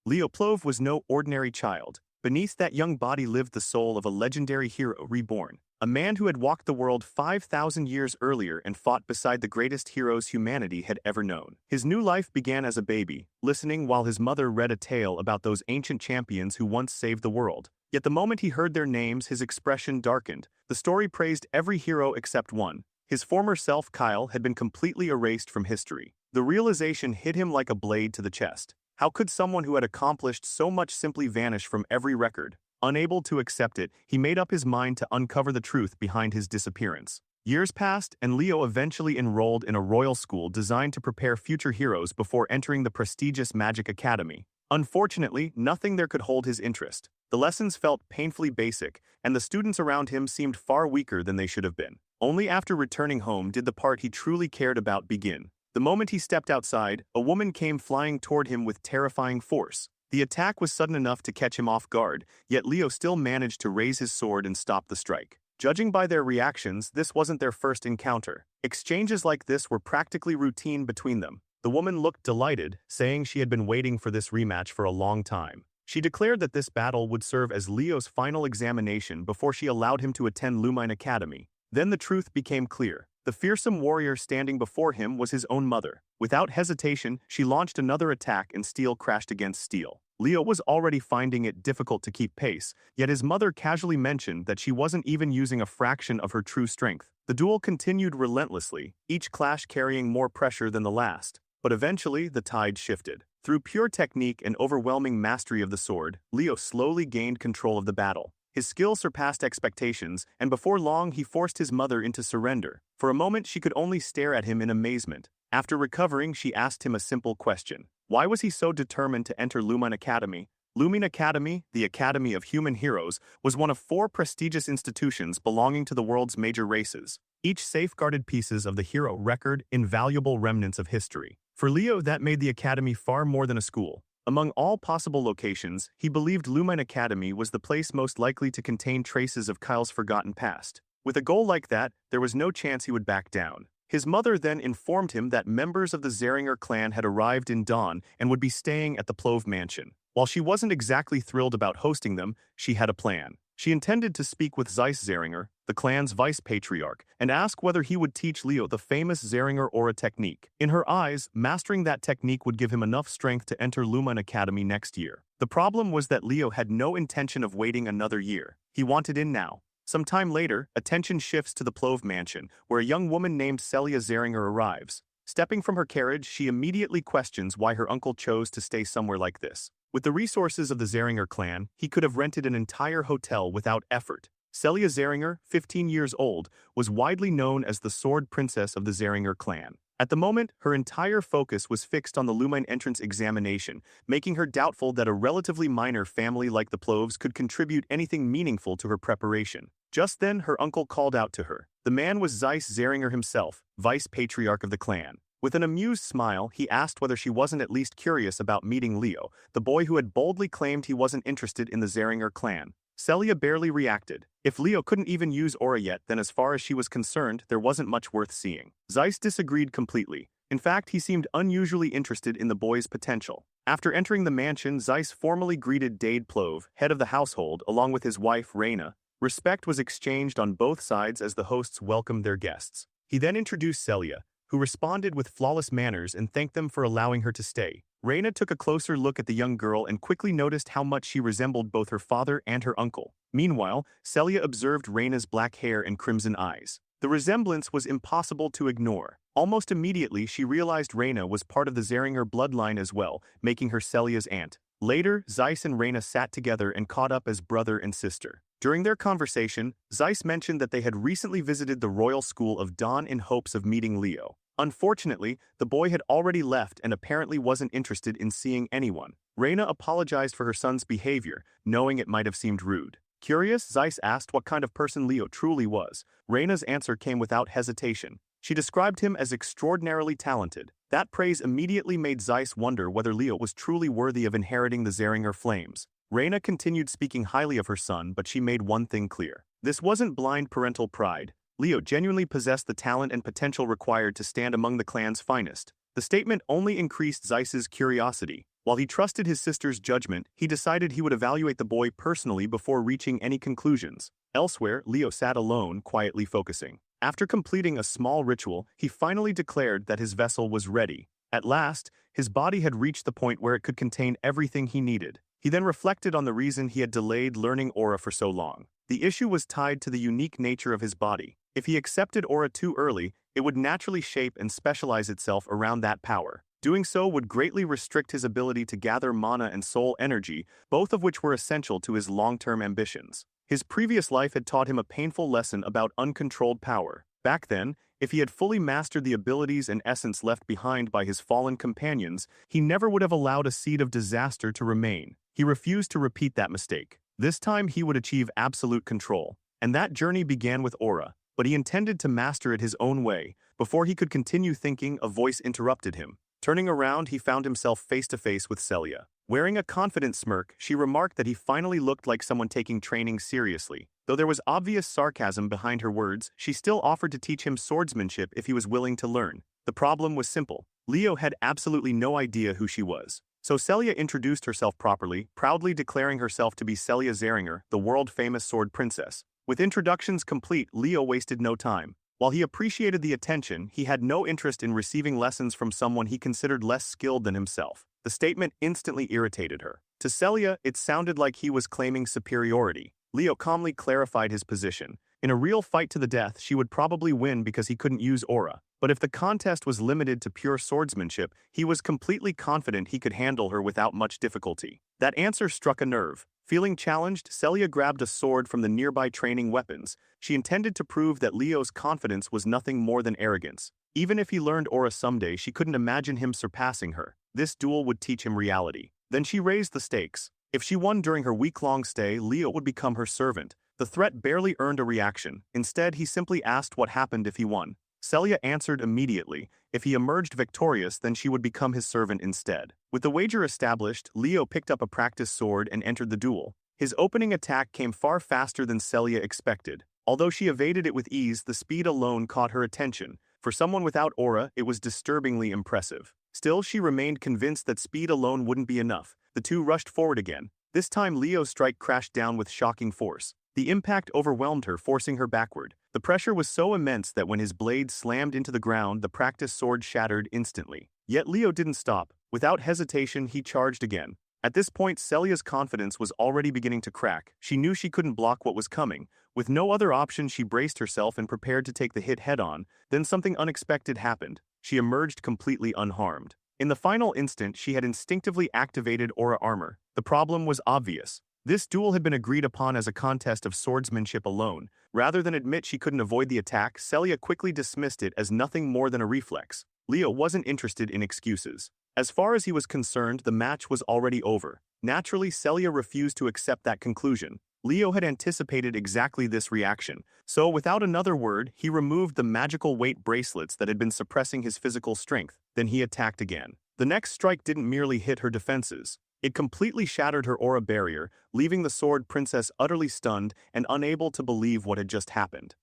Leo Plove was no ordinary child. Beneath that young body lived the soul of a legendary hero reborn. A man who had walked the world 5,000 years earlier and fought beside the greatest heroes humanity had ever known. His new life began as a baby, listening while his mother read a tale about those ancient champions who once saved the world. Yet the moment he heard their names, his expression darkened. The story praised every hero except one. His former self, Kyle, had been completely erased from history. The realization hit him like a blade to the chest. How could someone who had accomplished so much simply vanish from every record? Unable to accept it, he made up his mind to uncover the truth behind his disappearance. Years passed, and Leo eventually enrolled in a royal school designed to prepare future heroes before entering the prestigious Magic Academy. Unfortunately, nothing there could hold his interest. The lessons felt painfully basic, and the students around him seemed far weaker than they should have been. Only after returning home did the part he truly cared about begin. The moment he stepped outside, a woman came flying toward him with terrifying force. The attack was sudden enough to catch him off guard, yet Leo still managed to raise his sword and stop the strike. Judging by their reactions, this wasn't their first encounter. Exchanges like this were practically routine between them. The woman looked delighted, saying she had been waiting for this rematch for a long time. She declared that this battle would serve as Leo's final examination before she allowed him to attend Lumine Academy. Then the truth became clear. The fearsome warrior standing before him was his own mother. Without hesitation, she launched another attack and steel crashed against steel. Leo was already finding it difficult to keep pace, yet his mother casually mentioned that she wasn't even using a fraction of her true strength. The duel continued relentlessly, each clash carrying more pressure than the last. But eventually, the tide shifted. Through pure technique and overwhelming mastery of the sword, Leo slowly gained control of the battle. His skill surpassed expectations, and before long he forced his mother into surrender. For a moment she could only stare at him in amazement. After recovering, she asked him a simple question. Why was he so determined to enter Lumine Academy? Lumine Academy, the Academy of Human Heroes, was one of 4 prestigious institutions belonging to the world's major races. Each safeguarded pieces of the hero record, invaluable remnants of history. For Leo, that made the academy far more than a school. Among all possible locations, he believed Lumine Academy was the place most likely to contain traces of Kyle's forgotten past. With a goal like that, there was no chance he would back down. His mother then informed him that members of the Xeringer clan had arrived in Dawn and would be staying at the Plove mansion. While she wasn't exactly thrilled about hosting them, she had a plan. She intended to speak with Zeiss Xeringer, the clan's vice-patriarch, and ask whether he would teach Leo the famous Xeringer aura technique. In her eyes, mastering that technique would give him enough strength to enter Lumine Academy next year. The problem was that Leo had no intention of waiting another year. He wanted in now. Some time later, attention shifts to the Plove mansion, where a young woman named Celia Xeringer arrives. Stepping from her carriage, she immediately questions why her uncle chose to stay somewhere like this. With the resources of the Xeringer clan, he could have rented an entire hotel without effort. Celia Xeringer, 15 years old, was widely known as the Sword Princess of the Xeringer clan. At the moment, her entire focus was fixed on the Lumine entrance examination, making her doubtful that a relatively minor family like the Ploves could contribute anything meaningful to her preparation. Just then, her uncle called out to her. The man was Zeiss Xeringer himself, vice-patriarch of the clan. With an amused smile, he asked whether she wasn't at least curious about meeting Leo, the boy who had boldly claimed he wasn't interested in the Xeringer clan. Celia barely reacted. If Leo couldn't even use aura yet, then as far as she was concerned, there wasn't much worth seeing. Zeiss disagreed completely. In fact, he seemed unusually interested in the boy's potential. After entering the mansion, Zeiss formally greeted Dade Plove, head of the household, along with his wife, Reyna. Respect was exchanged on both sides as the hosts welcomed their guests. He then introduced Celia, who responded with flawless manners and thanked them for allowing her to stay. Reyna took a closer look at the young girl and quickly noticed how much she resembled both her father and her uncle. Meanwhile, Celia observed Reyna's black hair and crimson eyes. The resemblance was impossible to ignore. Almost immediately, she realized Reyna was part of the Xeringer bloodline as well, making her Celia's aunt. Later, Zeiss and Reyna sat together and caught up as brother and sister. During their conversation, Zeiss mentioned that they had recently visited the Royal School of Dawn in hopes of meeting Leo. Unfortunately, the boy had already left and apparently wasn't interested in seeing anyone. Reyna apologized for her son's behavior, knowing it might have seemed rude. Curious, Zeiss asked what kind of person Leo truly was. Reyna's answer came without hesitation. She described him as extraordinarily talented. That praise immediately made Zeiss wonder whether Leo was truly worthy of inheriting the Xeringer flames. Reyna continued speaking highly of her son, but she made one thing clear. This wasn't blind parental pride. Leo genuinely possessed the talent and potential required to stand among the clan's finest. The statement only increased Zeiss's curiosity. While he trusted his sister's judgment, he decided he would evaluate the boy personally before reaching any conclusions. Elsewhere, Leo sat alone, quietly focusing. After completing a small ritual, he finally declared that his vessel was ready. At last, his body had reached the point where it could contain everything he needed. He then reflected on the reason he had delayed learning aura for so long. The issue was tied to the unique nature of his body. If he accepted aura too early, it would naturally shape and specialize itself around that power. Doing so would greatly restrict his ability to gather mana and soul energy, both of which were essential to his long-term ambitions. His previous life had taught him a painful lesson about uncontrolled power. Back then, if he had fully mastered the abilities and essence left behind by his fallen companions, he never would have allowed a seed of disaster to remain. He refused to repeat that mistake. This time he would achieve absolute control. And that journey began with aura, but he intended to master it his own way. Before he could continue thinking, a voice interrupted him. Turning around, he found himself face-to-face with Celia. Wearing a confident smirk, she remarked that he finally looked like someone taking training seriously. Though there was obvious sarcasm behind her words, she still offered to teach him swordsmanship if he was willing to learn. The problem was simple. Leo had absolutely no idea who she was. So Celia introduced herself properly, proudly declaring herself to be Celia Xeringer, the world-famous sword princess. With introductions complete, Leo wasted no time. While he appreciated the attention, he had no interest in receiving lessons from someone he considered less skilled than himself. The statement instantly irritated her. To Celia, it sounded like he was claiming superiority. Leo calmly clarified his position. In a real fight to the death, she would probably win because he couldn't use aura. But if the contest was limited to pure swordsmanship, he was completely confident he could handle her without much difficulty. That answer struck a nerve. Feeling challenged, Celia grabbed a sword from the nearby training weapons. She intended to prove that Leo's confidence was nothing more than arrogance. Even if he learned aura someday, she couldn't imagine him surpassing her. This duel would teach him reality. Then she raised the stakes. If she won during her week-long stay, Leo would become her servant. The threat barely earned a reaction. Instead, he simply asked what happened if he won. Celia answered immediately. If he emerged victorious, then she would become his servant instead. With the wager established, Leo picked up a practice sword and entered the duel. His opening attack came far faster than Celia expected. Although she evaded it with ease, the speed alone caught her attention. For someone without aura, it was disturbingly impressive. Still, she remained convinced that speed alone wouldn't be enough. The two rushed forward again. This time Leo's strike crashed down with shocking force. The impact overwhelmed her, forcing her backward. The pressure was so immense that when his blade slammed into the ground, the practice sword shattered instantly. Yet Leo didn't stop. Without hesitation, he charged again. At this point, Celia's confidence was already beginning to crack. She knew she couldn't block what was coming. With no other option, she braced herself and prepared to take the hit head-on. Then something unexpected happened. She emerged completely unharmed. In the final instant, she had instinctively activated aura armor. The problem was obvious. This duel had been agreed upon as a contest of swordsmanship alone. Rather than admit she couldn't avoid the attack, Celia quickly dismissed it as nothing more than a reflex. Leo wasn't interested in excuses. As far as he was concerned, the match was already over. Naturally, Celia refused to accept that conclusion. Leo had anticipated exactly this reaction, so without another word, he removed the magical weight bracelets that had been suppressing his physical strength. Then he attacked again. The next strike didn't merely hit her defenses. It completely shattered her aura barrier, leaving the sword princess utterly stunned and unable to believe what had just happened.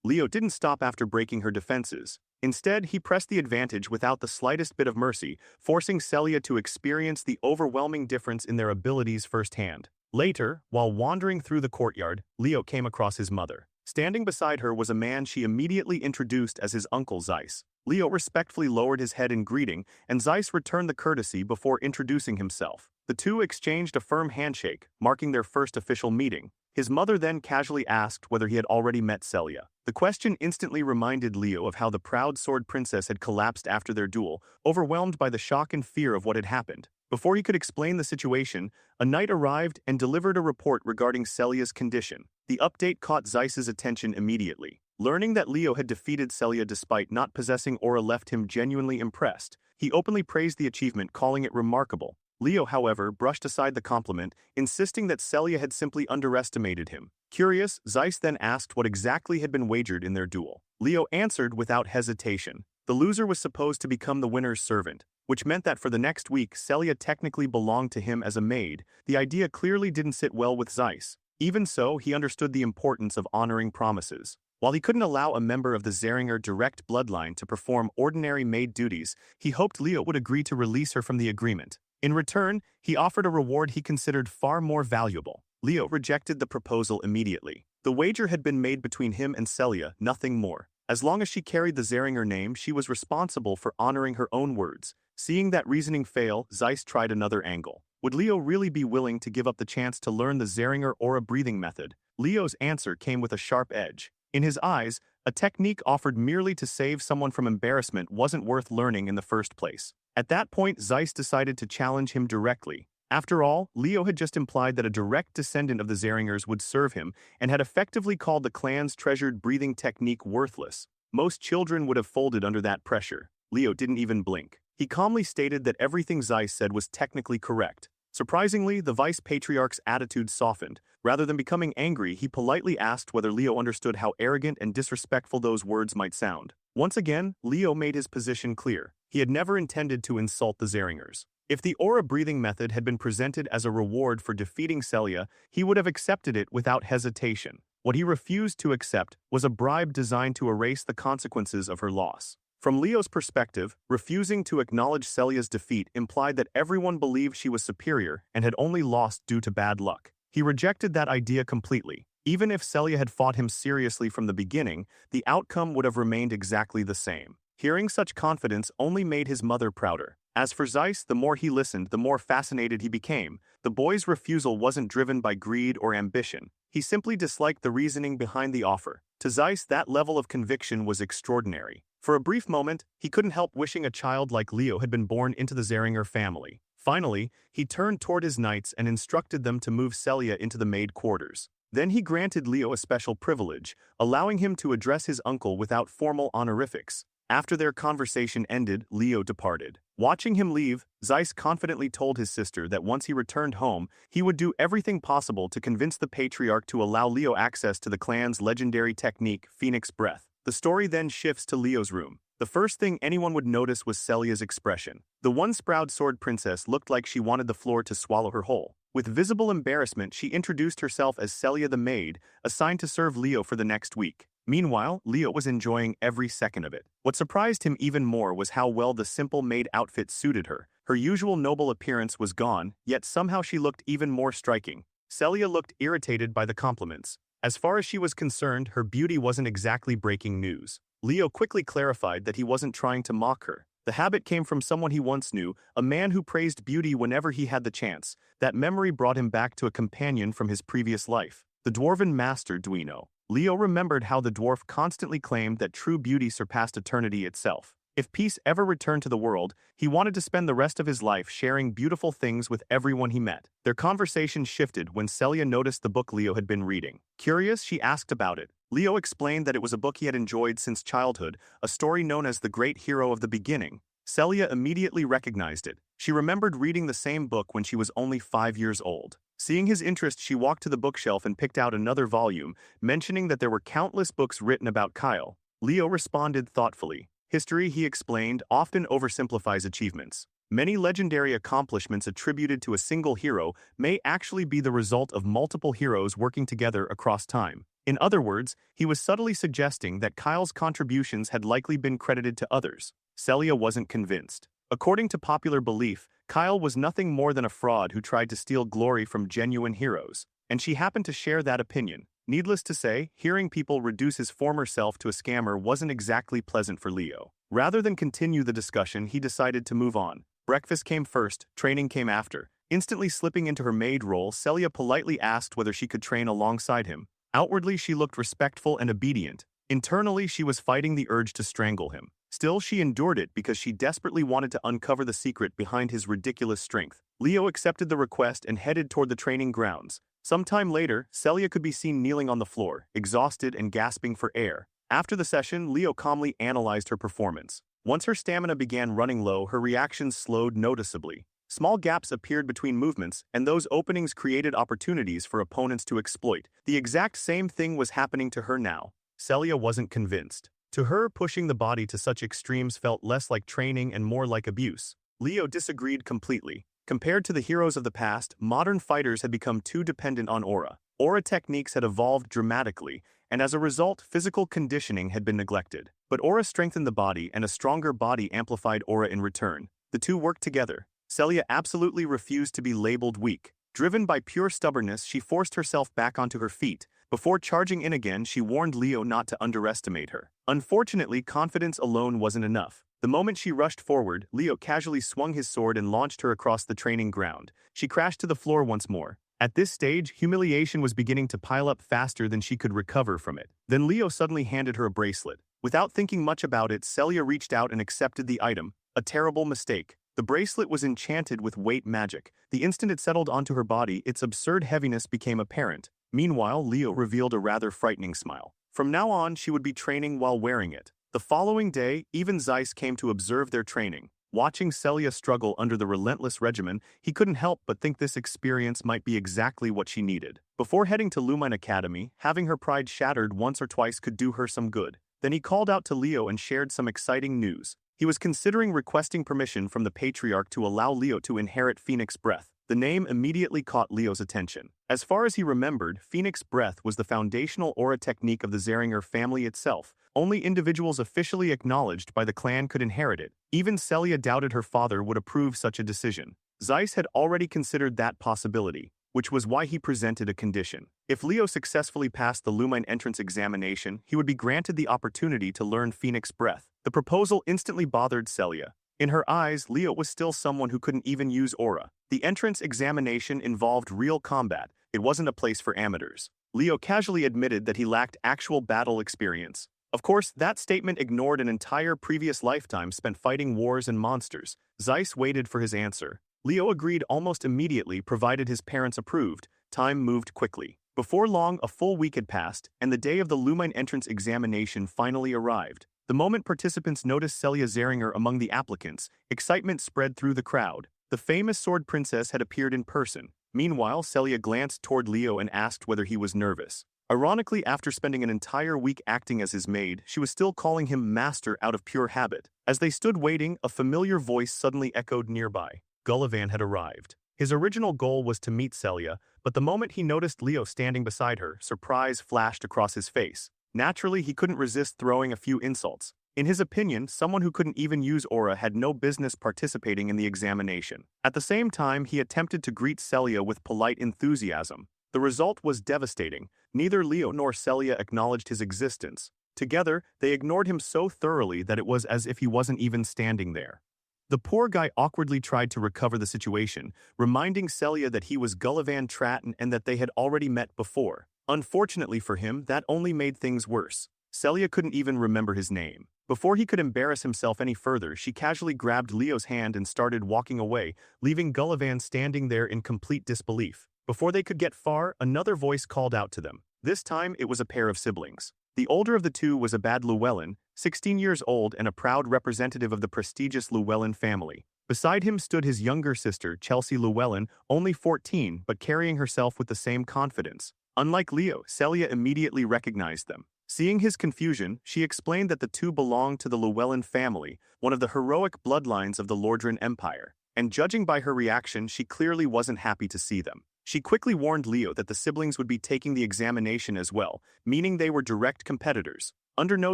Leo didn't stop after breaking her defenses. Instead, he pressed the advantage without the slightest bit of mercy, forcing Celia to experience the overwhelming difference in their abilities firsthand. Later, while wandering through the courtyard, Leo came across his mother. Standing beside her was a man she immediately introduced as his uncle Zeiss. Leo respectfully lowered his head in greeting, and Zeiss returned the courtesy before introducing himself. The two exchanged a firm handshake, marking their first official meeting. His mother then casually asked whether he had already met Celia. The question instantly reminded Leo of how the proud sword princess had collapsed after their duel, overwhelmed by the shock and fear of what had happened. Before he could explain the situation, a knight arrived and delivered a report regarding Celia's condition. The update caught Zeiss's attention immediately. Learning that Leo had defeated Celia despite not possessing aura left him genuinely impressed. He openly praised the achievement, calling it remarkable. Leo, however, brushed aside the compliment, insisting that Celia had simply underestimated him. Curious, Zeiss then asked what exactly had been wagered in their duel. Leo answered without hesitation. The loser was supposed to become the winner's servant, which meant that for the next week, Celia technically belonged to him as a maid. The idea clearly didn't sit well with Zeiss. Even so, he understood the importance of honoring promises. While he couldn't allow a member of the Xeringer direct bloodline to perform ordinary maid duties, he hoped Leo would agree to release her from the agreement. In return, he offered a reward he considered far more valuable. Leo rejected the proposal immediately. The wager had been made between him and Celia, nothing more. As long as she carried the Xeringer name, she was responsible for honoring her own words. Seeing that reasoning fail, Zeiss tried another angle. Would Leo really be willing to give up the chance to learn the Xeringer aura breathing method? Leo's answer came with a sharp edge. In his eyes, a technique offered merely to save someone from embarrassment wasn't worth learning in the first place. At that point, Zeiss decided to challenge him directly. After all, Leo had just implied that a direct descendant of the Xeringers would serve him and had effectively called the clan's treasured breathing technique worthless. Most children would have folded under that pressure. Leo didn't even blink. He calmly stated that everything Zeiss said was technically correct. Surprisingly, the vice patriarch's attitude softened. Rather than becoming angry, he politely asked whether Leo understood how arrogant and disrespectful those words might sound. Once again, Leo made his position clear. He had never intended to insult the Xeringers. If the aura breathing method had been presented as a reward for defeating Celia, he would have accepted it without hesitation. What he refused to accept was a bribe designed to erase the consequences of her loss. From Leo's perspective, refusing to acknowledge Celia's defeat implied that everyone believed she was superior and had only lost due to bad luck. He rejected that idea completely. Even if Celia had fought him seriously from the beginning, the outcome would have remained exactly the same. Hearing such confidence only made his mother prouder. As for Zeiss, the more he listened, the more fascinated he became. The boy's refusal wasn't driven by greed or ambition. He simply disliked the reasoning behind the offer. To Zeiss, that level of conviction was extraordinary. For a brief moment, he couldn't help wishing a child like Leo had been born into the Xeringer family. Finally, he turned toward his knights and instructed them to move Celia into the maid quarters. Then he granted Leo a special privilege, allowing him to address his uncle without formal honorifics. After their conversation ended, Leo departed. Watching him leave, Zeiss confidently told his sister that once he returned home, he would do everything possible to convince the patriarch to allow Leo access to the clan's legendary technique, Phoenix Breath. The story then shifts to Leo's room. The first thing anyone would notice was Celia's expression. The one-sprout sword princess looked like she wanted the floor to swallow her whole. With visible embarrassment, she introduced herself as Celia the maid, assigned to serve Leo for the next week. Meanwhile, Leo was enjoying every second of it. What surprised him even more was how well the simple maid outfit suited her. Her usual noble appearance was gone, yet somehow she looked even more striking. Celia looked irritated by the compliments. As far as she was concerned, her beauty wasn't exactly breaking news. Leo quickly clarified that he wasn't trying to mock her. The habit came from someone he once knew, a man who praised beauty whenever he had the chance. That memory brought him back to a companion from his previous life, the dwarven master Duino. Leo remembered how the dwarf constantly claimed that true beauty surpassed eternity itself. If peace ever returned to the world, he wanted to spend the rest of his life sharing beautiful things with everyone he met. Their conversation shifted when Celia noticed the book Leo had been reading. Curious, she asked about it. Leo explained that it was a book he had enjoyed since childhood, a story known as The Great Hero of the Beginning. Celia immediately recognized it. She remembered reading the same book when she was only 5 years old. Seeing his interest, she walked to the bookshelf and picked out another volume, mentioning that there were countless books written about Kyle. Leo responded thoughtfully. History, he explained, often oversimplifies achievements. Many legendary accomplishments attributed to a single hero may actually be the result of multiple heroes working together across time. In other words, he was subtly suggesting that Kyle's contributions had likely been credited to others. Celia wasn't convinced. According to popular belief, Kyle was nothing more than a fraud who tried to steal glory from genuine heroes, and she happened to share that opinion. Needless to say, hearing people reduce his former self to a scammer wasn't exactly pleasant for Leo. Rather than continue the discussion, he decided to move on. Breakfast came first, training came after. Instantly slipping into her maid role, Celia politely asked whether she could train alongside him. Outwardly, she looked respectful and obedient. Internally, she was fighting the urge to strangle him. Still, she endured it because she desperately wanted to uncover the secret behind his ridiculous strength. Leo accepted the request and headed toward the training grounds. Sometime later, Celia could be seen kneeling on the floor, exhausted and gasping for air. After the session, Leo calmly analyzed her performance. Once her stamina began running low, her reactions slowed noticeably. Small gaps appeared between movements, and those openings created opportunities for opponents to exploit. The exact same thing was happening to her now. Celia wasn't convinced. To her, pushing the body to such extremes felt less like training and more like abuse. Leo disagreed completely. Compared to the heroes of the past, modern fighters had become too dependent on aura. Aura techniques had evolved dramatically, and as a result, physical conditioning had been neglected. But aura strengthened the body, and a stronger body amplified aura in return. The two worked together. Celia absolutely refused to be labeled weak. Driven by pure stubbornness, she forced herself back onto her feet. Before charging in again, she warned Leo not to underestimate her. Unfortunately, confidence alone wasn't enough. The moment she rushed forward, Leo casually swung his sword and launched her across the training ground. She crashed to the floor once more. At this stage, humiliation was beginning to pile up faster than she could recover from it. Then Leo suddenly handed her a bracelet. Without thinking much about it, Celia reached out and accepted the item. A terrible mistake. The bracelet was enchanted with weight magic. The instant it settled onto her body, its absurd heaviness became apparent. Meanwhile, Leo revealed a rather frightening smile. From now on, she would be training while wearing it. The following day, even Zeiss came to observe their training. Watching Celia struggle under the relentless regimen, he couldn't help but think this experience might be exactly what she needed. Before heading to Lumine Academy, having her pride shattered once or twice could do her some good. Then he called out to Leo and shared some exciting news. He was considering requesting permission from the Patriarch to allow Leo to inherit Phoenix Breath. The name immediately caught Leo's attention. As far as he remembered, Phoenix Breath was the foundational aura technique of the Xeringer family itself. Only individuals officially acknowledged by the clan could inherit it. Even Celia doubted her father would approve such a decision. Zeiss had already considered that possibility, which was why he presented a condition. If Leo successfully passed the Lumine entrance examination, he would be granted the opportunity to learn Phoenix Breath. The proposal instantly bothered Celia. In her eyes, Leo was still someone who couldn't even use aura. The entrance examination involved real combat. It wasn't a place for amateurs. Leo casually admitted that he lacked actual battle experience. Of course, that statement ignored an entire previous lifetime spent fighting wars and monsters. Zeiss waited for his answer. Leo agreed almost immediately, provided his parents approved. Time moved quickly. Before long, a full week had passed, and the day of the Lumine entrance examination finally arrived. The moment participants noticed Celia Xeringer among the applicants, excitement spread through the crowd. The famous sword princess had appeared in person. Meanwhile, Celia glanced toward Leo and asked whether he was nervous. Ironically, after spending an entire week acting as his maid, she was still calling him master out of pure habit. As they stood waiting, a familiar voice suddenly echoed nearby. Gullivan had arrived. His original goal was to meet Celia, but the moment he noticed Leo standing beside her, surprise flashed across his face. Naturally, he couldn't resist throwing a few insults. In his opinion, someone who couldn't even use aura had no business participating in the examination. At the same time, he attempted to greet Celia with polite enthusiasm. The result was devastating. Neither Leo nor Celia acknowledged his existence. Together, they ignored him so thoroughly that it was as if he wasn't even standing there. The poor guy awkwardly tried to recover the situation, reminding Celia that he was Gullivan Tratton and that they had already met before. Unfortunately for him, that only made things worse. Celia couldn't even remember his name. Before he could embarrass himself any further, she casually grabbed Leo's hand and started walking away, leaving Gullivan standing there in complete disbelief. Before they could get far, another voice called out to them. This time, it was a pair of siblings. The older of the two was Abad Llewellyn, 16 years old and a proud representative of the prestigious Llewellyn family. Beside him stood his younger sister, Chelsea Llewellyn, only 14, but carrying herself with the same confidence. Unlike Leo, Celia immediately recognized them. Seeing his confusion, she explained that the two belonged to the Llewellyn family, one of the heroic bloodlines of the Lordran Empire. And judging by her reaction, she clearly wasn't happy to see them. She quickly warned Leo that the siblings would be taking the examination as well, meaning they were direct competitors. Under no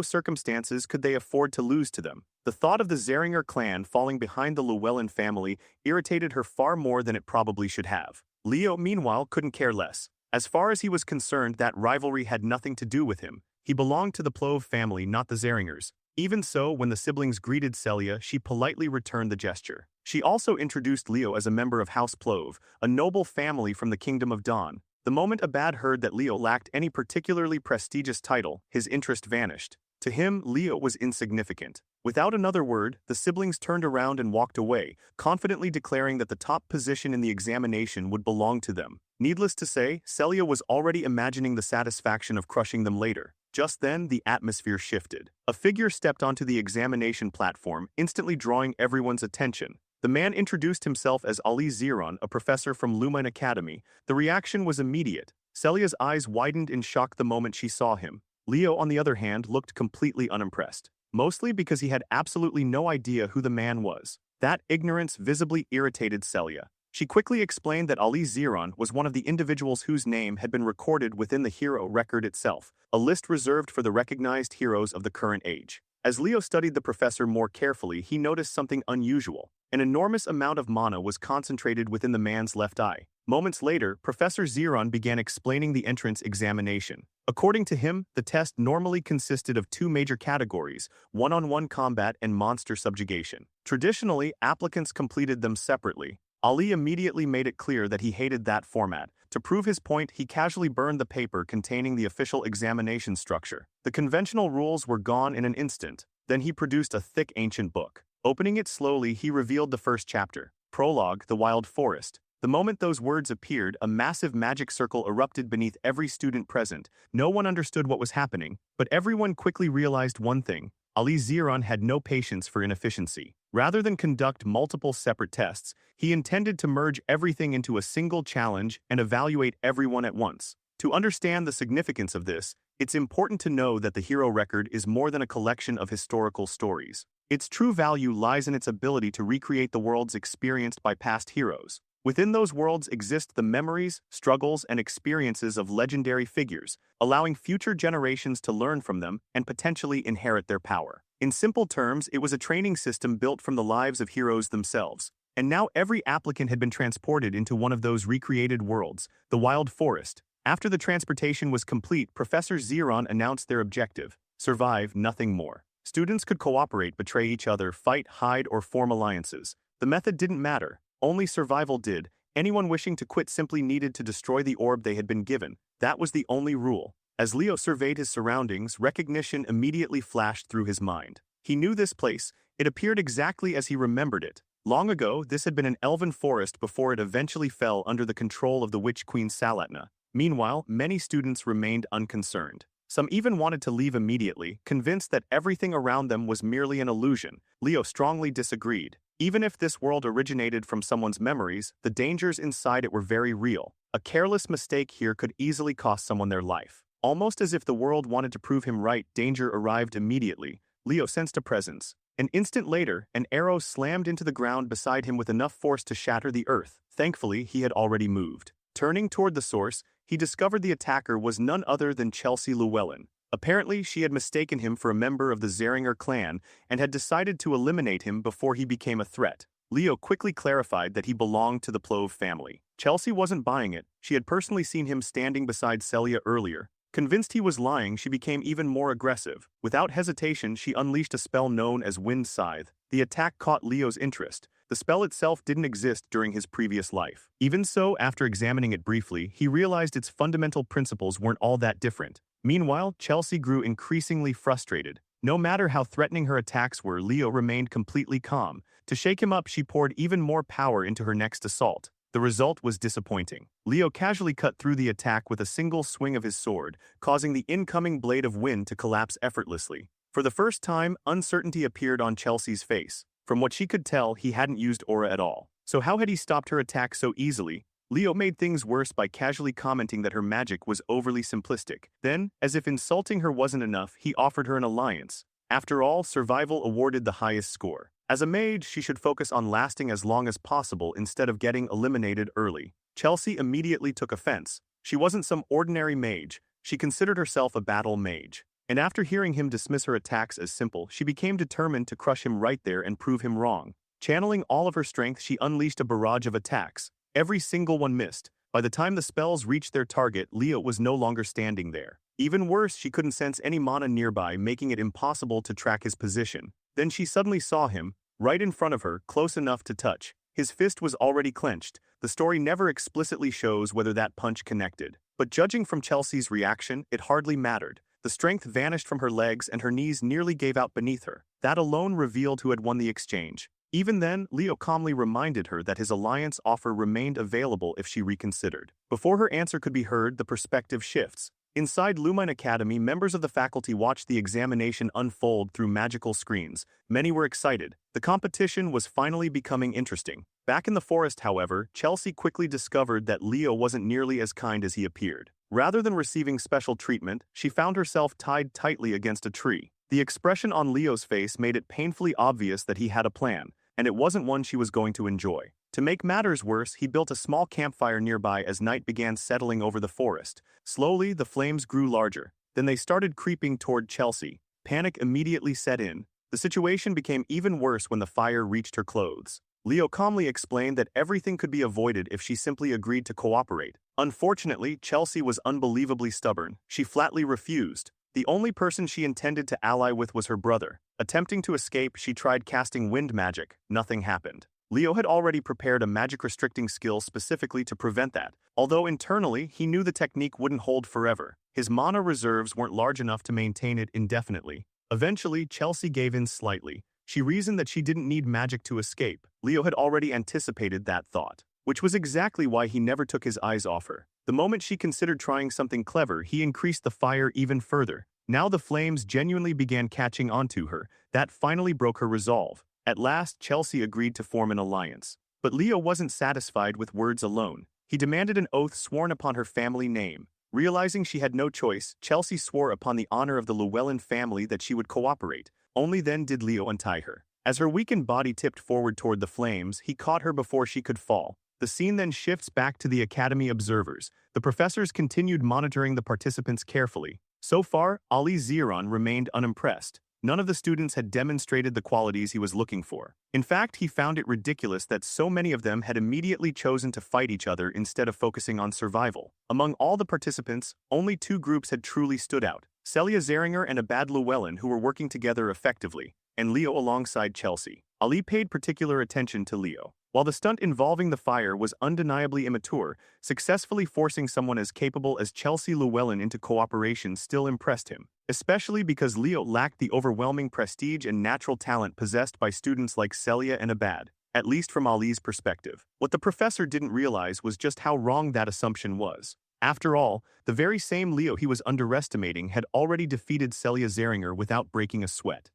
circumstances could they afford to lose to them. The thought of the Xeringer clan falling behind the Llewellyn family irritated her far more than it probably should have. Leo, meanwhile, couldn't care less. As far as he was concerned, that rivalry had nothing to do with him. He belonged to the Plove family, not the Xeringers. Even so, when the siblings greeted Celia, she politely returned the gesture. She also introduced Leo as a member of House Plove, a noble family from the Kingdom of Dawn. The moment Abad heard that Leo lacked any particularly prestigious title, his interest vanished. To him, Leo was insignificant. Without another word, the siblings turned around and walked away, confidently declaring that the top position in the examination would belong to them. Needless to say, Celia was already imagining the satisfaction of crushing them later. Just then, the atmosphere shifted. A figure stepped onto the examination platform, instantly drawing everyone's attention. The man introduced himself as Ali Zeron, a professor from Lumine Academy. The reaction was immediate. Celia's eyes widened in shock the moment she saw him. Leo, on the other hand, looked completely unimpressed. Mostly because he had absolutely no idea who the man was. That ignorance visibly irritated Celia. She quickly explained that Ali Zeron was one of the individuals whose name had been recorded within the hero record itself, a list reserved for the recognized heroes of the current age. As Leo studied the professor more carefully, he noticed something unusual. An enormous amount of mana was concentrated within the man's left eye. Moments later, Professor Xeron began explaining the entrance examination. According to him, the test normally consisted of two major categories: one-on-one combat and monster subjugation. Traditionally, applicants completed them separately. Ali immediately made it clear that he hated that format. To prove his point, he casually burned the paper containing the official examination structure. The conventional rules were gone in an instant. Then he produced a thick ancient book. Opening it slowly, he revealed the first chapter. Prologue: The Wild Forest. The moment those words appeared, a massive magic circle erupted beneath every student present. No one understood what was happening, but everyone quickly realized one thing: Ali Xeron had no patience for inefficiency. Rather than conduct multiple separate tests, he intended to merge everything into a single challenge and evaluate everyone at once. To understand the significance of this, it's important to know that the hero record is more than a collection of historical stories. Its true value lies in its ability to recreate the worlds experienced by past heroes. Within those worlds exist the memories, struggles, and experiences of legendary figures, allowing future generations to learn from them and potentially inherit their power. In simple terms, it was a training system built from the lives of heroes themselves. And now every applicant had been transported into one of those recreated worlds, the Wild Forest. After the transportation was complete, Professor Xeron announced their objective: survive, nothing more. Students could cooperate, betray each other, fight, hide, or form alliances. The method didn't matter. Only survival did. Anyone wishing to quit simply needed to destroy the orb they had been given. That was the only rule. As Leo surveyed his surroundings, recognition immediately flashed through his mind. He knew this place. It appeared exactly as he remembered it. Long ago, this had been an elven forest before it eventually fell under the control of the witch queen Salatna. Meanwhile, many students remained unconcerned. Some even wanted to leave immediately, convinced that everything around them was merely an illusion. Leo strongly disagreed. Even if this world originated from someone's memories, the dangers inside it were very real. A careless mistake here could easily cost someone their life. Almost as if the world wanted to prove him right, danger arrived immediately. Leo sensed a presence. An instant later, an arrow slammed into the ground beside him with enough force to shatter the earth. Thankfully, he had already moved. Turning toward the source, he discovered the attacker was none other than Chelsea Llewellyn. Apparently, she had mistaken him for a member of the Xeringer clan and had decided to eliminate him before he became a threat. Leo quickly clarified that he belonged to the Plove family. Chelsea wasn't buying it. She had personally seen him standing beside Celia earlier. Convinced he was lying, she became even more aggressive. Without hesitation, she unleashed a spell known as Wind Scythe. The attack caught Leo's interest. The spell itself didn't exist during his previous life. Even so, after examining it briefly, he realized its fundamental principles weren't all that different. Meanwhile, Chelsea grew increasingly frustrated. No matter how threatening her attacks were, Leo remained completely calm. To shake him up, she poured even more power into her next assault. The result was disappointing. Leo casually cut through the attack with a single swing of his sword, causing the incoming blade of wind to collapse effortlessly. For the first time, uncertainty appeared on Chelsea's face. From what she could tell, he hadn't used aura at all. So how had he stopped her attack so easily? Leo made things worse by casually commenting that her magic was overly simplistic. Then, as if insulting her wasn't enough, he offered her an alliance. After all, survival awarded the highest score. As a mage, she should focus on lasting as long as possible instead of getting eliminated early. Chelsea immediately took offense. She wasn't some ordinary mage. She considered herself a battle mage. And after hearing him dismiss her attacks as simple, she became determined to crush him right there and prove him wrong. Channeling all of her strength, she unleashed a barrage of attacks. Every single one missed. By the time the spells reached their target, Leo was no longer standing there. Even worse, she couldn't sense any mana nearby, making it impossible to track his position. Then she suddenly saw him, right in front of her, close enough to touch. His fist was already clenched. The story never explicitly shows whether that punch connected. But judging from Chelsea's reaction, it hardly mattered. The strength vanished from her legs and her knees nearly gave out beneath her. That alone revealed who had won the exchange. Even then, Leo calmly reminded her that his alliance offer remained available if she reconsidered. Before her answer could be heard, the perspective shifts. Inside Lumine Academy, members of the faculty watched the examination unfold through magical screens. Many were excited. The competition was finally becoming interesting. Back in the forest, however, Chelsea quickly discovered that Leo wasn't nearly as kind as he appeared. Rather than receiving special treatment, she found herself tied tightly against a tree. The expression on Leo's face made it painfully obvious that he had a plan, and it wasn't one she was going to enjoy. To make matters worse, he built a small campfire nearby as night began settling over the forest. Slowly, the flames grew larger. Then they started creeping toward Chelsea. Panic immediately set in. The situation became even worse when the fire reached her clothes. Leo calmly explained that everything could be avoided if she simply agreed to cooperate. Unfortunately, Chelsea was unbelievably stubborn. She flatly refused. The only person she intended to ally with was her brother. Attempting to escape, she tried casting wind magic. Nothing happened. Leo had already prepared a magic-restricting skill specifically to prevent that, although internally he knew the technique wouldn't hold forever. His mana reserves weren't large enough to maintain it indefinitely. Eventually, Chelsea gave in slightly. She reasoned that she didn't need magic to escape. Leo had already anticipated that thought, which was exactly why he never took his eyes off her. The moment she considered trying something clever, he increased the fire even further. Now the flames genuinely began catching onto her. That finally broke her resolve. At last, Chelsea agreed to form an alliance. But Leo wasn't satisfied with words alone. He demanded an oath sworn upon her family name. Realizing she had no choice, Chelsea swore upon the honor of the Llewellyn family that she would cooperate. Only then did Leo untie her. As her weakened body tipped forward toward the flames, he caught her before she could fall. The scene then shifts back to the Academy observers. The professors continued monitoring the participants carefully. So far, Ali Xeringer remained unimpressed. None of the students had demonstrated the qualities he was looking for. In fact, he found it ridiculous that so many of them had immediately chosen to fight each other instead of focusing on survival. Among all the participants, only two groups had truly stood out: Celia Xeringer and Abad Llewellyn, who were working together effectively, and Leo alongside Chelsea. Ali paid particular attention to Leo. While the stunt involving the fire was undeniably immature, successfully forcing someone as capable as Chelsea Llewellyn into cooperation still impressed him, especially because Leo lacked the overwhelming prestige and natural talent possessed by students like Celia and Abad, at least from Ali's perspective. What the professor didn't realize was just how wrong that assumption was. After all, the very same Leo he was underestimating had already defeated Celia Xeringer without breaking a sweat.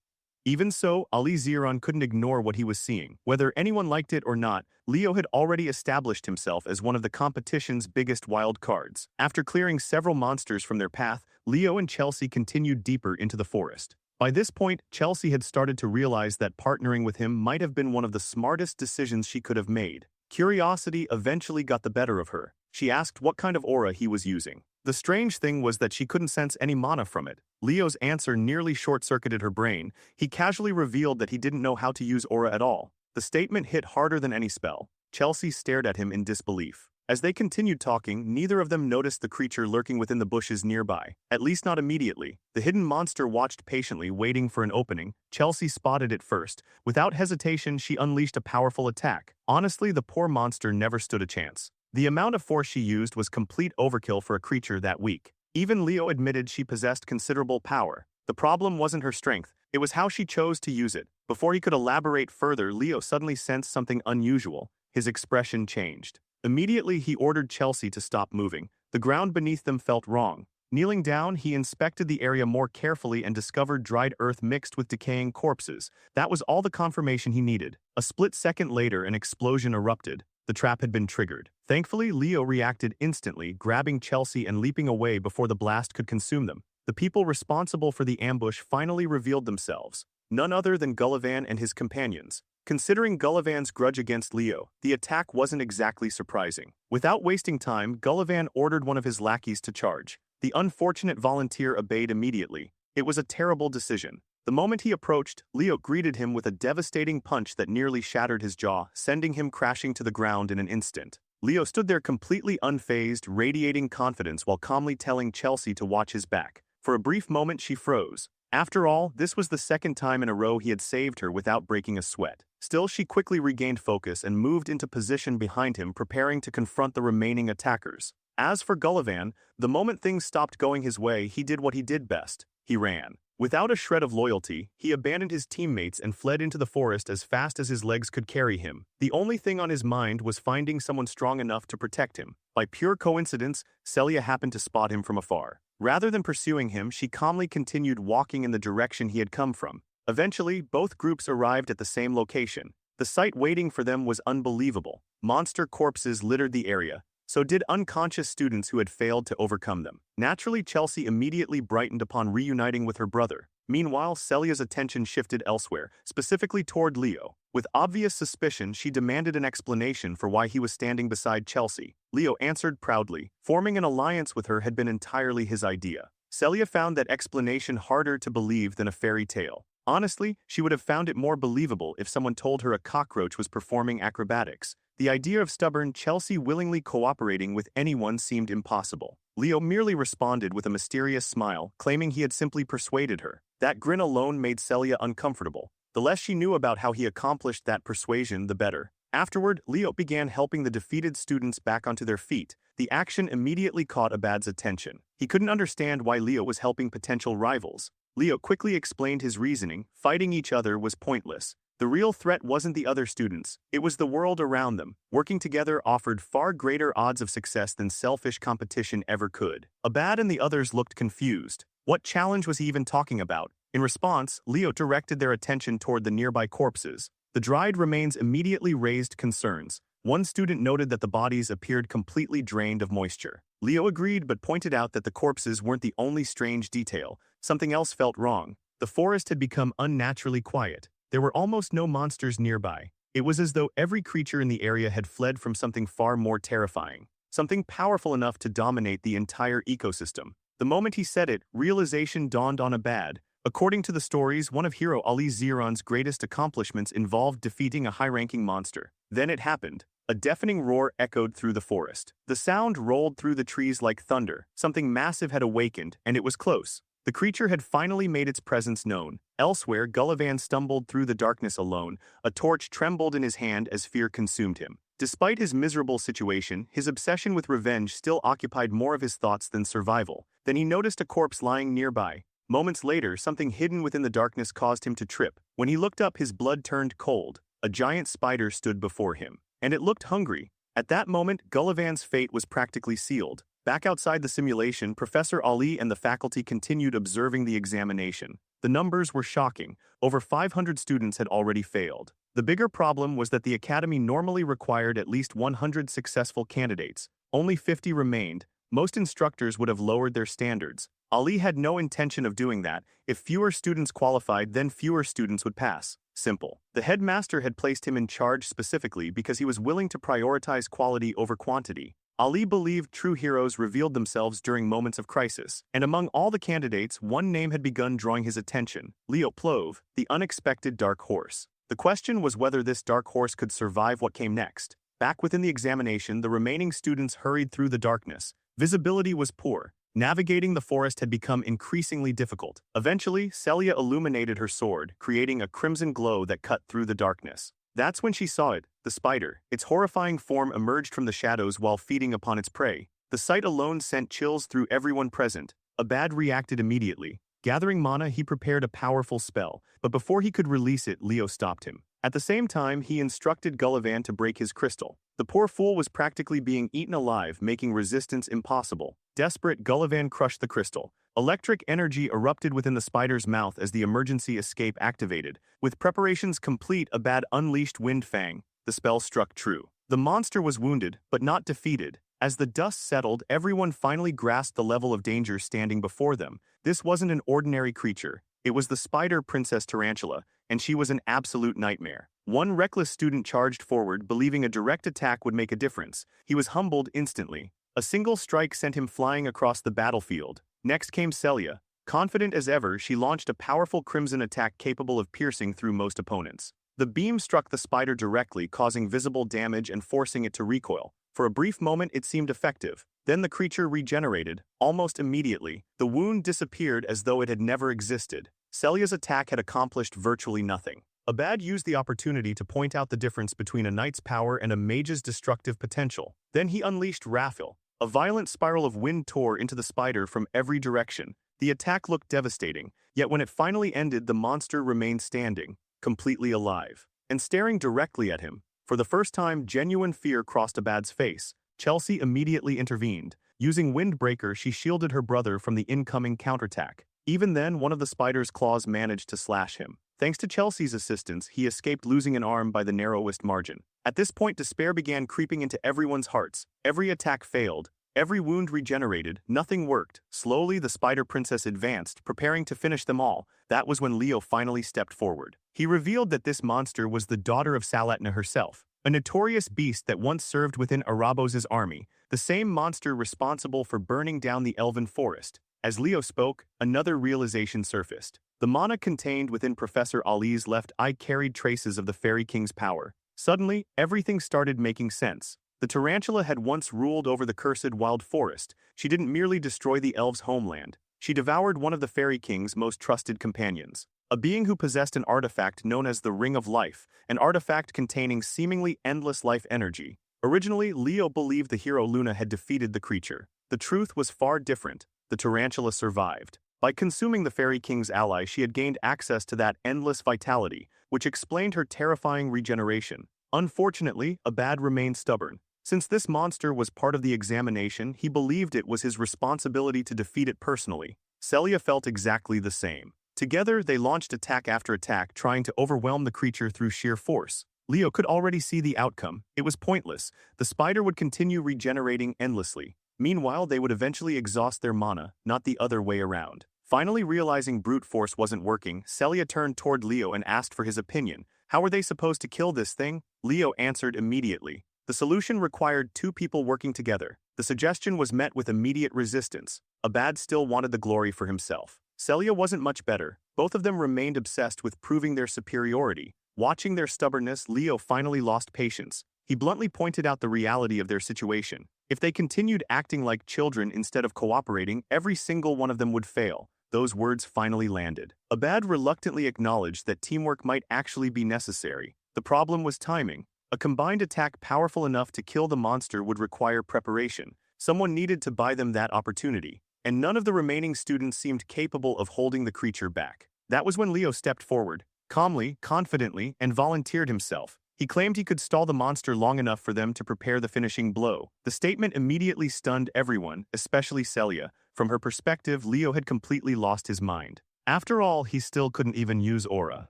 Even so, Ali Xeringer couldn't ignore what he was seeing. Whether anyone liked it or not, Leo had already established himself as one of the competition's biggest wild cards. After clearing several monsters from their path, Leo and Chelsea continued deeper into the forest. By this point, Chelsea had started to realize that partnering with him might have been one of the smartest decisions she could have made. Curiosity eventually got the better of her. She asked what kind of aura he was using. The strange thing was that she couldn't sense any mana from it. Leo's answer nearly short-circuited her brain. He casually revealed that he didn't know how to use aura at all. The statement hit harder than any spell. Chelsea stared at him in disbelief. As they continued talking, neither of them noticed the creature lurking within the bushes nearby, at least not immediately. The hidden monster watched patiently, waiting for an opening. Chelsea spotted it first. Without hesitation, she unleashed a powerful attack. Honestly, the poor monster never stood a chance. The amount of force she used was complete overkill for a creature that weak. Even Leo admitted she possessed considerable power. The problem wasn't her strength, it was how she chose to use it. Before he could elaborate further, Leo suddenly sensed something unusual. His expression changed. Immediately, he ordered Chelsea to stop moving. The ground beneath them felt wrong. Kneeling down, he inspected the area more carefully and discovered dried earth mixed with decaying corpses. That was all the confirmation he needed. A split second later, an explosion erupted. The trap had been triggered. Thankfully, Leo reacted instantly, grabbing Chelsea and leaping away before the blast could consume them. The people responsible for the ambush finally revealed themselves. None other than Gullivan and his companions. Considering Gullivan's grudge against Leo, the attack wasn't exactly surprising. Without wasting time, Gullivan ordered one of his lackeys to charge. The unfortunate volunteer obeyed immediately. It was a terrible decision. The moment he approached, Leo greeted him with a devastating punch that nearly shattered his jaw, sending him crashing to the ground in an instant. Leo stood there completely unfazed, radiating confidence while calmly telling Chelsea to watch his back. For a brief moment, she froze. After all, this was the second time in a row he had saved her without breaking a sweat. Still, she quickly regained focus and moved into position behind him, preparing to confront the remaining attackers. As for Gullivan, the moment things stopped going his way, he did what he did best. He ran. Without a shred of loyalty, he abandoned his teammates and fled into the forest as fast as his legs could carry him. The only thing on his mind was finding someone strong enough to protect him. By pure coincidence, Celia happened to spot him from afar. Rather than pursuing him, she calmly continued walking in the direction he had come from. Eventually, both groups arrived at the same location. The sight waiting for them was unbelievable. Monster corpses littered the area. So did unconscious students who had failed to overcome them. Naturally, Chelsea immediately brightened upon reuniting with her brother. Meanwhile, Celia's attention shifted elsewhere, specifically toward Leo. With obvious suspicion, she demanded an explanation for why he was standing beside Chelsea. Leo answered proudly. Forming an alliance with her had been entirely his idea. Celia found that explanation harder to believe than a fairy tale. Honestly, she would have found it more believable if someone told her a cockroach was performing acrobatics. The idea of stubborn Chelsea willingly cooperating with anyone seemed impossible. Leo merely responded with a mysterious smile, claiming he had simply persuaded her. That grin alone made Celia uncomfortable. The less she knew about how he accomplished that persuasion, the better. Afterward, Leo began helping the defeated students back onto their feet. The action immediately caught Abad's attention. He couldn't understand why Leo was helping potential rivals. Leo quickly explained his reasoning. Fighting each other was pointless. The real threat wasn't the other students, it was the world around them. Working together offered far greater odds of success than selfish competition ever could. Abad and the others looked confused. What challenge was he even talking about? In response, Leo directed their attention toward the nearby corpses. The dried remains immediately raised concerns. One student noted that the bodies appeared completely drained of moisture. Leo agreed but pointed out that the corpses weren't the only strange detail. Something else felt wrong. The forest had become unnaturally quiet. There were almost no monsters nearby. It was as though every creature in the area had fled from something far more terrifying, something powerful enough to dominate the entire ecosystem. The moment he said it, realization dawned on Abad. According to the stories, one of hero Ali Zeron's greatest accomplishments involved defeating a high-ranking monster. Then it happened. A deafening roar echoed through the forest. The sound rolled through the trees like thunder. Something massive had awakened, and it was close. The creature had finally made its presence known. Elsewhere, Gullivan stumbled through the darkness alone. A torch trembled in his hand as fear consumed him. Despite his miserable situation, his obsession with revenge still occupied more of his thoughts than survival. Then he noticed a corpse lying nearby. Moments later, something hidden within the darkness caused him to trip. When he looked up, his blood turned cold. A giant spider stood before him, and it looked hungry. At that moment, Gullivan's fate was practically sealed. Back outside the simulation, Professor Ali and the faculty continued observing the examination. The numbers were shocking. Over 500 students had already failed. The bigger problem was that the academy normally required at least 100 successful candidates. Only 50 remained. Most instructors would have lowered their standards. Ali had no intention of doing that. If fewer students qualified, then fewer students would pass. Simple. The headmaster had placed him in charge specifically because he was willing to prioritize quality over quantity. Ali believed true heroes revealed themselves during moments of crisis, and among all the candidates, one name had begun drawing his attention: Leo Plove, the unexpected dark horse. The question was whether this dark horse could survive what came next. Back within the examination, the remaining students hurried through the darkness. Visibility was poor. Navigating the forest had become increasingly difficult. Eventually, Celia illuminated her sword, creating a crimson glow that cut through the darkness. That's when she saw it, the spider. Its horrifying form emerged from the shadows while feeding upon its prey. The sight alone sent chills through everyone present. Abad reacted immediately. Gathering mana, he prepared a powerful spell, but before he could release it, Leo stopped him. At the same time, he instructed Gullivan to break his crystal. The poor fool was practically being eaten alive, making resistance impossible. Desperate, Gullivan crushed the crystal. Electric energy erupted within the spider's mouth as the emergency escape activated. With preparations complete, Abad unleashed Wind Fang. The spell struck true. The monster was wounded, but not defeated. As the dust settled, everyone finally grasped the level of danger standing before them. This wasn't an ordinary creature. It was the spider Princess Tarantula, and she was an absolute nightmare. One reckless student charged forward, believing a direct attack would make a difference. He was humbled instantly. A single strike sent him flying across the battlefield. Next came Celia. Confident as ever, she launched a powerful crimson attack capable of piercing through most opponents. The beam struck the spider directly, causing visible damage and forcing it to recoil. For a brief moment, it seemed effective. Then the creature regenerated. Almost immediately, the wound disappeared as though it had never existed. Celia's attack had accomplished virtually nothing. Abad used the opportunity to point out the difference between a knight's power and a mage's destructive potential. Then he unleashed Raffle. A violent spiral of wind tore into the spider from every direction. The attack looked devastating, yet when it finally ended, the monster remained standing, completely alive, and staring directly at him. For the first time, genuine fear crossed Abad's face. Chelsea immediately intervened. Using Windbreaker, she shielded her brother from the incoming counterattack. Even then, one of the spider's claws managed to slash him. Thanks to Chelsea's assistance, he escaped losing an arm by the narrowest margin. At this point, despair began creeping into everyone's hearts. Every attack failed. Every wound regenerated. Nothing worked. Slowly, the Spider Princess advanced, preparing to finish them all. That was when Leo finally stepped forward. He revealed that this monster was the daughter of Salatna herself, a notorious beast that once served within Arabos' army, the same monster responsible for burning down the elven forest. As Leo spoke, another realization surfaced. The mana contained within Professor Ali's left eye carried traces of the Fairy King's power. Suddenly, everything started making sense. The tarantula had once ruled over the cursed wild forest. She didn't merely destroy the elves' homeland. She devoured one of the Fairy King's most trusted companions. A being who possessed an artifact known as the Ring of Life, an artifact containing seemingly endless life energy. Originally, Leo believed the hero Luna had defeated the creature. The truth was far different. The tarantula survived. By consuming the Fairy King's ally, she had gained access to that endless vitality, which explained her terrifying regeneration. Unfortunately, Abad remained stubborn. Since this monster was part of the examination, he believed it was his responsibility to defeat it personally. Celia felt exactly the same. Together, they launched attack after attack, trying to overwhelm the creature through sheer force. Leo could already see the outcome. It was pointless. The spider would continue regenerating endlessly. Meanwhile, they would eventually exhaust their mana, not the other way around. Finally realizing brute force wasn't working, Celia turned toward Leo and asked for his opinion. How were they supposed to kill this thing? Leo answered immediately. The solution required two people working together. The suggestion was met with immediate resistance. Abad still wanted the glory for himself. Celia wasn't much better. Both of them remained obsessed with proving their superiority. Watching their stubbornness, Leo finally lost patience. He bluntly pointed out the reality of their situation. If they continued acting like children instead of cooperating, every single one of them would fail. Those words finally landed. Abad reluctantly acknowledged that teamwork might actually be necessary. The problem was timing. A combined attack powerful enough to kill the monster would require preparation. Someone needed to buy them that opportunity. And none of the remaining students seemed capable of holding the creature back. That was when Leo stepped forward, calmly, confidently, and volunteered himself. He claimed he could stall the monster long enough for them to prepare the finishing blow. The statement immediately stunned everyone, especially Celia. From her perspective, Leo had completely lost his mind. After all, he still couldn't even use aura.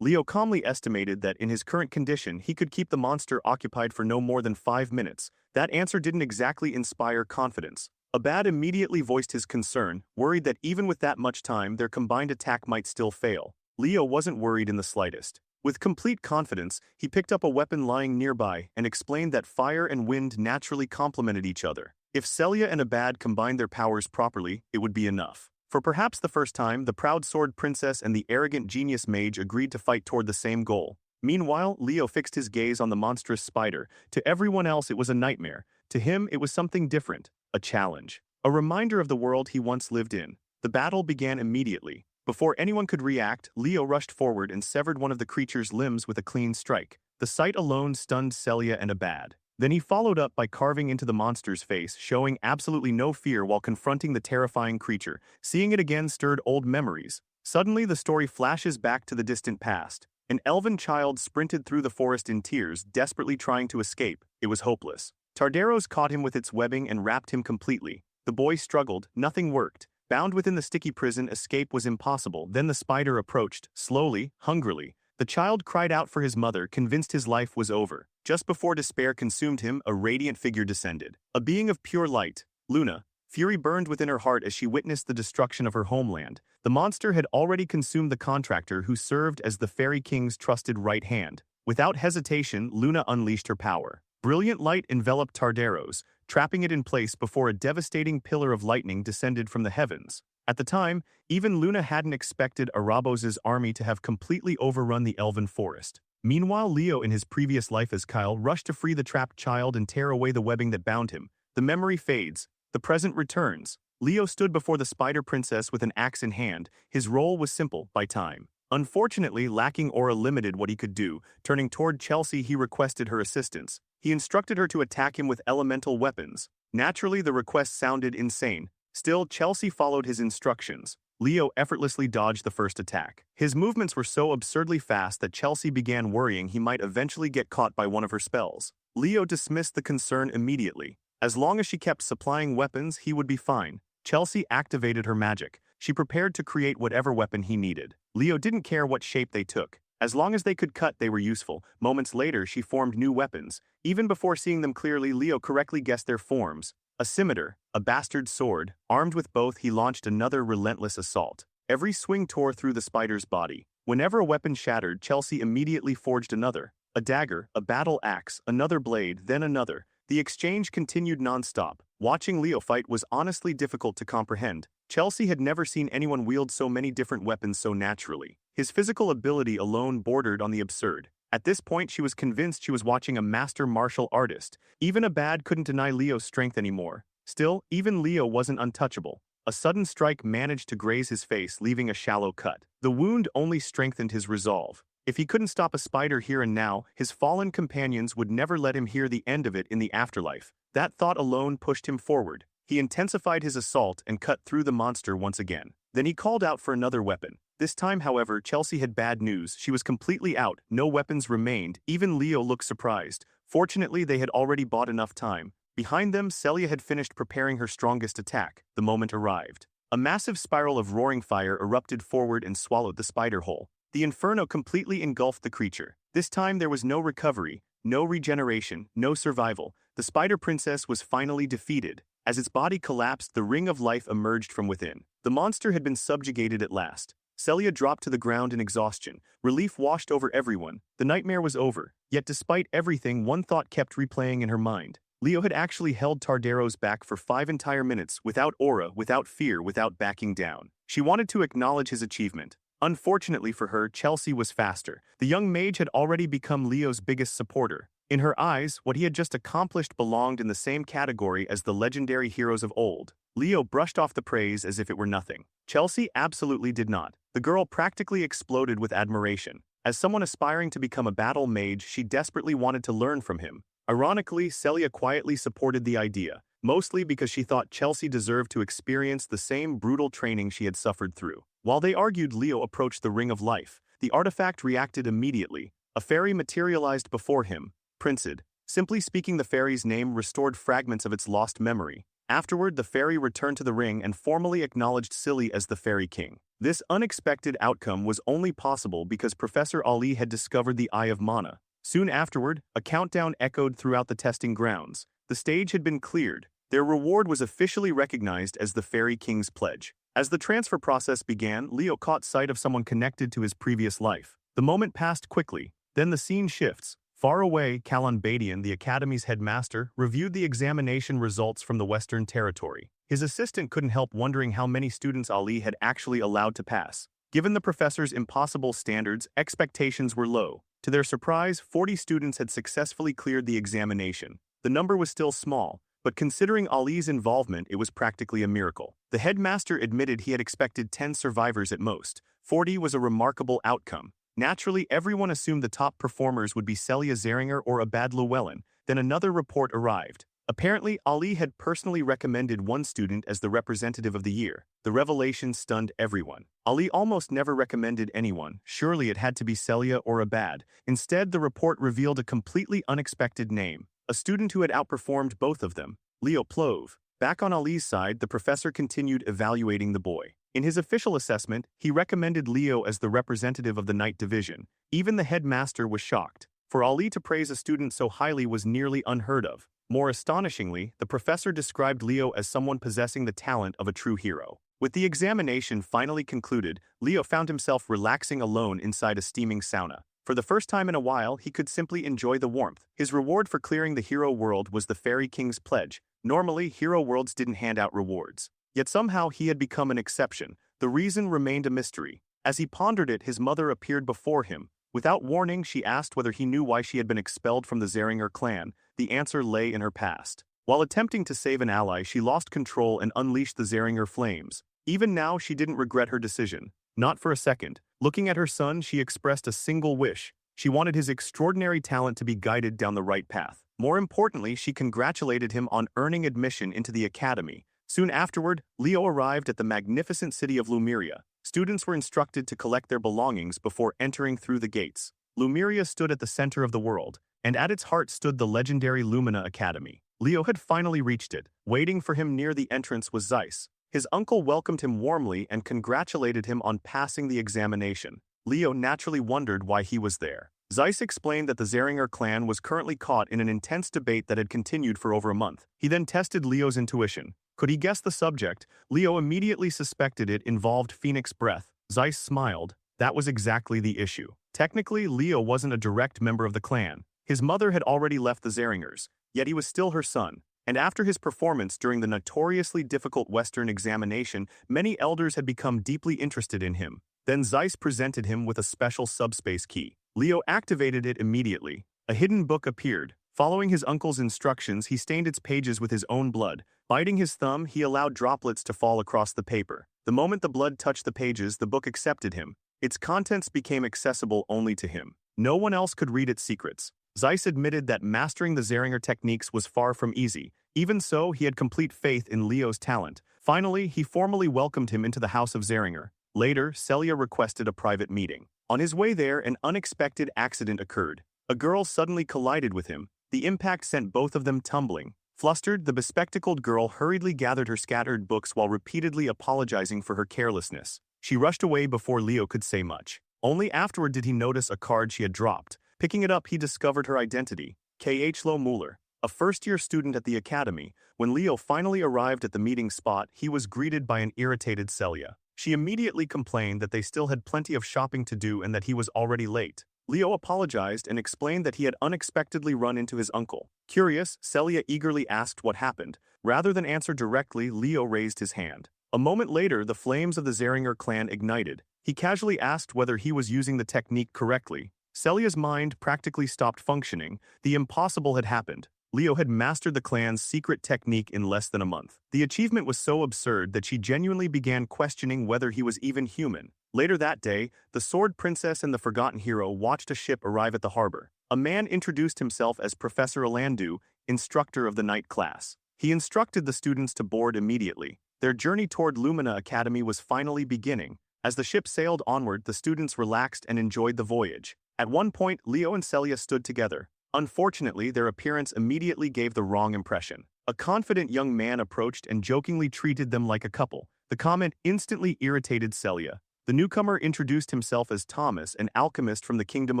Leo calmly estimated that in his current condition, he could keep the monster occupied for no more than 5 minutes. That answer didn't exactly inspire confidence. Abad immediately voiced his concern, worried that even with that much time, their combined attack might still fail. Leo wasn't worried in the slightest. With complete confidence, he picked up a weapon lying nearby and explained that fire and wind naturally complemented each other. If Celia and Abad combined their powers properly, it would be enough. For perhaps the first time, the proud sword princess and the arrogant genius mage agreed to fight toward the same goal. Meanwhile, Leo fixed his gaze on the monstrous spider. To everyone else, it was a nightmare. To him, it was something different, a challenge. A reminder of the world he once lived in. The battle began immediately. Before anyone could react, Leo rushed forward and severed one of the creature's limbs with a clean strike. The sight alone stunned Celia and Abad. Then he followed up by carving into the monster's face, showing absolutely no fear while confronting the terrifying creature. Seeing it again stirred old memories. Suddenly, the story flashes back to the distant past. An elven child sprinted through the forest in tears, desperately trying to escape. It was hopeless. Tardaros caught him with its webbing and wrapped him completely. The boy struggled, nothing worked. Bound within the sticky prison, escape was impossible. Then the spider approached, slowly, hungrily. The child cried out for his mother, convinced his life was over. Just before despair consumed him, a radiant figure descended. A being of pure light, Luna. Fury burned within her heart as she witnessed the destruction of her homeland. The monster had already consumed the contractor who served as the Fairy King's trusted right hand. Without hesitation, Luna unleashed her power. Brilliant light enveloped Tardaros, trapping it in place before a devastating pillar of lightning descended from the heavens. At the time, even Luna hadn't expected Arabos' army to have completely overrun the elven forest. Meanwhile, Leo, in his previous life as Kyle, rushed to free the trapped child and tear away the webbing that bound him. The memory fades. The present returns. Leo stood before the Spider Princess with an axe in hand. His role was simple, by time. Unfortunately, lacking aura limited what he could do. Turning toward Chelsea, he requested her assistance. He instructed her to attack him with elemental weapons. Naturally, the request sounded insane. Still, Chelsea followed his instructions. Leo effortlessly dodged the first attack. His movements were so absurdly fast that Chelsea began worrying he might eventually get caught by one of her spells. Leo dismissed the concern immediately. As long as she kept supplying weapons, he would be fine. Chelsea activated her magic. She prepared to create whatever weapon he needed. Leo didn't care what shape they took. As long as they could cut, they were useful. Moments later, she formed new weapons. Even before seeing them clearly, Leo correctly guessed their forms. A scimitar, a bastard sword. Armed with both, he launched another relentless assault. Every swing tore through the spider's body. Whenever a weapon shattered, Chelsea immediately forged another. A dagger, a battle axe, another blade, then another. The exchange continued non-stop. Watching Leo fight was honestly difficult to comprehend. Chelsea had never seen anyone wield so many different weapons so naturally. His physical ability alone bordered on the absurd. At this point, she was convinced she was watching a master martial artist. Even a bad couldn't deny Leo's strength anymore. Still, even Leo wasn't untouchable. A sudden strike managed to graze his face, leaving a shallow cut. The wound only strengthened his resolve. If he couldn't stop a spider here and now, his fallen companions would never let him hear the end of it in the afterlife. That thought alone pushed him forward. He intensified his assault and cut through the monster once again. Then he called out for another weapon. This time, however, Chelsea had bad news. She was completely out. No weapons remained. Even Leo looked surprised. Fortunately, they had already bought enough time. Behind them, Celia had finished preparing her strongest attack. The moment arrived. A massive spiral of roaring fire erupted forward and swallowed the spider whole. The inferno completely engulfed the creature. This time there was no recovery, no regeneration, no survival. The spider princess was finally defeated. As its body collapsed, the ring of life emerged from within. The monster had been subjugated at last. Celia dropped to the ground in exhaustion. Relief washed over everyone. The nightmare was over. Yet despite everything, one thought kept replaying in her mind. Leo had actually held Tardaros back for 5 entire minutes, without aura, without fear, without backing down. She wanted to acknowledge his achievement. Unfortunately for her, Chelsea was faster. The young mage had already become Leo's biggest supporter. In her eyes, what he had just accomplished belonged in the same category as the legendary heroes of old. Leo brushed off the praise as if it were nothing. Chelsea absolutely did not. The girl practically exploded with admiration. As someone aspiring to become a battle mage, she desperately wanted to learn from him. Ironically, Celia quietly supported the idea, mostly because she thought Chelsea deserved to experience the same brutal training she had suffered through. While they argued, Leo approached the Ring of Life. The artifact reacted immediately. A fairy materialized before him, Princed. Simply speaking, the fairy's name restored fragments of its lost memory. Afterward, the fairy returned to the ring and formally acknowledged Silly as the Fairy King. This unexpected outcome was only possible because Professor Ali had discovered the Eye of Mana. Soon afterward, a countdown echoed throughout the testing grounds. The stage had been cleared. Their reward was officially recognized as the Fairy King's pledge. As the transfer process began, Leo caught sight of someone connected to his previous life. The moment passed quickly. Then the scene shifts. Far away, Kalan Badian, the Academy's headmaster, reviewed the examination results from the Western Territory. His assistant couldn't help wondering how many students Ali had actually allowed to pass. Given the professor's impossible standards, expectations were low. To their surprise, 40 students had successfully cleared the examination. The number was still small, but considering Ali's involvement, it was practically a miracle. The headmaster admitted he had expected 10 survivors at most. 40 was a remarkable outcome. Naturally, everyone assumed the top performers would be Celia Xeringer or Abad Llewellyn. Then another report arrived. Apparently, Ali had personally recommended one student as the representative of the year. The revelation stunned everyone. Ali almost never recommended anyone. Surely it had to be Celia or Abad. Instead, the report revealed a completely unexpected name. A student who had outperformed both of them, Leo Plove. Back on Ali's side, the professor continued evaluating the boy. In his official assessment, he recommended Leo as the representative of the Night Division. Even the headmaster was shocked. For Ali to praise a student so highly was nearly unheard of. More astonishingly, the professor described Leo as someone possessing the talent of a true hero. With the examination finally concluded, Leo found himself relaxing alone inside a steaming sauna. For the first time in a while, he could simply enjoy the warmth. His reward for clearing the hero world was the Fairy King's pledge. Normally, hero worlds didn't hand out rewards. Yet somehow he had become an exception. The reason remained a mystery. As he pondered it, his mother appeared before him. Without warning, she asked whether he knew why she had been expelled from the Xeringer clan. The answer lay in her past. While attempting to save an ally, she lost control and unleashed the Xeringer flames. Even now, she didn't regret her decision. Not for a second. Looking at her son, she expressed a single wish. She wanted his extraordinary talent to be guided down the right path. More importantly, she congratulated him on earning admission into the academy. Soon afterward, Leo arrived at the magnificent city of Lumiria. Students were instructed to collect their belongings before entering through the gates. Lumiria stood at the center of the world, and at its heart stood the legendary Lumina Academy. Leo had finally reached it. Waiting for him near the entrance was Zeiss. His uncle welcomed him warmly and congratulated him on passing the examination. Leo naturally wondered why he was there. Zeiss explained that the Xeringer clan was currently caught in an intense debate that had continued for over a month. He then tested Leo's intuition. Could he guess the subject? Leo immediately suspected it involved Phoenix breath. Zeiss smiled. That was exactly the issue. Technically, Leo wasn't a direct member of the clan. His mother had already left the Xeringers, yet he was still her son. And after his performance during the notoriously difficult Western examination, many elders had become deeply interested in him. Then Zeiss presented him with a special subspace key. Leo activated it immediately. A hidden book appeared. Following his uncle's instructions, he stained its pages with his own blood. Biting his thumb, he allowed droplets to fall across the paper. The moment the blood touched the pages, the book accepted him. Its contents became accessible only to him. No one else could read its secrets. Zeiss admitted that mastering the Xeringer techniques was far from easy. Even so, he had complete faith in Leo's talent. Finally, he formally welcomed him into the house of Xeringer. Later, Celia requested a private meeting. On his way there, an unexpected accident occurred. A girl suddenly collided with him. The impact sent both of them tumbling. Flustered, the bespectacled girl hurriedly gathered her scattered books while repeatedly apologizing for her carelessness. She rushed away before Leo could say much. Only afterward did he notice a card she had dropped. Picking it up, he discovered her identity. Yahello Mueller, a first-year student at the academy. When Leo finally arrived at the meeting spot, he was greeted by an irritated Celia. She immediately complained that they still had plenty of shopping to do and that he was already late. Leo apologized and explained that he had unexpectedly run into his uncle. Curious, Celia eagerly asked what happened. Rather than answer directly, Leo raised his hand. A moment later, the flames of the Xeringer clan ignited. He casually asked whether he was using the technique correctly. Celia's mind practically stopped functioning. The impossible had happened. Leo had mastered the clan's secret technique in less than a month. The achievement was so absurd that she genuinely began questioning whether he was even human. Later that day, the Sword Princess and the Forgotten Hero watched a ship arrive at the harbor. A man introduced himself as Professor Alandu, instructor of the night class. He instructed the students to board immediately. Their journey toward Lumina Academy was finally beginning. As the ship sailed onward, the students relaxed and enjoyed the voyage. At one point, Leo and Celia stood together. Unfortunately, their appearance immediately gave the wrong impression. A confident young man approached and jokingly treated them like a couple. The comment instantly irritated Celia. The newcomer introduced himself as Thomas, an alchemist from the kingdom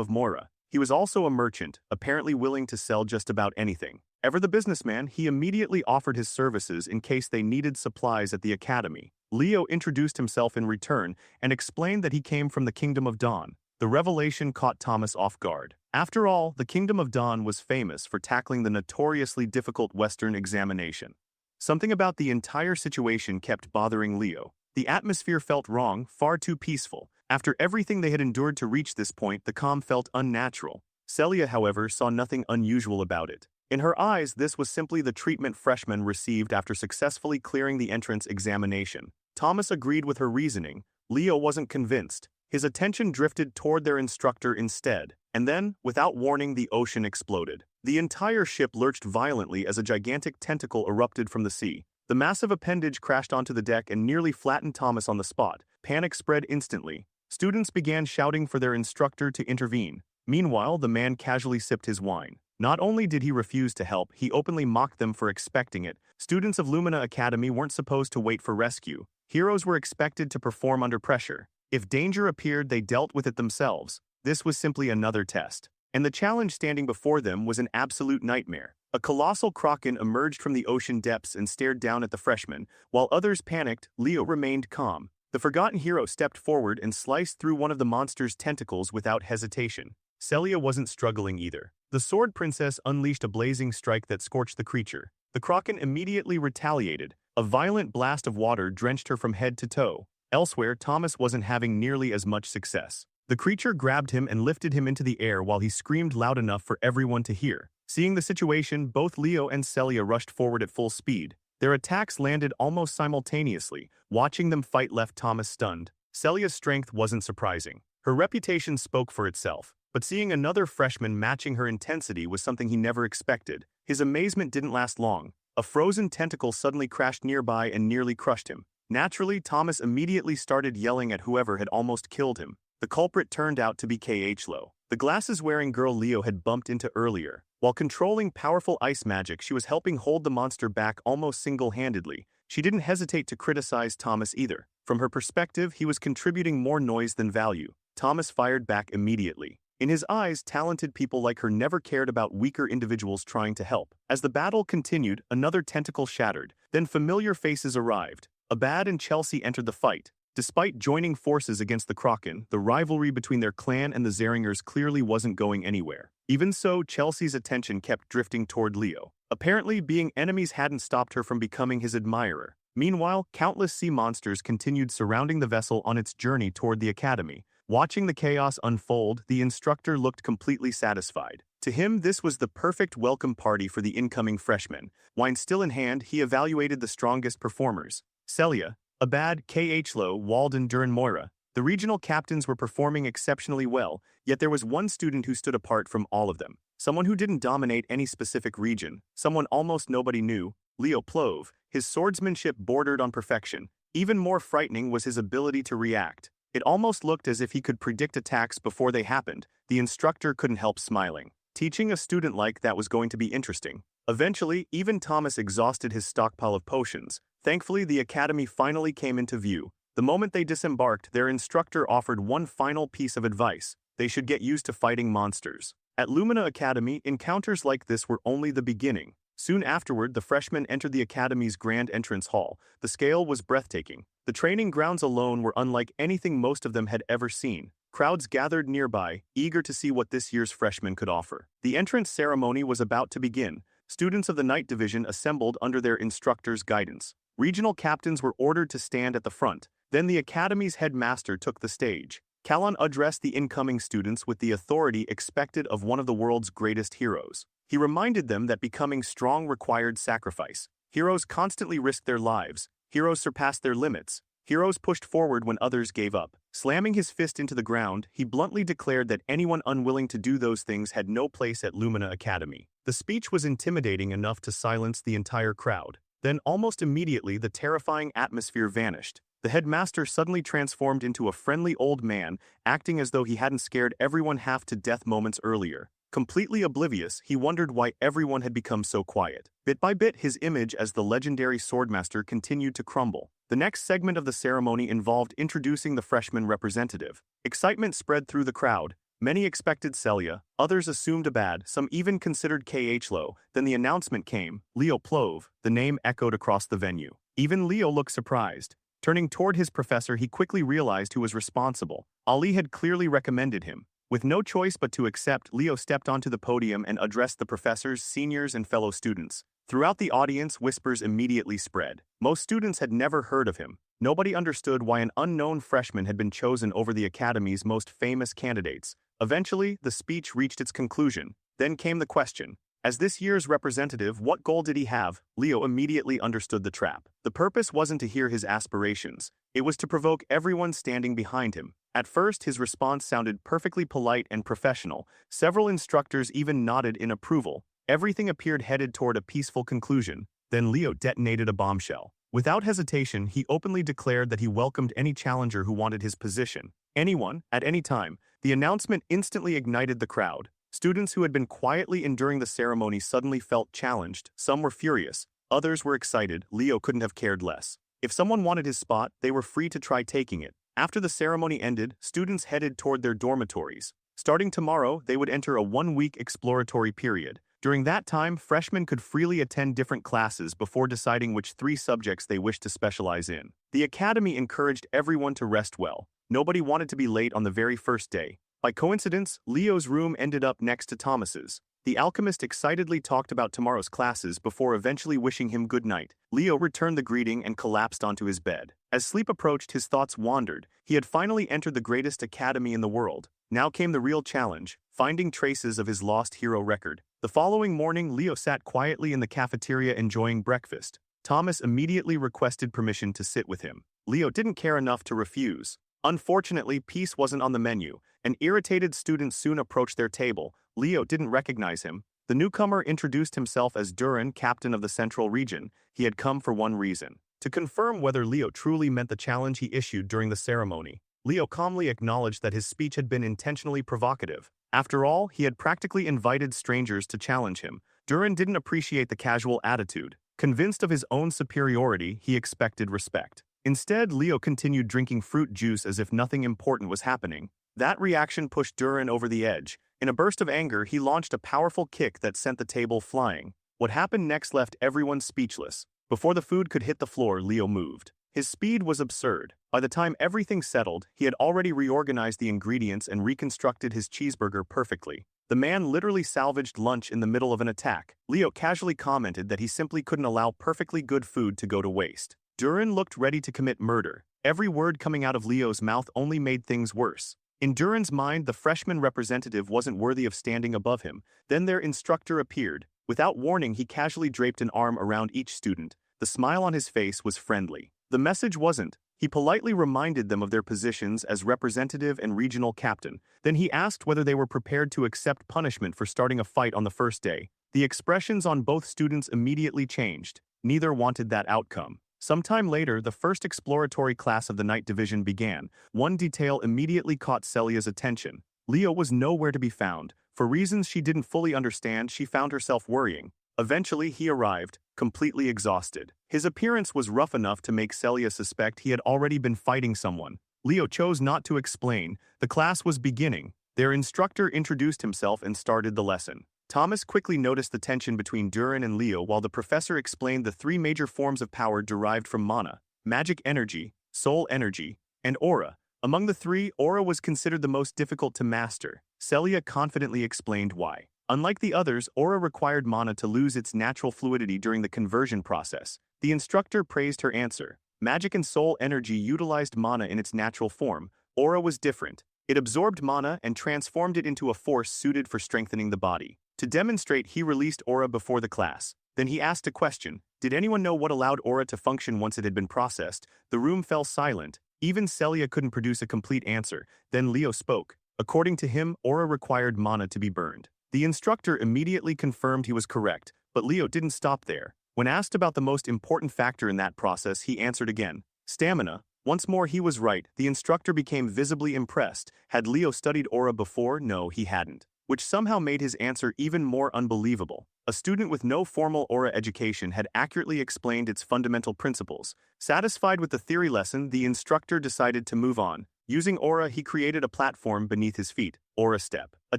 of Mora. He was also a merchant, apparently willing to sell just about anything. Ever the businessman, he immediately offered his services in case they needed supplies at the academy. Leo introduced himself in return and explained that he came from the Kingdom of Dawn. The revelation caught Thomas off guard. After all, the Kingdom of Dawn was famous for tackling the notoriously difficult Western examination. Something about the entire situation kept bothering Leo. The atmosphere felt wrong, far too peaceful. After everything they had endured to reach this point, the calm felt unnatural. Celia, however, saw nothing unusual about it. In her eyes, this was simply the treatment freshmen received after successfully clearing the entrance examination. Thomas agreed with her reasoning. Leo wasn't convinced. His attention drifted toward their instructor instead. And then, without warning, the ocean exploded. The entire ship lurched violently as a gigantic tentacle erupted from the sea. The massive appendage crashed onto the deck and nearly flattened Thomas on the spot. Panic spread instantly. Students began shouting for their instructor to intervene. Meanwhile, the man casually sipped his wine. Not only did he refuse to help, he openly mocked them for expecting it. Students of Lumina Academy weren't supposed to wait for rescue. Heroes were expected to perform under pressure. If danger appeared, they dealt with it themselves. This was simply another test. And the challenge standing before them was an absolute nightmare. A colossal Kraken emerged from the ocean depths and stared down at the freshmen. While others panicked, Leo remained calm. The Forgotten Hero stepped forward and sliced through one of the monster's tentacles without hesitation. Celia wasn't struggling either. The Sword Princess unleashed a blazing strike that scorched the creature. The Kraken immediately retaliated. A violent blast of water drenched her from head to toe. Elsewhere, Thomas wasn't having nearly as much success. The creature grabbed him and lifted him into the air while he screamed loud enough for everyone to hear. Seeing the situation, both Leo and Celia rushed forward at full speed. Their attacks landed almost simultaneously. Watching them fight left Thomas stunned. Celia's strength wasn't surprising. Her reputation spoke for itself. But seeing another freshman matching her intensity was something he never expected. His amazement didn't last long. A frozen tentacle suddenly crashed nearby and nearly crushed him. Naturally, Thomas immediately started yelling at whoever had almost killed him. The culprit turned out to be Yahello, the glasses-wearing girl Leo had bumped into earlier. While controlling powerful ice magic, she was helping hold the monster back almost single-handedly. She didn't hesitate to criticize Thomas either. From her perspective, he was contributing more noise than value. Thomas fired back immediately. In his eyes, talented people like her never cared about weaker individuals trying to help. As the battle continued, another tentacle shattered. Then familiar faces arrived. Abad and Chelsea entered the fight. Despite joining forces against the Kraken, the rivalry between their clan and the Xeringers clearly wasn't going anywhere. Even so, Chelsea's attention kept drifting toward Leo. Apparently, being enemies hadn't stopped her from becoming his admirer. Meanwhile, countless sea monsters continued surrounding the vessel on its journey toward the academy. Watching the chaos unfold, the instructor looked completely satisfied. To him, this was the perfect welcome party for the incoming freshmen. Wine still in hand, he evaluated the strongest performers. Celia, Abad, Khlo, Walden, Duran, Moira. The regional captains were performing exceptionally well, yet there was one student who stood apart from all of them. Someone who didn't dominate any specific region, someone almost nobody knew, Leo Plove. His swordsmanship bordered on perfection. Even more frightening was his ability to react. It almost looked as if he could predict attacks before they happened. The instructor couldn't help smiling. Teaching a student like that was going to be interesting. Eventually, even Thomas exhausted his stockpile of potions. Thankfully, the academy finally came into view. The moment they disembarked, their instructor offered one final piece of advice. They should get used to fighting monsters. At Lumina Academy, encounters like this were only the beginning. Soon afterward, the freshmen entered the academy's grand entrance hall. The scale was breathtaking. The training grounds alone were unlike anything most of them had ever seen. Crowds gathered nearby, eager to see what this year's freshmen could offer. The entrance ceremony was about to begin. Students of the Night Division assembled under their instructor's guidance. Regional captains were ordered to stand at the front. Then the academy's headmaster took the stage. Callan addressed the incoming students with the authority expected of one of the world's greatest heroes. He reminded them that becoming strong required sacrifice. Heroes constantly risked their lives. Heroes surpassed their limits. Heroes pushed forward when others gave up. Slamming his fist into the ground, he bluntly declared that anyone unwilling to do those things had no place at Lumina Academy. The speech was intimidating enough to silence the entire crowd. Then almost immediately the terrifying atmosphere vanished. The headmaster suddenly transformed into a friendly old man, acting as though he hadn't scared everyone half to death moments earlier. Completely oblivious, he wondered why everyone had become so quiet. Bit by bit, his image as the legendary swordmaster continued to crumble. The next segment of the ceremony involved introducing the freshman representative. Excitement spread through the crowd. Many expected Celia, others assumed Abad, some even considered Khlo. Then the announcement came, Leo Plove. The name echoed across the venue. Even Leo looked surprised. Turning toward his professor, he quickly realized who was responsible. Ali had clearly recommended him. With no choice but to accept, Leo stepped onto the podium and addressed the professors, seniors, and fellow students. Throughout the audience, whispers immediately spread. Most students had never heard of him. Nobody understood why an unknown freshman had been chosen over the academy's most famous candidates. Eventually, the speech reached its conclusion. Then came the question. As this year's representative, what goal did he have? Leo immediately understood the trap. The purpose wasn't to hear his aspirations. It was to provoke everyone standing behind him. At first, his response sounded perfectly polite and professional. Several instructors even nodded in approval. Everything appeared headed toward a peaceful conclusion. Then Leo detonated a bombshell. Without hesitation, he openly declared that he welcomed any challenger who wanted his position. Anyone, at any time. The announcement instantly ignited the crowd. Students who had been quietly enduring the ceremony suddenly felt challenged. Some were furious. Others were excited. Leo couldn't have cared less. If someone wanted his spot, they were free to try taking it. After the ceremony ended, students headed toward their dormitories. Starting tomorrow, they would enter a one-week exploratory period. During that time, freshmen could freely attend different classes before deciding which 3 subjects they wished to specialize in. The academy encouraged everyone to rest well. Nobody wanted to be late on the very first day. By coincidence, Leo's room ended up next to Thomas's. The alchemist excitedly talked about tomorrow's classes before eventually wishing him good night. Leo returned the greeting and collapsed onto his bed. As sleep approached, his thoughts wandered. He had finally entered the greatest academy in the world. Now came the real challenge, finding traces of his lost hero record. The following morning, Leo sat quietly in the cafeteria enjoying breakfast. Thomas immediately requested permission to sit with him. Leo didn't care enough to refuse. Unfortunately, peace wasn't on the menu. An irritated student soon approached their table. Leo didn't recognize him. The newcomer introduced himself as Duran, captain of the Central Region. He had come for one reason: to confirm whether Leo truly meant the challenge he issued during the ceremony. Leo calmly acknowledged that his speech had been intentionally provocative. After all, he had practically invited strangers to challenge him. Duran didn't appreciate the casual attitude. Convinced of his own superiority, he expected respect. Instead, Leo continued drinking fruit juice as if nothing important was happening. That reaction pushed Duran over the edge. In a burst of anger, he launched a powerful kick that sent the table flying. What happened next left everyone speechless. Before the food could hit the floor, Leo moved. His speed was absurd. By the time everything settled, he had already reorganized the ingredients and reconstructed his cheeseburger perfectly. The man literally salvaged lunch in the middle of an attack. Leo casually commented that he simply couldn't allow perfectly good food to go to waste. Duran looked ready to commit murder. Every word coming out of Leo's mouth only made things worse. In Duran's mind, the freshman representative wasn't worthy of standing above him. Then their instructor appeared. Without warning, he casually draped an arm around each student. The smile on his face was friendly. The message wasn't. He politely reminded them of their positions as representative and regional captain. Then he asked whether they were prepared to accept punishment for starting a fight on the first day. The expressions on both students immediately changed. Neither wanted that outcome. Sometime later, the first exploratory class of the night division began. One detail immediately caught Celia's attention. Leo was nowhere to be found. For reasons she didn't fully understand, she found herself worrying. Eventually, he arrived, completely exhausted. His appearance was rough enough to make Celia suspect he had already been fighting someone. Leo chose not to explain. The class was beginning. Their instructor introduced himself and started the lesson. Thomas quickly noticed the tension between Duran and Leo while the professor explained the three major forms of power derived from mana: magic energy, soul energy, and aura. Among the three, aura was considered the most difficult to master. Celia confidently explained why. Unlike the others, aura required mana to lose its natural fluidity during the conversion process. The instructor praised her answer. Magic and soul energy utilized mana in its natural form. Aura was different. It absorbed mana and transformed it into a force suited for strengthening the body. To demonstrate, he released aura before the class. Then he asked a question. Did anyone know what allowed aura to function once it had been processed? The room fell silent. Even Celia couldn't produce a complete answer. Then Leo spoke. According to him, aura required mana to be burned. The instructor immediately confirmed he was correct, but Leo didn't stop there. When asked about the most important factor in that process, he answered again. Stamina. Once more he was right. The instructor became visibly impressed. Had Leo studied aura before? No, he hadn't. Which somehow made his answer even more unbelievable. A student with no formal aura education had accurately explained its fundamental principles. Satisfied with the theory lesson, the instructor decided to move on. Using aura, he created a platform beneath his feet, aura step, a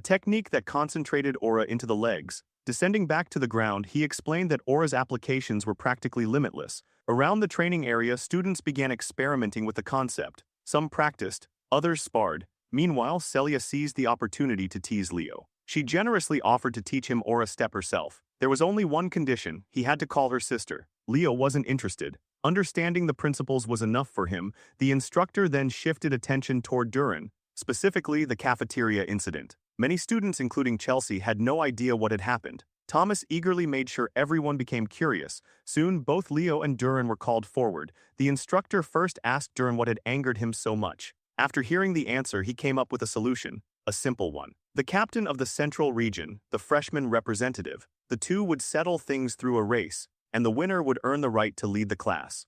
technique that concentrated aura into the legs. Descending back to the ground, he explained that aura's applications were practically limitless. Around the training area, students began experimenting with the concept. Some practiced, others sparred. Meanwhile, Celia seized the opportunity to tease Leo. She generously offered to teach him aura step herself. There was only one condition: he had to call her sister. Leo wasn't interested. Understanding the principles was enough for him. The instructor then shifted attention toward Duran, specifically the cafeteria incident. Many students, including Chelsea, had no idea what had happened. Thomas eagerly made sure everyone became curious. Soon, both Leo and Duran were called forward. The instructor first asked Duran what had angered him so much. After hearing the answer, he came up with a solution, a simple one. The captain of the central region, the freshman representative, the two would settle things through a race, and the winner would earn the right to lead the class.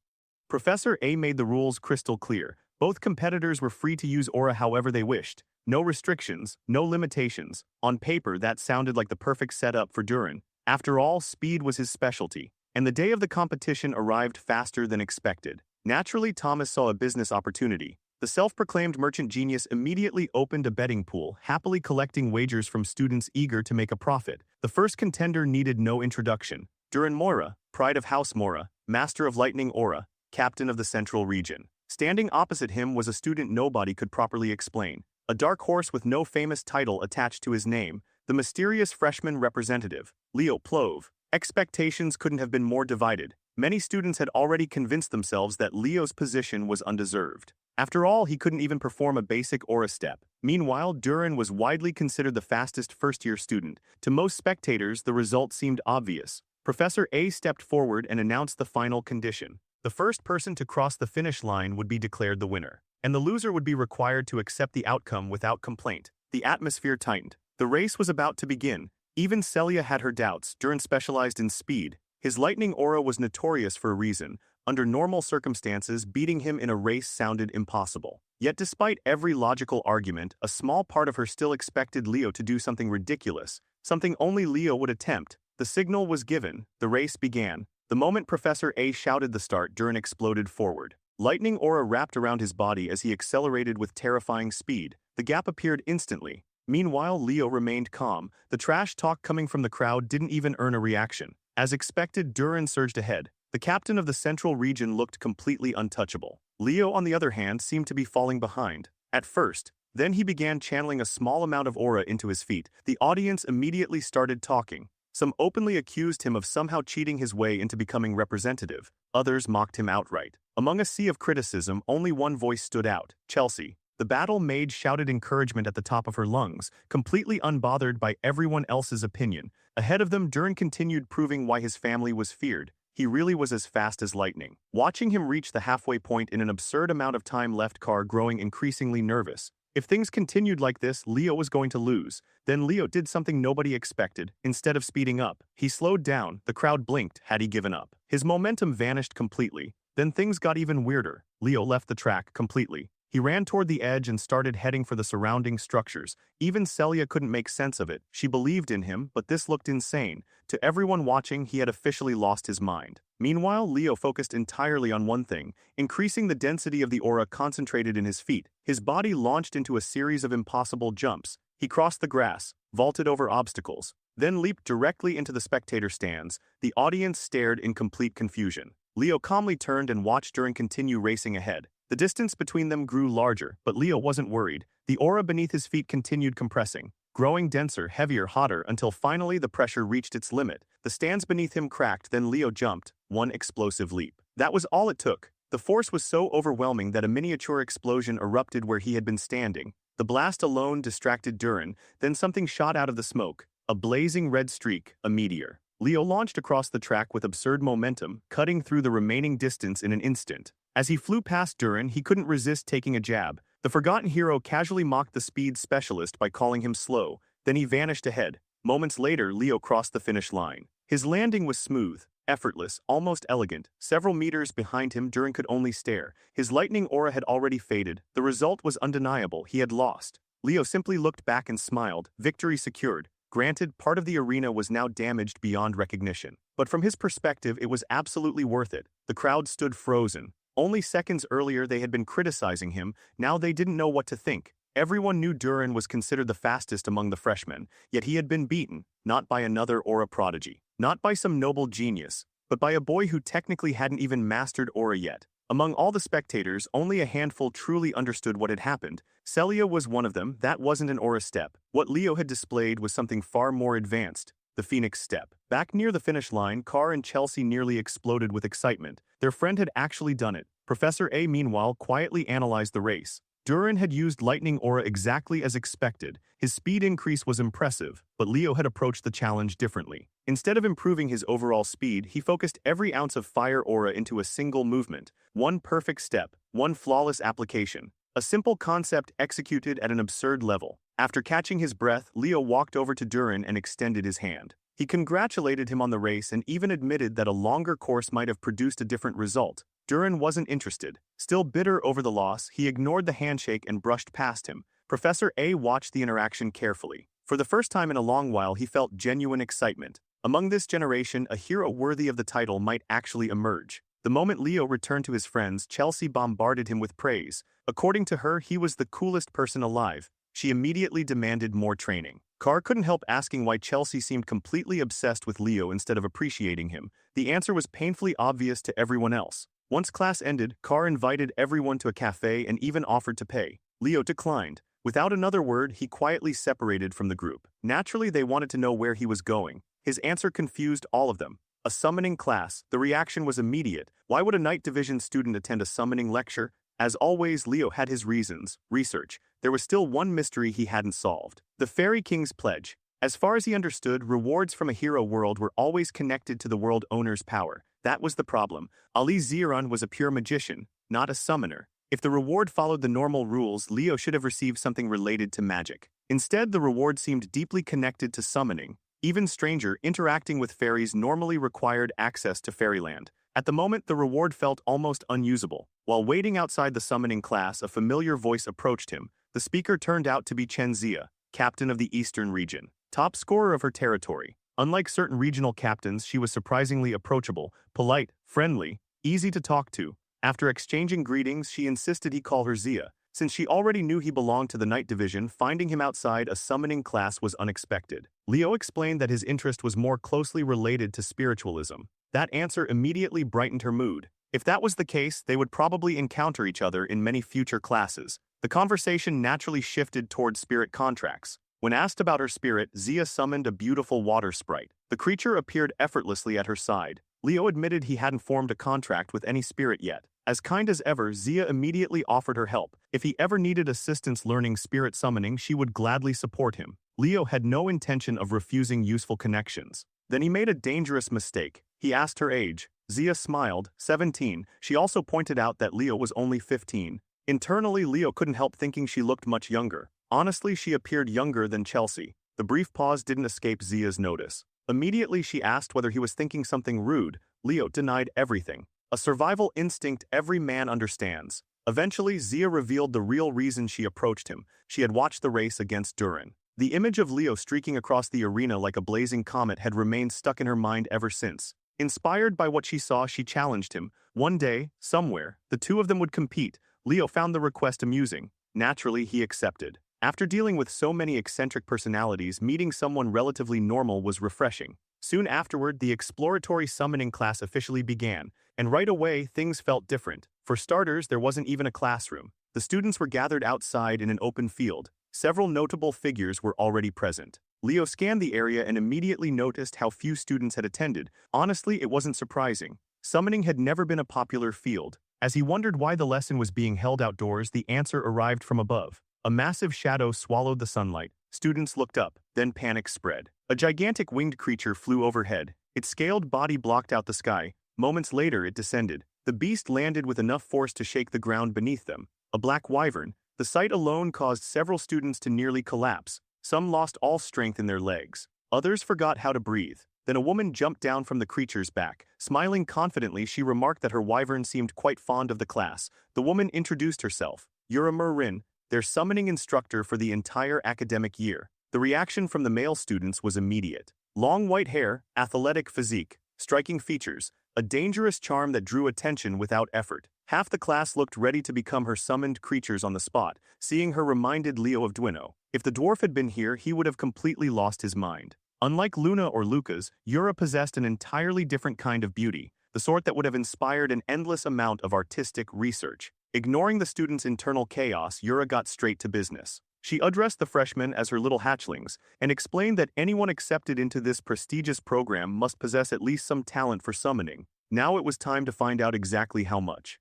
Professor A made the rules crystal clear. Both competitors were free to use aura however they wished. No restrictions, no limitations. On paper, that sounded like the perfect setup for Duran. After all, speed was his specialty, and the day of the competition arrived faster than expected. Naturally, Thomas saw a business opportunity. The self-proclaimed merchant genius immediately opened a betting pool, happily collecting wagers from students eager to make a profit. The first contender needed no introduction. Duran Mora, pride of House Mora, master of lightning aura, captain of the central region. Standing opposite him was a student nobody could properly explain. A dark horse with no famous title attached to his name, the mysterious freshman representative, Leo Plove. Expectations couldn't have been more divided. Many students had already convinced themselves that Leo's position was undeserved. After all, he couldn't even perform a basic aura step. Meanwhile, Duran was widely considered the fastest first-year student. To most spectators, the result seemed obvious. Professor A stepped forward and announced the final condition. The first person to cross the finish line would be declared the winner, and the loser would be required to accept the outcome without complaint. The atmosphere tightened. The race was about to begin. Even Celia had her doubts. Duran specialized in speed. His lightning aura was notorious for a reason. Under normal circumstances, beating him in a race sounded impossible. Yet despite every logical argument, a small part of her still expected Leo to do something ridiculous, something only Leo would attempt. The signal was given. The race began. The moment Professor A shouted the start, Duran exploded forward. Lightning aura wrapped around his body as he accelerated with terrifying speed. The gap appeared instantly. Meanwhile, Leo remained calm. The trash talk coming from the crowd didn't even earn a reaction. As expected, Duran surged ahead. The captain of the central region looked completely untouchable. Leo, on the other hand, seemed to be falling behind. At first, Then he began channeling a small amount of aura into his feet. The audience immediately started talking. Some openly accused him of somehow cheating his way into becoming representative. Others mocked him outright. Among a sea of criticism, only one voice stood out: Chelsea. The battle maid shouted encouragement at the top of her lungs, completely unbothered by everyone else's opinion. Ahead of them, Duran continued proving why his family was feared. He really was as fast as lightning. Watching him reach the halfway point in an absurd amount of time left Carr growing increasingly nervous. If things continued like this, Leo was going to lose. Then Leo did something nobody expected. Instead of speeding up, he slowed down. The crowd blinked. Had he given up? His momentum vanished completely. Then things got even weirder. Leo left the track completely. He ran toward the edge and started heading for the surrounding structures. Even Celia couldn't make sense of it. She believed in him, but this looked insane. To everyone watching, he had officially lost his mind. Meanwhile, Leo focused entirely on one thing: increasing the density of the aura concentrated in his feet. His body launched into a series of impossible jumps. He crossed the grass, vaulted over obstacles, then leaped directly into the spectator stands. The audience stared in complete confusion. Leo calmly turned and watched Duran continue racing ahead. The distance between them grew larger, but Leo wasn't worried. The aura beneath his feet continued compressing, growing denser, heavier, hotter, until finally the pressure reached its limit. The stands beneath him cracked, then Leo jumped. One explosive leap. That was all it took. The force was so overwhelming that a miniature explosion erupted where he had been standing. The blast alone distracted Duran, then something shot out of the smoke. A blazing red streak, a meteor. Leo launched across the track with absurd momentum, cutting through the remaining distance in an instant. As he flew past Duran, he couldn't resist taking a jab. The forgotten hero casually mocked the speed specialist by calling him slow. Then he vanished ahead. Moments later, Leo crossed the finish line. His landing was smooth, effortless, almost elegant. Several meters behind him, Duran could only stare. His lightning aura had already faded. The result was undeniable. He had lost. Leo simply looked back and smiled. Victory secured. Granted, part of the arena was now damaged beyond recognition. But from his perspective, it was absolutely worth it. The crowd stood frozen. Only seconds earlier they had been criticizing him. Now they didn't know what to think. Everyone knew Duran was considered the fastest among the freshmen, yet he had been beaten, not by another aura prodigy, not by some noble genius, but by a boy who technically hadn't even mastered aura yet. Among all the spectators, only a handful truly understood what had happened. Celia was one of them. That wasn't an aura step. What Leo had displayed was something far more advanced. The Phoenix Step. Back near the finish line, Carr and Chelsea nearly exploded with excitement. Their friend had actually done it. Professor A, meanwhile, quietly analyzed the race. Duran had used lightning aura exactly as expected. His speed increase was impressive, but Leo had approached the challenge differently. Instead of improving his overall speed, he focused every ounce of fire aura into a single movement. One perfect step, one flawless application. A simple concept executed at an absurd level. After catching his breath, Leo walked over to Duran and extended his hand. He congratulated him on the race and even admitted that a longer course might have produced a different result. Duran wasn't interested. Still bitter over the loss, he ignored the handshake and brushed past him. Professor A watched the interaction carefully. For the first time in a long while, he felt genuine excitement. Among this generation, a hero worthy of the title might actually emerge. The moment Leo returned to his friends, Chelsea bombarded him with praise. According to her, he was the coolest person alive. She immediately demanded more training. Carr couldn't help asking why Chelsea seemed completely obsessed with Leo instead of appreciating him. The answer was painfully obvious to everyone else. Once class ended, Carr invited everyone to a cafe and even offered to pay. Leo declined. Without another word, he quietly separated from the group. Naturally, they wanted to know where he was going. His answer confused all of them. A summoning class. The reaction was immediate. Why would a Night Division student attend a summoning lecture? As always, Leo had his reasons. Research. There was still one mystery he hadn't solved. The Fairy King's Pledge. As far as he understood, rewards from a hero world were always connected to the world owner's power. That was the problem. Ali Ziran was a pure magician, not a summoner. If the reward followed the normal rules, Leo should have received something related to magic. Instead, the reward seemed deeply connected to summoning. Even stranger, interacting with fairies normally required access to fairyland. At the moment, the reward felt almost unusable. While waiting outside the summoning class, a familiar voice approached him. The speaker turned out to be Chen Zia, captain of the Eastern region, top scorer of her territory. Unlike certain regional captains, she was surprisingly approachable, polite, friendly, easy to talk to. After exchanging greetings, she insisted he call her Zia. Since she already knew he belonged to the Night Division, finding him outside a summoning class was unexpected. Leo explained that his interest was more closely related to spiritualism. That answer immediately brightened her mood. If that was the case, they would probably encounter each other in many future classes. The conversation naturally shifted toward spirit contracts. When asked about her spirit, Zia summoned a beautiful water sprite. The creature appeared effortlessly at her side. Leo admitted he hadn't formed a contract with any spirit yet. As kind as ever, Zia immediately offered her help. If he ever needed assistance learning spirit summoning, she would gladly support him. Leo had no intention of refusing useful connections. Then he made a dangerous mistake. He asked her age. Zia smiled, 17. She also pointed out that Leo was only 15. Internally, Leo couldn't help thinking she looked much younger. Honestly, she appeared younger than Chelsea. The brief pause didn't escape Zia's notice. Immediately, she asked whether he was thinking something rude. Leo denied everything. A survival instinct every man understands. Eventually, Zia revealed the real reason she approached him. She had watched the race against Duran. The image of Leo streaking across the arena like a blazing comet had remained stuck in her mind ever since. Inspired by what she saw, she challenged him. One day, somewhere, the two of them would compete. Leo found the request amusing. Naturally, he accepted. After dealing with so many eccentric personalities, meeting someone relatively normal was refreshing. Soon afterward, the exploratory summoning class officially began, and right away, things felt different. For starters, there wasn't even a classroom. The students were gathered outside in an open field. Several notable figures were already present. Leo scanned the area and immediately noticed how few students had attended. Honestly, it wasn't surprising. Summoning had never been a popular field. As he wondered why the lesson was being held outdoors, the answer arrived from above. A massive shadow swallowed the sunlight. Students looked up, then panic spread. A gigantic winged creature flew overhead. Its scaled body blocked out the sky. Moments later, it descended. The beast landed with enough force to shake the ground beneath them. A black wyvern. The sight alone caused several students to nearly collapse. Some lost all strength in their legs. Others forgot how to breathe. Then a woman jumped down from the creature's back. Smiling confidently, she remarked that her wyvern seemed quite fond of the class. The woman introduced herself. Yura Rin, their summoning instructor for the entire academic year. The reaction from the male students was immediate. Long white hair, athletic physique, striking features, a dangerous charm that drew attention without effort. Half the class looked ready to become her summoned creatures on the spot. Seeing her reminded Leo of Dwino. If the dwarf had been here, he would have completely lost his mind. Unlike Luna or Lucas, Yura possessed an entirely different kind of beauty, the sort that would have inspired an endless amount of artistic research. Ignoring the students' internal chaos, Yura got straight to business. She addressed the freshmen as her little hatchlings, and explained that anyone accepted into this prestigious program must possess at least some talent for summoning. Now it was time to find out exactly how much.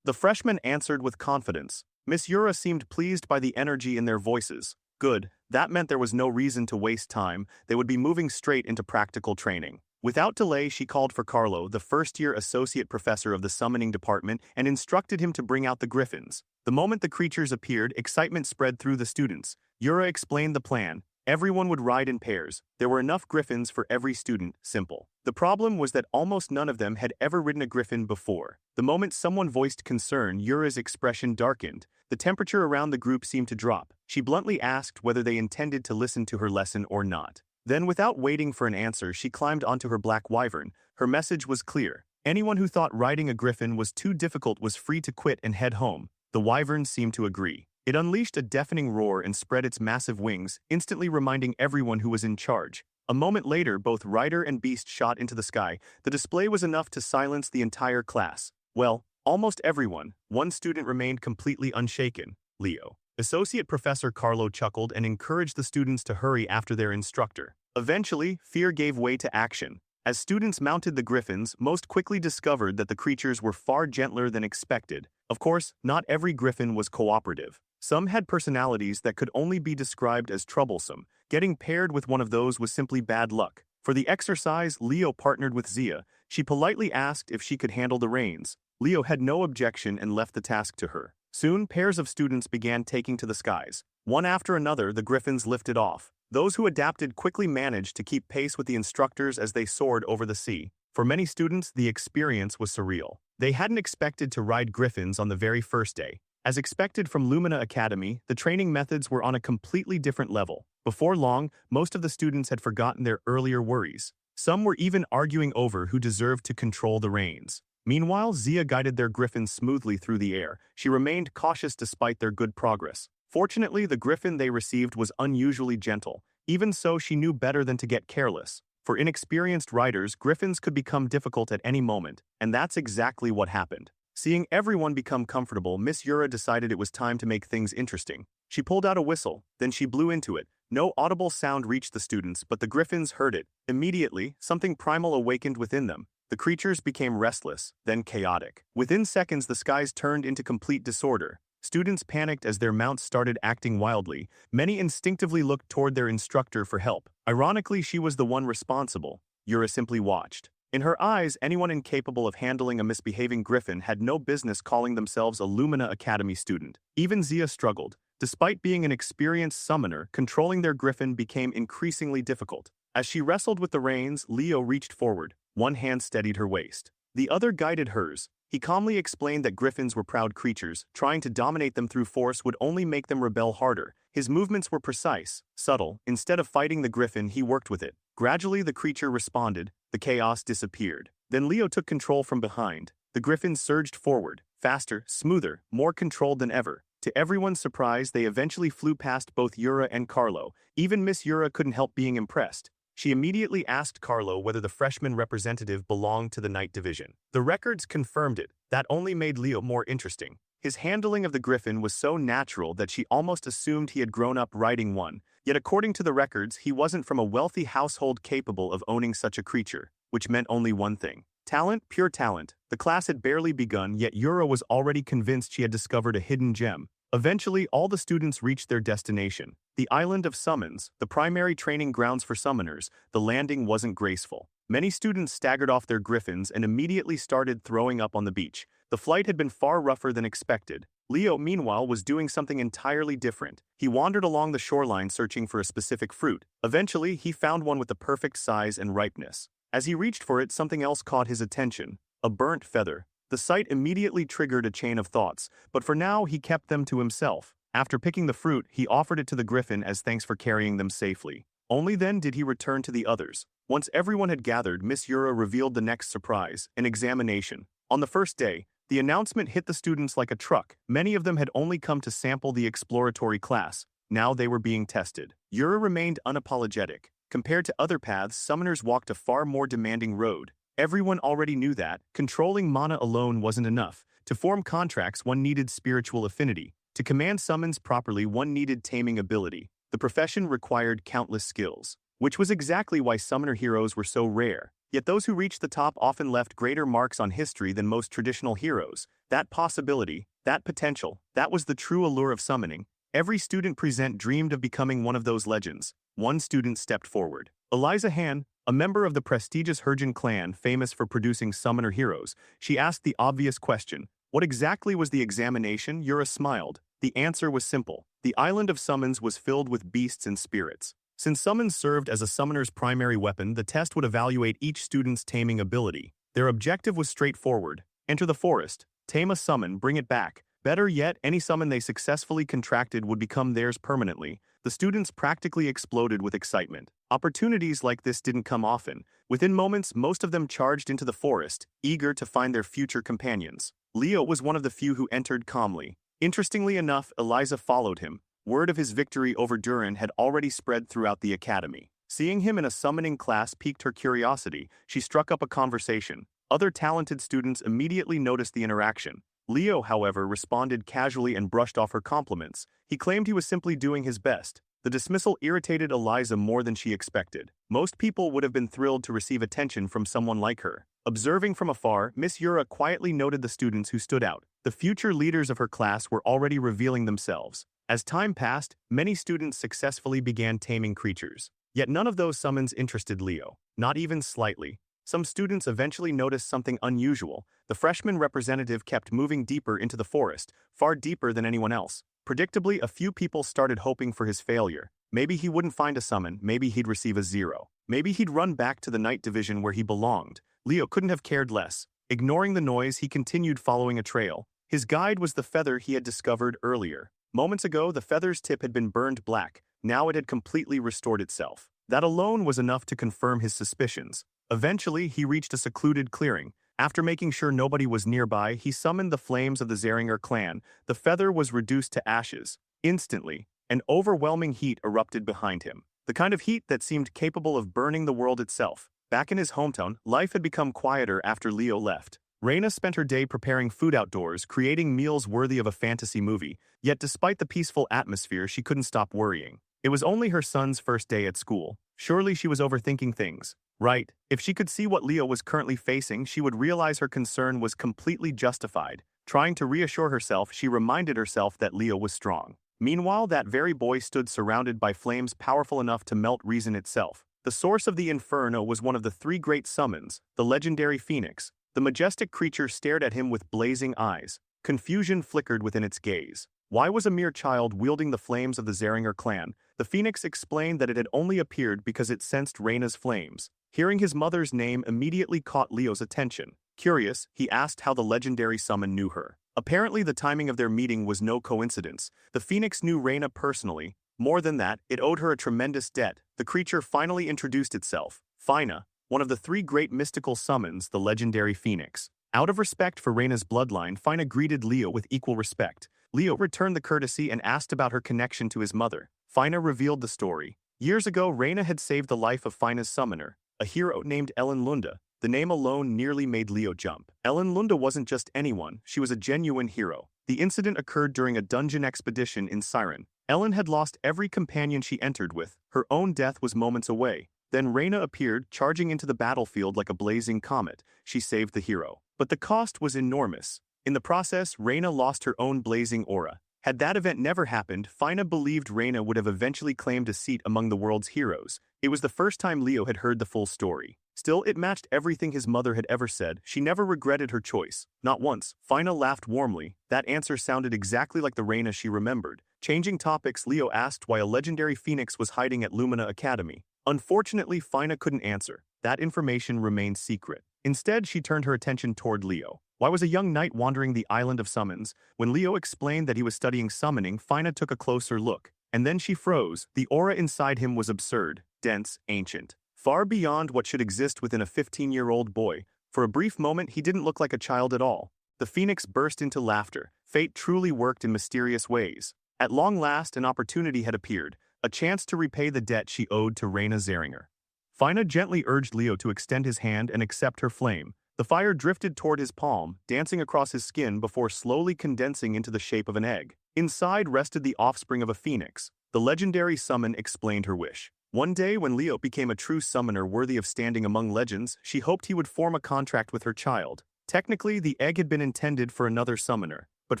The freshmen answered with confidence. Miss Yura seemed pleased by the energy in their voices. Good, that meant there was no reason to waste time. They would be moving straight into practical training. Without delay, she called for Carlo, the first-year associate professor of the summoning department, and instructed him to bring out the griffins. The moment the creatures appeared, excitement spread through the students. Yura explained the plan. Everyone would ride in pairs. There were enough griffins for every student, simple. The problem was that almost none of them had ever ridden a griffin before. The moment someone voiced concern, Yura's expression darkened. The temperature around the group seemed to drop. She bluntly asked whether they intended to listen to her lesson or not. Then, without waiting for an answer, she climbed onto her black wyvern. Her message was clear. Anyone who thought riding a griffin was too difficult was free to quit and head home. The wyvern seemed to agree. It unleashed a deafening roar and spread its massive wings, instantly reminding everyone who was in charge. A moment later, both rider and beast shot into the sky. The display was enough to silence the entire class. Well, almost everyone. One student remained completely unshaken, Leo. Associate Professor Carlo chuckled and encouraged the students to hurry after their instructor. Eventually, fear gave way to action. As students mounted the griffins, most quickly discovered that the creatures were far gentler than expected. Of course, not every griffin was cooperative. Some had personalities that could only be described as troublesome. Getting paired with one of those was simply bad luck. For the exercise, Leo partnered with Zia. She politely asked if she could handle the reins. Leo had no objection and left the task to her. Soon, pairs of students began taking to the skies. One after another, the griffins lifted off. Those who adapted quickly managed to keep pace with the instructors as they soared over the sea. For many students, the experience was surreal. They hadn't expected to ride griffins on the very first day. As expected from Lumina Academy, the training methods were on a completely different level. Before long, most of the students had forgotten their earlier worries. Some were even arguing over who deserved to control the reins. Meanwhile, Zia guided their griffins smoothly through the air. She remained cautious despite their good progress. Fortunately, the griffin they received was unusually gentle. Even so, she knew better than to get careless. For inexperienced riders, griffins could become difficult at any moment, and that's exactly what happened. Seeing everyone become comfortable, Miss Yura decided it was time to make things interesting. She pulled out a whistle, then she blew into it. No audible sound reached the students, but the Griffins heard it. Immediately, something primal awakened within them. The creatures became restless, then chaotic. Within seconds, the skies turned into complete disorder. Students panicked as their mounts started acting wildly. Many instinctively looked toward their instructor for help. Ironically, she was the one responsible. Yura simply watched. In her eyes, anyone incapable of handling a misbehaving Griffin had no business calling themselves a Lumina Academy student. Even Zia struggled. Despite being an experienced summoner, controlling their Griffin became increasingly difficult. As she wrestled with the reins, Leo reached forward. One hand steadied her waist. The other guided hers. He calmly explained that Griffins were proud creatures. Trying to dominate them through force would only make them rebel harder. His movements were precise, subtle. Instead of fighting the Griffin, he worked with it. Gradually, the creature responded. The chaos disappeared. Then Leo took control from behind. The Griffins surged forward, faster, smoother, more controlled than ever. To everyone's surprise, they eventually flew past both Yura and Carlo. Even Miss Yura couldn't help being impressed. She immediately asked Carlo whether the freshman representative belonged to the night division. The records confirmed it. That only made Leo more interesting. His handling of the Griffin was so natural that she almost assumed he had grown up riding one. Yet according to the records, he wasn't from a wealthy household capable of owning such a creature, which meant only one thing. Talent, pure talent. The class had barely begun, yet Yura was already convinced she had discovered a hidden gem. Eventually, all the students reached their destination. The island of summons, the primary training grounds for summoners. The landing wasn't graceful. Many students staggered off their Griffins and immediately started throwing up on the beach. The flight had been far rougher than expected. Leo, meanwhile, was doing something entirely different. He wandered along the shoreline searching for a specific fruit. Eventually, he found one with the perfect size and ripeness. As he reached for it, something else caught his attention. A burnt feather. The sight immediately triggered a chain of thoughts, but for now he kept them to himself. After picking the fruit, he offered it to the Griffin as thanks for carrying them safely. Only then did he return to the others. Once everyone had gathered, Miss Yura revealed the next surprise, an examination. On the first day, the announcement hit the students like a truck. Many of them had only come to sample the exploratory class. Now they were being tested. Yura remained unapologetic. Compared to other paths, summoners walked a far more demanding road. Everyone already knew that controlling mana alone wasn't enough. To form contracts, one needed spiritual affinity. To command summons properly, one needed taming ability. The profession required countless skills, which was exactly why summoner heroes were so rare. Yet those who reached the top often left greater marks on history than most traditional heroes. That possibility, that potential, that was the true allure of summoning. Every student present dreamed of becoming one of those legends. One student stepped forward. Eliza Han, a member of the prestigious Herjin clan famous for producing summoner heroes, she asked the obvious question. What exactly was the examination? Yura smiled. The answer was simple. The island of summons was filled with beasts and spirits. Since summons served as a summoner's primary weapon, the test would evaluate each student's taming ability. Their objective was straightforward. Enter the forest, tame a summon, bring it back. Better yet, any summon they successfully contracted would become theirs permanently. The students practically exploded with excitement. Opportunities like this didn't come often. Within moments, most of them charged into the forest, eager to find their future companions. Leo was one of the few who entered calmly. Interestingly enough, Eliza followed him. Word of his victory over Duran had already spread throughout the academy. Seeing him in a summoning class piqued her curiosity. She struck up a conversation. Other talented students immediately noticed the interaction. Leo, however, responded casually and brushed off her compliments. He claimed he was simply doing his best. The dismissal irritated Eliza more than she expected. Most people would have been thrilled to receive attention from someone like her. Observing from afar, Miss Yura quietly noted the students who stood out. The future leaders of her class were already revealing themselves. As time passed, many students successfully began taming creatures. Yet none of those summons interested Leo, not even slightly. Some students eventually noticed something unusual. The freshman representative kept moving deeper into the forest, far deeper than anyone else. Predictably, a few people started hoping for his failure. Maybe he wouldn't find a summon, maybe he'd receive a 0. Maybe he'd run back to the night division where he belonged. Leo couldn't have cared less. Ignoring the noise, he continued following a trail. His guide was the feather he had discovered earlier. Moments ago, the feather's tip had been burned black. Now it had completely restored itself. That alone was enough to confirm his suspicions. Eventually, he reached a secluded clearing. After making sure nobody was nearby, he summoned the flames of the Xeringer clan. The feather was reduced to ashes. Instantly, an overwhelming heat erupted behind him. The kind of heat that seemed capable of burning the world itself. Back in his hometown, life had become quieter after Leo left. Reina spent her day preparing food outdoors, creating meals worthy of a fantasy movie, yet despite the peaceful atmosphere, she couldn't stop worrying. It was only her son's first day at school. Surely she was overthinking things. Right, if she could see what Leo was currently facing, she would realize her concern was completely justified. Trying to reassure herself, she reminded herself that Leo was strong. Meanwhile, that very boy stood surrounded by flames powerful enough to melt reason itself. The source of the inferno was one of the three great summons, the legendary phoenix. The majestic creature stared at him with blazing eyes. Confusion flickered within its gaze. Why was a mere child wielding the flames of the Xeringer clan? The phoenix explained that it had only appeared because it sensed Reina's flames. Hearing his mother's name immediately caught Leo's attention. Curious, he asked how the legendary summon knew her. Apparently the timing of their meeting was no coincidence. The phoenix knew Reina personally. More than that, it owed her a tremendous debt. The creature finally introduced itself. Fina, one of the three great mystical summons, the legendary phoenix. Out of respect for Reina's bloodline, Fina greeted Leo with equal respect. Leo returned the courtesy and asked about her connection to his mother. Fina revealed the story. Years ago, Reina had saved the life of Fina's summoner, a hero named Ellen Lunda. The name alone nearly made Leo jump. Ellen Lunda wasn't just anyone, she was a genuine hero. The incident occurred during a dungeon expedition in Siren. Ellen had lost every companion she entered with. Her own death was moments away. Then Reina appeared, charging into the battlefield like a blazing comet. She saved the hero. But the cost was enormous. In the process, Reina lost her own blazing aura. Had that event never happened, Fina believed Reina would have eventually claimed a seat among the world's heroes. It was the first time Leo had heard the full story. Still, it matched everything his mother had ever said. She never regretted her choice. Not once. Fina laughed warmly. That answer sounded exactly like the Reina she remembered. Changing topics, Leo asked why a legendary phoenix was hiding at Lumina Academy. Unfortunately, Fina couldn't answer. That information remained secret. Instead, she turned her attention toward Leo. Why was a young knight wandering the island of summons? When Leo explained that he was studying summoning, Fina took a closer look. And then she froze. The aura inside him was absurd, dense, ancient. Far beyond what should exist within a 15-year-old boy. For a brief moment, he didn't look like a child at all. The phoenix burst into laughter. Fate truly worked in mysterious ways. At long last, an opportunity had appeared. A chance to repay the debt she owed to Reina Xeringer. Fina gently urged Leo to extend his hand and accept her flame. The fire drifted toward his palm, dancing across his skin before slowly condensing into the shape of an egg. Inside rested the offspring of a phoenix. The legendary summon explained her wish. One day, when Leo became a true summoner worthy of standing among legends, she hoped he would form a contract with her child. Technically, the egg had been intended for another summoner, but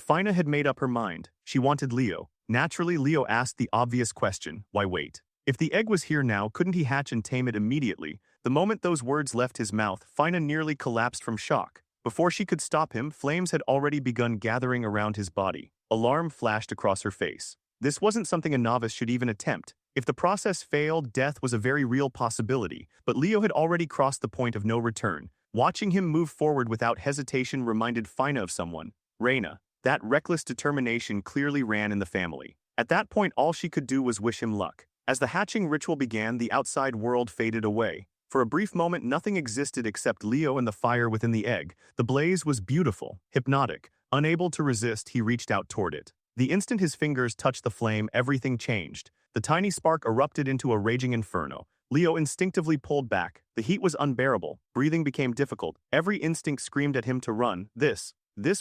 Fina had made up her mind. She wanted Leo. Naturally, Leo asked the obvious question, why wait? If the egg was here now, couldn't he hatch and tame it immediately? The moment those words left his mouth, Fina nearly collapsed from shock. Before she could stop him, flames had already begun gathering around his body. Alarm flashed across her face. This wasn't something a novice should even attempt. If the process failed, death was a very real possibility, but Leo had already crossed the point of no return. Watching him move forward without hesitation reminded Fina of someone, Reina. That reckless determination clearly ran in the family. At that point, all she could do was wish him luck. As the hatching ritual began, the outside world faded away. For a brief moment, nothing existed except Leo and the fire within the egg. The blaze was beautiful, hypnotic. Unable to resist, he reached out toward it. The instant his fingers touched the flame, everything changed. The tiny spark erupted into a raging inferno. Leo instinctively pulled back. The heat was unbearable. Breathing became difficult. Every instinct screamed at him to run. This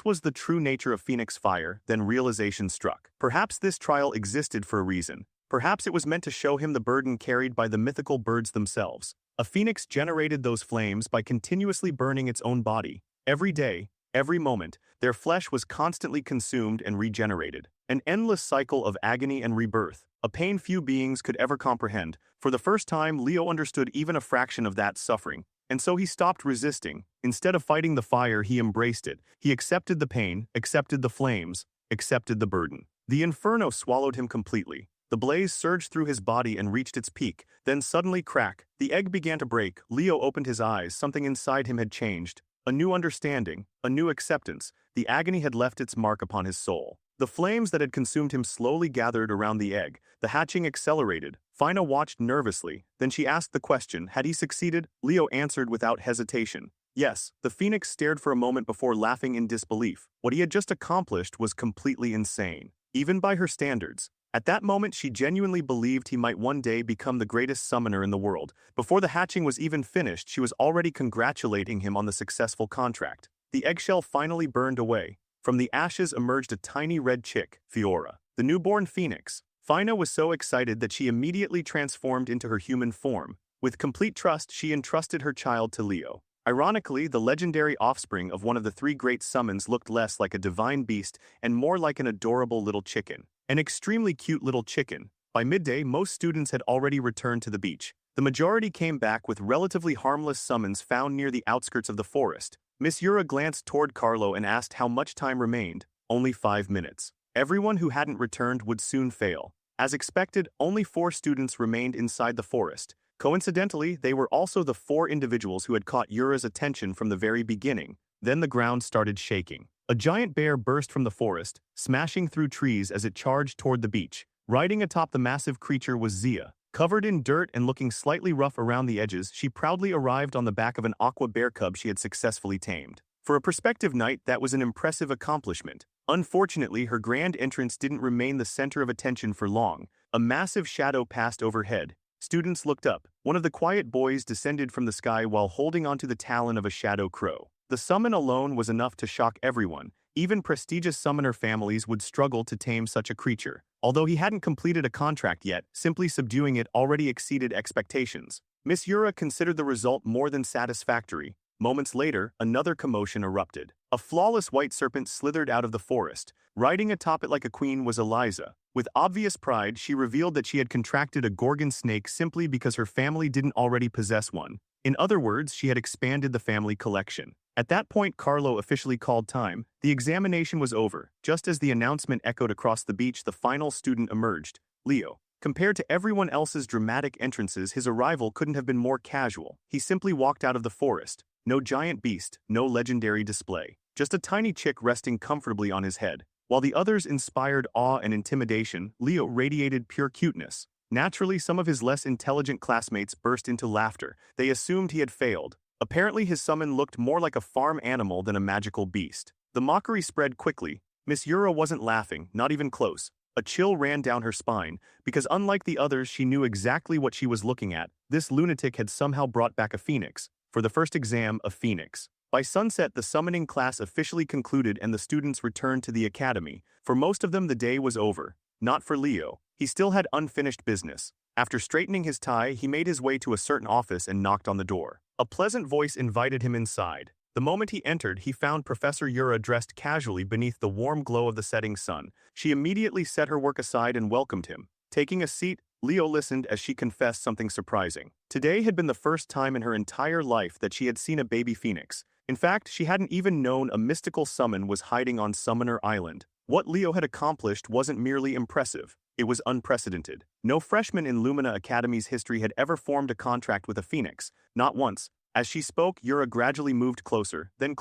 was the true nature of Phoenix fire. Then realization struck. Perhaps this trial existed for a reason. Perhaps it was meant to show him the burden carried by the mythical birds themselves. A phoenix generated those flames by continuously burning its own body. Every day, every moment, their flesh was constantly consumed and regenerated. An endless cycle of agony and rebirth, a pain few beings could ever comprehend. For the first time, Leo understood even a fraction of that suffering. And so he stopped resisting. Instead of fighting the fire, he embraced it. He accepted the pain, accepted the flames, accepted the burden. The inferno swallowed him completely. The blaze surged through his body and reached its peak. Then suddenly crack. The egg began to break. Leo opened his eyes. Something inside him had changed. A new understanding, a new acceptance. The agony had left its mark upon his soul. The flames that had consumed him slowly gathered around the egg. The hatching accelerated. Fina watched nervously. Then she asked the question, had he succeeded? Leo answered without hesitation. Yes. The phoenix stared for a moment before laughing in disbelief. What he had just accomplished was completely insane, even by her standards. At that moment, she genuinely believed he might one day become the greatest summoner in the world. Before the hatching was even finished, she was already congratulating him on the successful contract. the eggshell finally burned away. From the ashes emerged a tiny red chick, Fiora, the newborn phoenix. Fina was so excited that she immediately transformed into her human form. With complete trust, she entrusted her child to Leo. Ironically, the legendary offspring of one of the three great summons looked less like a divine beast and more like an adorable little chicken. An extremely cute little chicken. By midday, most students had already returned to the beach. The majority came back with relatively harmless summons found near the outskirts of the forest. Miss Yura glanced toward Carlo and asked how much time remained. Only 5 minutes. Everyone who hadn't returned would soon fail. As expected, only 4 students remained inside the forest. Coincidentally, they were also the 4 individuals who had caught Yura's attention from the very beginning. Then the ground started shaking. A giant bear burst from the forest, smashing through trees as it charged toward the beach. Riding atop the massive creature was Zia. Covered in dirt and looking slightly rough around the edges, she proudly arrived on the back of an aqua bear cub she had successfully tamed. For a prospective knight, that was an impressive accomplishment. Unfortunately, her grand entrance didn't remain the center of attention for long. A massive shadow passed overhead. Students looked up. One of the quiet boys descended from the sky while holding onto the talon of a shadow crow. The summon alone was enough to shock everyone. Even prestigious summoner families would struggle to tame such a creature. Although he hadn't completed a contract yet, simply subduing it already exceeded expectations. Miss Yura considered the result more than satisfactory. Moments later, another commotion erupted. A flawless white serpent slithered out of the forest. Riding atop it like a queen was Eliza. With obvious pride, she revealed that she had contracted a gorgon snake simply because her family didn't already possess one. In other words, she had expanded the family collection. At that point, Carlo officially called time. The examination was over. Just as the announcement echoed across the beach, the final student emerged, Leo. Compared to everyone else's dramatic entrances, his arrival couldn't have been more casual. He simply walked out of the forest. No giant beast, no legendary display. Just a tiny chick resting comfortably on his head. While the others inspired awe and intimidation, Leo radiated pure cuteness. Naturally, some of his less intelligent classmates burst into laughter. They assumed he had failed. Apparently, his summon looked more like a farm animal than a magical beast. The mockery spread quickly. Miss Yura wasn't laughing, not even close. A chill ran down her spine, because unlike the others, she knew exactly what she was looking at. This lunatic had somehow brought back a phoenix. For the first exam, a phoenix. By sunset, the summoning class officially concluded and the students returned to the academy. For most of them, the day was over. Not for Leo. He still had unfinished business. After straightening his tie, he made his way to a certain office and knocked on the door. A pleasant voice invited him inside. The moment he entered, he found Professor Yura dressed casually beneath the warm glow of the setting sun. She immediately set her work aside and welcomed him. Taking a seat, Leo listened as she confessed something surprising. Today had been the first time in her entire life that she had seen a baby phoenix. In fact, she hadn't even known a mystical summon was hiding on Summoner Island. What Leo had accomplished wasn't merely impressive. It was unprecedented. No freshman in Lumina Academy's history had ever formed a contract with a phoenix. Not once. As she spoke, Yura gradually moved closer, then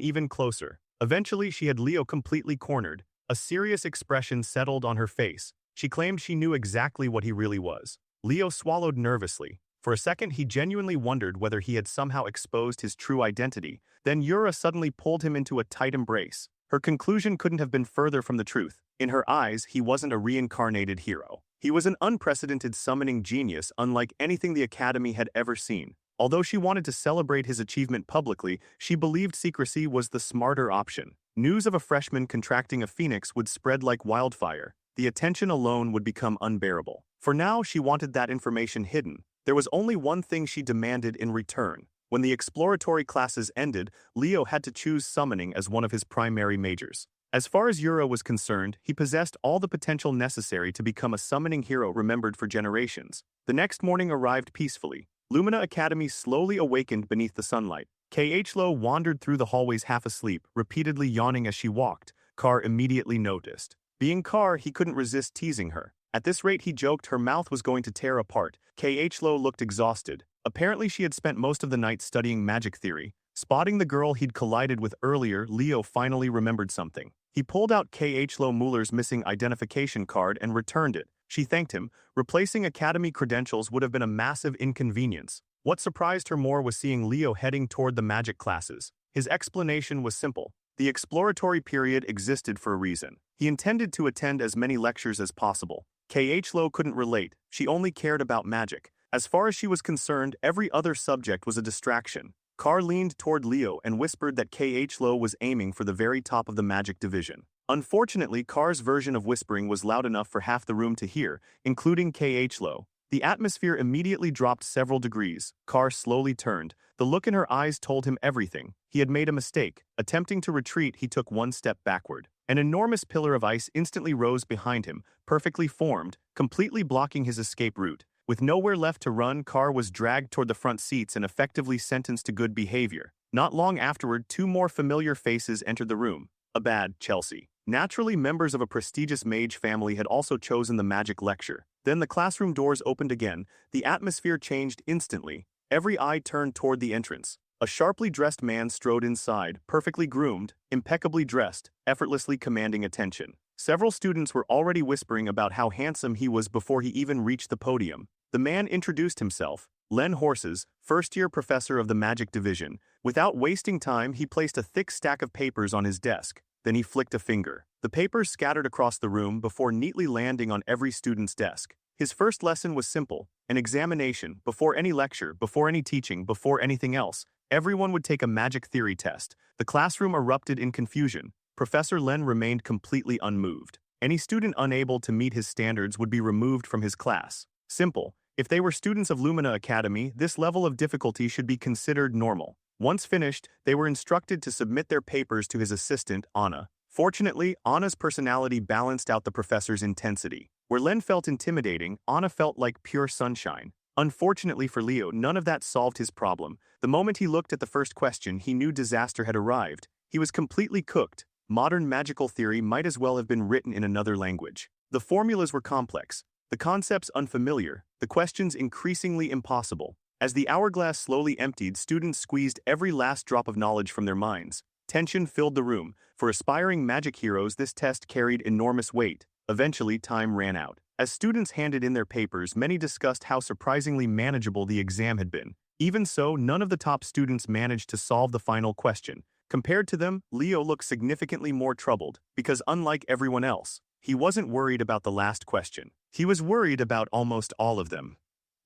even closer. Eventually, she had Leo completely cornered. A serious expression settled on her face. She claimed she knew exactly what he really was. Leo swallowed nervously. For a second, he genuinely wondered whether he had somehow exposed his true identity. Then Yura suddenly pulled him into a tight embrace. Her conclusion couldn't have been further from the truth. In her eyes, he wasn't a reincarnated hero. He was an unprecedented summoning genius unlike anything the Academy had ever seen. Although she wanted to celebrate his achievement publicly, she believed secrecy was the smarter option. News of a freshman contracting a phoenix would spread like wildfire. The attention alone would become unbearable. For now, she wanted that information hidden. There was only one thing she demanded in return. When the exploratory classes ended, Leo had to choose summoning as one of his primary majors. As far as Yura was concerned, he possessed all the potential necessary to become a summoning hero remembered for generations. The next morning arrived peacefully. Lumina Academy slowly awakened beneath the sunlight. Yahello wandered through the hallways half asleep, repeatedly yawning as she walked. Carr immediately noticed. Being Carr, he couldn't resist teasing her. At this rate, he joked her mouth was going to tear apart. Yahello looked exhausted. Apparently, she had spent most of the night studying magic theory. Spotting the girl he'd collided with earlier, Leo finally remembered something. He pulled out Yahello Muller's missing identification card and returned it. She thanked him. Replacing academy credentials would have been a massive inconvenience. What surprised her more was seeing Leo heading toward the magic classes. His explanation was simple. The exploratory period existed for a reason. He intended to attend as many lectures as possible. Yahello couldn't relate. She only cared about magic. As far as she was concerned, every other subject was a distraction. Carr leaned toward Leo and whispered that Kh-Lo was aiming for the very top of the magic division. Unfortunately, Carr's version of whispering was loud enough for half the room to hear, including Kh-Lo. The atmosphere immediately dropped several degrees. Carr slowly turned. The look in her eyes told him everything. He had made a mistake. Attempting to retreat, he took one step backward. An enormous pillar of ice instantly rose behind him, perfectly formed, completely blocking his escape route. With nowhere left to run, Carr was dragged toward the front seats and effectively sentenced to good behavior. Not long afterward, two more familiar faces entered the room. Abad, Chelsea. Naturally, members of a prestigious mage family had also chosen the magic lecture. Then the classroom doors opened again. The atmosphere changed instantly. Every eye turned toward the entrance. A sharply dressed man strode inside, perfectly groomed, impeccably dressed, effortlessly commanding attention. Several students were already whispering about how handsome he was before he even reached the podium. The man introduced himself, Len Horses, first-year professor of the Magic Division. Without wasting time, he placed a thick stack of papers on his desk. Then he flicked a finger. The papers scattered across the room before neatly landing on every student's desk. His first lesson was simple, an examination. Before any lecture, before any teaching, before anything else, everyone would take a magic theory test. The classroom erupted in confusion. Professor Len remained completely unmoved. Any student unable to meet his standards would be removed from his class. Simple. If they were students of Lumina Academy, this level of difficulty should be considered normal. Once finished, they were instructed to submit their papers to his assistant, Anna. Fortunately, Anna's personality balanced out the professor's intensity. Where Len felt intimidating, Anna felt like pure sunshine. Unfortunately for Leo, none of that solved his problem. The moment he looked at the first question, he knew disaster had arrived. He was completely cooked. Modern magical theory might as well have been written in another language. The formulas were complex, the concepts unfamiliar, the questions increasingly impossible. As the hourglass slowly emptied, students squeezed every last drop of knowledge from their minds. Tension filled the room. For aspiring magic heroes, this test carried enormous weight. Eventually, time ran out. As students handed in their papers, many discussed how surprisingly manageable the exam had been. Even so, none of the top students managed to solve the final question. Compared to them, Leo looked significantly more troubled, because unlike everyone else, he wasn't worried about the last question. He was worried about almost all of them.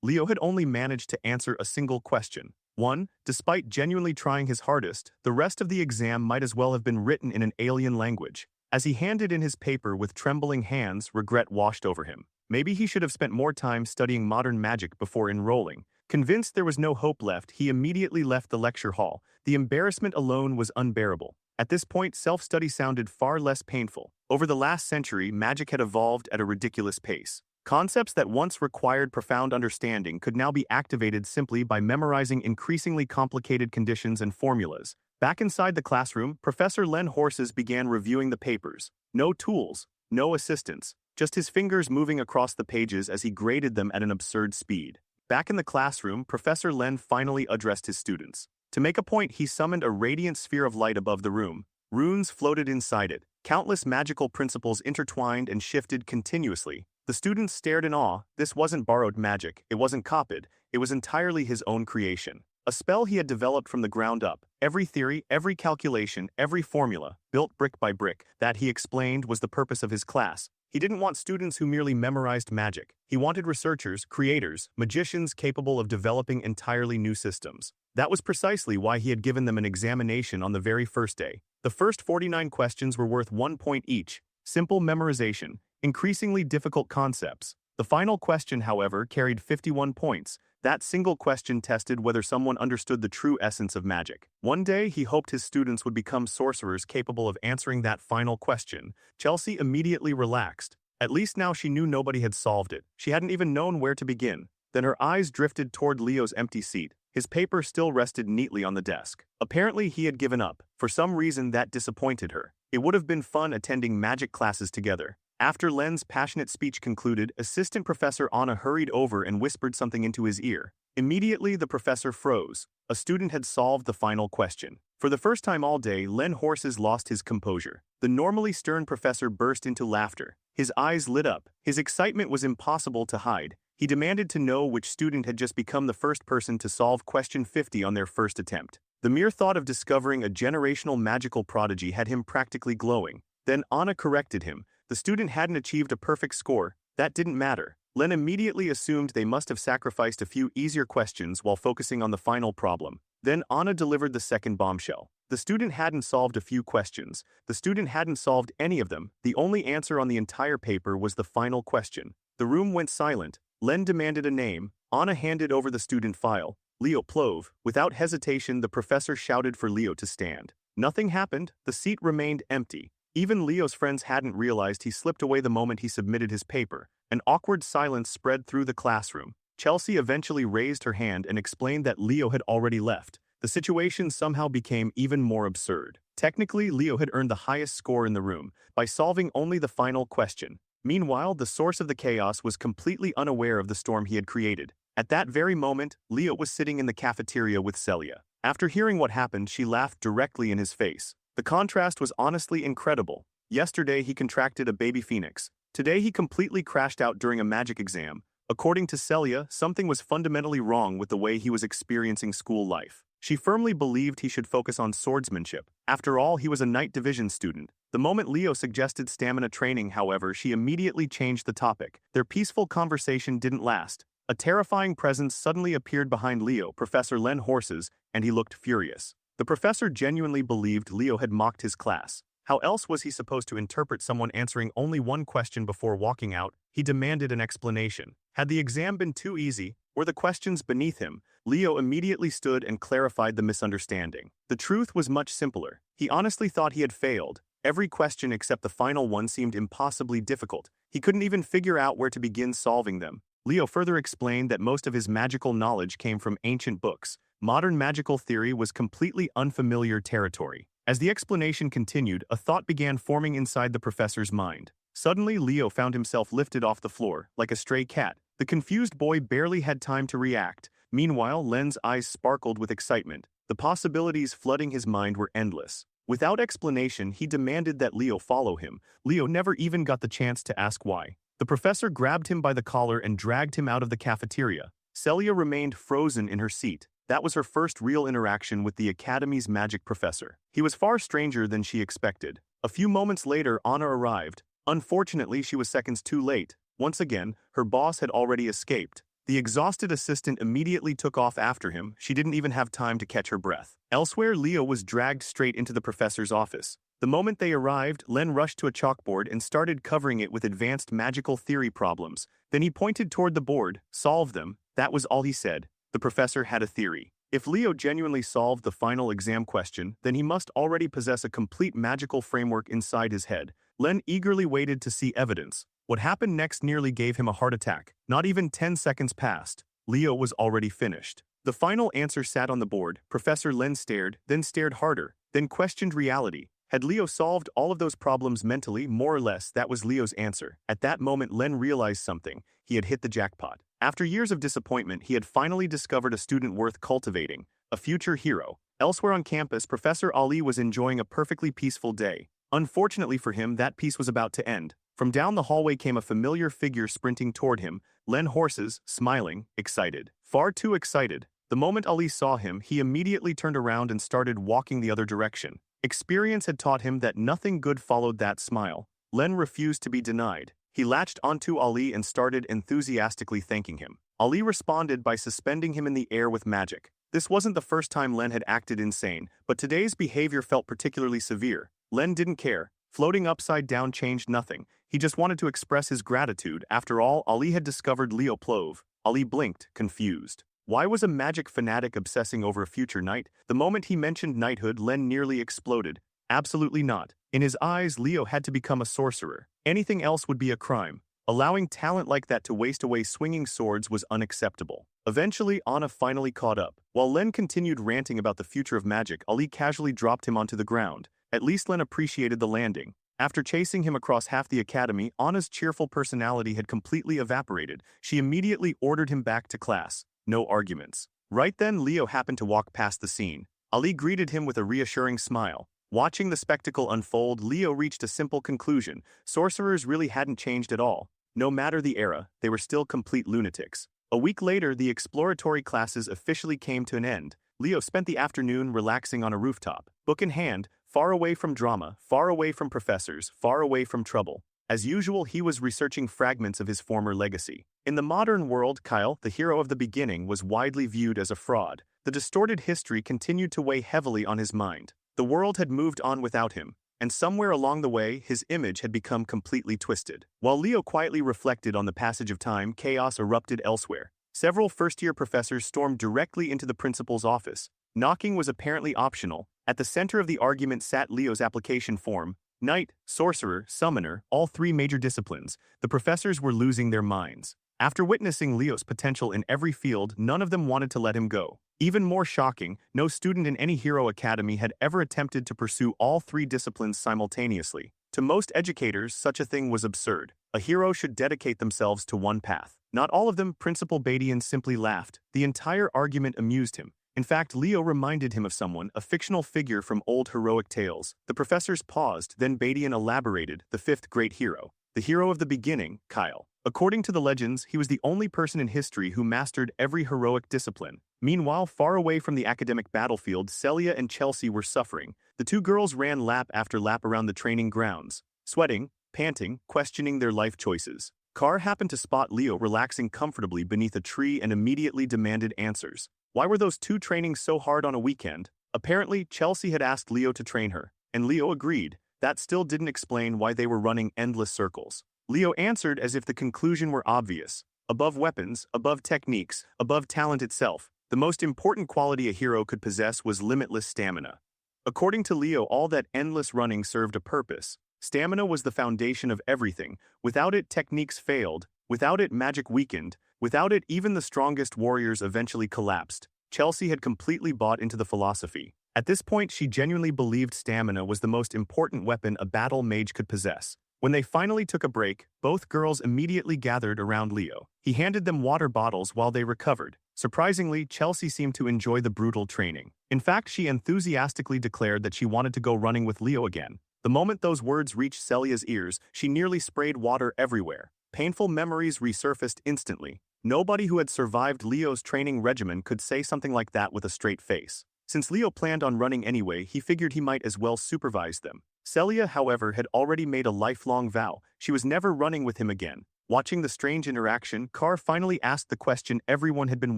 Leo had only managed to answer a single question. One, despite genuinely trying his hardest, the rest of the exam might as well have been written in an alien language. As he handed in his paper with trembling hands, regret washed over him. Maybe he should have spent more time studying modern magic before enrolling. Convinced there was no hope left, he immediately left the lecture hall. The embarrassment alone was unbearable. At this point, self-study sounded far less painful. Over the last century, magic had evolved at a ridiculous pace. Concepts that once required profound understanding could now be activated simply by memorizing increasingly complicated conditions and formulas. Back inside the classroom, Professor Len Horses began reviewing the papers. No tools, no assistance, just his fingers moving across the pages as he graded them at an absurd speed. Back in the classroom, Professor Len finally addressed his students. To make a point, he summoned a radiant sphere of light above the room. Runes floated inside it. Countless magical principles intertwined and shifted continuously. The students stared in awe. This wasn't borrowed magic, it wasn't copied, it was entirely his own creation. A spell he had developed from the ground up. Every theory, every calculation, every formula, built brick by brick, that he explained was the purpose of his class. He didn't want students who merely memorized magic. He wanted researchers, creators, magicians capable of developing entirely new systems. That was precisely why he had given them an examination on the very first day. The first 49 questions were worth 1 point each. Simple memorization, increasingly difficult concepts. The final question, however, carried 51 points. That single question tested whether someone understood the true essence of magic. One day, he hoped his students would become sorcerers capable of answering that final question. Chelsea immediately relaxed. At least now she knew nobody had solved it. She hadn't even known where to begin. Then her eyes drifted toward Leo's empty seat. His paper still rested neatly on the desk. Apparently, he had given up. For some reason, that disappointed her. It would have been fun attending magic classes together. After Len's passionate speech concluded, Assistant Professor Anna hurried over and whispered something into his ear. Immediately, the professor froze. A student had solved the final question. For the first time all day, Len Horses lost his composure. The normally stern professor burst into laughter. His eyes lit up. His excitement was impossible to hide. He demanded to know which student had just become the first person to solve question 50 on their first attempt. The mere thought of discovering a generational magical prodigy had him practically glowing. Then Anna corrected him. The student hadn't achieved a perfect score. That didn't matter. Len immediately assumed they must have sacrificed a few easier questions while focusing on the final problem. Then Anna delivered the second bombshell. The student hadn't solved a few questions. The student hadn't solved any of them. The only answer on the entire paper was the final question. The room went silent. Len demanded a name. Anna handed over the student file. Leo Plove. Without hesitation, the professor shouted for Leo to stand. Nothing happened. The seat remained empty. Even Leo's friends hadn't realized he slipped away the moment he submitted his paper. An awkward silence spread through the classroom. Chelsea eventually raised her hand and explained that Leo had already left. The situation somehow became even more absurd. Technically, Leo had earned the highest score in the room by solving only the final question. Meanwhile, the source of the chaos was completely unaware of the storm he had created. At that very moment, Leo was sitting in the cafeteria with Celia. After hearing what happened, she laughed directly in his face. The contrast was honestly incredible. Yesterday, he contracted a baby phoenix. Today, he completely crashed out during a magic exam. According to Celia, something was fundamentally wrong with the way he was experiencing school life. She firmly believed he should focus on swordsmanship. After all, he was a night division student. The moment Leo suggested stamina training, however, she immediately changed the topic. Their peaceful conversation didn't last. A terrifying presence suddenly appeared behind Leo, Professor Len Horses, and he looked furious. The professor genuinely believed Leo had mocked his class. How else was he supposed to interpret someone answering only one question before walking out? He demanded an explanation. Had the exam been too easy? Were the questions beneath him? Leo immediately stood and clarified the misunderstanding. The truth was much simpler. He honestly thought he had failed. Every question except the final one seemed impossibly difficult. He couldn't even figure out where to begin solving them. Leo further explained that most of his magical knowledge came from ancient books. Modern magical theory was completely unfamiliar territory. As the explanation continued, a thought began forming inside the professor's mind. Suddenly, Leo found himself lifted off the floor, like a stray cat. The confused boy barely had time to react. Meanwhile, Len's eyes sparkled with excitement. The possibilities flooding his mind were endless. Without explanation, he demanded that Leo follow him. Leo never even got the chance to ask why. The professor grabbed him by the collar and dragged him out of the cafeteria. Celia remained frozen in her seat. That was her first real interaction with the Academy's magic professor. He was far stranger than she expected. A few moments later, Anna arrived. Unfortunately, she was seconds too late. Once again, her boss had already escaped. The exhausted assistant immediately took off after him. She didn't even have time to catch her breath. Elsewhere, Leo was dragged straight into the professor's office. The moment they arrived, Len rushed to a chalkboard and started covering it with advanced magical theory problems. Then he pointed toward the board. Solve them. That was all he said. The professor had a theory. If Leo genuinely solved the final exam question, then he must already possess a complete magical framework inside his head. Len eagerly waited to see evidence. What happened next nearly gave him a heart attack. Not even 10 seconds passed. Leo was already finished. The final answer sat on the board. Professor Len stared, then stared harder, then questioned reality. Had Leo solved all of those problems mentally? More or less, that was Leo's answer. At that moment, Len realized something. He had hit the jackpot. After years of disappointment, he had finally discovered a student worth cultivating, a future hero. Elsewhere on campus, Professor Ali was enjoying a perfectly peaceful day. Unfortunately for him, that peace was about to end. From down the hallway came a familiar figure sprinting toward him, Len Horses, smiling, excited. Far too excited. The moment Ali saw him, he immediately turned around and started walking the other direction. Experience had taught him that nothing good followed that smile. Len refused to be denied. He latched onto Ali and started enthusiastically thanking him. Ali responded by suspending him in the air with magic. This wasn't the first time Len had acted insane, but today's behavior felt particularly severe. Len didn't care. Floating upside down changed nothing. He just wanted to express his gratitude. After all, Ali had discovered Leo Plove. Ali blinked, confused. Why was a magic fanatic obsessing over a future knight? The moment he mentioned knighthood, Len nearly exploded. Absolutely not. In his eyes, Leo had to become a sorcerer. Anything else would be a crime. Allowing talent like that to waste away swinging swords was unacceptable. Eventually, Anna finally caught up. While Len continued ranting about the future of magic, Ali casually dropped him onto the ground. At least Len appreciated the landing. After chasing him across half the academy, Anna's cheerful personality had completely evaporated. She immediately ordered him back to class. No arguments. Right then, Leo happened to walk past the scene. Ali greeted him with a reassuring smile. Watching the spectacle unfold, Leo reached a simple conclusion. Sorcerers really hadn't changed at all. No matter the era, they were still complete lunatics. A week later, the exploratory classes officially came to an end. Leo spent the afternoon relaxing on a rooftop, book in hand, far away from drama, far away from professors, far away from trouble. As usual, he was researching fragments of his former legacy. In the modern world, Kyle, the hero of the beginning, was widely viewed as a fraud. the distorted history continued to weigh heavily on his mind. The world had moved on without him, and somewhere along the way, his image had become completely twisted. While Leo quietly reflected on the passage of time, chaos erupted elsewhere. Several first-year professors stormed directly into the principal's office. Knocking was apparently optional. At the center of the argument sat Leo's application form. Knight, sorcerer, summoner, all three major disciplines. The professors were losing their minds. After witnessing Leo's potential in every field, none of them wanted to let him go. Even more shocking, no student in any hero academy had ever attempted to pursue all three disciplines simultaneously. To most educators, such a thing was absurd. A hero should dedicate themselves to one path. Not all of them. Principal Badian simply laughed. The entire argument amused him. In fact, Leo reminded him of someone, a fictional figure from old heroic tales. The professors paused, then Badian elaborated, the fifth great hero. The hero of the beginning, Kyle. According to the legends, he was the only person in history who mastered every heroic discipline. Meanwhile, far away from the academic battlefield, Celia and Chelsea were suffering. The two girls ran lap after lap around the training grounds, sweating, panting, questioning their life choices. Carr happened to spot Leo relaxing comfortably beneath a tree and immediately demanded answers. Why were those two training so hard on a weekend? Apparently, Chelsea had asked Leo to train her, and Leo agreed. That still didn't explain why they were running endless circles. Leo answered as if the conclusion were obvious. Above weapons, above techniques, above talent itself, the most important quality a hero could possess was limitless stamina. According to Leo, all that endless running served a purpose. Stamina was the foundation of everything. Without it, techniques failed. Without it, magic weakened. Without it, even the strongest warriors eventually collapsed. Chelsea had completely bought into the philosophy. At this point, she genuinely believed stamina was the most important weapon a battle mage could possess. When they finally took a break, both girls immediately gathered around Leo. He handed them water bottles while they recovered. Surprisingly, Chelsea seemed to enjoy the brutal training. In fact, she enthusiastically declared that she wanted to go running with Leo again. The moment those words reached Celia's ears, she nearly sprayed water everywhere. Painful memories resurfaced instantly. Nobody who had survived Leo's training regimen could say something like that with a straight face. Since Leo planned on running anyway, he figured he might as well supervise them. Celia, however, had already made a lifelong vow. She was never running with him again. Watching the strange interaction, Carr finally asked the question everyone had been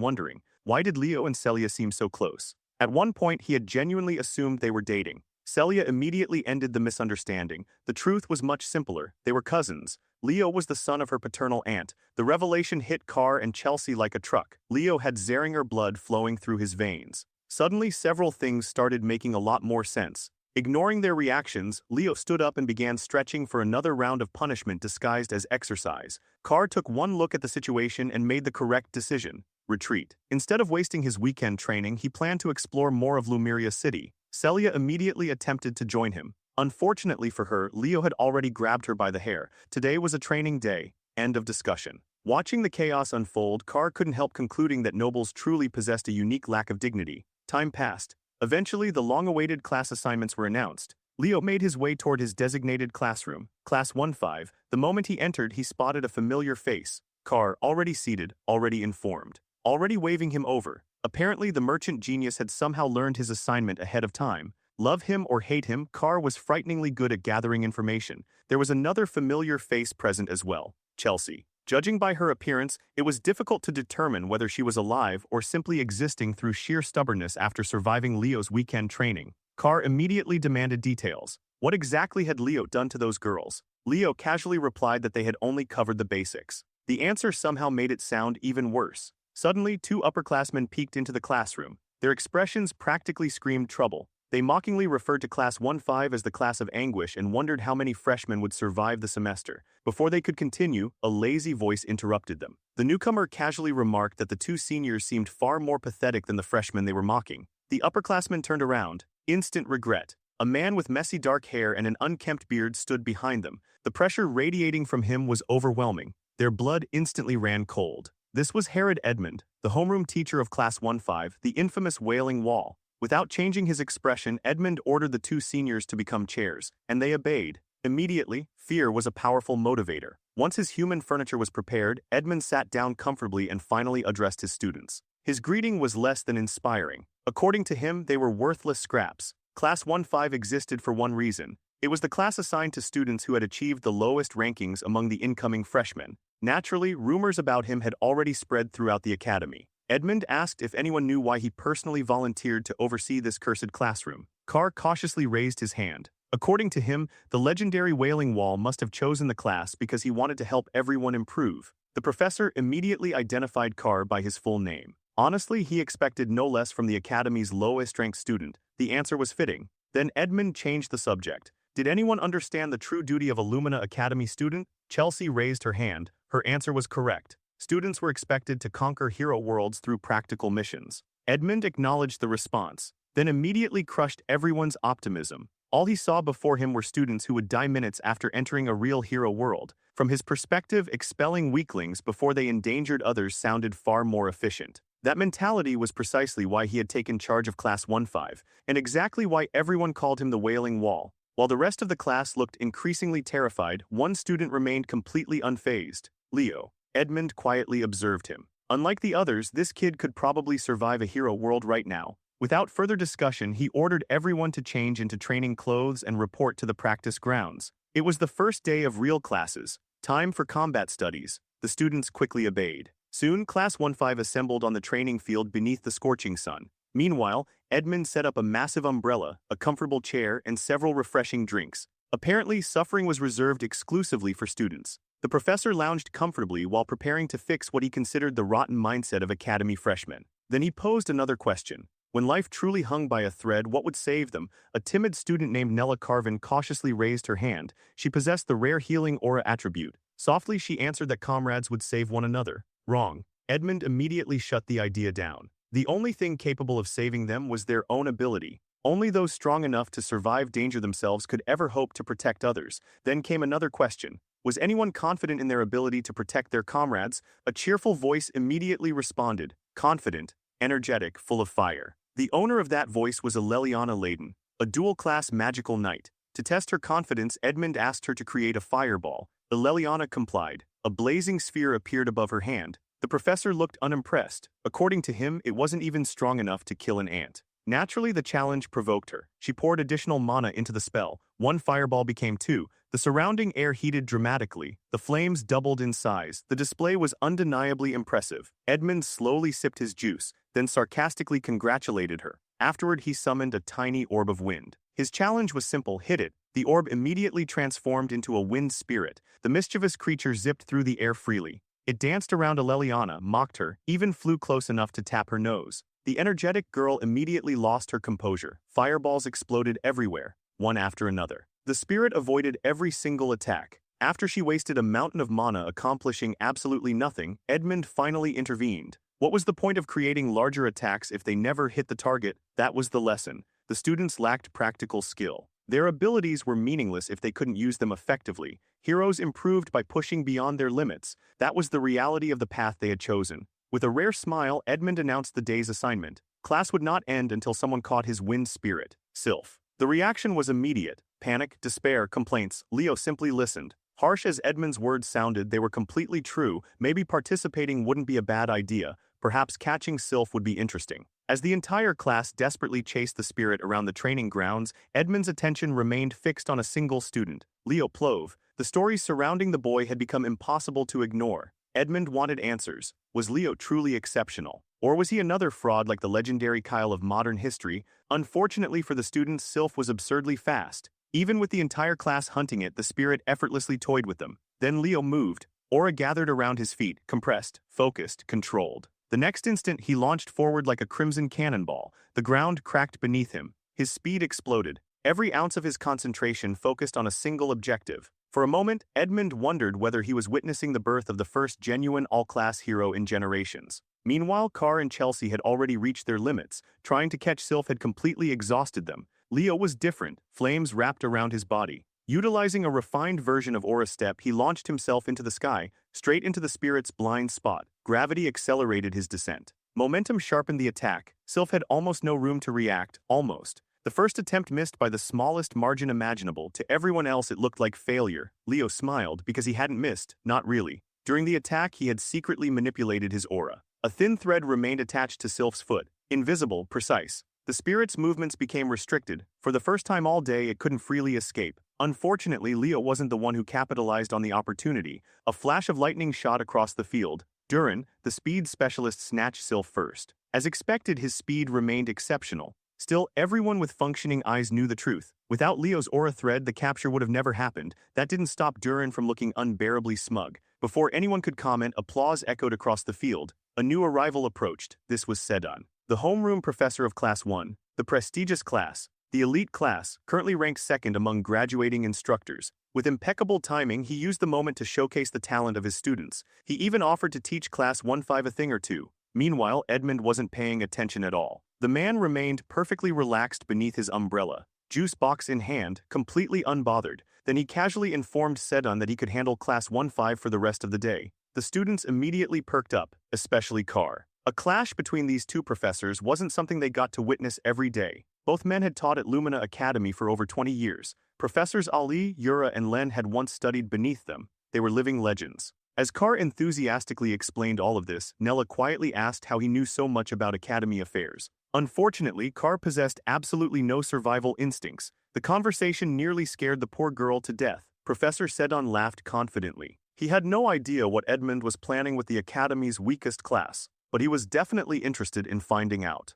wondering. Why did Leo and Celia seem so close? At one point, he had genuinely assumed they were dating. Celia immediately ended the misunderstanding. The truth was much simpler. They were cousins. Leo was the son of her paternal aunt. The revelation hit Carr and Chelsea like a truck. Leo had Xeringer blood flowing through his veins. Suddenly, several things started making a lot more sense. Ignoring their reactions, Leo stood up and began stretching for another round of punishment disguised as exercise. Carr took one look at the situation and made the correct decision: retreat. Instead of wasting his weekend training, he planned to explore more of Lumeria City. Celia immediately attempted to join him. Unfortunately for her, Leo had already grabbed her by the hair. Today was a training day. End of discussion. Watching the chaos unfold, Carr couldn't help concluding that nobles truly possessed a unique lack of dignity. Time passed. Eventually, the long-awaited class assignments were announced. Leo made his way toward his designated classroom, Class 1-5. The moment he entered, he spotted a familiar face. Carr, already seated, already informed, already waving him over. Apparently, the merchant genius had somehow learned his assignment ahead of time. Love him or hate him, Carr was frighteningly good at gathering information. There was another familiar face present as well: Chelsea. Judging by her appearance, it was difficult to determine whether she was alive or simply existing through sheer stubbornness after surviving Leo's weekend training. Carr immediately demanded details. What exactly had Leo done to those girls? Leo casually replied that they had only covered the basics. The answer somehow made it sound even worse. Suddenly, two upperclassmen peeked into the classroom. Their expressions practically screamed trouble. They mockingly referred to Class 1-5 as the class of anguish and wondered how many freshmen would survive the semester. Before they could continue, a lazy voice interrupted them. The newcomer casually remarked that the two seniors seemed far more pathetic than the freshmen they were mocking. The upperclassmen turned around. Instant regret. A man with messy dark hair and an unkempt beard stood behind them. The pressure radiating from him was overwhelming. Their blood instantly ran cold. This was Herod Edmund, the homeroom teacher of Class 1-5, the infamous Wailing Wall. Without changing his expression, Edmund ordered the two seniors to become chairs, and they obeyed. Immediately, fear was a powerful motivator. Once his human furniture was prepared, Edmund sat down comfortably and finally addressed his students. His greeting was less than inspiring. According to him, they were worthless scraps. Class 1-5 existed for one reason. It was the class assigned to students who had achieved the lowest rankings among the incoming freshmen. Naturally, rumors about him had already spread throughout the academy. Edmund asked if anyone knew why he personally volunteered to oversee this cursed classroom. Carr cautiously raised his hand. According to him, the legendary Wailing Wall must have chosen the class because he wanted to help everyone improve. The professor immediately identified Carr by his full name. Honestly, he expected no less from the academy's lowest-ranked student. The answer was fitting. Then Edmund changed the subject. Did anyone understand the true duty of a Lumina Academy student? Chelsea raised her hand. Her answer was correct. Students were expected to conquer hero worlds through practical missions. Edmund acknowledged the response, then immediately crushed everyone's optimism. All he saw before him were students who would die minutes after entering a real hero world. From his perspective, expelling weaklings before they endangered others sounded far more efficient. That mentality was precisely why he had taken charge of Class 1-5, and exactly why everyone called him the Wailing Wall. While the rest of the class looked increasingly terrified, one student remained completely unfazed. Leo. Edmund quietly observed him. Unlike the others, this kid could probably survive a hero world right now. Without further discussion, he ordered everyone to change into training clothes and report to the practice grounds. It was the first day of real classes. Time for combat studies. The students quickly obeyed. Soon, Class 1-5 assembled on the training field beneath the scorching sun. Meanwhile, Edmund set up a massive umbrella, a comfortable chair, and several refreshing drinks. Apparently, suffering was reserved exclusively for students. The professor lounged comfortably while preparing to fix what he considered the rotten mindset of academy freshmen. Then he posed another question. When life truly hung by a thread, what would save them? A timid student named Nella Carvin cautiously raised her hand. She possessed the rare healing aura attribute. Softly, she answered that comrades would save one another. Wrong. Edmund immediately shut the idea down. The only thing capable of saving them was their own ability. Only those strong enough to survive danger themselves could ever hope to protect others. Then came another question. Was anyone confident in their ability to protect their comrades? A cheerful voice immediately responded. Confident, energetic, full of fire. The owner of that voice was a Leliana Layden, a dual-class magical knight. To test her confidence, Edmund asked her to create a fireball. The Leliana complied. A blazing sphere appeared above her hand. The professor looked unimpressed. According to him, it wasn't even strong enough to kill an ant. Naturally, the challenge provoked her. She poured additional mana into the spell. One fireball became two. The surrounding air heated dramatically. The flames doubled in size. The display was undeniably impressive. Edmund slowly sipped his juice, then sarcastically congratulated her. Afterward, he summoned a tiny orb of wind. His challenge was simple: hit it. The orb immediately transformed into a wind spirit. The mischievous creature zipped through the air freely. It danced around Aleliana, mocked her, even flew close enough to tap her nose. The energetic girl immediately lost her composure. Fireballs exploded everywhere, one after another. The spirit avoided every single attack. After she wasted a mountain of mana accomplishing absolutely nothing, Edmund finally intervened. What was the point of creating larger attacks if they never hit the target? That was the lesson. The students lacked practical skill. Their abilities were meaningless if they couldn't use them effectively. Heroes improved by pushing beyond their limits. That was the reality of the path they had chosen. With a rare smile, Edmund announced the day's assignment. Class would not end until someone caught his wind spirit, Sylph. The reaction was immediate. Panic, despair, complaints. Leo simply listened. Harsh as Edmund's words sounded, they were completely true. Maybe participating wouldn't be a bad idea. Perhaps catching Sylph would be interesting. As the entire class desperately chased the spirit around the training grounds, Edmund's attention remained fixed on a single student, Leo Plove. The stories surrounding the boy had become impossible to ignore. Edmund wanted answers. Was Leo truly exceptional? Or was he another fraud like the legendary Kyle of modern history? Unfortunately for the students, Sylph was absurdly fast. Even with the entire class hunting it, the spirit effortlessly toyed with them. Then Leo moved. Aura gathered around his feet, compressed, focused, controlled. The next instant, he launched forward like a crimson cannonball. The ground cracked beneath him. His speed exploded. Every ounce of his concentration focused on a single objective. For a moment, Edmund wondered whether he was witnessing the birth of the first genuine all-class hero in generations. Meanwhile, Carr and Chelsea had already reached their limits. Trying to catch Sylph had completely exhausted them. Leo was different, flames wrapped around his body. Utilizing a refined version of Aura Step, he launched himself into the sky, straight into the spirit's blind spot. Gravity accelerated his descent. Momentum sharpened the attack. Sylph had almost no room to react, almost. The first attempt missed by the smallest margin imaginable. To everyone else it looked like failure. Leo smiled because he hadn't missed, not really. During the attack he had secretly manipulated his aura. A thin thread remained attached to Sylph's foot. Invisible, precise. The spirit's movements became restricted. For the first time all day it couldn't freely escape. Unfortunately, Leo wasn't the one who capitalized on the opportunity. A flash of lightning shot across the field. Duran, the speed specialist, snatched Syl first. As expected, his speed remained exceptional. Still, everyone with functioning eyes knew the truth. Without Leo's aura thread, the capture would have never happened. That didn't stop Duran from looking unbearably smug. Before anyone could comment, applause echoed across the field. A new arrival approached. This was Sedan, the homeroom professor of Class 1, the prestigious class, the elite class, currently ranked second among graduating instructors. With impeccable timing, he used the moment to showcase the talent of his students. He even offered to teach Class 1-5 a thing or two. Meanwhile, Edmund wasn't paying attention at all. The man remained perfectly relaxed beneath his umbrella, juice box in hand, completely unbothered. Then he casually informed Sedan that he could handle Class 1-5 for the rest of the day. The students immediately perked up, especially Carr. A clash between these two professors wasn't something they got to witness every day. Both men had taught at Lumina Academy for over 20 years. Professors Ali, Yura, and Len had once studied beneath them. They were living legends. As Carr enthusiastically explained all of this, Nella quietly asked how he knew so much about Academy affairs. Unfortunately, Carr possessed absolutely no survival instincts. The conversation nearly scared the poor girl to death. Professor Sedan laughed confidently. He had no idea what Edmund was planning with the Academy's weakest class, but he was definitely interested in finding out.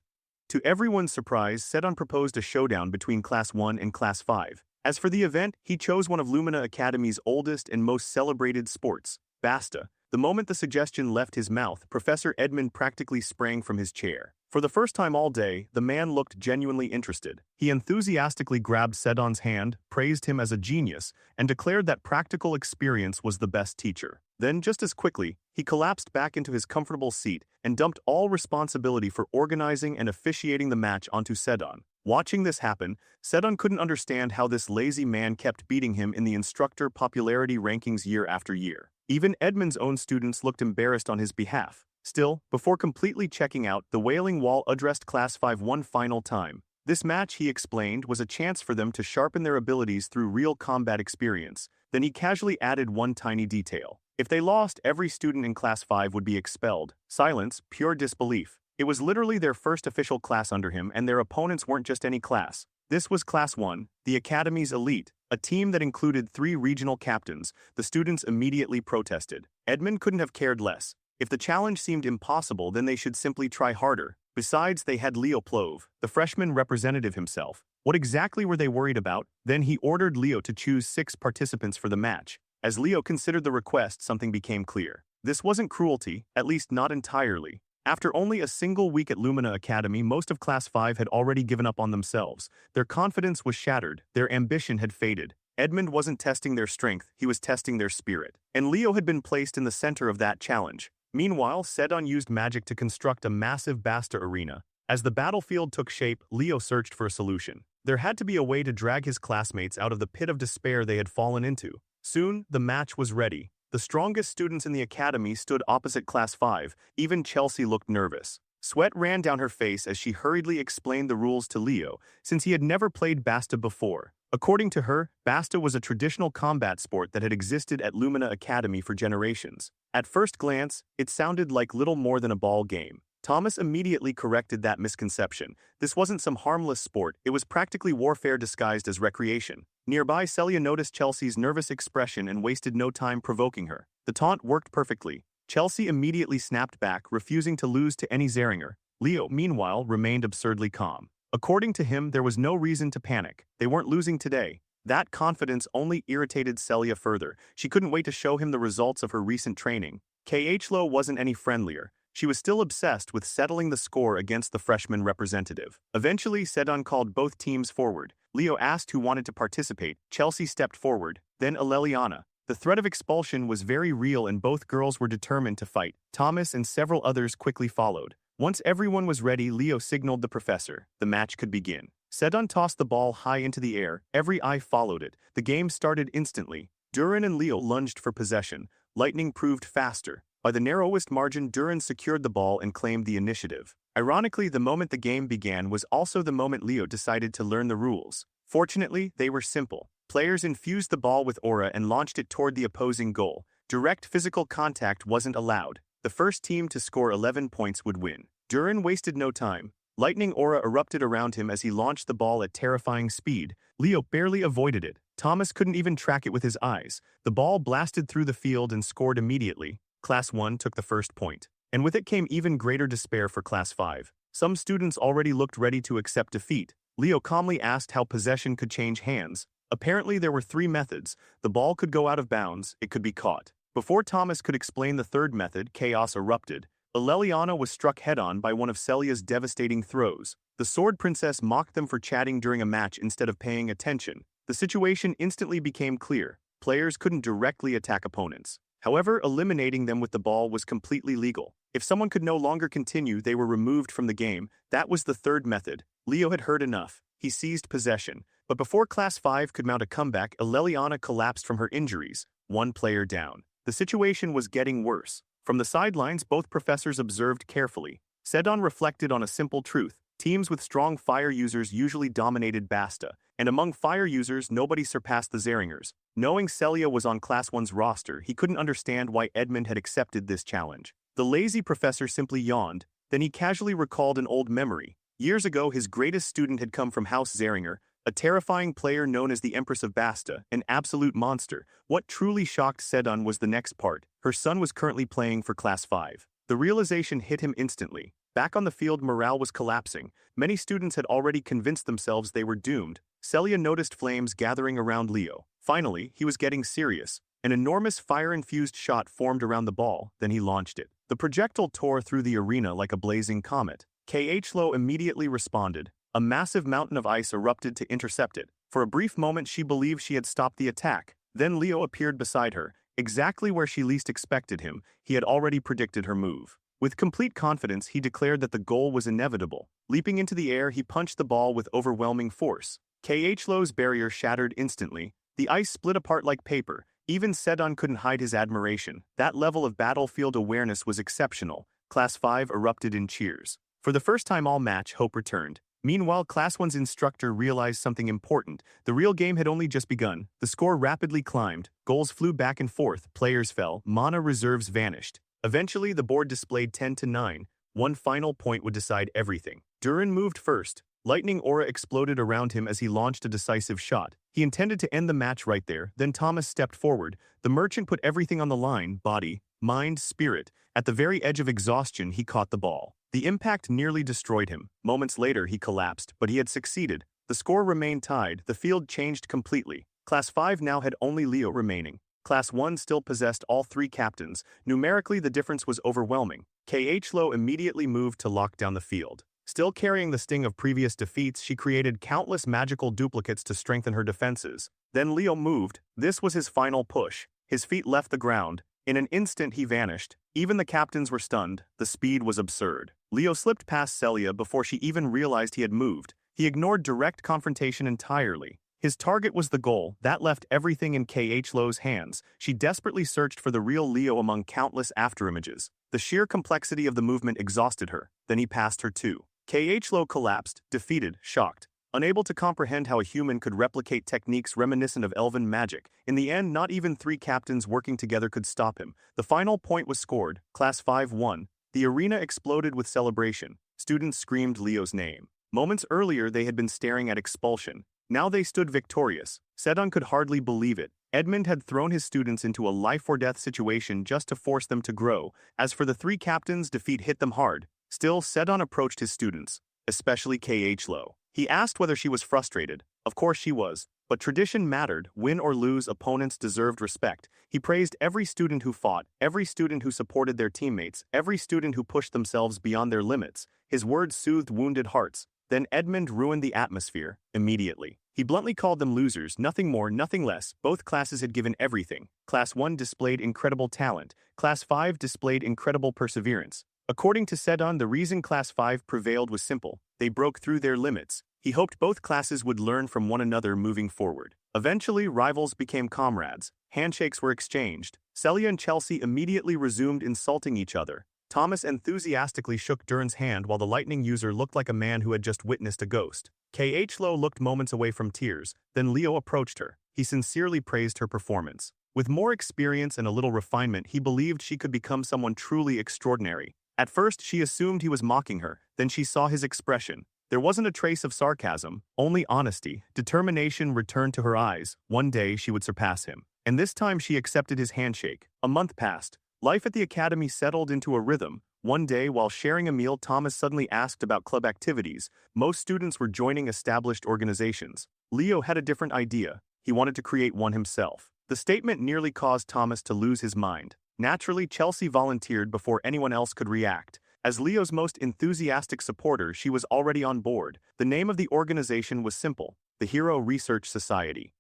To everyone's surprise, Sedan proposed a showdown between Class 1 and Class 5. As for the event, he chose one of Lumina Academy's oldest and most celebrated sports, Basta. The moment the suggestion left his mouth, Professor Edmund practically sprang from his chair. For the first time all day, the man looked genuinely interested. He enthusiastically grabbed Sedan's hand, praised him as a genius, and declared that practical experience was the best teacher. Then, just as quickly, he collapsed back into his comfortable seat and dumped all responsibility for organizing and officiating the match onto Sedan. Watching this happen, Sedan couldn't understand how this lazy man kept beating him in the instructor popularity rankings year after year. Even Edmund's own students looked embarrassed on his behalf. Still, before completely checking out, the Wailing Wall addressed Class 5 one final time. This match, he explained, was a chance for them to sharpen their abilities through real combat experience. Then he casually added one tiny detail. If they lost, every student in Class 5 would be expelled. Silence, pure disbelief. It was literally their first official class under him, and their opponents weren't just any class. This was Class 1, the Academy's elite, a team that included 3 regional captains. The students immediately protested. Edmund couldn't have cared less. If the challenge seemed impossible, then they should simply try harder. Besides, they had Leo Plove, the freshman representative himself. What exactly were they worried about? Then he ordered Leo to choose 6 participants for the match. As Leo considered the request, something became clear. This wasn't cruelty, at least not entirely. After only a single week at Lumina Academy, most of Class 5 had already given up on themselves. Their confidence was shattered, their ambition had faded. Edmund wasn't testing their strength, he was testing their spirit. And Leo had been placed in the center of that challenge. Meanwhile, Sedan used magic to construct a massive Basta arena. As the battlefield took shape, Leo searched for a solution. There had to be a way to drag his classmates out of the pit of despair they had fallen into. Soon, the match was ready. The strongest students in the academy stood opposite Class 5. Even Chelsea looked nervous. Sweat ran down her face as she hurriedly explained the rules to Leo, since he had never played Basta before. According to her, Basta was a traditional combat sport that had existed at Lumina Academy for generations. At first glance, it sounded like little more than a ball game. Thomas immediately corrected that misconception. This wasn't some harmless sport, it was practically warfare disguised as recreation. Nearby, Celia noticed Chelsea's nervous expression and wasted no time provoking her. The taunt worked perfectly. Chelsea immediately snapped back, refusing to lose to any Xeringer. Leo, meanwhile, remained absurdly calm. According to him, there was no reason to panic. They weren't losing today. That confidence only irritated Celia further. She couldn't wait to show him the results of her recent training. Khlo wasn't any friendlier. She was still obsessed with settling the score against the freshman representative. Eventually, Sedan called both teams forward. Leo asked who wanted to participate. Chelsea stepped forward, then Aleliana. The threat of expulsion was very real and both girls were determined to fight. Thomas and several others quickly followed. Once everyone was ready, Leo signaled the professor. The match could begin. Sedan tossed the ball high into the air. Every eye followed it. The game started instantly. Duran and Leo lunged for possession. Lightning proved faster. By the narrowest margin, Duran secured the ball and claimed the initiative. Ironically, the moment the game began was also the moment Leo decided to learn the rules. Fortunately, they were simple. Players infused the ball with aura and launched it toward the opposing goal. Direct physical contact wasn't allowed. The first team to score 11 points would win. Duran wasted no time. Lightning aura erupted around him as he launched the ball at terrifying speed. Leo barely avoided it. Thomas couldn't even track it with his eyes. The ball blasted through the field and scored immediately. Class 1 took the first point, and with it came even greater despair for Class 5. Some students already looked ready to accept defeat. Leo calmly asked how possession could change hands. Apparently there were 3 methods. The ball could go out of bounds, it could be caught. Before Thomas could explain the third method, chaos erupted. Leliana was struck head-on by one of Celia's devastating throws. The Sword Princess mocked them for chatting during a match instead of paying attention. The situation instantly became clear. Players couldn't directly attack opponents. However, eliminating them with the ball was completely legal. If someone could no longer continue, they were removed from the game. That was the third method. Leo had heard enough. He seized possession. But before Class 5 could mount a comeback, Leliana collapsed from her injuries. 1 player down. The situation was getting worse. From the sidelines, both professors observed carefully. Sedon reflected on a simple truth. Teams with strong fire users usually dominated Basta, and among fire users, nobody surpassed the Xeringers. Knowing Celia was on Class 1's roster, he couldn't understand why Edmund had accepted this challenge. The lazy professor simply yawned. Then he casually recalled an old memory. Years ago, his greatest student had come from House Xeringer, a terrifying player known as the Empress of Basta, an absolute monster. What truly shocked Sedon was the next part. Her son was currently playing for Class 5. The realization hit him instantly. Back on the field, morale was collapsing. Many students had already convinced themselves they were doomed. Celia noticed flames gathering around Leo. Finally, he was getting serious. An enormous fire-infused shot formed around the ball, then he launched it. The projectile tore through the arena like a blazing comet. Yahello immediately responded. A massive mountain of ice erupted to intercept it. For a brief moment she believed she had stopped the attack. Then Leo appeared beside her, exactly where she least expected him. He had already predicted her move. With complete confidence, he declared that the goal was inevitable. Leaping into the air, he punched the ball with overwhelming force. Yahello's barrier shattered instantly. The ice split apart like paper. Even Sedon couldn't hide his admiration. That level of battlefield awareness was exceptional. Class 5 erupted in cheers. For the first time all match, hope returned. Meanwhile, Class 1's instructor realized something important. The real game had only just begun. The score rapidly climbed. Goals flew back and forth. Players fell. Mana reserves vanished. Eventually, the board displayed 10-9. One final point would decide everything. Durin moved first. Lightning aura exploded around him as he launched a decisive shot. He intended to end the match right there. Then Thomas stepped forward. The merchant put everything on the line: body, mind, spirit. At the very edge of exhaustion, he caught the ball. The impact nearly destroyed him. Moments later, he collapsed, but he had succeeded. The score remained tied. The field changed completely. Class 5 now had only Leo remaining. Class 1 still possessed all 3 captains. Numerically, the difference was overwhelming. Yahello immediately moved to lock down the field. Still carrying the sting of previous defeats, she created countless magical duplicates to strengthen her defenses. Then Leo moved. This was his final push. His feet left the ground. In an instant, he vanished. Even the captains were stunned. The speed was absurd. Leo slipped past Celia before she even realized he had moved. He ignored direct confrontation entirely. His target was the goal. That left everything in Yahello's hands. She desperately searched for the real Leo among countless afterimages. The sheer complexity of the movement exhausted her. Then he passed her too. Yahello collapsed, defeated, shocked. Unable to comprehend how a human could replicate techniques reminiscent of elven magic. In the end, not even 3 captains working together could stop him. The final point was scored. Class 5 won. The arena exploded with celebration. Students screamed Leo's name. Moments earlier, they had been staring at expulsion. Now they stood victorious. Sedon could hardly believe it. Edmund had thrown his students into a life-or-death situation just to force them to grow. As for the 3 captains, defeat hit them hard. Still, Sedon approached his students, especially Yahello. He asked whether she was frustrated. Of course she was. But tradition mattered. Win or lose, opponents deserved respect. He praised every student who fought, every student who supported their teammates, every student who pushed themselves beyond their limits. His words soothed wounded hearts. Then Edmund ruined the atmosphere, immediately. He bluntly called them losers, nothing more, nothing less. Both classes had given everything. Class 1 displayed incredible talent. Class 5 displayed incredible perseverance. According to Sedon, the reason Class 5 prevailed was simple. They broke through their limits. He hoped both classes would learn from one another moving forward. Eventually, rivals became comrades. Handshakes were exchanged. Celia and Chelsea immediately resumed insulting each other. Thomas enthusiastically shook Durin's hand while the lightning user looked like a man who had just witnessed a ghost. Yahello looked moments away from tears. Then Leo approached her. He sincerely praised her performance. With more experience and a little refinement, he believed she could become someone truly extraordinary. At first, she assumed he was mocking her. Then she saw his expression. There wasn't a trace of sarcasm, only honesty. Determination returned to her eyes. One day she would surpass him. And this time she accepted his handshake. A month passed. Life at the academy settled into a rhythm. One day, while sharing a meal, Thomas suddenly asked about club activities. Most students were joining established organizations. Leo had a different idea. He wanted to create one himself. The statement nearly caused Thomas to lose his mind. Naturally, Chelsea volunteered before anyone else could react. As Leo's most enthusiastic supporter, she was already on board. The name of the organization was simple: the Hero Research Society.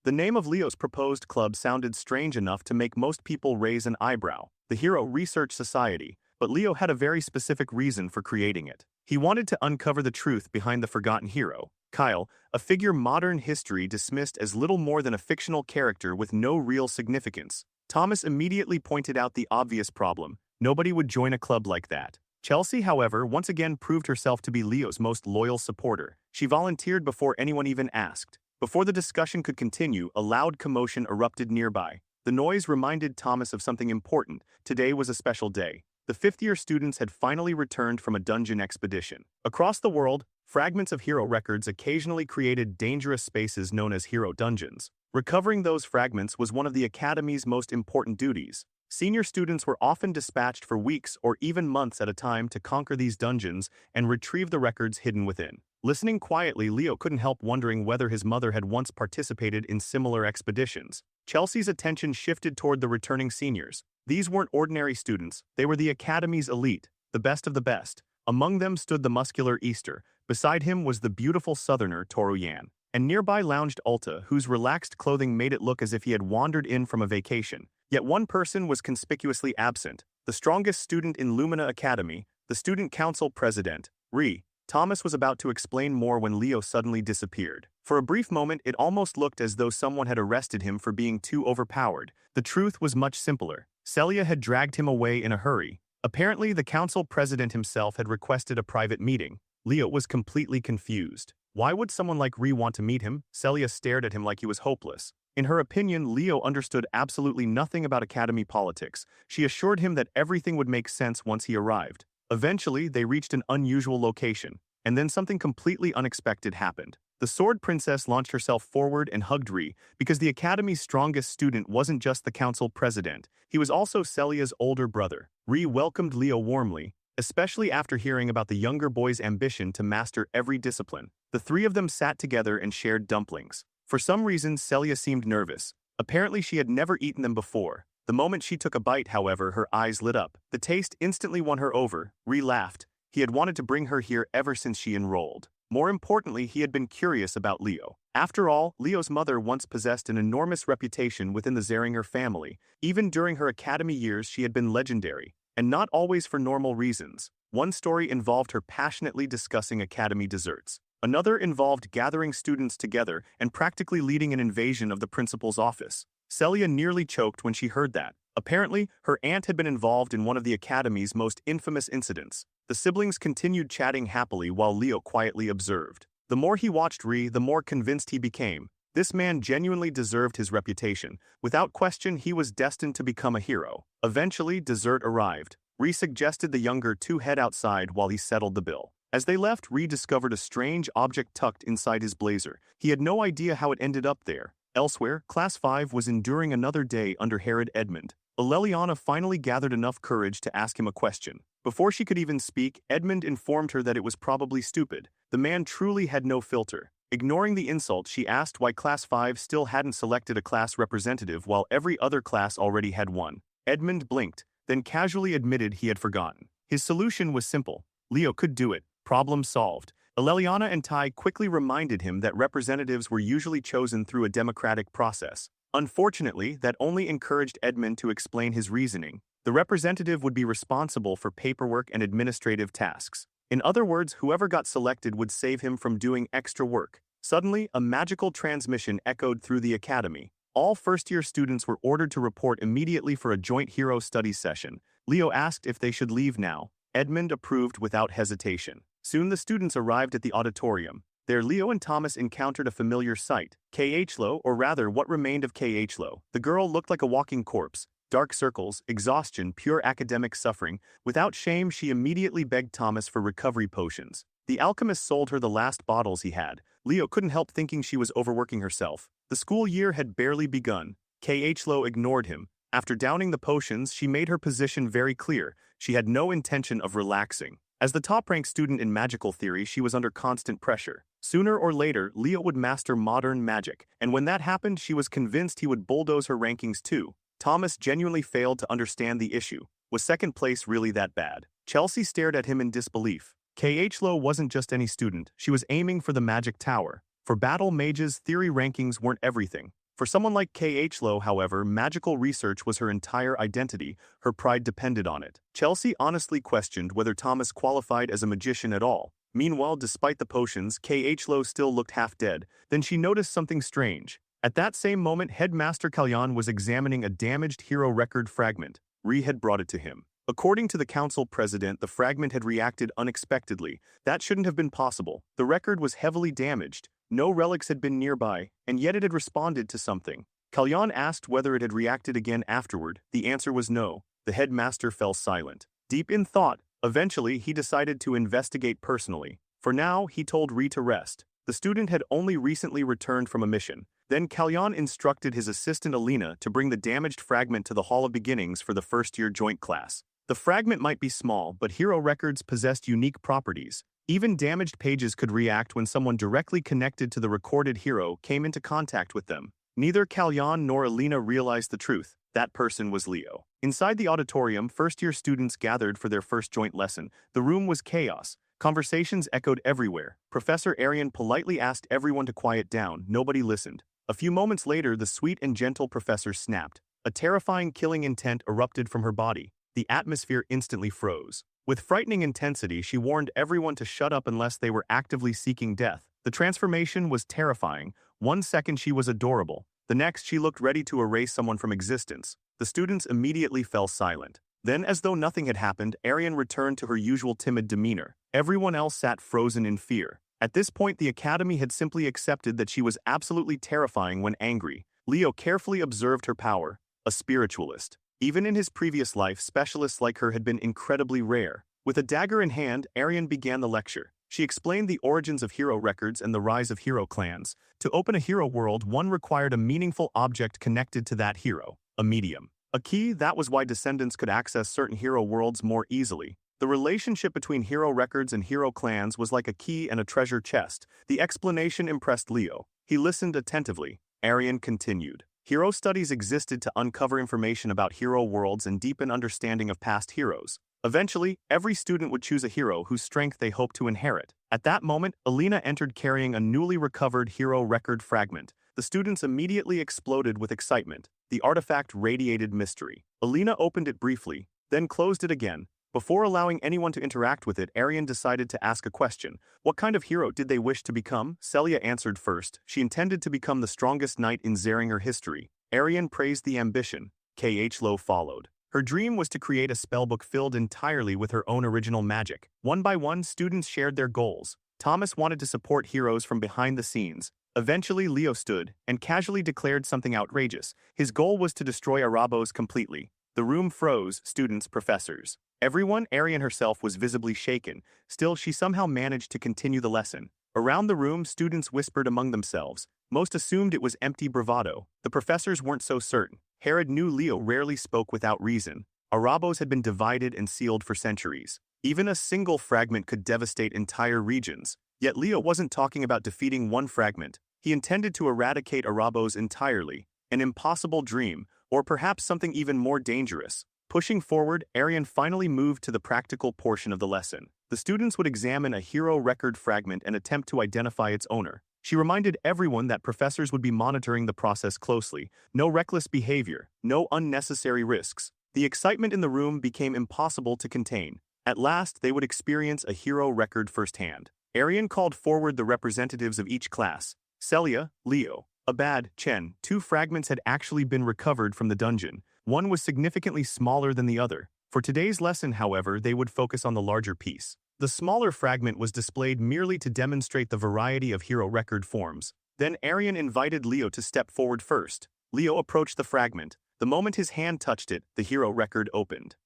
The name of Leo's proposed club sounded strange enough to make most people raise an eyebrow. The Hero Research Society. But Leo had a very specific reason for creating it. He wanted to uncover the truth behind the forgotten hero, Kyle, a figure modern history dismissed as little more than a fictional character with no real significance. Thomas immediately pointed out the obvious problem: nobody would join a club like that. Chelsea, however, once again proved herself to be Leo's most loyal supporter. She volunteered before anyone even asked. Before the discussion could continue, a loud commotion erupted nearby. The noise reminded Thomas of something important. Today was a special day. The fifth-year students had finally returned from a dungeon expedition. Across the world, fragments of hero records occasionally created dangerous spaces known as hero dungeons. Recovering those fragments was one of the academy's most important duties. Senior students were often dispatched for weeks or even months at a time to conquer these dungeons and retrieve the records hidden within. Listening quietly, Leo couldn't help wondering whether his mother had once participated in similar expeditions. Chelsea's attention shifted toward the returning seniors. These weren't ordinary students, they were the academy's elite, the best of the best. Among them stood the muscular Easter. Beside him was the beautiful southerner Toru Yan. And nearby lounged Ulta, whose relaxed clothing made it look as if he had wandered in from a vacation. Yet one person was conspicuously absent: the strongest student in Lumina Academy, the student council president, Ri. Thomas was about to explain more when Leo suddenly disappeared. For a brief moment, it almost looked as though someone had arrested him for being too overpowered. The truth was much simpler. Celia had dragged him away in a hurry. Apparently, the council president himself had requested a private meeting. Leo was completely confused. Why would someone like Ri want to meet him? Celia stared at him like he was hopeless. In her opinion, Leo understood absolutely nothing about academy politics. She assured him that everything would make sense once he arrived. Eventually, they reached an unusual location, and then something completely unexpected happened. The Sword Princess launched herself forward and hugged Ri, because the academy's strongest student wasn't just the council president, he was also Celia's older brother. Ri welcomed Leo warmly, especially after hearing about the younger boy's ambition to master every discipline. The three of them sat together and shared dumplings. For some reason, Celia seemed nervous. Apparently, she had never eaten them before. The moment she took a bite, however, her eyes lit up. The taste instantly won her over. Ri laughed. He had wanted to bring her here ever since she enrolled. More importantly, he had been curious about Leo. After all, Leo's mother once possessed an enormous reputation within the Xeringer family. Even during her academy years, she had been legendary, and not always for normal reasons. One story involved her passionately discussing academy desserts. Another involved gathering students together and practically leading an invasion of the principal's office. Celia nearly choked when she heard that. Apparently, her aunt had been involved in one of the academy's most infamous incidents. The siblings continued chatting happily while Leo quietly observed. The more he watched Ri, the more convinced he became. This man genuinely deserved his reputation. Without question, he was destined to become a hero. Eventually, dessert arrived. Ri suggested the younger two head outside while he settled the bill. As they left, Ri discovered a strange object tucked inside his blazer. He had no idea how it ended up there. Elsewhere, Class 5 was enduring another day under Herod Edmund. Leliana finally gathered enough courage to ask him a question. Before she could even speak, Edmund informed her that it was probably stupid. The man truly had no filter. Ignoring the insult, she asked why Class 5 still hadn't selected a class representative while every other class already had one. Edmund blinked, then casually admitted he had forgotten. His solution was simple. Leo could do it. Problem solved. Leliana and Tai quickly reminded him that representatives were usually chosen through a democratic process. Unfortunately, that only encouraged Edmund to explain his reasoning. The representative would be responsible for paperwork and administrative tasks. In other words, whoever got selected would save him from doing extra work. Suddenly, a magical transmission echoed through the academy. All first-year students were ordered to report immediately for a joint hero studies session. Leo asked if they should leave now. Edmund approved without hesitation. Soon the students arrived at the auditorium. There, Leo and Thomas encountered a familiar sight. Khlo, or rather what remained of Khlo. The girl looked like a walking corpse. Dark circles, exhaustion, pure academic suffering. Without shame, she immediately begged Thomas for recovery potions. The alchemist sold her the last bottles he had. Leo couldn't help thinking she was overworking herself. The school year had barely begun. Khlo ignored him. After downing the potions, she made her position very clear. She had no intention of relaxing. As the top-ranked student in magical theory, she was under constant pressure. Sooner or later, Leo would master modern magic, and when that happened, she was convinced he would bulldoze her rankings too. Thomas genuinely failed to understand the issue. Was second place really that bad? Chelsea stared at him in disbelief. Yahello wasn't just any student, she was aiming for the magic tower. For battle mages, theory rankings weren't everything. For someone like Yahello, however, magical research was her entire identity, her pride depended on it. Chelsea honestly questioned whether Thomas qualified as a magician at all. Meanwhile, despite the potions, Yahello still looked half dead. Then she noticed something strange. At that same moment, Headmaster Kalyan was examining a damaged hero record fragment. Ri had brought it to him. According to the council president, the fragment had reacted unexpectedly. That shouldn't have been possible. The record was heavily damaged. No relics had been nearby, and yet it had responded to something. Kalyan asked whether it had reacted again afterward. The answer was no. The headmaster fell silent. Deep in thought, eventually he decided to investigate personally. For now, he told Ri to rest. The student had only recently returned from a mission. Then Kalyan instructed his assistant Alina to bring the damaged fragment to the Hall of Beginnings for the first-year joint class. The fragment might be small, but hero records possessed unique properties. Even damaged pages could react when someone directly connected to the recorded hero came into contact with them. Neither Kalyan nor Alina realized the truth. That person was Leo. Inside the auditorium, first-year students gathered for their first joint lesson. The room was chaos. Conversations echoed everywhere. Professor Arian politely asked everyone to quiet down. Nobody listened. A few moments later, the sweet and gentle professor snapped. A terrifying killing intent erupted from her body. The atmosphere instantly froze. With frightening intensity, she warned everyone to shut up unless they were actively seeking death. The transformation was terrifying. One second she was adorable. The next she looked ready to erase someone from existence. The students immediately fell silent. Then, as though nothing had happened, Arian returned to her usual timid demeanor. Everyone else sat frozen in fear. At this point, the academy had simply accepted that she was absolutely terrifying when angry. Leo carefully observed her power. A spiritualist. Even in his previous life, specialists like her had been incredibly rare. With a dagger in hand, Arian began the lecture. She explained the origins of hero records and the rise of hero clans. To open a hero world, one required a meaningful object connected to that hero, a medium. A key. That was why descendants could access certain hero worlds more easily. The relationship between hero records and hero clans was like a key and a treasure chest. The explanation impressed Leo. He listened attentively. Arian continued. Hero studies existed to uncover information about hero worlds and deepen understanding of past heroes. Eventually, every student would choose a hero whose strength they hoped to inherit. At that moment, Alina entered carrying a newly recovered hero record fragment. The students immediately exploded with excitement. The artifact radiated mystery. Alina opened it briefly, then closed it again. Before allowing anyone to interact with it, Arian decided to ask a question. What kind of hero did they wish to become? Celia answered first. She intended to become the strongest knight in Xeringer history. Arian praised the ambition. Yahello followed. Her dream was to create a spellbook filled entirely with her own original magic. One by one, students shared their goals. Thomas wanted to support heroes from behind the scenes. Eventually, Leo stood and casually declared something outrageous. His goal was to destroy Arabos completely. The room froze, students, professors. Everyone, Arian herself, was visibly shaken. Still, she somehow managed to continue the lesson. Around the room, students whispered among themselves. Most assumed it was empty bravado. The professors weren't so certain. Herod knew Leo rarely spoke without reason. Arabos had been divided and sealed for centuries. Even a single fragment could devastate entire regions. Yet Leo wasn't talking about defeating one fragment. He intended to eradicate Arabos entirely. An impossible dream, or perhaps something even more dangerous. Pushing forward, Arian finally moved to the practical portion of the lesson. The students would examine a hero record fragment and attempt to identify its owner. She reminded everyone that professors would be monitoring the process closely. No reckless behavior, no unnecessary risks. The excitement in the room became impossible to contain. At last, they would experience a hero record firsthand. Arian called forward the representatives of each class. Celia, Leo, Abad, Chen. 2 fragments had actually been recovered from the dungeon. One was significantly smaller than the other. For today's lesson, however, they would focus on the larger piece. The smaller fragment was displayed merely to demonstrate the variety of hero record forms. Then Arian invited Leo to step forward first. Leo approached the fragment. The moment his hand touched it, the hero record opened.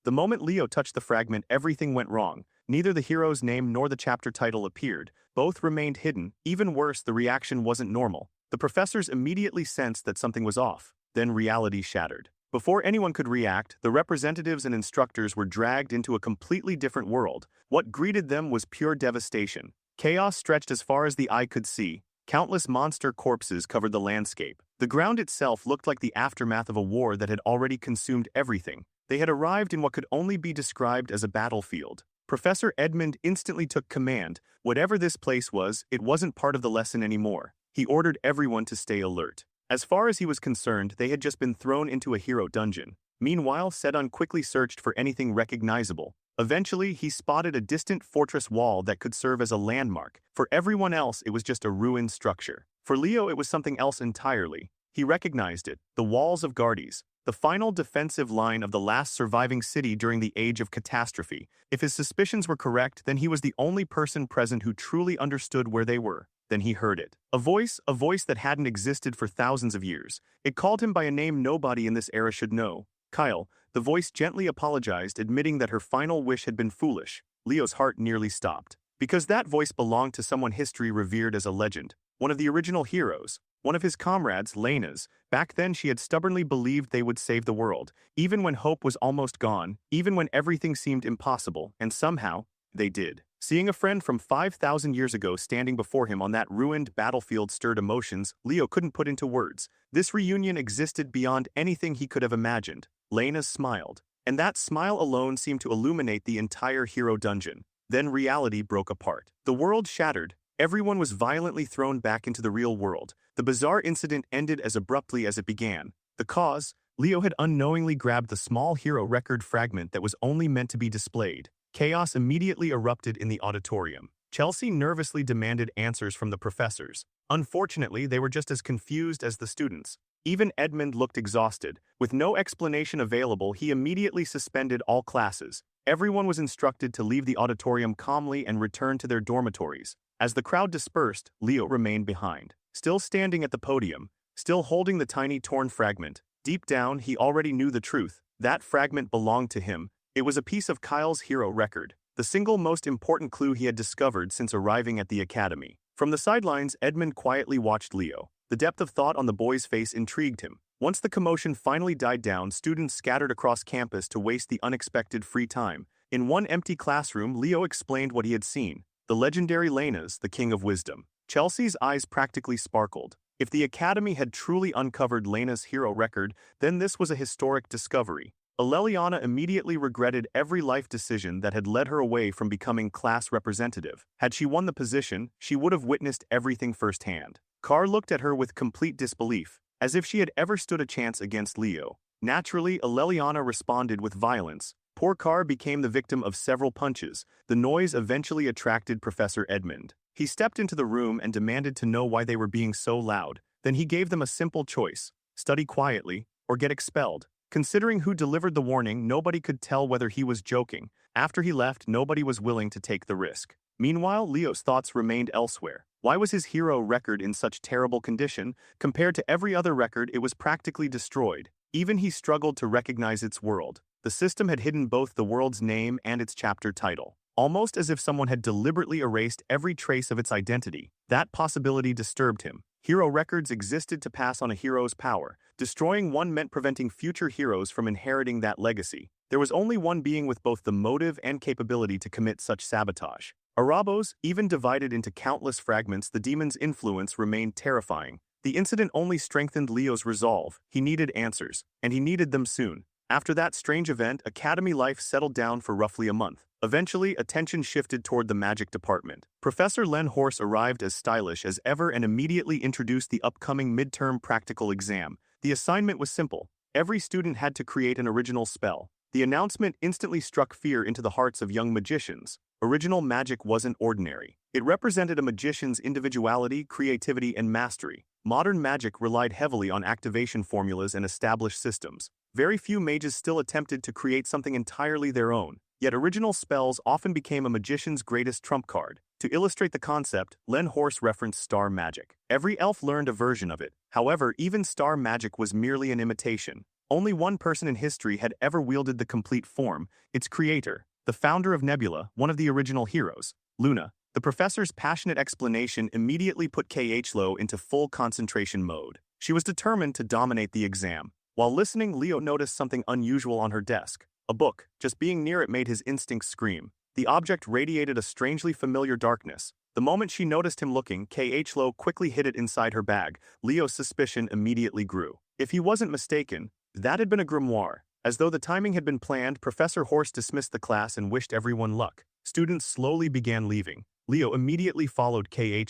The moment Leo touched the fragment, everything went wrong. Neither the hero's name nor the chapter title appeared. Both remained hidden. Even worse, the reaction wasn't normal. The professors immediately sensed that something was off. Then reality shattered. Before anyone could react, the representatives and instructors were dragged into a completely different world. What greeted them was pure devastation. Chaos stretched as far as the eye could see. Countless monster corpses covered the landscape. The ground itself looked like the aftermath of a war that had already consumed everything. They had arrived in what could only be described as a battlefield. Professor Edmund instantly took command. Whatever this place was, it wasn't part of the lesson anymore. He ordered everyone to stay alert. As far as he was concerned, they had just been thrown into a hero dungeon. Meanwhile, Sedon quickly searched for anything recognizable. Eventually, he spotted a distant fortress wall that could serve as a landmark. For everyone else, it was just a ruined structure. For Leo, it was something else entirely. He recognized it, the walls of Gardes, the final defensive line of the last surviving city during the Age of Catastrophe. If his suspicions were correct, then he was the only person present who truly understood where they were. Then he heard it. A voice that hadn't existed for thousands of years. It called him by a name nobody in this era should know. Kyle. The voice gently apologized, admitting that her final wish had been foolish. Leo's heart nearly stopped. Because that voice belonged to someone history revered as a legend. One of the original heroes. One of his comrades, Lena's. Back then she had stubbornly believed they would save the world, even when hope was almost gone, even when everything seemed impossible, and somehow, they did. Seeing a friend from 5,000 years ago standing before him on that ruined battlefield stirred emotions Leo couldn't put into words. This reunion existed beyond anything he could have imagined. Lena smiled, and that smile alone seemed to illuminate the entire hero dungeon. Then reality broke apart. The world shattered. Everyone was violently thrown back into the real world. The bizarre incident ended as abruptly as it began. The cause? Leo had unknowingly grabbed the small hero record fragment that was only meant to be displayed. Chaos immediately erupted in the auditorium. Chelsea nervously demanded answers from the professors. Unfortunately, they were just as confused as the students. Even Edmund looked exhausted. With no explanation available, he immediately suspended all classes. Everyone was instructed to leave the auditorium calmly and return to their dormitories. As the crowd dispersed, Leo remained behind. Still standing at the podium, still holding the tiny torn fragment. Deep down, he already knew the truth. That fragment belonged to him. It was a piece of Kyle's hero record, the single most important clue he had discovered since arriving at the academy. From the sidelines, Edmund quietly watched Leo. The depth of thought on the boy's face intrigued him. Once the commotion finally died down, students scattered across campus to waste the unexpected free time. In one empty classroom, Leo explained what he had seen. The legendary Lena's, the king of wisdom. Chelsea's eyes practically sparkled. If the academy had truly uncovered Lena's hero record, then this was a historic discovery. Aleliana immediately regretted every life decision that had led her away from becoming class representative. Had she won the position, she would have witnessed everything firsthand. Carr looked at her with complete disbelief, as if she had ever stood a chance against Leo. Naturally, Aleliana responded with violence. Poor Carr became the victim of several punches. The noise eventually attracted Professor Edmund. He stepped into the room and demanded to know why they were being so loud. Then he gave them a simple choice: study quietly, or get expelled. Considering who delivered the warning, nobody could tell whether he was joking. After he left, nobody was willing to take the risk. Meanwhile, Leo's thoughts remained elsewhere. Why was his hero record in such terrible condition? Compared to every other record, it was practically destroyed. Even he struggled to recognize its world. The system had hidden both the world's name and its chapter title, almost as if someone had deliberately erased every trace of its identity. That possibility disturbed him. Hero records existed to pass on a hero's power. Destroying one meant preventing future heroes from inheriting that legacy. There was only one being with both the motive and capability to commit such sabotage. Arabos, even divided into countless fragments, the demon's influence remained terrifying. The incident only strengthened Leo's resolve. He needed answers, and he needed them soon. After that strange event, academy life settled down for roughly a month. Eventually, attention shifted toward the magic department. Professor Len Horse arrived as stylish as ever and immediately introduced the upcoming midterm practical exam. The assignment was simple. Every student had to create an original spell. The announcement instantly struck fear into the hearts of young magicians. Original magic wasn't ordinary. It represented a magician's individuality, creativity, and mastery. Modern magic relied heavily on activation formulas and established systems. Very few mages still attempted to create something entirely their own. Yet original spells often became a magician's greatest trump card. To illustrate the concept, Len Horse referenced star magic. Every elf learned a version of it. However, even star magic was merely an imitation. Only one person in history had ever wielded the complete form, its creator, the founder of Nebula, one of the original heroes, Luna. The professor's passionate explanation immediately put Khlo into full concentration mode. She was determined to dominate the exam. While listening, Leo noticed something unusual on her desk. A book. Just being near it made his instincts scream. The object radiated a strangely familiar darkness. The moment she noticed him looking, Lo quickly hid it inside her bag. Leo's suspicion immediately grew. If he wasn't mistaken, that had been a grimoire. As though the timing had been planned, Professor Horst dismissed the class and wished everyone luck. Students slowly began leaving. Leo immediately followed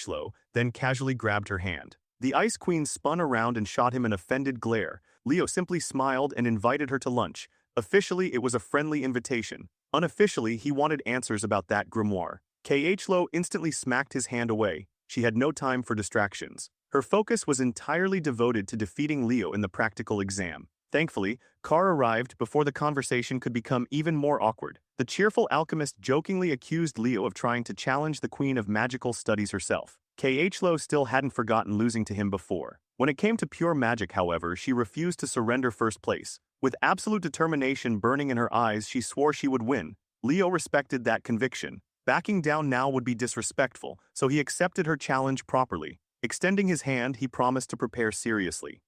Lo, then casually grabbed her hand. The Ice Queen spun around and shot him an offended glare. Leo simply smiled and invited her to lunch. Officially, it was a friendly invitation. Unofficially, he wanted answers about that grimoire. Lo instantly smacked his hand away. She had no time for distractions. Her focus was entirely devoted to defeating Leo in the practical exam. Thankfully, Carr arrived before the conversation could become even more awkward. The cheerful alchemist jokingly accused Leo of trying to challenge the Queen of Magical Studies herself. Lo still hadn't forgotten losing to him before. When it came to pure magic, however, she refused to surrender first place. With absolute determination burning in her eyes, she swore she would win. Leo respected that conviction. Backing down now would be disrespectful, so he accepted her challenge properly. Extending his hand, he promised to prepare seriously.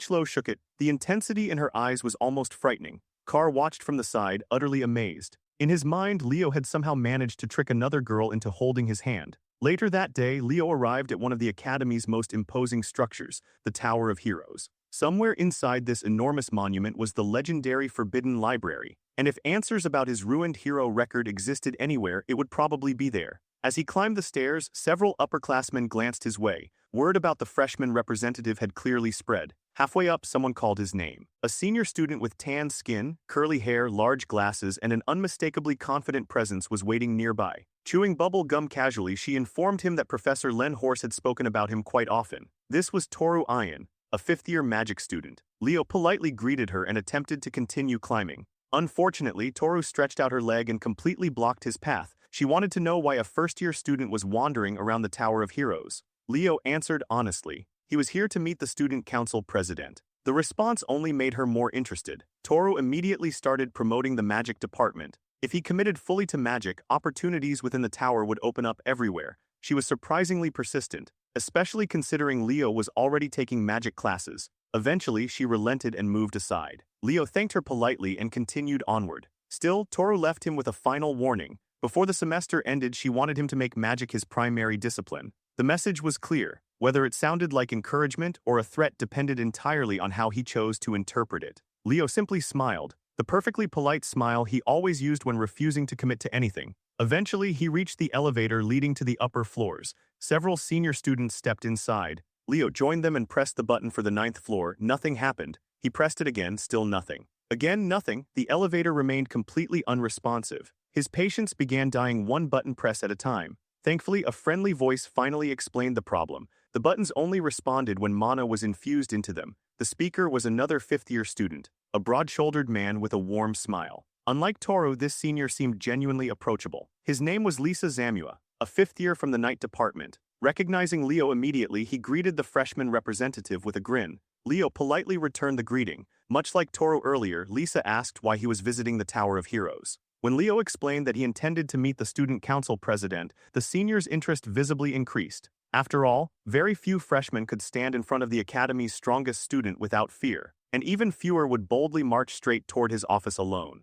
Lo shook it. The intensity in her eyes was almost frightening. Carr watched from the side, utterly amazed. In his mind, Leo had somehow managed to trick another girl into holding his hand. Later that day, Leo arrived at one of the Academy's most imposing structures, the Tower of Heroes. Somewhere inside this enormous monument was the legendary Forbidden Library, and if answers about his ruined hero record existed anywhere, it would probably be there. As he climbed the stairs, several upperclassmen glanced his way. Word about the freshman representative had clearly spread. Halfway up, someone called his name. A senior student with tan skin, curly hair, large glasses, and an unmistakably confident presence was waiting nearby. Chewing bubble gum casually, she informed him that Professor Len Horse had spoken about him quite often. This was Toru Ian, a fifth-year magic student. Leo politely greeted her and attempted to continue climbing. Unfortunately, Toru stretched out her leg and completely blocked his path. She wanted to know why a first-year student was wandering around the Tower of Heroes. Leo answered honestly. He was here to meet the student council president. The response only made her more interested. Toru immediately started promoting the magic department. If he committed fully to magic, opportunities within the tower would open up everywhere. She was surprisingly persistent, especially considering Leo was already taking magic classes. Eventually, she relented and moved aside. Leo thanked her politely and continued onward. Still, Toru left him with a final warning. Before the semester ended, she wanted him to make magic his primary discipline. The message was clear. Whether it sounded like encouragement or a threat depended entirely on how he chose to interpret it. Leo simply smiled, the perfectly polite smile he always used when refusing to commit to anything. Eventually, he reached the elevator leading to the upper floors. Several senior students stepped inside. Leo joined them and pressed the button for the 9th floor. Nothing happened. He pressed it again, still nothing. Again, nothing. The elevator remained completely unresponsive. His patience began dying one button press at a time. Thankfully, a friendly voice finally explained the problem. The buttons only responded when mana was infused into them. The speaker was another fifth-year student, a broad-shouldered man with a warm smile. Unlike Toru, this senior seemed genuinely approachable. His name was Lisa Zamua, a fifth-year from the night department. Recognizing Leo immediately, he greeted the freshman representative with a grin. Leo politely returned the greeting. Much like Toru earlier, Lisa asked why he was visiting the Tower of Heroes. When Leo explained that he intended to meet the student council president, the senior's interest visibly increased. After all, very few freshmen could stand in front of the academy's strongest student without fear, and even fewer would boldly march straight toward his office alone.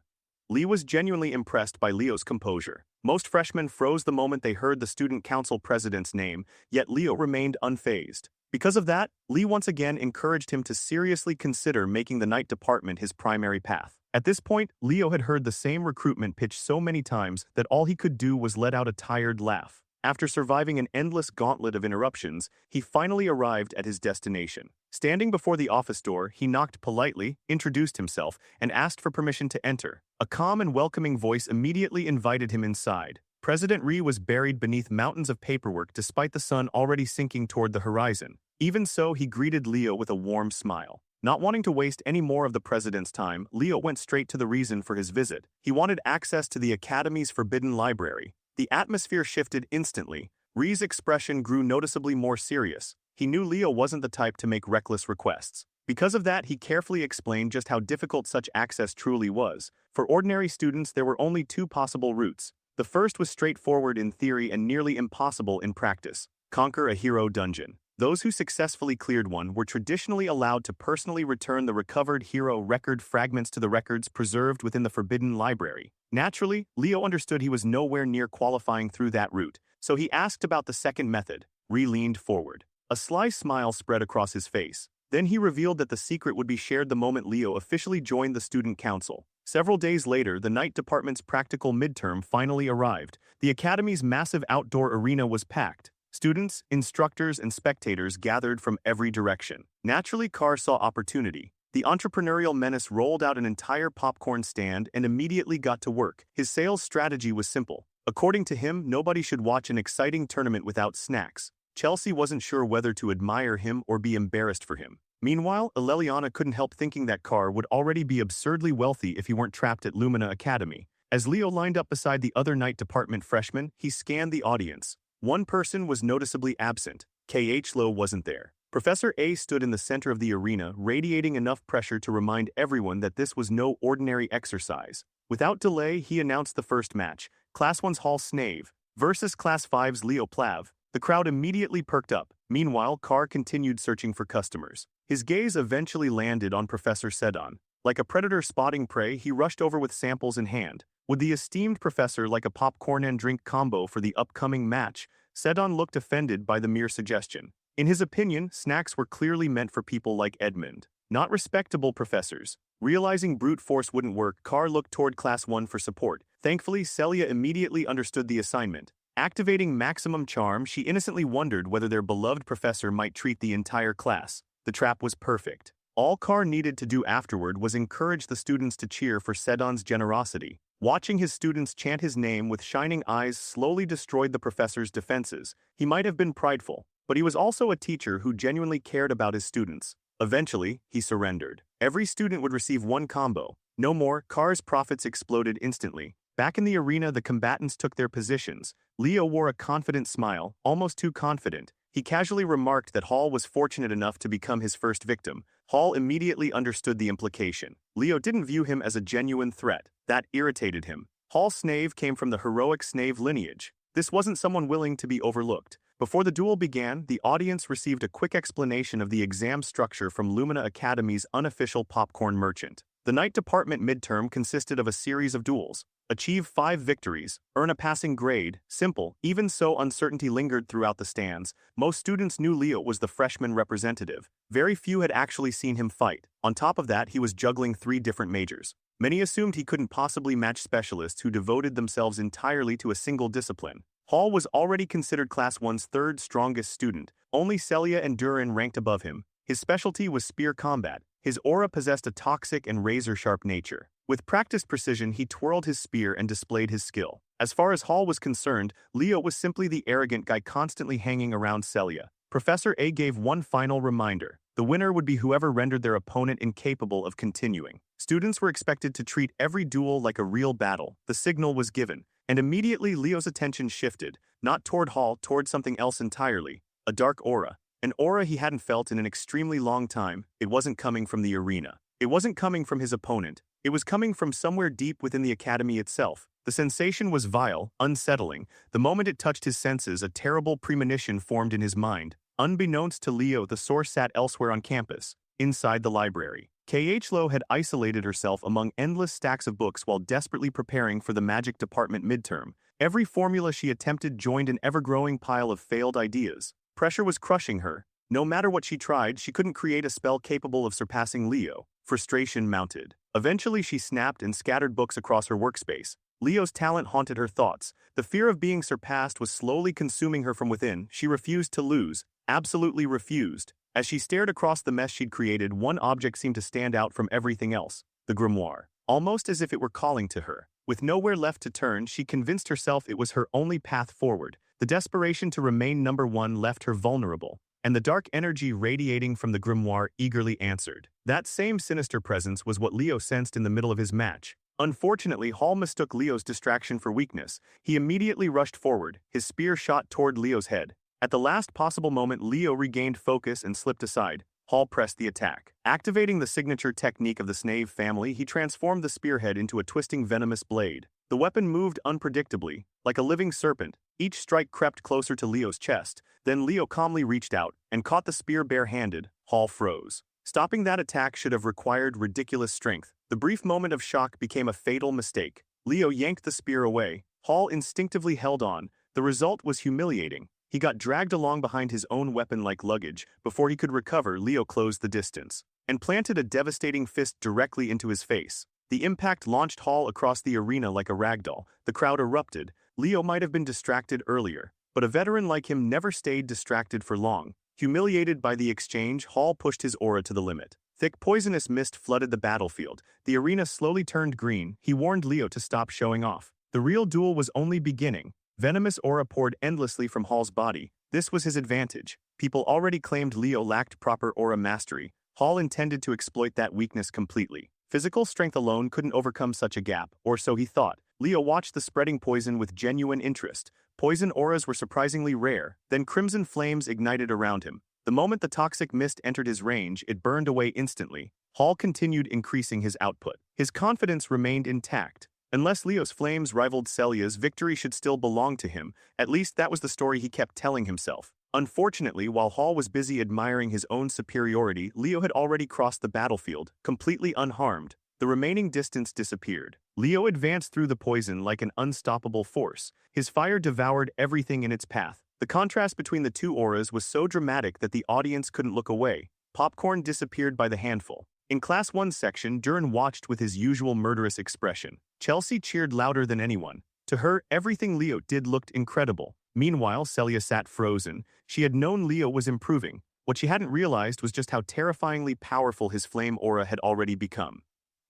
Lee was genuinely impressed by Leo's composure. Most freshmen froze the moment they heard the student council president's name, yet Leo remained unfazed. Because of that, Lee once again encouraged him to seriously consider making the night department his primary path. At this point, Leo had heard the same recruitment pitch so many times that all he could do was let out a tired laugh. After surviving an endless gauntlet of interruptions, he finally arrived at his destination. Standing before the office door, he knocked politely, introduced himself, and asked for permission to enter. A calm and welcoming voice immediately invited him inside. President Ri was buried beneath mountains of paperwork despite the sun already sinking toward the horizon. Even so, he greeted Leo with a warm smile. Not wanting to waste any more of the president's time, Leo went straight to the reason for his visit. He wanted access to the Academy's Forbidden Library. The atmosphere shifted instantly. Ri's expression grew noticeably more serious. He knew Leo wasn't the type to make reckless requests. Because of that, he carefully explained just how difficult such access truly was. For ordinary students, there were only two possible routes. The first was straightforward in theory and nearly impossible in practice: conquer a hero dungeon. Those who successfully cleared one were traditionally allowed to personally return the recovered hero record fragments to the records preserved within the Forbidden Library. Naturally, Leo understood he was nowhere near qualifying through that route, so he asked about the second method. Ree leaned forward. A sly smile spread across his face. Then he revealed that the secret would be shared the moment Leo officially joined the student council. Several days later, the night department's practical midterm finally arrived. The academy's massive outdoor arena was packed. Students, instructors, and spectators gathered from every direction. Naturally, Carr saw opportunity. The entrepreneurial menace rolled out an entire popcorn stand and immediately got to work. His sales strategy was simple. According to him, nobody should watch an exciting tournament without snacks. Chelsea wasn't sure whether to admire him or be embarrassed for him. Meanwhile, Eleliana couldn't help thinking that Carr would already be absurdly wealthy if he weren't trapped at Lumina Academy. As Leo lined up beside the other night department freshman, he scanned the audience. One person was noticeably absent. Yahello wasn't there. Professor A stood in the center of the arena, radiating enough pressure to remind everyone that this was no ordinary exercise. Without delay, he announced the first match, Class 1's Hall Snave versus Class 5's Leo Plav. The crowd immediately perked up. Meanwhile, Carr continued searching for customers. His gaze eventually landed on Professor Sedan. Like a predator spotting prey, he rushed over with samples in hand. Would the esteemed professor like a popcorn and drink combo for the upcoming match? Sedan looked offended by the mere suggestion. In his opinion, snacks were clearly meant for people like Edmund, not respectable professors. Realizing brute force wouldn't work, Carr looked toward Class 1 for support. Thankfully, Celia immediately understood the assignment. Activating maximum charm, she innocently wondered whether their beloved professor might treat the entire class. The trap was perfect. All Carr needed to do afterward was encourage the students to cheer for Sedan's generosity. Watching his students chant his name with shining eyes slowly destroyed the professor's defenses. He might have been prideful, but he was also a teacher who genuinely cared about his students. Eventually, he surrendered. Every student would receive one combo. No more. Carr's profits exploded instantly. Back in the arena, the combatants took their positions. Leo wore a confident smile, almost too confident. He casually remarked that Hall was fortunate enough to become his first victim. Hall immediately understood the implication. Leo didn't view him as a genuine threat. That irritated him. Hall's Snave came from the heroic Snave lineage. This wasn't someone willing to be overlooked. Before the duel began, the audience received a quick explanation of the exam structure from Lumina Academy's unofficial popcorn merchant. The night department midterm consisted of a series of duels. Achieve 5 victories, earn a passing grade. Simple. Even so, uncertainty lingered throughout the stands. Most students knew Leo was the freshman representative. Very few had actually seen him fight. On top of that, he was juggling 3 different majors. Many assumed he couldn't possibly match specialists who devoted themselves entirely to a single discipline. Hall was already considered Class 1's third strongest student. Only Celia and Durin ranked above him. His specialty was spear combat. His aura possessed a toxic and razor-sharp nature. With practiced precision, he twirled his spear and displayed his skill. As far as Hall was concerned, Leo was simply the arrogant guy constantly hanging around Celia. Professor A gave one final reminder. The winner would be whoever rendered their opponent incapable of continuing. Students were expected to treat every duel like a real battle. The signal was given, and immediately Leo's attention shifted, not toward Hall, toward something else entirely. A dark aura. An aura he hadn't felt in an extremely long time. It wasn't coming from the arena. It wasn't coming from his opponent. It was coming from somewhere deep within the academy itself. The sensation was vile, unsettling. The moment it touched his senses, a terrible premonition formed in his mind. Unbeknownst to Leo, the source sat elsewhere on campus, inside the library. Yahello had isolated herself among endless stacks of books while desperately preparing for the magic department midterm. Every formula she attempted joined an ever-growing pile of failed ideas. Pressure was crushing her. No matter what she tried, she couldn't create a spell capable of surpassing Leo. Frustration mounted. Eventually, she snapped and scattered books across her workspace. Leo's talent haunted her thoughts. The fear of being surpassed was slowly consuming her from within. She refused to lose. Absolutely refused. As she stared across the mess she'd created, one object seemed to stand out from everything else. The grimoire. Almost as if it were calling to her. With nowhere left to turn, she convinced herself it was her only path forward. The desperation to remain number one left her vulnerable, and the dark energy radiating from the grimoire eagerly answered. That same sinister presence was what Leo sensed in the middle of his match. Unfortunately, Hall mistook Leo's distraction for weakness. He immediately rushed forward, his spear shot toward Leo's head. At the last possible moment, Leo regained focus and slipped aside. Hall pressed the attack. Activating the signature technique of the Snave family, he transformed the spearhead into a twisting venomous blade. The weapon moved unpredictably, like a living serpent. Each strike crept closer to Leo's chest. Then Leo calmly reached out and caught the spear bare-handed. Hall froze. Stopping that attack should have required ridiculous strength. The brief moment of shock became a fatal mistake. Leo yanked the spear away. Hall instinctively held on. The result was humiliating. He got dragged along behind his own weapon like luggage. Before he could recover, Leo closed the distance and planted a devastating fist directly into his face. The impact launched Hall across the arena like a ragdoll. The crowd erupted. Leo might have been distracted earlier, but a veteran like him never stayed distracted for long. Humiliated by the exchange, Hall pushed his aura to the limit. Thick poisonous mist flooded the battlefield. The arena slowly turned green. He warned Leo to stop showing off. The real duel was only beginning. Venomous aura poured endlessly from Hall's body. This was his advantage. People already claimed Leo lacked proper aura mastery. Hall intended to exploit that weakness completely. Physical strength alone couldn't overcome such a gap, or so he thought. Leo watched the spreading poison with genuine interest. Poison auras were surprisingly rare. Then crimson flames ignited around him. The moment the toxic mist entered his range, it burned away instantly. Hall continued increasing his output. His confidence remained intact. Unless Leo's flames rivaled Celia's, victory should still belong to him. At least that was the story he kept telling himself. Unfortunately, while Hall was busy admiring his own superiority, Leo had already crossed the battlefield, completely unharmed. The remaining distance disappeared. Leo advanced through the poison like an unstoppable force. His fire devoured everything in its path. The contrast between the two auras was so dramatic that the audience couldn't look away. Popcorn disappeared by the handful. In Class 1 section, Duran watched with his usual murderous expression. Chelsea cheered louder than anyone. To her, everything Leo did looked incredible. Meanwhile, Celia sat frozen. She had known Leo was improving. What she hadn't realized was just how terrifyingly powerful his flame aura had already become.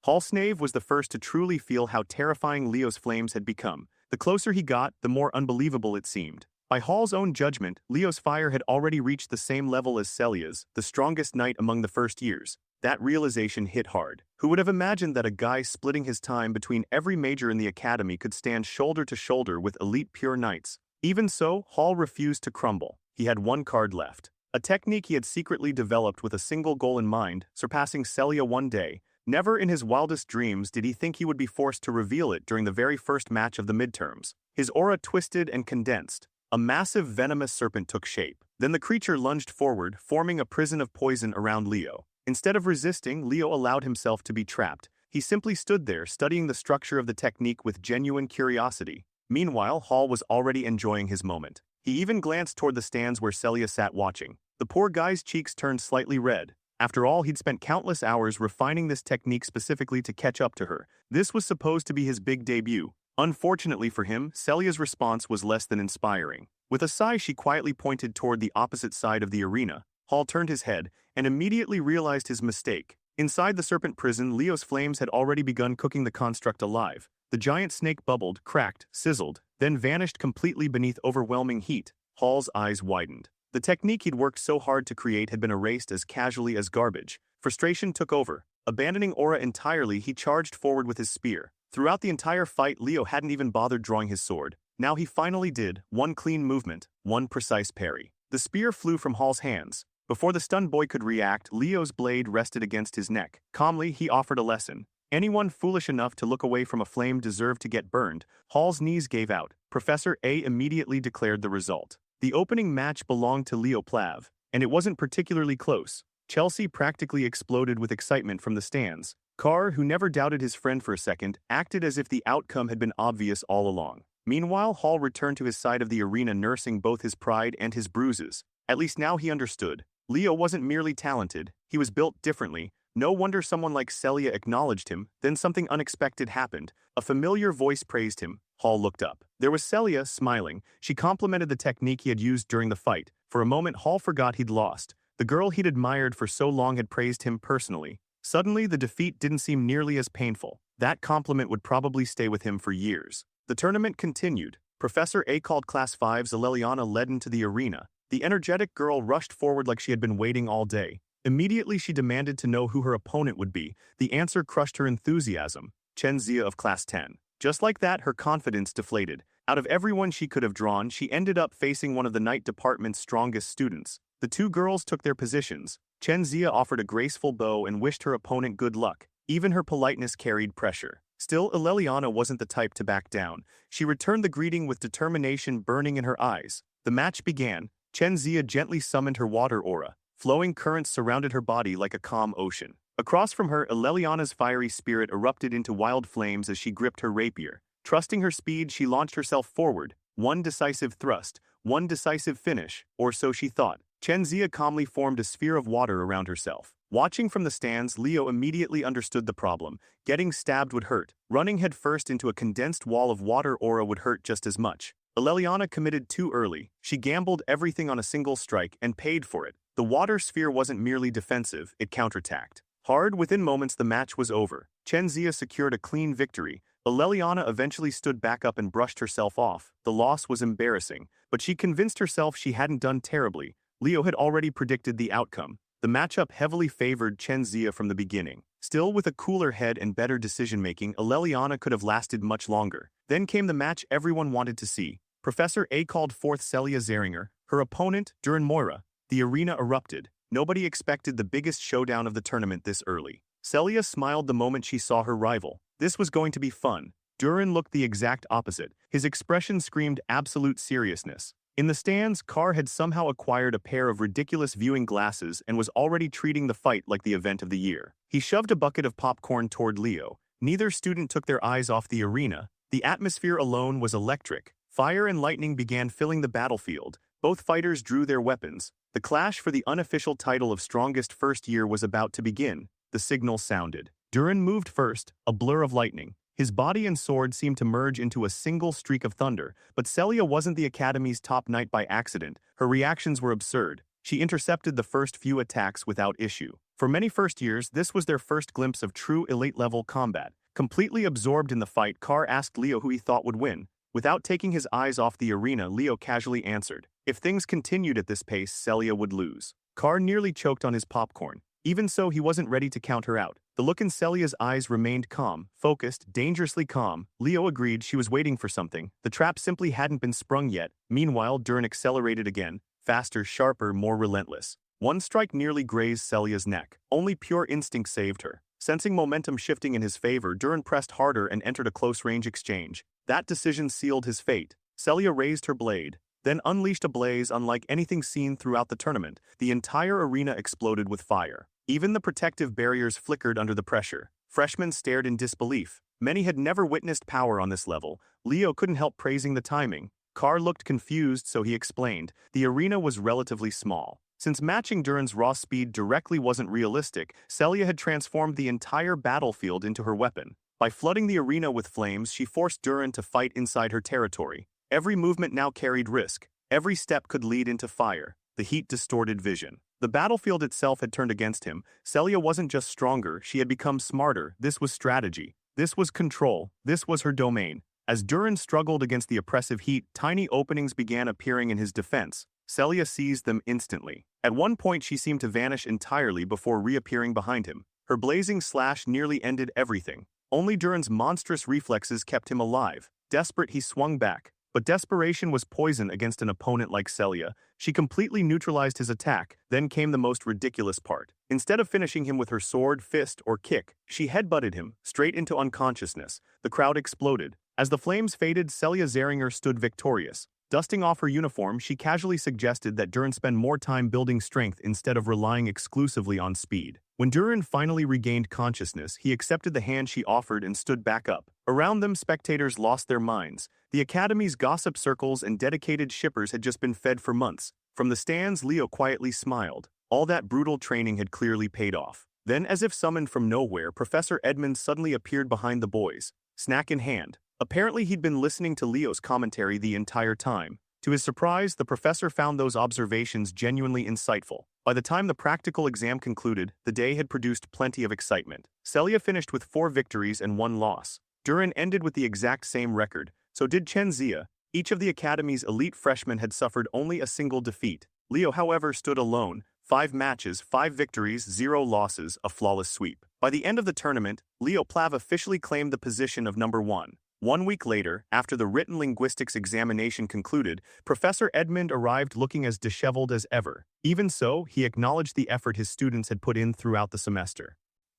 Halsnave was the first to truly feel how terrifying Leo's flames had become. The closer he got, the more unbelievable it seemed. By Hall's own judgment, Leo's fire had already reached the same level as Celia's, the strongest knight among the first years. That realization hit hard. Who would have imagined that a guy splitting his time between every major in the academy could stand shoulder to shoulder with elite pure knights? Even so, Hall refused to crumble. He had one card left. A technique he had secretly developed with a single goal in mind, surpassing Celia one day. Never in his wildest dreams did he think he would be forced to reveal it during the very first match of the midterms. His aura twisted and condensed. A massive venomous serpent took shape. Then the creature lunged forward, forming a prison of poison around Leo. Instead of resisting, Leo allowed himself to be trapped. He simply stood there, studying the structure of the technique with genuine curiosity. Meanwhile, Hall was already enjoying his moment. He even glanced toward the stands where Celia sat watching. The poor guy's cheeks turned slightly red. After all, he'd spent countless hours refining this technique specifically to catch up to her. This was supposed to be his big debut. Unfortunately for him, Celia's response was less than inspiring. With a sigh, she quietly pointed toward the opposite side of the arena. Hall turned his head and immediately realized his mistake. Inside the serpent prison, Leo's flames had already begun cooking the construct alive. The giant snake bubbled, cracked, sizzled, then vanished completely beneath overwhelming heat. Hall's eyes widened. The technique he'd worked so hard to create had been erased as casually as garbage. Frustration took over. Abandoning aura entirely, he charged forward with his spear. Throughout the entire fight, Leo hadn't even bothered drawing his sword. Now he finally did. One clean movement, one precise parry. The spear flew from Hall's hands. Before the stunned boy could react, Leo's blade rested against his neck. Calmly, he offered a lesson. Anyone foolish enough to look away from a flame deserved to get burned. Hall's knees gave out. Professor A immediately declared the result. The opening match belonged to Leo Plav, and it wasn't particularly close. Chelsea practically exploded with excitement from the stands. Carr, who never doubted his friend for a second, acted as if the outcome had been obvious all along. Meanwhile, Hall returned to his side of the arena nursing both his pride and his bruises. At least now he understood. Leo wasn't merely talented, he was built differently. No wonder someone like Celia acknowledged him. Then something unexpected happened. A familiar voice praised him. Hall looked up. There was Celia, smiling. She complimented the technique he had used during the fight. For a moment, Hall forgot he'd lost. The girl he'd admired for so long had praised him personally. Suddenly, the defeat didn't seem nearly as painful. That compliment would probably stay with him for years. The tournament continued. Professor A called Class 5's Leliana led into the arena. The energetic girl rushed forward like she had been waiting all day. Immediately, she demanded to know who her opponent would be. The answer crushed her enthusiasm. Chen Zia of Class 10. Just like that, her confidence deflated. Out of everyone she could have drawn, she ended up facing one of the night department's strongest students. The two girls took their positions. Chen Zia offered a graceful bow and wished her opponent good luck. Even her politeness carried pressure. Still, Eleliana wasn't the type to back down. She returned the greeting with determination burning in her eyes. The match began. Chenzia gently summoned her water aura. Flowing currents surrounded her body like a calm ocean. Across from her, Eleliana's fiery spirit erupted into wild flames as she gripped her rapier. Trusting her speed, she launched herself forward. One decisive thrust, one decisive finish, or so she thought. Chenzia calmly formed a sphere of water around herself. Watching from the stands, Leo immediately understood the problem. Getting stabbed would hurt. Running headfirst into a condensed wall of water aura would hurt just as much. Eleliana committed too early. She gambled everything on a single strike and paid for it. The water sphere wasn't merely defensive, it counterattacked. Hard, within moments the match was over. Chenzia secured a clean victory. Eleliana eventually stood back up and brushed herself off. The loss was embarrassing, but she convinced herself she hadn't done terribly. Leo had already predicted the outcome. The matchup heavily favored Chenzia from the beginning. Still, with a cooler head and better decision-making, Eleliana could have lasted much longer. Then came the match everyone wanted to see. Professor A called forth Celia Xeringer, her opponent, Duran Moira. The arena erupted. Nobody expected the biggest showdown of the tournament this early. Celia smiled the moment she saw her rival. This was going to be fun. Duran looked the exact opposite. His expression screamed absolute seriousness. In the stands, Carr had somehow acquired a pair of ridiculous viewing glasses and was already treating the fight like the event of the year. He shoved a bucket of popcorn toward Leo. Neither student took their eyes off the arena. The atmosphere alone was electric. Fire and lightning began filling the battlefield. Both fighters drew their weapons. The clash for the unofficial title of strongest first year was about to begin. The signal sounded. Duran moved first, a blur of lightning. His body and sword seemed to merge into a single streak of thunder, but Celia wasn't the Academy's top knight by accident. Her reactions were absurd. She intercepted the first few attacks without issue. For many first years, this was their first glimpse of true elite-level combat. Completely absorbed in the fight, Carr asked Leo who he thought would win. Without taking his eyes off the arena, Leo casually answered. If things continued at this pace, Celia would lose. Carr nearly choked on his popcorn. Even so, he wasn't ready to count her out. The look in Celia's eyes remained calm, focused, dangerously calm. Leo agreed she was waiting for something. The trap simply hadn't been sprung yet. Meanwhile, Duran accelerated again, faster, sharper, more relentless. One strike nearly grazed Celia's neck. Only pure instinct saved her. Sensing momentum shifting in his favor, Duran pressed harder and entered a close-range exchange. That decision sealed his fate. Celia raised her blade, then unleashed a blaze unlike anything seen throughout the tournament. The entire arena exploded with fire. Even the protective barriers flickered under the pressure. Freshmen stared in disbelief. Many had never witnessed power on this level. Leo couldn't help praising the timing. Carr looked confused, so he explained. The arena was relatively small. Since matching Duran's raw speed directly wasn't realistic, Celia had transformed the entire battlefield into her weapon. By flooding the arena with flames, she forced Duran to fight inside her territory. Every movement now carried risk. Every step could lead into fire. The heat distorted vision. The battlefield itself had turned against him. Celia wasn't just stronger, she had become smarter. This was strategy. This was control. This was her domain. As Duran struggled against the oppressive heat, tiny openings began appearing in his defense. Celia seized them instantly. At one point, she seemed to vanish entirely before reappearing behind him. Her blazing slash nearly ended everything. Only Duran's monstrous reflexes kept him alive. Desperate, he swung back. But desperation was poison against an opponent like Celia. She completely neutralized his attack. Then came the most ridiculous part. Instead of finishing him with her sword, fist, or kick, she headbutted him, straight into unconsciousness. The crowd exploded. As the flames faded, Celia Xeringer stood victorious. Dusting off her uniform, she casually suggested that Duran spend more time building strength instead of relying exclusively on speed. When Duran finally regained consciousness, he accepted the hand she offered and stood back up. Around them, spectators lost their minds. The Academy's gossip circles and dedicated shippers had just been fed for months. From the stands, Leo quietly smiled. All that brutal training had clearly paid off. Then, as if summoned from nowhere, Professor Edmund suddenly appeared behind the boys, snack in hand. Apparently, he'd been listening to Leo's commentary the entire time. To his surprise, the professor found those observations genuinely insightful. By the time the practical exam concluded, the day had produced plenty of excitement. Celia finished with 4 victories and 1 loss. Duran ended with the exact same record. So did Chenzia. Each of the Academy's elite freshmen had suffered only a single defeat. Leo, however, stood alone. 5 matches, 5 victories, 0 losses, a flawless sweep. By the end of the tournament, Leo Plav officially claimed the position of number 1. 1 week later, after the written linguistics examination concluded, Professor Edmund arrived looking as disheveled as ever. Even so, he acknowledged the effort his students had put in throughout the semester.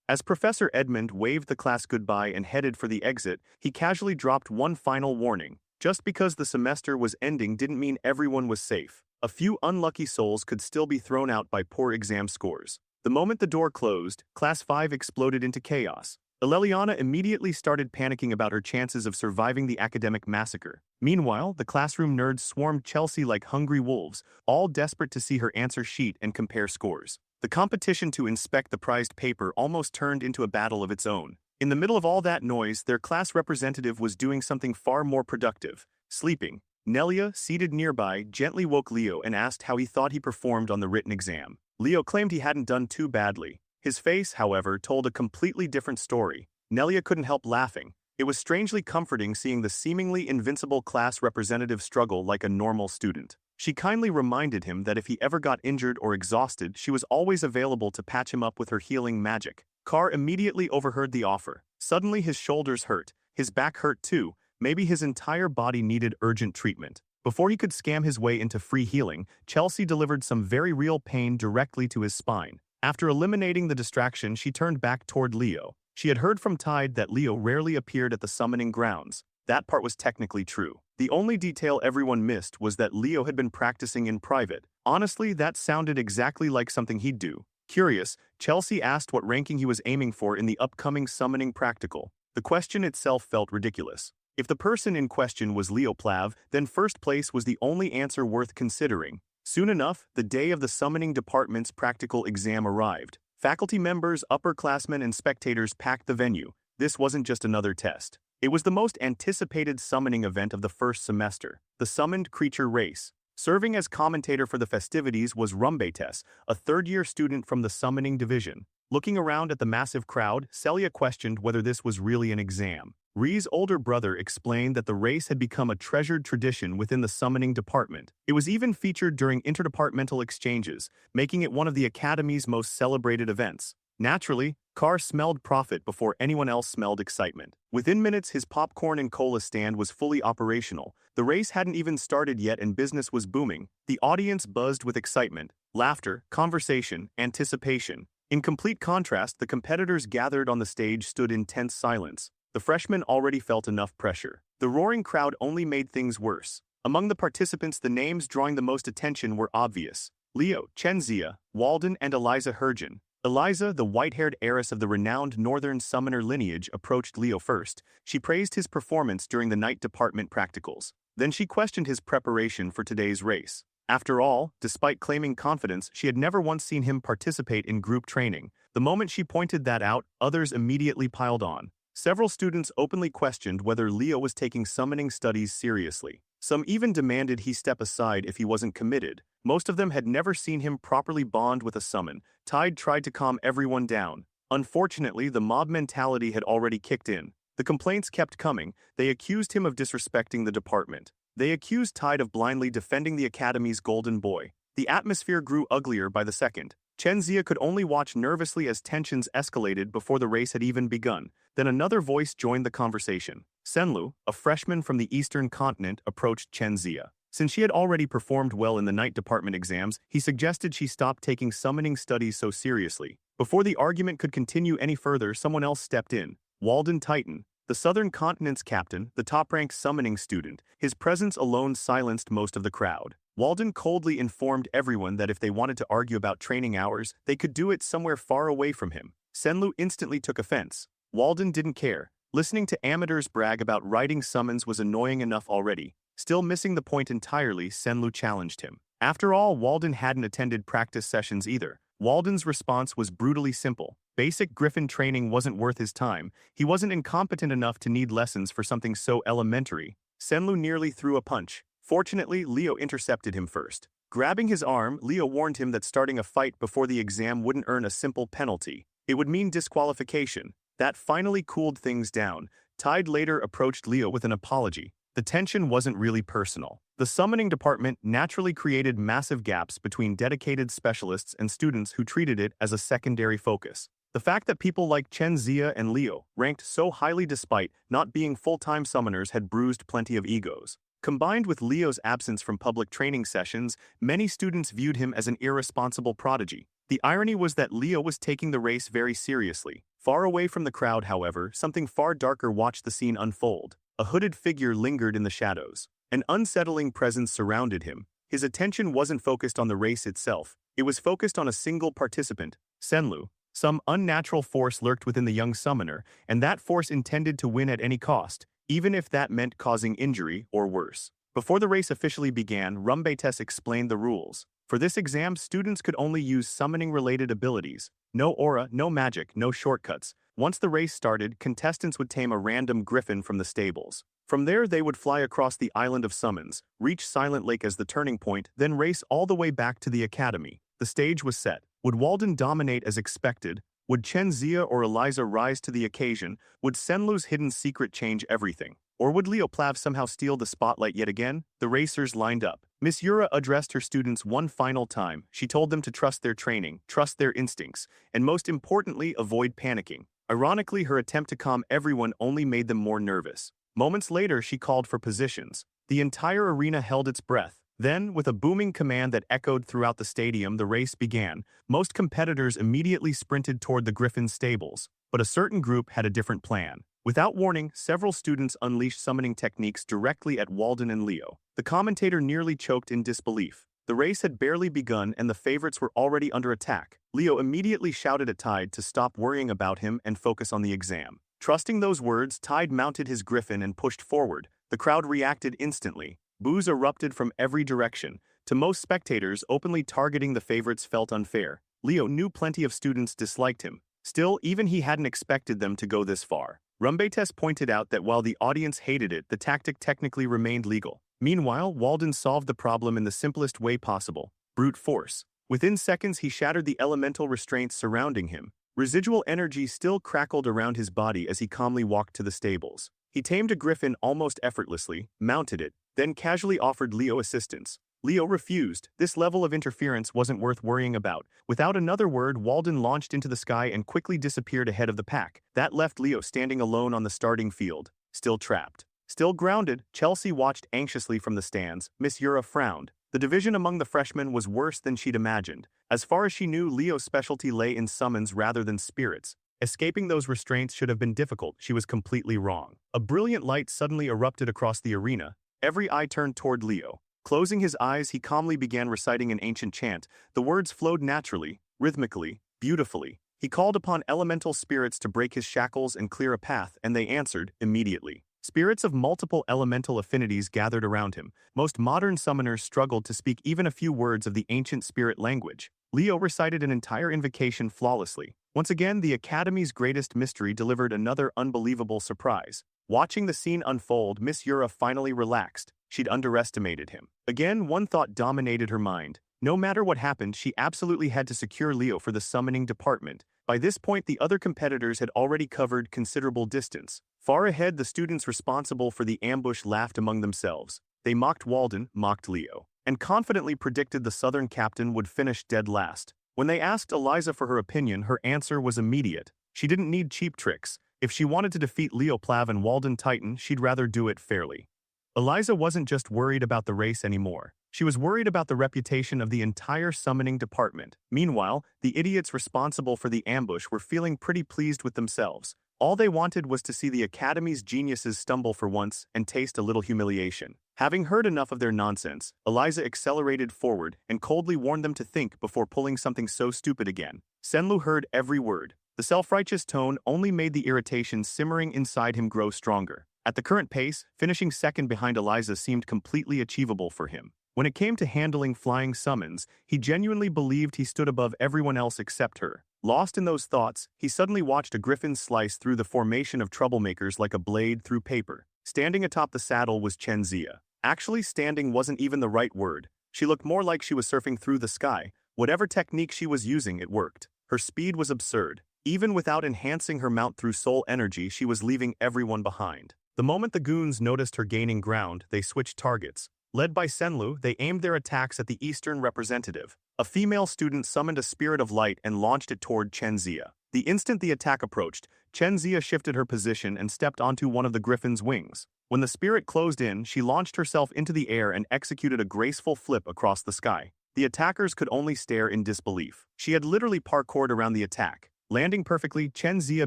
As Professor Edmund waved the class goodbye and headed for the exit, he casually dropped one final warning. Just because the semester was ending didn't mean everyone was safe. A few unlucky souls could still be thrown out by poor exam scores. The moment the door closed, Class 5 exploded into chaos. Eleliana immediately started panicking about her chances of surviving the academic massacre. Meanwhile, the classroom nerds swarmed Chelsea like hungry wolves, all desperate to see her answer sheet and compare scores. The competition to inspect the prized paper almost turned into a battle of its own. In the middle of all that noise, their class representative was doing something far more productive: sleeping. Nelia, seated nearby, gently woke Leo and asked how he thought he performed on the written exam. Leo claimed he hadn't done too badly. His face, however, told a completely different story. Nelia couldn't help laughing. It was strangely comforting seeing the seemingly invincible class representative struggle like a normal student. She kindly reminded him that if he ever got injured or exhausted, she was always available to patch him up with her healing magic. Carr immediately overheard the offer. Suddenly his shoulders hurt. His back hurt too. Maybe his entire body needed urgent treatment. Before he could scam his way into free healing, Chelsea delivered some very real pain directly to his spine. After eliminating the distraction, she turned back toward Leo. She had heard from Tide that Leo rarely appeared at the summoning grounds. That part was technically true. The only detail everyone missed was that Leo had been practicing in private. Honestly, that sounded exactly like something he'd do. Curious, Chelsea asked what ranking he was aiming for in the upcoming summoning practical. The question itself felt ridiculous. If the person in question was Leo Plav, then first place was the only answer worth considering. Soon enough, the day of the summoning department's practical exam arrived. Faculty members, upperclassmen, and spectators packed the venue. This wasn't just another test. It was the most anticipated summoning event of the first semester, the Summoned Creature Race. Serving as commentator for the festivities was Rumbetes, a third-year student from the summoning division. Looking around at the massive crowd, Celia questioned whether this was really an exam. Ree's older brother explained that the race had become a treasured tradition within the summoning department. It was even featured during interdepartmental exchanges, making it one of the Academy's most celebrated events. Naturally, Carr smelled profit before anyone else smelled excitement. Within minutes, his popcorn and cola stand was fully operational. The race hadn't even started yet and business was booming. The audience buzzed with excitement, laughter, conversation, anticipation. In complete contrast, the competitors gathered on the stage stood in tense silence. The freshmen already felt enough pressure. The roaring crowd only made things worse. Among the participants, the names drawing the most attention were obvious: Leo, Chenzia, Walden, and Eliza Hergen. Eliza, the white-haired heiress of the renowned Northern Summoner lineage, approached Leo first. She praised his performance during the night department practicals. Then she questioned his preparation for today's race. After all, despite claiming confidence, she had never once seen him participate in group training. The moment she pointed that out, others immediately piled on. Several students openly questioned whether Leo was taking summoning studies seriously. Some even demanded he step aside if he wasn't committed. Most of them had never seen him properly bond with a summon. Tide tried to calm everyone down. Unfortunately, the mob mentality had already kicked in. The complaints kept coming. They accused him of disrespecting the department. They accused Tide of blindly defending the Academy's golden boy. The atmosphere grew uglier by the second. Chenzia could only watch nervously as tensions escalated before the race had even begun. Then another voice joined the conversation. Senlu, a freshman from the Eastern continent, approached Chenzia. Since she had already performed well in the night department exams, he suggested she stop taking summoning studies so seriously. Before the argument could continue any further, someone else stepped in. Walden Titan, the Southern Continent's captain, the top-ranked summoning student. His presence alone silenced most of the crowd. Walden coldly informed everyone that if they wanted to argue about training hours, they could do it somewhere far away from him. Senlu instantly took offense. Walden didn't care. Listening to amateurs brag about writing summons was annoying enough already. Still missing the point entirely, Senlu challenged him. After all, Walden hadn't attended practice sessions either. Walden's response was brutally simple. Basic Griffin training wasn't worth his time. He wasn't incompetent enough to need lessons for something so elementary. Senlu nearly threw a punch. Fortunately, Leo intercepted him first. Grabbing his arm, Leo warned him that starting a fight before the exam wouldn't earn a simple penalty. It would mean disqualification. That finally cooled things down. Tide later approached Leo with an apology. The tension wasn't really personal. The summoning department naturally created massive gaps between dedicated specialists and students who treated it as a secondary focus. The fact that people like Chenzia and Leo ranked so highly despite not being full-time summoners had bruised plenty of egos. Combined with Leo's absence from public training sessions, many students viewed him as an irresponsible prodigy. The irony was that Leo was taking the race very seriously. Far away from the crowd, however, something far darker watched the scene unfold. A hooded figure lingered in the shadows. An unsettling presence surrounded him. His attention wasn't focused on the race itself. It was focused on a single participant, Senlu. Some unnatural force lurked within the young summoner, and that force intended to win at any cost, even if that meant causing injury or worse. Before the race officially began, Rumbetes explained the rules. For this exam, students could only use summoning-related abilities. No aura, no magic, no shortcuts. Once the race started, contestants would tame a random Griffin from the stables. From there, they would fly across the island of summons, reach Silent Lake as the turning point, then race all the way back to the academy. The stage was set. Would Walden dominate as expected? Would Chen Xia or Eliza rise to the occasion? Would Senlu's hidden secret change everything? Or would Leo Plav somehow steal the spotlight yet again? The racers lined up. Miss Yura addressed her students one final time. She told them to trust their training, trust their instincts, and most importantly, avoid panicking. Ironically, her attempt to calm everyone only made them more nervous. Moments later, she called for positions. The entire arena held its breath. Then, with a booming command that echoed throughout the stadium, the race began. Most competitors immediately sprinted toward the Griffin stables, but a certain group had a different plan. Without warning, several students unleashed summoning techniques directly at Walden and Leo. The commentator nearly choked in disbelief. The race had barely begun and the favorites were already under attack. Leo immediately shouted at Tide to stop worrying about him and focus on the exam. Trusting those words, Tide mounted his Griffin and pushed forward. The crowd reacted instantly. Boos erupted from every direction. To most spectators, openly targeting the favorites felt unfair. Leo knew plenty of students disliked him. Still, even he hadn't expected them to go this far. Rumbetes pointed out that while the audience hated it, the tactic technically remained legal. Meanwhile, Walden solved the problem in the simplest way possible: brute force. Within seconds, he shattered the elemental restraints surrounding him. Residual energy still crackled around his body as he calmly walked to the stables. He tamed a Griffin almost effortlessly, mounted it, then casually offered Leo assistance. Leo refused. This level of interference wasn't worth worrying about. Without another word, Walden launched into the sky and quickly disappeared ahead of the pack. That left Leo standing alone on the starting field, still trapped. Still grounded, Chelsea watched anxiously from the stands. Miss Yura frowned. The division among the freshmen was worse than she'd imagined. As far as she knew, Leo's specialty lay in summons rather than spirits. Escaping those restraints should have been difficult. She was completely wrong. A brilliant light suddenly erupted across the arena. Every eye turned toward Leo. Closing his eyes, he calmly began reciting an ancient chant. The words flowed naturally, rhythmically, beautifully. He called upon elemental spirits to break his shackles and clear a path, and they answered immediately. Spirits of multiple elemental affinities gathered around him. Most modern summoners struggled to speak even a few words of the ancient spirit language. Leo recited an entire invocation flawlessly. Once again, the Academy's greatest mystery delivered another unbelievable surprise. Watching the scene unfold, Miss Yura finally relaxed. She'd underestimated him. Again, one thought dominated her mind. No matter what happened, she absolutely had to secure Leo for the summoning department. By this point, the other competitors had already covered considerable distance. Far ahead, the students responsible for the ambush laughed among themselves. They mocked Walden, mocked Leo, and confidently predicted the Southern captain would finish dead last. When they asked Eliza for her opinion, her answer was immediate. She didn't need cheap tricks. If she wanted to defeat Leo Plav and Walden Titan, she'd rather do it fairly. Eliza wasn't just worried about the race anymore. She was worried about the reputation of the entire summoning department. Meanwhile, the idiots responsible for the ambush were feeling pretty pleased with themselves. All they wanted was to see the Academy's geniuses stumble for once and taste a little humiliation. Having heard enough of their nonsense, Eliza accelerated forward and coldly warned them to think before pulling something so stupid again. Senlu heard every word. The self-righteous tone only made the irritation simmering inside him grow stronger. At the current pace, finishing second behind Eliza seemed completely achievable for him. When it came to handling flying summons, he genuinely believed he stood above everyone else except her. Lost in those thoughts, he suddenly watched a Griffin slice through the formation of troublemakers like a blade through paper. Standing atop the saddle was Chen Xia. Actually, standing wasn't even the right word. She looked more like she was surfing through the sky. Whatever technique she was using, it worked. Her speed was absurd. Even without enhancing her mount through soul energy, she was leaving everyone behind. The moment the goons noticed her gaining ground, they switched targets. Led by Senlu, they aimed their attacks at the Eastern representative. A female student summoned a spirit of light and launched it toward Chen Xia. The instant the attack approached, Chen Xia shifted her position and stepped onto one of the Griffin's wings. When the spirit closed in, she launched herself into the air and executed a graceful flip across the sky. The attackers could only stare in disbelief. She had literally parkoured around the attack. Landing perfectly, Chen Zia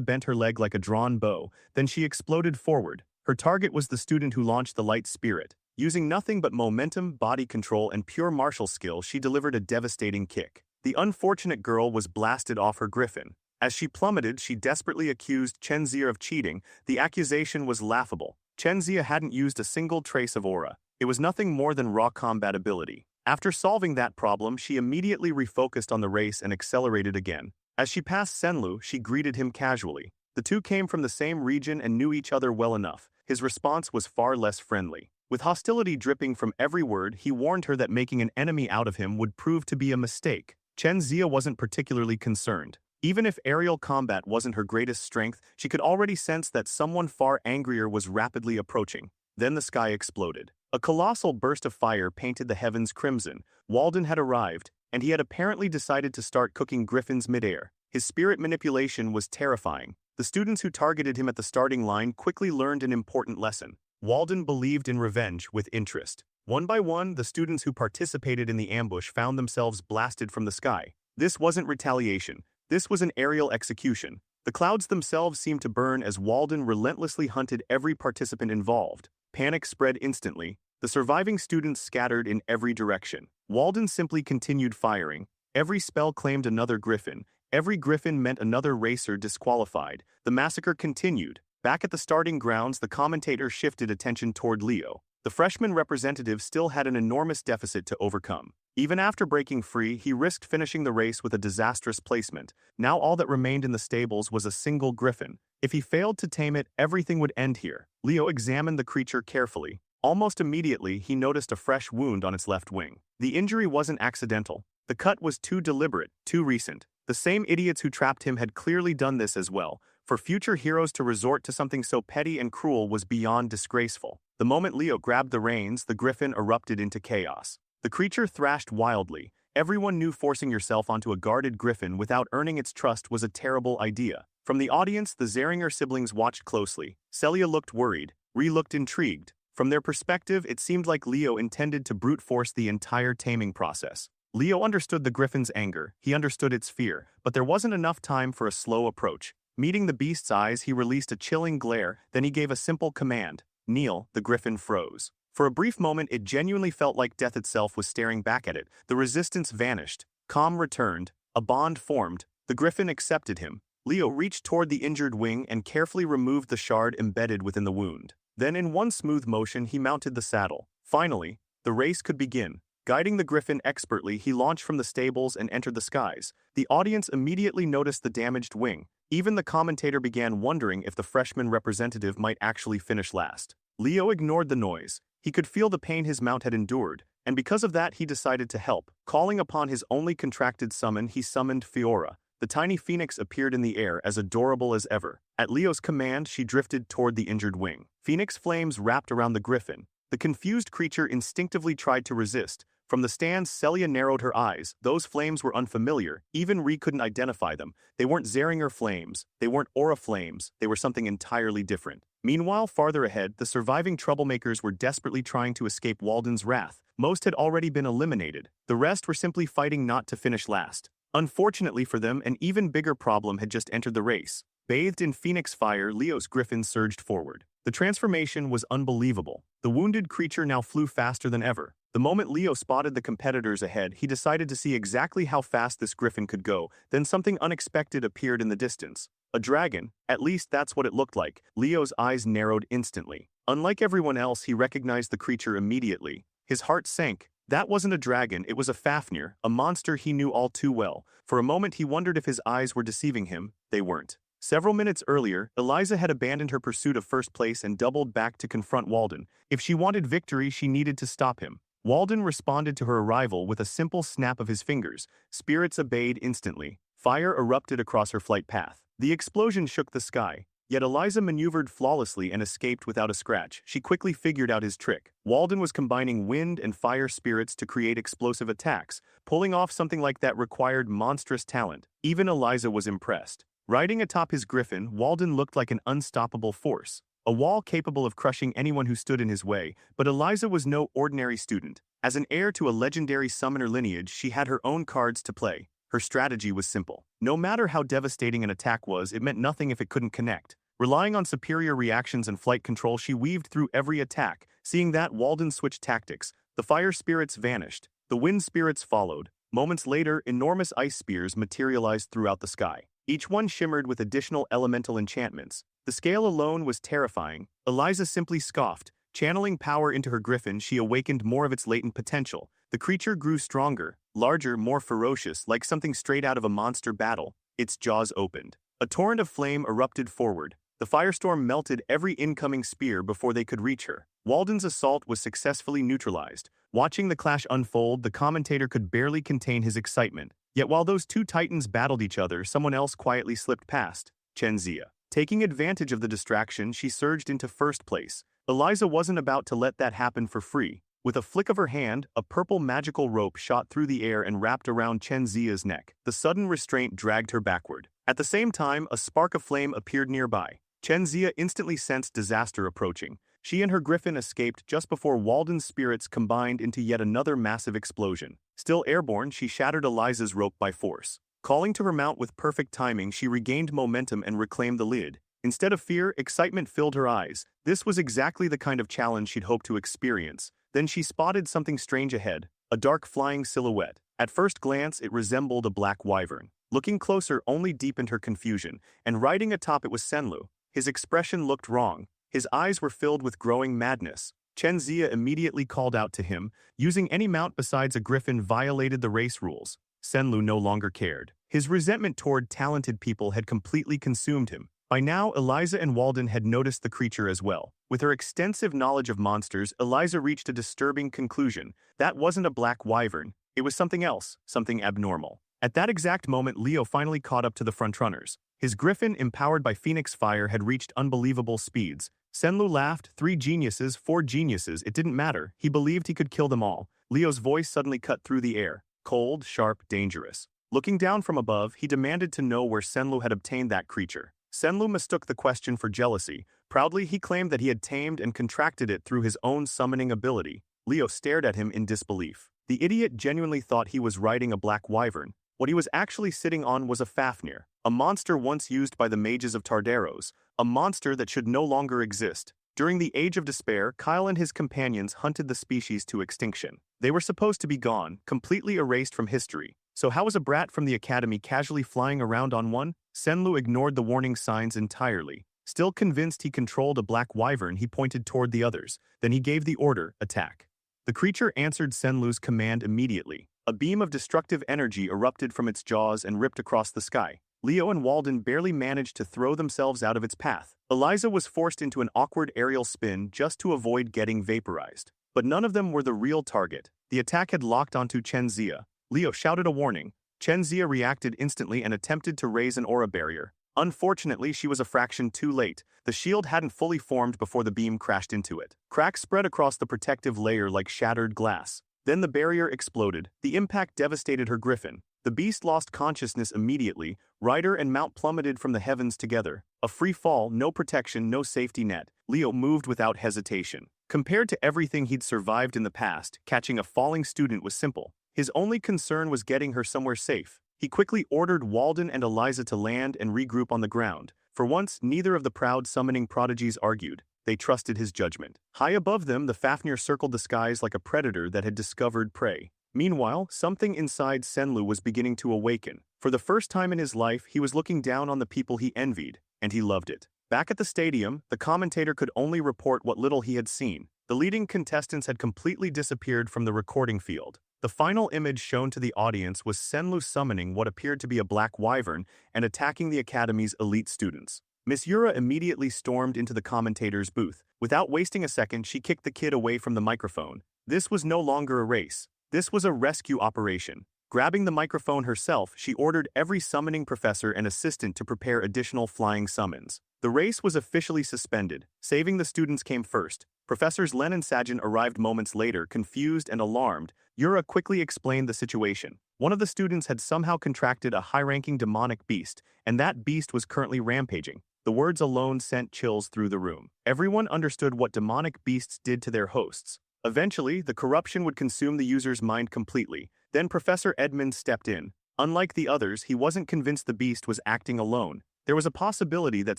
bent her leg like a drawn bow, then she exploded forward. Her target was the student who launched the light spirit. Using nothing but momentum, body control, and pure martial skill, she delivered a devastating kick. The unfortunate girl was blasted off her Griffin. As she plummeted, she desperately accused Chen Zia of cheating. The accusation was laughable. Chen Zia hadn't used a single trace of aura. It was nothing more than raw combatability. After solving that problem, she immediately refocused on the race and accelerated again. As she passed Senlu, she greeted him casually. The two came from the same region and knew each other well enough. His response was far less friendly. With hostility dripping from every word, he warned her that making an enemy out of him would prove to be a mistake. Chen Zia wasn't particularly concerned. Even if aerial combat wasn't her greatest strength, she could already sense that someone far angrier was rapidly approaching. Then the sky exploded. A colossal burst of fire painted the heavens crimson. Walden had arrived, and he had apparently decided to start cooking Griffins midair. His spirit manipulation was terrifying. The students who targeted him at the starting line quickly learned an important lesson. Walden believed in revenge with interest. One by one, the students who participated in the ambush found themselves blasted from the sky. This wasn't retaliation. This was an aerial execution. The clouds themselves seemed to burn as Walden relentlessly hunted every participant involved. Panic spread instantly. The surviving students scattered in every direction. Walden simply continued firing. Every spell claimed another Griffin. Every Griffin meant another racer disqualified. The massacre continued. Back at the starting grounds, the commentator shifted attention toward Leo. The freshman representative still had an enormous deficit to overcome. Even after breaking free, he risked finishing the race with a disastrous placement. Now all that remained in the stables was a single Griffin. If he failed to tame it, everything would end here. Leo examined the creature carefully. Almost immediately, he noticed a fresh wound on its left wing. The injury wasn't accidental. The cut was too deliberate, too recent. The same idiots who trapped him had clearly done this as well. For future heroes to resort to something so petty and cruel was beyond disgraceful. The moment Leo grabbed the reins, the Griffin erupted into chaos. The creature thrashed wildly. Everyone knew forcing yourself onto a guarded Griffin without earning its trust was a terrible idea. From the audience, the Xeringer siblings watched closely. Celia looked worried. Ree looked intrigued. From their perspective, it seemed like Leo intended to brute force the entire taming process. Leo understood the Griffin's anger. He understood its fear, but there wasn't enough time for a slow approach. Meeting the beast's eyes, he released a chilling glare, then he gave a simple command. Kneel. The Griffin froze. For a brief moment, it genuinely felt like death itself was staring back at it. The resistance vanished. Calm returned. A bond formed. The Griffin accepted him. Leo reached toward the injured wing and carefully removed the shard embedded within the wound. Then in one smooth motion, he mounted the saddle. Finally, the race could begin. Guiding the Griffin expertly, he launched from the stables and entered the skies. The audience immediately noticed the damaged wing. Even the commentator began wondering if the freshman representative might actually finish last. Leo ignored the noise. He could feel the pain his mount had endured, and because of that he decided to help. Calling upon his only contracted summon, he summoned Fiora. The tiny phoenix appeared in the air as adorable as ever. At Leo's command, she drifted toward the injured wing. Phoenix flames wrapped around the Griffin. The confused creature instinctively tried to resist. From the stands, Celia narrowed her eyes. Those flames were unfamiliar. Even Ree couldn't identify them. They weren't Xeringer flames. They weren't aura flames. They were something entirely different. Meanwhile, farther ahead, the surviving troublemakers were desperately trying to escape Walden's wrath. Most had already been eliminated. The rest were simply fighting not to finish last. Unfortunately for them, an even bigger problem had just entered the race. Bathed in phoenix fire, Leo's Griffin surged forward. The transformation was unbelievable. The wounded creature now flew faster than ever. The moment Leo spotted the competitors ahead, he decided to see exactly how fast this Griffin could go. Then something unexpected appeared in the distance. A dragon. At least that's what it looked like. Leo's eyes narrowed instantly. Unlike everyone else, he recognized the creature immediately. His heart sank. That wasn't a dragon, it was a Fafnir, a monster he knew all too well. For a moment he wondered if his eyes were deceiving him. They weren't. Several minutes earlier, Eliza had abandoned her pursuit of first place and doubled back to confront Walden. If she wanted victory, she needed to stop him. Walden responded to her arrival with a simple snap of his fingers. Spirits obeyed instantly. Fire erupted across her flight path. The explosion shook the sky. Yet Eliza maneuvered flawlessly and escaped without a scratch. She quickly figured out his trick. Walden was combining wind and fire spirits to create explosive attacks. Pulling off something like that required monstrous talent. Even Eliza was impressed. Riding atop his Griffin, Walden looked like an unstoppable force. A wall capable of crushing anyone who stood in his way, but Eliza was no ordinary student. As an heir to a legendary summoner lineage, she had her own cards to play. Her strategy was simple. No matter how devastating an attack was, it meant nothing if it couldn't connect. Relying on superior reactions and flight control, she weaved through every attack. Seeing that, Walden switched tactics. The fire spirits vanished. The wind spirits followed. Moments later, enormous ice spears materialized throughout the sky. Each one shimmered with additional elemental enchantments. The scale alone was terrifying. Eliza simply scoffed. Channeling power into her Griffin, she awakened more of its latent potential. The creature grew stronger, larger, more ferocious, like something straight out of a monster battle. Its jaws opened. A torrent of flame erupted forward. The firestorm melted every incoming spear before they could reach her. Walden's assault was successfully neutralized. Watching the clash unfold, the commentator could barely contain his excitement. Yet while those two titans battled each other, someone else quietly slipped past. Chenzia. Taking advantage of the distraction, she surged into first place. Eliza wasn't about to let that happen for free. With a flick of her hand, a purple magical rope shot through the air and wrapped around Chenzia's neck. The sudden restraint dragged her backward. At the same time, a spark of flame appeared nearby. Chenzia instantly sensed disaster approaching. She and her Griffin escaped just before Walden's spirits combined into yet another massive explosion. Still airborne, she shattered Eliza's rope by force. Calling to her mount with perfect timing, she regained momentum and reclaimed the lid. Instead of fear, excitement filled her eyes. This was exactly the kind of challenge she'd hoped to experience. Then she spotted something strange ahead, a dark flying silhouette. At first glance, it resembled a black wyvern. Looking closer only deepened her confusion, and riding atop it was Senlu. His expression looked wrong. His eyes were filled with growing madness. Chenzia immediately called out to him. Using any mount besides a Griffin violated the race rules. Senlu no longer cared. His resentment toward talented people had completely consumed him. By now, Eliza and Walden had noticed the creature as well. With her extensive knowledge of monsters, Eliza reached a disturbing conclusion. That wasn't a black wyvern. It was something else, something abnormal. At that exact moment, Leo finally caught up to the frontrunners. His Griffin, empowered by Phoenix Fire, had reached unbelievable speeds. Senlu laughed. 3 geniuses, 4 geniuses, it didn't matter. He believed he could kill them all. Leo's voice suddenly cut through the air. Cold, sharp, dangerous. Looking down from above, he demanded to know where Senlu had obtained that creature. Senlu mistook the question for jealousy. Proudly, he claimed that he had tamed and contracted it through his own summoning ability. Leo stared at him in disbelief. The idiot genuinely thought he was riding a black wyvern. What he was actually sitting on was a Fafnir, a monster once used by the mages of Tardaros, a monster that should no longer exist. During the Age of Despair, Kyle and his companions hunted the species to extinction. They were supposed to be gone, completely erased from history. So how was a brat from the academy casually flying around on one? Senlu ignored the warning signs entirely. Still convinced he controlled a black wyvern, he pointed toward the others. Then he gave the order, attack. The creature answered Senlu's command immediately. A beam of destructive energy erupted from its jaws and ripped across the sky. Leo and Walden barely managed to throw themselves out of its path. Eliza was forced into an awkward aerial spin just to avoid getting vaporized. But none of them were the real target. The attack had locked onto Chenzia. Leo shouted a warning. Chenzia reacted instantly and attempted to raise an aura barrier. Unfortunately, she was a fraction too late. The shield hadn't fully formed before the beam crashed into it. Cracks spread across the protective layer like shattered glass. Then the barrier exploded. The impact devastated her Griffin. The beast lost consciousness immediately. Rider and mount plummeted from the heavens together. A free fall, no protection, no safety net. Leo moved without hesitation. Compared to everything he'd survived in the past, catching a falling student was simple. His only concern was getting her somewhere safe. He quickly ordered Walden and Eliza to land and regroup on the ground. For once, neither of the proud summoning prodigies argued. They trusted his judgment. High above them, the Fafnir circled the skies like a predator that had discovered prey. Meanwhile, something inside Senlu was beginning to awaken. For the first time in his life, he was looking down on the people he envied, and he loved it. Back at the stadium, the commentator could only report what little he had seen. The leading contestants had completely disappeared from the recording field. The final image shown to the audience was Senlu summoning what appeared to be a black wyvern and attacking the academy's elite students. Miss Yura immediately stormed into the commentator's booth. Without wasting a second, she kicked the kid away from the microphone. This was no longer a race. This was a rescue operation. Grabbing the microphone herself, she ordered every summoning professor and assistant to prepare additional flying summons. The race was officially suspended. Saving the students came first. Professors Len and Sajin arrived moments later, confused and alarmed. Yura quickly explained the situation. One of the students had somehow contracted a high-ranking demonic beast, and that beast was currently rampaging. The words alone sent chills through the room. Everyone understood what demonic beasts did to their hosts. Eventually, the corruption would consume the user's mind completely. Then Professor Edmund stepped in. Unlike the others, he wasn't convinced the beast was acting alone. There was a possibility that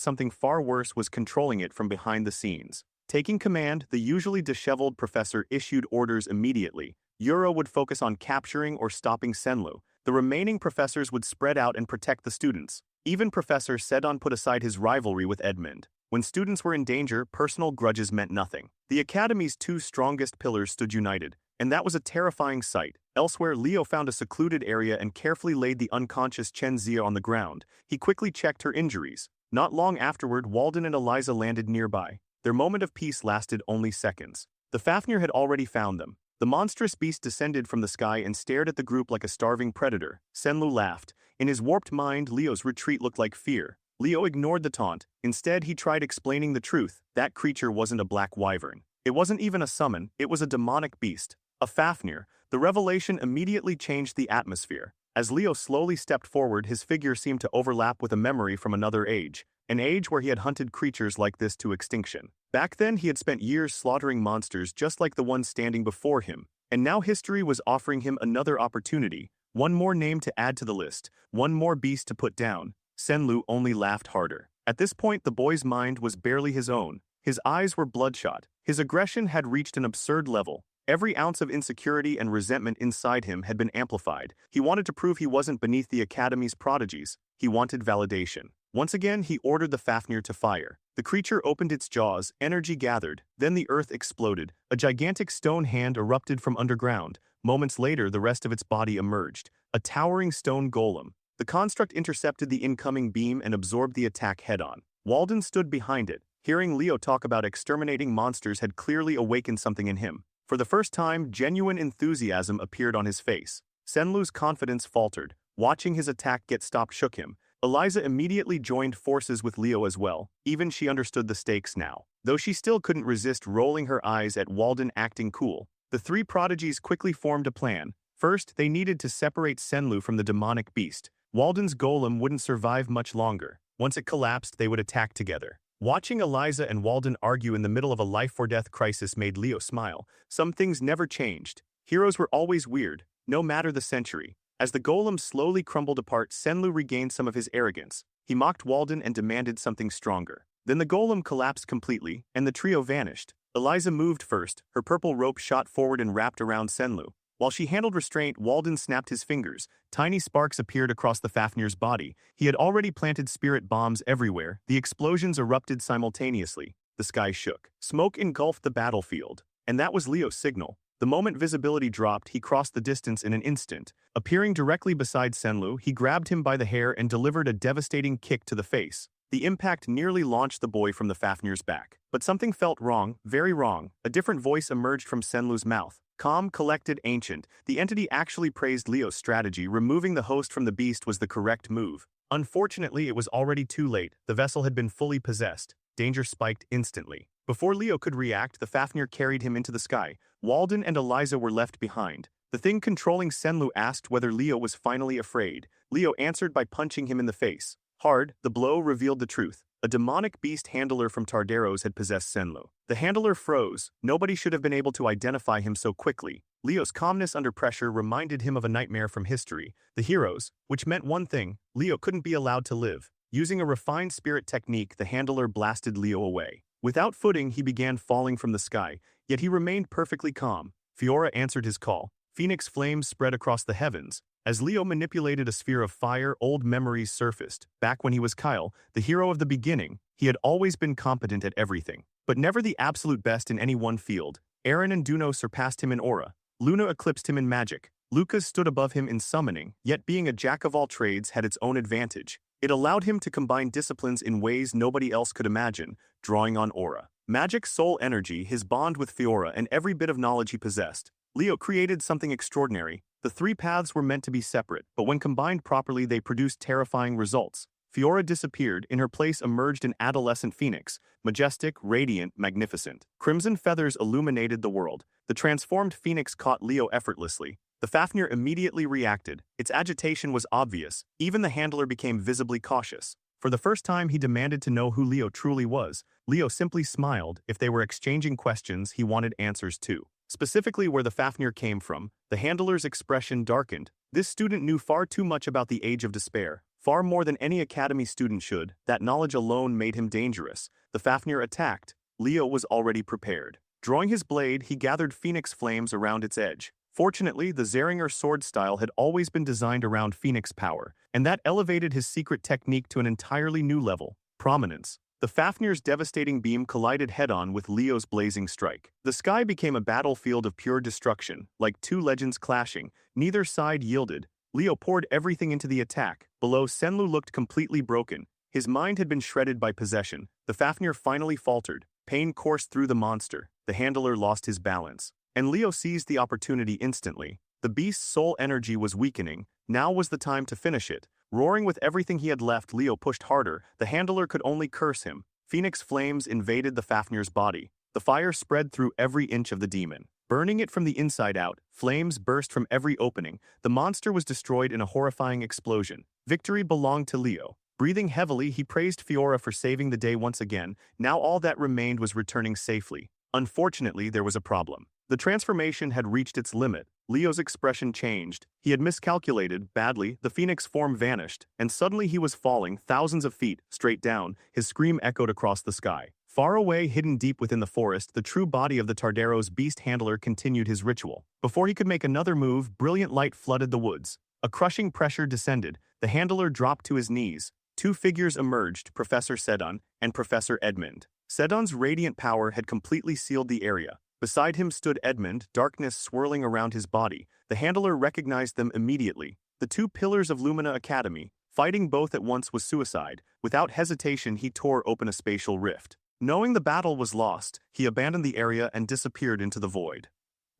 something far worse was controlling it from behind the scenes. Taking command, the usually disheveled professor issued orders immediately. Yuro would focus on capturing or stopping Senlu. The remaining professors would spread out and protect the students. Even Professor Sedon put aside his rivalry with Edmund. When students were in danger, personal grudges meant nothing. The Academy's two strongest pillars stood united, and that was a terrifying sight. Elsewhere, Leo found a secluded area and carefully laid the unconscious Chen Zia on the ground. He quickly checked her injuries. Not long afterward, Walden and Eliza landed nearby. Their moment of peace lasted only seconds. The Fafnir had already found them. The monstrous beast descended from the sky and stared at the group like a starving predator. Senlu laughed. In his warped mind, Leo's retreat looked like fear. Leo ignored the taunt. Instead, he tried explaining the truth. That creature wasn't a black wyvern. It wasn't even a summon, it was a demonic beast. A Fafnir. The revelation immediately changed the atmosphere. As Leo slowly stepped forward, his figure seemed to overlap with a memory from another age. An age where he had hunted creatures like this to extinction. Back then, he had spent years slaughtering monsters just like the one standing before him. And now history was offering him another opportunity. One more name to add to the list. One more beast to put down. Senlu only laughed harder. At this point, the boy's mind was barely his own. His eyes were bloodshot. His aggression had reached an absurd level. Every ounce of insecurity and resentment inside him had been amplified. He wanted to prove he wasn't beneath the Academy's prodigies. He wanted validation. Once again, he ordered the Fafnir to fire. The creature opened its jaws, energy gathered, then the earth exploded. A gigantic stone hand erupted from underground. Moments later, the rest of its body emerged. A towering stone golem. The construct intercepted the incoming beam and absorbed the attack head-on. Walden stood behind it. Hearing Leo talk about exterminating monsters had clearly awakened something in him. For the first time, genuine enthusiasm appeared on his face. Senlu's confidence faltered. Watching his attack get stopped shook him. Eliza immediately joined forces with Leo as well. Even she understood the stakes now. Though she still couldn't resist rolling her eyes at Walden acting cool, the three prodigies quickly formed a plan. First, they needed to separate Senlu from the demonic beast. Walden's golem wouldn't survive much longer. Once it collapsed, they would attack together. Watching Eliza and Walden argue in the middle of a life-or-death crisis made Leo smile. Some things never changed. Heroes were always weird, no matter the century. As the golem slowly crumbled apart, Senlu regained some of his arrogance. He mocked Walden and demanded something stronger. Then the golem collapsed completely, and the trio vanished. Eliza moved first. Her purple rope shot forward and wrapped around Senlu. While she handled restraint, Walden snapped his fingers. Tiny sparks appeared across the Fafnir's body. He had already planted spirit bombs everywhere. The explosions erupted simultaneously. The sky shook. Smoke engulfed the battlefield. And that was Leo's signal. The moment visibility dropped, he crossed the distance in an instant. Appearing directly beside Senlu, he grabbed him by the hair and delivered a devastating kick to the face. The impact nearly launched the boy from the Fafnir's back. But something felt wrong, very wrong. A different voice emerged from Senlu's mouth. Calm, collected, ancient. The entity actually praised Leo's strategy. Removing the host from the beast was the correct move. Unfortunately, it was already too late. The vessel had been fully possessed. Danger spiked instantly. Before Leo could react, the Fafnir carried him into the sky. Walden and Eliza were left behind. The thing controlling Senlu asked whether Leo was finally afraid. Leo answered by punching him in the face. Hard, the blow revealed the truth. A demonic beast handler from Tardaros had possessed Senlu. The handler froze. Nobody should have been able to identify him so quickly. Leo's calmness under pressure reminded him of a nightmare from history. The heroes, which meant one thing, Leo couldn't be allowed to live. Using a refined spirit technique, the handler blasted Leo away. Without footing, he began falling from the sky, yet he remained perfectly calm. Fiora answered his call. Phoenix flames spread across the heavens. As Leo manipulated a sphere of fire, old memories surfaced. Back when he was Kyle, the hero of the beginning, he had always been competent at everything, but never the absolute best in any one field. Aaron and Duno surpassed him in aura. Luna eclipsed him in magic. Lucas stood above him in summoning, yet being a jack of all trades had its own advantage. It allowed him to combine disciplines in ways nobody else could imagine, drawing on aura, magic, soul energy, his bond with Fiora, and every bit of knowledge he possessed. Leo created something extraordinary. The three paths were meant to be separate, but when combined properly they produced terrifying results. Fiora disappeared. In her place emerged an adolescent phoenix, majestic, radiant, magnificent. Crimson feathers illuminated the world. The transformed phoenix caught Leo effortlessly. The Fafnir immediately reacted. Its agitation was obvious. Even the handler became visibly cautious. For the first time, he demanded to know who Leo truly was. Leo simply smiled. If they were exchanging questions, he wanted answers too. specifically where the Fafnir came from. The handler's expression darkened. This student knew far too much about the age of despair, far more than any academy student should. That knowledge alone made him dangerous. The Fafnir attacked. Leo was already prepared. Drawing his blade, he gathered phoenix flames around its edge. Fortunately, the Xeringer sword style had always been designed around phoenix power, and that elevated his secret technique to an entirely new level: prominence. The Fafnir's devastating beam collided head-on with Leo's blazing strike. The sky became a battlefield of pure destruction, like two legends clashing. Neither side yielded. Leo poured everything into the attack. Below, Senlu looked completely broken. His mind had been shredded by possession. The Fafnir finally faltered. Pain coursed through the monster. The handler lost his balance. And Leo seized the opportunity instantly. The beast's soul energy was weakening. Now was the time to finish it. Roaring with everything he had left, Leo pushed harder. The handler could only curse him. Phoenix flames invaded the Fafnir's body. The fire spread through every inch of the demon, burning it from the inside out. Flames burst from every opening. The monster was destroyed in a horrifying explosion. Victory belonged to Leo. Breathing heavily, he praised Fiora for saving the day once again. Now all that remained was returning safely. Unfortunately, there was a problem. The transformation had reached its limit. Leo's expression changed. He had miscalculated badly. The phoenix form vanished, and suddenly he was falling thousands of feet straight down. His scream echoed across the sky. Far away, hidden deep within the forest, the true body of the Tardaro's beast handler continued his ritual. Before he could make another move, brilliant light flooded the woods. A crushing pressure descended. The handler dropped to his knees. Two figures emerged, Professor Sedon and Professor Edmund. Sedon's radiant power had completely sealed the area. Beside him stood Edmund, darkness swirling around his body. The handler recognized them immediately. The two pillars of Lumina Academy. Fighting both at once was suicide. Without hesitation, he tore open a spatial rift. Knowing the battle was lost, he abandoned the area and disappeared into the void.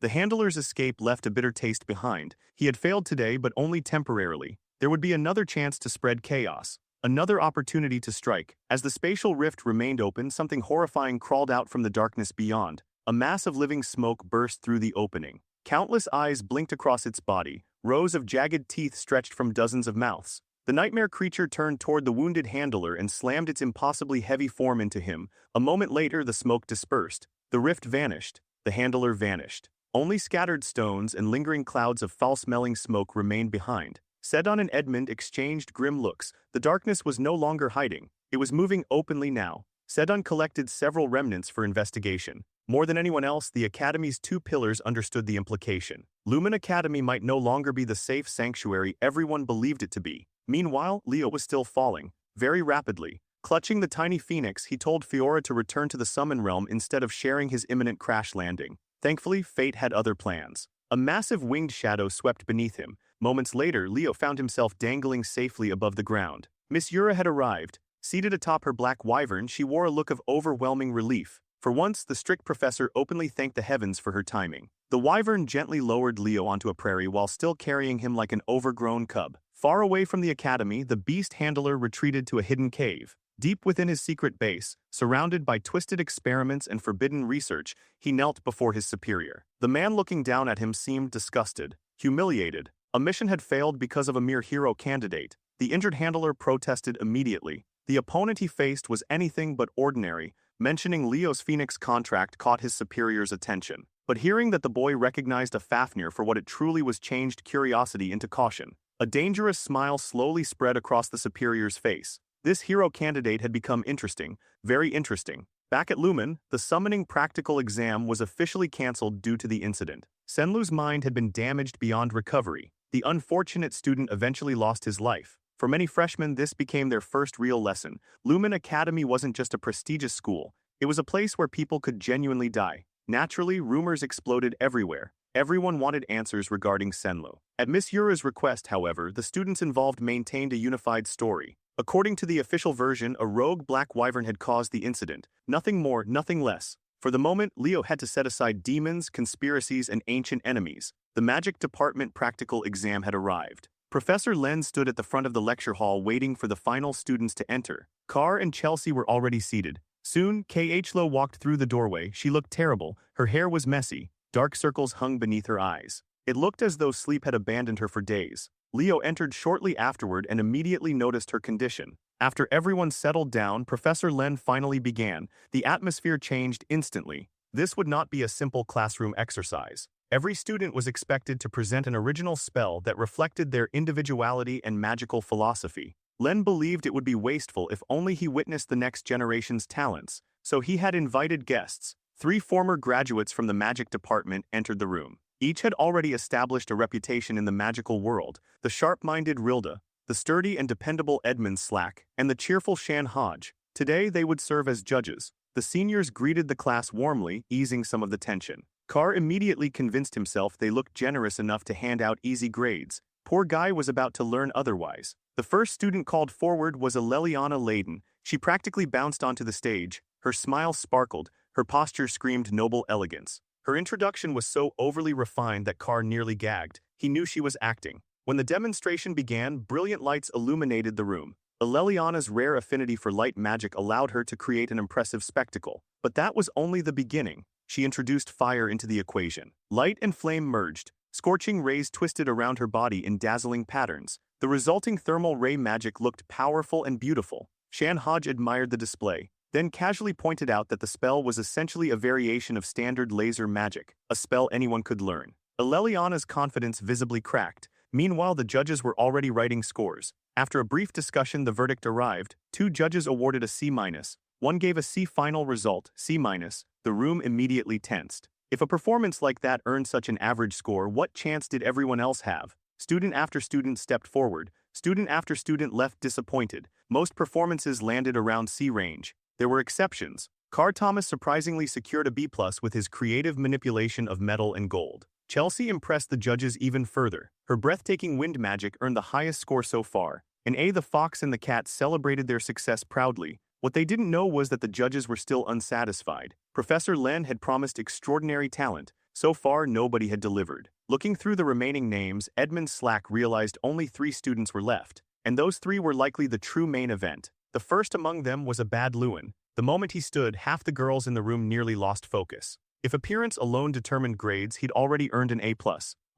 The handler's escape left a bitter taste behind. He had failed today, but only temporarily. There would be another chance to spread chaos. Another opportunity to strike. As the spatial rift remained open, something horrifying crawled out from the darkness beyond. A mass of living smoke burst through the opening. Countless eyes blinked across its body. Rows of jagged teeth stretched from dozens of mouths. The nightmare creature turned toward the wounded handler and slammed its impossibly heavy form into him. A moment later, the smoke dispersed. The rift vanished. The handler vanished. Only scattered stones and lingering clouds of foul-smelling smoke remained behind. Sedon and Edmund exchanged grim looks. The darkness was no longer hiding. It was moving openly now. Sedon collected several remnants for investigation. More than anyone else, the Academy's two pillars understood the implication. Lumine Academy might no longer be the safe sanctuary everyone believed it to be. Meanwhile, Leo was still falling, very rapidly. Clutching the tiny phoenix, he told Fiora to return to the Summon Realm instead of sharing his imminent crash landing. Thankfully, fate had other plans. A massive winged shadow swept beneath him. Moments later, Leo found himself dangling safely above the ground. Miss Yura had arrived. Seated atop her black wyvern, she wore a look of overwhelming relief. For once, the strict professor openly thanked the heavens for her timing. The wyvern gently lowered Leo onto a prairie while still carrying him like an overgrown cub. Far away from the academy, the beast handler retreated to a hidden cave. Deep within his secret base, surrounded by twisted experiments and forbidden research, he knelt before his superior. The man looking down at him seemed disgusted, humiliated. A mission had failed because of a mere hero candidate. The injured handler protested immediately. The opponent he faced was anything but ordinary. Mentioning Leo's Phoenix contract caught his superior's attention. But hearing that the boy recognized a Fafnir for what it truly was changed curiosity into caution. A dangerous smile slowly spread across the superior's face. This hero candidate had become interesting, very interesting. Back at Lumine, the summoning practical exam was officially cancelled due to the incident. Senlu's mind had been damaged beyond recovery. The unfortunate student eventually lost his life. For many freshmen, this became their first real lesson. Lumine Academy wasn't just a prestigious school. It was a place where people could genuinely die. Naturally, rumors exploded everywhere. Everyone wanted answers regarding Senlu. At Miss Yura's request, however, the students involved maintained a unified story. According to the official version, a rogue black wyvern had caused the incident. Nothing more, nothing less. For the moment, Leo had to set aside demons, conspiracies, and ancient enemies. The magic department practical exam had arrived. Professor Len stood at the front of the lecture hall waiting for the final students to enter. Carr and Chelsea were already seated. Soon, K.H. walked through the doorway. She looked terrible. Her hair was messy. Dark circles hung beneath her eyes. It looked as though sleep had abandoned her for days. Leo entered shortly afterward and immediately noticed her condition. After everyone settled down, Professor Len finally began. The atmosphere changed instantly. This would not be a simple classroom exercise. Every student was expected to present an original spell that reflected their individuality and magical philosophy. Len believed it would be wasteful if only he witnessed the next generation's talents, so he had invited guests. 3 former graduates from the magic department entered the room. Each had already established a reputation in the magical world: the sharp-minded Rilda, the sturdy and dependable Edmund Slack, and the cheerful Shan Hodge. Today they would serve as judges. The seniors greeted the class warmly, easing some of the tension. Carr immediately convinced himself they looked generous enough to hand out easy grades. Poor Guy was about to learn otherwise. The first student called forward was Leliana Layden. She practically bounced onto the stage. Her smile sparkled, her posture screamed noble elegance. Her introduction was so overly refined that Carr nearly gagged. He knew she was acting. When the demonstration began, brilliant lights illuminated the room. Leliana's rare affinity for light magic allowed her to create an impressive spectacle. But that was only the beginning. She introduced fire into the equation. Light and flame merged. Scorching rays twisted around her body in dazzling patterns. The resulting thermal ray magic looked powerful and beautiful. Shan Hodge admired the display, then casually pointed out that the spell was essentially a variation of standard laser magic, a spell anyone could learn. Leliana's confidence visibly cracked. Meanwhile, the judges were already writing scores. After a brief discussion, the verdict arrived. 2 judges awarded a C-. One gave a C. Final result, C-. The room immediately tensed. If a performance like that earned such an average score, what chance did everyone else have? Student after student stepped forward. Student after student left disappointed. Most performances landed around C range. There were exceptions. Carr Thomas surprisingly secured a B+ with his creative manipulation of metal and gold. Chelsea impressed the judges even further. Her breathtaking wind magic earned the highest score so far. And A. the fox and the cat celebrated their success proudly. What they didn't know was that the judges were still unsatisfied. Professor Len had promised extraordinary talent. So far, nobody had delivered. Looking through the remaining names, Edmund Slack realized only 3 students were left. And those 3 were likely the true main event. The first among them was Abad Lewin. The moment he stood, half the girls in the room nearly lost focus. If appearance alone determined grades, he'd already earned an A+.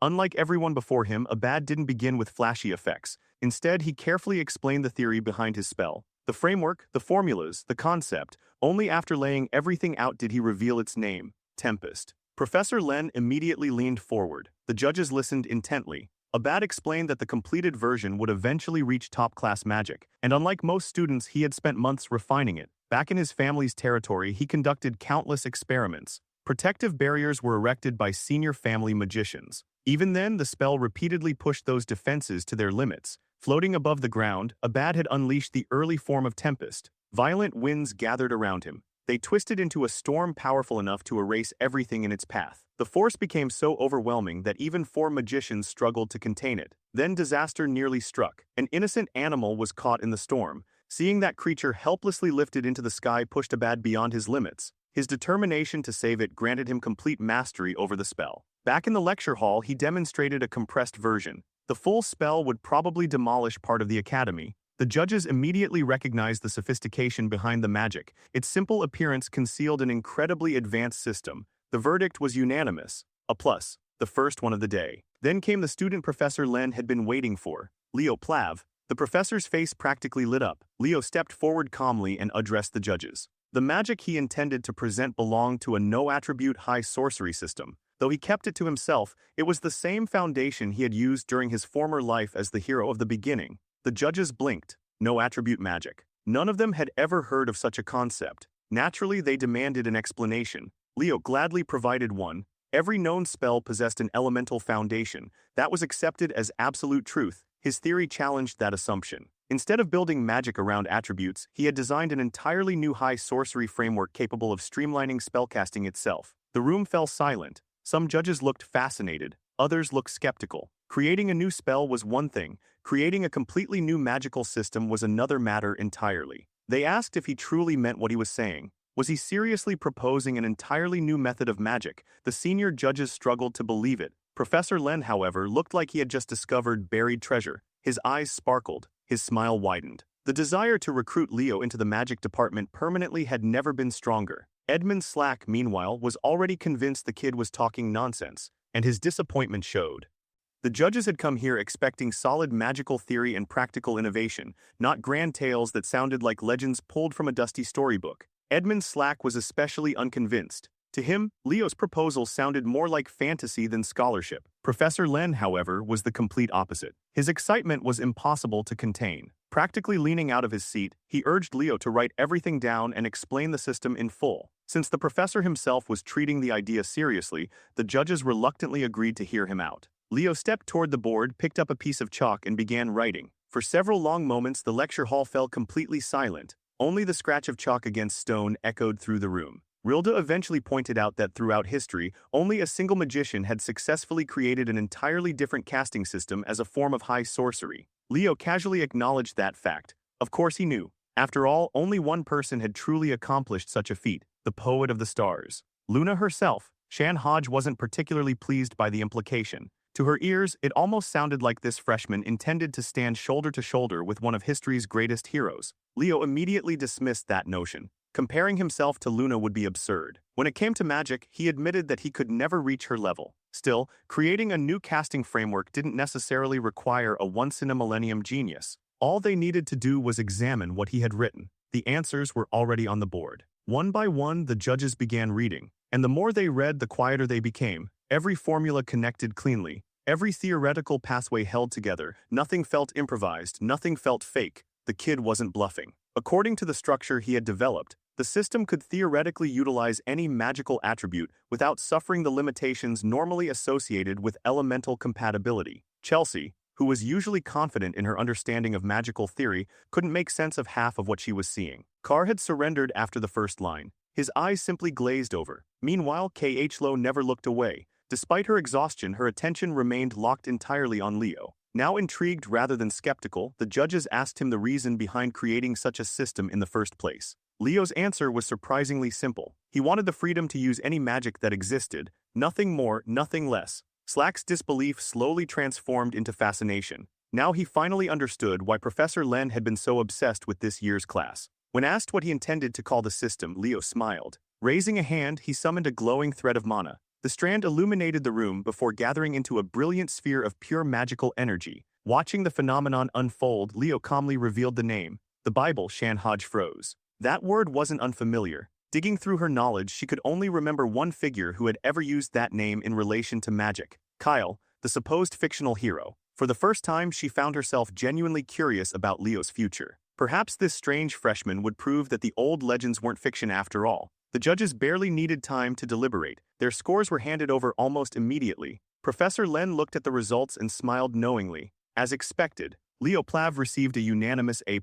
Unlike everyone before him, Abad didn't begin with flashy effects. Instead, he carefully explained the theory behind his spell. The framework, the formulas, the concept. Only after laying everything out did he reveal its name: Tempest. Professor Len immediately leaned forward. The judges listened intently. Abad explained that the completed version would eventually reach top-class magic, and unlike most students, he had spent months refining it. Back in his family's territory, he conducted countless experiments. Protective barriers were erected by senior family magicians. Even then, the spell repeatedly pushed those defenses to their limits. Floating above the ground, Abad had unleashed the early form of Tempest. Violent winds gathered around him. They twisted into a storm powerful enough to erase everything in its path. The force became so overwhelming that even 4 magicians struggled to contain it. Then disaster nearly struck. An innocent animal was caught in the storm. Seeing that creature helplessly lifted into the sky pushed Abad beyond his limits. His determination to save it granted him complete mastery over the spell. Back in the lecture hall, he demonstrated a compressed version. The full spell would probably demolish part of the academy. The judges immediately recognized the sophistication behind the magic. Its simple appearance concealed an incredibly advanced system. The verdict was unanimous: A+, the first one of the day. Then came the student Professor Len had been waiting for, Leo Plav. The professor's face practically lit up. Leo stepped forward calmly and addressed the judges. The magic he intended to present belonged to a no-attribute high sorcery system. Though he kept it to himself, it was the same foundation he had used during his former life as the hero of the beginning. The judges blinked. No attribute magic. None of them had ever heard of such a concept. Naturally, they demanded an explanation. Leo gladly provided one. Every known spell possessed an elemental foundation. That was accepted as absolute truth. His theory challenged that assumption. Instead of building magic around attributes, he had designed an entirely new high sorcery framework capable of streamlining spellcasting itself. The room fell silent. Some judges looked fascinated. Others looked skeptical. Creating a new spell was one thing. Creating a completely new magical system was another matter entirely. They asked if he truly meant what he was saying. Was he seriously proposing an entirely new method of magic? The senior judges struggled to believe it. Professor Len, however, looked like he had just discovered buried treasure. His eyes sparkled. His smile widened. The desire to recruit Leo into the magic department permanently had never been stronger. Edmund Slack, meanwhile, was already convinced the kid was talking nonsense, and his disappointment showed. The judges had come here expecting solid magical theory and practical innovation, not grand tales that sounded like legends pulled from a dusty storybook. Edmund Slack was especially unconvinced. To him, Leo's proposal sounded more like fantasy than scholarship. Professor Len, however, was the complete opposite. His excitement was impossible to contain. Practically leaning out of his seat, he urged Leo to write everything down and explain the system in full. Since the professor himself was treating the idea seriously, the judges reluctantly agreed to hear him out. Leo stepped toward the board, picked up a piece of chalk, and began writing. For several long moments, the lecture hall fell completely silent. Only the scratch of chalk against stone echoed through the room. Rilda eventually pointed out that throughout history, only a single magician had successfully created an entirely different casting system as a form of high sorcery. Leo casually acknowledged that fact. Of course he knew. After all, only one person had truly accomplished such a feat, the poet of the stars. Luna herself. Shan Hodge wasn't particularly pleased by the implication. To her ears, it almost sounded like this freshman intended to stand shoulder to shoulder with one of history's greatest heroes. Leo immediately dismissed that notion. Comparing himself to Luna would be absurd. When it came to magic, he admitted that he could never reach her level. Still, creating a new casting framework didn't necessarily require a once-in-a-millennium genius. All they needed to do was examine what he had written. The answers were already on the board. One by one, the judges began reading, and the more they read, the quieter they became. Every formula connected cleanly, every theoretical pathway held together. Nothing felt improvised, nothing felt fake. The kid wasn't bluffing. According to the structure he had developed, the system could theoretically utilize any magical attribute without suffering the limitations normally associated with elemental compatibility. Chelsea, who was usually confident in her understanding of magical theory, couldn't make sense of half of what she was seeing. Carr had surrendered after the first line. His eyes simply glazed over. Meanwhile, Yahello never looked away. Despite her exhaustion, her attention remained locked entirely on Leo. Now intrigued rather than skeptical, the judges asked him the reason behind creating such a system in the first place. Leo's answer was surprisingly simple. He wanted the freedom to use any magic that existed, nothing more, nothing less. Slack's disbelief slowly transformed into fascination. Now he finally understood why Professor Len had been so obsessed with this year's class. When asked what he intended to call the system, Leo smiled. Raising a hand, he summoned a glowing thread of mana. The strand illuminated the room before gathering into a brilliant sphere of pure magical energy. Watching the phenomenon unfold, Leo calmly revealed the name. The Bible. Shan Hodge froze. That word wasn't unfamiliar. Digging through her knowledge, she could only remember one figure who had ever used that name in relation to magic. Kyle, the supposed fictional hero. For the first time, she found herself genuinely curious about Leo's future. Perhaps this strange freshman would prove that the old legends weren't fiction after all. The judges barely needed time to deliberate. Their scores were handed over almost immediately. Professor Len looked at the results and smiled knowingly. As expected, Leo Plav received a unanimous A+.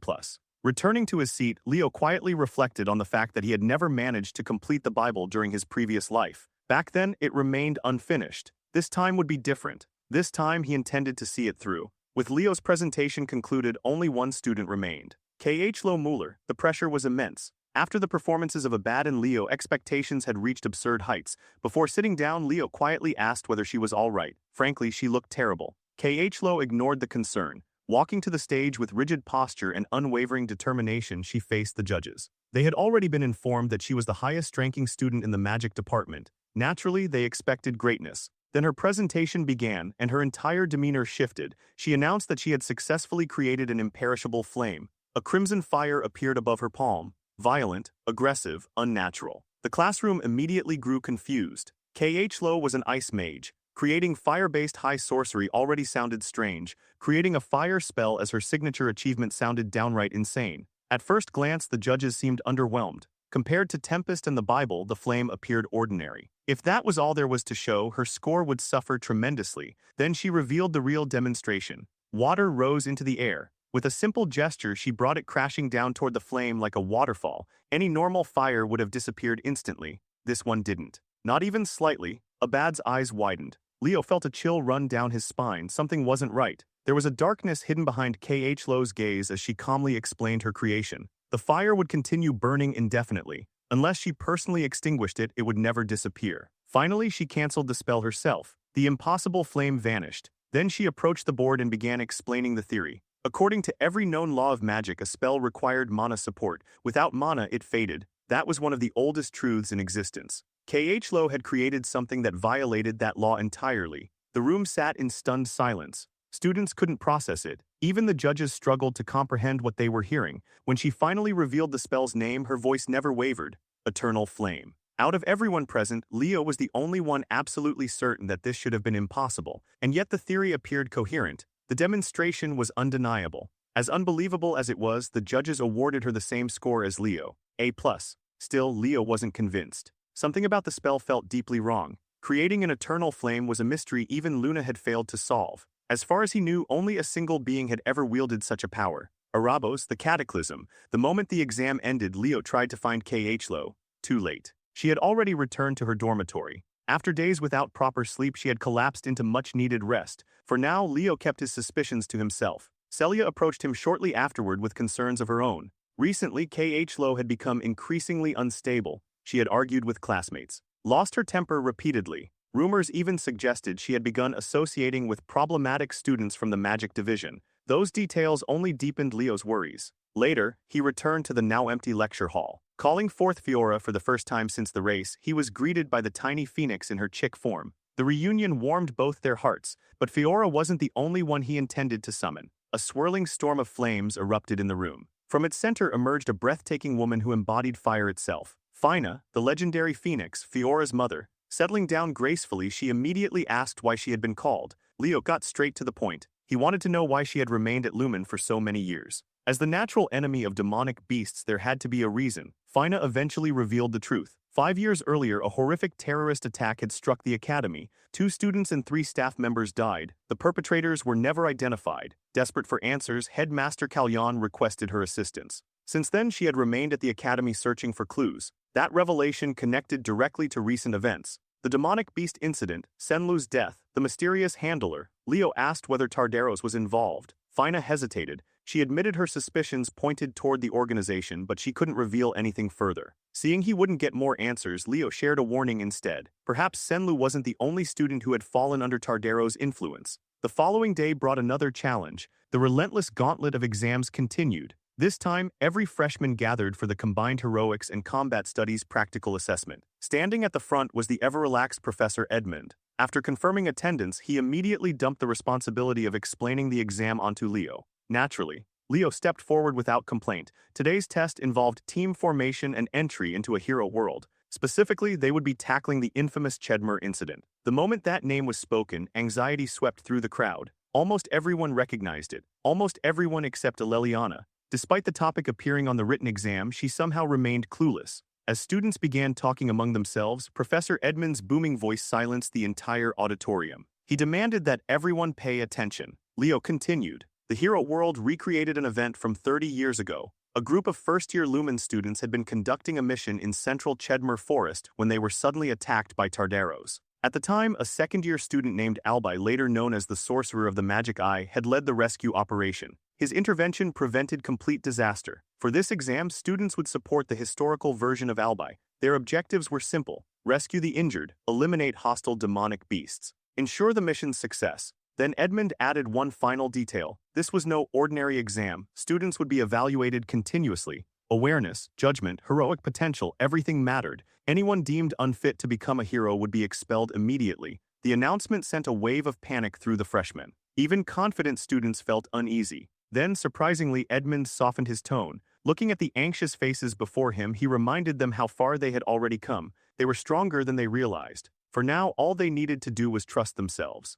Returning to his seat, Leo quietly reflected on the fact that he had never managed to complete the Bible during his previous life. Back then, it remained unfinished. This time would be different. This time, he intended to see it through. With Leo's presentation concluded, only one student remained. Yahello Mueller. The pressure was immense. After the performances of Abad and Leo, expectations had reached absurd heights. Before sitting down, Leo quietly asked whether she was all right. Frankly, she looked terrible. Yahello ignored the concern. Walking to the stage with rigid posture and unwavering determination, she faced the judges. They had already been informed that she was the highest-ranking student in the magic department. Naturally, they expected greatness. Then her presentation began, and her entire demeanor shifted. She announced that she had successfully created an imperishable flame. A crimson fire appeared above her palm. Violent, aggressive, unnatural. The classroom immediately grew confused. Yahello was an ice mage. Creating fire-based high sorcery already sounded strange. Creating a fire spell as her signature achievement sounded downright insane. At first glance, the judges seemed underwhelmed. Compared to Tempest and the Bible, the flame appeared ordinary. If that was all there was to show, her score would suffer tremendously. Then she revealed the real demonstration. Water rose into the air. With a simple gesture, she brought it crashing down toward the flame like a waterfall. Any normal fire would have disappeared instantly. This one didn't. Not even slightly. Abad's eyes widened. Leo felt a chill run down his spine. Something wasn't right. There was a darkness hidden behind Yahello's gaze as she calmly explained her creation. The fire would continue burning indefinitely. Unless she personally extinguished it, it would never disappear. Finally, she canceled the spell herself. The impossible flame vanished. Then she approached the board and began explaining the theory. According to every known law of magic, a spell required mana support. Without mana, it faded. That was one of the oldest truths in existence. Yahello had created something that violated that law entirely. The room sat in stunned silence. Students couldn't process it. Even the judges struggled to comprehend what they were hearing. When she finally revealed the spell's name, her voice never wavered. Eternal Flame. Out of everyone present, Leo was the only one absolutely certain that this should have been impossible, and yet the theory appeared coherent. The demonstration was undeniable. As unbelievable as it was, the judges awarded her the same score as Leo, A+. Still, Leo wasn't convinced. Something about the spell felt deeply wrong. Creating an eternal flame was a mystery even Luna had failed to solve. As far as he knew, only a single being had ever wielded such a power. Arabos, the cataclysm. The moment the exam ended, Leo tried to find Yahello. Too late. She had already returned to her dormitory. After days without proper sleep, she had collapsed into much-needed rest. For now, Leo kept his suspicions to himself. Celia approached him shortly afterward with concerns of her own. Recently, Yahello had become increasingly unstable. She had argued with classmates, lost her temper repeatedly. Rumors even suggested she had begun associating with problematic students from the magic division. Those details only deepened Leo's worries. Later, he returned to the now-empty lecture hall. Calling forth Fiora for the first time since the race, he was greeted by the tiny phoenix in her chick form. The reunion warmed both their hearts, but Fiora wasn't the only one he intended to summon. A swirling storm of flames erupted in the room. From its center emerged a breathtaking woman who embodied fire itself. Fina, the legendary phoenix, Fiora's mother. Settling down gracefully, she immediately asked why she had been called. Leo got straight to the point. He wanted to know why she had remained at Lumine for so many years. As the natural enemy of demonic beasts, there had to be a reason. Fina eventually revealed the truth. 5 years earlier, a horrific terrorist attack had struck the academy. 2 students and 3 staff members died. The perpetrators were never identified. Desperate for answers, Headmaster Kalyan requested her assistance. Since then, she had remained at the academy searching for clues. That revelation connected directly to recent events. The demonic beast incident, Senlu's death, the mysterious handler. Leo asked whether Tardaros was involved. Fina hesitated. She admitted her suspicions pointed toward the organization, but she couldn't reveal anything further. Seeing he wouldn't get more answers, Leo shared a warning instead. Perhaps Senlu wasn't the only student who had fallen under Tardaros' influence. The following day brought another challenge. The relentless gauntlet of exams continued. This time, every freshman gathered for the combined heroics and combat studies practical assessment. Standing at the front was the ever-relaxed Professor Edmund. After confirming attendance, he immediately dumped the responsibility of explaining the exam onto Leo. Naturally, Leo stepped forward without complaint. Today's test involved team formation and entry into a hero world. Specifically, they would be tackling the infamous Chedmer incident. The moment that name was spoken, anxiety swept through the crowd. Almost everyone recognized it. Almost everyone except Aleliana. Despite the topic appearing on the written exam, she somehow remained clueless. As students began talking among themselves, Professor Edmund's booming voice silenced the entire auditorium. He demanded that everyone pay attention. Leo continued. The hero world recreated an event from 30 years ago. A group of first-year Lumine students had been conducting a mission in central Chedmer Forest when they were suddenly attacked by Tardaros. At the time, a second-year student named Albi, later known as the Sorcerer of the Magic Eye, had led the rescue operation. His intervention prevented complete disaster. For this exam, students would support the historical version of Albi. Their objectives were simple: rescue the injured, eliminate hostile demonic beasts, ensure the mission's success. Then Edmund added one final detail. This was no ordinary exam. Students would be evaluated continuously. Awareness, judgment, heroic potential, everything mattered. Anyone deemed unfit to become a hero would be expelled immediately. The announcement sent a wave of panic through the freshmen. Even confident students felt uneasy. Then, surprisingly, Edmund softened his tone. Looking at the anxious faces before him, he reminded them how far they had already come. They were stronger than they realized. For now, all they needed to do was trust themselves.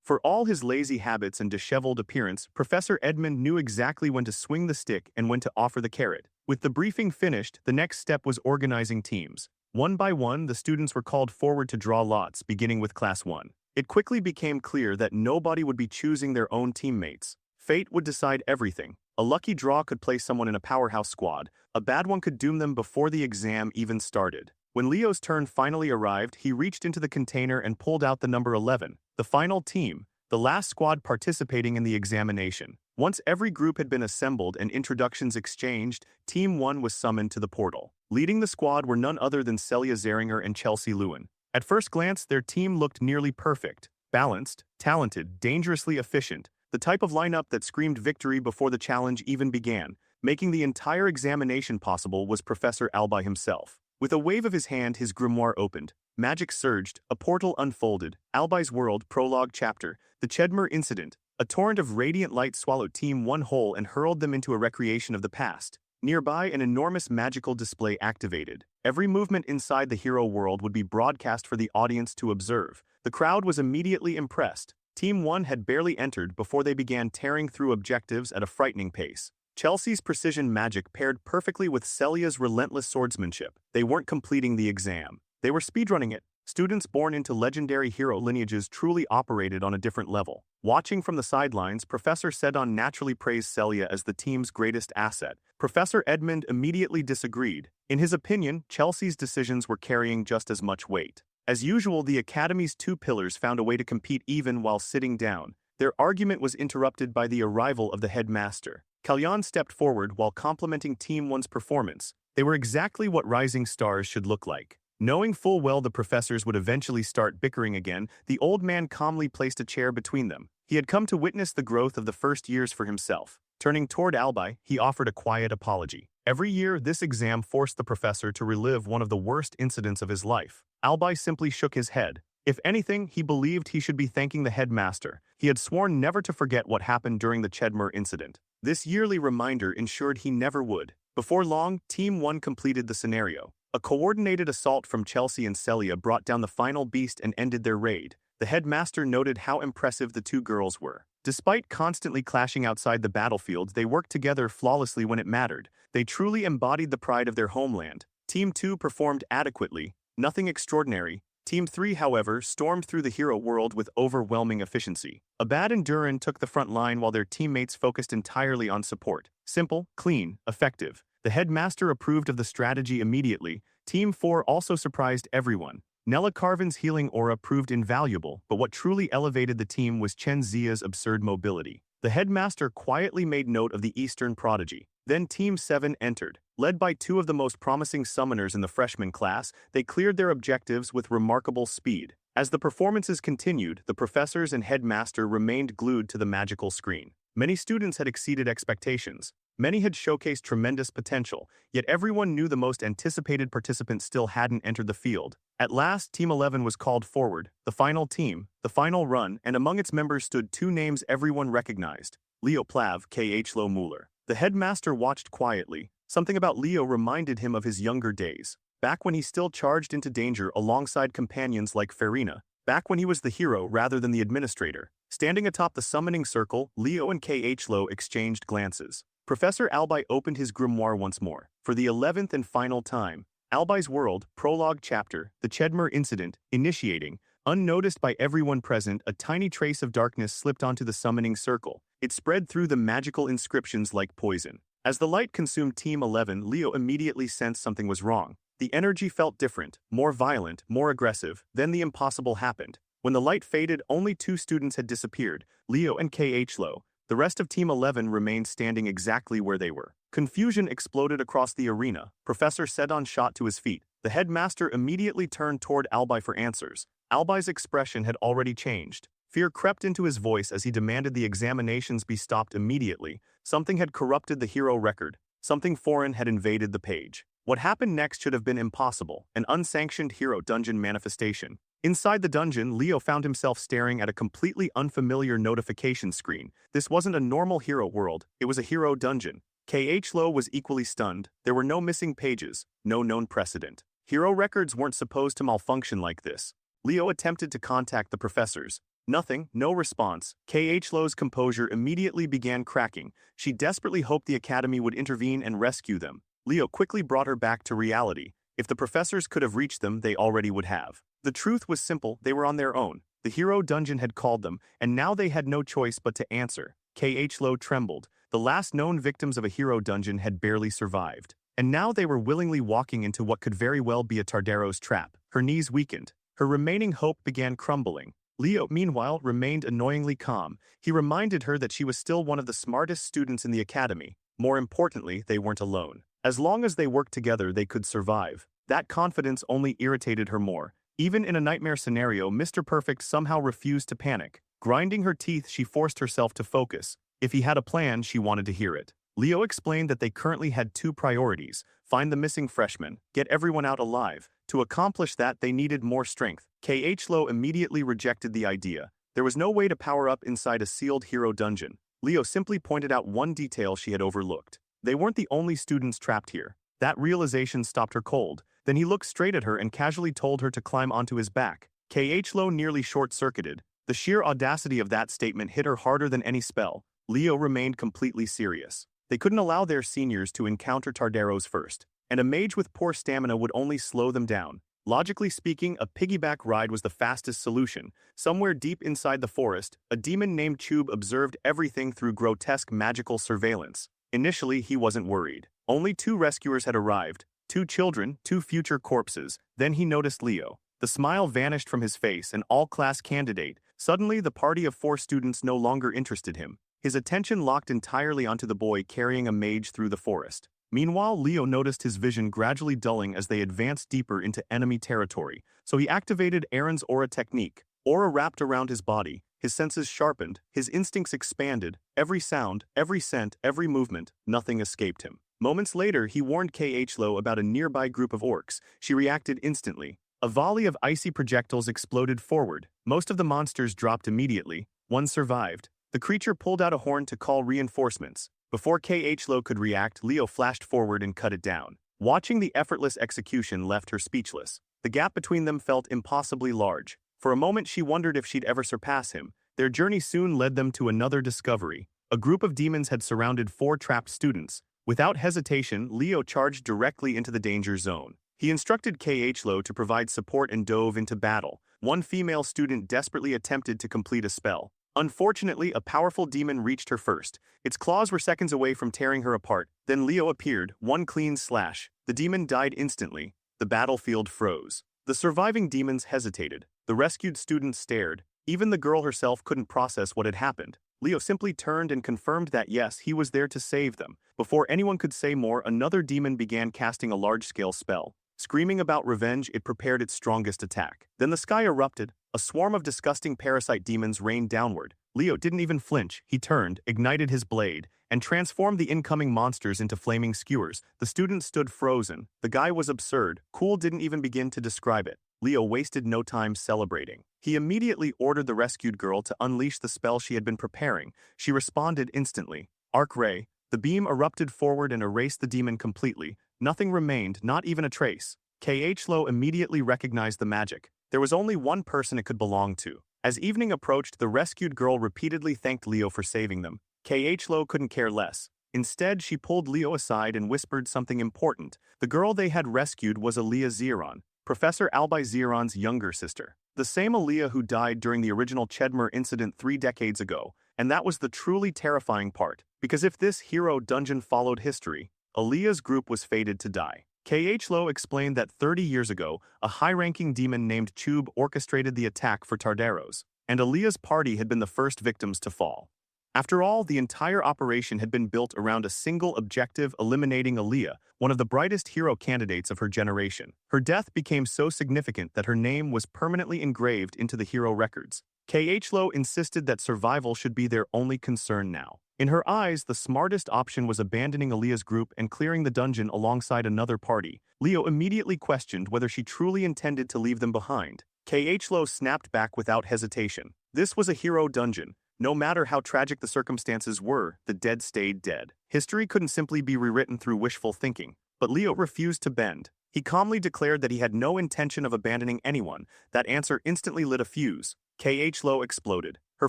For all his lazy habits and disheveled appearance, Professor Edmund knew exactly when to swing the stick and when to offer the carrot. With the briefing finished, the next step was organizing teams. One by one, the students were called forward to draw lots, beginning with Class 1. It quickly became clear that nobody would be choosing their own teammates. Fate would decide everything. A lucky draw could place someone in a powerhouse squad. A bad one could doom them before the exam even started. When Leo's turn finally arrived, he reached into the container and pulled out the number 11, the final team, the last squad participating in the examination. Once every group had been assembled and introductions exchanged, Team 1 was summoned to the portal. Leading the squad were none other than Celia Xeringer and Chelsea Lewin. At first glance, their team looked nearly perfect. Balanced, talented, dangerously efficient. The type of lineup that screamed victory before the challenge even began. Making the entire examination possible was Professor Albi himself. With a wave of his hand, his grimoire opened. Magic surged, a portal unfolded. Albi's World, Prologue Chapter, the Chedmer Incident. A torrent of radiant light swallowed Team 1 whole and hurled them into a recreation of the past. Nearby, an enormous magical display activated. Every movement inside the hero world would be broadcast for the audience to observe. The crowd was immediately impressed. Team 1 had barely entered before they began tearing through objectives at a frightening pace. Chelsea's precision magic paired perfectly with Celia's relentless swordsmanship. They weren't completing the exam. They were speedrunning it. Students born into legendary hero lineages truly operated on a different level. Watching from the sidelines, Professor Sedon naturally praised Celia as the team's greatest asset. Professor Edmund immediately disagreed. In his opinion, Chelsea's decisions were carrying just as much weight. As usual, the Academy's two pillars found a way to compete even while sitting down. Their argument was interrupted by the arrival of the headmaster. Kalyan stepped forward while complimenting Team 1's performance. They were exactly what rising stars should look like. Knowing full well the professors would eventually start bickering again, the old man calmly placed a chair between them. He had come to witness the growth of the first years for himself. Turning toward Albi, he offered a quiet apology. Every year, this exam forced the professor to relive one of the worst incidents of his life. Albi simply shook his head. If anything, he believed he should be thanking the headmaster. He had sworn never to forget what happened during the Chedmer incident. This yearly reminder ensured he never would. Before long, Team 1 completed the scenario. A coordinated assault from Chelsea and Celia brought down the final beast and ended their raid. The headmaster noted how impressive the two girls were. Despite constantly clashing outside the battlefield, they worked together flawlessly when it mattered. They truly embodied the pride of their homeland. Team 2 performed adequately, nothing extraordinary. Team 3, however, stormed through the hero world with overwhelming efficiency. Abad and Duran took the front line while their teammates focused entirely on support. Simple, clean, effective. The headmaster approved of the strategy immediately. Team 4 also surprised everyone. Nella Carvin's healing aura proved invaluable, but what truly elevated the team was Chen Zia's absurd mobility. The headmaster quietly made note of the Eastern prodigy. Then Team 7 entered. Led by two of the most promising summoners in the freshman class, they cleared their objectives with remarkable speed. As the performances continued, the professors and headmaster remained glued to the magical screen. Many students had exceeded expectations. Many had showcased tremendous potential, yet everyone knew the most anticipated participant still hadn't entered the field. At last, Team 11 was called forward, the final team, the final run, and among its members stood two names everyone recognized: Leo Plav, Yahello Mueller. The headmaster watched quietly. Something about Leo reminded him of his younger days. Back when he still charged into danger alongside companions like Farina. Back when he was the hero rather than the administrator. Standing atop the summoning circle, Leo and Yahello exchanged glances. Professor Albi opened his grimoire once more. For the 11th and final time, Albi's World, Prologue Chapter, the Chedmer Incident, initiating. Unnoticed by everyone present, a tiny trace of darkness slipped onto the summoning circle. It spread through the magical inscriptions like poison. As the light consumed Team 11, Leo immediately sensed something was wrong. The energy felt different, more violent, more aggressive. Then the impossible happened. When the light faded, only two students had disappeared, Leo and Yahello. The rest of Team 11 remained standing exactly where they were. Confusion exploded across the arena. Professor Sedon shot to his feet. The headmaster immediately turned toward Albi for answers. Albi's expression had already changed. Fear crept into his voice as he demanded the examinations be stopped immediately. Something had corrupted the hero record. Something foreign had invaded the page. What happened next should have been impossible, an unsanctioned hero dungeon manifestation. Inside the dungeon, Leo found himself staring at a completely unfamiliar notification screen. This wasn't a normal hero world, it was a hero dungeon. Yahello was equally stunned. There were no missing pages, no known precedent. Hero records weren't supposed to malfunction like this. Leo attempted to contact the professors. Nothing, no response. Yahello's composure immediately began cracking. She desperately hoped the academy would intervene and rescue them. Leo quickly brought her back to reality. If the professors could have reached them, they already would have. The truth was simple, they were on their own. The hero dungeon had called them, and now they had no choice but to answer. Yahello trembled. The last known victims of a hero dungeon had barely survived. And now they were willingly walking into what could very well be a Tardaro's trap. Her knees weakened. Her remaining hope began crumbling. Leo, meanwhile, remained annoyingly calm. He reminded her that she was still one of the smartest students in the academy. More importantly, they weren't alone. As long as they worked together, they could survive. That confidence only irritated her more. Even in a nightmare scenario, Mr. Perfect somehow refused to panic. Grinding her teeth, she forced herself to focus. If he had a plan, she wanted to hear it. Leo explained that they currently had two priorities: find the missing freshmen, get everyone out alive. To accomplish that, they needed more strength. Yahello immediately rejected the idea. There was no way to power up inside a sealed hero dungeon. Leo simply pointed out one detail she had overlooked. They weren't the only students trapped here. That realization stopped her cold. Then he looked straight at her and casually told her to climb onto his back. Yahello nearly short-circuited. The sheer audacity of that statement hit her harder than any spell. Leo remained completely serious. They couldn't allow their seniors to encounter Tardaros first, and a mage with poor stamina would only slow them down. Logically speaking, a piggyback ride was the fastest solution. Somewhere deep inside the forest, a demon named Chube observed everything through grotesque magical surveillance. Initially, he wasn't worried. Only 2 rescuers had arrived, 2 children, 2 future corpses. Then he noticed Leo. The smile vanished from his face, an all-class candidate. Suddenly, the party of 4 students no longer interested him. His attention locked entirely onto the boy carrying a mage through the forest. Meanwhile, Leo noticed his vision gradually dulling as they advanced deeper into enemy territory, so he activated Aaron's aura technique. Aura wrapped around his body, his senses sharpened, his instincts expanded, every sound, every scent, every movement, nothing escaped him. Moments later, he warned Yahello about a nearby group of orcs. She reacted instantly. A volley of icy projectiles exploded forward. Most of the monsters dropped immediately. One survived. The creature pulled out a horn to call reinforcements. Before Yahello could react, Leo flashed forward and cut it down. Watching the effortless execution left her speechless. The gap between them felt impossibly large. For a moment she wondered if she'd ever surpass him. Their journey soon led them to another discovery. A group of demons had surrounded 4 trapped students. Without hesitation, Leo charged directly into the danger zone. He instructed Yahello to provide support and dove into battle. One female student desperately attempted to complete a spell. Unfortunately, a powerful demon reached her first. Its claws were seconds away from tearing her apart. Then Leo appeared, one clean slash. The demon died instantly. The battlefield froze. The surviving demons hesitated. The rescued students stared. Even the girl herself couldn't process what had happened. Leo simply turned and confirmed that yes, he was there to save them. Before anyone could say more, another demon began casting a large-scale spell. Screaming about revenge, it prepared its strongest attack. Then the sky erupted. A swarm of disgusting parasite demons rained downward. Leo didn't even flinch. He turned, ignited his blade, and transformed the incoming monsters into flaming skewers. The students stood frozen. The guy was absurd. Cool didn't even begin to describe it. Leo wasted no time celebrating. He immediately ordered the rescued girl to unleash the spell she had been preparing. She responded instantly. Arc Ray. The beam erupted forward and erased the demon completely. Nothing remained, not even a trace. Yahello immediately recognized the magic. There was only one person it could belong to. As evening approached, the rescued girl repeatedly thanked Leo for saving them. Yahello couldn't care less. Instead, she pulled Leo aside and whispered something important. The girl they had rescued was Aaliyah Xeron, Professor Albi Xeron's younger sister. The same Aaliyah who died during the original Chedmer incident 3 decades ago. And that was the truly terrifying part. Because if this hero dungeon followed history, Aaliyah's group was fated to die. Yahello explained that 30 years ago, a high-ranking demon named Chube orchestrated the attack for Tardaros, and Aaliyah's party had been the first victims to fall. After all, the entire operation had been built around a single objective: eliminating Aaliyah, one of the brightest hero candidates of her generation. Her death became so significant that her name was permanently engraved into the hero records. Yahello insisted that survival should be their only concern now. In her eyes, the smartest option was abandoning Aaliyah's group and clearing the dungeon alongside another party. Leo immediately questioned whether she truly intended to leave them behind. Yahello snapped back without hesitation. This was a hero dungeon. No matter how tragic the circumstances were, the dead stayed dead. History couldn't simply be rewritten through wishful thinking. But Leo refused to bend. He calmly declared that he had no intention of abandoning anyone. That answer instantly lit a fuse. Yahello exploded. Her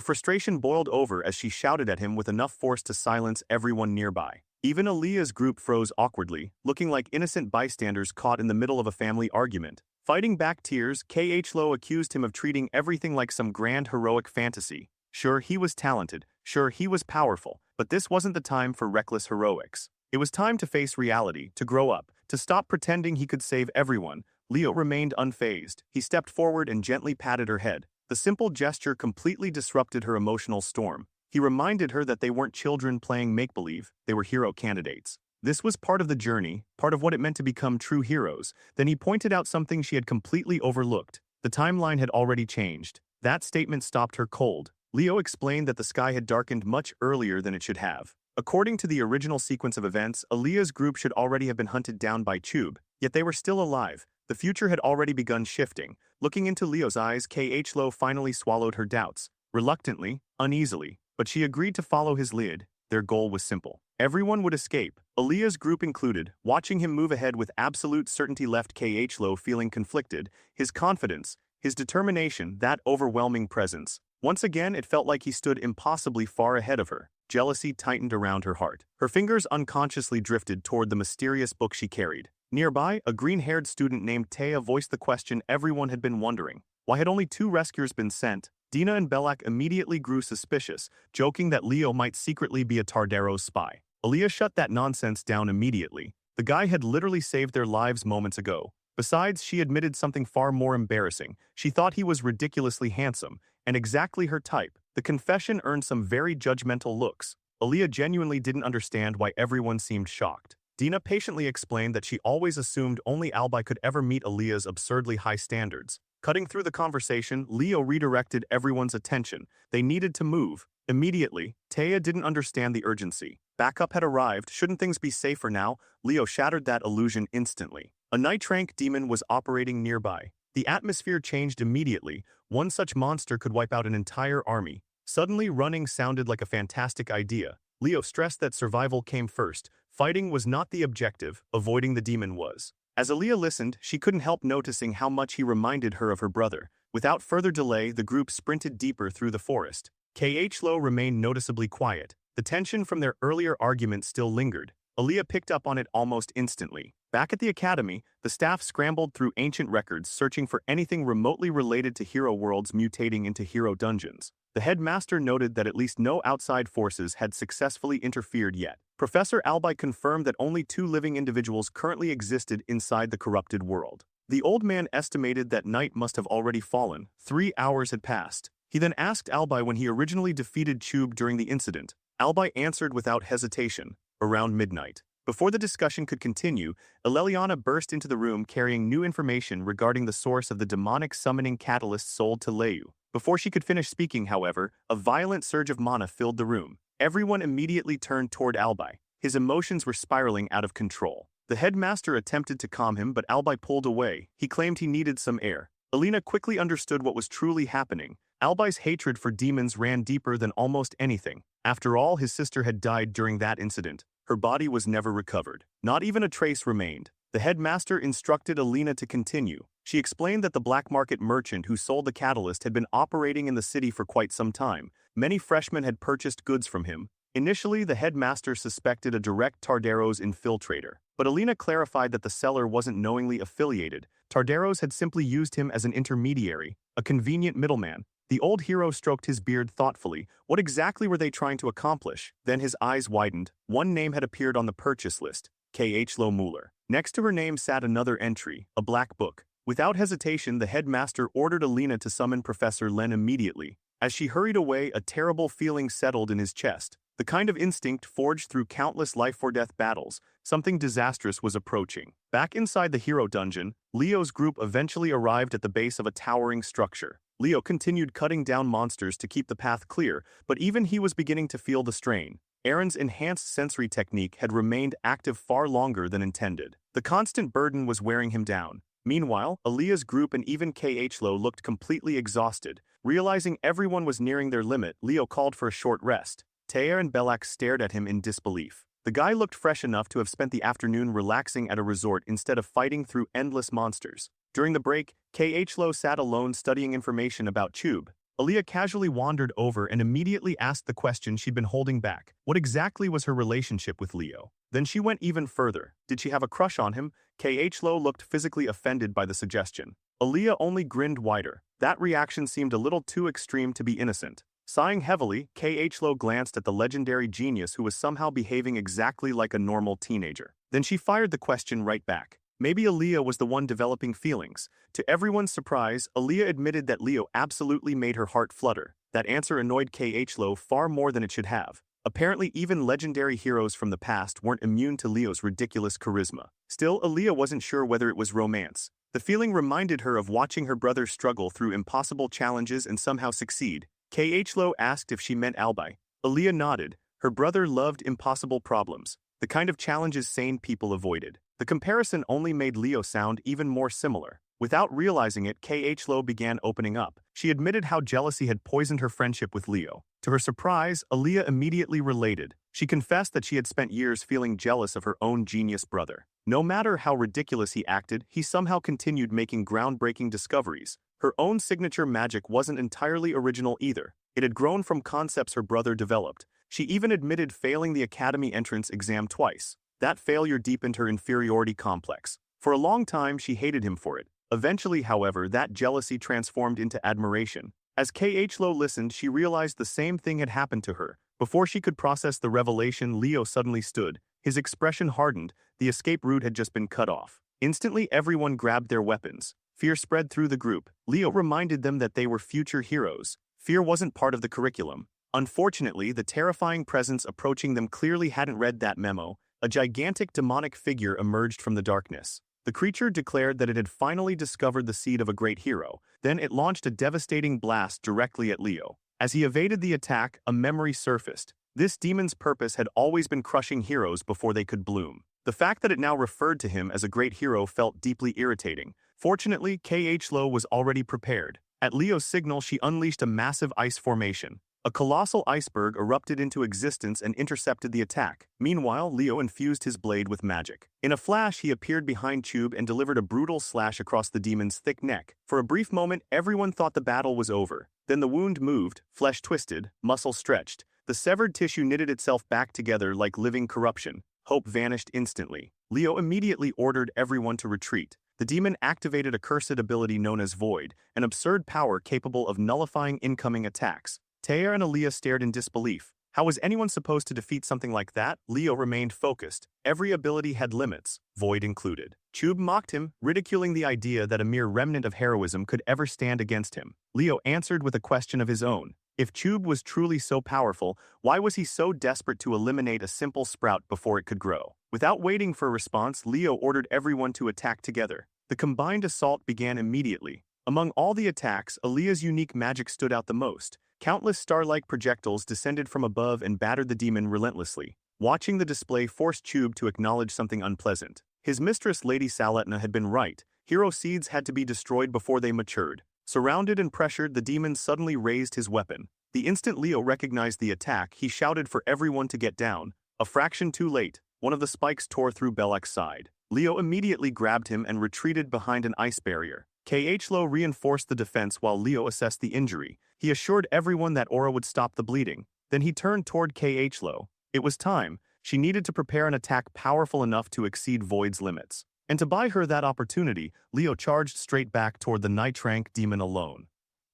frustration boiled over as she shouted at him with enough force to silence everyone nearby. Even Aaliyah's group froze awkwardly, looking like innocent bystanders caught in the middle of a family argument. Fighting back tears, Yahello accused him of treating everything like some grand heroic fantasy. Sure, he was talented. Sure, he was powerful. But this wasn't the time for reckless heroics. It was time to face reality, to grow up, to stop pretending he could save everyone. Leo remained unfazed. He stepped forward and gently patted her head. The simple gesture completely disrupted her emotional storm. He reminded her that they weren't children playing make-believe, they were hero candidates. This was part of the journey, part of what it meant to become true heroes. Then he pointed out something she had completely overlooked. The timeline had already changed. That statement stopped her cold. Leo explained that the sky had darkened much earlier than it should have. According to the original sequence of events, Aaliyah's group should already have been hunted down by Chube, yet they were still alive. The future had already begun shifting. Looking into Leo's eyes, Yahello finally swallowed her doubts. Reluctantly, uneasily, but she agreed to follow his lead. Their goal was simple. Everyone would escape, Aaliyah's group included. Watching him move ahead with absolute certainty left Khlo feeling conflicted. His confidence, his determination, that overwhelming presence. Once again, it felt like he stood impossibly far ahead of her. Jealousy tightened around her heart. Her fingers unconsciously drifted toward the mysterious book she carried. Nearby, a green-haired student named Taya voiced the question everyone had been wondering. Why had only 2 rescuers been sent? Dina and Belak immediately grew suspicious, joking that Leo might secretly be a Tardaro's spy. Aaliyah shut that nonsense down immediately. The guy had literally saved their lives moments ago. Besides, she admitted something far more embarrassing. She thought he was ridiculously handsome, and exactly her type. The confession earned some very judgmental looks. Aaliyah genuinely didn't understand why everyone seemed shocked. Dina patiently explained that she always assumed only Albai could ever meet Aaliyah's absurdly high standards. Cutting through the conversation, Leo redirected everyone's attention. They needed to move. Immediately, Taya didn't understand the urgency. Backup had arrived. Shouldn't things be safer now? Leo shattered that illusion instantly. A night rank demon was operating nearby. The atmosphere changed immediately. One such monster could wipe out an entire army. Suddenly, running sounded like a fantastic idea. Leo stressed that survival came first. Fighting was not the objective, avoiding the demon was. As Aaliyah listened, she couldn't help noticing how much he reminded her of her brother. Without further delay, the group sprinted deeper through the forest. Khlo remained noticeably quiet. The tension from their earlier argument still lingered. Aaliyah picked up on it almost instantly. Back at the academy, the staff scrambled through ancient records searching for anything remotely related to hero worlds mutating into hero dungeons. The headmaster noted that at least no outside forces had successfully interfered yet. Professor Albai confirmed that only 2 living individuals currently existed inside the corrupted world. The old man estimated that night must have already fallen. 3 hours had passed. He then asked Albai when he originally defeated Chub during the incident. Albai answered without hesitation, around midnight. Before the discussion could continue, Eleliana burst into the room carrying new information regarding the source of the demonic summoning catalyst sold to Leu. Before she could finish speaking, however, a violent surge of mana filled the room. Everyone immediately turned toward Albai. His emotions were spiraling out of control. The headmaster attempted to calm him, but Albai pulled away. He claimed he needed some air. Alina quickly understood what was truly happening. Albai's hatred for demons ran deeper than almost anything. After all, his sister had died during that incident. Her body was never recovered. Not even a trace remained. The headmaster instructed Alina to continue. She explained that the black market merchant who sold the catalyst had been operating in the city for quite some time. Many freshmen had purchased goods from him. Initially, the headmaster suspected a direct Tardaro's infiltrator, but Alina clarified that the seller wasn't knowingly affiliated. Tardaro's had simply used him as an intermediary, a convenient middleman. The old hero stroked his beard thoughtfully. What exactly were they trying to accomplish? Then his eyes widened. One name had appeared on the purchase list, Khlo Muller. Next to her name sat another entry, a black book. Without hesitation, the headmaster ordered Alina to summon Professor Len immediately. As she hurried away, a terrible feeling settled in his chest. The kind of instinct forged through countless life-or-death battles. Something disastrous was approaching. Back inside the hero dungeon, Leo's group eventually arrived at the base of a towering structure. Leo continued cutting down monsters to keep the path clear, but even he was beginning to feel the strain. Aaron's enhanced sensory technique had remained active far longer than intended. The constant burden was wearing him down. Meanwhile, Aaliyah's group and even Khlo looked completely exhausted. Realizing everyone was nearing their limit, Leo called for a short rest. Taya and Belak stared at him in disbelief. The guy looked fresh enough to have spent the afternoon relaxing at a resort instead of fighting through endless monsters. During the break, Khlo sat alone studying information about Chub. Aaliyah casually wandered over and immediately asked the question she'd been holding back. What exactly was her relationship with Leo? Then she went even further. Did she have a crush on him? Khlo looked physically offended by the suggestion. Aaliyah only grinned wider. That reaction seemed a little too extreme to be innocent. Sighing heavily, Khlo glanced at the legendary genius who was somehow behaving exactly like a normal teenager. Then she fired the question right back. Maybe Aaliyah was the one developing feelings. To everyone's surprise, Aaliyah admitted that Leo absolutely made her heart flutter. That answer annoyed Khlo far more than it should have. Apparently, even legendary heroes from the past weren't immune to Leo's ridiculous charisma. Still, Aaliyah wasn't sure whether it was romance. The feeling reminded her of watching her brother struggle through impossible challenges and somehow succeed. Khlo asked if she meant Albai. Aaliyah nodded. Her brother loved impossible problems, the kind of challenges sane people avoided. The comparison only made Leo sound even more similar. Without realizing it, Khlo began opening up. She admitted how jealousy had poisoned her friendship with Leo. To her surprise, Aaliyah immediately related. She confessed that she had spent years feeling jealous of her own genius brother. No matter how ridiculous he acted, he somehow continued making groundbreaking discoveries. Her own signature magic wasn't entirely original either. It had grown from concepts her brother developed. She even admitted failing the academy entrance exam twice. That failure deepened her inferiority complex. For a long time, she hated him for it. Eventually, however, that jealousy transformed into admiration. As Khlo listened, she realized the same thing had happened to her. Before she could process the revelation, Leo suddenly stood. His expression hardened. The escape route had just been cut off. Instantly, everyone grabbed their weapons. Fear spread through the group. Leo reminded them that they were future heroes. Fear wasn't part of the curriculum. Unfortunately, the terrifying presence approaching them clearly hadn't read that memo. A gigantic demonic figure emerged from the darkness. The creature declared that it had finally discovered the seed of a great hero. Then it launched a devastating blast directly at Leo. As he evaded the attack, a memory surfaced. This demon's purpose had always been crushing heroes before they could bloom. The fact that it now referred to him as a great hero felt deeply irritating. Fortunately, Khlo was already prepared. At Leo's signal, she unleashed a massive ice formation. A colossal iceberg erupted into existence and intercepted the attack. Meanwhile, Leo infused his blade with magic. In a flash, he appeared behind Tube and delivered a brutal slash across the demon's thick neck. For a brief moment, everyone thought the battle was over. Then the wound moved, flesh twisted, muscle stretched. The severed tissue knitted itself back together like living corruption. Hope vanished instantly. Leo immediately ordered everyone to retreat. The demon activated a cursed ability known as Void, an absurd power capable of nullifying incoming attacks. Taya and Aaliyah stared in disbelief. How was anyone supposed to defeat something like that? Leo remained focused. Every ability had limits, Void included. Tube mocked him, ridiculing the idea that a mere remnant of heroism could ever stand against him. Leo answered with a question of his own. If Tube was truly so powerful, why was he so desperate to eliminate a simple sprout before it could grow? Without waiting for a response, Leo ordered everyone to attack together. The combined assault began immediately. Among all the attacks, Aaliyah's unique magic stood out the most. Countless star-like projectiles descended from above and battered the demon relentlessly. Watching the display forced Tube to acknowledge something unpleasant. His mistress Lady Saletna had been right. Hero seeds had to be destroyed before they matured. Surrounded and pressured, the demon suddenly raised his weapon. The instant Leo recognized the attack, he shouted for everyone to get down. A fraction too late, one of the spikes tore through Belak's side. Leo immediately grabbed him and retreated behind an ice barrier. Khlo reinforced the defense while Leo assessed the injury. He assured everyone that aura would stop the bleeding. Then he turned toward Khlo. It was time. She needed to prepare an attack powerful enough to exceed Void's limits. And to buy her that opportunity, Leo charged straight back toward the Nitrank demon alone.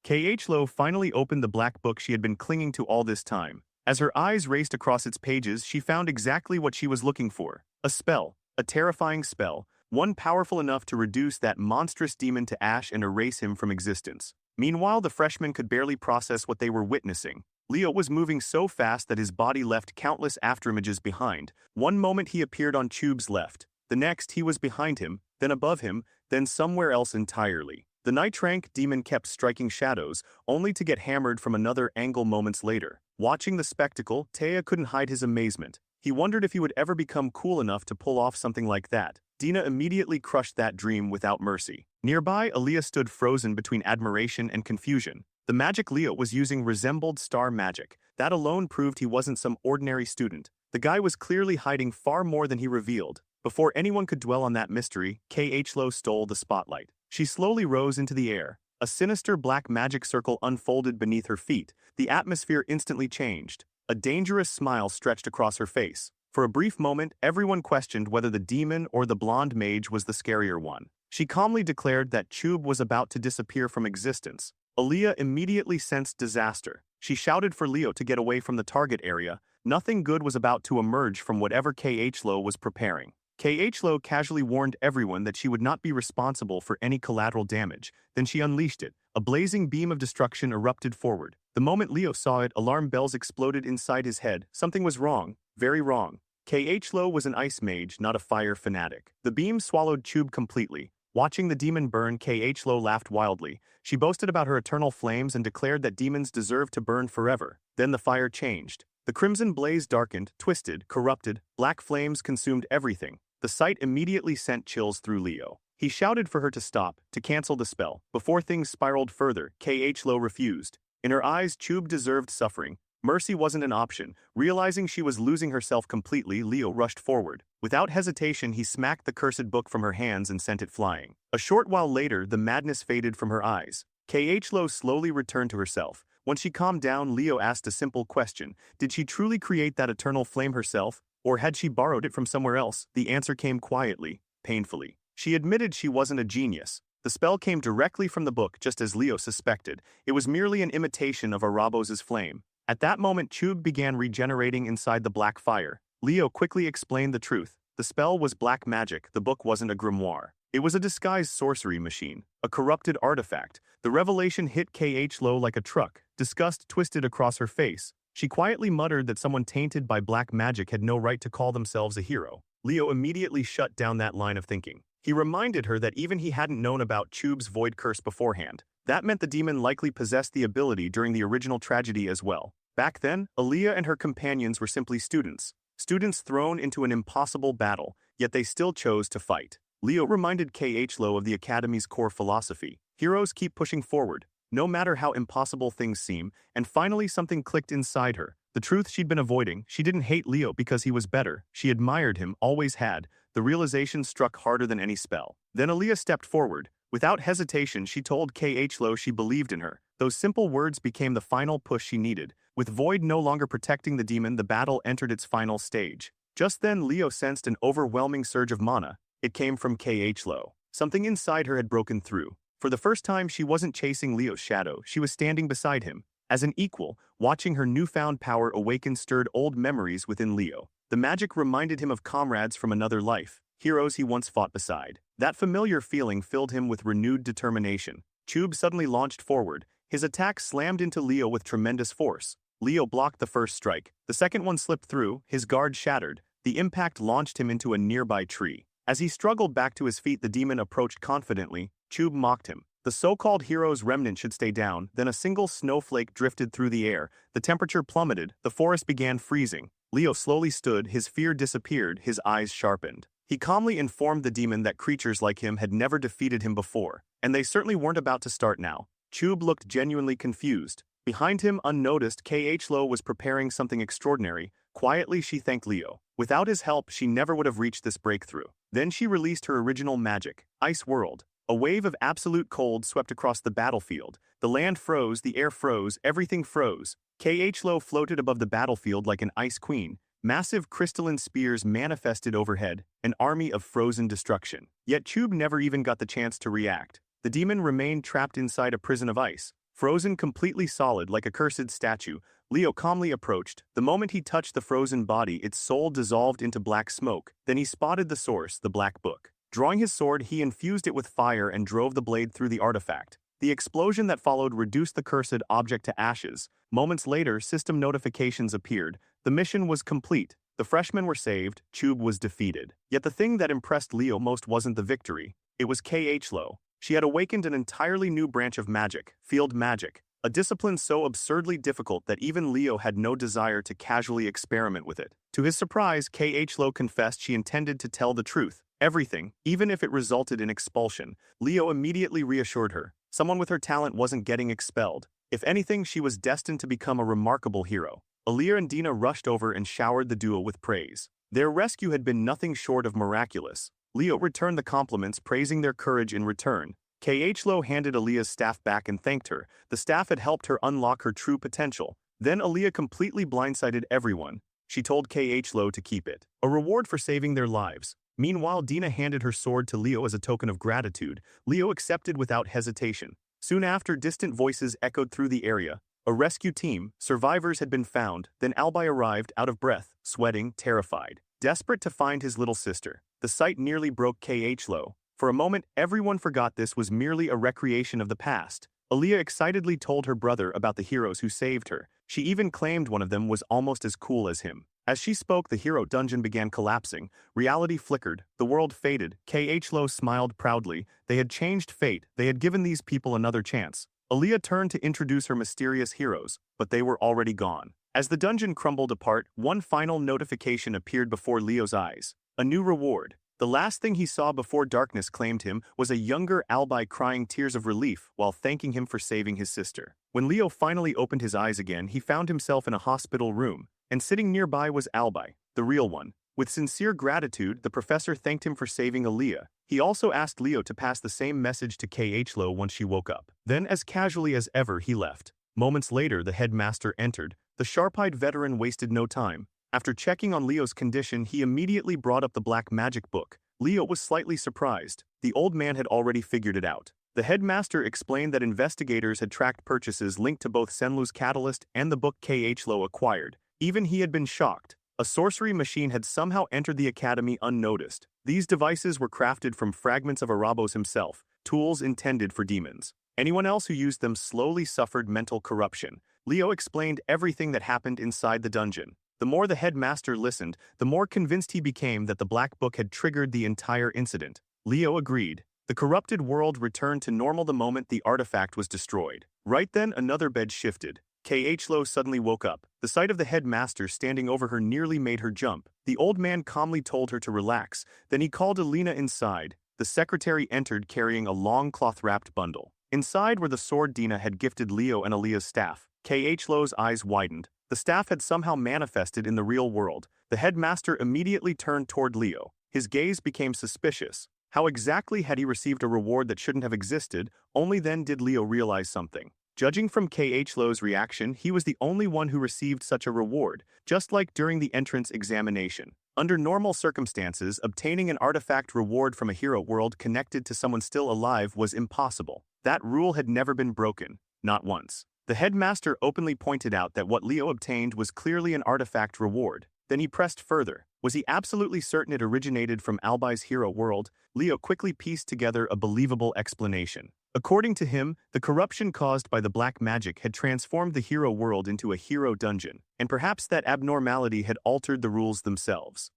Khlo finally opened the black book she had been clinging to all this time. As her eyes raced across its pages, she found exactly what she was looking for. A spell. A terrifying spell. One powerful enough to reduce that monstrous demon to ash and erase him from existence. Meanwhile, the freshmen could barely process what they were witnessing. Leo was moving so fast that his body left countless afterimages behind. One moment he appeared on Tube's left. The next he was behind him, then above him, then somewhere else entirely. The Nitrank demon kept striking shadows, only to get hammered from another angle moments later. Watching the spectacle, Taya couldn't hide his amazement. He wondered if he would ever become cool enough to pull off something like that. Dina immediately crushed that dream without mercy. Nearby, Aaliyah stood frozen between admiration and confusion. The magic Leo was using resembled star magic. That alone proved he wasn't some ordinary student. The guy was clearly hiding far more than he revealed. Before anyone could dwell on that mystery, Khlo stole the spotlight. She slowly rose into the air. A sinister black magic circle unfolded beneath her feet. The atmosphere instantly changed. A dangerous smile stretched across her face. For a brief moment, everyone questioned whether the demon or the blonde mage was the scarier one. She calmly declared that Tube was about to disappear from existence. Aaliyah immediately sensed disaster. She shouted for Leo to get away from the target area. Nothing good was about to emerge from whatever Khlo was preparing. Khlo casually warned everyone that she would not be responsible for any collateral damage. Then she unleashed it. A blazing beam of destruction erupted forward. The moment Leo saw it, alarm bells exploded inside his head. Something was wrong. Very wrong. Khlo was an ice mage, not a fire fanatic. The beam swallowed Tube completely. Watching the demon burn, Khlo laughed wildly. She boasted about her eternal flames and declared that demons deserved to burn forever. Then the fire changed. The crimson blaze darkened, twisted, corrupted. Black flames consumed everything. The sight immediately sent chills through Leo. He shouted for her to stop, to cancel the spell. Before things spiraled further, Yahello refused. In her eyes, Chub deserved suffering. Mercy wasn't an option. Realizing she was losing herself completely, Leo rushed forward. Without hesitation, he smacked the cursed book from her hands and sent it flying. A short while later, the madness faded from her eyes. Yahello slowly returned to herself. When she calmed down, Leo asked a simple question. Did she truly create that eternal flame herself, or had she borrowed it from somewhere else? The answer came quietly, painfully. She admitted she wasn't a genius. The spell came directly from the book, just as Leo suspected. It was merely an imitation of Arabos's flame. At that moment, Chub began regenerating inside the black fire. Leo quickly explained the truth. The spell was black magic, the book wasn't a grimoire. It was a disguised sorcery machine, a corrupted artifact. The revelation hit Yahello like a truck. Disgust twisted across her face. She quietly muttered that someone tainted by black magic had no right to call themselves a hero. Leo immediately shut down that line of thinking. He reminded her that even he hadn't known about Chub's void curse beforehand. That meant the demon likely possessed the ability during the original tragedy as well. Back then, Aaliyah and her companions were simply students. Students thrown into an impossible battle, yet they still chose to fight. Leo reminded Yahello of the Academy's core philosophy. Heroes keep pushing forward, no matter how impossible things seem, and finally something clicked inside her. The truth she'd been avoiding. She didn't hate Leo because he was better. She admired him, always had. The realization struck harder than any spell. Then Aaliyah stepped forward. Without hesitation, she told Yahello she believed in her. Those simple words became the final push she needed. With Void no longer protecting the demon, the battle entered its final stage. Just then, Leo sensed an overwhelming surge of mana. It came from Yahello. Something inside her had broken through. For the first time, she wasn't chasing Leo's shadow. She was standing beside him. As an equal, watching her newfound power awaken stirred old memories within Leo. The magic reminded him of comrades from another life, heroes he once fought beside. That familiar feeling filled him with renewed determination. Chub suddenly launched forward. His attack slammed into Leo with tremendous force. Leo blocked the first strike. The second one slipped through, his guard shattered. The impact launched him into a nearby tree. As he struggled back to his feet, the demon approached confidently. Chub mocked him. The so-called hero's remnant should stay down. Then a single snowflake drifted through the air. The temperature plummeted. The forest began freezing. Leo slowly stood, his fear disappeared, his eyes sharpened. He calmly informed the demon that creatures like him had never defeated him before, and they certainly weren't about to start now. Chub looked genuinely confused. Behind him, unnoticed, Yahello was preparing something extraordinary. Quietly, she thanked Leo. Without his help, she never would have reached this breakthrough. Then she released her original magic, Ice World. A wave of absolute cold swept across the battlefield. The land froze, the air froze, everything froze. Yahello floated above the battlefield like an ice queen. Massive crystalline spears manifested overhead, an army of frozen destruction. Yet Chub never even got the chance to react. The demon remained trapped inside a prison of ice, frozen completely solid like a cursed statue. Leo calmly approached. The moment he touched the frozen body, its soul dissolved into black smoke. Then he spotted the source, the black book. Drawing his sword, he infused it with fire and drove the blade through the artifact. The explosion that followed reduced the cursed object to ashes. Moments later, system notifications appeared. The mission was complete. The freshmen were saved. Chub was defeated. Yet the thing that impressed Leo most wasn't the victory. It was Yahello. She had awakened an entirely new branch of magic, field magic. A discipline so absurdly difficult that even Leo had no desire to casually experiment with it. To his surprise, Yahello confessed she intended to tell the truth. Everything, even if it resulted in expulsion. Leo immediately reassured her. Someone with her talent wasn't getting expelled. If anything, she was destined to become a remarkable hero. Aaliyah and Dina rushed over and showered the duo with praise. Their rescue had been nothing short of miraculous. Leo returned the compliments, praising their courage in return. Yahello handed Aaliyah's staff back and thanked her. The staff had helped her unlock her true potential. Then Aaliyah completely blindsided everyone. She told Yahello to keep it, a reward for saving their lives. Meanwhile, Dina handed her sword to Leo as a token of gratitude. Leo accepted without hesitation. Soon after, distant voices echoed through the area. A rescue team, survivors had been found. Then Albi arrived, out of breath, sweating, terrified. Desperate to find his little sister. The sight nearly broke Yahello. For a moment, everyone forgot this was merely a recreation of the past. Aaliyah excitedly told her brother about the heroes who saved her. She even claimed one of them was almost as cool as him. As she spoke, the hero dungeon began collapsing. Reality flickered. The world faded. Yahello smiled proudly. They had changed fate. They had given these people another chance. Aaliyah turned to introduce her mysterious heroes, but they were already gone. As the dungeon crumbled apart, one final notification appeared before Leo's eyes. A new reward. The last thing he saw before darkness claimed him was a younger Albi crying tears of relief while thanking him for saving his sister. When Leo finally opened his eyes again, he found himself in a hospital room, and sitting nearby was Albi, the real one. With sincere gratitude, the professor thanked him for saving Aaliyah. He also asked Leo to pass the same message to Yahello once she woke up. Then, as casually as ever, he left. Moments later, the headmaster entered. The sharp-eyed veteran wasted no time. After checking on Leo's condition, he immediately brought up the black magic book. Leo was slightly surprised. The old man had already figured it out. The headmaster explained that investigators had tracked purchases linked to both Senlu's catalyst and the book Yahello acquired. Even he had been shocked. A sorcery machine had somehow entered the academy unnoticed. These devices were crafted from fragments of Arabos himself, tools intended for demons. Anyone else who used them slowly suffered mental corruption. Leo explained everything that happened inside the dungeon. The more the headmaster listened, the more convinced he became that the Black Book had triggered the entire incident. Leo agreed. The corrupted world returned to normal the moment the artifact was destroyed. Right then, another bed shifted. Yahello suddenly woke up. The sight of the headmaster standing over her nearly made her jump. The old man calmly told her to relax. Then he called Alina inside. The secretary entered carrying a long cloth-wrapped bundle. Inside were the sword Dina had gifted Leo and Alia's staff. Yahello's eyes widened. The staff had somehow manifested in the real world. The headmaster immediately turned toward Leo. His gaze became suspicious. How exactly had he received a reward that shouldn't have existed? Only then did Leo realize something. Judging from Yahello's reaction, he was the only one who received such a reward, just like during the entrance examination. Under normal circumstances, obtaining an artifact reward from a hero world connected to someone still alive was impossible. That rule had never been broken, not once. The headmaster openly pointed out that what Leo obtained was clearly an artifact reward. Then he pressed further. Was he absolutely certain it originated from Albi's hero world? Leo quickly pieced together a believable explanation. According to him, the corruption caused by the black magic had transformed the hero world into a hero dungeon, and perhaps that abnormality had altered the rules themselves.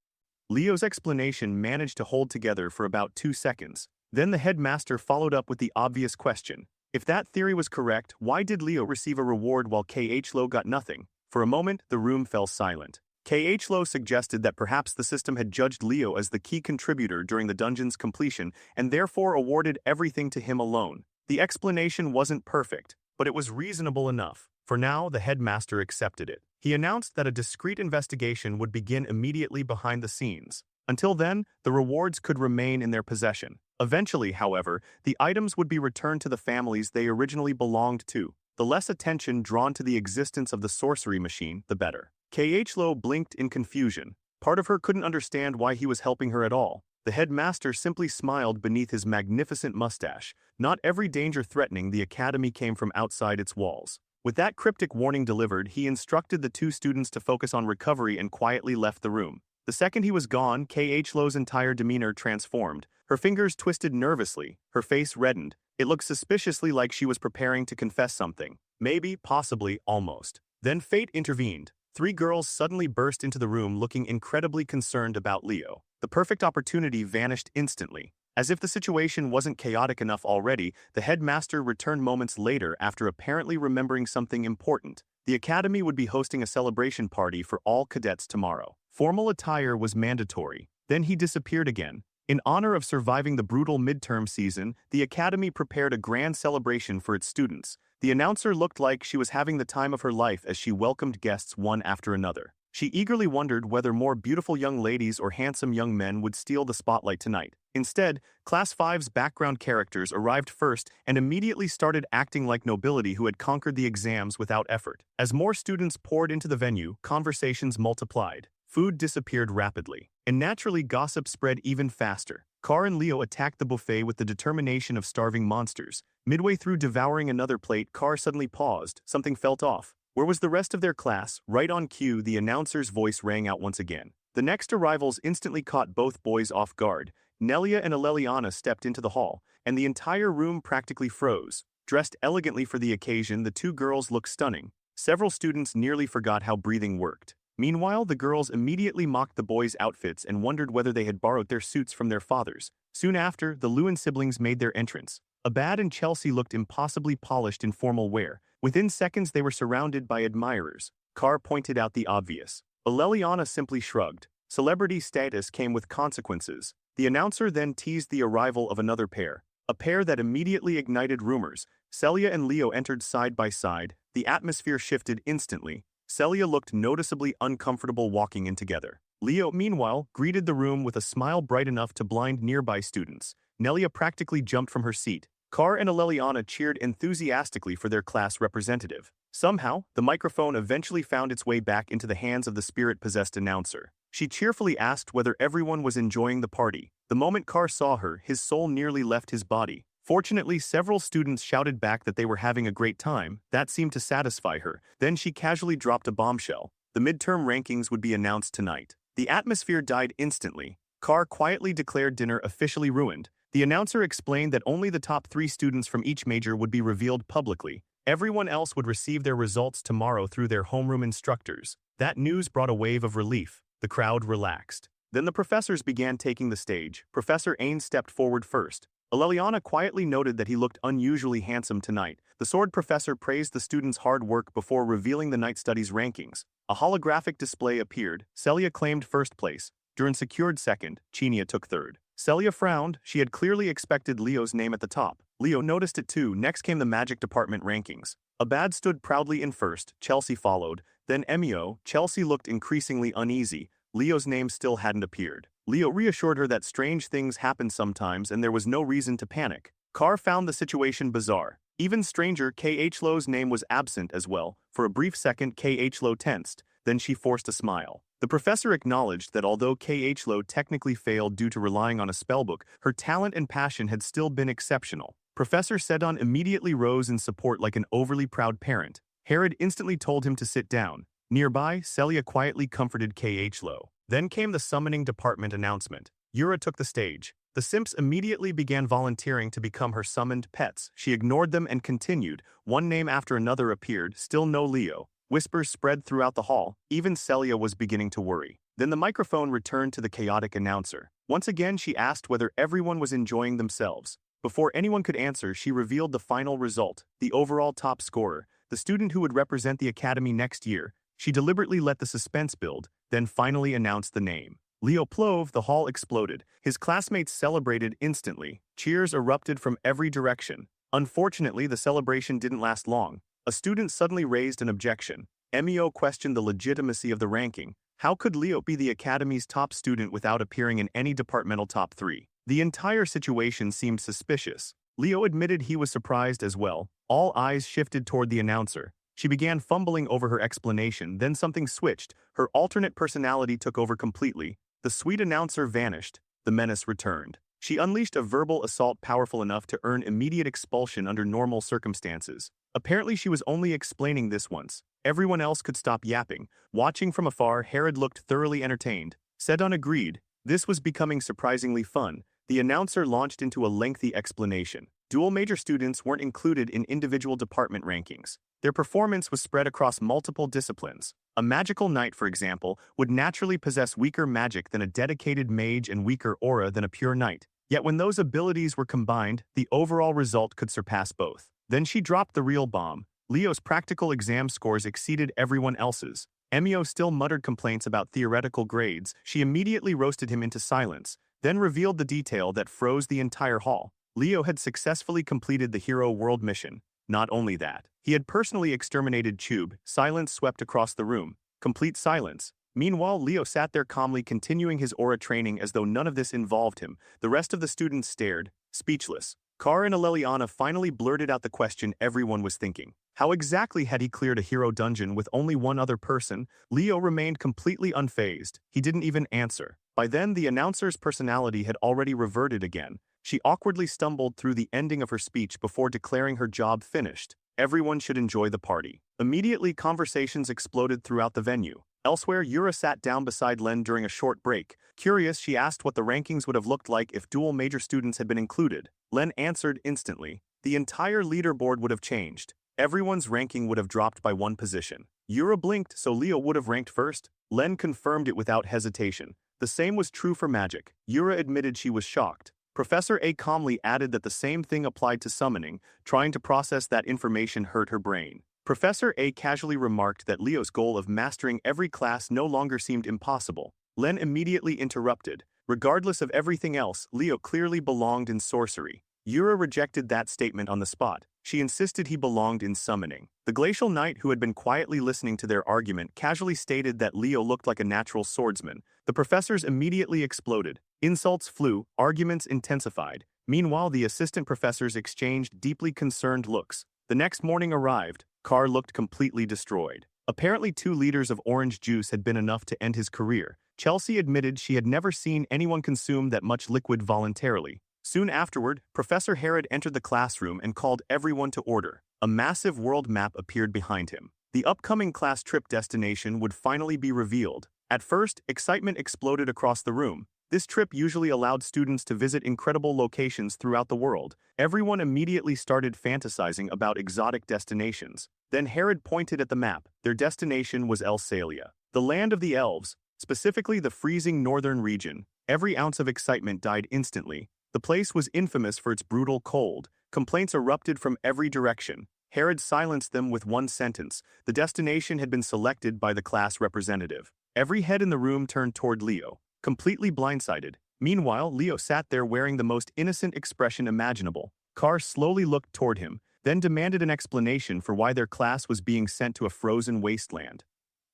Leo's explanation managed to hold together for about 2 seconds. Then the headmaster followed up with the obvious question. If that theory was correct, why did Leo receive a reward while Yahello got nothing? For a moment, the room fell silent. Yahello suggested that perhaps the system had judged Leo as the key contributor during the dungeon's completion and therefore awarded everything to him alone. The explanation wasn't perfect, but it was reasonable enough. For now, the headmaster accepted it. He announced that a discreet investigation would begin immediately behind the scenes. Until then, the rewards could remain in their possession. Eventually, however, the items would be returned to the families they originally belonged to. The less attention drawn to the existence of the sorcery machine, the better. Yahello blinked in confusion. Part of her couldn't understand why he was helping her at all. The headmaster simply smiled beneath his magnificent mustache. Not every danger threatening the academy came from outside its walls. With that cryptic warning delivered, he instructed the 2 students to focus on recovery and quietly left the room. The second he was gone, Yahello's entire demeanor transformed. Her fingers twisted nervously, her face reddened. It looked suspiciously like she was preparing to confess something. Maybe, possibly, almost. Then fate intervened. 3 girls suddenly burst into the room looking incredibly concerned about Leo. The perfect opportunity vanished instantly. As if the situation wasn't chaotic enough already, the headmaster returned moments later after apparently remembering something important. The academy would be hosting a celebration party for all cadets tomorrow. Formal attire was mandatory. Then he disappeared again. In honor of surviving the brutal midterm season, the academy prepared a grand celebration for its students. The announcer looked like she was having the time of her life as she welcomed guests one after another. She eagerly wondered whether more beautiful young ladies or handsome young men would steal the spotlight tonight. Instead, Class 5's background characters arrived first and immediately started acting like nobility who had conquered the exams without effort. As more students poured into the venue, conversations multiplied. Food disappeared rapidly, and naturally gossip spread even faster. Car and Leo attacked the buffet with the determination of starving monsters. Midway through devouring another plate, Car suddenly paused. Something felt off. Where was the rest of their class? Right on cue, the announcer's voice rang out once again. The next arrivals instantly caught both boys off guard. Nelia and Aleliana stepped into the hall, and the entire room practically froze. Dressed elegantly for the occasion, the 2 girls looked stunning. Several students nearly forgot how breathing worked. Meanwhile, the girls immediately mocked the boys' outfits and wondered whether they had borrowed their suits from their fathers. Soon after, the Lewin siblings made their entrance. Abad and Chelsea looked impossibly polished in formal wear. Within seconds, they were surrounded by admirers. Carr pointed out the obvious. Aleliana simply shrugged. Celebrity status came with consequences. The announcer then teased the arrival of another pair, a pair that immediately ignited rumors. Celia and Leo entered side by side. The atmosphere shifted instantly. Celia looked noticeably uncomfortable walking in together. Leo, meanwhile, greeted the room with a smile bright enough to blind nearby students. Nelia practically jumped from her seat. Car and Aleliana cheered enthusiastically for their class representative. Somehow, the microphone eventually found its way back into the hands of the spirit-possessed announcer. She cheerfully asked whether everyone was enjoying the party. The moment Car saw her, his soul nearly left his body. Fortunately, several students shouted back that they were having a great time. That seemed to satisfy her. Then she casually dropped a bombshell. The midterm rankings would be announced tonight. The atmosphere died instantly. Car quietly declared dinner officially ruined. The announcer explained that only the top 3 students from each major would be revealed publicly. Everyone else would receive their results tomorrow through their homeroom instructors. That news brought a wave of relief. The crowd relaxed. Then the professors began taking the stage. Professor Ain stepped forward first. Aleliana quietly noted that he looked unusually handsome tonight. The sword professor praised the students' hard work before revealing the night studies rankings. A holographic display appeared. Celia claimed first place. Duran secured second. Chinia took third. Celia frowned. She had clearly expected Leo's name at the top. Leo noticed it too. Next came the magic department rankings. Abad stood proudly in first. Chelsea followed. Then Emio. Chelsea looked increasingly uneasy. Leo's name still hadn't appeared. Leo reassured her that strange things happen sometimes and there was no reason to panic. Car found the situation bizarre. Even stranger, K.H. Lo's name was absent as well. For a brief second, K.H. Lo tensed. Then she forced a smile. The professor acknowledged that although K.H. Lo technically failed due to relying on a spellbook, her talent and passion had still been exceptional. Professor Sedon immediately rose in support like an overly proud parent. Herod instantly told him to sit down. Nearby, Celia quietly comforted K.H. Lo. Then came the summoning department announcement. Yura took the stage. The simps immediately began volunteering to become her summoned pets. She ignored them and continued. One name after another appeared, still no Leo. Whispers spread throughout the hall. Even Celia was beginning to worry. Then the microphone returned to the chaotic announcer. Once again, she asked whether everyone was enjoying themselves. Before anyone could answer, she revealed the final result, the overall top scorer, the student who would represent the academy next year. She deliberately let the suspense build, then finally announced the name. Leo Plove. The hall exploded. His classmates celebrated instantly. Cheers erupted from every direction. Unfortunately, the celebration didn't last long. A student suddenly raised an objection. Emio questioned the legitimacy of the ranking. How could Leo be the academy's top student without appearing in any departmental top 3? The entire situation seemed suspicious. Leo admitted he was surprised as well. All eyes shifted toward the announcer. She began fumbling over her explanation, then something switched. Her alternate personality took over completely. The sweet announcer vanished. The menace returned. She unleashed a verbal assault powerful enough to earn immediate expulsion under normal circumstances. Apparently she was only explaining this once. Everyone else could stop yapping. Watching from afar, Herod looked thoroughly entertained. Sedon agreed. This was becoming surprisingly fun. The announcer launched into a lengthy explanation. Dual major students weren't included in individual department rankings. Their performance was spread across multiple disciplines. A magical knight, for example, would naturally possess weaker magic than a dedicated mage and weaker aura than a pure knight. Yet when those abilities were combined, the overall result could surpass both. Then she dropped the real bomb. Leo's practical exam scores exceeded everyone else's. Emio still muttered complaints about theoretical grades. She immediately roasted him into silence, then revealed the detail that froze the entire hall. Leo had successfully completed the Hero World mission. Not only that, he had personally exterminated Chube. Silence swept across the room. Complete silence. Meanwhile, Leo sat there calmly continuing his aura training as though none of this involved him. The rest of the students stared, speechless. Car and Aleliana finally blurted out the question everyone was thinking. How exactly had he cleared a hero dungeon with only one other person? Leo remained completely unfazed. He didn't even answer. By then, the announcer's personality had already reverted again. She awkwardly stumbled through the ending of her speech before declaring her job finished. Everyone should enjoy the party. Immediately, conversations exploded throughout the venue. Elsewhere, Yura sat down beside Len during a short break. Curious, she asked what the rankings would have looked like if dual major students had been included. Len answered instantly. The entire leaderboard would have changed. Everyone's ranking would have dropped by 1 position. Yura blinked, so Leo would have ranked first. Len confirmed it without hesitation. The same was true for magic. Yura admitted she was shocked. Professor A calmly added that the same thing applied to summoning. Trying to process that information hurt her brain. Professor A casually remarked that Leo's goal of mastering every class no longer seemed impossible. Len immediately interrupted. Regardless of everything else, Leo clearly belonged in sorcery. Yura rejected that statement on the spot. She insisted he belonged in summoning. The glacial knight who had been quietly listening to their argument casually stated that Leo looked like a natural swordsman. The professors immediately exploded. Insults flew, arguments intensified. Meanwhile, the assistant professors exchanged deeply concerned looks. The next morning arrived. Carr looked completely destroyed. Apparently 2 liters of orange juice had been enough to end his career. Chelsea admitted she had never seen anyone consume that much liquid voluntarily. Soon afterward, Professor Herod entered the classroom and called everyone to order. A massive world map appeared behind him. The upcoming class trip destination would finally be revealed. At first, excitement exploded across the room. This trip usually allowed students to visit incredible locations throughout the world. Everyone immediately started fantasizing about exotic destinations. Then Herod pointed at the map. Their destination was Elsalia, the land of the elves, specifically the freezing northern region. Every ounce of excitement died instantly. The place was infamous for its brutal cold. Complaints erupted from every direction. Herod silenced them with one sentence. The destination had been selected by the class representative. Every head in the room turned toward Leo, completely blindsided. Meanwhile, Leo sat there wearing the most innocent expression imaginable. Carr slowly looked toward him, then demanded an explanation for why their class was being sent to a frozen wasteland.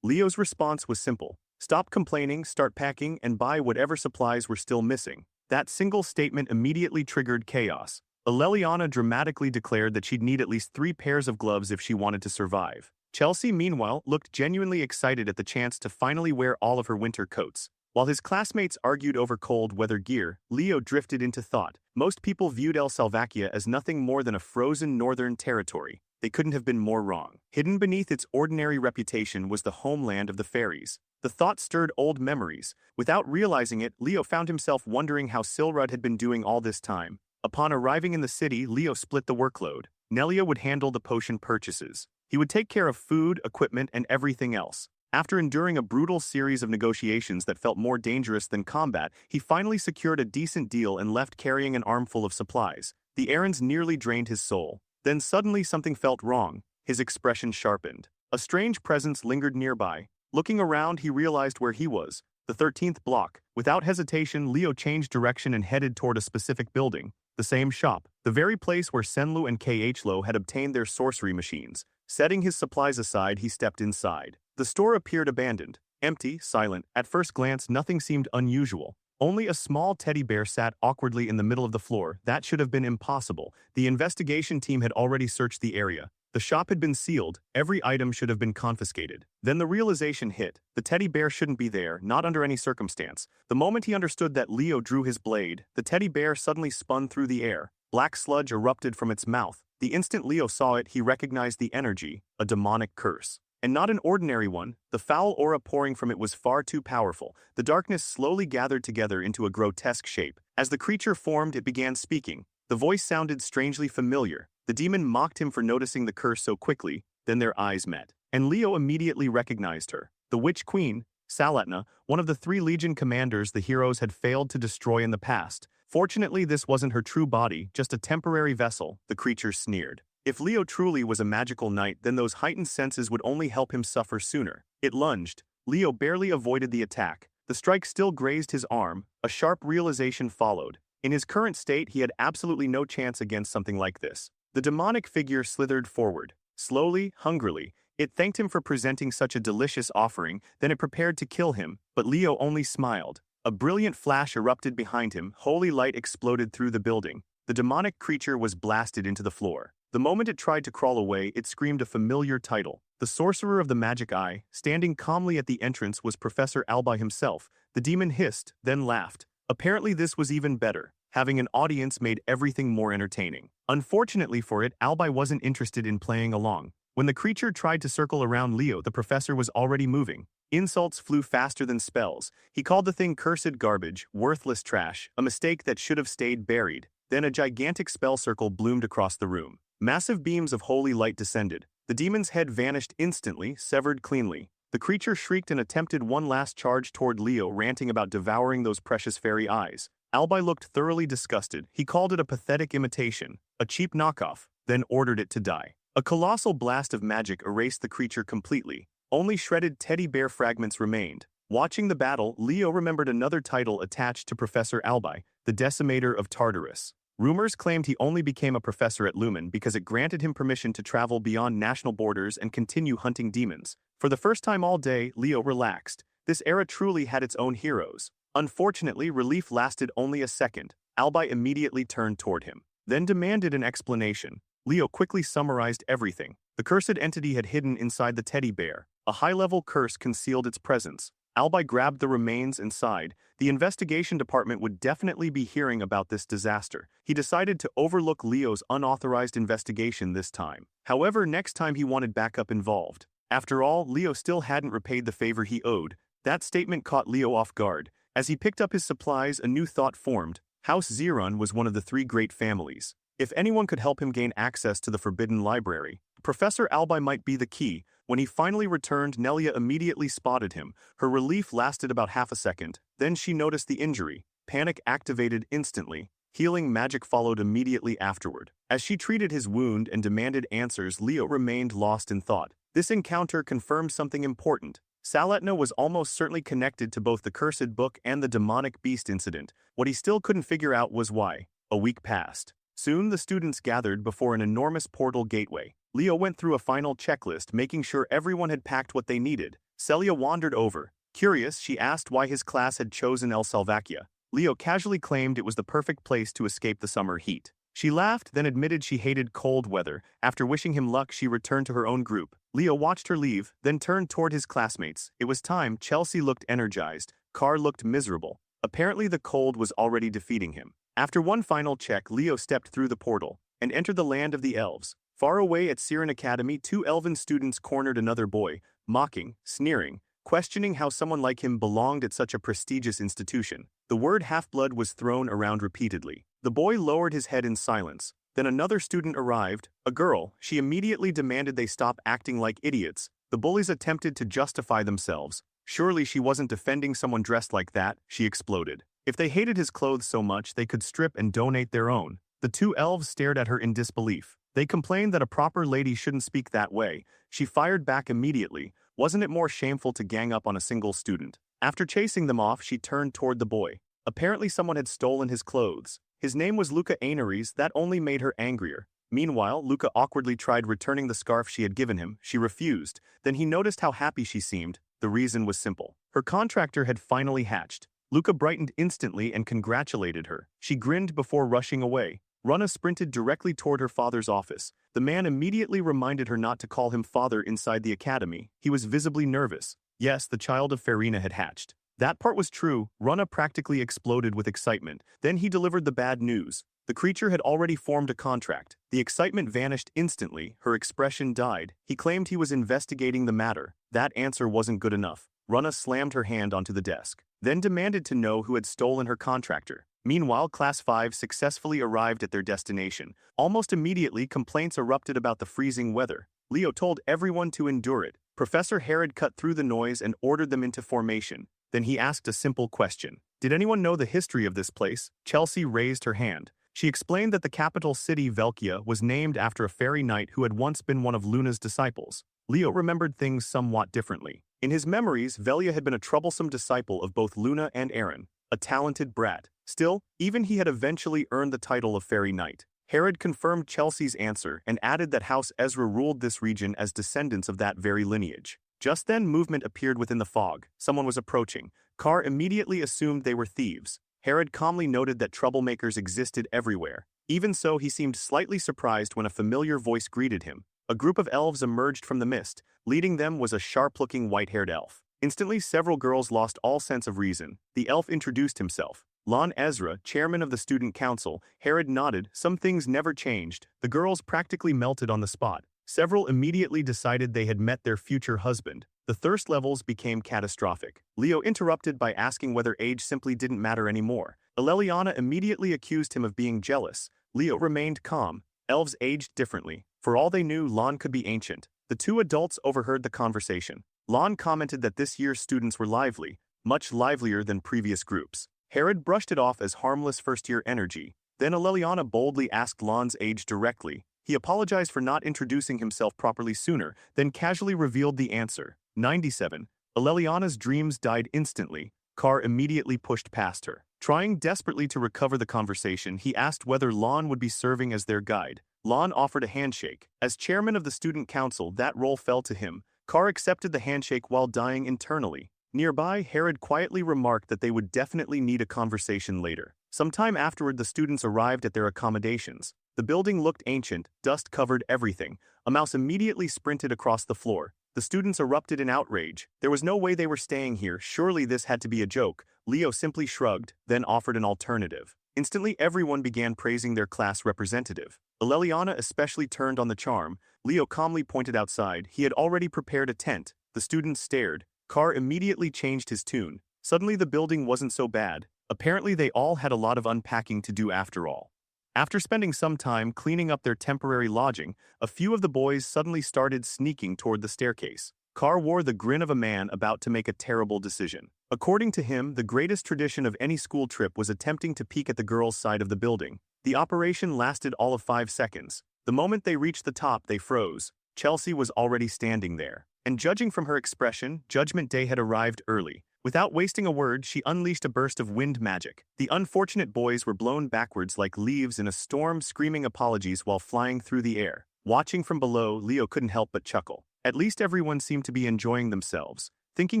Leo's response was simple. Stop complaining, start packing, and buy whatever supplies were still missing. That single statement immediately triggered chaos. Aleliana dramatically declared that she'd need at least 3 pairs of gloves if she wanted to survive. Chelsea, meanwhile, looked genuinely excited at the chance to finally wear all of her winter coats. While his classmates argued over cold weather gear, Leo drifted into thought. Most people viewed El Salvakia as nothing more than a frozen northern territory. They couldn't have been more wrong. Hidden beneath its ordinary reputation was the homeland of the fairies. The thought stirred old memories. Without realizing it, Leo found himself wondering how Silrud had been doing all this time. Upon arriving in the city, Leo split the workload. Nelia would handle the potion purchases. He would take care of food, equipment, and everything else. After enduring a brutal series of negotiations that felt more dangerous than combat, he finally secured a decent deal and left carrying an armful of supplies. The errands nearly drained his soul. Then suddenly something felt wrong. His expression sharpened. A strange presence lingered nearby. Looking around, he realized where he was, the 13th block. Without hesitation, Leo changed direction and headed toward a specific building. The same shop, the very place where Senlu and Khlo had obtained their sorcery machines. Setting his supplies aside, he stepped inside. The store appeared abandoned, empty, silent. At first glance, nothing seemed unusual. Only a small teddy bear sat awkwardly in the middle of the floor. That should have been impossible. The investigation team had already searched the area. The shop had been sealed. Every item should have been confiscated. Then the realization hit. The teddy bear shouldn't be there, not under any circumstance. The moment he understood that Leo drew his blade, the teddy bear suddenly spun through the air. Black sludge erupted from its mouth. The instant Leo saw it, he recognized the energy, a demonic curse. And not an ordinary one. The foul aura pouring from it was far too powerful. The darkness slowly gathered together into a grotesque shape. As the creature formed, it began speaking. The voice sounded strangely familiar. The demon mocked him for noticing the curse so quickly. Then their eyes met. And Leo immediately recognized her. The Witch Queen, Salatna, one of the 3 Legion commanders the heroes had failed to destroy in the past. Fortunately, this wasn't her true body, just a temporary vessel, the creature sneered. If Leo truly was a magical knight, then those heightened senses would only help him suffer sooner. It lunged. Leo barely avoided the attack. The strike still grazed his arm. A sharp realization followed. In his current state, he had absolutely no chance against something like this. The demonic figure slithered forward. Slowly, hungrily, it thanked him for presenting such a delicious offering, then it prepared to kill him, but Leo only smiled. A brilliant flash erupted behind him. Holy light exploded through the building. The demonic creature was blasted into the floor. The moment it tried to crawl away, it screamed a familiar title. The sorcerer of the magic eye, standing calmly at the entrance, was Professor Albi himself. The demon hissed, then laughed. Apparently this was even better. Having an audience made everything more entertaining. Unfortunately for it, Albi wasn't interested in playing along. When the creature tried to circle around Leo, the professor was already moving. Insults flew faster than spells. He called the thing cursed garbage, worthless trash, a mistake that should have stayed buried. Then a gigantic spell circle bloomed across the room. Massive beams of holy light descended. The demon's head vanished instantly, severed cleanly. The creature shrieked and attempted one last charge toward Leo, ranting about devouring those precious fairy eyes. Albi looked thoroughly disgusted. He called it a pathetic imitation, a cheap knockoff, then ordered it to die. A colossal blast of magic erased the creature completely. Only shredded teddy bear fragments remained. Watching the battle, Leo remembered another title attached to Professor Albi, the Decimator of Tartarus. Rumors claimed he only became a professor at Lumine because it granted him permission to travel beyond national borders and continue hunting demons. For the first time all day, Leo relaxed. This era truly had its own heroes. Unfortunately, relief lasted only a second. Albi immediately turned toward him, then demanded an explanation. Leo quickly summarized everything. The cursed entity had hidden inside the teddy bear. A high-level curse concealed its presence. Albi grabbed the remains and sighed. The investigation department would definitely be hearing about this disaster. He decided to overlook Leo's unauthorized investigation this time. However, next time he wanted backup involved. After all, Leo still hadn't repaid the favor he owed. That statement caught Leo off guard. As he picked up his supplies, a new thought formed. House Xeringer was one of the three great families. If anyone could help him gain access to the Forbidden Library, Professor Albi might be the key. When he finally returned, Nelia immediately spotted him. Her relief lasted about half a second. Then she noticed the injury. Panic activated instantly. Healing magic followed immediately afterward. As she treated his wound and demanded answers, Leo remained lost in thought. This encounter confirmed something important. Saletna was almost certainly connected to both the cursed book and the demonic beast incident. What he still couldn't figure out was why. A week passed. Soon the students gathered before an enormous portal gateway. Leo went through a final checklist, making sure everyone had packed what they needed. Celia wandered over. Curious, she asked why his class had chosen El Salvacia. Leo casually claimed it was the perfect place to escape the summer heat. She laughed, then admitted she hated cold weather. After wishing him luck, she returned to her own group. Leo watched her leave, then turned toward his classmates. It was time. Chelsea looked energized. Carr looked miserable. Apparently the cold was already defeating him. After one final check, Leo stepped through the portal and entered the land of the elves. Far away at Siren Academy, two elven students cornered another boy, mocking, sneering, questioning how someone like him belonged at such a prestigious institution. The word half-blood was thrown around repeatedly. The boy lowered his head in silence. Then another student arrived, a girl. She immediately demanded they stop acting like idiots. The bullies attempted to justify themselves. Surely she wasn't defending someone dressed like that, she exploded. If they hated his clothes so much, they could strip and donate their own. The two elves stared at her in disbelief. They complained that a proper lady shouldn't speak that way. She fired back immediately. Wasn't it more shameful to gang up on a single student? After chasing them off, she turned toward the boy. Apparently someone had stolen his clothes. His name was Luca Aneries. That only made her angrier. Meanwhile, Luca awkwardly tried returning the scarf she had given him. She refused. Then he noticed how happy she seemed. The reason was simple. Her contractor had finally hatched. Luca brightened instantly and congratulated her. She grinned before rushing away. Rana sprinted directly toward her father's office. The man immediately reminded her not to call him father inside the academy. He was visibly nervous. Yes, the child of Farina had hatched. That part was true. Rana practically exploded with excitement. Then he delivered the bad news. The creature had already formed a contract. The excitement vanished instantly. Her expression died. He claimed he was investigating the matter. That answer wasn't good enough. Rana slammed her hand onto the desk, then demanded to know who had stolen her contractor. Meanwhile, Class 5 successfully arrived at their destination. Almost immediately, complaints erupted about the freezing weather. Leo told everyone to endure it. Professor Herod cut through the noise and ordered them into formation. Then he asked a simple question. Did anyone know the history of this place? Chelsea raised her hand. She explained that the capital city, Velkia, was named after a fairy knight who had once been one of Luna's disciples. Leo remembered things somewhat differently. In his memories, Velia had been a troublesome disciple of both Luna and Aaron, a talented brat. Still, even he had eventually earned the title of Fairy Knight. Herod confirmed Chelsea's answer and added that House Ezra ruled this region as descendants of that very lineage. Just then, movement appeared within the fog. Someone was approaching. Carr immediately assumed they were thieves. Herod calmly noted that troublemakers existed everywhere. Even so, he seemed slightly surprised when a familiar voice greeted him. A group of elves emerged from the mist. Leading them was a sharp-looking white-haired elf. Instantly, several girls lost all sense of reason. The elf introduced himself. Lon Ezra, chairman of the student council. Herod nodded. Some things never changed. The girls practically melted on the spot. Several immediately decided they had met their future husband. The thirst levels became catastrophic. Leo interrupted by asking whether age simply didn't matter anymore. Eleliana immediately accused him of being jealous. Leo remained calm. Elves aged differently. For all they knew, Lon could be ancient. The two adults overheard the conversation. Lon commented that this year's students were lively, much livelier than previous groups. Herod brushed it off as harmless first-year energy. Then Eleliana boldly asked Lon's age directly. He apologized for not introducing himself properly sooner, then casually revealed the answer. 97. Aleliana's dreams died instantly. Carr immediately pushed past her. Trying desperately to recover the conversation, he asked whether Lon would be serving as their guide. Lon offered a handshake. As chairman of the student council, that role fell to him. Carr accepted the handshake while dying internally. Nearby, Herod quietly remarked that they would definitely need a conversation later. Sometime afterward, the students arrived at their accommodations. The building looked ancient, dust covered everything. A mouse immediately sprinted across the floor. The students erupted in outrage. There was no way they were staying here, surely this had to be a joke. Leo simply shrugged, then offered an alternative. Instantly everyone began praising their class representative. Aleliana especially turned on the charm. Leo calmly pointed outside. He had already prepared a tent. The students stared. Carr immediately changed his tune. Suddenly the building wasn't so bad. Apparently they all had a lot of unpacking to do after all. After spending some time cleaning up their temporary lodging, a few of the boys suddenly started sneaking toward the staircase. Carr wore the grin of a man about to make a terrible decision. According to him, the greatest tradition of any school trip was attempting to peek at the girls' side of the building. The operation lasted all of 5 seconds. The moment they reached the top, they froze. Chelsea was already standing there. And judging from her expression, Judgment Day had arrived early. Without wasting a word, she unleashed a burst of wind magic. The unfortunate boys were blown backwards like leaves in a storm, screaming apologies while flying through the air. Watching from below, Leo couldn't help but chuckle. At least everyone seemed to be enjoying themselves. Thinking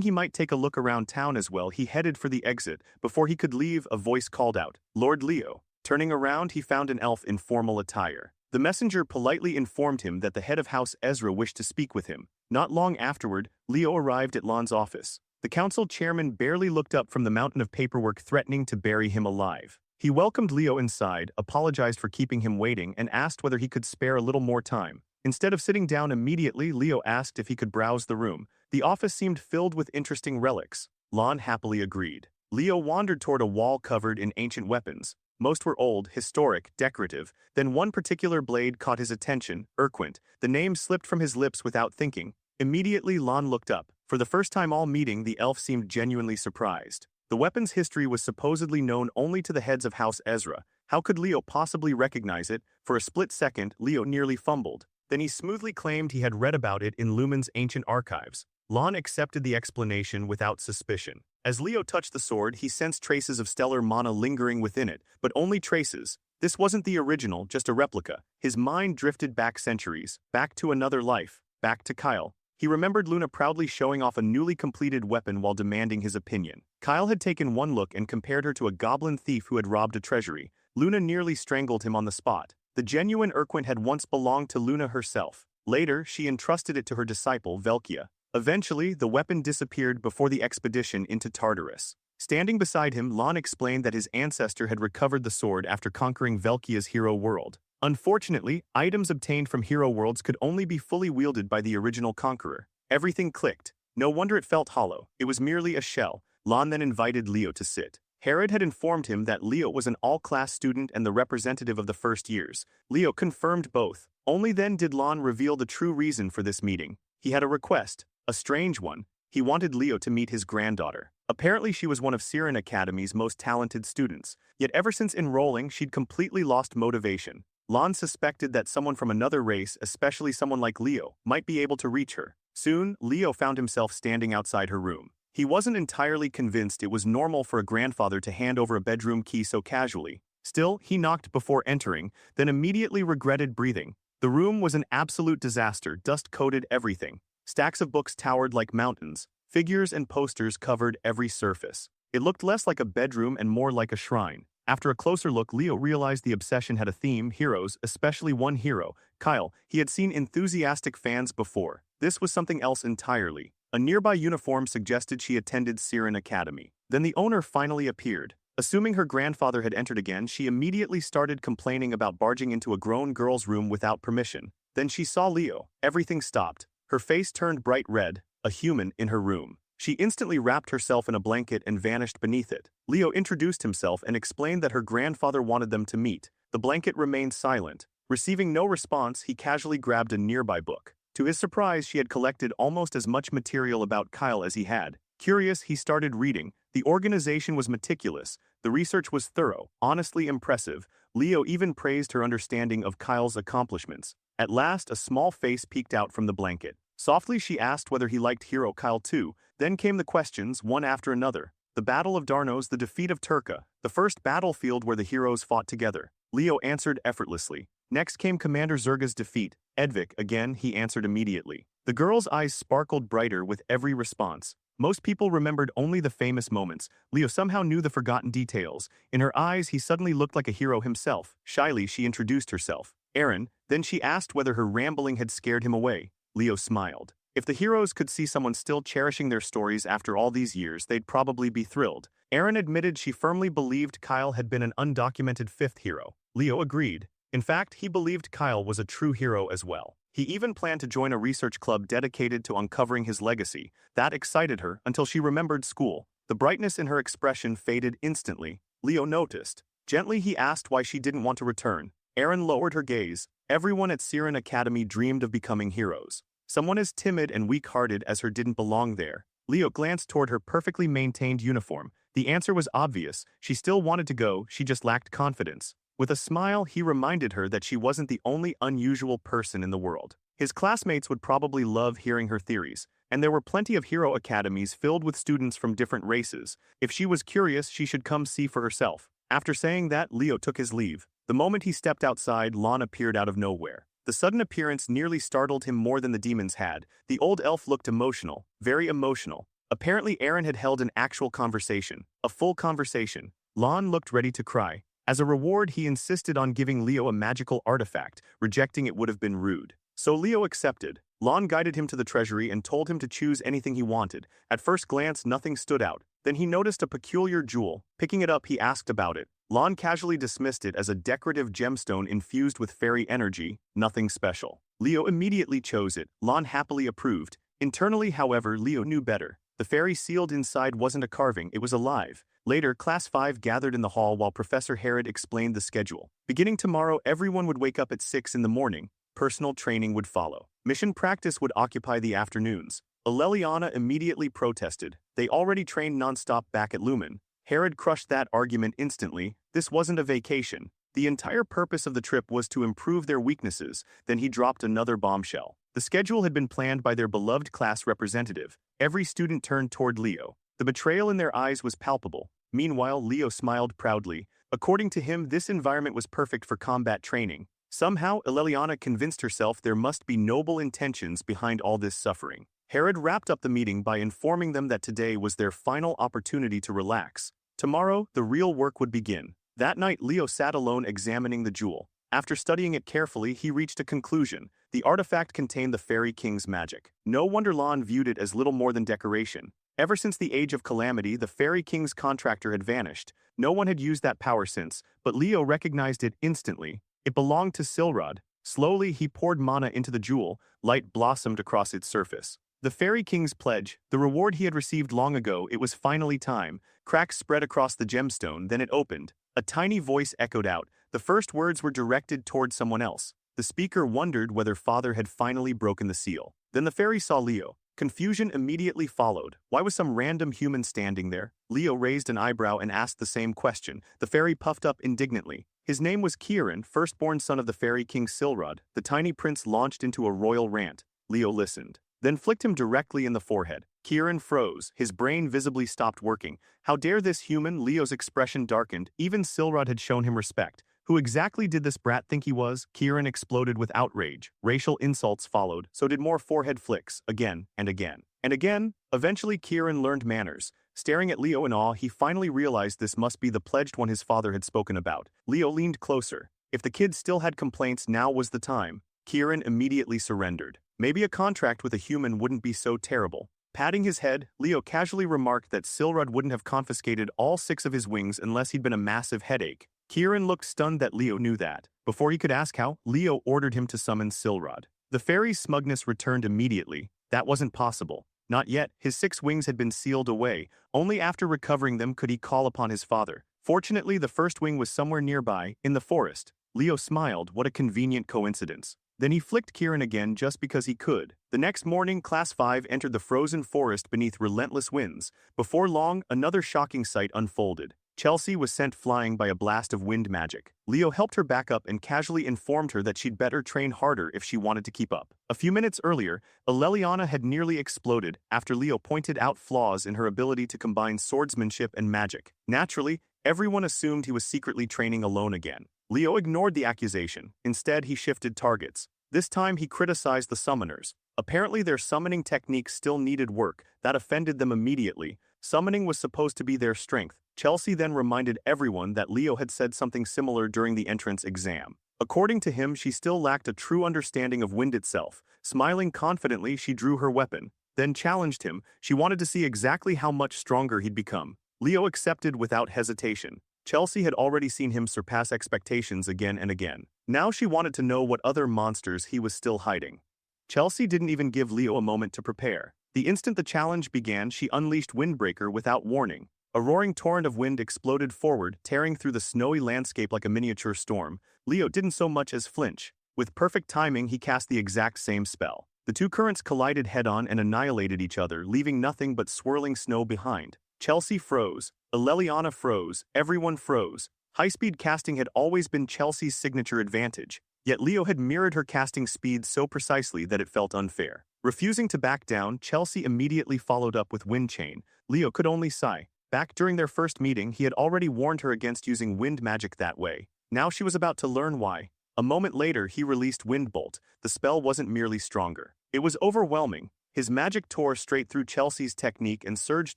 he might take a look around town as well, he headed for the exit. Before he could leave, a voice called out, "Lord Leo." Turning around, he found an elf in formal attire. The messenger politely informed him that the head of House Ezra wished to speak with him. Not long afterward, Leo arrived at Lon's office. The council chairman barely looked up from the mountain of paperwork threatening to bury him alive. He welcomed Leo inside, apologized for keeping him waiting, and asked whether he could spare a little more time. Instead of sitting down immediately, Leo asked if he could browse the room. The office seemed filled with interesting relics. Lon happily agreed. Leo wandered toward a wall covered in ancient weapons. Most were old, historic, decorative. Then one particular blade caught his attention, Urquint. The name slipped from his lips without thinking. Immediately, Lon looked up. For the first time all meeting, the elf seemed genuinely surprised. The weapon's history was supposedly known only to the heads of House Ezra. How could Leo possibly recognize it? For a split second, Leo nearly fumbled. Then he smoothly claimed he had read about it in Lumine's ancient archives. Lon accepted the explanation without suspicion. As Leo touched the sword, he sensed traces of stellar mana lingering within it, but only traces. This wasn't the original, just a replica. His mind drifted back centuries, back to another life, back to Kyle. He remembered Luna proudly showing off a newly completed weapon while demanding his opinion. Kyle had taken one look and compared her to a goblin thief who had robbed a treasury. Luna nearly strangled him on the spot. The genuine Urquint had once belonged to Luna herself. Later, she entrusted it to her disciple, Velkia. Eventually, the weapon disappeared before the expedition into Tartarus. Standing beside him, Lon explained that his ancestor had recovered the sword after conquering Velkia's hero world. Unfortunately, items obtained from hero worlds could only be fully wielded by the original conqueror. Everything clicked. No wonder it felt hollow. It was merely a shell. Lon then invited Leo to sit. Herod had informed him that Leo was an all-class student and the representative of the first years. Leo confirmed both. Only then did Lon reveal the true reason for this meeting. He had a request, a strange one. He wanted Leo to meet his granddaughter. Apparently she was one of Siren Academy's most talented students, yet ever since enrolling she'd completely lost motivation. Lon suspected that someone from another race, especially someone like Leo, might be able to reach her. Soon, Leo found himself standing outside her room. He wasn't entirely convinced it was normal for a grandfather to hand over a bedroom key so casually. Still, he knocked before entering, then immediately regretted breathing. The room was an absolute disaster, dust coated everything. Stacks of books towered like mountains. Figures and posters covered every surface. It looked less like a bedroom and more like a shrine. After a closer look, Leo realized the obsession had a theme, heroes, especially one hero, Kyle. He had seen enthusiastic fans before. This was something else entirely. A nearby uniform suggested she attended Siren Academy. Then the owner finally appeared. Assuming her grandfather had entered again, she immediately started complaining about barging into a grown girl's room without permission. Then she saw Leo. Everything stopped. Her face turned bright red, a human in her room. She instantly wrapped herself in a blanket and vanished beneath it. Leo introduced himself and explained that her grandfather wanted them to meet. The blanket remained silent. Receiving no response, he casually grabbed a nearby book. To his surprise, she had collected almost as much material about Kyle as he had. Curious, he started reading. The organization was meticulous. The research was thorough, honestly impressive. Leo even praised her understanding of Kyle's accomplishments. At last, a small face peeked out from the blanket. Softly she asked whether he liked hero Kyle too, then came the questions one after another. The Battle of Darnos, the defeat of Turka, the first battlefield where the heroes fought together. Leo answered effortlessly. Next came Commander Zerga's defeat. Edvik, again, he answered immediately. The girl's eyes sparkled brighter with every response. Most people remembered only the famous moments. Leo somehow knew the forgotten details. In her eyes, he suddenly looked like a hero himself. Shyly, she introduced herself. Aaron, then she asked whether her rambling had scared him away. Leo smiled. If the heroes could see someone still cherishing their stories after all these years, they'd probably be thrilled. Aaron admitted she firmly believed Kyle had been an undocumented fifth hero. Leo agreed. In fact, he believed Kyle was a true hero as well. He even planned to join a research club dedicated to uncovering his legacy. That excited her until she remembered school. The brightness in her expression faded instantly. Leo noticed. Gently he asked why she didn't want to return. Aaron lowered her gaze. Everyone at Siren Academy dreamed of becoming heroes. Someone as timid and weak-hearted as her didn't belong there. Leo glanced toward her perfectly maintained uniform. The answer was obvious. She still wanted to go, she just lacked confidence. With a smile, he reminded her that she wasn't the only unusual person in the world. His classmates would probably love hearing her theories, and there were plenty of hero academies filled with students from different races. If she was curious, she should come see for herself. After saying that, Leo took his leave. The moment he stepped outside, Lon appeared out of nowhere. The sudden appearance nearly startled him more than the demons had. The old elf looked emotional, very emotional. Apparently Aaron had held an actual conversation, a full conversation. Lon looked ready to cry. As a reward, he insisted on giving Leo a magical artifact. Rejecting it would have been rude. So Leo accepted. Lon guided him to the treasury and told him to choose anything he wanted. At first glance, nothing stood out. Then he noticed a peculiar jewel. Picking it up, he asked about it. Lon casually dismissed it as a decorative gemstone infused with fairy energy, nothing special. Leo immediately chose it. Lon happily approved. Internally, however, Leo knew better. The fairy sealed inside wasn't a carving, it was alive. Later, Class 5 gathered in the hall while Professor Herod explained the schedule. Beginning tomorrow, everyone would wake up at 6 in the morning. Personal training would follow. Mission practice would occupy the afternoons. Aleliana immediately protested. They already trained non-stop back at Lumine. Herod crushed that argument instantly. This wasn't a vacation. The entire purpose of the trip was to improve their weaknesses. Then he dropped another bombshell. The schedule had been planned by their beloved class representative. Every student turned toward Leo. The betrayal in their eyes was palpable. Meanwhile, Leo smiled proudly. According to him, this environment was perfect for combat training. Somehow, Aleliana convinced herself there must be noble intentions behind all this suffering. Herod wrapped up the meeting by informing them that today was their final opportunity to relax. Tomorrow, the real work would begin. That night, Leo sat alone examining the jewel. After studying it carefully, he reached a conclusion. The artifact contained the Fairy King's magic. No wonder Lon viewed it as little more than decoration. Ever since the Age of Calamity, the Fairy King's contractor had vanished. No one had used that power since, but Leo recognized it instantly. It belonged to Silrod. Slowly, he poured mana into the jewel. Light blossomed across its surface. The Fairy King's pledge, the reward he had received long ago, it was finally time. Cracks spread across the gemstone, then it opened. A tiny voice echoed out. The first words were directed toward someone else. The speaker wondered whether Father had finally broken the seal. Then the fairy saw Leo. Confusion immediately followed. Why was some random human standing there? Leo raised an eyebrow and asked the same question. The fairy puffed up indignantly. His name was Kieran, firstborn son of the Fairy King Silrod. The tiny prince launched into a royal rant. Leo listened, then flicked him directly in the forehead. Kieran froze. His brain visibly stopped working. How dare this human? Leo's expression darkened. Even Silrod had shown him respect. Who exactly did this brat think he was? Kieran exploded with outrage. Racial insults followed, so did more forehead flicks, again and again. And again, eventually Kieran learned manners. Staring at Leo in awe, he finally realized this must be the pledged one his father had spoken about. Leo leaned closer. If the kid still had complaints, now was the time. Kieran immediately surrendered. Maybe a contract with a human wouldn't be so terrible. Patting his head, Leo casually remarked that Silrod wouldn't have confiscated all 6 of his wings unless he'd been a massive headache. Kieran looked stunned that Leo knew that. Before he could ask how, Leo ordered him to summon Silrod. The fairy's smugness returned immediately. That wasn't possible. Not yet. His 6 wings had been sealed away. Only after recovering them could he call upon his father. Fortunately, the first wing was somewhere nearby, in the forest. Leo smiled. What a convenient coincidence. Then he flicked Kieran again just because he could. The next morning, Class 5 entered the frozen forest beneath relentless winds. Before long, another shocking sight unfolded. Chelsea was sent flying by a blast of wind magic. Leo helped her back up and casually informed her that she'd better train harder if she wanted to keep up. A few minutes earlier, Aleliana had nearly exploded after Leo pointed out flaws in her ability to combine swordsmanship and magic. Naturally, everyone assumed he was secretly training alone again. Leo ignored the accusation. Instead, he shifted targets. This time, he criticized the summoners. Apparently, their summoning techniques still needed work. That offended them immediately. Summoning was supposed to be their strength. Chelsea then reminded everyone that Leo had said something similar during the entrance exam. According to him, she still lacked a true understanding of wind itself. Smiling confidently, she drew her weapon, then challenged him. She wanted to see exactly how much stronger he'd become. Leo accepted without hesitation. Chelsea had already seen him surpass expectations again and again. Now she wanted to know what other monsters he was still hiding. Chelsea didn't even give Leo a moment to prepare. The instant the challenge began, she unleashed Windbreaker without warning. A roaring torrent of wind exploded forward, tearing through the snowy landscape like a miniature storm. Leo didn't so much as flinch. With perfect timing, he cast the exact same spell. The two currents collided head-on and annihilated each other, leaving nothing but swirling snow behind. Chelsea froze. Aleliana froze. Everyone froze. High-speed casting had always been Chelsea's signature advantage, yet Leo had mirrored her casting speed so precisely that it felt unfair. Refusing to back down, Chelsea immediately followed up with Wind Chain. Leo could only sigh. Back during their first meeting, he had already warned her against using wind magic that way. Now she was about to learn why. A moment later, he released Wind Bolt. The spell wasn't merely stronger. It was overwhelming. His magic tore straight through Chelsea's technique and surged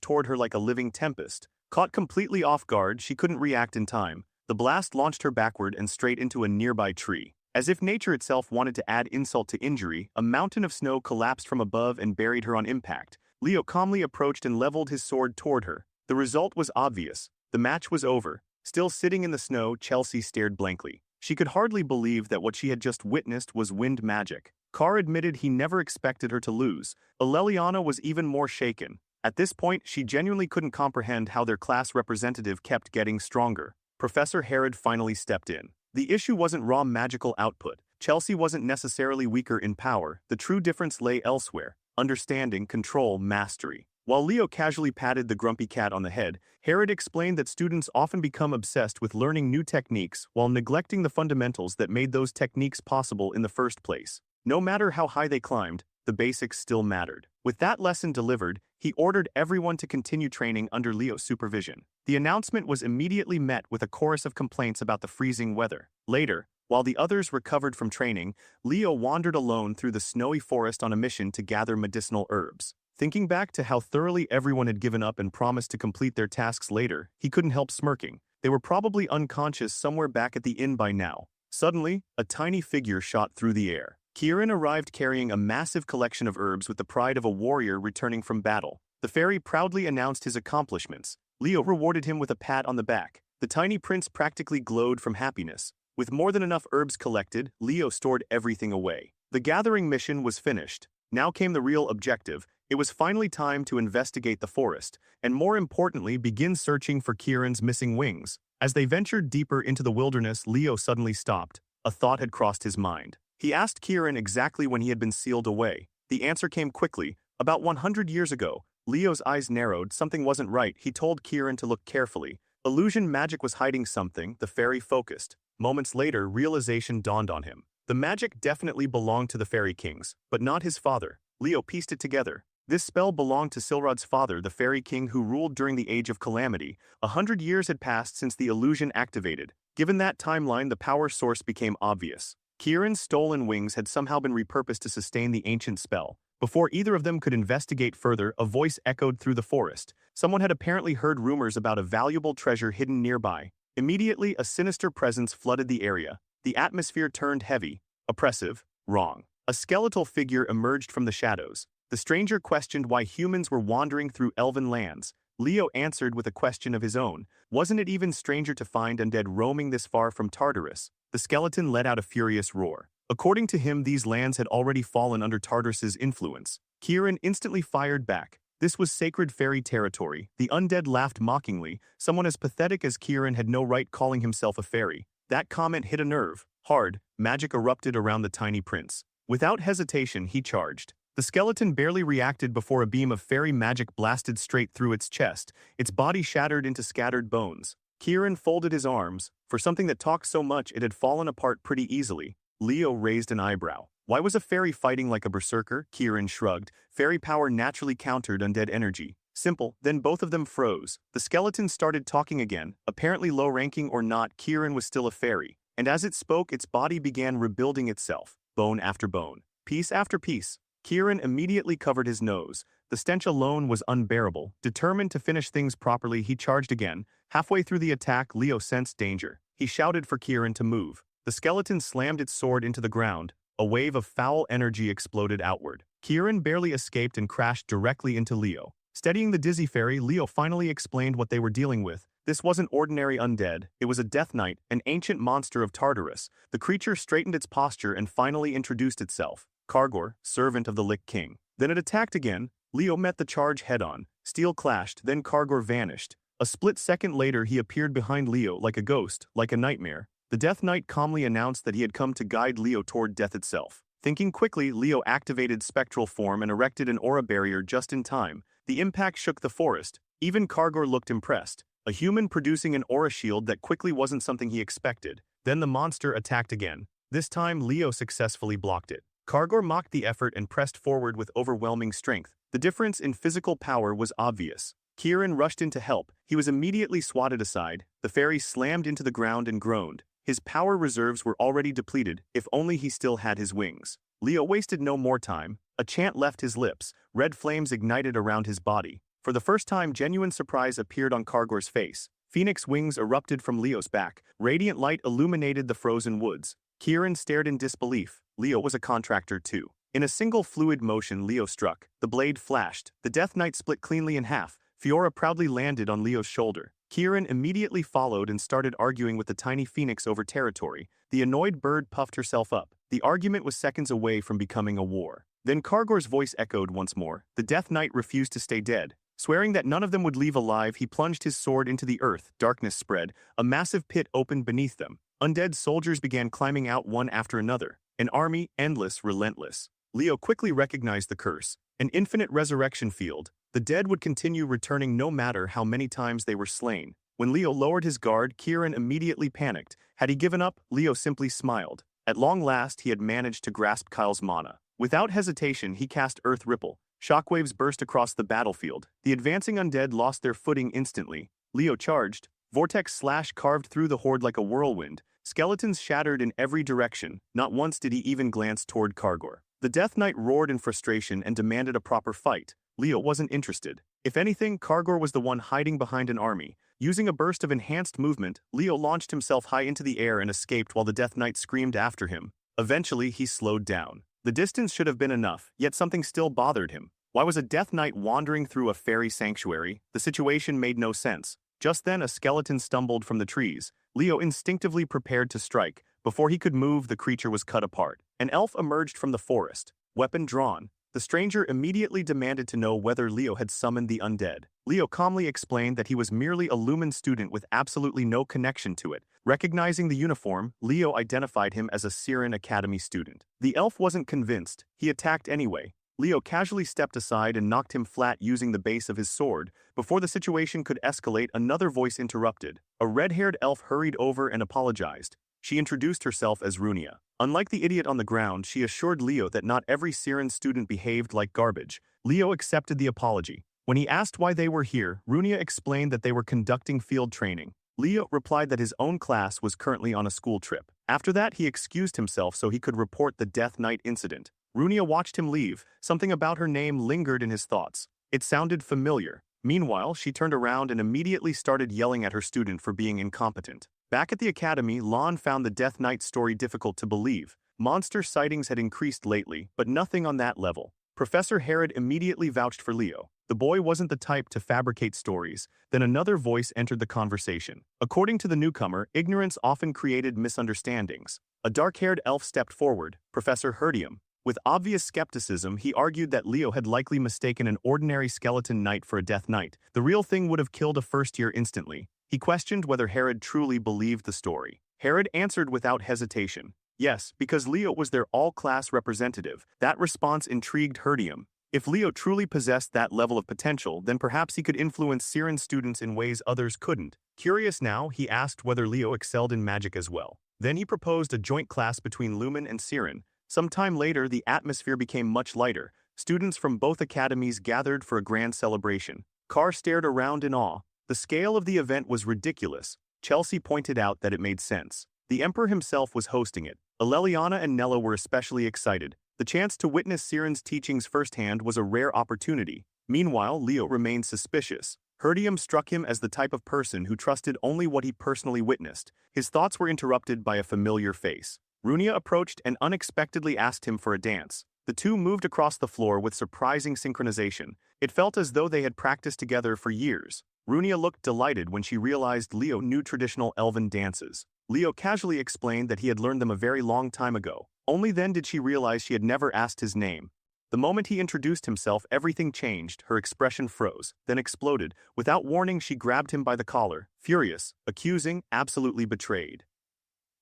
toward her like a living tempest. Caught completely off guard, she couldn't react in time. The blast launched her backward and straight into a nearby tree. As if nature itself wanted to add insult to injury, a mountain of snow collapsed from above and buried her on impact. Leo calmly approached and leveled his sword toward her. The result was obvious. The match was over. Still sitting in the snow, Chelsea stared blankly. She could hardly believe that what she had just witnessed was wind magic. Carr admitted he never expected her to lose. Aleliana was even more shaken. At this point, she genuinely couldn't comprehend how their class representative kept getting stronger. Professor Herod finally stepped in. The issue wasn't raw magical output. Chelsea wasn't necessarily weaker in power. The true difference lay elsewhere. Understanding, control, mastery. While Leo casually patted the grumpy cat on the head, Herod explained that students often become obsessed with learning new techniques while neglecting the fundamentals that made those techniques possible in the first place. No matter how high they climbed, the basics still mattered. With that lesson delivered, he ordered everyone to continue training under Leo's supervision. The announcement was immediately met with a chorus of complaints about the freezing weather. Later, while the others recovered from training, Leo wandered alone through the snowy forest on a mission to gather medicinal herbs. Thinking back to how thoroughly everyone had given up and promised to complete their tasks later, he couldn't help smirking. They were probably unconscious somewhere back at the inn by now. Suddenly, a tiny figure shot through the air. Kieran arrived carrying a massive collection of herbs with the pride of a warrior returning from battle. The fairy proudly announced his accomplishments. Leo rewarded him with a pat on the back. The tiny prince practically glowed from happiness. With more than enough herbs collected, Leo stored everything away. The gathering mission was finished. Now came the real objective. It was finally time to investigate the forest, and more importantly, begin searching for Kieran's missing wings. As they ventured deeper into the wilderness, Leo suddenly stopped. A thought had crossed his mind. He asked Kieran exactly when he had been sealed away. The answer came quickly. About 100 years ago. Leo's eyes narrowed. Something wasn't right. He told Kieran to look carefully. Illusion magic was hiding something. The fairy focused. Moments later, realization dawned on him. The magic definitely belonged to the fairy kings, but not his father. Leo pieced it together. This spell belonged to Silrod's father, the fairy king who ruled during the Age of Calamity. 100 years had passed since the illusion activated. Given that timeline, the power source became obvious. Kieran's stolen wings had somehow been repurposed to sustain the ancient spell. Before either of them could investigate further, a voice echoed through the forest. Someone had apparently heard rumors about a valuable treasure hidden nearby. Immediately, a sinister presence flooded the area. The atmosphere turned heavy, oppressive, wrong. A skeletal figure emerged from the shadows. The stranger questioned why humans were wandering through elven lands. Leo answered with a question of his own. Wasn't it even stranger to find undead roaming this far from Tartarus? The skeleton let out a furious roar. According to him, these lands had already fallen under Tartarus's influence. Kieran instantly fired back. This was sacred fairy territory. The undead laughed mockingly. Someone as pathetic as Kieran had no right calling himself a fairy. That comment hit a nerve. Hard, magic erupted around the tiny prince. Without hesitation, he charged. The skeleton barely reacted before a beam of fairy magic blasted straight through its chest. Its body shattered into scattered bones. Kieran folded his arms. For something that talked so much it had fallen apart pretty easily. Leo raised an eyebrow. Why was a fairy fighting like a berserker? Kieran shrugged. Fairy power naturally countered undead energy. Simple. Then both of them froze. The skeleton started talking again. Apparently low-ranking or not, Kieran was still a fairy. And as it spoke, its body began rebuilding itself, bone after bone, piece after piece. Kieran immediately covered his nose. The stench alone was unbearable. Determined to finish things properly, he charged again. Halfway through the attack, Leo sensed danger. He shouted for Kieran to move. The skeleton slammed its sword into the ground. A wave of foul energy exploded outward. Kieran barely escaped and crashed directly into Leo. Steadying the dizzy fairy, Leo finally explained what they were dealing with. This wasn't ordinary undead, it was a Death Knight, an ancient monster of Tartarus. The creature straightened its posture and finally introduced itself. Kargor, servant of the Lich King. Then it attacked again. Leo met the charge head-on. Steel clashed, then Kargor vanished. A split second later he appeared behind Leo like a ghost, like a nightmare. The Death Knight calmly announced that he had come to guide Leo toward death itself. Thinking quickly, Leo activated spectral form and erected an aura barrier just in time. The impact shook the forest. Even Kargor looked impressed. A human producing an aura shield that quickly wasn't something he expected. Then the monster attacked again. This time Leo successfully blocked it. Kargor mocked the effort and pressed forward with overwhelming strength. The difference in physical power was obvious. Kieran rushed in to help. He was immediately swatted aside. The fairy slammed into the ground and groaned. His power reserves were already depleted, if only he still had his wings. Leo wasted no more time. A chant left his lips. Red flames ignited around his body. For the first time, genuine surprise appeared on Kargor's face. Phoenix wings erupted from Leo's back. Radiant light illuminated the frozen woods. Kieran stared in disbelief. Leo was a contractor too. In a single fluid motion, Leo struck. The blade flashed. The Death Knight split cleanly in half. Fiora proudly landed on Leo's shoulder. Kieran immediately followed and started arguing with the tiny phoenix over territory. The annoyed bird puffed herself up. The argument was seconds away from becoming a war. Then Kargor's voice echoed once more. The Death Knight refused to stay dead. Swearing that none of them would leave alive, he plunged his sword into the earth. Darkness spread. A massive pit opened beneath them. Undead soldiers began climbing out one after another. An army, endless, relentless. Leo quickly recognized the curse. An infinite resurrection field. The dead would continue returning no matter how many times they were slain. When Leo lowered his guard, Kieran immediately panicked. Had he given up, Leo simply smiled. At long last, he had managed to grasp Kyle's mana. Without hesitation, he cast Earth Ripple. Shockwaves burst across the battlefield. The advancing undead lost their footing instantly. Leo charged. Vortex Slash carved through the horde like a whirlwind. Skeletons shattered in every direction. Not once did he even glance toward Kargor. The Death Knight roared in frustration and demanded a proper fight. Leo wasn't interested. If anything, Kargor was the one hiding behind an army. Using a burst of enhanced movement, Leo launched himself high into the air and escaped while the Death Knight screamed after him. Eventually, he slowed down. The distance should have been enough, yet something still bothered him. Why was a Death Knight wandering through a fairy sanctuary? The situation made no sense. Just then, a skeleton stumbled from the trees. Leo instinctively prepared to strike. Before he could move, the creature was cut apart. An elf emerged from the forest, weapon drawn. The stranger immediately demanded to know whether Leo had summoned the undead. Leo calmly explained that he was merely a Lumine student with absolutely no connection to it. Recognizing the uniform, Leo identified him as a Siren Academy student. The elf wasn't convinced. He attacked anyway. Leo casually stepped aside and knocked him flat using the base of his sword. Before the situation could escalate, another voice interrupted. A red-haired elf hurried over and apologized. She introduced herself as Runia. Unlike the idiot on the ground, she assured Leo that not every Siren student behaved like garbage. Leo accepted the apology. When he asked why they were here, Runia explained that they were conducting field training. Leo replied that his own class was currently on a school trip. After that, he excused himself so he could report the Death Knight incident. Runia watched him leave. Something about her name lingered in his thoughts. It sounded familiar. Meanwhile, she turned around and immediately started yelling at her student for being incompetent. Back at the academy, Lon found the Death Knight story difficult to believe. Monster sightings had increased lately, but nothing on that level. Professor Herod immediately vouched for Leo. The boy wasn't the type to fabricate stories. Then another voice entered the conversation. According to the newcomer, ignorance often created misunderstandings. A dark-haired elf stepped forward, Professor Herdium. With obvious skepticism, he argued that Leo had likely mistaken an ordinary skeleton knight for a Death Knight. The real thing would have killed a first year instantly. He questioned whether Herod truly believed the story. Herod answered without hesitation. Yes, because Leo was their all-class representative. That response intrigued Herdium. If Leo truly possessed that level of potential, then perhaps he could influence Siren students in ways others couldn't. Curious now, he asked whether Leo excelled in magic as well. Then he proposed a joint class between Lumine and Siren. Sometime later, the atmosphere became much lighter. Students from both academies gathered for a grand celebration. Carr stared around in awe. The scale of the event was ridiculous. Chelsea pointed out that it made sense. The Emperor himself was hosting it. Aleliana and Nella were especially excited. The chance to witness Siren's teachings firsthand was a rare opportunity. Meanwhile, Leo remained suspicious. Herdium struck him as the type of person who trusted only what he personally witnessed. His thoughts were interrupted by a familiar face. Runia approached and unexpectedly asked him for a dance. The two moved across the floor with surprising synchronization. It felt as though they had practiced together for years. Runia looked delighted when she realized Leo knew traditional elven dances. Leo casually explained that he had learned them a very long time ago. Only then did she realize she had never asked his name. The moment he introduced himself, everything changed. Her expression froze, then exploded. Without warning, she grabbed him by the collar, furious, accusing, absolutely betrayed.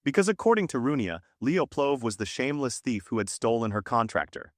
Because according to Runia, Leo Plove was the shameless thief who had stolen her contractor.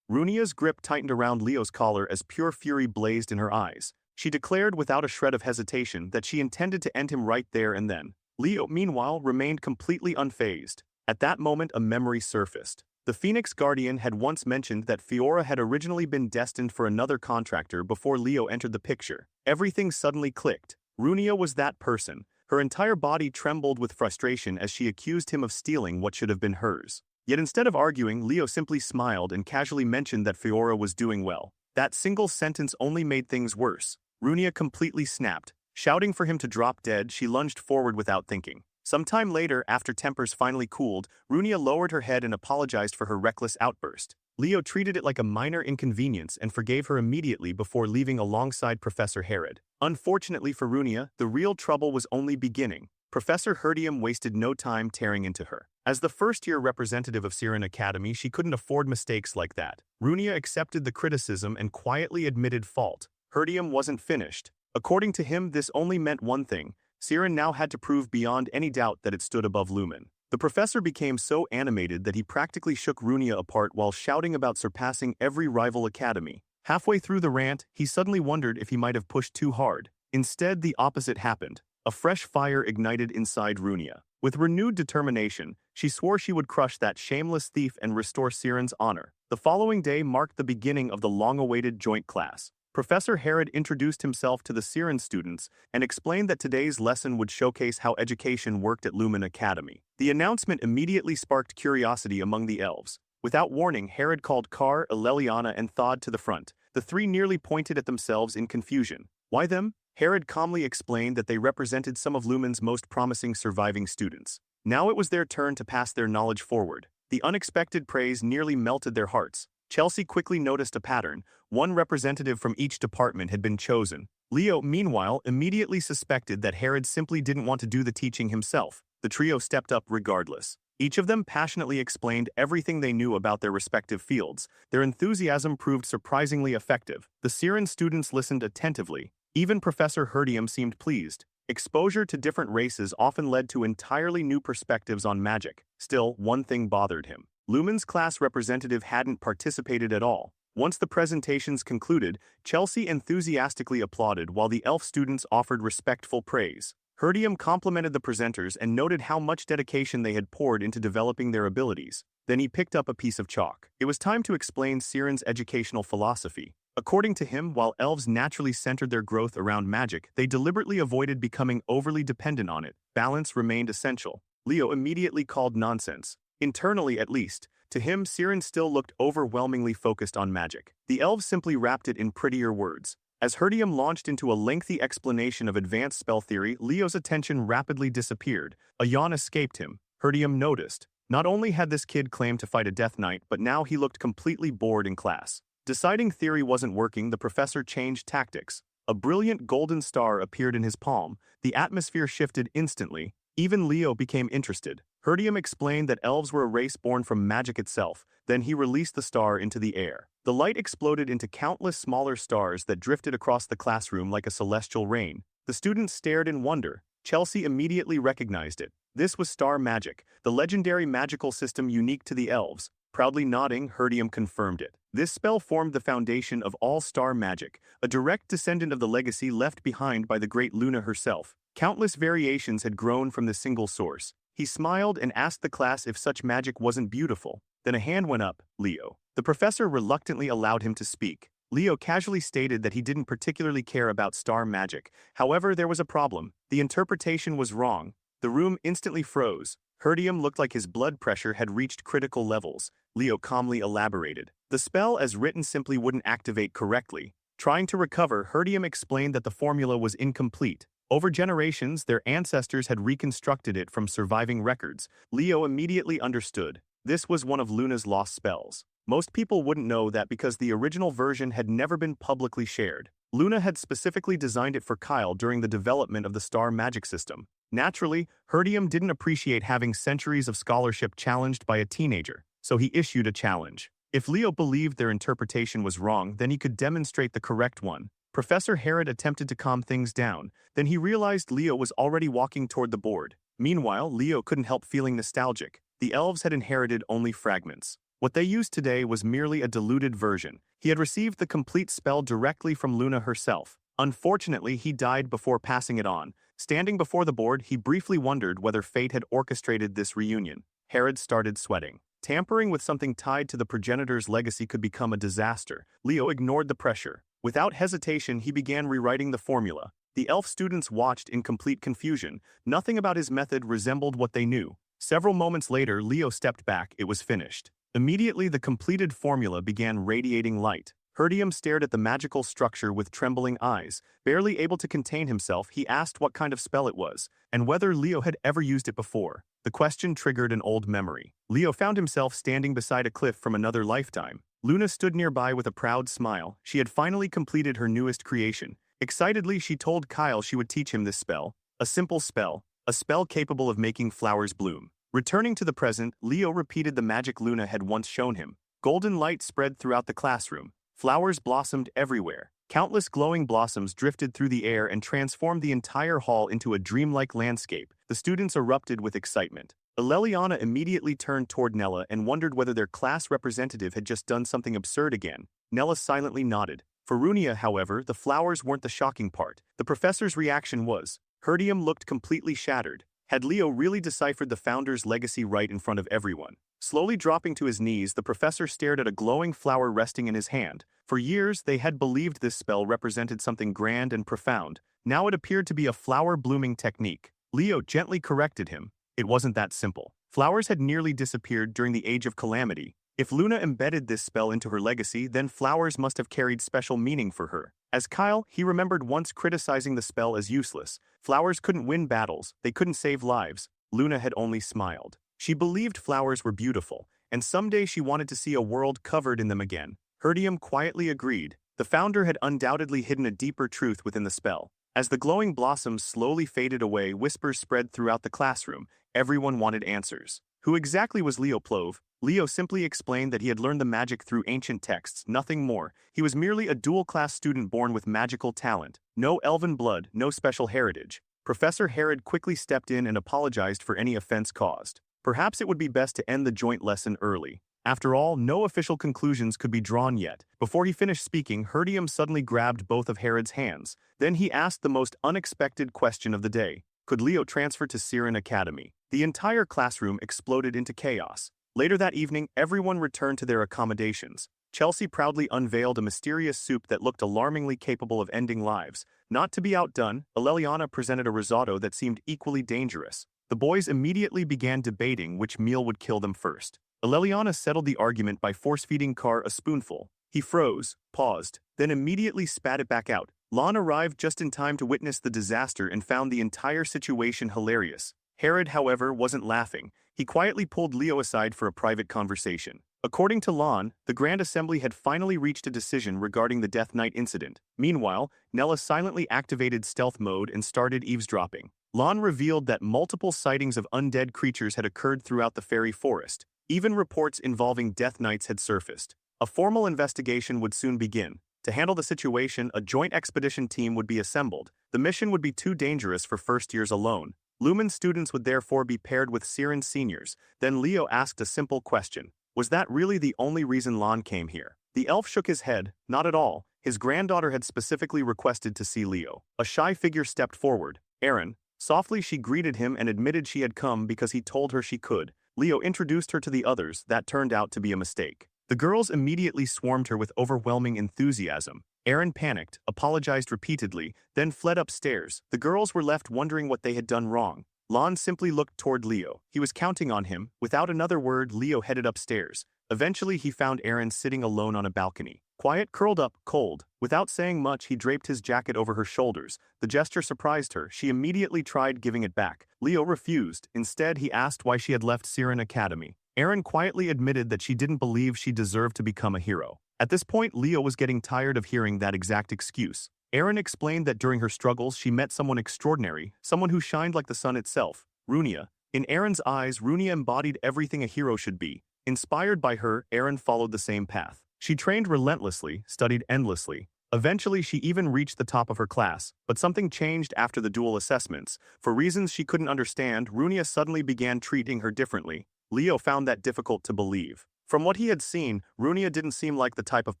Runia's grip tightened around Leo's collar as pure fury blazed in her eyes. She declared without a shred of hesitation that she intended to end him right there and then. Leo, meanwhile, remained completely unfazed. At that moment, a memory surfaced. The Phoenix Guardian had once mentioned that Fiora had originally been destined for another contractor before Leo entered the picture. Everything suddenly clicked. Runia was that person. Her entire body trembled with frustration as she accused him of stealing what should have been hers. Yet instead of arguing, Leo simply smiled and casually mentioned that Fiora was doing well. That single sentence only made things worse. Runia completely snapped. Shouting for him to drop dead, she lunged forward without thinking. Sometime later, after tempers finally cooled, Runia lowered her head and apologized for her reckless outburst. Leo treated it like a minor inconvenience and forgave her immediately before leaving alongside Professor Herod. Unfortunately for Runia, the real trouble was only beginning. Professor Herdium wasted no time tearing into her. As the first-year representative of Siren Academy, she couldn't afford mistakes like that. Runia accepted the criticism and quietly admitted fault. Herdium wasn't finished. According to him, this only meant one thing. Siren now had to prove beyond any doubt that it stood above Lumine. The professor became so animated that he practically shook Runia apart while shouting about surpassing every rival academy. Halfway through the rant, he suddenly wondered if he might have pushed too hard. Instead, the opposite happened. A fresh fire ignited inside Runia. With renewed determination, she swore she would crush that shameless thief and restore Siren's honor. The following day marked the beginning of the long-awaited joint class. Professor Herod introduced himself to the Siren students and explained that today's lesson would showcase how education worked at Lumine Academy. The announcement immediately sparked curiosity among the elves. Without warning, Herod called Carr, Aleliana, and Thod to the front. The three nearly pointed at themselves in confusion. Why them? Herod calmly explained that they represented some of Lumine's most promising surviving students. Now it was their turn to pass their knowledge forward. The unexpected praise nearly melted their hearts. Chelsea quickly noticed a pattern. One representative from each department had been chosen. Leo, meanwhile, immediately suspected that Herod simply didn't want to do the teaching himself. The trio stepped up regardless. Each of them passionately explained everything they knew about their respective fields. Their enthusiasm proved surprisingly effective. The Siren students listened attentively. Even Professor Herdium seemed pleased. Exposure to different races often led to entirely new perspectives on magic. Still, one thing bothered him. Lumine's class representative hadn't participated at all. Once the presentations concluded, Chelsea enthusiastically applauded while the elf students offered respectful praise. Herdium complimented the presenters and noted how much dedication they had poured into developing their abilities. Then he picked up a piece of chalk. It was time to explain Siren's educational philosophy. According to him, while elves naturally centered their growth around magic, they deliberately avoided becoming overly dependent on it. Balance remained essential. Leo immediately called nonsense. Internally, at least, to him, Siren still looked overwhelmingly focused on magic. The elves simply wrapped it in prettier words. As Herdium launched into a lengthy explanation of advanced spell theory, Leo's attention rapidly disappeared. A yawn escaped him. Herdium noticed. Not only had this kid claimed to fight a death knight, but now he looked completely bored in class. Deciding theory wasn't working, the professor changed tactics. A brilliant golden star appeared in his palm. The atmosphere shifted instantly. Even Leo became interested. Herdium explained that elves were a race born from magic itself. Then he released the star into the air. The light exploded into countless smaller stars that drifted across the classroom like a celestial rain. The students stared in wonder. Chelsea immediately recognized it. This was star magic, the legendary magical system unique to the elves. Proudly nodding, Herdium confirmed it. This spell formed the foundation of all star magic, a direct descendant of the legacy left behind by the great Luna herself. Countless variations had grown from the single source. He smiled and asked the class if such magic wasn't beautiful. Then a hand went up, Leo. The professor reluctantly allowed him to speak. Leo casually stated that he didn't particularly care about star magic. However, there was a problem. The interpretation was wrong. The room instantly froze. Herdium looked like his blood pressure had reached critical levels. Leo calmly elaborated. The spell as written simply wouldn't activate correctly. Trying to recover, Herdium explained that the formula was incomplete. Over generations, their ancestors had reconstructed it from surviving records. Leo immediately understood. This was one of Luna's lost spells. Most people wouldn't know that because the original version had never been publicly shared. Luna had specifically designed it for Kyle during the development of the star magic system. Naturally, Herdium didn't appreciate having centuries of scholarship challenged by a teenager, so he issued a challenge. If Leo believed their interpretation was wrong, then he could demonstrate the correct one. Professor Herod attempted to calm things down, then he realized Leo was already walking toward the board. Meanwhile, Leo couldn't help feeling nostalgic. The elves had inherited only fragments. What they used today was merely a diluted version. He had received the complete spell directly from Luna herself. Unfortunately, he died before passing it on. Standing before the board, he briefly wondered whether fate had orchestrated this reunion. Herod started sweating. Tampering with something tied to the progenitor's legacy could become a disaster. Leo ignored the pressure. Without hesitation, he began rewriting the formula. The elf students watched in complete confusion. Nothing about his method resembled what they knew. Several moments later, Leo stepped back. It was finished. Immediately, the completed formula began radiating light. Herdium stared at the magical structure with trembling eyes. Barely able to contain himself, he asked what kind of spell it was, and whether Leo had ever used it before. The question triggered an old memory. Leo found himself standing beside a cliff from another lifetime. Luna stood nearby with a proud smile. She had finally completed her newest creation. Excitedly, she told Kyle she would teach him this spell. A simple spell. A spell capable of making flowers bloom. Returning to the present, Leo repeated the magic Luna had once shown him. Golden light spread throughout the classroom. Flowers blossomed everywhere. Countless glowing blossoms drifted through the air and transformed the entire hall into a dreamlike landscape. The students erupted with excitement. Leliana immediately turned toward Nella and wondered whether their class representative had just done something absurd again. Nella silently nodded. For Runia, however, the flowers weren't the shocking part. The professor's reaction was. Herdium looked completely shattered. Had Leo really deciphered the founder's legacy right in front of everyone? Slowly dropping to his knees, the professor stared at a glowing flower resting in his hand. For years, they had believed this spell represented something grand and profound. Now it appeared to be a flower-blooming technique. Leo gently corrected him. It wasn't that simple. Flowers had nearly disappeared during the Age of Calamity. If Luna embedded this spell into her legacy, then flowers must have carried special meaning for her. As Kyle, he remembered once criticizing the spell as useless. Flowers couldn't win battles, they couldn't save lives. Luna had only smiled. She believed flowers were beautiful, and someday she wanted to see a world covered in them again. Herdium quietly agreed. The founder had undoubtedly hidden a deeper truth within the spell. As the glowing blossoms slowly faded away, whispers spread throughout the classroom. Everyone wanted answers. Who exactly was Leo Plove? Leo simply explained that he had learned the magic through ancient texts, nothing more. He was merely a dual-class student born with magical talent. No elven blood, no special heritage. Professor Herod quickly stepped in and apologized for any offense caused. Perhaps it would be best to end the joint lesson early. After all, no official conclusions could be drawn yet. Before he finished speaking, Herdium suddenly grabbed both of Herod's hands. Then he asked the most unexpected question of the day. Could Leo transfer to Siren Academy? The entire classroom exploded into chaos. Later that evening, everyone returned to their accommodations. Chelsea proudly unveiled a mysterious soup that looked alarmingly capable of ending lives. Not to be outdone, Leliana presented a risotto that seemed equally dangerous. The boys immediately began debating which meal would kill them first. Leliana settled the argument by force-feeding Carr a spoonful. He froze, paused, then immediately spat it back out. Lon arrived just in time to witness the disaster and found the entire situation hilarious. Herod, however, wasn't laughing. He quietly pulled Leo aside for a private conversation. According to Lon, the Grand Assembly had finally reached a decision regarding the Death Knight incident. Meanwhile, Nella silently activated stealth mode and started eavesdropping. Lon revealed that multiple sightings of undead creatures had occurred throughout the fairy forest. Even reports involving Death Knights had surfaced. A formal investigation would soon begin. To handle the situation, a joint expedition team would be assembled. The mission would be too dangerous for first years alone. Lumine students would therefore be paired with Siren seniors. Then Leo asked a simple question. Was that really the only reason Lon came here? The elf shook his head. Not at all. His granddaughter had specifically requested to see Leo. A shy figure stepped forward. Aaron, Softly she greeted him and admitted she had come because he told her she could. Leo introduced her to the others. That turned out to be a mistake. The girls immediately swarmed her with overwhelming enthusiasm. Aaron panicked, apologized repeatedly, then fled upstairs. The girls were left wondering what they had done wrong. Lon simply looked toward Leo. He was counting on him. Without another word, Leo headed upstairs. Eventually he found Aaron sitting alone on a balcony. Quiet, curled up, cold. Without saying much, he draped his jacket over her shoulders. The gesture surprised her. She immediately tried giving it back. Leo refused. Instead, he asked why she had left Siren Academy. Aaron quietly admitted that she didn't believe she deserved to become a hero. At this point, Leo was getting tired of hearing that exact excuse. Aaron explained that during her struggles, she met someone extraordinary, someone who shined like the sun itself, Runia. In Aaron's eyes, Runia embodied everything a hero should be. Inspired by her, Aaron followed the same path. She trained relentlessly, studied endlessly. Eventually, she even reached the top of her class, but something changed after the duel assessments. For reasons she couldn't understand, Runia suddenly began treating her differently. Leo found that difficult to believe. From what he had seen, Runia didn't seem like the type of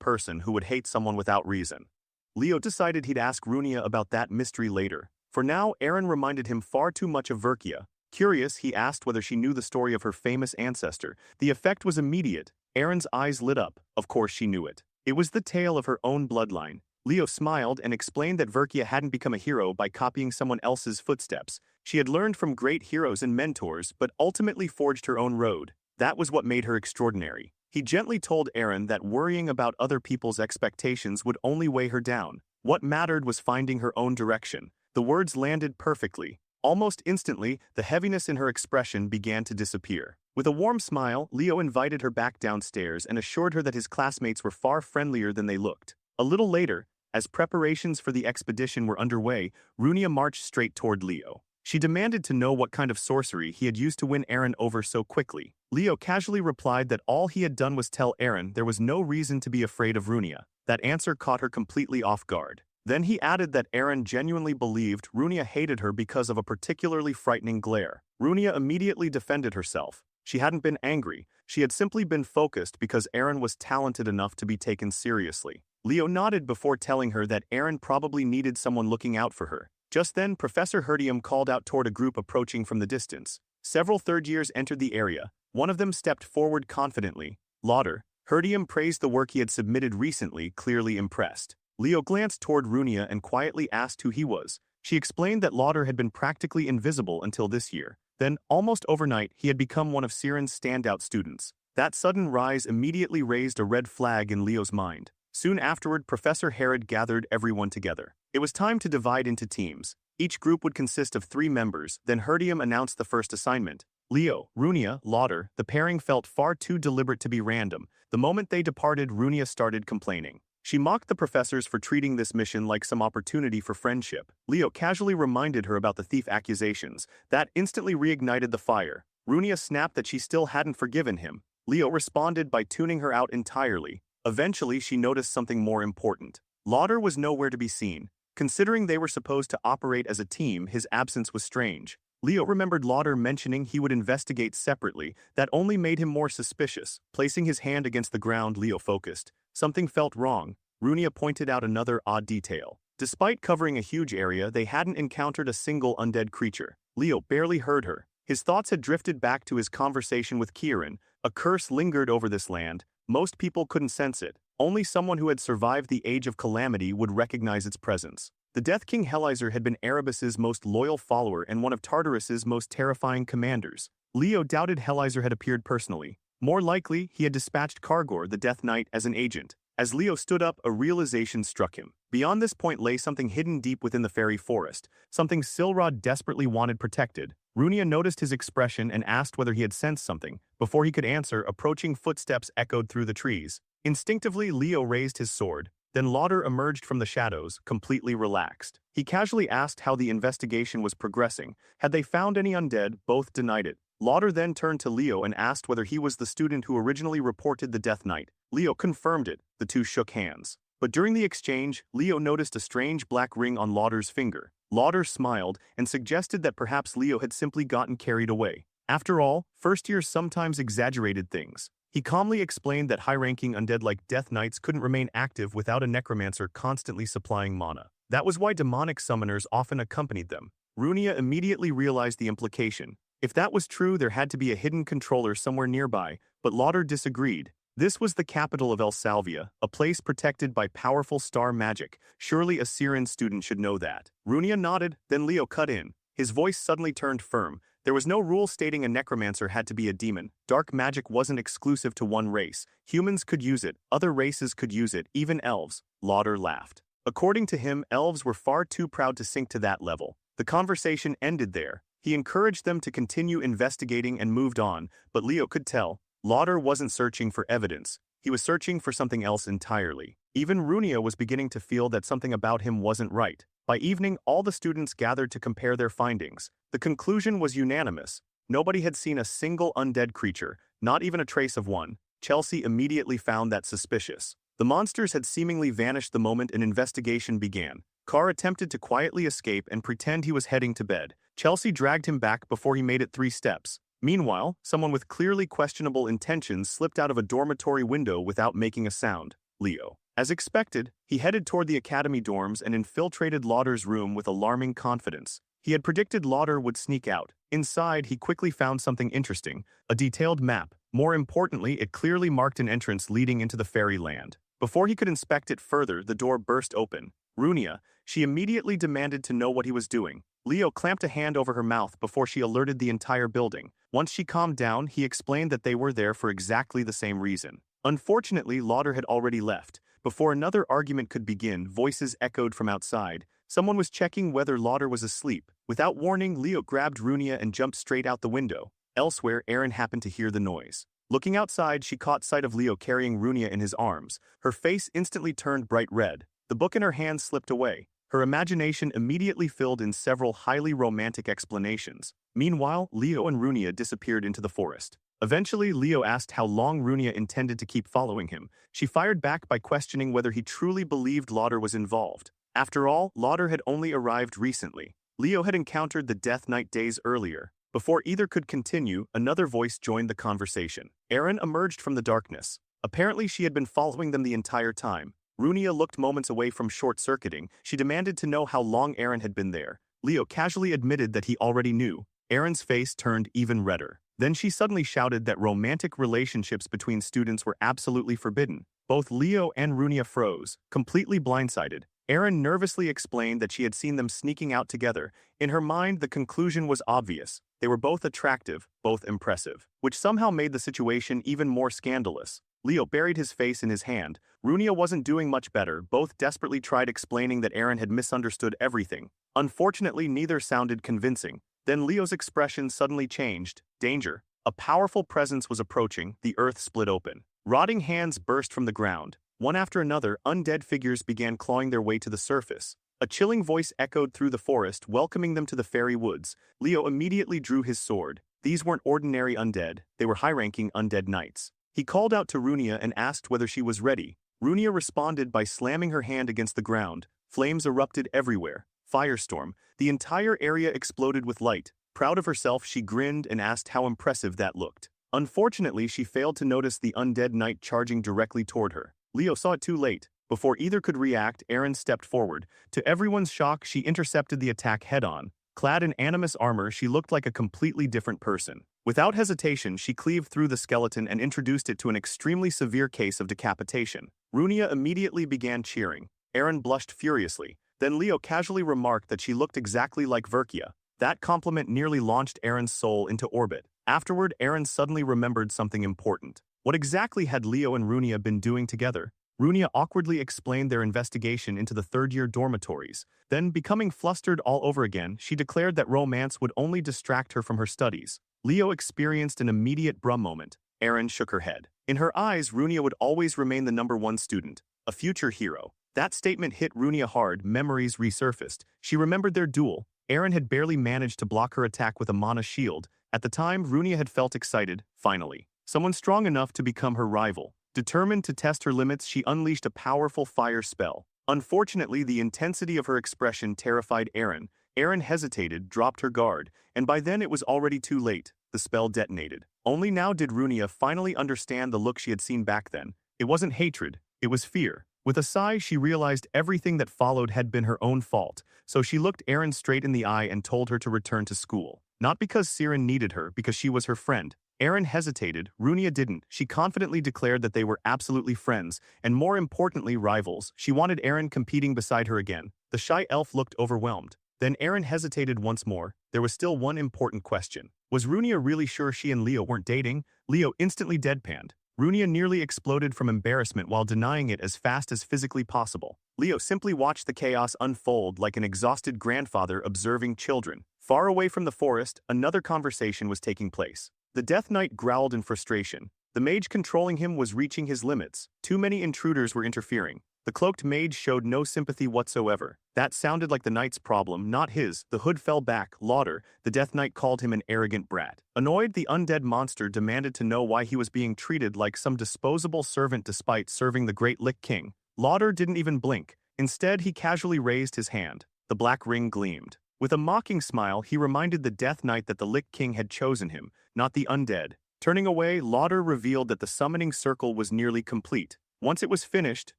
person who would hate someone without reason. Leo decided he'd ask Runia about that mystery later. For now, Aaron reminded him far too much of Verkia. Curious, he asked whether she knew the story of her famous ancestor. The effect was immediate. Aaron's eyes lit up. Of course she knew it. It was the tale of her own bloodline. Leo smiled and explained that Verkia hadn't become a hero by copying someone else's footsteps. She had learned from great heroes and mentors, but ultimately forged her own road. That was what made her extraordinary. He gently told Aaron that worrying about other people's expectations would only weigh her down. What mattered was finding her own direction. The words landed perfectly. Almost instantly, the heaviness in her expression began to disappear. With a warm smile, Leo invited her back downstairs and assured her that his classmates were far friendlier than they looked. A little later, as preparations for the expedition were underway, Runia marched straight toward Leo. She demanded to know what kind of sorcery he had used to win Aaron over so quickly. Leo casually replied that all he had done was tell Aaron there was no reason to be afraid of Runia. That answer caught her completely off guard. Then he added that Aaron genuinely believed Runia hated her because of a particularly frightening glare. Runia immediately defended herself. She hadn't been angry. She had simply been focused because Aaron was talented enough to be taken seriously. Leo nodded before telling her that Aaron probably needed someone looking out for her. Just then, Professor Herdium called out toward a group approaching from the distance. Several third years entered the area. One of them stepped forward confidently. Lauder. Herdium praised the work he had submitted recently, clearly impressed. Leo glanced toward Runia and quietly asked who he was. She explained that Lauder had been practically invisible until this year. Then, almost overnight, he had become one of Siren's standout students. That sudden rise immediately raised a red flag in Leo's mind. Soon afterward, Professor Herod gathered everyone together. It was time to divide into teams. Each group would consist of 3 members. Then Herdium announced the first assignment. Leo, Runia, Lauder. The pairing felt far too deliberate to be random. The moment they departed, Runia started complaining. She mocked the professors for treating this mission like some opportunity for friendship. Leo casually reminded her about the thief accusations. That instantly reignited the fire. Runia snapped that she still hadn't forgiven him. Leo responded by tuning her out entirely. Eventually, she noticed something more important. Lauder was nowhere to be seen. Considering they were supposed to operate as a team, his absence was strange. Leo remembered Lauder mentioning he would investigate separately. That only made him more suspicious. Placing his hand against the ground, Leo focused. Something felt wrong. Runia pointed out another odd detail. Despite covering a huge area, they hadn't encountered a single undead creature. Leo barely heard her. His thoughts had drifted back to his conversation with Kieran. A curse lingered over this land. Most people couldn't sense it. Only someone who had survived the Age of Calamity would recognize its presence. The Death King Helizer had been Erebus's most loyal follower and one of Tartarus's most terrifying commanders. Leo doubted Helizer had appeared personally. More likely, he had dispatched Kargor, the Death Knight, as an agent. As Leo stood up, a realization struck him. Beyond this point lay something hidden deep within the fairy forest, something Silrod desperately wanted protected. Runia noticed his expression and asked whether he had sensed something. Before he could answer, approaching footsteps echoed through the trees. Instinctively, Leo raised his sword. Then Lauder emerged from the shadows, completely relaxed. He casually asked how the investigation was progressing. Had they found any undead? Both denied it. Lauder then turned to Leo and asked whether he was the student who originally reported the Death Knight. Leo confirmed it. The two shook hands. But during the exchange, Leo noticed a strange black ring on Lauder's finger. Lauder smiled and suggested that perhaps Leo had simply gotten carried away. After all, first years sometimes exaggerated things. He calmly explained that high-ranking undead like Death Knights couldn't remain active without a necromancer constantly supplying mana. That was why demonic summoners often accompanied them. Runia immediately realized the implication. If that was true, there had to be a hidden controller somewhere nearby, but Lauder disagreed. This was the capital of El Salvia, a place protected by powerful star magic. Surely a Siren student should know that. Runia nodded, then Leo cut in. His voice suddenly turned firm. There was no rule stating a necromancer had to be a demon. Dark magic wasn't exclusive to one race. Humans could use it, other races could use it, even elves. Lauder laughed. According to him, elves were far too proud to sink to that level. The conversation ended there. He encouraged them to continue investigating and moved on, but Leo could tell. Lauder wasn't searching for evidence. He was searching for something else entirely. Even Runia was beginning to feel that something about him wasn't right. By evening, all the students gathered to compare their findings. The conclusion was unanimous. Nobody had seen a single undead creature, not even a trace of one. Chelsea immediately found that suspicious. The monsters had seemingly vanished the moment an investigation began. Carr attempted to quietly escape and pretend he was heading to bed. Chelsea dragged him back before he made it 3 steps. Meanwhile, someone with clearly questionable intentions slipped out of a dormitory window without making a sound. Leo. As expected, he headed toward the academy dorms and infiltrated Lauder's room with alarming confidence. He had predicted Lauder would sneak out. Inside, he quickly found something interesting, a detailed map. More importantly, it clearly marked an entrance leading into the fairyland. Before he could inspect it further, the door burst open. Runia, she immediately demanded to know what he was doing. Leo clamped a hand over her mouth before she alerted the entire building. Once she calmed down, he explained that they were there for exactly the same reason. Unfortunately, Lauder had already left. Before another argument could begin, voices echoed from outside. Someone was checking whether Lauder was asleep. Without warning, Leo grabbed Runia and jumped straight out the window. Elsewhere, Erin happened to hear the noise. Looking outside, she caught sight of Leo carrying Runia in his arms. Her face instantly turned bright red. The book in her hand slipped away. Her imagination immediately filled in several highly romantic explanations. Meanwhile, Leo and Runia disappeared into the forest. Eventually, Leo asked how long Runia intended to keep following him. She fired back by questioning whether he truly believed Lauder was involved. After all, Lauder had only arrived recently. Leo had encountered the Death Knight days earlier. Before either could continue, another voice joined the conversation. Erin emerged from the darkness. Apparently, she had been following them the entire time. Runia looked moments away from short-circuiting. She demanded to know how long Erin had been there. Leo casually admitted that he already knew. Erin's face turned even redder. Then she suddenly shouted that romantic relationships between students were absolutely forbidden. Both Leo and Runia froze, completely blindsided. Erin nervously explained that she had seen them sneaking out together. In her mind, the conclusion was obvious. They were both attractive, both impressive, which somehow made the situation even more scandalous. Leo buried his face in his hand. Runia wasn't doing much better. Both desperately tried explaining that Erin had misunderstood everything. Unfortunately, neither sounded convincing. Then Leo's expression suddenly changed. Danger. A powerful presence was approaching. The earth split open. Rotting hands burst from the ground. One after another, undead figures began clawing their way to the surface. A chilling voice echoed through the forest, welcoming them to the fairy woods. Leo immediately drew his sword. These weren't ordinary undead. They were high-ranking undead knights. He called out to Runia and asked whether she was ready. Runia responded by slamming her hand against the ground. Flames erupted everywhere. Firestorm. The entire area exploded with light. Proud of herself, she grinned and asked how impressive that looked. Unfortunately, she failed to notice the undead knight charging directly toward her. Leo saw it too late. Before either could react, Erin stepped forward. To everyone's shock, she intercepted the attack head-on. Clad in animus armor, she looked like a completely different person. Without hesitation, she cleaved through the skeleton and introduced it to an extremely severe case of decapitation. Runia immediately began cheering. Erin blushed furiously. Then Leo casually remarked that she looked exactly like Verkia. That compliment nearly launched Erin's soul into orbit. Afterward, Erin suddenly remembered something important. What exactly had Leo and Runia been doing together? Runia awkwardly explained their investigation into the third-year dormitories. Then, becoming flustered all over again, she declared that romance would only distract her from her studies. Leo experienced an immediate brum moment. Erin shook her head. In her eyes, Runia would always remain the #1 student, a future hero. That statement hit Runia hard. Memories resurfaced. She remembered their duel. Erin had barely managed to block her attack with a mana shield. At the time, Runia had felt excited, finally. Someone strong enough to become her rival. Determined to test her limits, she unleashed a powerful fire spell. Unfortunately, the intensity of her expression terrified Erin. Erin hesitated, dropped her guard, and by then it was already too late. The spell detonated. Only now did Runia finally understand the look she had seen back then. It wasn't hatred, it was fear. With a sigh, she realized everything that followed had been her own fault, so she looked Aaron straight in the eye and told her to return to school. Not because Siren needed her, because she was her friend. Aaron hesitated, Runia didn't. She confidently declared that they were absolutely friends, and more importantly, rivals. She wanted Aaron competing beside her again. The shy elf looked overwhelmed. Then Aaron hesitated once more. There was still one important question. Was Runia really sure she and Leo weren't dating? Leo instantly deadpanned. Runia nearly exploded from embarrassment while denying it as fast as physically possible. Leo simply watched the chaos unfold like an exhausted grandfather observing children. Far away from the forest, another conversation was taking place. The Death Knight growled in frustration. The mage controlling him was reaching his limits. Too many intruders were interfering. The cloaked mage showed no sympathy whatsoever. That sounded like the knight's problem, not his. The hood fell back. Lauder, the Death Knight, called him an arrogant brat. Annoyed, the undead monster demanded to know why he was being treated like some disposable servant despite serving the great Lich King. Lauder didn't even blink. Instead, he casually raised his hand. The black ring gleamed. With a mocking smile, he reminded the Death Knight that the Lich King had chosen him, not the undead. Turning away, Lauder revealed that the summoning circle was nearly complete. Once it was finished,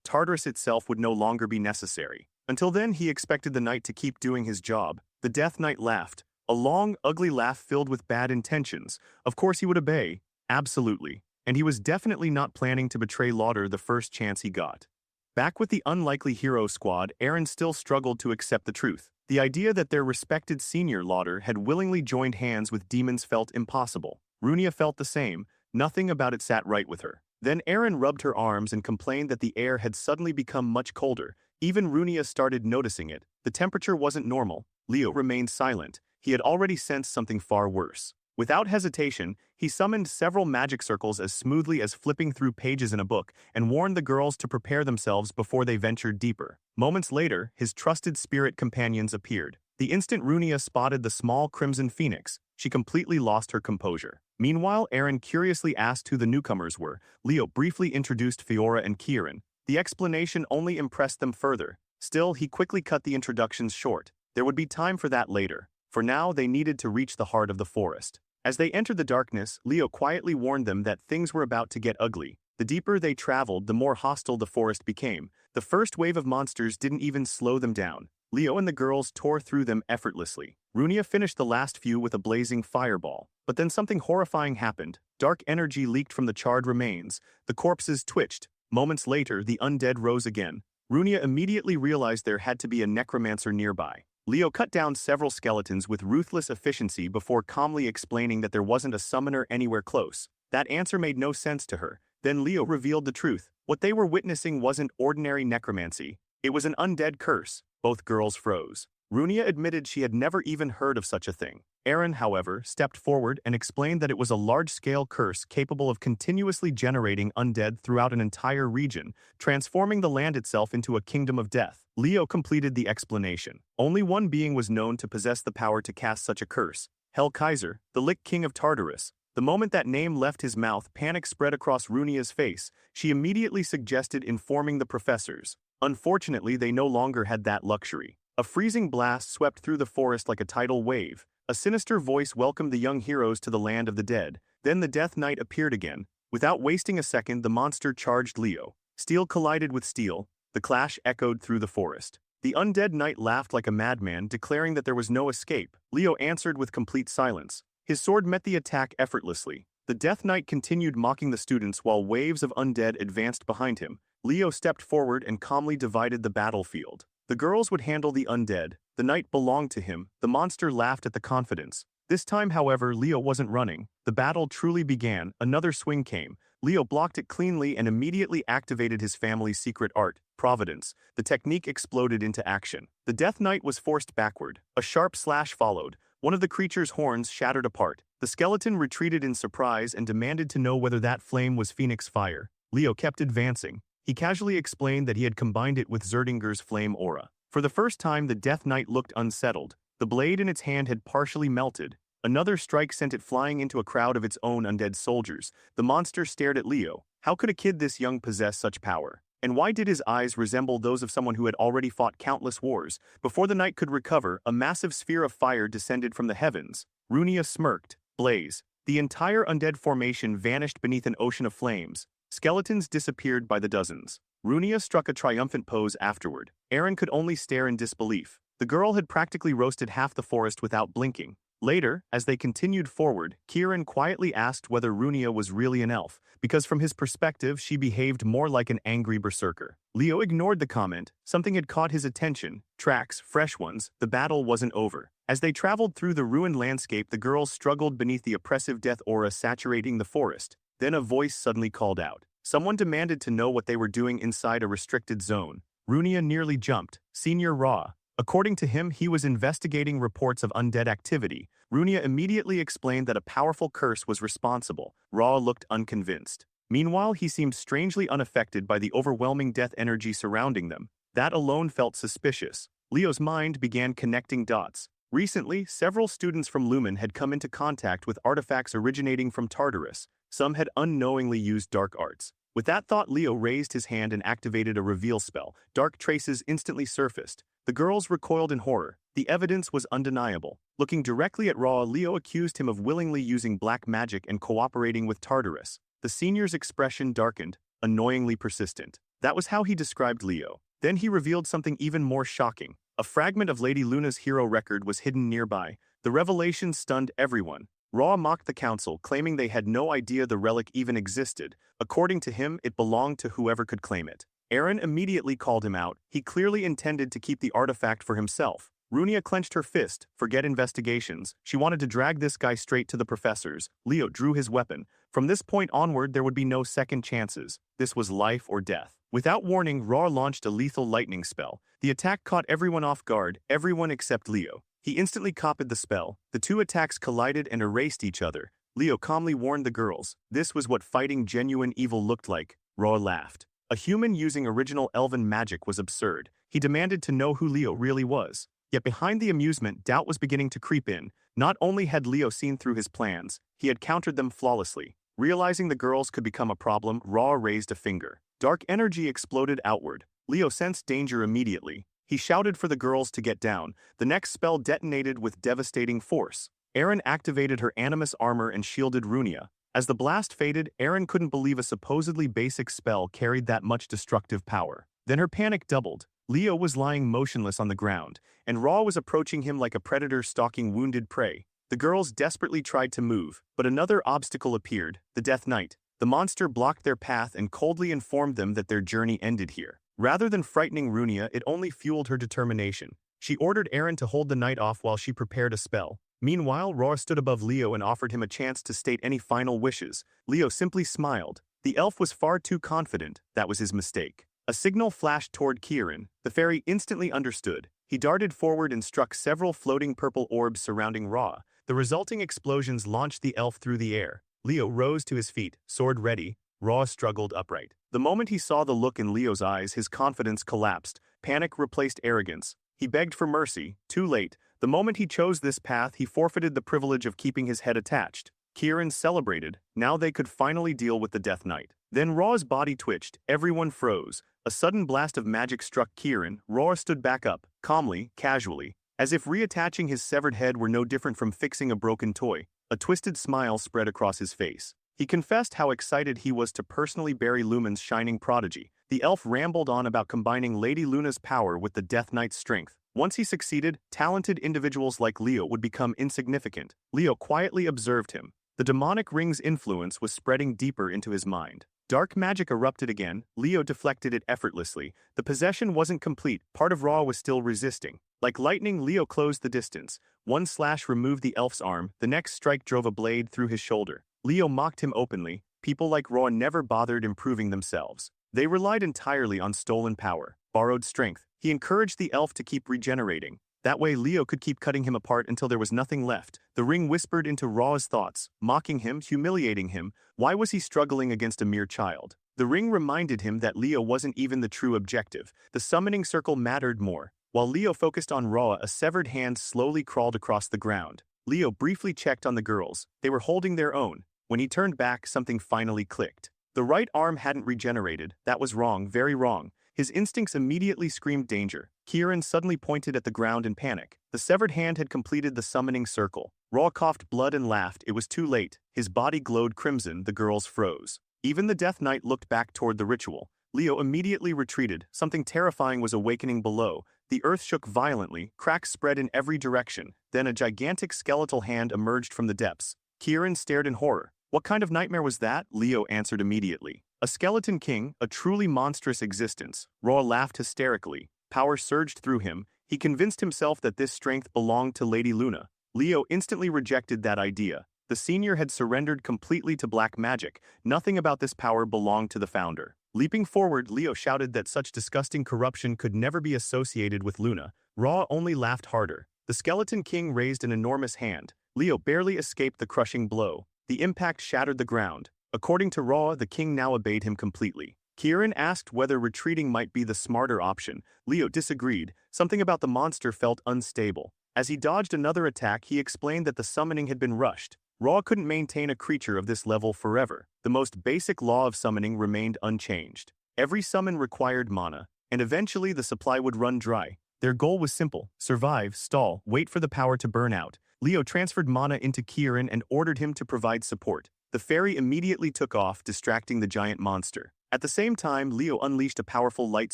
Tartarus itself would no longer be necessary. Until then, he expected the knight to keep doing his job. The Death Knight laughed. A long, ugly laugh filled with bad intentions. Of course he would obey. Absolutely. And he was definitely not planning to betray Lauder the first chance he got. Back with the unlikely hero squad, Aaron still struggled to accept the truth. The idea that their respected senior Lauder had willingly joined hands with demons felt impossible. Runia felt the same. Nothing about it sat right with her. Then Aaron rubbed her arms and complained that the air had suddenly become much colder. Even Runia started noticing it. The temperature wasn't normal. Leo remained silent. He had already sensed something far worse. Without hesitation, he summoned several magic circles as smoothly as flipping through pages in a book and warned the girls to prepare themselves before they ventured deeper. Moments later, his trusted spirit companions appeared. The instant Runia spotted the small crimson phoenix, she completely lost her composure. Meanwhile, Aaron curiously asked who the newcomers were. Leo briefly introduced Fiora and Kieran. The explanation only impressed them further. Still, he quickly cut the introductions short. There would be time for that later. For now, they needed to reach the heart of the forest. As they entered the darkness, Leo quietly warned them that things were about to get ugly. The deeper they traveled, the more hostile the forest became. The first wave of monsters didn't even slow them down. Leo and the girls tore through them effortlessly. Runia finished the last few with a blazing fireball. But then something horrifying happened. Dark energy leaked from the charred remains. The corpses twitched. Moments later, the undead rose again. Runia immediately realized there had to be a necromancer nearby. Leo cut down several skeletons with ruthless efficiency before calmly explaining that there wasn't a summoner anywhere close. That answer made no sense to her. Then Leo revealed the truth. What they were witnessing wasn't ordinary necromancy. It was an undead curse. Both girls froze. Runia admitted she had never even heard of such a thing. Aaron, however, stepped forward and explained that it was a large-scale curse capable of continuously generating undead throughout an entire region, transforming the land itself into a kingdom of death. Leo completed the explanation. Only one being was known to possess the power to cast such a curse: Hell Kaiser, the Lich King of Tartarus. The moment that name left his mouth, panic spread across Runia's face. She immediately suggested informing the professors. Unfortunately, they no longer had that luxury. A freezing blast swept through the forest like a tidal wave. A sinister voice welcomed the young heroes to the land of the dead. Then the Death Knight appeared again. Without wasting a second, the monster charged Leo. Steel collided with steel. The clash echoed through the forest. The undead knight laughed like a madman, declaring that there was no escape. Leo answered with complete silence. His sword met the attack effortlessly. The Death Knight continued mocking the students while waves of undead advanced behind him. Leo stepped forward and calmly divided the battlefield. The girls would handle the undead. The knight belonged to him. The monster laughed at the confidence. This time, however, Leo wasn't running. The battle truly began. Another swing came. Leo blocked it cleanly and immediately activated his family's secret art, Providence. The technique exploded into action. The Death Knight was forced backward. A sharp slash followed. One of the creature's horns shattered apart. The skeleton retreated in surprise and demanded to know whether that flame was Phoenix fire. Leo kept advancing. He casually explained that he had combined it with Xeringer's flame aura. For the first time, the Death Knight looked unsettled. The blade in its hand had partially melted. Another strike sent it flying into a crowd of its own undead soldiers. The monster stared at Leo. How could a kid this young possess such power? And why did his eyes resemble those of someone who had already fought countless wars? Before the knight could recover, a massive sphere of fire descended from the heavens. Runia smirked. Blaze. The entire undead formation vanished beneath an ocean of flames. Skeletons disappeared by the dozens. Runia struck a triumphant pose afterward. Aaron could only stare in disbelief. The girl had practically roasted half the forest without blinking. Later, as they continued forward, Kieran quietly asked whether Runia was really an elf, because from his perspective she behaved more like an angry berserker. Leo ignored the comment. Something had caught his attention. Tracks, fresh ones. The battle wasn't over. As they traveled through the ruined landscape, the girls struggled beneath the oppressive death aura saturating the forest. Then a voice suddenly called out. Someone demanded to know what they were doing inside a restricted zone. Runia nearly jumped. Senior Ra. According to him, he was investigating reports of undead activity. Runia immediately explained that a powerful curse was responsible. Ra looked unconvinced. Meanwhile, he seemed strangely unaffected by the overwhelming death energy surrounding them. That alone felt suspicious. Leo's mind began connecting dots. Recently, several students from Lumine had come into contact with artifacts originating from Tartarus. Some had unknowingly used dark arts. With that thought, Leo raised his hand and activated a reveal spell. Dark traces instantly surfaced. The girls recoiled in horror. The evidence was undeniable. Looking directly at Ra, Leo accused him of willingly using black magic and cooperating with Tartarus. The senior's expression darkened, annoyingly persistent. That was how he described Leo. Then he revealed something even more shocking. A fragment of Lady Luna's hero record was hidden nearby. The revelation stunned everyone. Ra mocked the council, claiming they had no idea the relic even existed. According to him, it belonged to whoever could claim it. Aaron immediately called him out. He clearly intended to keep the artifact for himself. Runia clenched her fist. Forget investigations. She wanted to drag this guy straight to the professors. Leo drew his weapon. From this point onward, there would be no second chances. This was life or death. Without warning, Ra launched a lethal lightning spell. The attack caught everyone off guard, everyone except Leo. He instantly copied the spell. The two attacks collided and erased each other. Leo calmly warned the girls. This was what fighting genuine evil looked like. Ra laughed. A human using original elven magic was absurd. He demanded to know who Leo really was. Yet behind the amusement, doubt was beginning to creep in. Not only had Leo seen through his plans, he had countered them flawlessly. Realizing the girls could become a problem, Ra raised a finger. Dark energy exploded outward. Leo sensed danger immediately. He shouted for the girls to get down. The next spell detonated with devastating force. Aaron activated her animus armor and shielded Runia. As the blast faded, Aaron couldn't believe a supposedly basic spell carried that much destructive power. Then her panic doubled. Leo was lying motionless on the ground, and Ra was approaching him like a predator stalking wounded prey. The girls desperately tried to move, but another obstacle appeared, the Death Knight. The monster blocked their path and coldly informed them that their journey ended here. Rather than frightening Runia, it only fueled her determination. She ordered Aaron to hold the knight off while she prepared a spell. Meanwhile, Ra stood above Leo and offered him a chance to state any final wishes. Leo simply smiled. The elf was far too confident. That was his mistake. A signal flashed toward Kieran. The fairy instantly understood. He darted forward and struck several floating purple orbs surrounding Ra. The resulting explosions launched the elf through the air. Leo rose to his feet, sword ready. Ra struggled upright. The moment he saw the look in Leo's eyes, his confidence collapsed. Panic replaced arrogance. He begged for mercy. Too late. The moment he chose this path, he forfeited the privilege of keeping his head attached. Kieran celebrated. Now they could finally deal with the Death Knight. Then Ra's body twitched. Everyone froze. A sudden blast of magic struck Kieran. Ra stood back up, calmly, casually, as if reattaching his severed head were no different from fixing a broken toy. A twisted smile spread across his face. He confessed how excited he was to personally bury Lumine's shining prodigy. The elf rambled on about combining Lady Luna's power with the Death Knight's strength. Once he succeeded, talented individuals like Leo would become insignificant. Leo quietly observed him. The demonic ring's influence was spreading deeper into his mind. Dark magic erupted again. Leo deflected it effortlessly. The possession wasn't complete. Part of Ra was still resisting. Like lightning, Leo closed the distance. One slash removed the elf's arm. The next strike drove a blade through his shoulder. Leo mocked him openly. People like Ra never bothered improving themselves. They relied entirely on stolen power, borrowed strength. He encouraged the elf to keep regenerating. That way Leo could keep cutting him apart until there was nothing left. The ring whispered into Ra's thoughts, mocking him, humiliating him. Why was he struggling against a mere child? The ring reminded him that Leo wasn't even the true objective. The summoning circle mattered more. While Leo focused on Ra, a severed hand slowly crawled across the ground. Leo briefly checked on the girls. They were holding their own. When he turned back, something finally clicked. The right arm hadn't regenerated. That was wrong, very wrong. His instincts immediately screamed danger. Kieran suddenly pointed at the ground in panic. The severed hand had completed the summoning circle. Ra coughed blood and laughed. It was too late. His body glowed crimson. The girls froze. Even the Death Knight looked back toward the ritual. Leo immediately retreated. Something terrifying was awakening below. The earth shook violently, cracks spread in every direction. Then a gigantic skeletal hand emerged from the depths. Kieran stared in horror. What kind of nightmare was that? Leo answered immediately. A skeleton king, a truly monstrous existence. Ra laughed hysterically. Power surged through him. He convinced himself that this strength belonged to Lady Luna. Leo instantly rejected that idea. The senior had surrendered completely to black magic. Nothing about this power belonged to the founder. Leaping forward, Leo shouted that such disgusting corruption could never be associated with Luna. Ra only laughed harder. The skeleton king raised an enormous hand. Leo barely escaped the crushing blow. The impact shattered the ground. According to Ra, the king now obeyed him completely. Kieran asked whether retreating might be the smarter option. Leo disagreed. Something about the monster felt unstable. As he dodged another attack, he explained that the summoning had been rushed. Ra couldn't maintain a creature of this level forever. The most basic law of summoning remained unchanged. Every summon required mana, and eventually the supply would run dry. Their goal was simple: survive, stall, wait for the power to burn out. Leo transferred mana into Kieran and ordered him to provide support. The fairy immediately took off, distracting the giant monster. At the same time, Leo unleashed a powerful light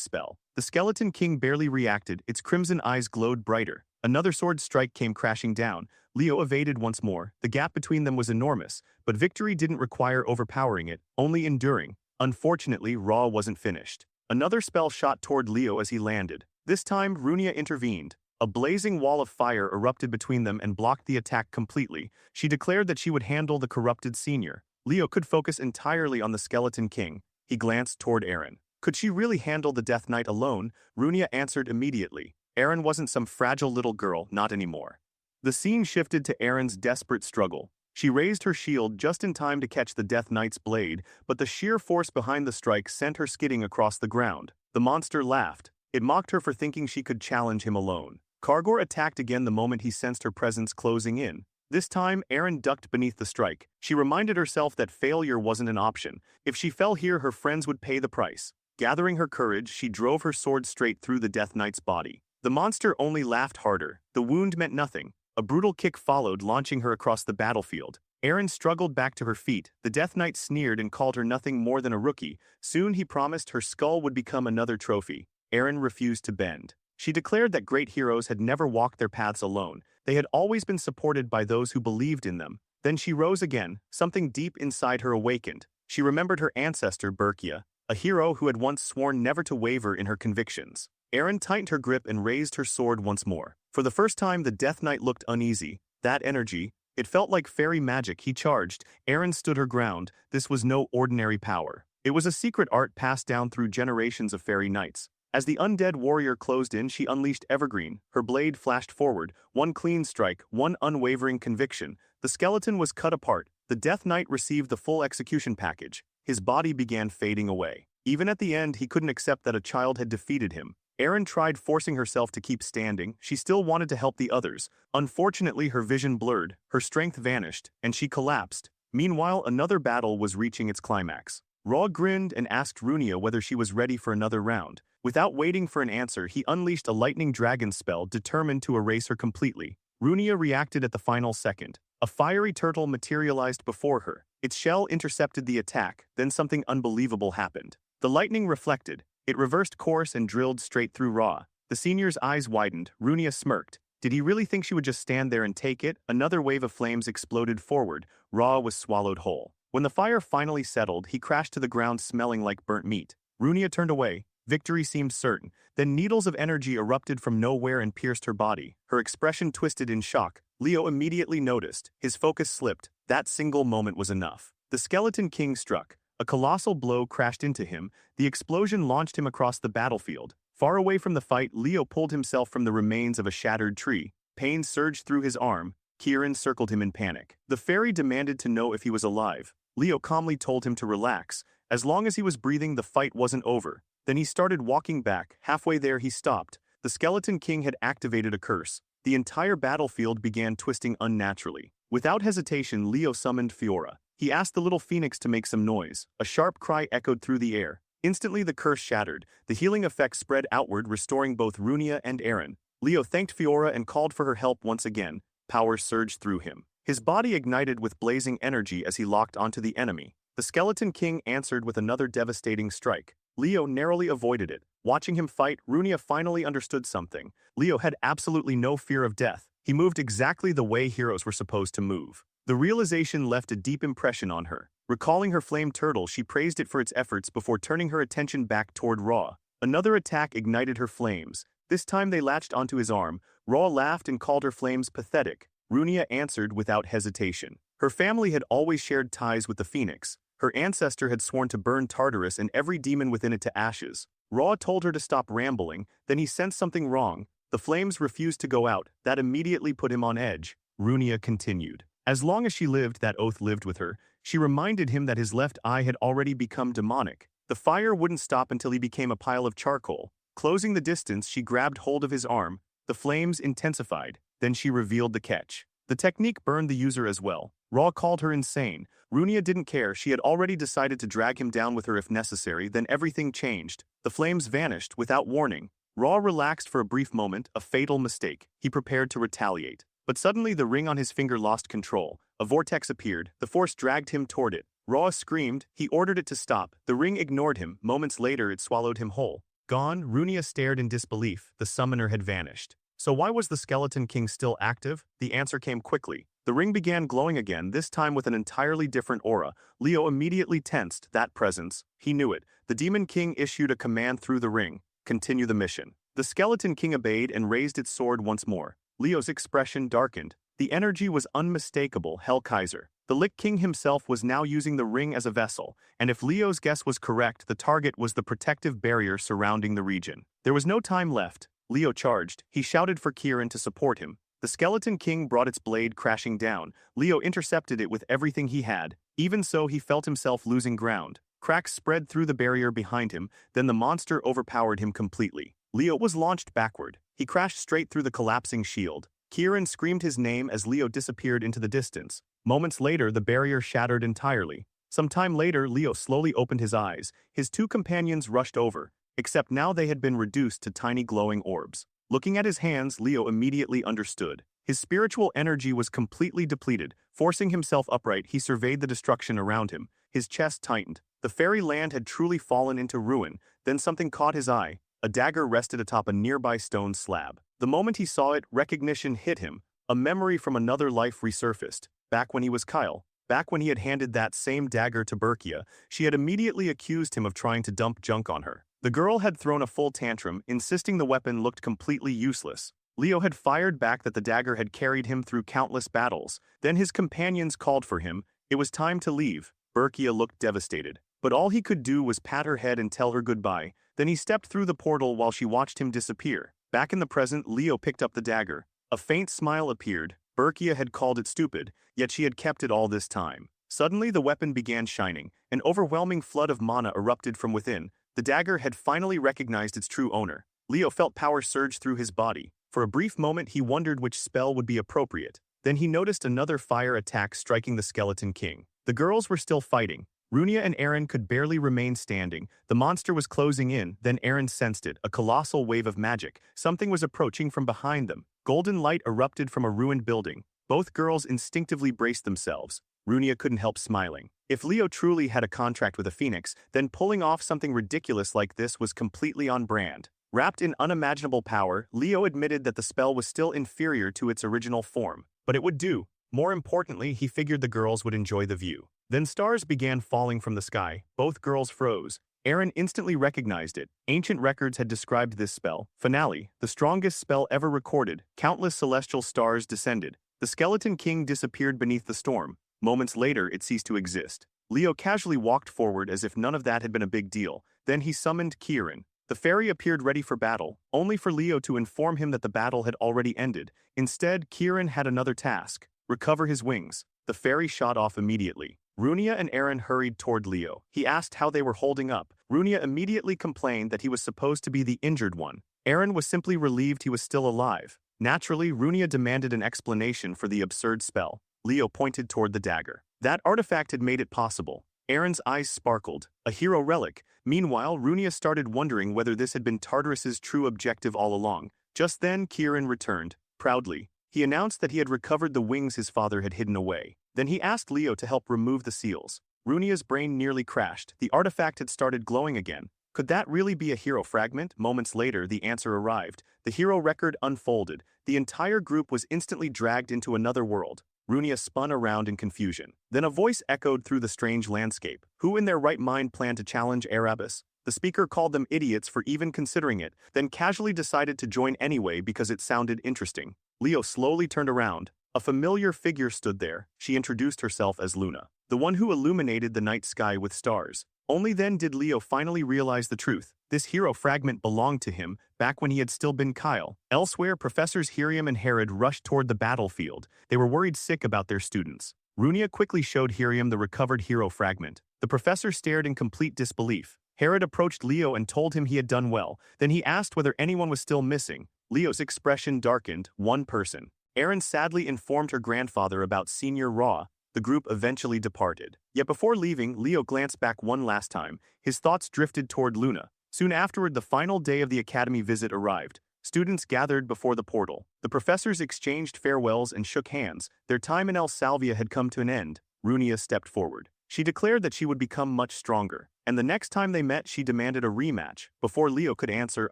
spell. The skeleton king barely reacted, its crimson eyes glowed brighter. Another sword strike came crashing down. Leo evaded once more. The gap between them was enormous, but victory didn't require overpowering it, only enduring. Unfortunately, Ra wasn't finished. Another spell shot toward Leo as he landed. This time, Runia intervened. A blazing wall of fire erupted between them and blocked the attack completely. She declared that she would handle the corrupted senior. Leo could focus entirely on the skeleton king. He glanced toward Aaron. Could she really handle the Death Knight alone? Runia answered immediately. Aaron wasn't some fragile little girl, not anymore. The scene shifted to Aaron's desperate struggle. She raised her shield just in time to catch the Death Knight's blade, but the sheer force behind the strike sent her skidding across the ground. The monster laughed. It mocked her for thinking she could challenge him alone. Kargor attacked again the moment he sensed her presence closing in. This time, Aaron ducked beneath the strike. She reminded herself that failure wasn't an option. If she fell here, her friends would pay the price. Gathering her courage, she drove her sword straight through the Death Knight's body. The monster only laughed harder. The wound meant nothing. A brutal kick followed, launching her across the battlefield. Aaron struggled back to her feet. The Death Knight sneered and called her nothing more than a rookie. Soon he promised her skull would become another trophy. Aaron refused to bend. She declared that great heroes had never walked their paths alone. They had always been supported by those who believed in them. Then she rose again. Something deep inside her awakened. She remembered her ancestor, Berkia, a hero who had once sworn never to waver in her convictions. Aaron tightened her grip and raised her sword once more. For the first time, the Death Knight looked uneasy. That energy, it felt like fairy magic. He charged. Aaron stood her ground. This was no ordinary power. It was a secret art passed down through generations of fairy knights. As the undead warrior closed in, she unleashed Evergreen. Her blade flashed forward. One clean strike, one unwavering conviction. The skeleton was cut apart. The Death Knight received the full execution package. His body began fading away. Even at the end, he couldn't accept that a child had defeated him. Aaron tried forcing herself to keep standing. She still wanted to help the others. Unfortunately, her vision blurred, her strength vanished, and she collapsed. Meanwhile, another battle was reaching its climax. Ra grinned and asked Runia whether she was ready for another round. Without waiting for an answer, he unleashed a lightning dragon spell determined to erase her completely. Runia reacted at the final second. A fiery turtle materialized before her. Its shell intercepted the attack, then something unbelievable happened. The lightning reflected. It reversed course and drilled straight through Ra. The senior's eyes widened. Runia smirked. Did he really think she would just stand there and take it? Another wave of flames exploded forward. Ra was swallowed whole. When the fire finally settled, he crashed to the ground smelling like burnt meat. Runia turned away. Victory seemed certain. Then needles of energy erupted from nowhere and pierced her body. Her expression twisted in shock. Leo immediately noticed. His focus slipped. That single moment was enough. The skeleton king struck. A colossal blow crashed into him. The explosion launched him across the battlefield. Far away from the fight, Leo pulled himself from the remains of a shattered tree. Pain surged through his arm. Kieran circled him in panic. The fairy demanded to know if he was alive. Leo calmly told him to relax. As long as he was breathing, the fight wasn't over. Then he started walking back. Halfway there, he stopped. The skeleton king had activated a curse. The entire battlefield began twisting unnaturally. Without hesitation, Leo summoned Fiora. He asked the little phoenix to make some noise. A sharp cry echoed through the air. Instantly the curse shattered. The healing effect spread outward, restoring both Runia and Aaron. Leo thanked Fiora and called for her help once again. Power surged through him. His body ignited with blazing energy as he locked onto the enemy. The The Skeleton King answered with another devastating strike. Leo narrowly avoided it. Watching him fight, Runia finally understood something. Leo had absolutely no fear of death. He moved exactly the way heroes were supposed to move. The realization left a deep impression on her. Recalling her flame turtle, she praised it for its efforts before turning her attention back toward Ra. Another attack ignited her flames. This time they latched onto his arm. Ra laughed and called her flames pathetic. Runia answered without hesitation. Her family had always shared ties with the Phoenix. Her ancestor had sworn to burn Tartarus and every demon within it to ashes. Ra told her to stop rambling, then he sensed something wrong. The flames refused to go out. That immediately put him on edge. Runia continued. As long as she lived, that oath lived with her. She reminded him that his left eye had already become demonic. The fire wouldn't stop until he became a pile of charcoal. Closing the distance, she grabbed hold of his arm. The flames intensified. Then she revealed the catch. The technique burned the user as well. Ra called her insane. Runia didn't care. She had already decided to drag him down with her if necessary. Then everything changed. The flames vanished without warning. Ra relaxed for a brief moment, a fatal mistake. He prepared to retaliate. But suddenly the ring on his finger lost control. A vortex appeared. The force dragged him toward it. Ra screamed. He ordered it to stop. The ring ignored him. Moments later it swallowed him whole. Gone, Runia stared in disbelief. The summoner had vanished. So why was the Skeleton King still active? The answer came quickly. The ring began glowing again, this time with an entirely different aura. Leo immediately tensed. That presence. He knew it. The Demon King issued a command through the ring. Continue the mission. The Skeleton King obeyed and raised its sword once more. Leo's expression darkened. The energy was unmistakable. Hellkaiser. The Lich King himself was now using the ring as a vessel, and if Leo's guess was correct, the target was the protective barrier surrounding the region. There was no time left. Leo charged. He shouted for Kieran to support him. The Skeleton King brought its blade crashing down. Leo intercepted it with everything he had. Even so, he felt himself losing ground. Cracks spread through the barrier behind him, then the monster overpowered him completely. Leo was launched backward. He crashed straight through the collapsing shield. Kieran screamed his name as Leo disappeared into the distance. Moments later, the barrier shattered entirely. Some time later, Leo slowly opened his eyes. His two companions rushed over, except now they had been reduced to tiny glowing orbs. Looking at his hands, Leo immediately understood. His spiritual energy was completely depleted. Forcing himself upright, he surveyed the destruction around him. His chest tightened. The fairy land had truly fallen into ruin. Then something caught his eye. A dagger rested atop a nearby stone slab. The moment he saw it, recognition hit him. A memory from another life resurfaced. Back when he was Kyle. Back when he had handed that same dagger to Berkia, she had immediately accused him of trying to dump junk on her. The girl had thrown a full tantrum, insisting the weapon looked completely useless. Leo had fired back that the dagger had carried him through countless battles. Then his companions called for him. It was time to leave. Berkia looked devastated. But all he could do was pat her head and tell her goodbye. Then he stepped through the portal while she watched him disappear. Back in the present, Leo picked up the dagger. A faint smile appeared. Berkia had called it stupid, yet she had kept it all this time. Suddenly the weapon began shining. An overwhelming flood of mana erupted from within. The dagger had finally recognized its true owner. Leo felt power surge through his body. For a brief moment he wondered which spell would be appropriate. Then he noticed another fire attack striking the Skeleton King. The girls were still fighting. Runia and Aaron could barely remain standing. The monster was closing in, then Aaron sensed it, a colossal wave of magic. Something was approaching from behind them. Golden light erupted from a ruined building. Both girls instinctively braced themselves. Runia couldn't help smiling. If Leo truly had a contract with a phoenix, then pulling off something ridiculous like this was completely on brand. Wrapped in unimaginable power, Leo admitted that the spell was still inferior to its original form. But it would do. More importantly, he figured the girls would enjoy the view. Then stars began falling from the sky. Both girls froze. Aaron instantly recognized it. Ancient records had described this spell. Finale, the strongest spell ever recorded. Countless celestial stars descended. The Skeleton King disappeared beneath the storm. Moments later, it ceased to exist. Leo casually walked forward as if none of that had been a big deal. Then he summoned Kieran. The fairy appeared ready for battle, only for Leo to inform him that the battle had already ended. Instead, Kieran had another task: recover his wings. The fairy shot off immediately. Runia and Aaron hurried toward Leo. He asked how they were holding up. Runia immediately complained that he was supposed to be the injured one. Aaron was simply relieved he was still alive. Naturally, Runia demanded an explanation for the absurd spell. Leo pointed toward the dagger. That artifact had made it possible. Aaron's eyes sparkled. A hero relic. Meanwhile, Runia started wondering whether this had been Tartarus's true objective all along. Just then, Kieran returned. Proudly, he announced that he had recovered the wings his father had hidden away. Then he asked Leo to help remove the seals. Runia's brain nearly crashed. The artifact had started glowing again. Could that really be a hero fragment? Moments later, the answer arrived. The hero record unfolded. The entire group was instantly dragged into another world. Runia spun around in confusion. Then a voice echoed through the strange landscape. Who in their right mind planned to challenge Erebus? The speaker called them idiots for even considering it, then casually decided to join anyway because it sounded interesting. Leo slowly turned around. A familiar figure stood there. She introduced herself as Luna, the one who illuminated the night sky with stars. Only then did Leo finally realize the truth. This hero fragment belonged to him, back when he had still been Kyle. Elsewhere, Professors Hiriam and Herod rushed toward the battlefield. They were worried sick about their students. Runia quickly showed Hiriam the recovered hero fragment. The professor stared in complete disbelief. Herod approached Leo and told him he had done well. Then he asked whether anyone was still missing. Leo's expression darkened. One person. Erin sadly informed her grandfather about Senior Raw. The group eventually departed. Yet before leaving, Leo glanced back one last time. His thoughts drifted toward Luna. Soon afterward, the final day of the academy visit arrived. Students gathered before the portal. The professors exchanged farewells and shook hands. Their time in El Salvia had come to an end. Runia stepped forward. She declared that she would become much stronger. And the next time they met, she demanded a rematch. Before Leo could answer,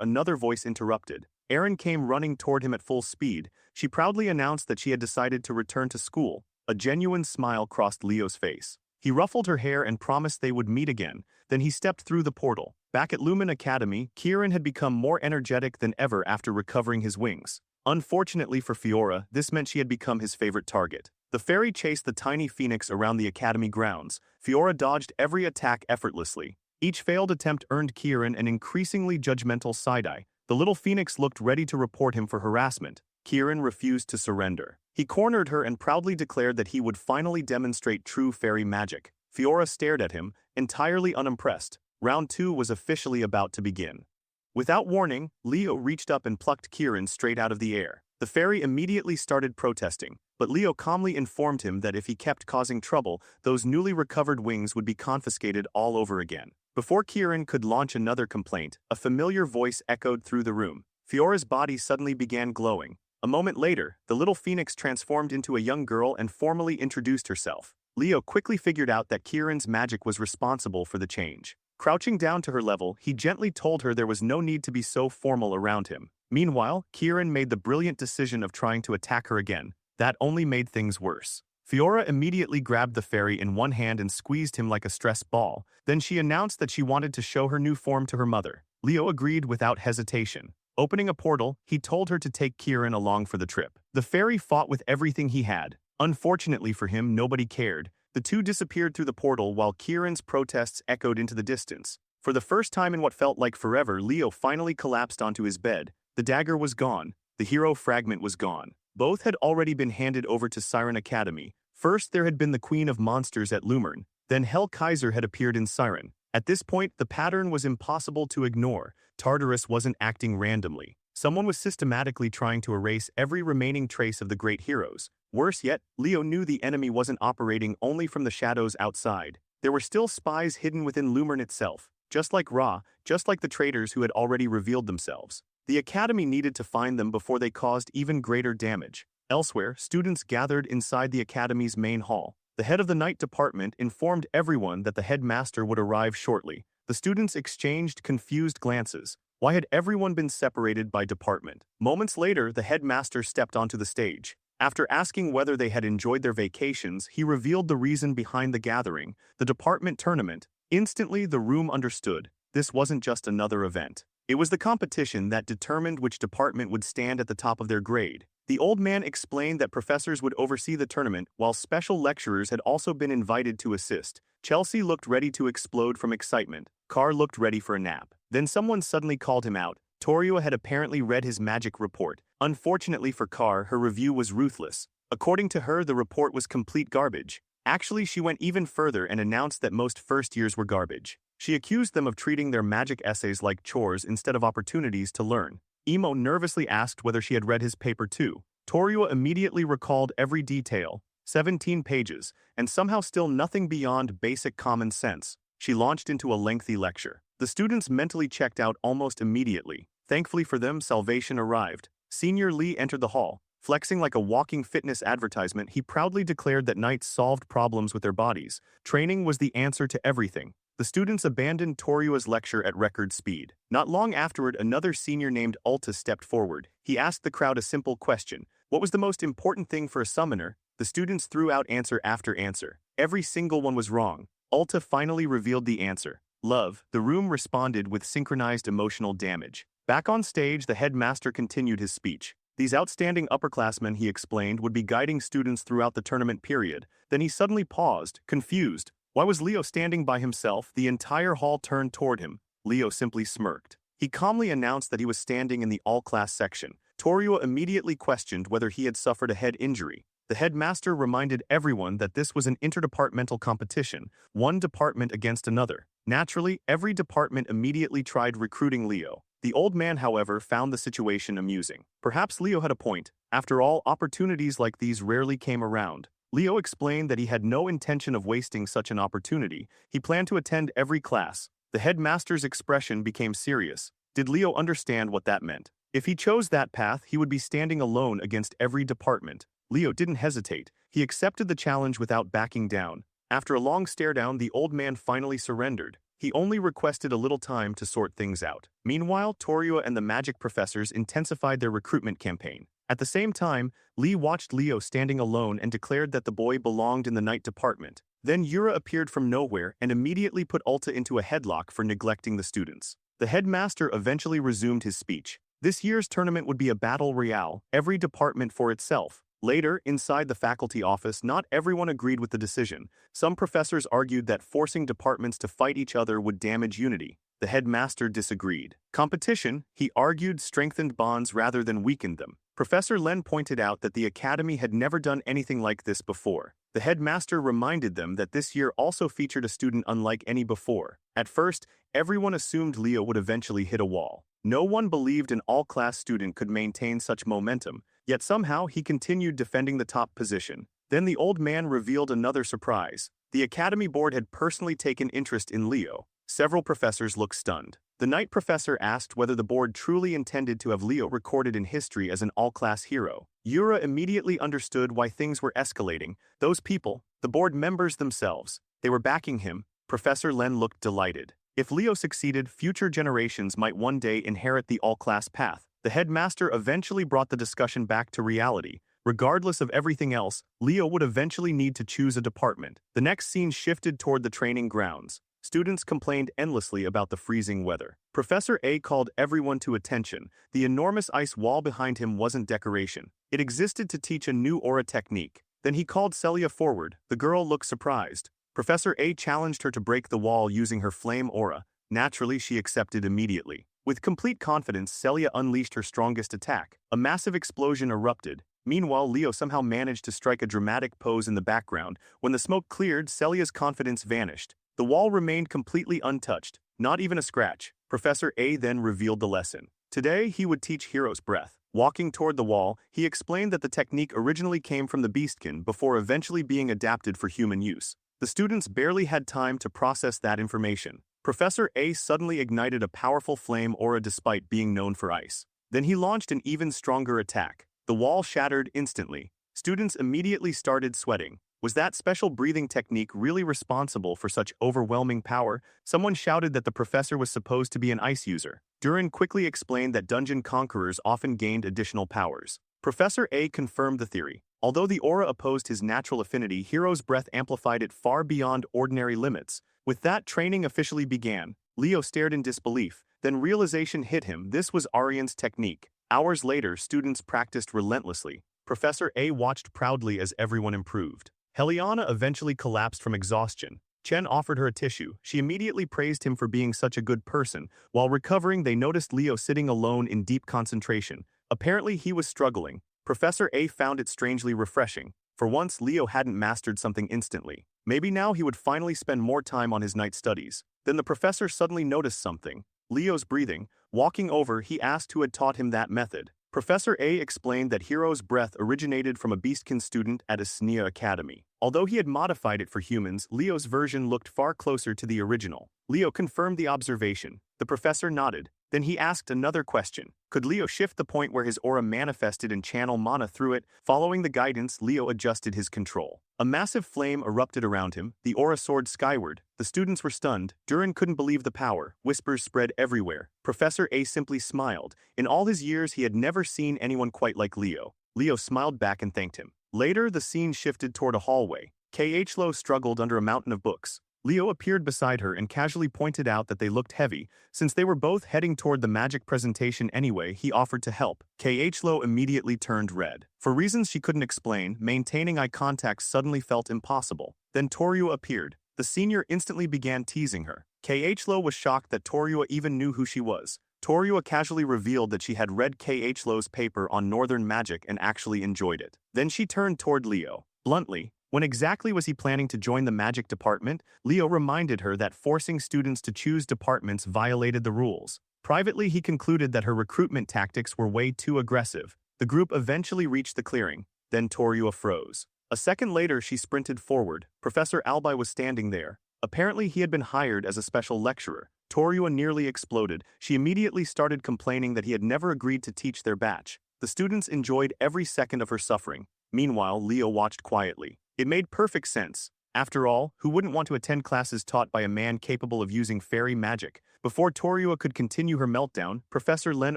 another voice interrupted. Erin came running toward him at full speed. She proudly announced that she had decided to return to school. A genuine smile crossed Leo's face. He ruffled her hair and promised they would meet again. Then he stepped through the portal. Back at Lumine Academy, Kieran had become more energetic than ever after recovering his wings. Unfortunately for Fiora, this meant she had become his favorite target. The fairy chased the tiny phoenix around the academy grounds. Fiora dodged every attack effortlessly. Each failed attempt earned Kieran an increasingly judgmental side-eye. The little phoenix looked ready to report him for harassment. Kieran refused to surrender. He cornered her and proudly declared that he would finally demonstrate true fairy magic. Fiora stared at him, entirely unimpressed. Round 2 was officially about to begin. Without warning, Leo reached up and plucked Kieran straight out of the air. The fairy immediately started protesting, but Leo calmly informed him that if he kept causing trouble, those newly recovered wings would be confiscated all over again. Before Kieran could launch another complaint, a familiar voice echoed through the room. Fiora's body suddenly began glowing. A moment later, the little phoenix transformed into a young girl and formally introduced herself. Leo quickly figured out that Kieran's magic was responsible for the change. Crouching down to her level, he gently told her there was no need to be so formal around him. Meanwhile, Kieran made the brilliant decision of trying to attack her again. That only made things worse. Fiora immediately grabbed the fairy in one hand and squeezed him like a stress ball. Then she announced that she wanted to show her new form to her mother. Leo agreed without hesitation. Opening a portal, he told her to take Kieran along for the trip. The fairy fought with everything he had. Unfortunately for him, nobody cared. The two disappeared through the portal while Kieran's protests echoed into the distance. For the first time in what felt like forever, Leo finally collapsed onto his bed. The dagger was gone. The hero fragment was gone. Both had already been handed over to Siren Academy. First, there had been the Queen of Monsters at Lumine. Then Hell Kaiser had appeared in Siren. At this point, the pattern was impossible to ignore. Tartarus wasn't acting randomly. Someone was systematically trying to erase every remaining trace of the great heroes. Worse yet, Leo knew the enemy wasn't operating only from the shadows outside. There were still spies hidden within Lumine itself. Just like Ra, just like the traitors who had already revealed themselves. The Academy needed to find them before they caused even greater damage. Elsewhere, students gathered inside the Academy's main hall. The head of the night department informed everyone that the headmaster would arrive shortly. The students exchanged confused glances. Why had everyone been separated by department? Moments later, the headmaster stepped onto the stage. After asking whether they had enjoyed their vacations, he revealed the reason behind the gathering, the department tournament. Instantly, the room understood. This wasn't just another event. It was the competition that determined which department would stand at the top of their grade. The old man explained that professors would oversee the tournament, while special lecturers had also been invited to assist. Chelsea looked ready to explode from excitement. Carr looked ready for a nap. Then someone suddenly called him out. Torio had apparently read his magic report. Unfortunately for Carr, her review was ruthless. According to her, the report was complete garbage. Actually, she went even further and announced that most first years were garbage. She accused them of treating their magic essays like chores instead of opportunities to learn. Emo nervously asked whether she had read his paper too. Torio immediately recalled every detail, 17 pages, and somehow still nothing beyond basic common sense. She launched into a lengthy lecture. The students mentally checked out almost immediately. Thankfully for them, salvation arrived. Senior Lee entered the hall. Flexing like a walking fitness advertisement, he proudly declared that knights solved problems with their bodies. Training was the answer to everything. The students abandoned Toryua's lecture at record speed. Not long afterward, another senior named Ulta stepped forward. He asked the crowd a simple question. What was the most important thing for a summoner? The students threw out answer after answer. Every single one was wrong. Ulta finally revealed the answer. Love. The room responded with synchronized emotional damage. Back on stage, the headmaster continued his speech. These outstanding upperclassmen, he explained, would be guiding students throughout the tournament period. Then he suddenly paused, confused. Why was Leo standing by himself? The entire hall turned toward him. Leo simply smirked. He calmly announced that he was standing in the all-class section. Toryua immediately questioned whether he had suffered a head injury. The headmaster reminded everyone that this was an interdepartmental competition, one department against another. Naturally, every department immediately tried recruiting Leo. The old man, however, found the situation amusing. Perhaps Leo had a point. After all, opportunities like these rarely came around. Leo explained that he had no intention of wasting such an opportunity. He planned to attend every class. The headmaster's expression became serious. Did Leo understand what that meant? If he chose that path, he would be standing alone against every department. Leo didn't hesitate. He accepted the challenge without backing down. After a long stare-down, the old man finally surrendered. He only requested a little time to sort things out. Meanwhile, Toryua and the magic professors intensified their recruitment campaign. At the same time, Lee watched Leo standing alone and declared that the boy belonged in the night department. Then Yura appeared from nowhere and immediately put Ulta into a headlock for neglecting the students. The headmaster eventually resumed his speech. This year's tournament would be a battle royale, every department for itself. Later, inside the faculty office, not everyone agreed with the decision. Some professors argued that forcing departments to fight each other would damage unity. The headmaster disagreed. Competition, he argued, strengthened bonds rather than weakened them. Professor Len pointed out that the academy had never done anything like this before. The headmaster reminded them that this year also featured a student unlike any before. At first, everyone assumed Leo would eventually hit a wall. No one believed an all-class student could maintain such momentum, yet somehow he continued defending the top position. Then the old man revealed another surprise. The academy board had personally taken interest in Leo. Several professors looked stunned. The night professor asked whether the board truly intended to have Leo recorded in history as an all-class hero. Yura immediately understood why things were escalating. Those people, the board members themselves, they were backing him. Professor Len looked delighted. If Leo succeeded, future generations might one day inherit the all-class path. The headmaster eventually brought the discussion back to reality. Regardless of everything else, Leo would eventually need to choose a department. The next scene shifted toward the training grounds. Students complained endlessly about the freezing weather. Professor A called everyone to attention. The enormous ice wall behind him wasn't decoration. It existed to teach a new aura technique. Then he called Celia forward. The girl looked surprised. Professor A challenged her to break the wall using her flame aura. Naturally, she accepted immediately. With complete confidence, Celia unleashed her strongest attack. A massive explosion erupted. Meanwhile, Leo somehow managed to strike a dramatic pose in the background. When the smoke cleared, Celia's confidence vanished. The wall remained completely untouched, not even a scratch. Professor A then revealed the lesson. Today, he would teach Hero's Breath. Walking toward the wall, he explained that the technique originally came from the Beastkin before eventually being adapted for human use. The students barely had time to process that information. Professor A suddenly ignited a powerful flame aura despite being known for ice. Then he launched an even stronger attack. The wall shattered instantly. Students immediately started sweating. Was that special breathing technique really responsible for such overwhelming power? Someone shouted that the professor was supposed to be an ice user. Durin quickly explained that dungeon conquerors often gained additional powers. Professor A confirmed the theory. Although the aura opposed his natural affinity, Hero's Breath amplified it far beyond ordinary limits. With that, training officially began. Leo stared in disbelief. Then realization hit him. This was Arian's technique. Hours later, students practiced relentlessly. Professor A watched proudly as everyone improved. Heliana eventually collapsed from exhaustion. Chen offered her a tissue. She immediately praised him for being such a good person. While recovering, they noticed Leo sitting alone in deep concentration. Apparently, he was struggling. Professor A found it strangely refreshing. For once, Leo hadn't mastered something instantly. Maybe now he would finally spend more time on his night studies. Then the professor suddenly noticed something. Leo's breathing. Walking over, he asked who had taught him that method. Professor A explained that Hero's Breath originated from a Beastkin student at Asnia Academy. Although he had modified it for humans, Leo's version looked far closer to the original. Leo confirmed the observation. The professor nodded. Then he asked another question. Could Leo shift the point where his aura manifested and channel mana through it? Following the guidance, Leo adjusted his control. A massive flame erupted around him, the aura soared skyward. The students were stunned. Durin couldn't believe the power. Whispers spread everywhere. Professor A simply smiled. In all his years, he had never seen anyone quite like Leo. Leo smiled back and thanked him. Later, the scene shifted toward a hallway. Yahello struggled under a mountain of books. Leo appeared beside her and casually pointed out that they looked heavy. Since they were both heading toward the magic presentation anyway, he offered to help. Yahello immediately turned red. For reasons she couldn't explain, maintaining eye contact suddenly felt impossible. Then Toryua appeared. The senior instantly began teasing her. Yahello was shocked that Toryua even knew who she was. Toryua casually revealed that she had read Yahello's paper on Northern magic and actually enjoyed it. Then she turned toward Leo. Bluntly, when exactly was he planning to join the magic department? Leo reminded her that forcing students to choose departments violated the rules. Privately, he concluded that her recruitment tactics were way too aggressive. The group eventually reached the clearing. Then Toryua froze. A second later, she sprinted forward. Professor Albi was standing there. Apparently, he had been hired as a special lecturer. Toryua nearly exploded. She immediately started complaining that he had never agreed to teach their batch. The students enjoyed every second of her suffering. Meanwhile, Leo watched quietly. It made perfect sense. After all, who wouldn't want to attend classes taught by a man capable of using fairy magic? Before Toryua could continue her meltdown, Professor Len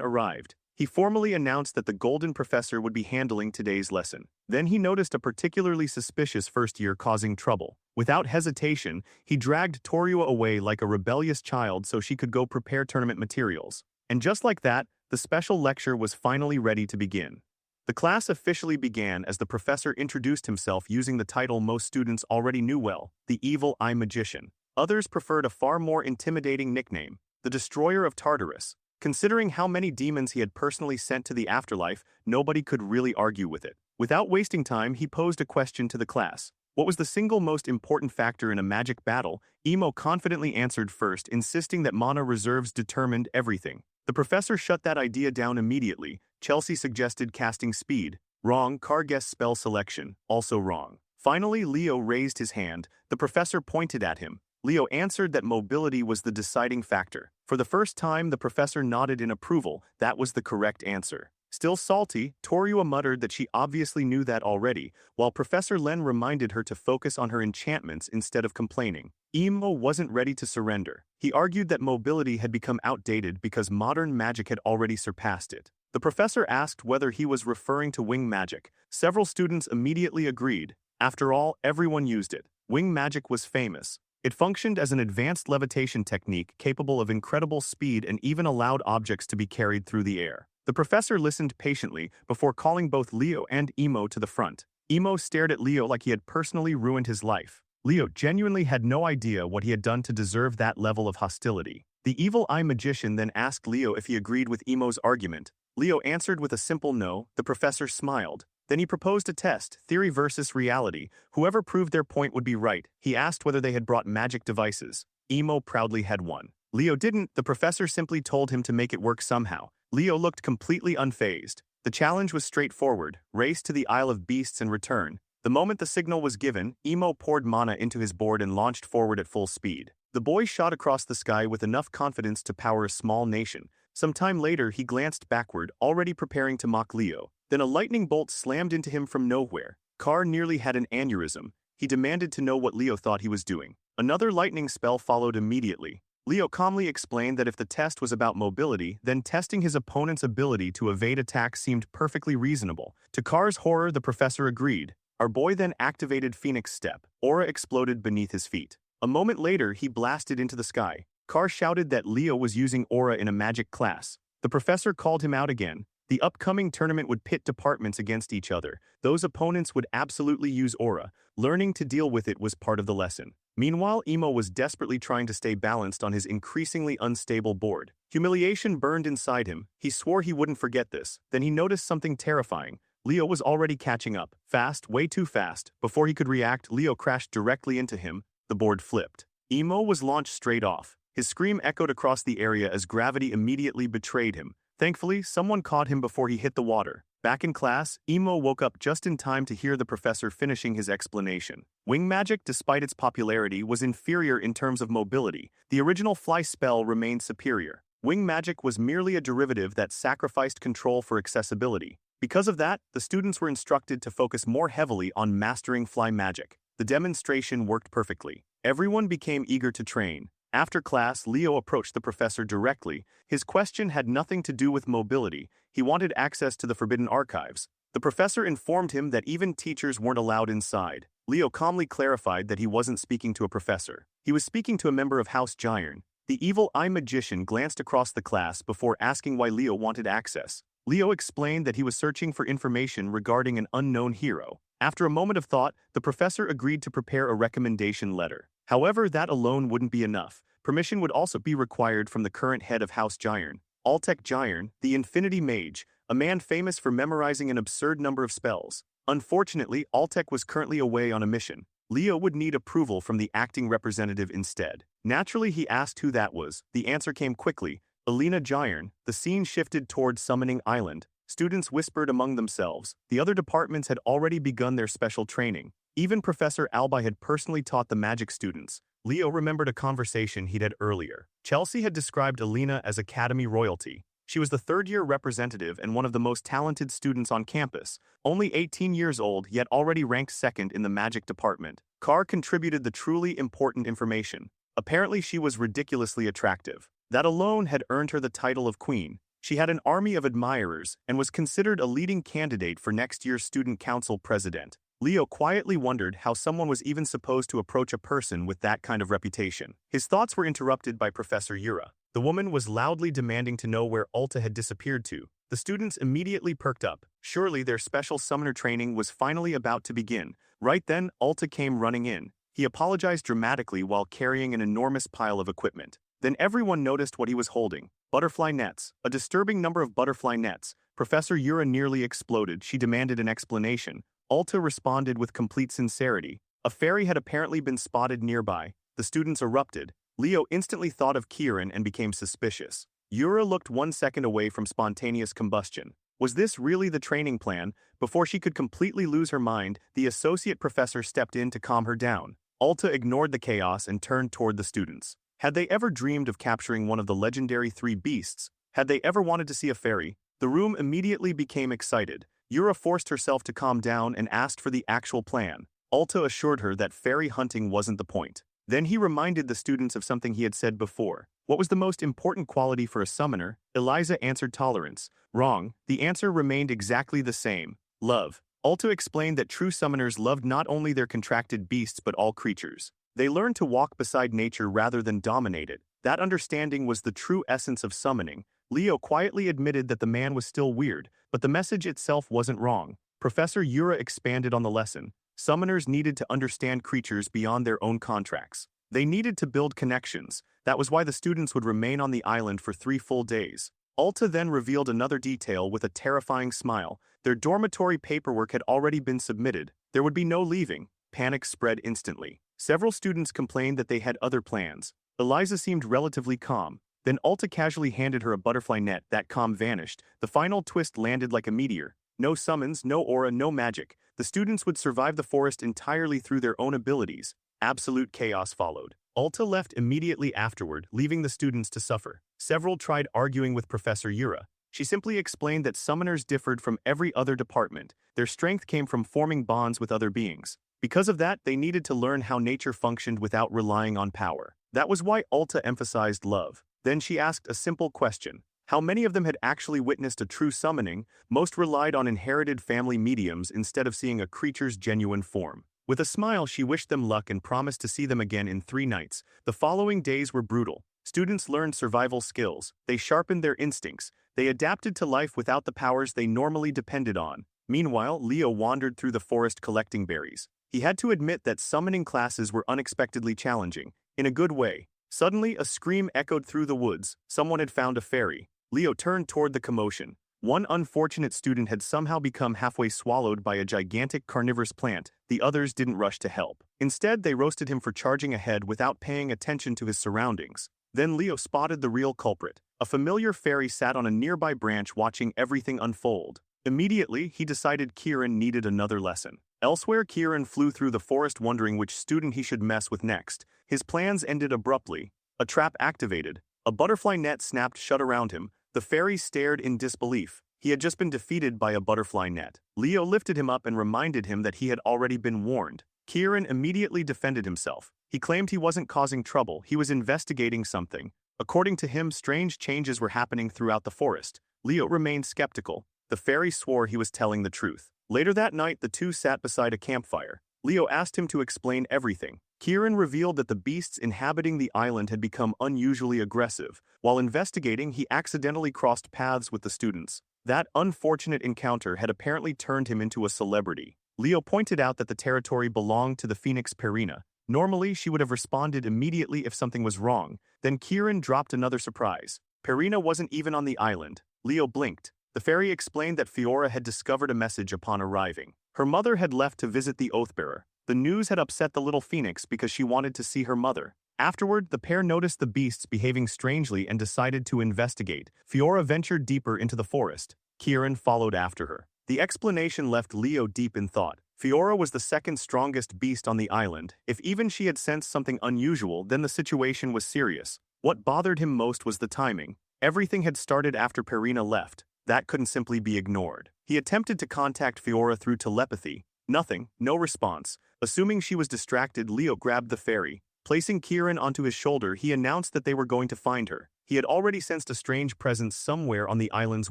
arrived. He formally announced that the Golden Professor would be handling today's lesson. Then he noticed a particularly suspicious first year causing trouble. Without hesitation, he dragged Toryua away like a rebellious child so she could go prepare tournament materials. And just like that, the special lecture was finally ready to begin. The class officially began as the professor introduced himself using the title most students already knew well, the Evil Eye Magician. Others preferred a far more intimidating nickname, the Destroyer of Tartarus. Considering how many demons he had personally sent to the afterlife, nobody could really argue with it. Without wasting time, he posed a question to the class. What was the single most important factor in a magic battle? Emo confidently answered first, insisting that mana reserves determined everything. The professor shut that idea down immediately. Chelsea suggested casting speed. Wrong. Carr guessed spell selection. Also wrong. Finally, Leo raised his hand. The professor pointed at him. Leo answered that mobility was the deciding factor. For the first time, the professor nodded in approval. That was the correct answer. Still salty, Toryua muttered that she obviously knew that already, while Professor Len reminded her to focus on her enchantments instead of complaining. Emo wasn't ready to surrender. He argued that mobility had become outdated because modern magic had already surpassed it. The professor asked whether he was referring to wing magic. Several students immediately agreed. After all, everyone used it. Wing magic was famous. It functioned as an advanced levitation technique capable of incredible speed and even allowed objects to be carried through the air. The professor listened patiently before calling both Leo and Emo to the front. Emo stared at Leo like he had personally ruined his life. Leo genuinely had no idea what he had done to deserve that level of hostility. The Evil Eye Magician then asked Leo if he agreed with Emo's argument. Leo answered with a simple no. The professor smiled. Then he proposed a test, theory versus reality. Whoever proved their point would be right. He asked whether they had brought magic devices. Emo proudly had one. Leo didn't. The professor simply told him to make it work somehow. Leo looked completely unfazed. The challenge was straightforward. Race to the Isle of Beasts and return. The moment the signal was given, Emo poured mana into his board and launched forward at full speed. The boy shot across the sky with enough confidence to power a small nation. Some time later, he glanced backward, already preparing to mock Leo. Then a lightning bolt slammed into him from nowhere. Carr nearly had an aneurysm. He demanded to know what Leo thought he was doing. Another lightning spell followed immediately. Leo calmly explained that if the test was about mobility, then testing his opponent's ability to evade attacks seemed perfectly reasonable. To Carr's horror, the professor agreed. Our boy then activated Phoenix Step. Aura exploded beneath his feet. A moment later, he blasted into the sky. Carr shouted that Leo was using aura in a magic class. The professor called him out again. The upcoming tournament would pit departments against each other. Those opponents would absolutely use aura. Learning to deal with it was part of the lesson. Meanwhile, Emo was desperately trying to stay balanced on his increasingly unstable board. Humiliation burned inside him. He swore he wouldn't forget this. Then he noticed something terrifying. Leo was already catching up. Fast, way too fast. Before he could react, Leo crashed directly into him. The board flipped. Emo was launched straight off. His scream echoed across the area as gravity immediately betrayed him. Thankfully, someone caught him before he hit the water. Back in class, Emo woke up just in time to hear the professor finishing his explanation. Wing magic, despite its popularity, was inferior in terms of mobility. The original fly spell remained superior. Wing magic was merely a derivative that sacrificed control for accessibility. Because of that, the students were instructed to focus more heavily on mastering fly magic. The demonstration worked perfectly. Everyone became eager to train. After class, Leo approached the professor directly. His question had nothing to do with mobility. He wanted access to the forbidden archives. The professor informed him that even teachers weren't allowed inside. Leo calmly clarified that he wasn't speaking to a professor. He was speaking to a member of House Xeringer. The evil eye magician glanced across the class before asking why Leo wanted access. Leo explained that he was searching for information regarding an unknown hero. After a moment of thought, the professor agreed to prepare a recommendation letter. However, that alone wouldn't be enough. Permission would also be required from the current head of House Xeringer, Xeringer, the Infinity Mage, a man famous for memorizing an absurd number of spells. Unfortunately, was currently away on a mission. Leo would need approval from the acting representative instead. Naturally, he asked who that was. The answer came quickly. Alina Xeringer. The scene shifted toward Summoning Island. Students whispered among themselves. The other departments had already begun their special training. Even Professor Albi had personally taught the magic students. Leo remembered a conversation he'd had earlier. Chelsea had described Alina as Academy royalty. She was the third-year representative and one of the most talented students on campus. Only 18 years old, yet already ranked second in the magic department. Carr contributed the truly important information. Apparently she was ridiculously attractive. That alone had earned her the title of queen. She had an army of admirers and was considered a leading candidate for next year's student council president. Leo quietly wondered how someone was even supposed to approach a person with that kind of reputation. His thoughts were interrupted by Professor Yura. The woman was loudly demanding to know where Ulta had disappeared to. The students immediately perked up. Surely their special summoner training was finally about to begin. Right then, Ulta came running in. He apologized dramatically while carrying an enormous pile of equipment. Then everyone noticed what he was holding. Butterfly nets. A disturbing number of butterfly nets. Professor Yura nearly exploded. She demanded an explanation. Ulta responded with complete sincerity. A fairy had apparently been spotted nearby. The students erupted. Leo instantly thought of Kieran and became suspicious. Yura looked 1 second away from spontaneous combustion. Was this really the training plan? Before she could completely lose her mind, the associate professor stepped in to calm her down. Ulta ignored the chaos and turned toward the students. Had they ever dreamed of capturing one of the legendary 3 beasts? Had they ever wanted to see a fairy? The room immediately became excited. Yura forced herself to calm down and asked for the actual plan. Ulta assured her that fairy hunting wasn't the point. Then he reminded the students of something he had said before. What was the most important quality for a summoner? Eliza answered tolerance. Wrong. The answer remained exactly the same. Love. Ulta explained that true summoners loved not only their contracted beasts but all creatures. They learned to walk beside nature rather than dominate it. That understanding was the true essence of summoning. Leo quietly admitted that the man was still weird, but the message itself wasn't wrong. Professor Yura expanded on the lesson. Summoners needed to understand creatures beyond their own contracts. They needed to build connections. That was why the students would remain on the island for 3 full days. Ulta then revealed another detail with a terrifying smile. Their dormitory paperwork had already been submitted. There would be no leaving. Panic spread instantly. Several students complained that they had other plans. Eliza seemed relatively calm. Then Ulta casually handed her a butterfly net. That calm vanished. The final twist landed like a meteor. No summons, no aura, no magic. The students would survive the forest entirely through their own abilities. Absolute chaos followed. Ulta left immediately afterward, leaving the students to suffer. Several tried arguing with Professor Yura. She simply explained that summoners differed from every other department. Their strength came from forming bonds with other beings. Because of that, they needed to learn how nature functioned without relying on power. That was why Ulta emphasized love. Then she asked a simple question. How many of them had actually witnessed a true summoning? Most relied on inherited family mediums instead of seeing a creature's genuine form. With a smile, she wished them luck and promised to see them again in 3 nights. The following days were brutal. Students learned survival skills. They sharpened their instincts. They adapted to life without the powers they normally depended on. Meanwhile, Leo wandered through the forest collecting berries. He had to admit that summoning classes were unexpectedly challenging. In a good way. Suddenly, a scream echoed through the woods. Someone had found a fairy. Leo turned toward the commotion. One unfortunate student had somehow become halfway swallowed by a gigantic carnivorous plant. The others didn't rush to help. Instead, they roasted him for charging ahead without paying attention to his surroundings. Then Leo spotted the real culprit. A familiar fairy sat on a nearby branch watching everything unfold. Immediately, he decided Kieran needed another lesson. Elsewhere, Kieran flew through the forest wondering which student he should mess with next. His plans ended abruptly. A trap activated. A butterfly net snapped shut around him. The fairy stared in disbelief. He had just been defeated by a butterfly net. Leo lifted him up and reminded him that he had already been warned. Kieran immediately defended himself. He claimed he wasn't causing trouble, he was investigating something. According to him, strange changes were happening throughout the forest. Leo remained skeptical. The fairy swore he was telling the truth. Later that night, the two sat beside a campfire. Leo asked him to explain everything. Kieran revealed that the beasts inhabiting the island had become unusually aggressive. While investigating, he accidentally crossed paths with the students. That unfortunate encounter had apparently turned him into a celebrity. Leo pointed out that the territory belonged to the phoenix Perina. Normally, she would have responded immediately if something was wrong. Then Kieran dropped another surprise. Perina wasn't even on the island. Leo blinked. The fairy explained that Fiora had discovered a message upon arriving. Her mother had left to visit the Oathbearer. The news had upset the little phoenix because she wanted to see her mother. Afterward, the pair noticed the beasts behaving strangely and decided to investigate. Fiora ventured deeper into the forest. Kieran followed after her. The explanation left Leo deep in thought. Fiora was the second strongest beast on the island. If even she had sensed something unusual, then the situation was serious. What bothered him most was the timing. Everything had started after Perina left. That couldn't simply be ignored. He attempted to contact Fiora through telepathy. Nothing, no response. Assuming she was distracted, Leo grabbed the fairy. Placing Kieran onto his shoulder, he announced that they were going to find her. He had already sensed a strange presence somewhere on the island's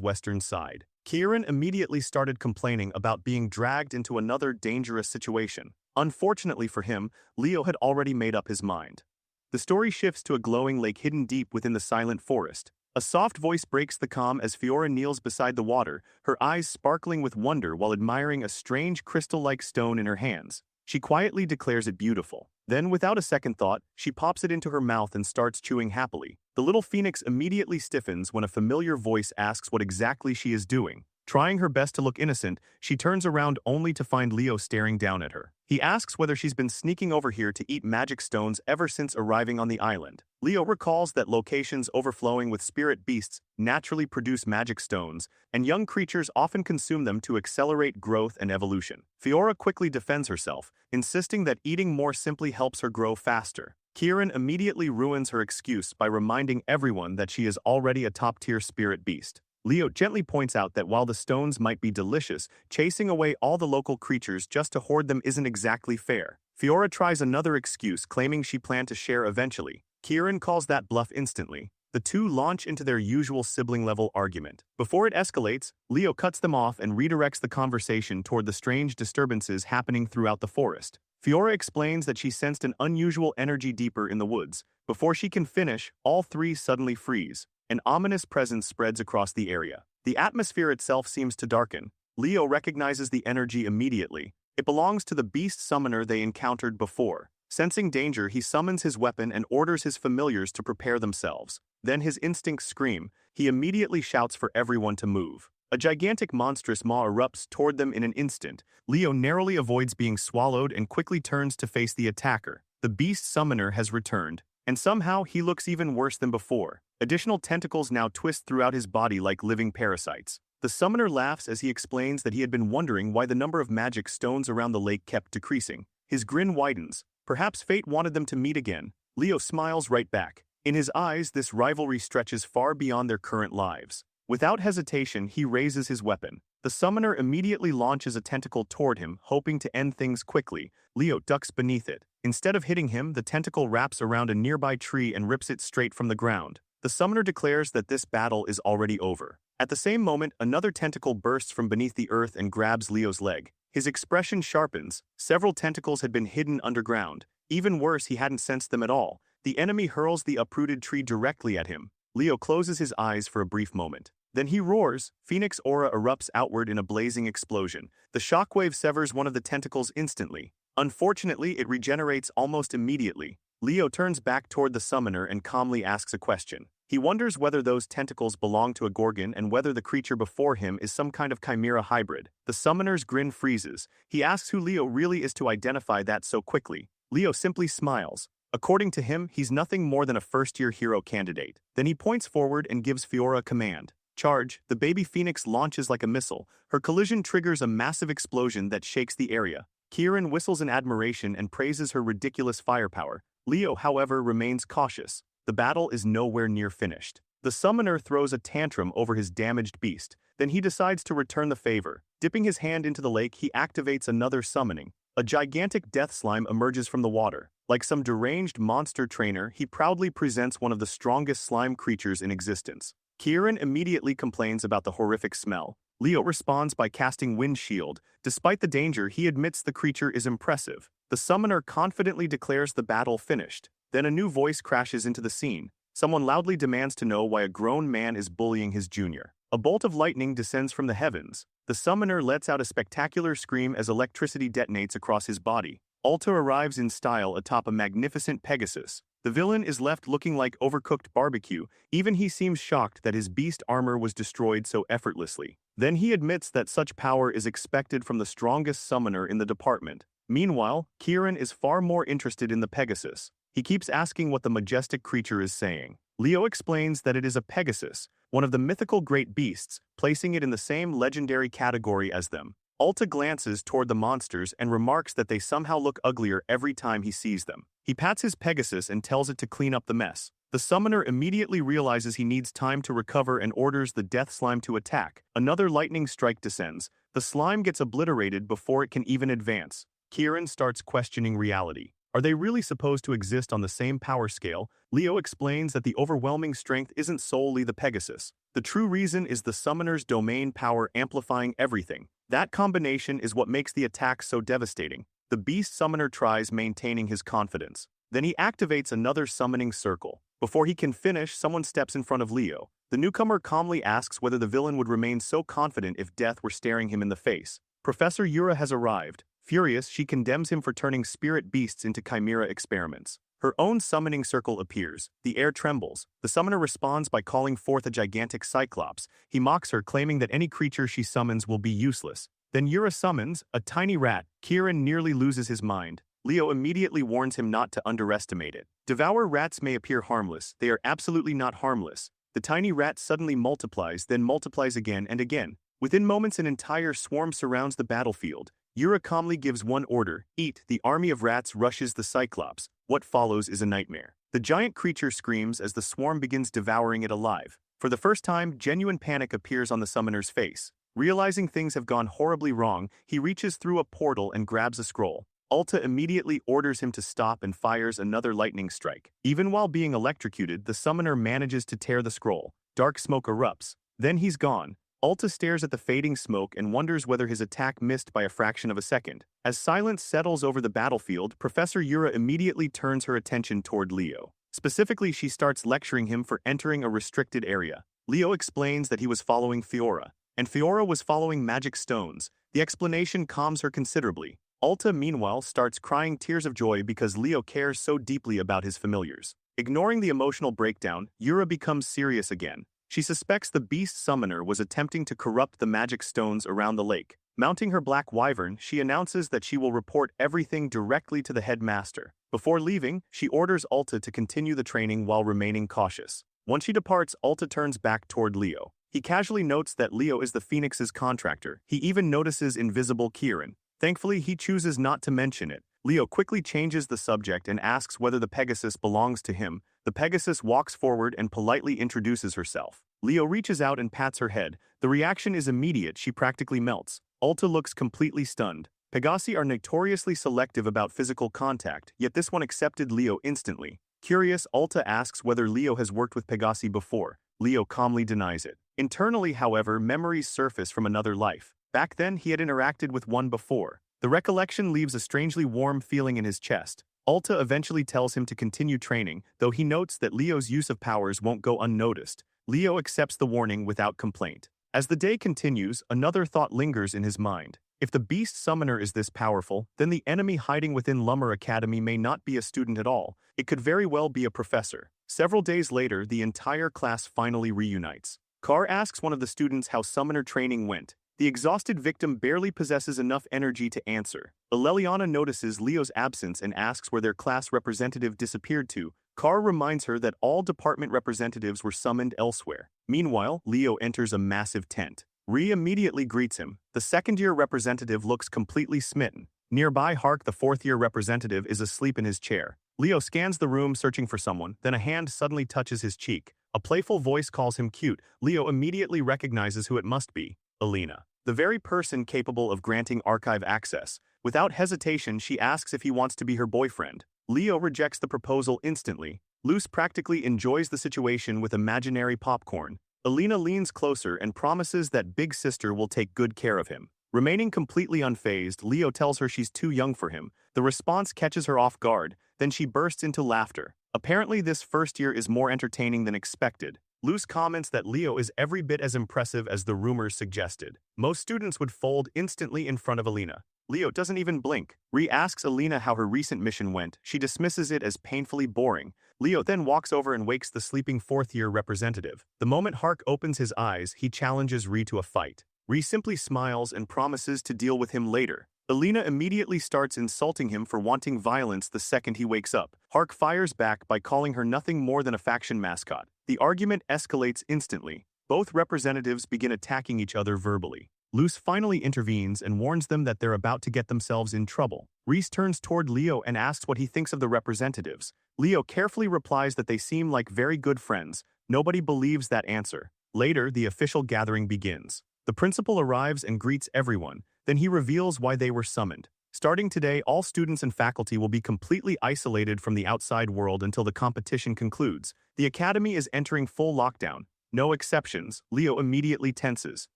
western side. Kieran immediately started complaining about being dragged into another dangerous situation. Unfortunately for him, Leo had already made up his mind. The story shifts to a glowing lake hidden deep within the silent forest. A soft voice breaks the calm as Fiora kneels beside the water, her eyes sparkling with wonder while admiring a strange crystal-like stone in her hands. She quietly declares it beautiful. Then, without a second thought, she pops it into her mouth and starts chewing happily. The little phoenix immediately stiffens when a familiar voice asks what exactly she is doing. Trying her best to look innocent, she turns around only to find Leo staring down at her. He asks whether she's been sneaking over here to eat magic stones ever since arriving on the island. Leo recalls that locations overflowing with spirit beasts naturally produce magic stones, and young creatures often consume them to accelerate growth and evolution. Fiora quickly defends herself, insisting that eating more simply helps her grow faster. Kieran immediately ruins her excuse by reminding everyone that she is already a top-tier spirit beast. Leo gently points out that while the stones might be delicious, chasing away all the local creatures just to hoard them isn't exactly fair. Fiora tries another excuse, claiming she planned to share eventually. Kieran calls that bluff instantly. The two launch into their usual sibling-level argument. Before it escalates, Leo cuts them off and redirects the conversation toward the strange disturbances happening throughout the forest. Fiora explains that she sensed an unusual energy deeper in the woods. Before she can finish, all three suddenly freeze. An ominous presence spreads across the area. The atmosphere itself seems to darken. Leo recognizes the energy immediately. It belongs to the beast summoner they encountered before. Sensing danger, he summons his weapon and orders his familiars to prepare themselves. Then his instincts scream. He immediately shouts for everyone to move. A gigantic monstrous maw erupts toward them in an instant. Leo narrowly avoids being swallowed and quickly turns to face the attacker. The beast summoner has returned, and somehow he looks even worse than before. Additional tentacles now twist throughout his body like living parasites. The summoner laughs as he explains that he had been wondering why the number of magic stones around the lake kept decreasing. His grin widens. Perhaps fate wanted them to meet again. Leo smiles right back. In his eyes, this rivalry stretches far beyond their current lives. Without hesitation, he raises his weapon. The summoner immediately launches a tentacle toward him, hoping to end things quickly. Leo ducks beneath it. Instead of hitting him, the tentacle wraps around a nearby tree and rips it straight from the ground. The summoner declares that this battle is already over. At the same moment, another tentacle bursts from beneath the earth and grabs Leo's leg. His expression sharpens. Several tentacles had been hidden underground. Even worse, he hadn't sensed them at all. The enemy hurls the uprooted tree directly at him. Leo closes his eyes for a brief moment. Then he roars. Phoenix aura erupts outward in a blazing explosion. The shockwave severs one of the tentacles instantly. Unfortunately, it regenerates almost immediately. Leo turns back toward the summoner and calmly asks a question. He wonders whether those tentacles belong to a gorgon and whether the creature before him is some kind of chimera hybrid. The summoner's grin freezes. He asks who Leo really is to identify that so quickly. Leo simply smiles. According to him, he's nothing more than a first-year hero candidate. Then he points forward and gives Fiora a command. Charge. The baby phoenix launches like a missile. Her collision triggers a massive explosion that shakes the area. Kieran whistles in admiration and praises her ridiculous firepower. Leo, however, remains cautious. the battle is nowhere near finished. The summoner throws a tantrum over his damaged beast, then he decides to return the favor. Dipping his hand into the lake, he activates another summoning. A gigantic death slime emerges from the water. Like some deranged monster trainer, he proudly presents one of the strongest slime creatures in existence. Kieran immediately complains about the horrific smell. Leo responds by casting Wind Shield. Despite the danger, he admits the creature is impressive. The summoner confidently declares the battle finished. Then a new voice crashes into the scene. Someone loudly demands to know why a grown man is bullying his junior. A bolt of lightning descends from the heavens. The summoner lets out a spectacular scream as electricity detonates across his body. Alta arrives in style atop a magnificent Pegasus. The villain is left looking like overcooked barbecue. Even he seems shocked that his beast armor was destroyed so effortlessly. Then he admits that such power is expected from the strongest summoner in the department. Meanwhile, Kieran is far more interested in the Pegasus. He keeps asking what the majestic creature is saying. Leo explains that it is a Pegasus, one of the mythical great beasts, placing it in the same legendary category as them. Alta glances toward the monsters and remarks that they somehow look uglier every time he sees them. He pats his Pegasus and tells it to clean up the mess. The summoner immediately realizes he needs time to recover and orders the death slime to attack. Another lightning strike descends. The slime gets obliterated before it can even advance. Kieran starts questioning reality. Are they really supposed to exist on the same power scale? Leo explains that the overwhelming strength isn't solely the Pegasus. The true reason is the summoner's domain power amplifying everything. That combination is what makes the attack so devastating. The beast summoner tries maintaining his confidence. Then he activates another summoning circle. Before he can finish, someone steps in front of Leo. The newcomer calmly asks whether the villain would remain so confident if death were staring him in the face. Professor Yura has arrived. Furious, she condemns him for turning spirit beasts into chimera experiments. Her own summoning circle appears. The air trembles. The summoner responds by calling forth a gigantic cyclops. He mocks her, claiming that any creature she summons will be useless. Then Yura summons a tiny rat. Kieran nearly loses his mind. Leo immediately warns him not to underestimate it. Devour rats may appear harmless. They are absolutely not harmless. The tiny rat suddenly multiplies, then multiplies again and again. Within moments, an entire swarm surrounds the battlefield. Yura calmly gives one order: eat. The army of rats rushes the Cyclops. What follows is a nightmare. The giant creature screams as the swarm begins devouring it alive. For the first time, genuine panic appears on the summoner's face. Realizing things have gone horribly wrong, he reaches through a portal and grabs a scroll. Alta immediately orders him to stop and fires another lightning strike. Even while being electrocuted, the summoner manages to tear the scroll. Dark smoke erupts. Then he's gone. Alta stares at the fading smoke and wonders whether his attack missed by a fraction of a second. As silence settles over the battlefield, Professor Yura immediately turns her attention toward Leo. Specifically, she starts lecturing him for entering a restricted area. Leo explains that he was following Fiora, and Fiora was following magic stones. The explanation calms her considerably. Alta, meanwhile, starts crying tears of joy because Leo cares so deeply about his familiars. Ignoring the emotional breakdown, Yura becomes serious again. She suspects the beast summoner was attempting to corrupt the magic stones around the lake. Mounting her black wyvern, she announces that she will report everything directly to the headmaster. Before leaving, she orders Alta to continue the training while remaining cautious. Once she departs, Alta turns back toward Leo. He casually notes that Leo is the Phoenix's contractor. He even notices invisible Kieran. Thankfully, he chooses not to mention it. Leo quickly changes the subject and asks whether the Pegasus belongs to him. The Pegasus walks forward and politely introduces herself. Leo reaches out and pats her head. The reaction is immediate. She practically melts. Alta looks completely stunned. Pegasi are notoriously selective about physical contact, yet this one accepted Leo instantly. Curious, Alta asks whether Leo has worked with Pegasi before. Leo calmly denies it. Internally, however, memories surface from another life. Back then, he had interacted with one before. The recollection leaves a strangely warm feeling in his chest. Alta eventually tells him to continue training, though he notes that Leo's use of powers won't go unnoticed. Leo accepts the warning without complaint. As the day continues, another thought lingers in his mind. If the beast summoner is this powerful, then the enemy hiding within Lummer Academy may not be a student at all. It could very well be a professor. Several days later, the entire class finally reunites. Carr asks one of the students how summoner training went. The exhausted victim barely possesses enough energy to answer. Leliana notices Leo's absence and asks where their class representative disappeared to. Carr reminds her that all department representatives were summoned elsewhere. Meanwhile, Leo enters a massive tent. Ree immediately greets him. The second-year representative looks completely smitten. Nearby, Hark, the fourth-year representative, is asleep in his chair. Leo scans the room searching for someone, then a hand suddenly touches his cheek. A playful voice calls him cute. Leo immediately recognizes who it must be: Alina, the very person capable of granting archive access. Without hesitation, she asks if he wants to be her boyfriend. Leo rejects the proposal instantly. Luz practically enjoys the situation with imaginary popcorn. Alina leans closer and promises that Big Sister will take good care of him. Remaining completely unfazed, Leo tells her she's too young for him. The response catches her off guard, then she bursts into laughter. Apparently this first year is more entertaining than expected. Luz comments that Leo is every bit as impressive as the rumors suggested. Most students would fold instantly in front of Alina. Leo doesn't even blink. Asks Alina how her recent mission went. She dismisses it as painfully boring. Leo then walks over and wakes the sleeping fourth-year representative. The moment Hark opens his eyes, he challenges Ree to a fight. Ree simply smiles and promises to deal with him later. Alina immediately starts insulting him for wanting violence the second he wakes up. Hark fires back by calling her nothing more than a faction mascot. The argument escalates instantly. Both representatives begin attacking each other verbally. Luz finally intervenes and warns them that they're about to get themselves in trouble. Reese turns toward Leo and asks what he thinks of the representatives. Leo carefully replies that they seem like very good friends. Nobody believes that answer. Later, the official gathering begins. The principal arrives and greets everyone. Then he reveals why they were summoned. Starting today, all students and faculty will be completely isolated from the outside world until the competition concludes. The academy is entering full lockdown. No exceptions. Leo immediately tenses.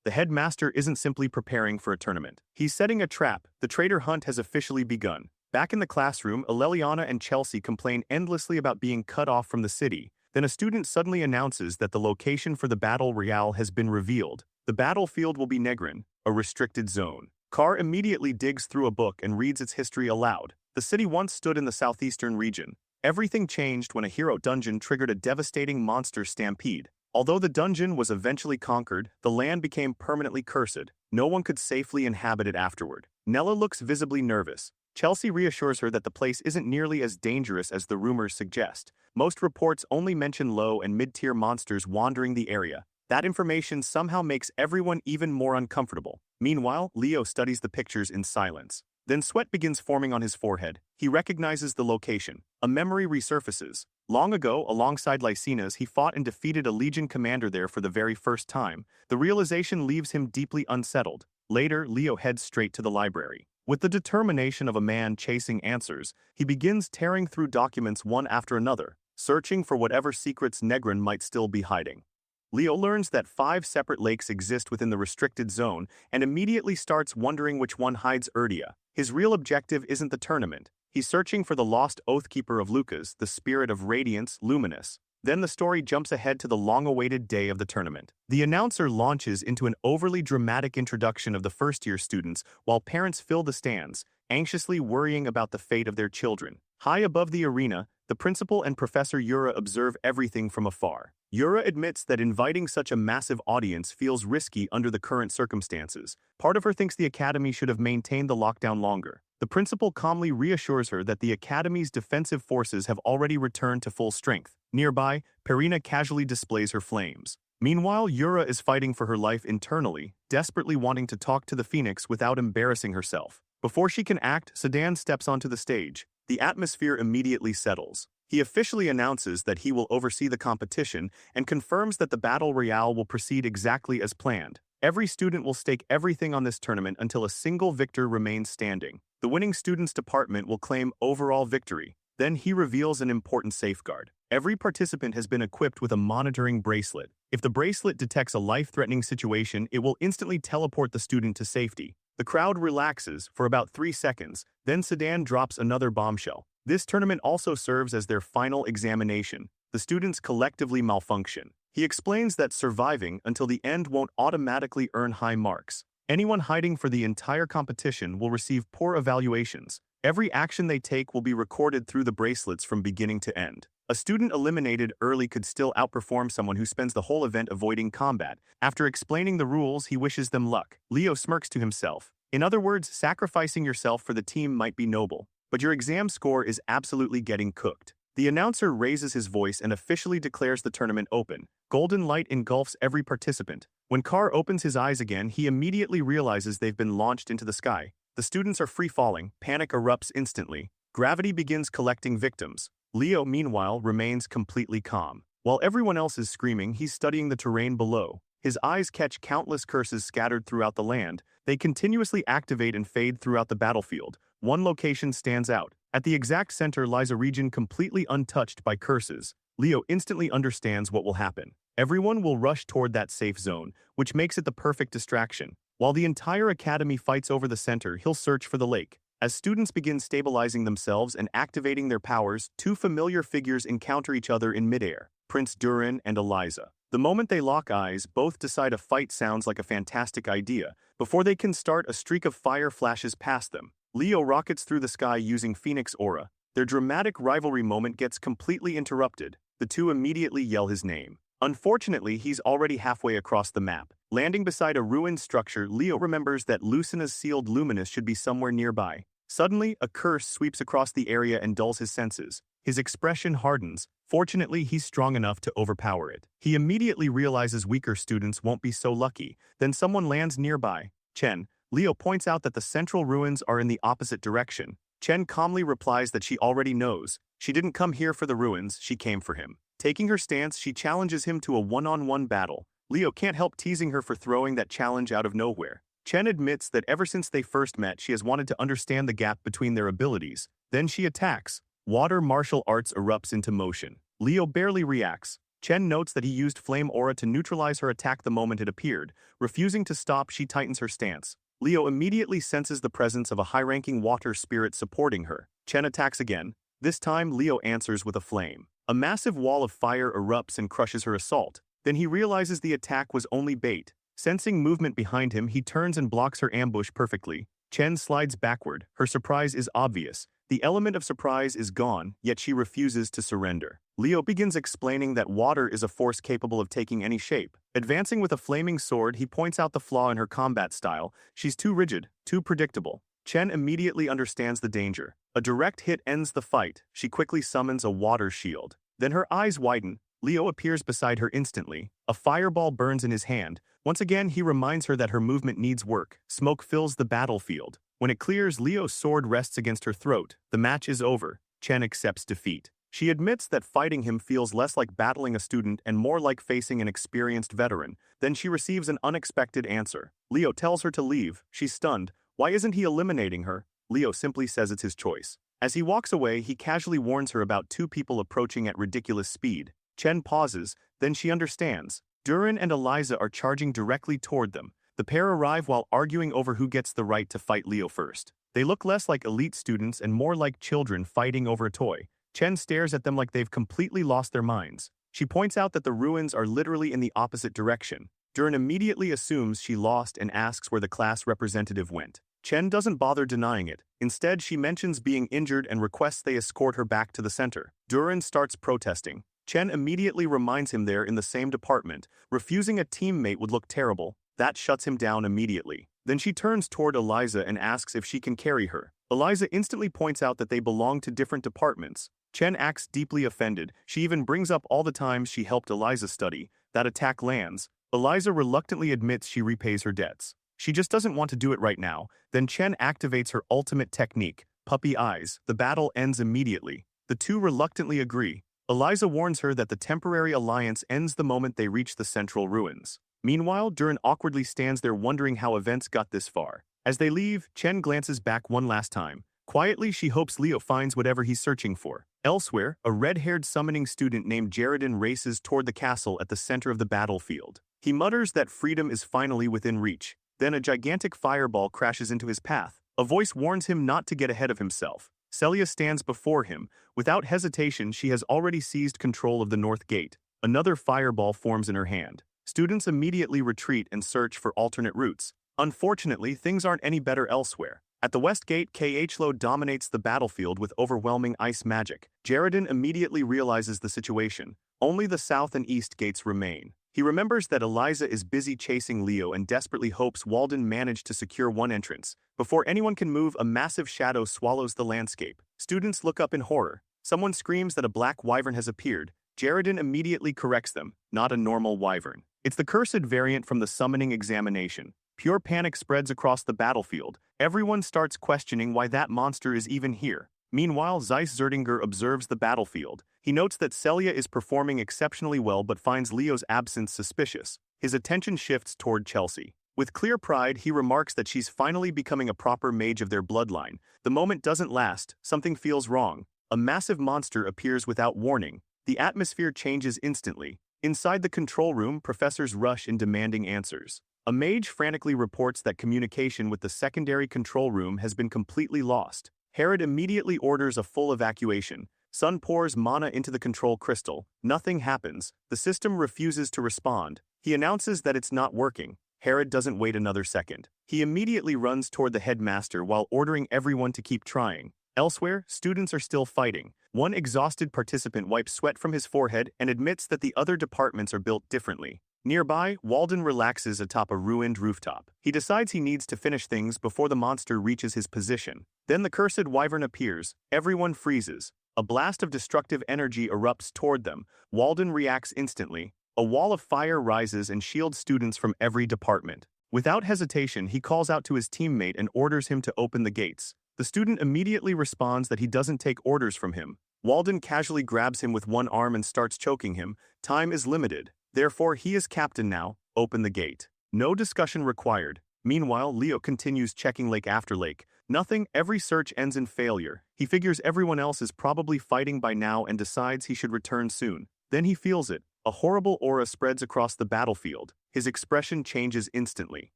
The headmaster isn't simply preparing for a tournament. He's setting a trap. The traitor hunt has officially begun. Back in the classroom, Aleliana and Chelsea complain endlessly about being cut off from the city. Then a student suddenly announces that the location for the battle royale has been revealed. The battlefield will be Negrin, a restricted zone. Carr immediately digs through a book and reads its history aloud. The city once stood in the southeastern region. Everything changed when a hero dungeon triggered a devastating monster stampede. Although the dungeon was eventually conquered, the land became permanently cursed. No one could safely inhabit it afterward. Nella looks visibly nervous. Chelsea reassures her that the place isn't nearly as dangerous as the rumors suggest. Most reports only mention low and mid-tier monsters wandering the area. That information somehow makes everyone even more uncomfortable. Meanwhile, Leo studies the pictures in silence. Then sweat begins forming on his forehead. He recognizes the location. A memory resurfaces. Long ago, alongside Lycinas, he fought and defeated a legion commander there for the very first time. The realization leaves him deeply unsettled. Later, Leo heads straight to the library. With the determination of a man chasing answers, he begins tearing through documents one after another, searching for whatever secrets Negrin might still be hiding. Leo learns that 5 separate lakes exist within the restricted zone and immediately starts wondering which one hides Erdia. His real objective isn't the tournament. He's searching for the lost Oathkeeper of Lucas, the spirit of radiance, Luminous. Then the story jumps ahead to the long-awaited day of the tournament. The announcer launches into an overly dramatic introduction of the first-year students while parents fill the stands, anxiously worrying about the fate of their children. High above the arena, the principal and Professor Yura observe everything from afar. Yura admits that inviting such a massive audience feels risky under the current circumstances. Part of her thinks the academy should have maintained the lockdown longer. The principal calmly reassures her that the academy's defensive forces have already returned to full strength. Nearby, Perina casually displays her flames. Meanwhile, Yura is fighting for her life internally, desperately wanting to talk to the Phoenix without embarrassing herself. Before she can act, Sedan steps onto the stage. The atmosphere immediately settles. He officially announces that he will oversee the competition and confirms that the battle royale will proceed exactly as planned. Every student will stake everything on this tournament until a single victor remains standing. The winning students' department will claim overall victory. Then he reveals an important safeguard. Every participant has been equipped with a monitoring bracelet. If the bracelet detects a life-threatening situation, it will instantly teleport the student to safety. The crowd relaxes for about 3 seconds, then Sedan drops another bombshell. This tournament also serves as their final examination. The students collectively malfunction. He explains that surviving until the end won't automatically earn high marks. Anyone hiding for the entire competition will receive poor evaluations. Every action they take will be recorded through the bracelets from beginning to end. A student eliminated early could still outperform someone who spends the whole event avoiding combat. After explaining the rules, he wishes them luck. Leo smirks to himself. In other words, sacrificing yourself for the team might be noble, but your exam score is absolutely getting cooked. The announcer raises his voice and officially declares the tournament open. Golden light engulfs every participant. When Carr opens his eyes again, he immediately realizes they've been launched into the sky. The students are free-falling. Panic erupts instantly. Gravity begins collecting victims. Leo, meanwhile, remains completely calm. While everyone else is screaming, he's studying the terrain below. His eyes catch countless curses scattered throughout the land. They continuously activate and fade throughout the battlefield. One location stands out. At the exact center lies a region completely untouched by curses. Leo instantly understands what will happen. Everyone will rush toward that safe zone, which makes it the perfect distraction. While the entire academy fights over the center, he'll search for the lake. As students begin stabilizing themselves and activating their powers, two familiar figures encounter each other in midair, Prince Durin and Eliza. The moment they lock eyes, both decide a fight sounds like a fantastic idea. Before they can start, a streak of fire flashes past them. Leo rockets through the sky using Phoenix Aura. Their dramatic rivalry moment gets completely interrupted. The two immediately yell his name. Unfortunately, he's already halfway across the map. Landing beside a ruined structure, Leo remembers that Lucina's sealed Luminous should be somewhere nearby. Suddenly, a curse sweeps across the area and dulls his senses. His expression hardens. Fortunately, he's strong enough to overpower it. He immediately realizes weaker students won't be so lucky. Then someone lands nearby. Chen. Leo points out that the central ruins are in the opposite direction. Chen calmly replies that she already knows. She didn't come here for the ruins, she came for him. Taking her stance, she challenges him to a one-on-one battle. Leo can't help teasing her for throwing that challenge out of nowhere. Chen admits that ever since they first met, she has wanted to understand the gap between their abilities. Then she attacks. Water martial arts erupts into motion. Leo barely reacts. Chen notes that he used Flame Aura to neutralize her attack the moment it appeared. Refusing to stop, she tightens her stance. Leo immediately senses the presence of a high-ranking water spirit supporting her. Chen attacks again. This time, Leo answers with a flame. A massive wall of fire erupts and crushes her assault. Then he realizes the attack was only bait. Sensing movement behind him, he turns and blocks her ambush perfectly. Chen slides backward. Her surprise is obvious. The element of surprise is gone, yet she refuses to surrender. Leo begins explaining that water is a force capable of taking any shape. Advancing with a flaming sword, he points out the flaw in her combat style. She's too rigid, too predictable. Chen immediately understands the danger. A direct hit ends the fight. She quickly summons a water shield. Then her eyes widen. Leo appears beside her instantly. A fireball burns in his hand. Once again, he reminds her that her movement needs work. Smoke fills the battlefield. When it clears, Leo's sword rests against her throat. The match is over. Chen accepts defeat. She admits that fighting him feels less like battling a student and more like facing an experienced veteran. Then she receives an unexpected answer. Leo tells her to leave. She's stunned. Why isn't he eliminating her? Leo simply says it's his choice. As he walks away, he casually warns her about two people approaching at ridiculous speed. Chen pauses, then she understands. Durin and Eliza are charging directly toward them. The pair arrive while arguing over who gets the right to fight Leo first. They look less like elite students and more like children fighting over a toy. Chen stares at them like they've completely lost their minds. She points out that the ruins are literally in the opposite direction. Durin immediately assumes she lost and asks where the class representative went. Chen doesn't bother denying it. Instead, she mentions being injured and requests they escort her back to the center. Durin starts protesting. Chen immediately reminds him they're in the same department. Refusing a teammate would look terrible. That shuts him down immediately. Then she turns toward Eliza and asks if she can carry her. Eliza instantly points out that they belong to different departments. Chen acts deeply offended. She even brings up all the times she helped Eliza study. That attack lands. Eliza reluctantly admits she repays her debts. She just doesn't want to do it right now. Then Chen activates her ultimate technique, Puppy Eyes. The battle ends immediately. The two reluctantly agree. Eliza warns her that the temporary alliance ends the moment they reach the central ruins. Meanwhile, Durin awkwardly stands there wondering how events got this far. As they leave, Chen glances back one last time. Quietly, she hopes Leo finds whatever he's searching for. Elsewhere, a red-haired summoning student named Jaredin races toward the castle at the center of the battlefield. He mutters that freedom is finally within reach. Then a gigantic fireball crashes into his path. A voice warns him not to get ahead of himself. Celia stands before him. Without hesitation, she has already seized control of the north gate. Another fireball forms in her hand. Students immediately retreat and search for alternate routes. Unfortunately, things aren't any better elsewhere. At the west gate, Yahello dominates the battlefield with overwhelming ice magic. Jaredin immediately realizes the situation. Only the south and east gates remain. He remembers that Eliza is busy chasing Leo and desperately hopes Walden managed to secure one entrance. Before anyone can move, a massive shadow swallows the landscape. Students look up in horror. Someone screams that a black wyvern has appeared. Jaredin immediately corrects them, not a normal wyvern. It's the cursed variant from the summoning examination. Pure panic spreads across the battlefield. Everyone starts questioning why that monster is even here. Meanwhile, Xeringer observes the battlefield. He notes that Celia is performing exceptionally well but finds Leo's absence suspicious. His attention shifts toward Chelsea. With clear pride, he remarks that she's finally becoming a proper mage of their bloodline. The moment doesn't last, something feels wrong. A massive monster appears without warning. The atmosphere changes instantly. Inside the control room, professors rush in demanding answers. A mage frantically reports that communication with the secondary control room has been completely lost. Herod immediately orders a full evacuation. Sun pours mana into the control crystal. Nothing happens. The system refuses to respond. He announces that it's not working. Herod doesn't wait another second. He immediately runs toward the headmaster while ordering everyone to keep trying. Elsewhere, students are still fighting. One exhausted participant wipes sweat from his forehead and admits that the other departments are built differently. Nearby, Walden relaxes atop a ruined rooftop. He decides he needs to finish things before the monster reaches his position. Then the cursed wyvern appears. Everyone freezes. A blast of destructive energy erupts toward them. Walden reacts instantly. A wall of fire rises and shields students from every department. Without hesitation, he calls out to his teammate and orders him to open the gates. The student immediately responds that he doesn't take orders from him. Walden casually grabs him with one arm and starts choking him. Time is limited. Therefore, he is captain now. Open the gate. No discussion required. Meanwhile, Leo continues checking lake after lake. Nothing, every search ends in failure. He figures everyone else is probably fighting by now and decides he should return soon. Then he feels it. A horrible aura spreads across the battlefield. His expression changes instantly.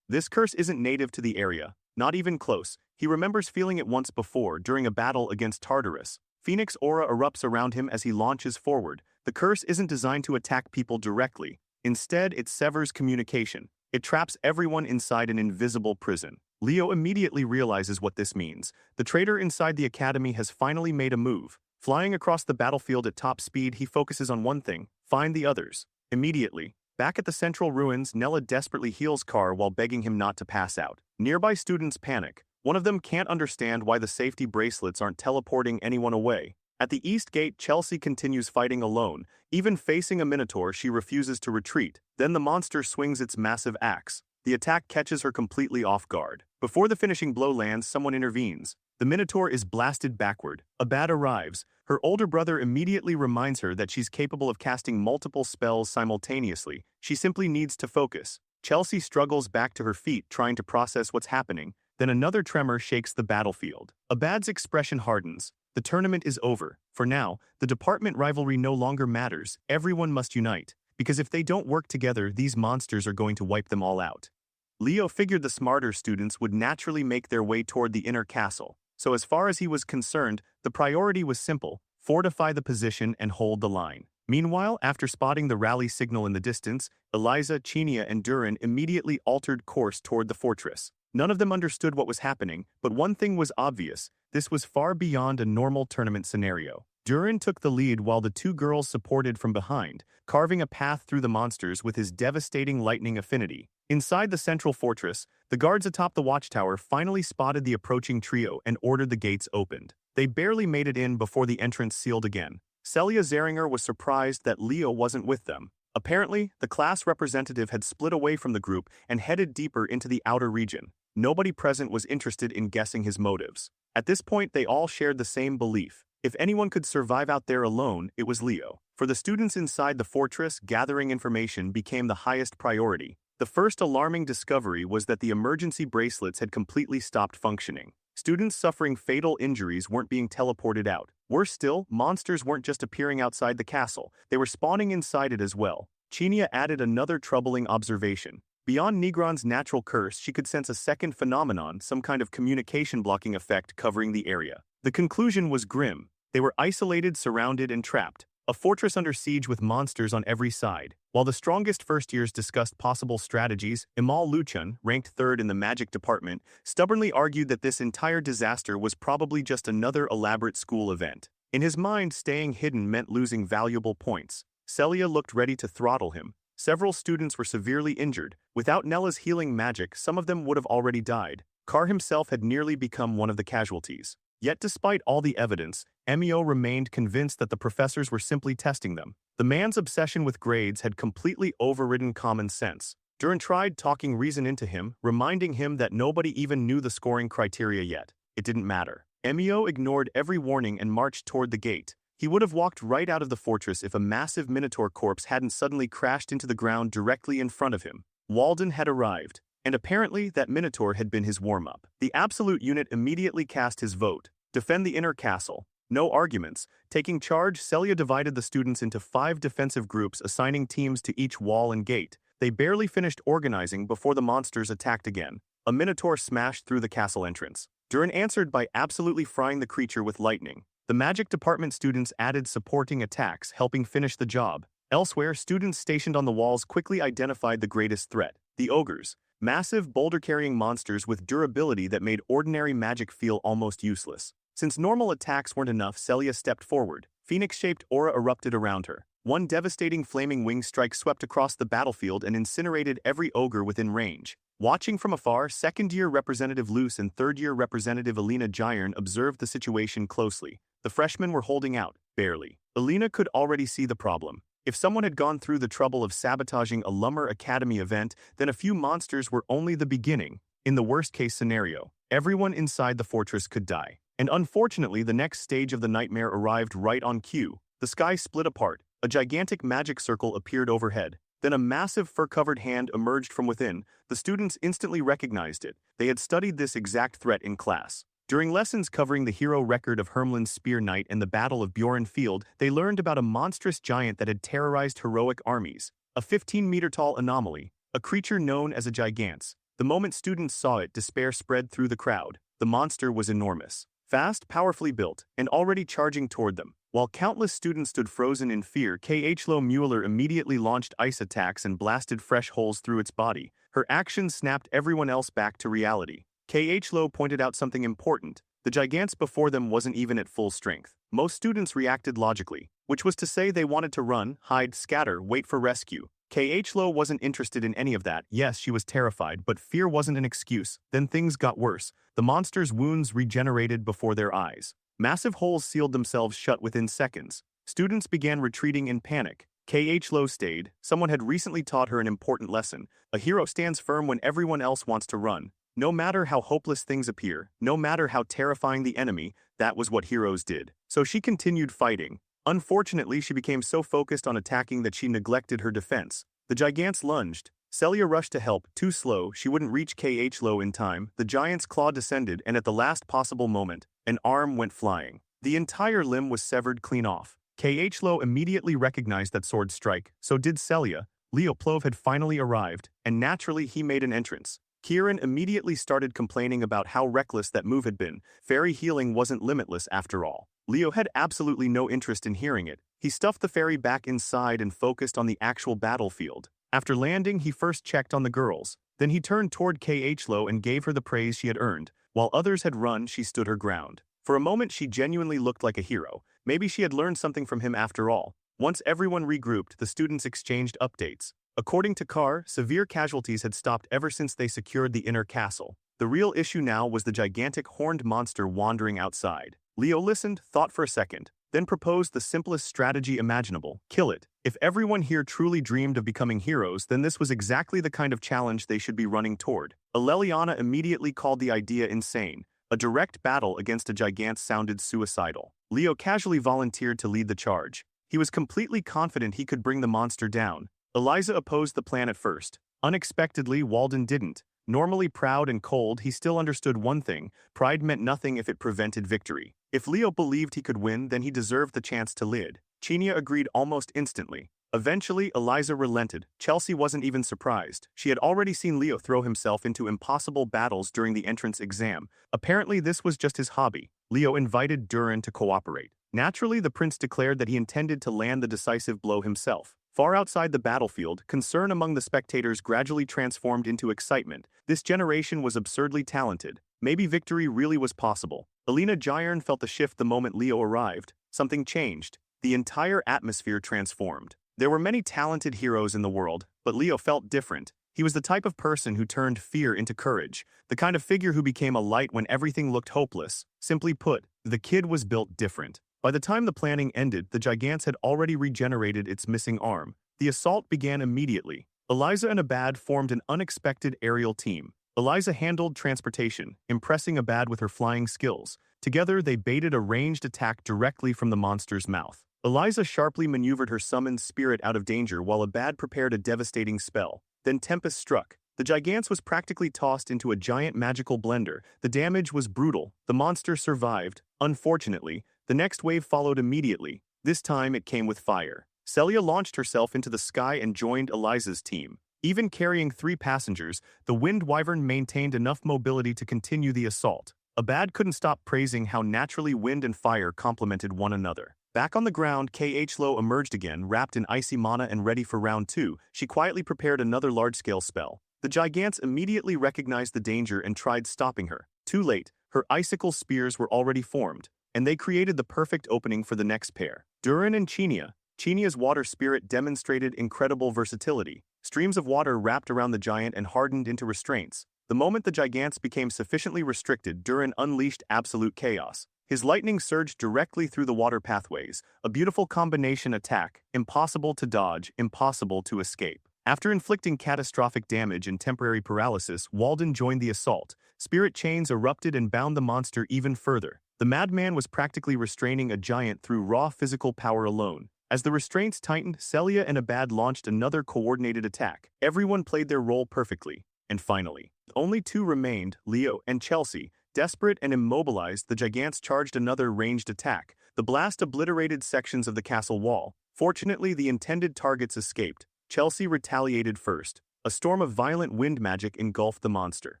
This curse isn't native to the area. Not even close. He remembers feeling it once before, during a battle against Tartarus. Phoenix aura erupts around him as he launches forward. The curse isn't designed to attack people directly. Instead, it severs communication. It traps everyone inside an invisible prison. Leo immediately realizes what this means. The traitor inside the academy has finally made a move. Flying across the battlefield at top speed, he focuses on one thing: find the others. Immediately, back at the central ruins, Nella desperately heals Carr while begging him not to pass out. Nearby students panic. One of them can't understand why the safety bracelets aren't teleporting anyone away. At the east gate, Chelsea continues fighting alone. Even facing a minotaur, she refuses to retreat. Then the monster swings its massive axe. The attack catches her completely off guard. Before the finishing blow lands, someone intervenes. The minotaur is blasted backward. Abad arrives. Her older brother immediately reminds her that she's capable of casting multiple spells simultaneously. She simply needs to focus. Chelsea struggles back to her feet, trying to process what's happening. Then another tremor shakes the battlefield. Abad's expression hardens. The tournament is over. For now, the department rivalry no longer matters. Everyone must unite. Because if they don't work together, these monsters are going to wipe them all out. Leo figured the smarter students would naturally make their way toward the inner castle. So as far as he was concerned, the priority was simple: fortify the position and hold the line. Meanwhile, after spotting the rally signal in the distance, Eliza, Chinia, and Durin immediately altered course toward the fortress. None of them understood what was happening, but one thing was obvious: this was far beyond a normal tournament scenario. Durin took the lead while the two girls supported from behind, carving a path through the monsters with his devastating lightning affinity. Inside the central fortress, the guards atop the watchtower finally spotted the approaching trio and ordered the gates opened. They barely made it in before the entrance sealed again. Celia Xeringer was surprised that Leo wasn't with them. Apparently, the class representative had split away from the group and headed deeper into the outer region. Nobody present was interested in guessing his motives. At this point, they all shared the same belief. If anyone could survive out there alone, it was Leo. For the students inside the fortress, gathering information became the highest priority. The first alarming discovery was that the emergency bracelets had completely stopped functioning. Students suffering fatal injuries weren't being teleported out. Worse still, monsters weren't just appearing outside the castle, they were spawning inside it as well. Chinia added another troubling observation. Beyond Negron's natural curse, she could sense a second phenomenon, some kind of communication blocking effect covering the area. The conclusion was grim. They were isolated, surrounded, and trapped. A fortress under siege with monsters on every side. While the strongest first-years discussed possible strategies, Imal Luchun, ranked third in the magic department, stubbornly argued that this entire disaster was probably just another elaborate school event. In his mind, staying hidden meant losing valuable points. Celia looked ready to throttle him. Several students were severely injured. Without Nella's healing magic, some of them would have already died. Carr himself had nearly become one of the casualties. Yet despite all the evidence, Emio remained convinced that the professors were simply testing them. The man's obsession with grades had completely overridden common sense. Durin tried talking reason into him, reminding him that nobody even knew the scoring criteria yet. It didn't matter. Emio ignored every warning and marched toward the gate. He would have walked right out of the fortress if a massive minotaur corpse hadn't suddenly crashed into the ground directly in front of him. Walden had arrived, and apparently that minotaur had been his warm-up. The absolute unit immediately cast his vote: defend the inner castle. No arguments. Taking charge, Celia divided the students into 5 defensive groups, assigning teams to each wall and gate. They barely finished organizing before the monsters attacked again. A minotaur smashed through the castle entrance. Durin answered by absolutely frying the creature with lightning. The magic department students added supporting attacks, helping finish the job. Elsewhere, students stationed on the walls quickly identified the greatest threat: the ogres. Massive, boulder-carrying monsters with durability that made ordinary magic feel almost useless. Since normal attacks weren't enough, Celia stepped forward. Phoenix-shaped aura erupted around her. One devastating flaming wing strike swept across the battlefield and incinerated every ogre within range. Watching from afar, second-year Representative Luce and third-year Representative Alina Gyern observed the situation closely. The freshmen were holding out, barely. Alina could already see the problem. If someone had gone through the trouble of sabotaging a Lumber Academy event, then a few monsters were only the beginning. In the worst-case scenario, everyone inside the fortress could die. And unfortunately, the next stage of the nightmare arrived right on cue. The sky split apart. A gigantic magic circle appeared overhead. Then a massive fur-covered hand emerged from within. The students instantly recognized it. They had studied this exact threat in class. During lessons covering the hero record of Hermlin's Spear Knight and the Battle of Bjorn Field, they learned about a monstrous giant that had terrorized heroic armies. A 15-meter-tall anomaly, a creature known as a gigance. The moment students saw it, despair spread through the crowd. The monster was enormous. Fast, powerfully built, and already charging toward them. While countless students stood frozen in fear, Yahello Mueller immediately launched ice attacks and blasted fresh holes through its body. Her actions snapped everyone else back to reality. Yahello pointed out something important. The gigance before them wasn't even at full strength. Most students reacted logically, which was to say they wanted to run, hide, scatter, wait for rescue. Yahello wasn't interested in any of that. Yes, she was terrified, but fear wasn't an excuse. Then things got worse. The monster's wounds regenerated before their eyes. Massive holes sealed themselves shut within seconds. Students began retreating in panic. Yahello stayed. Someone had recently taught her an important lesson. A hero stands firm when everyone else wants to run. No matter how hopeless things appear, no matter how terrifying the enemy, that was what heroes did. So she continued fighting. Unfortunately, she became so focused on attacking that she neglected her defense. The gigance lunged. Celia rushed to help. Too slow, she wouldn't reach Yahello in time. The giant's claw descended, and at the last possible moment, an arm went flying. The entire limb was severed clean off. Yahello immediately recognized that sword strike. So did Celia. Leoplov had finally arrived, and naturally he made an entrance. Kieran immediately started complaining about how reckless that move had been. Fairy healing wasn't limitless after all. Leo had absolutely no interest in hearing it. He stuffed the fairy back inside and focused on the actual battlefield. After landing, he first checked on the girls. Then he turned toward Yahello and gave her the praise she had earned. While others had run, she stood her ground. For a moment, she genuinely looked like a hero. Maybe she had learned something from him after all. Once everyone regrouped, the students exchanged updates. According to Carr, severe casualties had stopped ever since they secured the inner castle. The real issue now was the gigantic horned monster wandering outside. Leo listened, thought for a second, then proposed the simplest strategy imaginable: kill it. If everyone here truly dreamed of becoming heroes, then this was exactly the kind of challenge they should be running toward. Aleliana immediately called the idea insane. A direct battle against a gigant sounded suicidal. Leo casually volunteered to lead the charge. He was completely confident he could bring the monster down. Eliza opposed the plan at first. Unexpectedly, Walden didn't. Normally proud and cold, he still understood one thing: pride meant nothing if it prevented victory. If Leo believed he could win, then he deserved the chance to lead. Chinya agreed almost instantly. Eventually, Eliza relented. Chelsea wasn't even surprised. She had already seen Leo throw himself into impossible battles during the entrance exam. Apparently, this was just his hobby. Leo invited Durin to cooperate. Naturally, the prince declared that he intended to land the decisive blow himself. Far outside the battlefield, concern among the spectators gradually transformed into excitement. This generation was absurdly talented. Maybe victory really was possible. Alina Gyern felt the shift the moment Leo arrived. Something changed. The entire atmosphere transformed. There were many talented heroes in the world, but Leo felt different. He was the type of person who turned fear into courage, the kind of figure who became a light when everything looked hopeless. Simply put, the kid was built different. By the time the planning ended, the gigance had already regenerated its missing arm. The assault began immediately. Eliza and Abad formed an unexpected aerial team. Eliza handled transportation, impressing Abad with her flying skills. Together, they baited a ranged attack directly from the monster's mouth. Eliza sharply maneuvered her summoned spirit out of danger while Abad prepared a devastating spell. Then Tempest struck. The Gigance was practically tossed into a giant magical blender. The damage was brutal. The monster survived. Unfortunately, the next wave followed immediately. This time it came with fire. Celia launched herself into the sky and joined Eliza's team. Even carrying 3 passengers, the Wind Wyvern maintained enough mobility to continue the assault. Abad couldn't stop praising how naturally wind and fire complemented one another. Back on the ground, Yahello emerged again, wrapped in icy mana and ready for round 2. She quietly prepared another large-scale spell. The Gigance immediately recognized the danger and tried stopping her. Too late, her icicle spears were already formed, and they created the perfect opening for the next pair. Durin and Chinia. Chinia's water spirit demonstrated incredible versatility. Streams of water wrapped around the giant and hardened into restraints. The moment the Gigance became sufficiently restricted, Durin unleashed absolute chaos. His lightning surged directly through the water pathways, a beautiful combination attack, impossible to dodge, impossible to escape. After inflicting catastrophic damage and temporary paralysis, Walden joined the assault. Spirit chains erupted and bound the monster even further. The madman was practically restraining a giant through raw physical power alone. As the restraints tightened, Celia and Abad launched another coordinated attack. Everyone played their role perfectly. And finally, only 2 remained, Leo and Chelsea. Desperate and immobilized, the Gigance charged another ranged attack. The blast obliterated sections of the castle wall. Fortunately, the intended targets escaped. Chelsea retaliated first. A storm of violent wind magic engulfed the monster.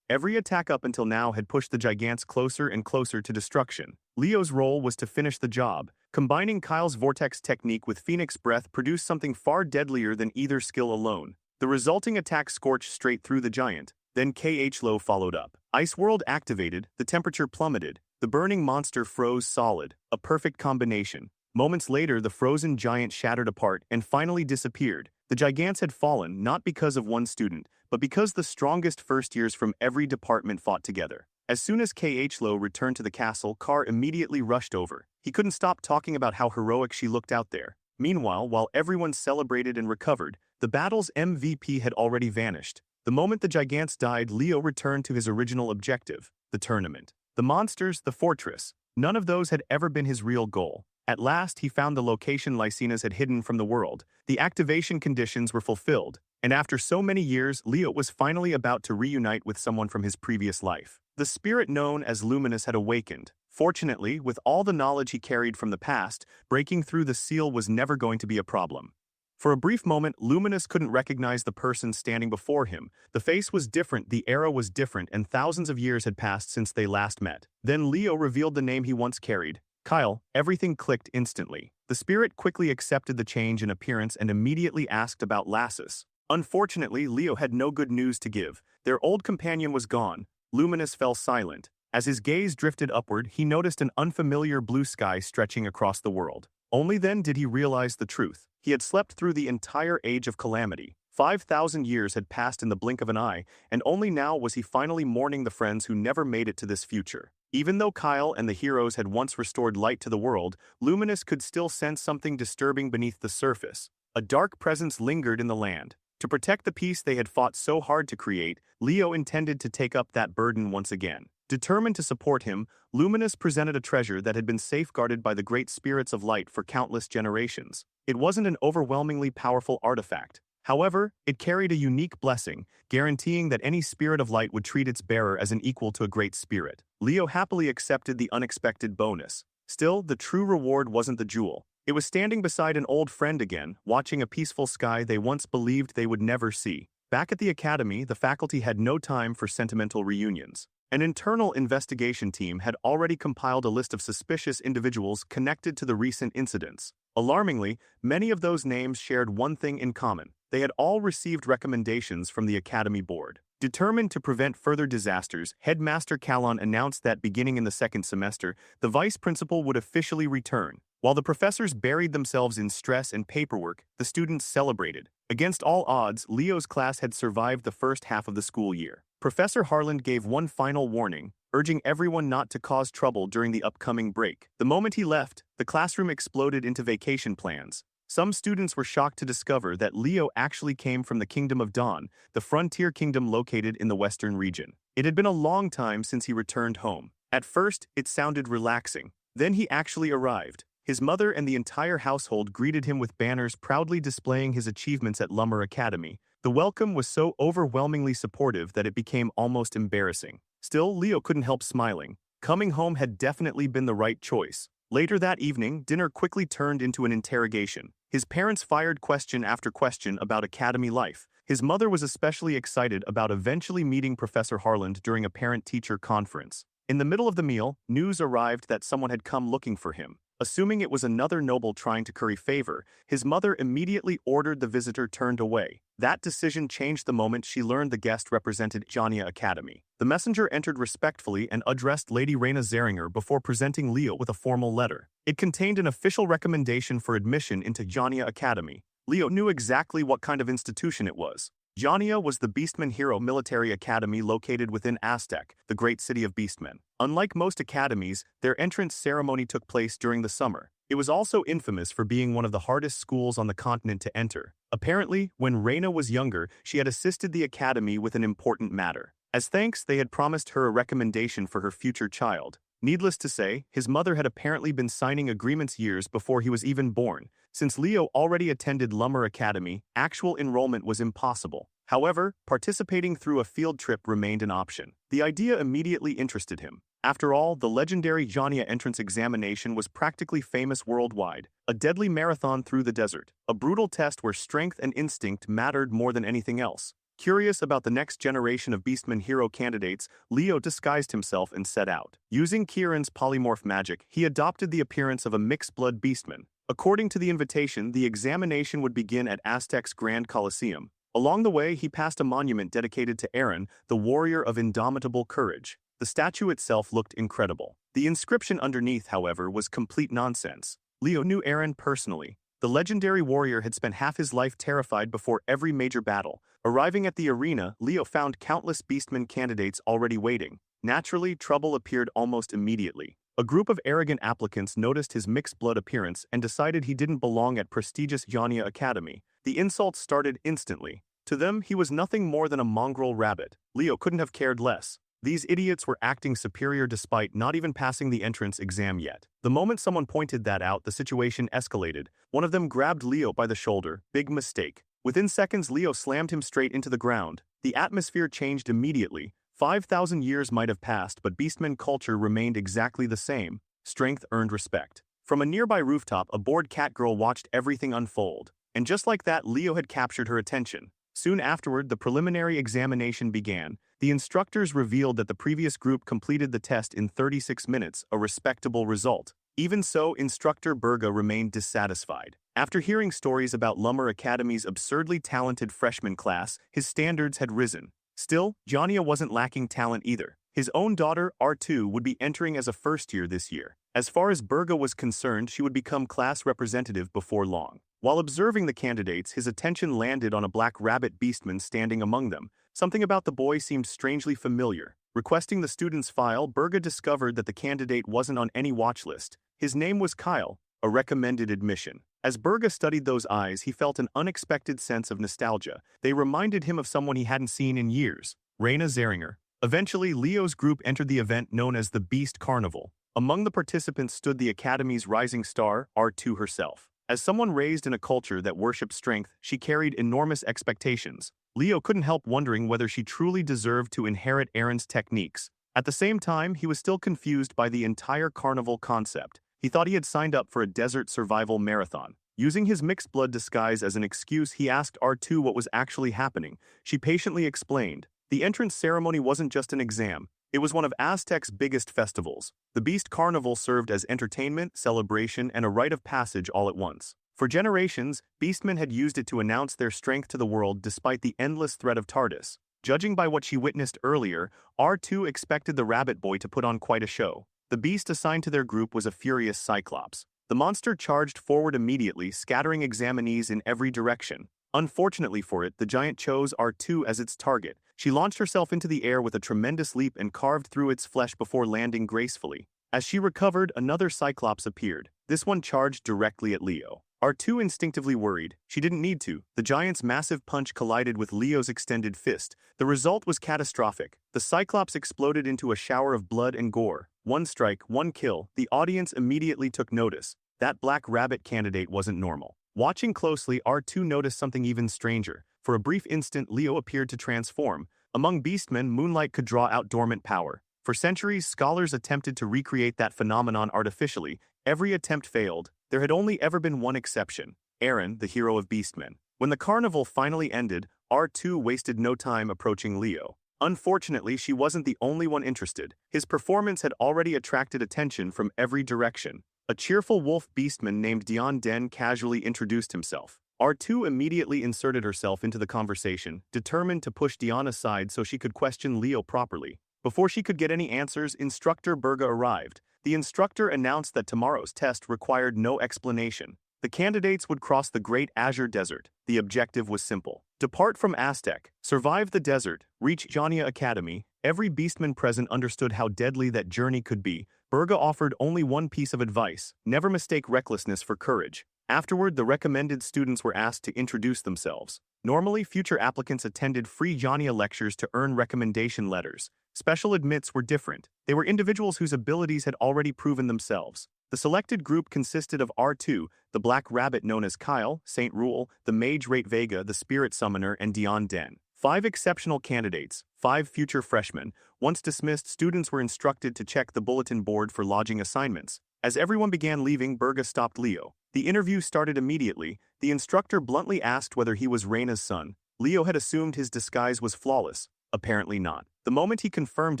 Every attack up until now had pushed the Gigance closer and closer to destruction. Leo's role was to finish the job. Combining Kyle's vortex technique with Phoenix Breath produced something far deadlier than either skill alone. The resulting attack scorched straight through the giant. Then Yahello followed up. Ice World activated, the temperature plummeted. The burning monster froze solid, a perfect combination. Moments later, the frozen giant shattered apart and finally disappeared. The Gigance had fallen not because of one student, but because the strongest first-years from every department fought together. As soon as Yahello returned to the castle, Carr immediately rushed over. He couldn't stop talking about how heroic she looked out there. Meanwhile, while everyone celebrated and recovered, the battle's MVP had already vanished. The moment the Gigance died, Leo returned to his original objective, the tournament. The monsters, the fortress. None of those had ever been his real goal. At last, he found the location Lycinas had hidden from the world. The activation conditions were fulfilled, and after so many years, Leo was finally about to reunite with someone from his previous life. The spirit known as Luminous had awakened. Fortunately, with all the knowledge he carried from the past, breaking through the seal was never going to be a problem. For a brief moment, Luminous couldn't recognize the person standing before him. The face was different, the era was different, and thousands of years had passed since they last met. Then Leo revealed the name he once carried. Kyle. Everything clicked instantly. The spirit quickly accepted the change in appearance and immediately asked about Lassus. Unfortunately, Leo had no good news to give. Their old companion was gone. Luminous fell silent. As his gaze drifted upward, he noticed an unfamiliar blue sky stretching across the world. Only then did he realize the truth. He had slept through the entire age of calamity. 5,000 years had passed in the blink of an eye, and only now was he finally mourning the friends who never made it to this future. Even though Kyle and the heroes had once restored light to the world, Luminous could still sense something disturbing beneath the surface. A dark presence lingered in the land. To protect the peace they had fought so hard to create, Leo intended to take up that burden once again. Determined to support him, Luminous presented a treasure that had been safeguarded by the great spirits of light for countless generations. It wasn't an overwhelmingly powerful artifact. However, it carried a unique blessing, guaranteeing that any spirit of light would treat its bearer as an equal to a great spirit. Leo happily accepted the unexpected bonus. Still, the true reward wasn't the jewel. It was standing beside an old friend again, watching a peaceful sky they once believed they would never see. Back at the academy, the faculty had no time for sentimental reunions. An internal investigation team had already compiled a list of suspicious individuals connected to the recent incidents. Alarmingly, many of those names shared one thing in common. They had all received recommendations from the Academy Board. Determined to prevent further disasters, Headmaster Calon announced that beginning in the second semester, the Vice Principal would officially return. While the professors buried themselves in stress and paperwork, the students celebrated. Against all odds, Leo's class had survived the first half of the school year. Professor Harland gave one final warning, urging everyone not to cause trouble during the upcoming break. The moment he left, the classroom exploded into vacation plans. Some students were shocked to discover that Leo actually came from the Kingdom of Dawn, the frontier kingdom located in the western region. It had been a long time since he returned home. At first, it sounded relaxing. Then he actually arrived. His mother and the entire household greeted him with banners proudly displaying his achievements at Lumina Academy. The welcome was so overwhelmingly supportive that it became almost embarrassing. Still, Leo couldn't help smiling. Coming home had definitely been the right choice. Later that evening, dinner quickly turned into an interrogation. His parents fired question after question about academy life. His mother was especially excited about eventually meeting Professor Harland during a parent-teacher conference. In the middle of the meal, news arrived that someone had come looking for him. Assuming it was another noble trying to curry favor, his mother immediately ordered the visitor turned away. That decision changed the moment she learned the guest represented Xenia Academy. The messenger entered respectfully and addressed Lady Reina Xeringer before presenting Leo with a formal letter. It contained an official recommendation for admission into Xenia Academy. Leo knew exactly what kind of institution it was. Xenia was the Beastmen Hero Military Academy located within Aztec, the great city of Beastmen. Unlike most academies, their entrance ceremony took place during the summer. It was also infamous for being one of the hardest schools on the continent to enter. Apparently, when Reina was younger, she had assisted the academy with an important matter. As thanks, they had promised her a recommendation for her future child. Needless to say, his mother had apparently been signing agreements years before he was even born. Since Leo already attended Lumina Academy, actual enrollment was impossible. However, participating through a field trip remained an option. The idea immediately interested him. After all, the legendary Xenia entrance examination was practically famous worldwide. A deadly marathon through the desert. A brutal test where strength and instinct mattered more than anything else. Curious about the next generation of Beastmen hero candidates, Leo disguised himself and set out. Using Kieran's polymorph magic, he adopted the appearance of a mixed-blood Beastman. According to the invitation, the examination would begin at Aztec's Grand Colosseum. Along the way, he passed a monument dedicated to Aaron, the warrior of indomitable courage. The statue itself looked incredible. The inscription underneath, however, was complete nonsense. Leo knew Aaron personally. The legendary warrior had spent half his life terrified before every major battle. Arriving at the arena, Leo found countless Beastmen candidates already waiting. Naturally, trouble appeared almost immediately. A group of arrogant applicants noticed his mixed-blood appearance and decided he didn't belong at prestigious Xenia Academy. The insults started instantly. To them, he was nothing more than a mongrel rabbit. Leo couldn't have cared less. These idiots were acting superior despite not even passing the entrance exam yet. The moment someone pointed that out, the situation escalated. One of them grabbed Leo by the shoulder. Big mistake. Within seconds, Leo slammed him straight into the ground. The atmosphere changed immediately. 5,000 years might have passed, but Beastmen culture remained exactly the same. Strength earned respect. From a nearby rooftop, a bored catgirl watched everything unfold. And just like that, Leo had captured her attention. Soon afterward, the preliminary examination began. The instructors revealed that the previous group completed the test in 36 minutes, a respectable result. Even so, instructor Berga remained dissatisfied. After hearing stories about Lumina Academy's absurdly talented freshman class, his standards had risen. Still, Xenia wasn't lacking talent either. His own daughter, R2, would be entering as a first year this year. As far as Berga was concerned, she would become class representative before long. While observing the candidates, his attention landed on a black rabbit beastman standing among them. Something about the boy seemed strangely familiar. Requesting the student's file, Berga discovered that the candidate wasn't on any watch list. His name was Kyle, a recommended admission. As Berga studied those eyes, he felt an unexpected sense of nostalgia. They reminded him of someone he hadn't seen in years, Reina Xeringer. Eventually, Leo's group entered the event known as the Beast Carnival. Among the participants stood the Academy's rising star, R2 herself. As someone raised in a culture that worshipped strength, she carried enormous expectations. Leo couldn't help wondering whether she truly deserved to inherit Aaron's techniques. At the same time, he was still confused by the entire carnival concept. He thought he had signed up for a desert survival marathon. Using his mixed-blood disguise as an excuse, he asked R2 what was actually happening. She patiently explained. The entrance ceremony wasn't just an exam. It was one of Aztec's biggest festivals. The Beast Carnival served as entertainment, celebration, and a rite of passage all at once. For generations, Beastmen had used it to announce their strength to the world despite the endless threat of TARDIS. Judging by what she witnessed earlier, R2 expected the rabbit boy to put on quite a show. The beast assigned to their group was a furious Cyclops. The monster charged forward immediately, scattering examinees in every direction. Unfortunately for it, the giant chose R2 as its target. She launched herself into the air with a tremendous leap and carved through its flesh before landing gracefully. As she recovered, another Cyclops appeared. This one charged directly at Leo. R2 instinctively worried. She didn't need to. The giant's massive punch collided with Leo's extended fist. The result was catastrophic. The Cyclops exploded into a shower of blood and gore. One strike, one kill. The audience immediately took notice. That black rabbit candidate wasn't normal. Watching closely, R2 noticed something even stranger. For a brief instant, Leo appeared to transform. Among beastmen, moonlight could draw out dormant power. For centuries, scholars attempted to recreate that phenomenon artificially. Every attempt failed. There had only ever been one exception: Eren, the hero of beastmen. When the carnival finally ended, R2 wasted no time approaching Leo. Unfortunately, she wasn't the only one interested. His performance had already attracted attention from every direction. A cheerful wolf beastman named Dion Den casually introduced himself. R2 immediately inserted herself into the conversation, determined to push Dion aside so she could question Leo properly. Before she could get any answers, Instructor Burga arrived. The instructor announced that tomorrow's test required no explanation. The candidates would cross the Great Azure Desert. The objective was simple: depart from Aztec, survive the desert, reach Jania Academy. Every beastman present understood how deadly that journey could be. Burga offered only one piece of advice: never mistake recklessness for courage. Afterward, the recommended students were asked to introduce themselves. Normally, future applicants attended free Jania lectures to earn recommendation letters. Special admits were different. They were individuals whose abilities had already proven themselves. The selected group consisted of R2, the black rabbit known as Kyle, Saint Rule, the mage Rate Vega, the spirit summoner, and Dion Den. 5 exceptional candidates, 5 future freshmen. Once dismissed, students were instructed to check the bulletin board for lodging assignments. As everyone began leaving, Burga stopped Leo. The interview started immediately. The instructor bluntly asked whether he was Reina's son. Leo had assumed his disguise was flawless. Apparently not. The moment he confirmed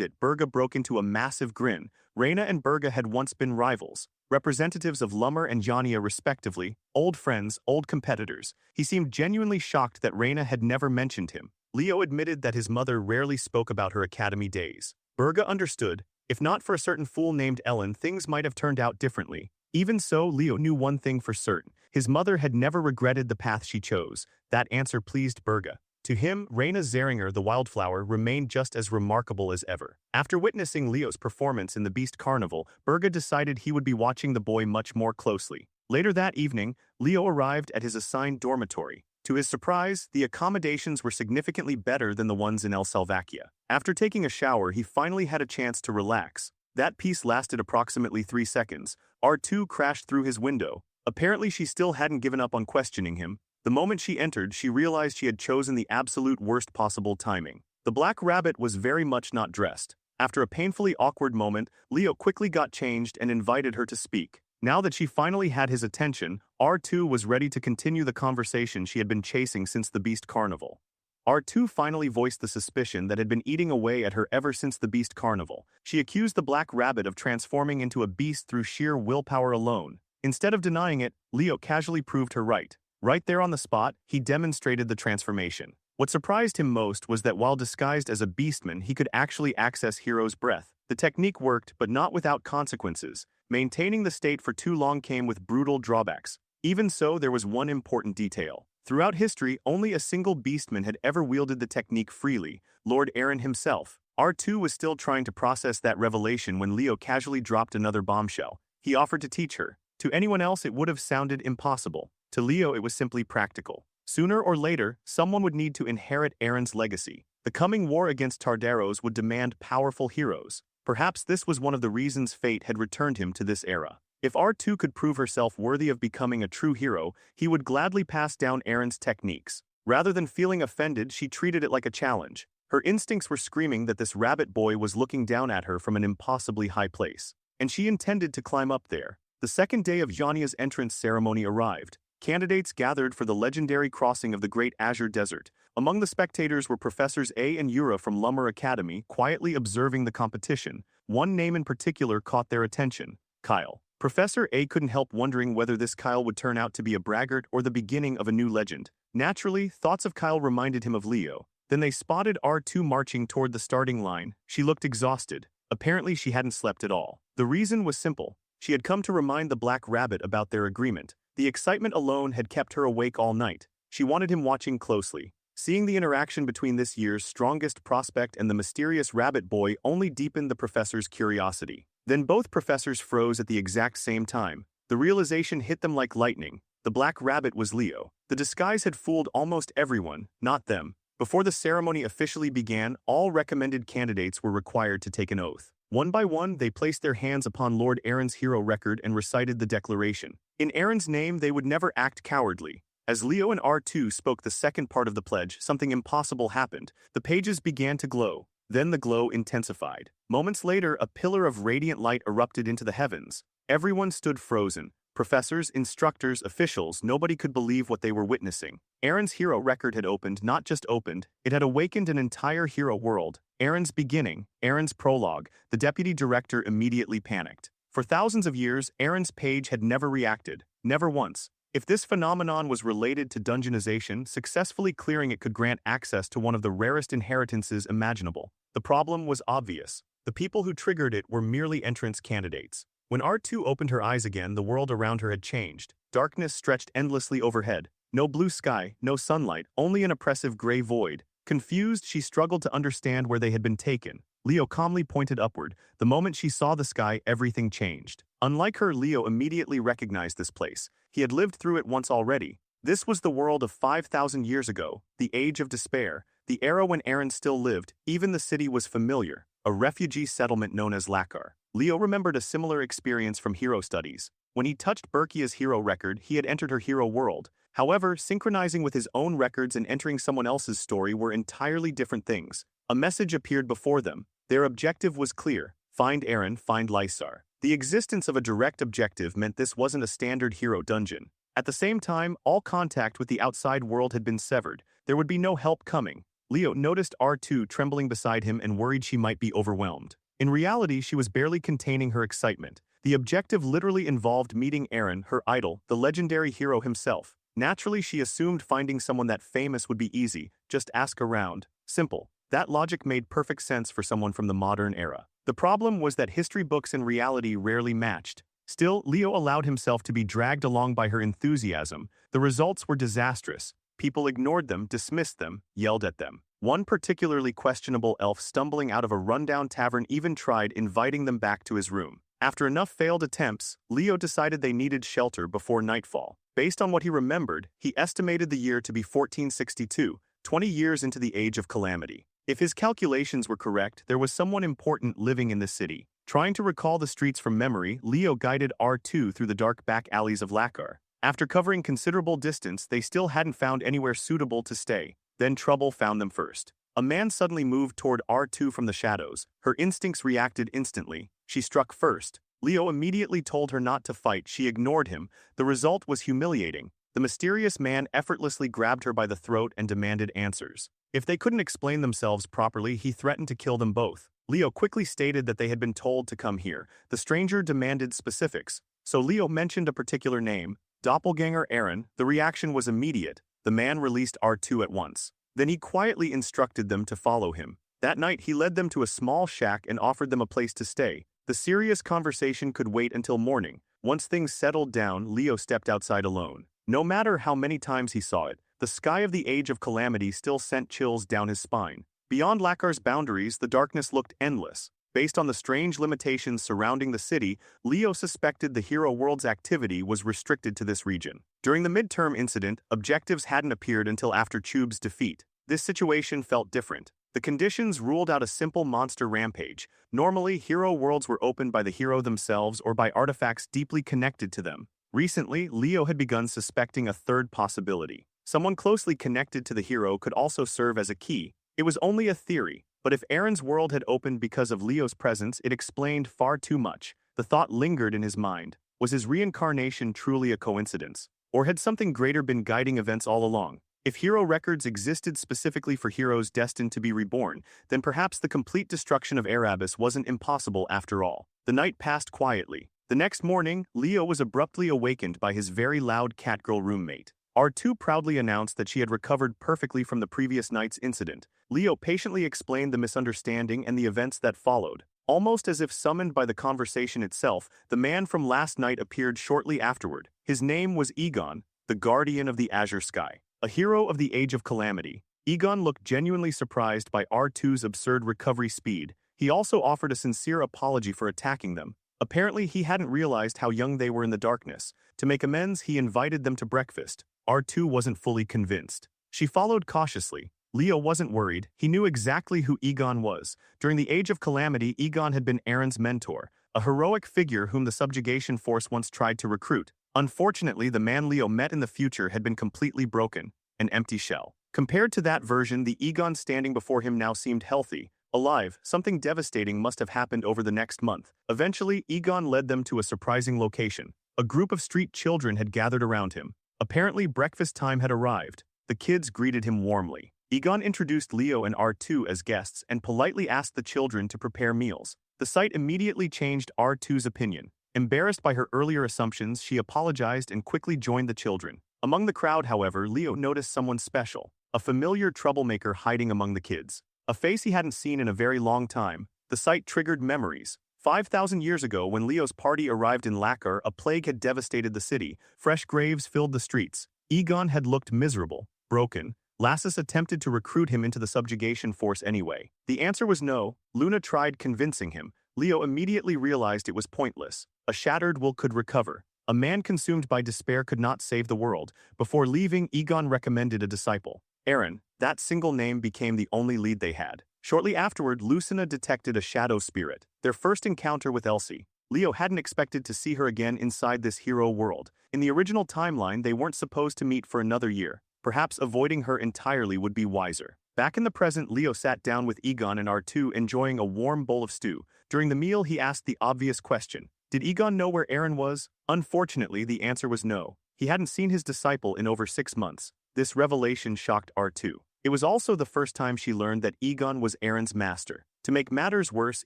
it, Burga broke into a massive grin. Reina and Burga had once been rivals, representatives of Lummer and Jania respectively, old friends, old competitors. He seemed genuinely shocked that Reina had never mentioned him. Leo admitted that his mother rarely spoke about her academy days. Burga understood. If not for a certain fool named Ellen, things might have turned out differently. Even so, Leo knew one thing for certain: his mother had never regretted the path she chose. That answer pleased Burga. To him, Reina Xeringer, the wildflower, remained just as remarkable as ever. After witnessing Leo's performance in the Beast Carnival, Burga decided he would be watching the boy much more closely. Later that evening, Leo arrived at his assigned dormitory. To his surprise, the accommodations were significantly better than the ones in El Salvacia. After taking a shower, he finally had a chance to relax. That peace lasted approximately 3 seconds. R2 crashed through his window. Apparently she still hadn't given up on questioning him. The moment she entered, she realized she had chosen the absolute worst possible timing. The black rabbit was very much not dressed. After a painfully awkward moment, Leo quickly got changed and invited her to speak. Now that she finally had his attention, R2 was ready to continue the conversation she had been chasing since the Beast Carnival. R2 finally voiced the suspicion that had been eating away at her ever since the Beast Carnival. She accused the black rabbit of transforming into a beast through sheer willpower alone. Instead of denying it, Leo casually proved her right. Right there on the spot, he demonstrated the transformation. What surprised him most was that while disguised as a beastman, he could actually access Hero's breath. The technique worked, but not without consequences. Maintaining the state for too long came with brutal drawbacks. Even so, there was one important detail. Throughout history, only a single beastman had ever wielded the technique freely: Lord Eren himself. R2 was still trying to process that revelation when Leo casually dropped another bombshell. He offered to teach her. To anyone else, it would have sounded impossible. To Leo, it was simply practical. Sooner or later, someone would need to inherit Eren's legacy. The coming war against Tardaros would demand powerful heroes. Perhaps this was one of the reasons fate had returned him to this era. If R2 could prove herself worthy of becoming a true hero, he would gladly pass down Eren's techniques. Rather than feeling offended, she treated it like a challenge. Her instincts were screaming that this rabbit boy was looking down at her from an impossibly high place, and she intended to climb up there. The second day of Jania's entrance ceremony arrived. Candidates gathered for the legendary crossing of the Great Azure Desert. Among the spectators were Professors A and Yura from Lummer Academy, quietly observing the competition. One name in particular caught their attention: Kyle. Professor A couldn't help wondering whether this Kyle would turn out to be a braggart or the beginning of a new legend. Naturally, thoughts of Kyle reminded him of Leo. Then they spotted R2 marching toward the starting line. She looked exhausted. Apparently she hadn't slept at all. The reason was simple. She had come to remind the Black Rabbit about their agreement. The excitement alone had kept her awake all night. She wanted him watching closely. Seeing the interaction between this year's strongest prospect and the mysterious rabbit boy only deepened the professor's curiosity. Then both professors froze at the exact same time. The realization hit them like lightning. The black rabbit was Leo. The disguise had fooled almost everyone, not them. Before the ceremony officially began, all recommended candidates were required to take an oath. One by one, they placed their hands upon Lord Aaron's hero record and recited the declaration. In Aaron's name, they would never act cowardly. As Leo and R2 spoke the second part of the pledge, something impossible happened. The pages began to glow. Then the glow intensified. Moments later, a pillar of radiant light erupted into the heavens. Everyone stood frozen. Professors, instructors, officials, nobody could believe what they were witnessing. Aaron's hero record had opened, not just opened, it had awakened an entire hero world. Aaron's beginning, Aaron's prologue, the deputy director immediately panicked. For thousands of years, Aaron's page had never reacted, never once. If this phenomenon was related to dungeonization, successfully clearing it could grant access to one of the rarest inheritances imaginable. The problem was obvious. The people who triggered it were merely entrance candidates. When R2 opened her eyes again, the world around her had changed. Darkness stretched endlessly overhead. No blue sky, no sunlight, only an oppressive gray void. Confused, she struggled to understand where they had been taken. Leo calmly pointed upward. The moment she saw the sky, everything changed. Unlike her, Leo immediately recognized this place. He had lived through it once already. This was the world of 5,000 years ago, the age of despair, the era when Aaron still lived. Even the city was familiar, a refugee settlement known as Lakar. Leo remembered a similar experience from hero studies. When he touched Berkia's hero record, he had entered her hero world. However, synchronizing with his own records and entering someone else's story were entirely different things. A message appeared before them. Their objective was clear: find Aaron, find Lysar. The existence of a direct objective meant this wasn't a standard hero dungeon. At the same time, all contact with the outside world had been severed. There would be no help coming. Leo noticed R2 trembling beside him and worried she might be overwhelmed. In reality, she was barely containing her excitement. The objective literally involved meeting Aaron, her idol, the legendary hero himself. Naturally, she assumed finding someone that famous would be easy. Just ask around. Simple. That logic made perfect sense for someone from the modern era. The problem was that history books and reality rarely matched. Still, Leo allowed himself to be dragged along by her enthusiasm. The results were disastrous. People ignored them, dismissed them, yelled at them. One particularly questionable elf stumbling out of a rundown tavern even tried inviting them back to his room. After enough failed attempts, Leo decided they needed shelter before nightfall. Based on what he remembered, he estimated the year to be 1462, 20 years into the Age of Calamity. If his calculations were correct, there was someone important living in the city. Trying to recall the streets from memory, Leo guided R2 through the dark back alleys of Lakar. After covering considerable distance, they still hadn't found anywhere suitable to stay. Then trouble found them first. A man suddenly moved toward R2 from the shadows. Her instincts reacted instantly. She struck first. Leo immediately told her not to fight. She ignored him. The result was humiliating. The mysterious man effortlessly grabbed her by the throat and demanded answers. If they couldn't explain themselves properly, he threatened to kill them both. Leo quickly stated that they had been told to come here. The stranger demanded specifics. So Leo mentioned a particular name, Doppelganger Aaron. The reaction was immediate. The man released R2 at once. Then he quietly instructed them to follow him. That night, he led them to a small shack and offered them a place to stay. The serious conversation could wait until morning. Once things settled down, Leo stepped outside alone. No matter how many times he saw it, the sky of the Age of Calamity still sent chills down his spine. Beyond Lakar's boundaries, the darkness looked endless. Based on the strange limitations surrounding the city, Leo suspected the hero world's activity was restricted to this region. During the midterm incident, objectives hadn't appeared until after Chube's defeat. This situation felt different. The conditions ruled out a simple monster rampage. Normally, hero worlds were opened by the hero themselves or by artifacts deeply connected to them. Recently, Leo had begun suspecting a third possibility. Someone closely connected to the hero could also serve as a key. It was only a theory, but if Aaron's world had opened because of Leo's presence, it explained far too much. The thought lingered in his mind. Was his reincarnation truly a coincidence? Or had something greater been guiding events all along? If hero records existed specifically for heroes destined to be reborn, then perhaps the complete destruction of Erebus wasn't impossible after all. The night passed quietly. The next morning, Leo was abruptly awakened by his very loud catgirl roommate. R2 proudly announced that she had recovered perfectly from the previous night's incident. Leo patiently explained the misunderstanding and the events that followed. Almost as if summoned by the conversation itself, the man from last night appeared shortly afterward. His name was Egon, the guardian of the azure sky. A hero of the Age of Calamity, Egon looked genuinely surprised by R2's absurd recovery speed. He also offered a sincere apology for attacking them. Apparently, he hadn't realized how young they were in the darkness. To make amends, he invited them to breakfast. R2 wasn't fully convinced. She followed cautiously. Leo wasn't worried. He knew exactly who Egon was. During the Age of Calamity, Egon had been Eren's mentor, a heroic figure whom the subjugation force once tried to recruit. Unfortunately, the man Leo met in the future had been completely broken, an empty shell. Compared to that version, the Egon standing before him now seemed healthy, alive. Something devastating must have happened over the next month. Eventually, Egon led them to a surprising location. A group of street children had gathered around him. Apparently, breakfast time had arrived. The kids greeted him warmly. Egon introduced Leo and R2 as guests and politely asked the children to prepare meals. The sight immediately changed R2's opinion. Embarrassed by her earlier assumptions, she apologized and quickly joined the children. Among the crowd, however, Leo noticed someone special, a familiar troublemaker hiding among the kids. A face he hadn't seen in a very long time. The sight triggered memories. 5,000 years ago, when Leo's party arrived in Lakar, a plague had devastated the city. Fresh graves filled the streets. Egon had looked miserable, broken. Lassus attempted to recruit him into the subjugation force anyway. The answer was no. Luna tried convincing him. Leo immediately realized it was pointless. A shattered will could recover. A man consumed by despair could not save the world. Before leaving, Egon recommended a disciple. Eren. That single name became the only lead they had. Shortly afterward, Lucina detected a shadow spirit. Their first encounter with Elsie. Leo hadn't expected to see her again inside this hero world. In the original timeline, they weren't supposed to meet for another year. Perhaps avoiding her entirely would be wiser. Back in the present, Leo sat down with Egon and R2 enjoying a warm bowl of stew. During the meal, he asked the obvious question. Did Egon know where Eren was? Unfortunately, the answer was no. He hadn't seen his disciple in over 6 months. This revelation shocked R2. It was also the first time she learned that Egon was Eren's master. To make matters worse,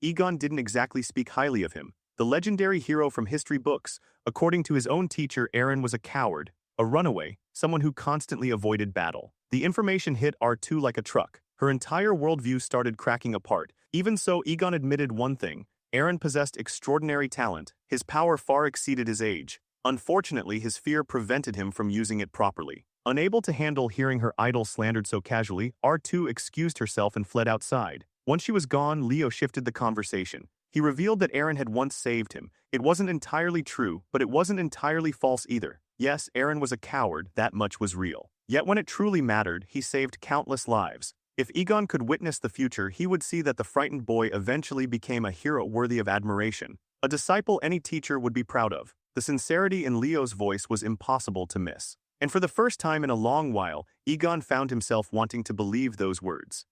Egon didn't exactly speak highly of him. The legendary hero from history books. According to his own teacher, Eren was a coward, a runaway, someone who constantly avoided battle. The information hit R2 like a truck. Her entire worldview started cracking apart. Even so, Egon admitted one thing. Eren possessed extraordinary talent. His power far exceeded his age. Unfortunately, his fear prevented him from using it properly. Unable to handle hearing her idol slandered so casually, R2 excused herself and fled outside. Once she was gone, Leo shifted the conversation. He revealed that Eren had once saved him. It wasn't entirely true, but it wasn't entirely false either. Yes, Eren was a coward, that much was real. Yet when it truly mattered, he saved countless lives. If Egon could witness the future, he would see that the frightened boy eventually became a hero worthy of admiration. A disciple any teacher would be proud of. The sincerity in Leo's voice was impossible to miss. And for the first time in a long while, Egon found himself wanting to believe those words.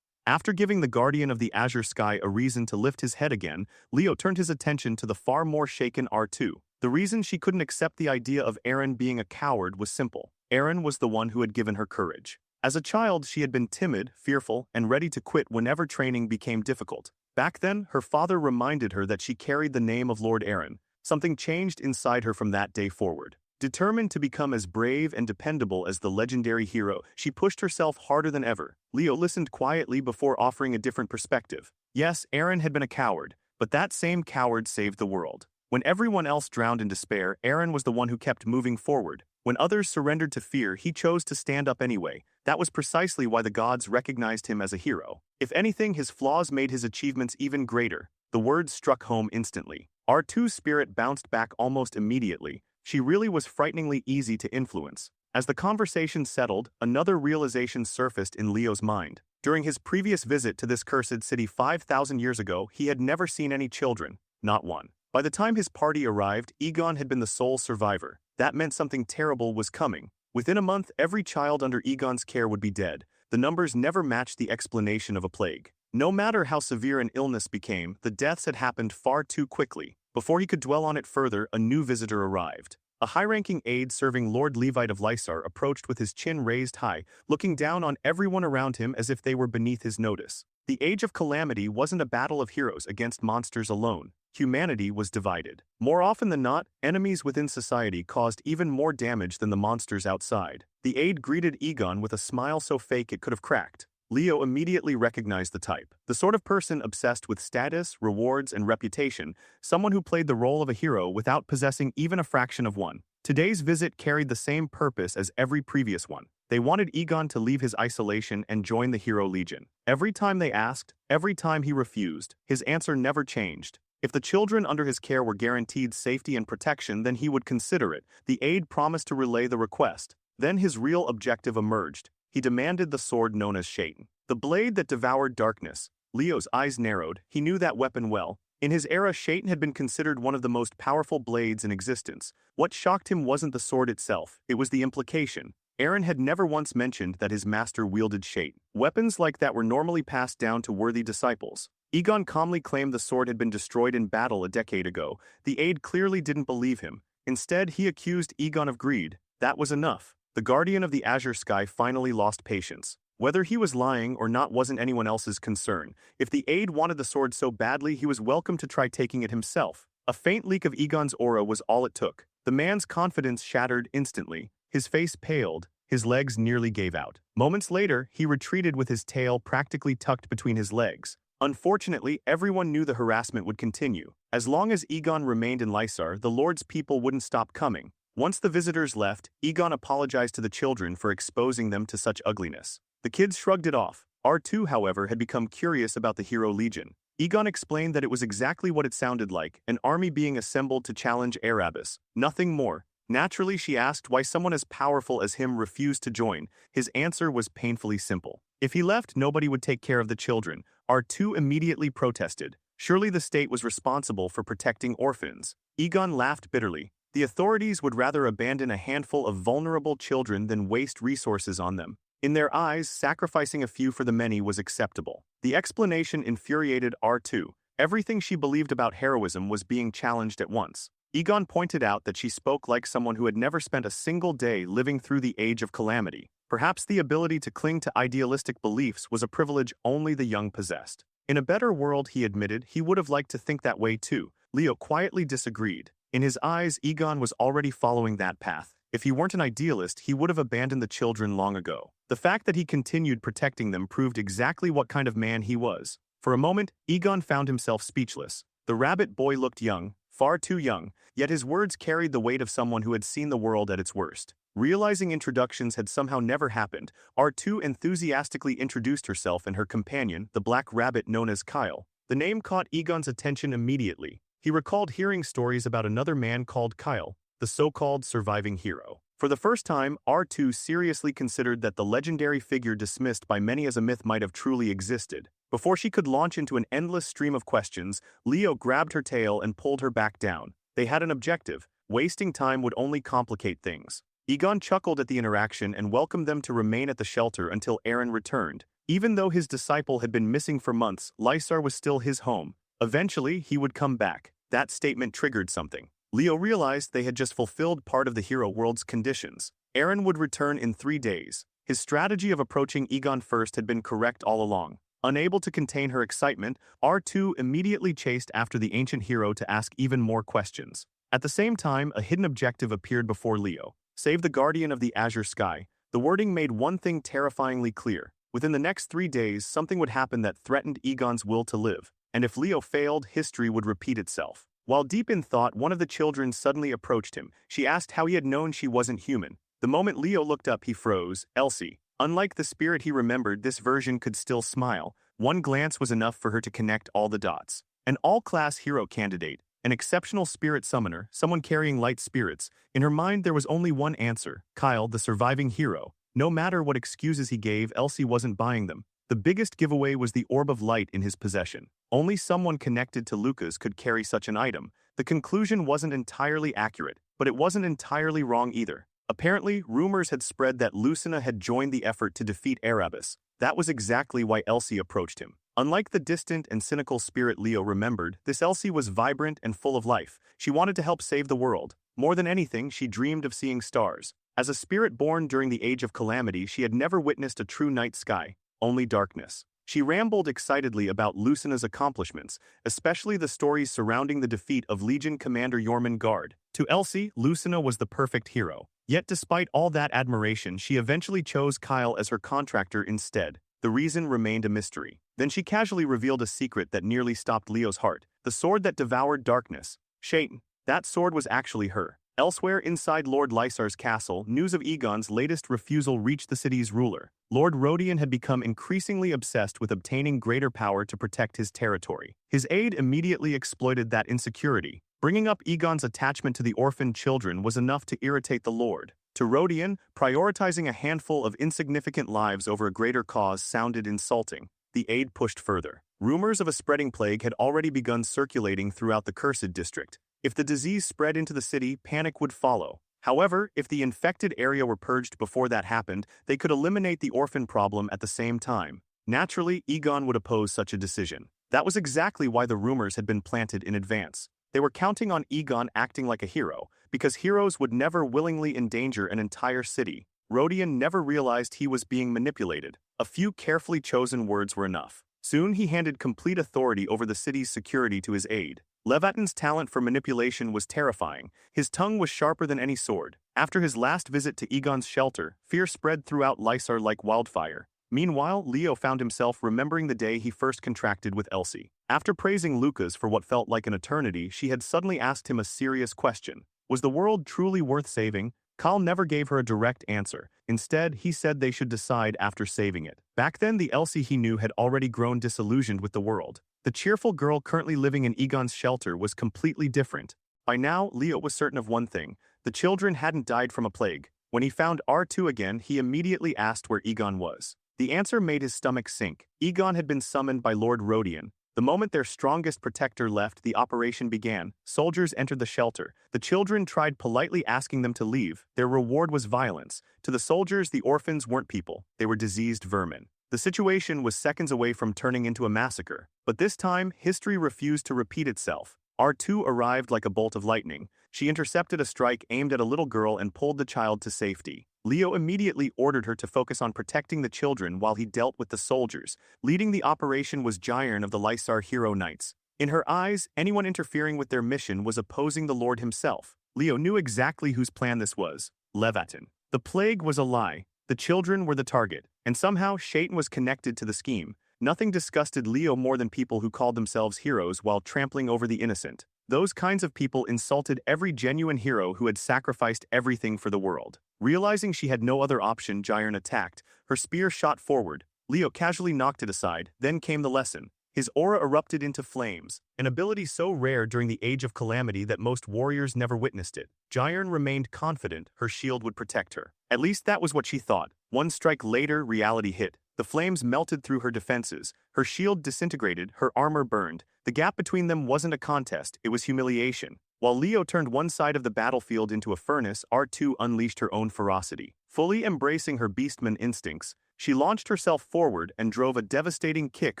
After giving the guardian of the azure sky a reason to lift his head again, Leo turned his attention to the far more shaken R2. The reason she couldn't accept the idea of Eren being a coward was simple. Eren was the one who had given her courage. As a child, she had been timid, fearful, and ready to quit whenever training became difficult. Back then, her father reminded her that she carried the name of Lord Eren. Something changed inside her from that day forward. Determined to become as brave and dependable as the legendary hero, she pushed herself harder than ever. Leo listened quietly before offering a different perspective. Yes, Eren had been a coward, but that same coward saved the world. When everyone else drowned in despair, Eren was the one who kept moving forward. When others surrendered to fear, he chose to stand up anyway. That was precisely why the gods recognized him as a hero. If anything, his flaws made his achievements even greater. The words struck home instantly. R2's spirit bounced back almost immediately. She really was frighteningly easy to influence. As the conversation settled, another realization surfaced in Leo's mind. During his previous visit to this cursed city 5,000 years ago, he had never seen any children. Not one. By the time his party arrived, Egon had been the sole survivor. That meant something terrible was coming. Within a month, every child under Egon's care would be dead. The numbers never matched the explanation of a plague. No matter how severe an illness became, the deaths had happened far too quickly. Before he could dwell on it further, a new visitor arrived. A high-ranking aide serving Lord Levite of Lysar approached with his chin raised high, looking down on everyone around him as if they were beneath his notice. The Age of Calamity wasn't a battle of heroes against monsters alone. Humanity was divided. More often than not, enemies within society caused even more damage than the monsters outside. The aide greeted Egon with a smile so fake it could have cracked. Leo immediately recognized the type. The sort of person obsessed with status, rewards, and reputation, someone who played the role of a hero without possessing even a fraction of one. Today's visit carried the same purpose as every previous one. They wanted Egon to leave his isolation and join the Hero Legion. Every time they asked, every time he refused, his answer never changed. If the children under his care were guaranteed safety and protection, then he would consider it. The aide promised to relay the request. Then his real objective emerged. He demanded the sword known as Shaitan, the blade that devoured darkness. Leo's eyes narrowed. He knew that weapon well. In his era, Shaitan had been considered one of the most powerful blades in existence. What shocked him wasn't the sword itself, it was the implication. Eren had never once mentioned that his master wielded Shaitan. Weapons like that were normally passed down to worthy disciples. Egon calmly claimed the sword had been destroyed in battle a decade ago. The aide clearly didn't believe him. Instead, he accused Egon of greed. That was enough. The guardian of the azure sky finally lost patience. Whether he was lying or not wasn't anyone else's concern. If the aide wanted the sword so badly, he was welcome to try taking it himself. A faint leak of Egon's aura was all it took. The man's confidence shattered instantly. His face paled. His legs nearly gave out. Moments later, he retreated with his tail practically tucked between his legs. Unfortunately, everyone knew the harassment would continue. As long as Egon remained in Lysar, the Lord's people wouldn't stop coming. Once the visitors left, Egon apologized to the children for exposing them to such ugliness. The kids shrugged it off. R2, however, had become curious about the Hero Legion. Egon explained that it was exactly what it sounded like, an army being assembled to challenge Erebus. Nothing more. Naturally, she asked why someone as powerful as him refused to join. His answer was painfully simple. If he left, nobody would take care of the children. R2 immediately protested. Surely the state was responsible for protecting orphans. Egon laughed bitterly. The authorities would rather abandon a handful of vulnerable children than waste resources on them. In their eyes, sacrificing a few for the many was acceptable. The explanation infuriated R2. Everything she believed about heroism was being challenged at once. Egon pointed out that she spoke like someone who had never spent a single day living through the age of calamity. Perhaps the ability to cling to idealistic beliefs was a privilege only the young possessed. In a better world, he admitted, he would have liked to think that way too. Leo quietly disagreed. In his eyes, Egon was already following that path. If he weren't an idealist, he would have abandoned the children long ago. The fact that he continued protecting them proved exactly what kind of man he was. For a moment, Egon found himself speechless. The rabbit boy looked young, far too young, yet his words carried the weight of someone who had seen the world at its worst. Realizing introductions had somehow never happened, R2 enthusiastically introduced herself and her companion, the black rabbit known as Kyle. The name caught Egon's attention immediately. He recalled hearing stories about another man called Kyle, the so-called surviving hero. For the first time, R2 seriously considered that the legendary figure dismissed by many as a myth might have truly existed. Before she could launch into an endless stream of questions, Leo grabbed her tail and pulled her back down. They had an objective. Wasting time would only complicate things. Egon chuckled at the interaction and welcomed them to remain at the shelter until Eren returned. Even though his disciple had been missing for months, Lysar was still his home. Eventually, he would come back. That statement triggered something. Leo realized they had just fulfilled part of the hero world's conditions. Eren would return in 3 days. His strategy of approaching Egon first had been correct all along. Unable to contain her excitement, R2 immediately chased after the ancient hero to ask even more questions. At the same time, a hidden objective appeared before Leo. Save the guardian of the azure sky. The wording made one thing terrifyingly clear. Within the next 3 days, something would happen that threatened Egon's will to live. And if Leo failed, history would repeat itself. While deep in thought, one of the children suddenly approached him. She asked how he had known she wasn't human. The moment Leo looked up, he froze. Elsie. Unlike the spirit he remembered, this version could still smile. One glance was enough for her to connect all the dots. An all-class hero candidate, an exceptional spirit summoner, someone carrying light spirits. In her mind, there was only one answer: Kyle, the surviving hero. No matter what excuses he gave, Elsie wasn't buying them. The biggest giveaway was the orb of light in his possession. Only someone connected to Lucas could carry such an item. The conclusion wasn't entirely accurate, but it wasn't entirely wrong either. Apparently, rumors had spread that Lucina had joined the effort to defeat Erebus. That was exactly why Elsie approached him. Unlike the distant and cynical spirit Leo remembered, this Elsie was vibrant and full of life. She wanted to help save the world. More than anything, she dreamed of seeing stars. As a spirit born during the Age of Calamity, she had never witnessed a true night sky, only darkness. She rambled excitedly about Lucina's accomplishments, especially the stories surrounding the defeat of Legion Commander Jormungand. To Elsie, Lucina was the perfect hero. Yet despite all that admiration, she eventually chose Kyle as her contractor instead. The reason remained a mystery. Then she casually revealed a secret that nearly stopped Leo's heart. The sword that devoured darkness. Shaitan. That sword was actually her. Elsewhere inside Lord Lysar's castle, news of Egon's latest refusal reached the city's ruler. Lord Rodion had become increasingly obsessed with obtaining greater power to protect his territory. His aide immediately exploited that insecurity. Bringing up Egon's attachment to the orphaned children was enough to irritate the Lord. To Rodion, prioritizing a handful of insignificant lives over a greater cause sounded insulting. The aide pushed further. Rumors of a spreading plague had already begun circulating throughout the Cursed District. If the disease spread into the city, panic would follow. However, if the infected area were purged before that happened, they could eliminate the orphan problem at the same time. Naturally, Egon would oppose such a decision. That was exactly why the rumors had been planted in advance. They were counting on Egon acting like a hero, because heroes would never willingly endanger an entire city. Rodion never realized he was being manipulated. A few carefully chosen words were enough. Soon he handed complete authority over the city's security to his aide. Levatin's talent for manipulation was terrifying. His tongue was sharper than any sword. After his last visit to Egon's shelter, fear spread throughout Lysar like wildfire. Meanwhile, Leo found himself remembering the day he first contracted with Elsie. After praising Lucas for what felt like an eternity, she had suddenly asked him a serious question. Was the world truly worth saving? Kyle never gave her a direct answer. Instead, he said they should decide after saving it. Back then, the Elsie he knew had already grown disillusioned with the world. The cheerful girl currently living in Egon's shelter was completely different. By now, Leo was certain of one thing. The children hadn't died from a plague. When he found R2 again, he immediately asked where Egon was. The answer made his stomach sink. Egon had been summoned by Lord Rodion. The moment their strongest protector left, the operation began. Soldiers entered the shelter. The children tried politely asking them to leave. Their reward was violence. To the soldiers, the orphans weren't people. They were diseased vermin. The situation was seconds away from turning into a massacre. But this time, history refused to repeat itself. R2 arrived like a bolt of lightning. She intercepted a strike aimed at a little girl and pulled the child to safety. Leo immediately ordered her to focus on protecting the children while he dealt with the soldiers. Leading the operation was Xeringer of the Lysar Hero Knights. In her eyes, anyone interfering with their mission was opposing the Lord himself. Leo knew exactly whose plan this was. Levatin. The plague was a lie. The children were the target. And somehow, Shaitan was connected to the scheme. Nothing disgusted Leo more than people who called themselves heroes while trampling over the innocent. Those kinds of people insulted every genuine hero who had sacrificed everything for the world. Realizing she had no other option, Xeringer attacked. Her spear shot forward. Leo casually knocked it aside. Then came the lesson. His aura erupted into flames, an ability so rare during the Age of Calamity that most warriors never witnessed it. Xeringer remained confident her shield would protect her. At least that was what she thought. One strike later, reality hit. The flames melted through her defenses. Her shield disintegrated, her armor burned. The gap between them wasn't a contest, it was humiliation. While Leo turned one side of the battlefield into a furnace, R2 unleashed her own ferocity. Fully embracing her beastman instincts, she launched herself forward and drove a devastating kick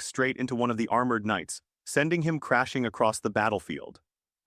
straight into one of the armored knights, sending him crashing across the battlefield.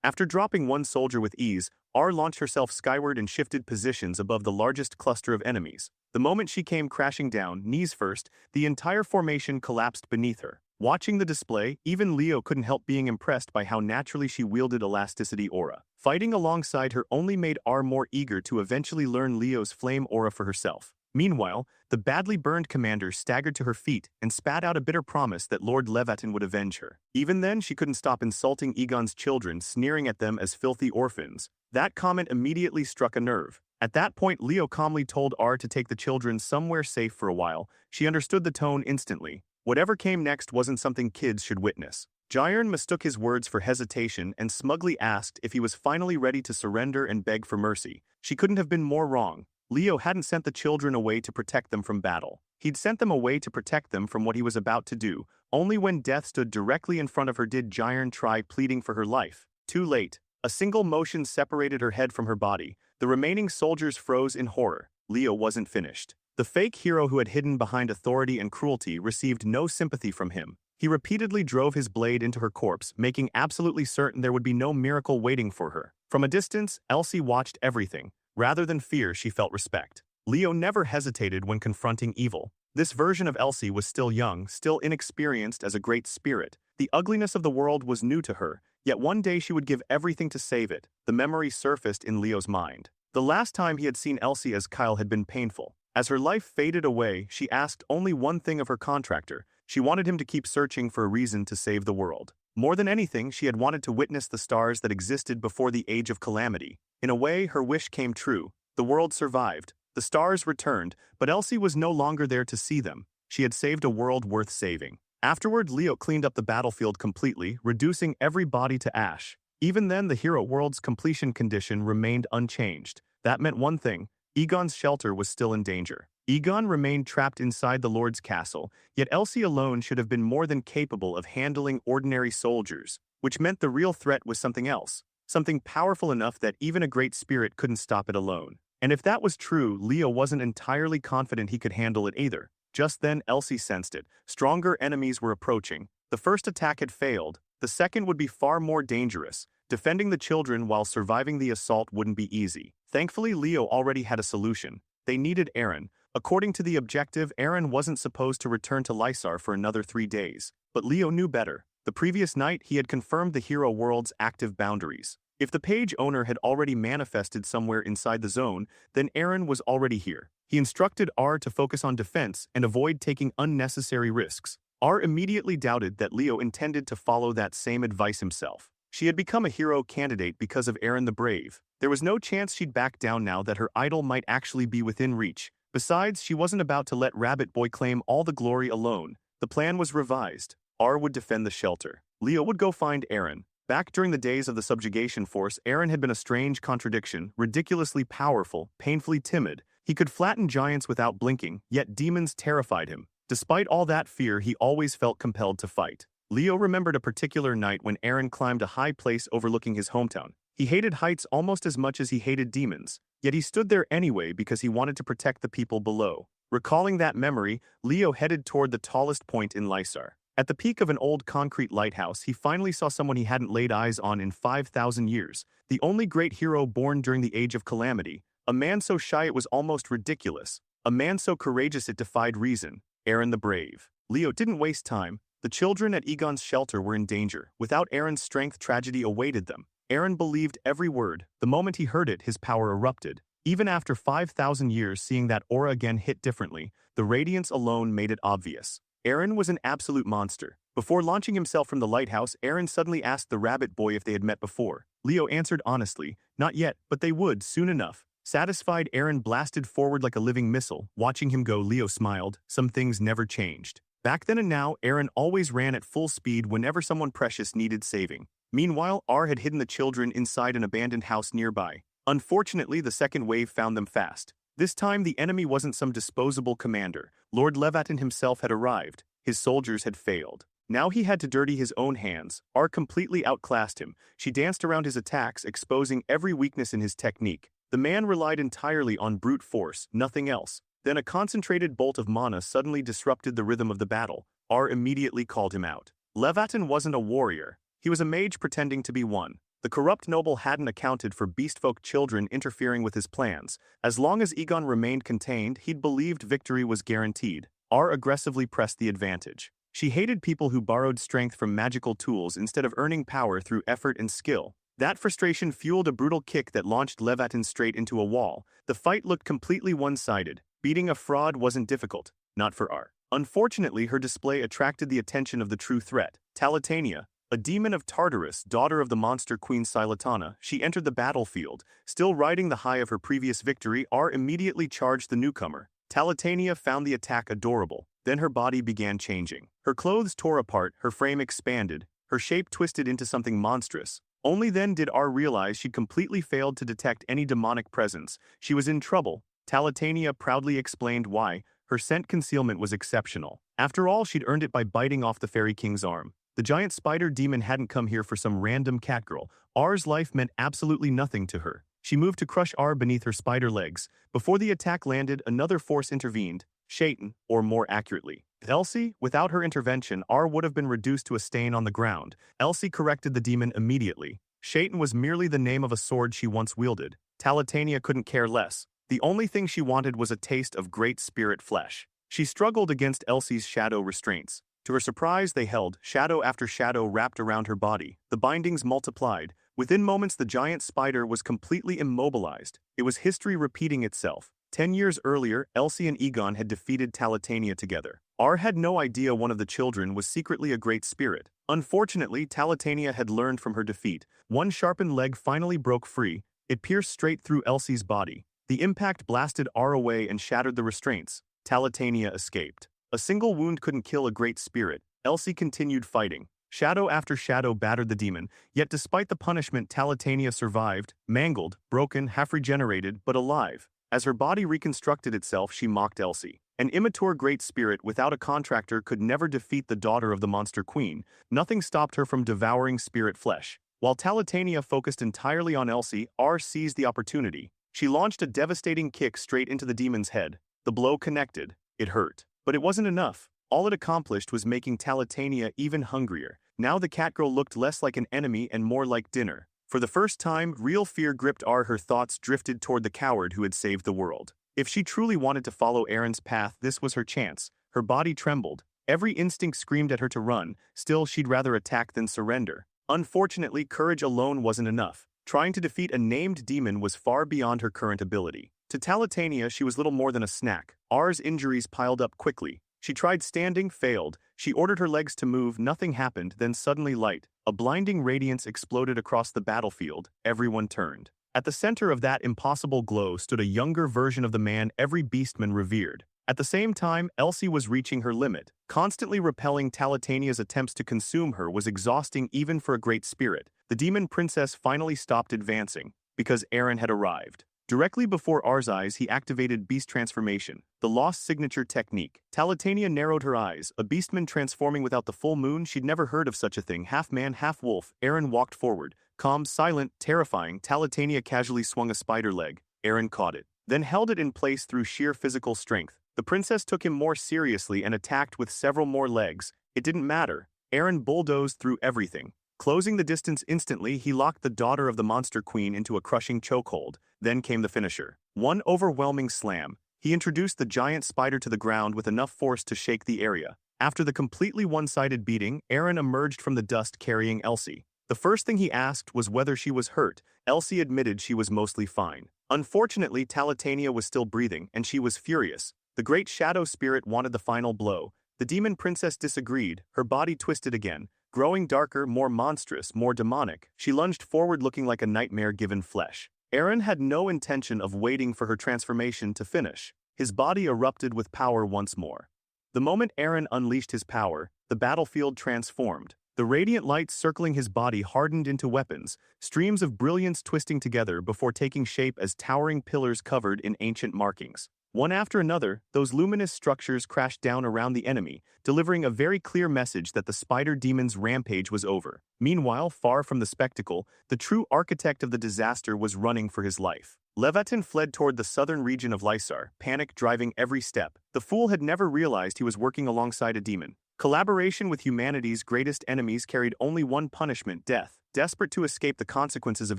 After dropping one soldier with ease, R launched herself skyward and shifted positions above the largest cluster of enemies. The moment she came crashing down, knees first, the entire formation collapsed beneath her. Watching the display, even Leo couldn't help being impressed by how naturally she wielded elasticity aura. Fighting alongside her only made R more eager to eventually learn Leo's flame aura for herself. Meanwhile, the badly burned commander staggered to her feet and spat out a bitter promise that Lord Levatin would avenge her. Even then, she couldn't stop insulting Egon's children, sneering at them as filthy orphans. That comment immediately struck a nerve. At that point, Leo calmly told R to take the children somewhere safe for a while. She understood the tone instantly. Whatever came next wasn't something kids should witness. Xeringer mistook his words for hesitation and smugly asked if he was finally ready to surrender and beg for mercy. She couldn't have been more wrong. Leo hadn't sent the children away to protect them from battle. He'd sent them away to protect them from what he was about to do. Only when death stood directly in front of her did Xeringer try pleading for her life. Too late. A single motion separated her head from her body. The remaining soldiers froze in horror. Leo wasn't finished. The fake hero who had hidden behind authority and cruelty received no sympathy from him. He repeatedly drove his blade into her corpse, making absolutely certain there would be no miracle waiting for her. From a distance, Elsie watched everything. Rather than fear, she felt respect. Leo never hesitated when confronting evil. This version of Elsie was still young, still inexperienced as a great spirit. The ugliness of the world was new to her, yet one day she would give everything to save it. The memory surfaced in Leo's mind. The last time he had seen Elsie as Kyle had been painful. As her life faded away, she asked only one thing of her contractor. She wanted him to keep searching for a reason to save the world. More than anything, she had wanted to witness the stars that existed before the Age of Calamity. In a way, her wish came true. The world survived. The stars returned, but Elsie was no longer there to see them. She had saved a world worth saving. Afterward, Leo cleaned up the battlefield completely, reducing every body to ash. Even then, the hero world's completion condition remained unchanged. That meant one thing: Egon's shelter was still in danger. Egon remained trapped inside the Lord's castle, yet Elsie alone should have been more than capable of handling ordinary soldiers, which meant the real threat was something else, something powerful enough that even a great spirit couldn't stop it alone. And if that was true, Leo wasn't entirely confident he could handle it either. Just then, Elsie sensed it. Stronger enemies were approaching. The first attack had failed. The second would be far more dangerous. Defending the children while surviving the assault wouldn't be easy. Thankfully, Leo already had a solution. They needed Eren. According to the objective, Eren wasn't supposed to return to Lysar for another 3 days. But Leo knew better. The previous night, he had confirmed the hero world's active boundaries. If the page owner had already manifested somewhere inside the zone, then Eren was already here. He instructed R to focus on defense and avoid taking unnecessary risks. R immediately doubted that Leo intended to follow that same advice himself. She had become a hero candidate because of Eren the Brave. There was no chance she'd back down now that her idol might actually be within reach. Besides, she wasn't about to let Rabbit Boy claim all the glory alone. The plan was revised. R would defend the shelter. Leo would go find Eren. Back during the days of the subjugation force, Eren had been a strange contradiction, ridiculously powerful, painfully timid. He could flatten giants without blinking, yet demons terrified him. Despite all that fear, he always felt compelled to fight. Leo remembered a particular night when Eren climbed a high place overlooking his hometown. He hated heights almost as much as he hated demons, yet he stood there anyway because he wanted to protect the people below. Recalling that memory, Leo headed toward the tallest point in Lysar. At the peak of an old concrete lighthouse, he finally saw someone he hadn't laid eyes on in 5,000 years. The only great hero born during the Age of Calamity. A man so shy it was almost ridiculous. A man so courageous it defied reason. Eren the Brave. Leo didn't waste time. The children at Egon's shelter were in danger. Without Eren's strength, tragedy awaited them. Eren believed every word. The moment he heard it, his power erupted. Even after 5,000 years, seeing that aura again hit differently, the radiance alone made it obvious. Eren was an absolute monster. Before launching himself from the lighthouse, Eren suddenly asked the Rabbit Boy if they had met before. Leo answered honestly, not yet, but they would, soon enough. Satisfied, Eren blasted forward like a living missile. Watching him go, Leo smiled. Some things never changed. Back then and now, Eren always ran at full speed whenever someone precious needed saving. Meanwhile, R had hidden the children inside an abandoned house nearby. Unfortunately, the second wave found them fast. This time, the enemy wasn't some disposable commander. Lord Levatin himself had arrived. His soldiers had failed. Now he had to dirty his own hands. R completely outclassed him. She danced around his attacks, exposing every weakness in his technique. The man relied entirely on brute force, nothing else. Then a concentrated bolt of mana suddenly disrupted the rhythm of the battle. R immediately called him out. Levatin wasn't a warrior. He was a mage pretending to be one. The corrupt noble hadn't accounted for beastfolk children interfering with his plans. As long as Egon remained contained, he'd believed victory was guaranteed. R aggressively pressed the advantage. She hated people who borrowed strength from magical tools instead of earning power through effort and skill. That frustration fueled a brutal kick that launched Levatin straight into a wall. The fight looked completely one-sided. Beating a fraud wasn't difficult, not for R. Unfortunately, her display attracted the attention of the true threat, Talitania. A demon of Tartarus, daughter of the monster queen Silatana, she entered the battlefield. Still riding the high of her previous victory, R immediately charged the newcomer. Talitania found the attack adorable. Then her body began changing. Her clothes tore apart, her frame expanded, her shape twisted into something monstrous. Only then did R realize she'd completely failed to detect any demonic presence. She was in trouble. Talitania proudly explained why. Her scent concealment was exceptional. After all, she'd earned it by biting off the Fairy King's arm. The giant spider demon hadn't come here for some random catgirl. R's life meant absolutely nothing to her. She moved to crush R beneath her spider legs. Before the attack landed, another force intervened. Shaitan, or more accurately, Elsie. Without her intervention, R would have been reduced to a stain on the ground. Elsie corrected the demon immediately. Shaitan was merely the name of a sword she once wielded. Talitania couldn't care less. The only thing she wanted was a taste of great spirit flesh. She struggled against Elsie's shadow restraints. To her surprise, they held. Shadow after shadow wrapped around her body. The bindings multiplied. Within moments, the giant spider was completely immobilized. It was history repeating itself. 10 years earlier, Elsie and Egon had defeated Talitania together. R had no idea one of the children was secretly a great spirit. Unfortunately, Talitania had learned from her defeat. One sharpened leg finally broke free. It pierced straight through Elsie's body. The impact blasted R away and shattered the restraints. Talitania escaped. A single wound couldn't kill a great spirit. Elsie continued fighting. Shadow after shadow battered the demon, yet despite the punishment, Talitania survived, mangled, broken, half-regenerated, but alive. As her body reconstructed itself, she mocked Elsie. An immature great spirit without a contractor could never defeat the daughter of the monster queen. Nothing stopped her from devouring spirit flesh. While Talitania focused entirely on Elsie, R seized the opportunity. She launched a devastating kick straight into the demon's head. The blow connected. It hurt. But it wasn't enough. All it accomplished was making Talitania even hungrier. Now the catgirl looked less like an enemy and more like dinner. For the first time, real fear gripped R. Her thoughts drifted toward the coward who had saved the world. If she truly wanted to follow Aaron's path, this was her chance. Her body trembled. Every instinct screamed at her to run. Still, she'd rather attack than surrender. Unfortunately, courage alone wasn't enough. Trying to defeat a named demon was far beyond her current ability. To Talitania, she was little more than a snack. R's injuries piled up quickly. She tried standing, failed. She ordered her legs to move, nothing happened, then suddenly light. A blinding radiance exploded across the battlefield. Everyone turned. At the center of that impossible glow stood a younger version of the man every beastman revered. At the same time, Elsie was reaching her limit. Constantly repelling Talitania's attempts to consume her was exhausting even for a great spirit. The demon princess finally stopped advancing, because Aaron had arrived. Directly before R's eyes, he activated Beast Transformation, the lost signature technique. Talitania narrowed her eyes, a beastman transforming without the full moon. She'd never heard of such a thing. Half man, half wolf. Aaron walked forward. Calm, silent, terrifying, Talitania casually swung a spider leg. Aaron caught it, then held it in place through sheer physical strength. The princess took him more seriously and attacked with several more legs. It didn't matter. Aaron bulldozed through everything. Closing the distance instantly, he locked the daughter of the monster queen into a crushing chokehold. Then came the finisher. One overwhelming slam. He introduced the giant spider to the ground with enough force to shake the area. After the completely one-sided beating, Aaron emerged from the dust carrying Elsie. The first thing he asked was whether she was hurt. Elsie admitted she was mostly fine. Unfortunately, Talitania was still breathing, and she was furious. The great shadow spirit wanted the final blow. The demon princess disagreed. Her body twisted again. Growing darker, more monstrous, more demonic, she lunged forward looking like a nightmare given flesh. Aaron had no intention of waiting for her transformation to finish. His body erupted with power once more. The moment Aaron unleashed his power, the battlefield transformed. The radiant light circling his body hardened into weapons, streams of brilliance twisting together before taking shape as towering pillars covered in ancient markings. One after another, those luminous structures crashed down around the enemy, delivering a very clear message that the spider demon's rampage was over. Meanwhile, far from the spectacle, the true architect of the disaster was running for his life. Leviathan fled toward the southern region of Lysar, panic driving every step. The fool had never realized he was working alongside a demon. Collaboration with humanity's greatest enemies carried only one punishment: death. Desperate to escape the consequences of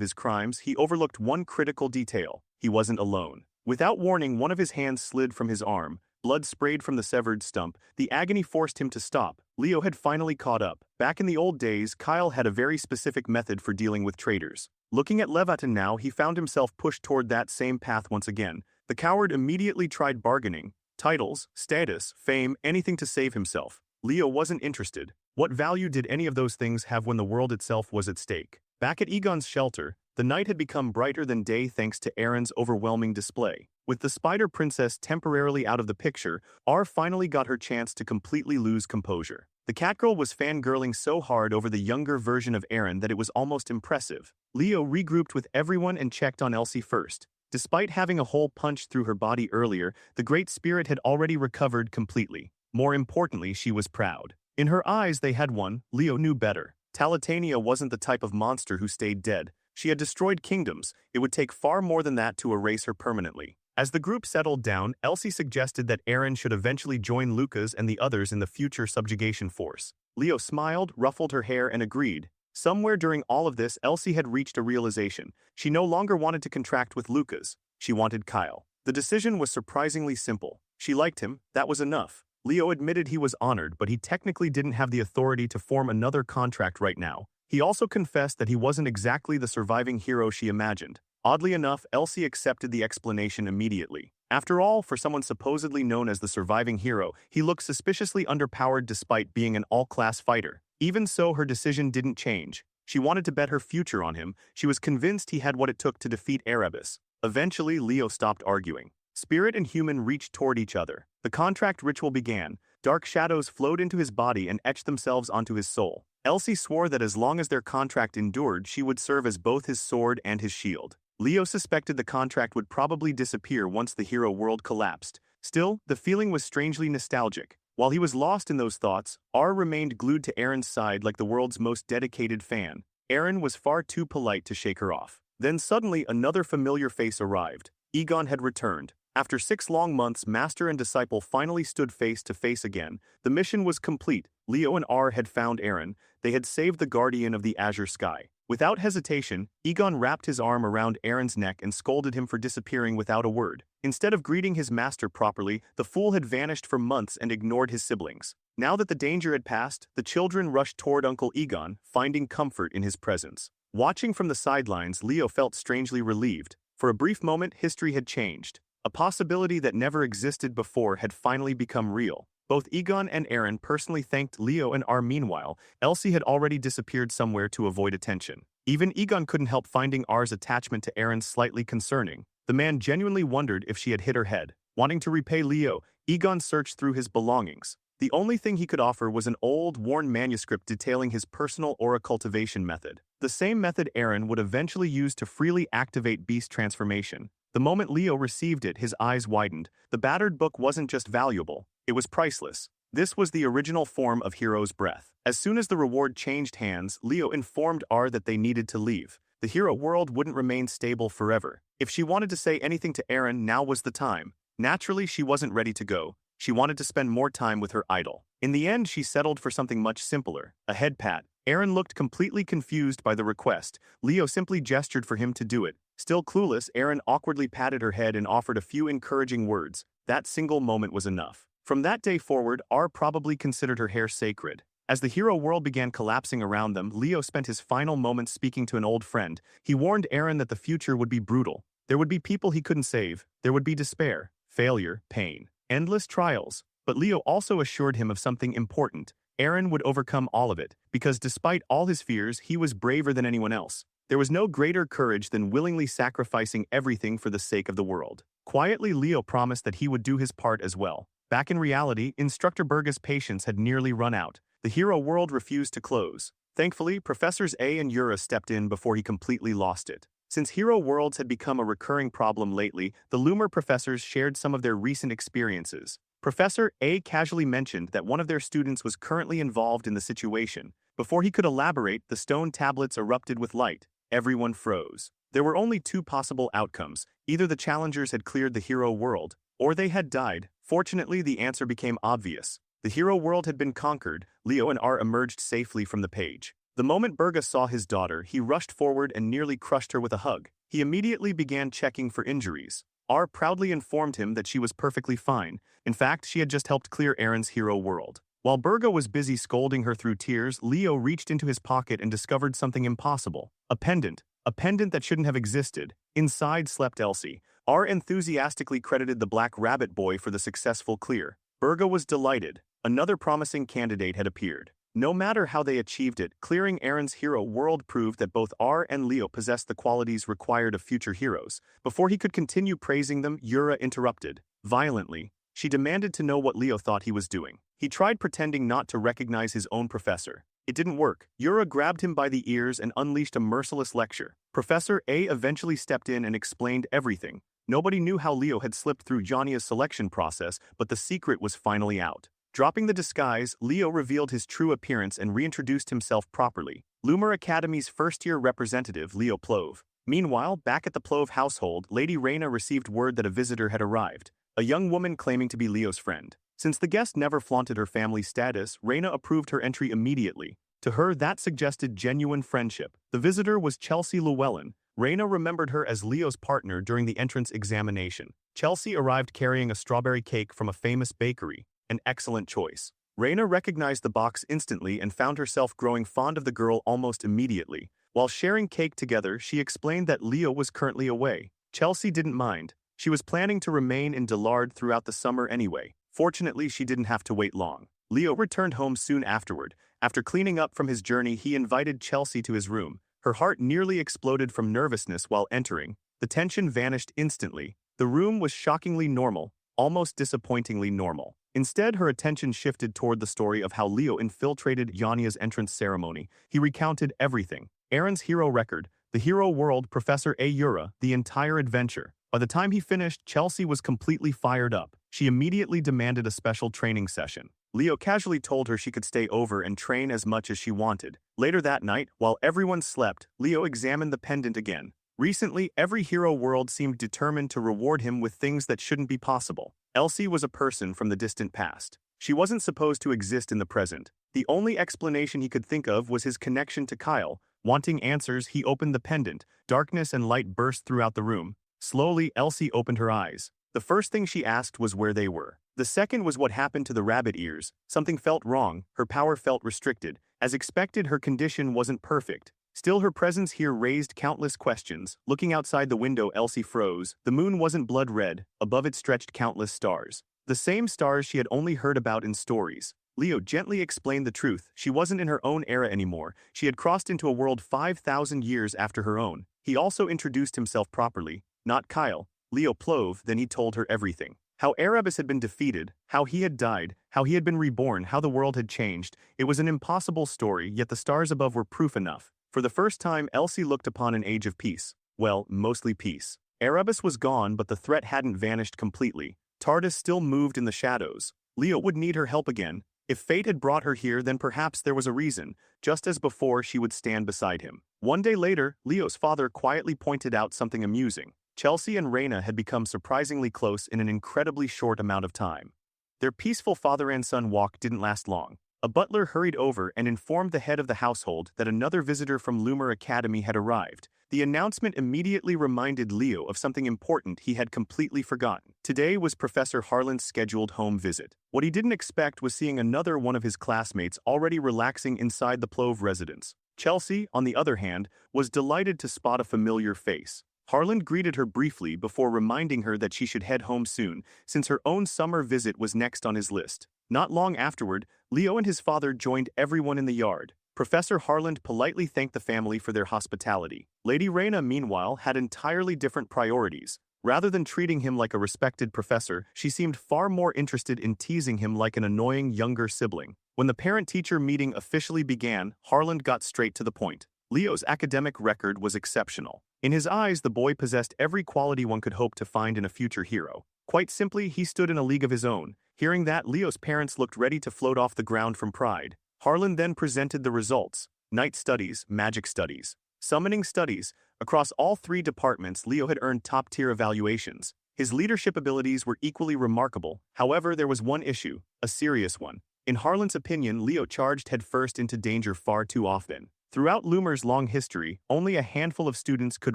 his crimes, he overlooked one critical detail: he wasn't alone. Without warning, one of his hands slid from his arm. Blood sprayed from the severed stump. The agony forced him to stop. Leo had finally caught up. Back in the old days, Kyle had a very specific method for dealing with traitors. Looking at Leviathan now, he found himself pushed toward that same path once again. The coward immediately tried bargaining. Titles, status, fame, anything to save himself. Leo wasn't interested. What value did any of those things have when the world itself was at stake? Back at Egon's shelter, the night had become brighter than day thanks to Aaron's overwhelming display. With the Spider Princess temporarily out of the picture, R finally got her chance to completely lose composure. The catgirl was fangirling so hard over the younger version of Aaron that it was almost impressive. Leo regrouped with everyone and checked on Elsie first. Despite having a hole punched through her body earlier, the Great Spirit had already recovered completely. More importantly, she was proud. In her eyes, they had won. Leo knew better. Talitania wasn't the type of monster who stayed dead. She had destroyed kingdoms. It would take far more than that to erase her permanently. As the group settled down, Elsie suggested that Aaron should eventually join Lucas and the others in the future subjugation force. Leo smiled, ruffled her hair, and agreed. Somewhere during all of this, Elsie had reached a realization. She no longer wanted to contract with Lucas. She wanted Kyle. The decision was surprisingly simple. She liked him. That was enough. Leo admitted he was honored, but he technically didn't have the authority to form another contract right now. He also confessed that he wasn't exactly the surviving hero she imagined. Oddly enough, Elsie accepted the explanation immediately. After all, for someone supposedly known as the surviving hero, he looked suspiciously underpowered despite being an all-class fighter. Even so, her decision didn't change. She wanted to bet her future on him. She was convinced he had what it took to defeat Erebus. Eventually, Leo stopped arguing. Spirit and human reached toward each other. The contract ritual began. Dark shadows flowed into his body and etched themselves onto his soul. Elsie swore that as long as their contract endured, she would serve as both his sword and his shield. Leo suspected the contract would probably disappear once the hero world collapsed. Still, the feeling was strangely nostalgic. While he was lost in those thoughts, R remained glued to Aaron's side like the world's most dedicated fan. Aaron was far too polite to shake her off. Then suddenly another familiar face arrived. Egon had returned. After 6 long months, master and disciple finally stood face to face again. The mission was complete. Leo and R had found Aaron. They had saved the guardian of the azure sky. Without hesitation, Egon wrapped his arm around Aaron's neck and scolded him for disappearing without a word. Instead of greeting his master properly, the fool had vanished for months and ignored his siblings. Now that the danger had passed, the children rushed toward Uncle Egon, finding comfort in his presence. Watching from the sidelines, Leo felt strangely relieved. For a brief moment, history had changed. A possibility that never existed before had finally become real. Both Egon and Aaron personally thanked Leo and R. Meanwhile, Elsie had already disappeared somewhere to avoid attention. Even Egon couldn't help finding R's attachment to Aaron slightly concerning. The man genuinely wondered if she had hit her head. Wanting to repay Leo, Egon searched through his belongings. The only thing he could offer was an old, worn manuscript detailing his personal aura cultivation method. The same method Aaron would eventually use to freely activate beast transformation. The moment Leo received it, his eyes widened. The battered book wasn't just valuable, it was priceless. This was the original form of Hero's Breath. As soon as the reward changed hands, Leo informed R that they needed to leave. The hero world wouldn't remain stable forever. If she wanted to say anything to Aaron, now was the time. Naturally, she wasn't ready to go. She wanted to spend more time with her idol. In the end, she settled for something much simpler, a head pat. Aaron looked completely confused by the request. Leo simply gestured for him to do it. Still clueless, Aaron awkwardly patted her head and offered a few encouraging words. That single moment was enough. From that day forward, R probably considered her hair sacred. As the hero world began collapsing around them, Leo spent his final moments speaking to an old friend. He warned Aaron that the future would be brutal. There would be people he couldn't save. There would be despair, failure, pain, endless trials. But Leo also assured him of something important. Aaron would overcome all of it, because despite all his fears, he was braver than anyone else. There was no greater courage than willingly sacrificing everything for the sake of the world. Quietly, Leo promised that he would do his part as well. Back in reality, Instructor Berga's patience had nearly run out. The hero world refused to close. Thankfully, Professors A and Yura stepped in before he completely lost it. Since hero worlds had become a recurring problem lately, the Loomer professors shared some of their recent experiences. Professor A casually mentioned that one of their students was currently involved in the situation. Before he could elaborate, the stone tablets erupted with light. Everyone froze. There were only 2 possible outcomes. Either the challengers had cleared the hero world, or they had died. Fortunately, the answer became obvious. The hero world had been conquered. Leo and R emerged safely from the page. The moment Berga saw his daughter, he rushed forward and nearly crushed her with a hug. He immediately began checking for injuries. R proudly informed him that she was perfectly fine. In fact, she had just helped clear Aaron's hero world. While Berga was busy scolding her through tears, Leo reached into his pocket and discovered something impossible. A pendant that shouldn't have existed. Inside slept Elsie. R enthusiastically credited the Black Rabbit Boy for the successful clear. Berga was delighted. Another promising candidate had appeared. No matter how they achieved it, clearing Aaron's hero world proved that both R and Leo possessed the qualities required of future heroes. Before he could continue praising them, Yura interrupted. Violently, she demanded to know what Leo thought he was doing. He tried pretending not to recognize his own professor. It didn't work. Yura grabbed him by the ears and unleashed a merciless lecture. Professor A eventually stepped in and explained everything. Nobody knew how Leo had slipped through Jania's selection process, but the secret was finally out. Dropping the disguise, Leo revealed his true appearance and reintroduced himself properly. Lumina Academy's first-year representative, Leo Plove. Meanwhile, back at the Plove household, Lady Reyna received word that a visitor had arrived. A young woman claiming to be Leo's friend. Since the guest never flaunted her family status, Reyna approved her entry immediately. To her, that suggested genuine friendship. The visitor was Chelsea Llewellyn. Reyna remembered her as Leo's partner during the entrance examination. Chelsea arrived carrying a strawberry cake from a famous bakery. An excellent choice. Reyna recognized the box instantly and found herself growing fond of the girl almost immediately. While sharing cake together, she explained that Leo was currently away. Chelsea didn't mind. She was planning to remain in Dillard throughout the summer anyway. Fortunately, she didn't have to wait long. Leo returned home soon afterward. After cleaning up from his journey, he invited Chelsea to his room. Her heart nearly exploded from nervousness while entering. The tension vanished instantly. The room was shockingly normal, almost disappointingly normal. Instead, her attention shifted toward the story of how Leo infiltrated Yanya's entrance ceremony. He recounted everything. Aaron's hero record, the hero world, Professor Asura, the entire adventure. By the time he finished, Chelsea was completely fired up. She immediately demanded a special training session. Leo casually told her she could stay over and train as much as she wanted. Later that night, while everyone slept, Leo examined the pendant again. Recently, every hero world seemed determined to reward him with things that shouldn't be possible. Elsie was a person from the distant past. She wasn't supposed to exist in the present. The only explanation he could think of was his connection to Kyle. Wanting answers, he opened the pendant. Darkness and light burst throughout the room. Slowly, Elsie opened her eyes. The first thing she asked was where they were. The second was what happened to the rabbit ears. Something felt wrong. Her power felt restricted. As expected, her condition wasn't perfect. Still, her presence here raised countless questions. Looking outside the window, Elsie froze. The moon wasn't blood red. Above it stretched countless stars. The same stars she had only heard about in stories. Leo gently explained the truth. She wasn't in her own era anymore. She had crossed into a world 5,000 years after her own. He also introduced himself properly. Not Kyle. Leo Plove. Then he told her everything. How Erebus had been defeated, how he had died, how he had been reborn, how the world had changed. It was an impossible story, yet the stars above were proof enough. For the first time, Elsie looked upon an age of peace. Well, mostly peace. Erebus was gone, but the threat hadn't vanished completely. TARDIS still moved in the shadows. Leo would need her help again. If fate had brought her here, then perhaps there was a reason. Just as before, she would stand beside him. One day later, Leo's father quietly pointed out something amusing. Chelsea and Raina had become surprisingly close in an incredibly short amount of time. Their peaceful father and son walk didn't last long. A butler hurried over and informed the head of the household that another visitor from Lumina Academy had arrived. The announcement immediately reminded Leo of something important he had completely forgotten. Today was Professor Harlan's scheduled home visit. What he didn't expect was seeing another one of his classmates already relaxing inside the Plove residence. Chelsea, on the other hand, was delighted to spot a familiar face. Harlan greeted her briefly before reminding her that she should head home soon, since her own summer visit was next on his list. Not long afterward, Leo and his father joined everyone in the yard. Professor Harlan politely thanked the family for their hospitality. Lady Raina, meanwhile, had entirely different priorities. Rather than treating him like a respected professor, she seemed far more interested in teasing him like an annoying younger sibling. When the parent-teacher meeting officially began, Harlan got straight to the point. Leo's academic record was exceptional. In his eyes, the boy possessed every quality one could hope to find in a future hero. Quite simply, he stood in a league of his own. Hearing that, Leo's parents looked ready to float off the ground from pride. Harlan then presented the results. Night studies, magic studies, summoning studies. Across all three departments, Leo had earned top-tier evaluations. His leadership abilities were equally remarkable. However, there was one issue, a serious one. In Harlan's opinion, Leo charged headfirst into danger far too often. Throughout Lumer's long history, only a handful of students could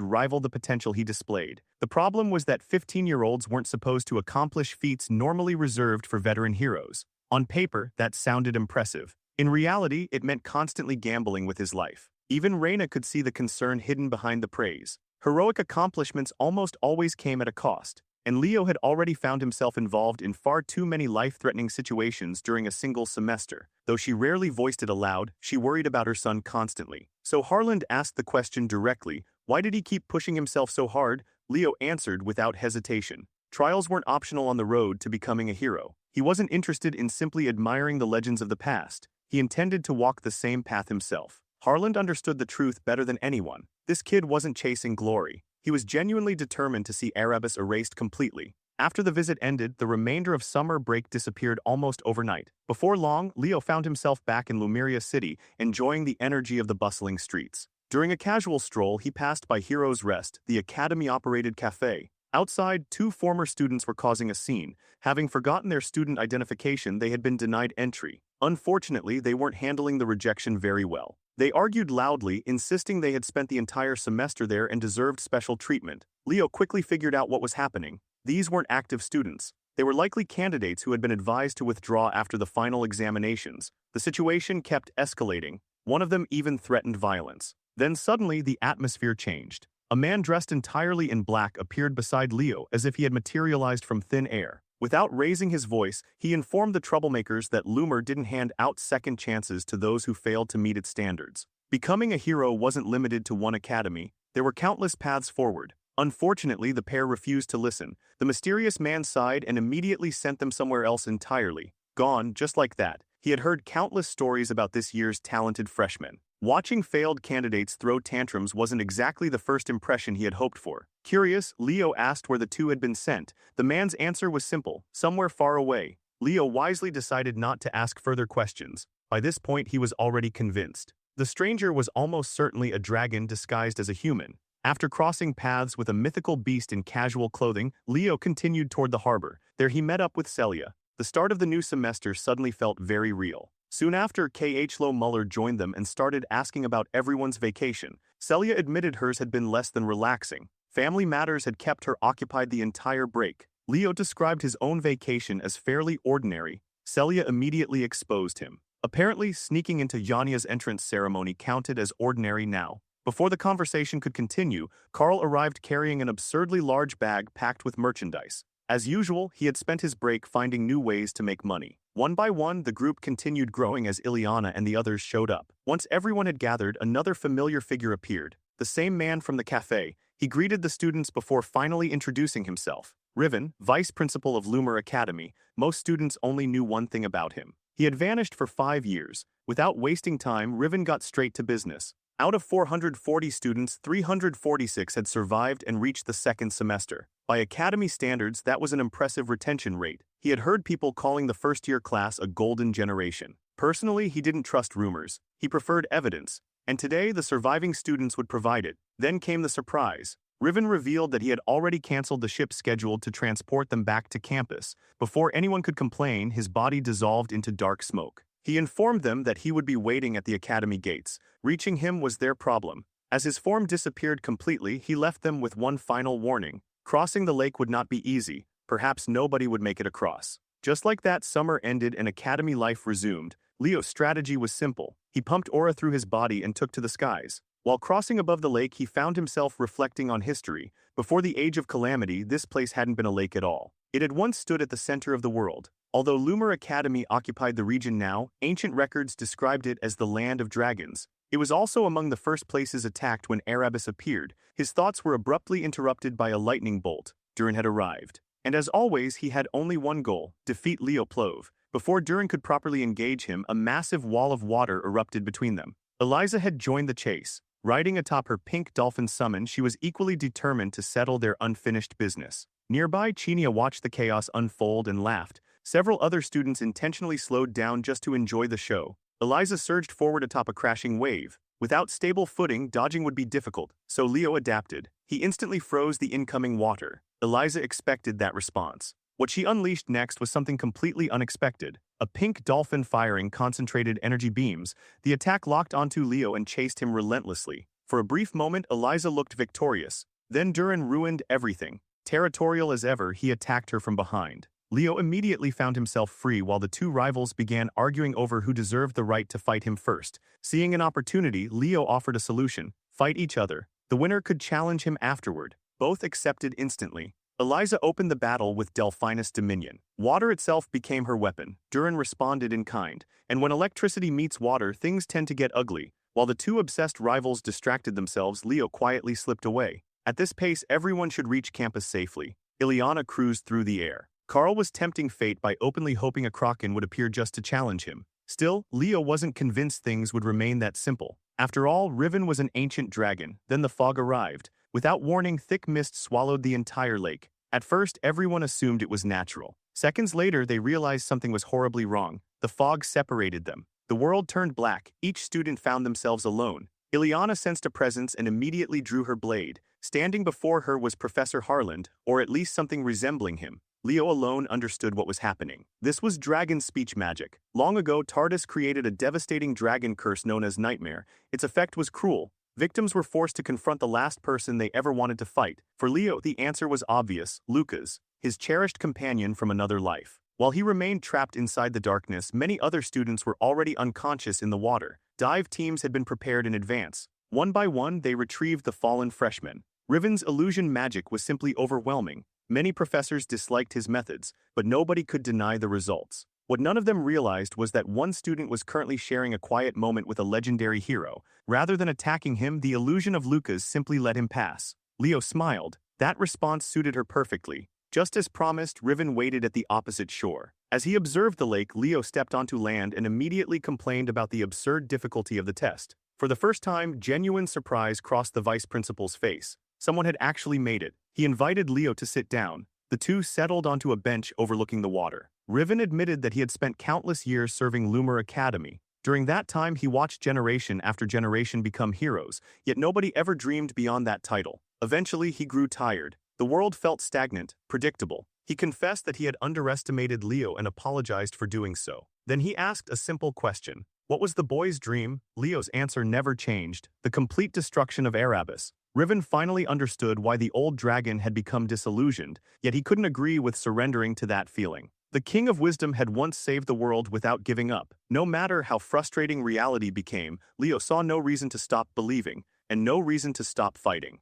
rival the potential he displayed. The problem was that 15-year-olds weren't supposed to accomplish feats normally reserved for veteran heroes. On paper, that sounded impressive. In reality, it meant constantly gambling with his life. Even Raina could see the concern hidden behind the praise. Heroic accomplishments almost always came at a cost, and Leo had already found himself involved in far too many life-threatening situations during a single semester. Though she rarely voiced it aloud, she worried about her son constantly. So Harlan asked the question directly, why did he keep pushing himself so hard? Leo answered without hesitation. Trials weren't optional on the road to becoming a hero. He wasn't interested in simply admiring the legends of the past. He intended to walk the same path himself. Harlan understood the truth better than anyone. This kid wasn't chasing glory. He was genuinely determined to see Erebus erased completely. After the visit ended, the remainder of summer break disappeared almost overnight. Before long, Leo found himself back in Lumeria City, enjoying the energy of the bustling streets. During a casual stroll, he passed by Hero's Rest, the Academy-operated cafe. Outside, two former students were causing a scene. Having forgotten their student identification, they had been denied entry. Unfortunately, they weren't handling the rejection very well. They argued loudly, insisting they had spent the entire semester there and deserved special treatment. Leo quickly figured out what was happening. These weren't active students. They were likely candidates who had been advised to withdraw after the final examinations. The situation kept escalating. One of them even threatened violence. Then suddenly the atmosphere changed. A man dressed entirely in black appeared beside Leo as if he had materialized from thin air. Without raising his voice, he informed the troublemakers that Lumina didn't hand out second chances to those who failed to meet its standards. Becoming a hero wasn't limited to one academy. There were countless paths forward. Unfortunately, the pair refused to listen. The mysterious man sighed and immediately sent them somewhere else entirely. Gone, just like that. He had heard countless stories about this year's talented freshmen. Watching failed candidates throw tantrums wasn't exactly the first impression he had hoped for. Curious, Leo asked where the two had been sent. The man's answer was simple: somewhere far away. Leo wisely decided not to ask further questions. By this point, he was already convinced. The stranger was almost certainly a dragon disguised as a human. After crossing paths with a mythical beast in casual clothing, Leo continued toward the harbor. There he met up with Celia. The start of the new semester suddenly felt very real. Soon after, K.H. Muller joined them and started asking about everyone's vacation. Celia admitted hers had been less than relaxing. Family matters had kept her occupied the entire break. Leo described his own vacation as fairly ordinary. Celia immediately exposed him. Apparently, sneaking into Yanya's entrance ceremony counted as ordinary now. Before the conversation could continue, Carl arrived carrying an absurdly large bag packed with merchandise. As usual, he had spent his break finding new ways to make money. One by one, the group continued growing as Ileana and the others showed up. Once everyone had gathered, another familiar figure appeared. The same man from the cafe. He greeted the students before finally introducing himself. Riven, vice principal of Lumina Academy. Most students only knew one thing about him. He had vanished for 5 years. Without wasting time, Riven got straight to business. Out of 440 students, 346 had survived and reached the second semester. By academy standards, that was an impressive retention rate. He had heard people calling the first-year class a golden generation. Personally, he didn't trust rumors. He preferred evidence. And today, the surviving students would provide it. Then came the surprise. Riven revealed that he had already canceled the ship scheduled to transport them back to campus. Before anyone could complain, his body dissolved into dark smoke. He informed them that he would be waiting at the academy gates. Reaching him was their problem. As his form disappeared completely, he left them with one final warning. Crossing the lake would not be easy. Perhaps nobody would make it across. Just like that, summer ended and academy life resumed. Leo's strategy was simple. He pumped aura through his body and took to the skies. While crossing above the lake, he found himself reflecting on history. Before the Age of Calamity, this place hadn't been a lake at all. It had once stood at the center of the world. Although Lumina Academy occupied the region now, ancient records described it as the land of dragons. It was also among the first places attacked when Erebus appeared. His thoughts were abruptly interrupted by a lightning bolt. Durin had arrived. And as always, he had only one goal: defeat Leo Plove. Before Durin could properly engage him, a massive wall of water erupted between them. Eliza had joined the chase. Riding atop her pink dolphin summon, she was equally determined to settle their unfinished business. Nearby, Chinia watched the chaos unfold and laughed. Several other students intentionally slowed down just to enjoy the show. Eliza surged forward atop a crashing wave. Without stable footing, dodging would be difficult, so Leo adapted. He instantly froze the incoming water. Eliza expected that response. What she unleashed next was something completely unexpected. A pink dolphin firing concentrated energy beams. The attack locked onto Leo and chased him relentlessly. For a brief moment, Eliza looked victorious. Then Durin ruined everything. Territorial as ever, he attacked her from behind. Leo immediately found himself free while the two rivals began arguing over who deserved the right to fight him first. Seeing an opportunity, Leo offered a solution: fight each other. The winner could challenge him afterward. Both accepted instantly. Eliza opened the battle with Delphinus Dominion. Water itself became her weapon. Durin responded in kind. And when electricity meets water, things tend to get ugly. While the two obsessed rivals distracted themselves, Leo quietly slipped away. At this pace, everyone should reach campus safely. Ileana cruised through the air. Carl was tempting fate by openly hoping a Kraken would appear just to challenge him. Still, Leo wasn't convinced things would remain that simple. After all, Riven was an ancient dragon. Then the fog arrived. Without warning, thick mist swallowed the entire lake. At first, everyone assumed it was natural. Seconds later, they realized something was horribly wrong. The fog separated them. The world turned black. Each student found themselves alone. Ileana sensed a presence and immediately drew her blade. Standing before her was Professor Harland, or at least something resembling him. Leo alone understood what was happening. This was dragon speech magic. Long ago, Tardis created a devastating dragon curse known as Nightmare. Its effect was cruel. Victims were forced to confront the last person they ever wanted to fight. For Leo, the answer was obvious: Lucas, his cherished companion from another life. While he remained trapped inside the darkness, many other students were already unconscious in the water. Dive teams had been prepared in advance. One by one, they retrieved the fallen freshmen. Riven's illusion magic was simply overwhelming. Many professors disliked his methods, but nobody could deny the results. What none of them realized was that one student was currently sharing a quiet moment with a legendary hero. Rather than attacking him, the illusion of Lucas simply let him pass. Leo smiled. That response suited her perfectly. Just as promised, Riven waited at the opposite shore. As he observed the lake, Leo stepped onto land and immediately complained about the absurd difficulty of the test. For the first time, genuine surprise crossed the vice principal's face. Someone had actually made it. He invited Leo to sit down. The two settled onto a bench overlooking the water. Riven admitted that he had spent countless years serving Lumina Academy. During that time, he watched generation after generation become heroes, yet nobody ever dreamed beyond that title. Eventually, he grew tired. The world felt stagnant, predictable. He confessed that he had underestimated Leo and apologized for doing so. Then he asked a simple question. What was the boy's dream? Leo's answer never changed. The complete destruction of Erebus. Riven finally understood why the old dragon had become disillusioned, yet he couldn't agree with surrendering to that feeling. The King of Wisdom had once saved the world without giving up. No matter how frustrating reality became, Leo saw no reason to stop believing, and no reason to stop fighting.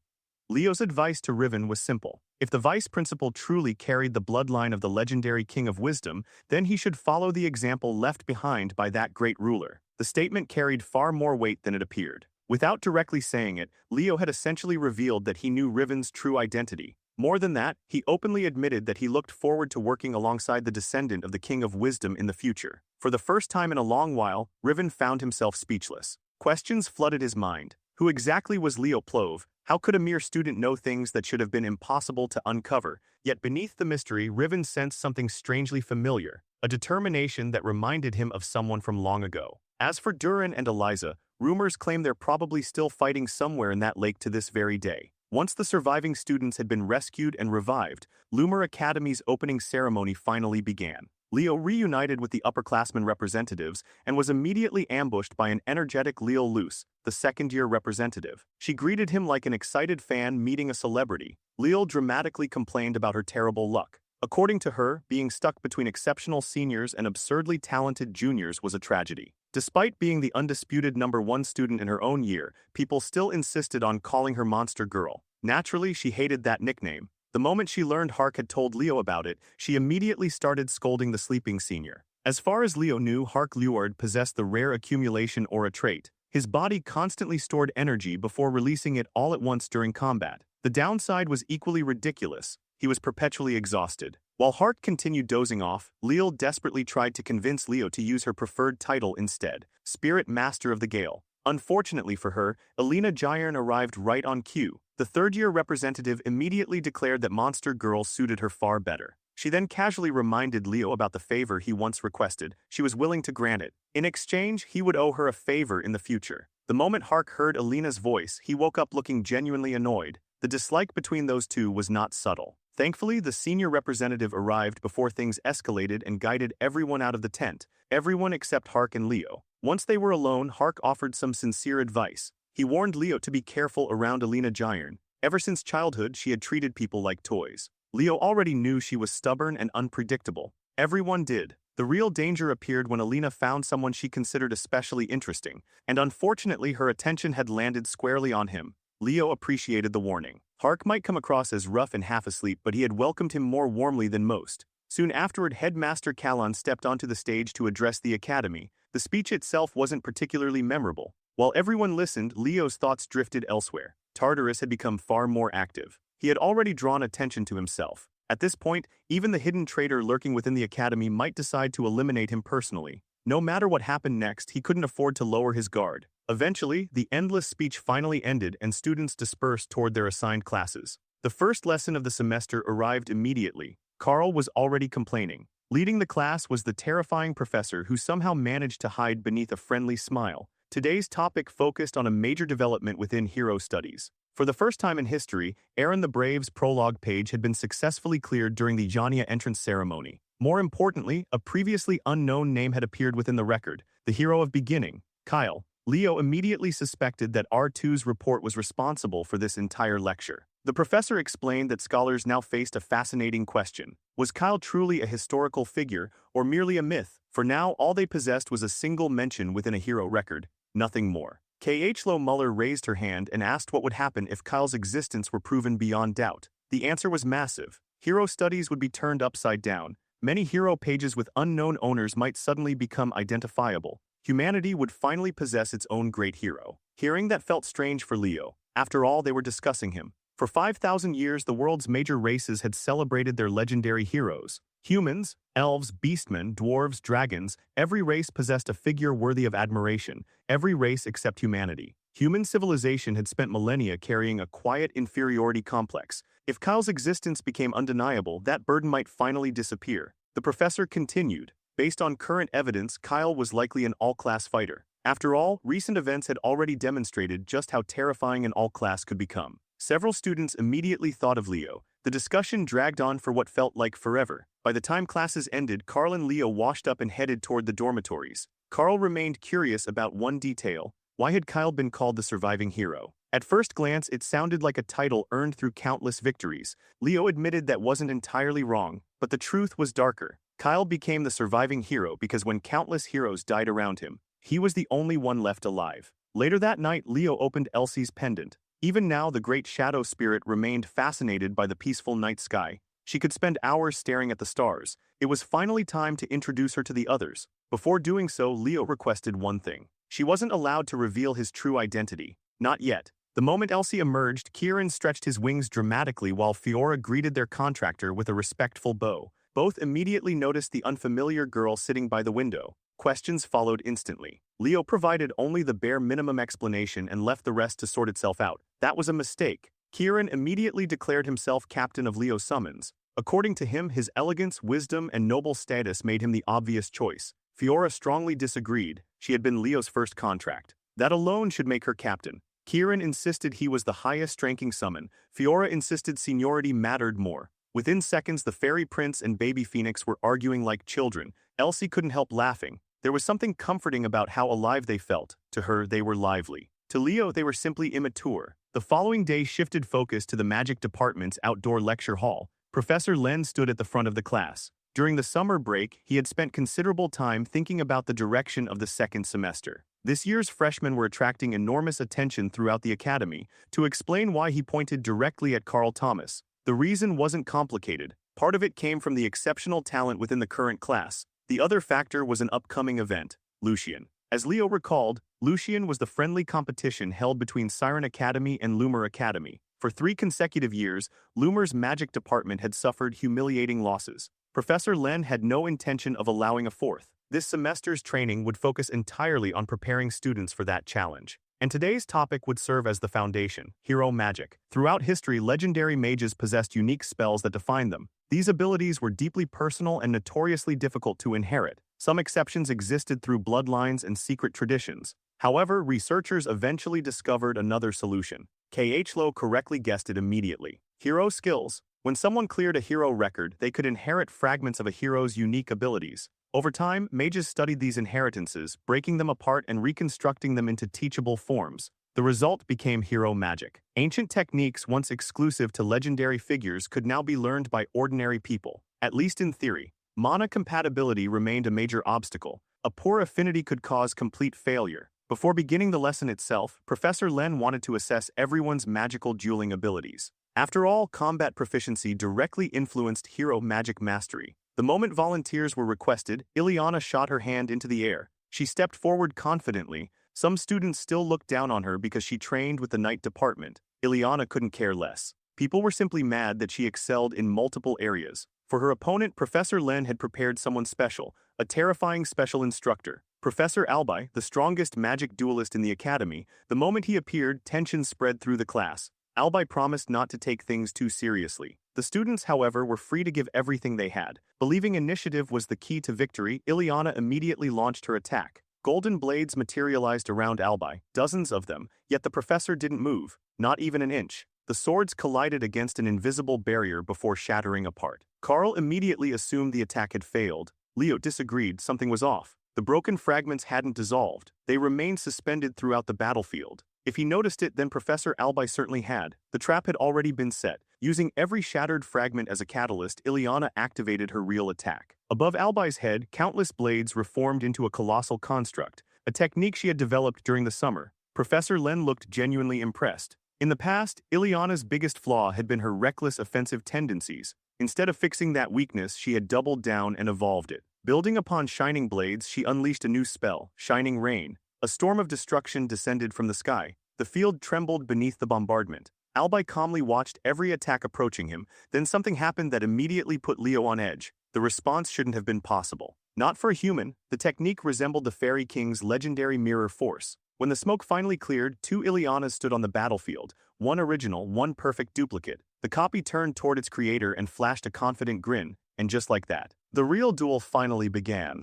Leo's advice to Riven was simple. If the vice principal truly carried the bloodline of the legendary King of Wisdom, then he should follow the example left behind by that great ruler. The statement carried far more weight than it appeared. Without directly saying it, Leo had essentially revealed that he knew Riven's true identity. More than that, he openly admitted that he looked forward to working alongside the descendant of the King of Wisdom in the future. For the first time in a long while, Riven found himself speechless. Questions flooded his mind. Who exactly was Leo Plove? How could a mere student know things that should have been impossible to uncover? Yet beneath the mystery, Riven sensed something strangely familiar, a determination that reminded him of someone from long ago. As for Duran and Eliza, rumors claim they're probably still fighting somewhere in that lake to this very day. Once the surviving students had been rescued and revived, Lumina Academy's opening ceremony finally began. Leo reunited with the upperclassmen representatives and was immediately ambushed by an energetic Leo Luce, the second-year representative. She greeted him like an excited fan meeting a celebrity. Leo dramatically complained about her terrible luck. According to her, being stuck between exceptional seniors and absurdly talented juniors was a tragedy. Despite being the undisputed #1 student in her own year, people still insisted on calling her Monster Girl. Naturally, she hated that nickname. The moment she learned Hark had told Leo about it, she immediately started scolding the sleeping senior. As far as Leo knew, Hark Luard possessed the rare accumulation aura trait. His body constantly stored energy before releasing it all at once during combat. The downside was equally ridiculous. He was perpetually exhausted. While Hark continued dozing off, Leo desperately tried to convince Leo to use her preferred title instead, Spirit Master of the Gale. Unfortunately for her, Alina Jairn arrived right on cue. The third-year representative immediately declared that Monster Girl suited her far better. She then casually reminded Leo about the favor he once requested. She was willing to grant it. In exchange, he would owe her a favor in the future. The moment Hark heard Alina's voice, he woke up looking genuinely annoyed. The dislike between those two was not subtle. Thankfully, the senior representative arrived before things escalated and guided everyone out of the tent, everyone except Hark and Leo. Once they were alone, Hark offered some sincere advice. He warned Leo to be careful around Alina Jairn. Ever since childhood, she had treated people like toys. Leo already knew she was stubborn and unpredictable. Everyone did. The real danger appeared when Alina found someone she considered especially interesting, and unfortunately her attention had landed squarely on him. Leo appreciated the warning. Hark might come across as rough and half asleep, but he had welcomed him more warmly than most. Soon afterward, Headmaster Callan stepped onto the stage to address the academy. The speech itself wasn't particularly memorable. While everyone listened, Leo's thoughts drifted elsewhere. Tartarus had become far more active. He had already drawn attention to himself. At this point, even the hidden traitor lurking within the academy might decide to eliminate him personally. No matter what happened next, he couldn't afford to lower his guard. Eventually, the endless speech finally ended and students dispersed toward their assigned classes. The first lesson of the semester arrived immediately. Carl was already complaining. Leading the class was the terrifying professor who somehow managed to hide beneath a friendly smile. Today's topic focused on a major development within hero studies. For the first time in history, Aaron the Brave's prologue page had been successfully cleared during the Jania entrance ceremony. More importantly, a previously unknown name had appeared within the record, the hero of beginning, Kyle. Leo immediately suspected that R2's report was responsible for this entire lecture. The professor explained that scholars now faced a fascinating question. Was Kyle truly a historical figure, or merely a myth? For now, all they possessed was a single mention within a hero record, nothing more. Khlo Muller raised her hand and asked what would happen if Kyle's existence were proven beyond doubt. The answer was massive. Hero studies would be turned upside down. Many hero pages with unknown owners might suddenly become identifiable. Humanity would finally possess its own great hero. Hearing that felt strange for Leo. After all, they were discussing him. For 5,000 years, the world's major races had celebrated their legendary heroes. Humans, elves, beastmen, dwarves, dragons, every race possessed a figure worthy of admiration, every race except humanity. Human civilization had spent millennia carrying a quiet inferiority complex. If Kyle's existence became undeniable, that burden might finally disappear. The professor continued. Based on current evidence, Kyle was likely an all-class fighter. After all, recent events had already demonstrated just how terrifying an all-class could become. Several students immediately thought of Leo. The discussion dragged on for what felt like forever. By the time classes ended, Carl and Leo washed up and headed toward the dormitories. Carl remained curious about one detail. Why had Kyle been called the surviving hero? At first glance, it sounded like a title earned through countless victories. Leo admitted that wasn't entirely wrong, but the truth was darker. Kyle became the surviving hero because when countless heroes died around him, he was the only one left alive. Later that night, Leo opened Elsie's pendant. Even now, the great shadow spirit remained fascinated by the peaceful night sky. She could spend hours staring at the stars. It was finally time to introduce her to the others. Before doing so, Leo requested one thing. She wasn't allowed to reveal his true identity. Not yet. The moment Elsie emerged, Kieran stretched his wings dramatically while Fiora greeted their contractor with a respectful bow. Both immediately noticed the unfamiliar girl sitting by the window. Questions followed instantly. Leo provided only the bare minimum explanation and left the rest to sort itself out. That was a mistake. Kieran immediately declared himself captain of Leo's summons. According to him, his elegance, wisdom, and noble status made him the obvious choice. Fiora strongly disagreed. She had been Leo's first contract. That alone should make her captain. Kieran insisted he was the highest-ranking summon. Fiora insisted seniority mattered more. Within seconds, the fairy prince and baby phoenix were arguing like children. Elsie couldn't help laughing. There was something comforting about how alive they felt. To her, they were lively. To Leo, they were simply immature. The following day shifted focus to the magic department's outdoor lecture hall. Professor Len stood at the front of the class. During the summer break, he had spent considerable time thinking about the direction of the second semester. This year's freshmen were attracting enormous attention throughout the academy. To explain why, he pointed directly at Carl Thomas. The reason wasn't complicated. Part of it came from the exceptional talent within the current class. The other factor was an upcoming event, Lucian. As Leo recalled, Lucian was the friendly competition held between Siren Academy and Lumer Academy. For 3 consecutive years, Lumer's magic department had suffered humiliating losses. Professor Len had no intention of allowing a fourth. This semester's training would focus entirely on preparing students for that challenge. And today's topic would serve as the foundation, hero magic. Throughout history, legendary mages possessed unique spells that defined them. These abilities were deeply personal and notoriously difficult to inherit. Some exceptions existed through bloodlines and secret traditions. However, researchers eventually discovered another solution. Khlo correctly guessed it immediately. Hero skills. When someone cleared a hero record, they could inherit fragments of a hero's unique abilities. Over time, mages studied these inheritances, breaking them apart and reconstructing them into teachable forms. The result became hero magic. Ancient techniques once exclusive to legendary figures could now be learned by ordinary people, at least in theory. Mana compatibility remained a major obstacle. A poor affinity could cause complete failure. Before beginning the lesson itself, Professor Len wanted to assess everyone's magical dueling abilities. After all, combat proficiency directly influenced hero magic mastery. The moment volunteers were requested, Ileana shot her hand into the air. She stepped forward confidently. Some students still looked down on her because she trained with the night department. Ileana couldn't care less. People were simply mad that she excelled in multiple areas. For her opponent, Professor Len had prepared someone special, a terrifying special instructor. Professor Albi, the strongest magic duelist in the academy. The moment he appeared, tension spread through the class. Albi promised not to take things too seriously. The students, however, were free to give everything they had. Believing initiative was the key to victory, Ileana immediately launched her attack. Golden blades materialized around Albi, dozens of them, yet the professor didn't move, not even an inch. The swords collided against an invisible barrier before shattering apart. Carl immediately assumed the attack had failed. Leo disagreed, something was off. The broken fragments hadn't dissolved. They remained suspended throughout the battlefield. If he noticed it, then Professor Albi certainly had. The trap had already been set. Using every shattered fragment as a catalyst, Ileana activated her real attack. Above Albi's head, countless blades reformed into a colossal construct, a technique she had developed during the summer. Professor Len looked genuinely impressed. In the past, Ileana's biggest flaw had been her reckless offensive tendencies. Instead of fixing that weakness, she had doubled down and evolved it. Building upon Shining Blades, she unleashed a new spell, Shining Rain. A storm of destruction descended from the sky. The field trembled beneath the bombardment. Albai calmly watched every attack approaching him, then something happened that immediately put Leo on edge. The response shouldn't have been possible. Not for a human, the technique resembled the Fairy King's legendary mirror force. When the smoke finally cleared, two Ileanas stood on the battlefield, one original, one perfect duplicate. The copy turned toward its creator and flashed a confident grin, and just like that, the real duel finally began.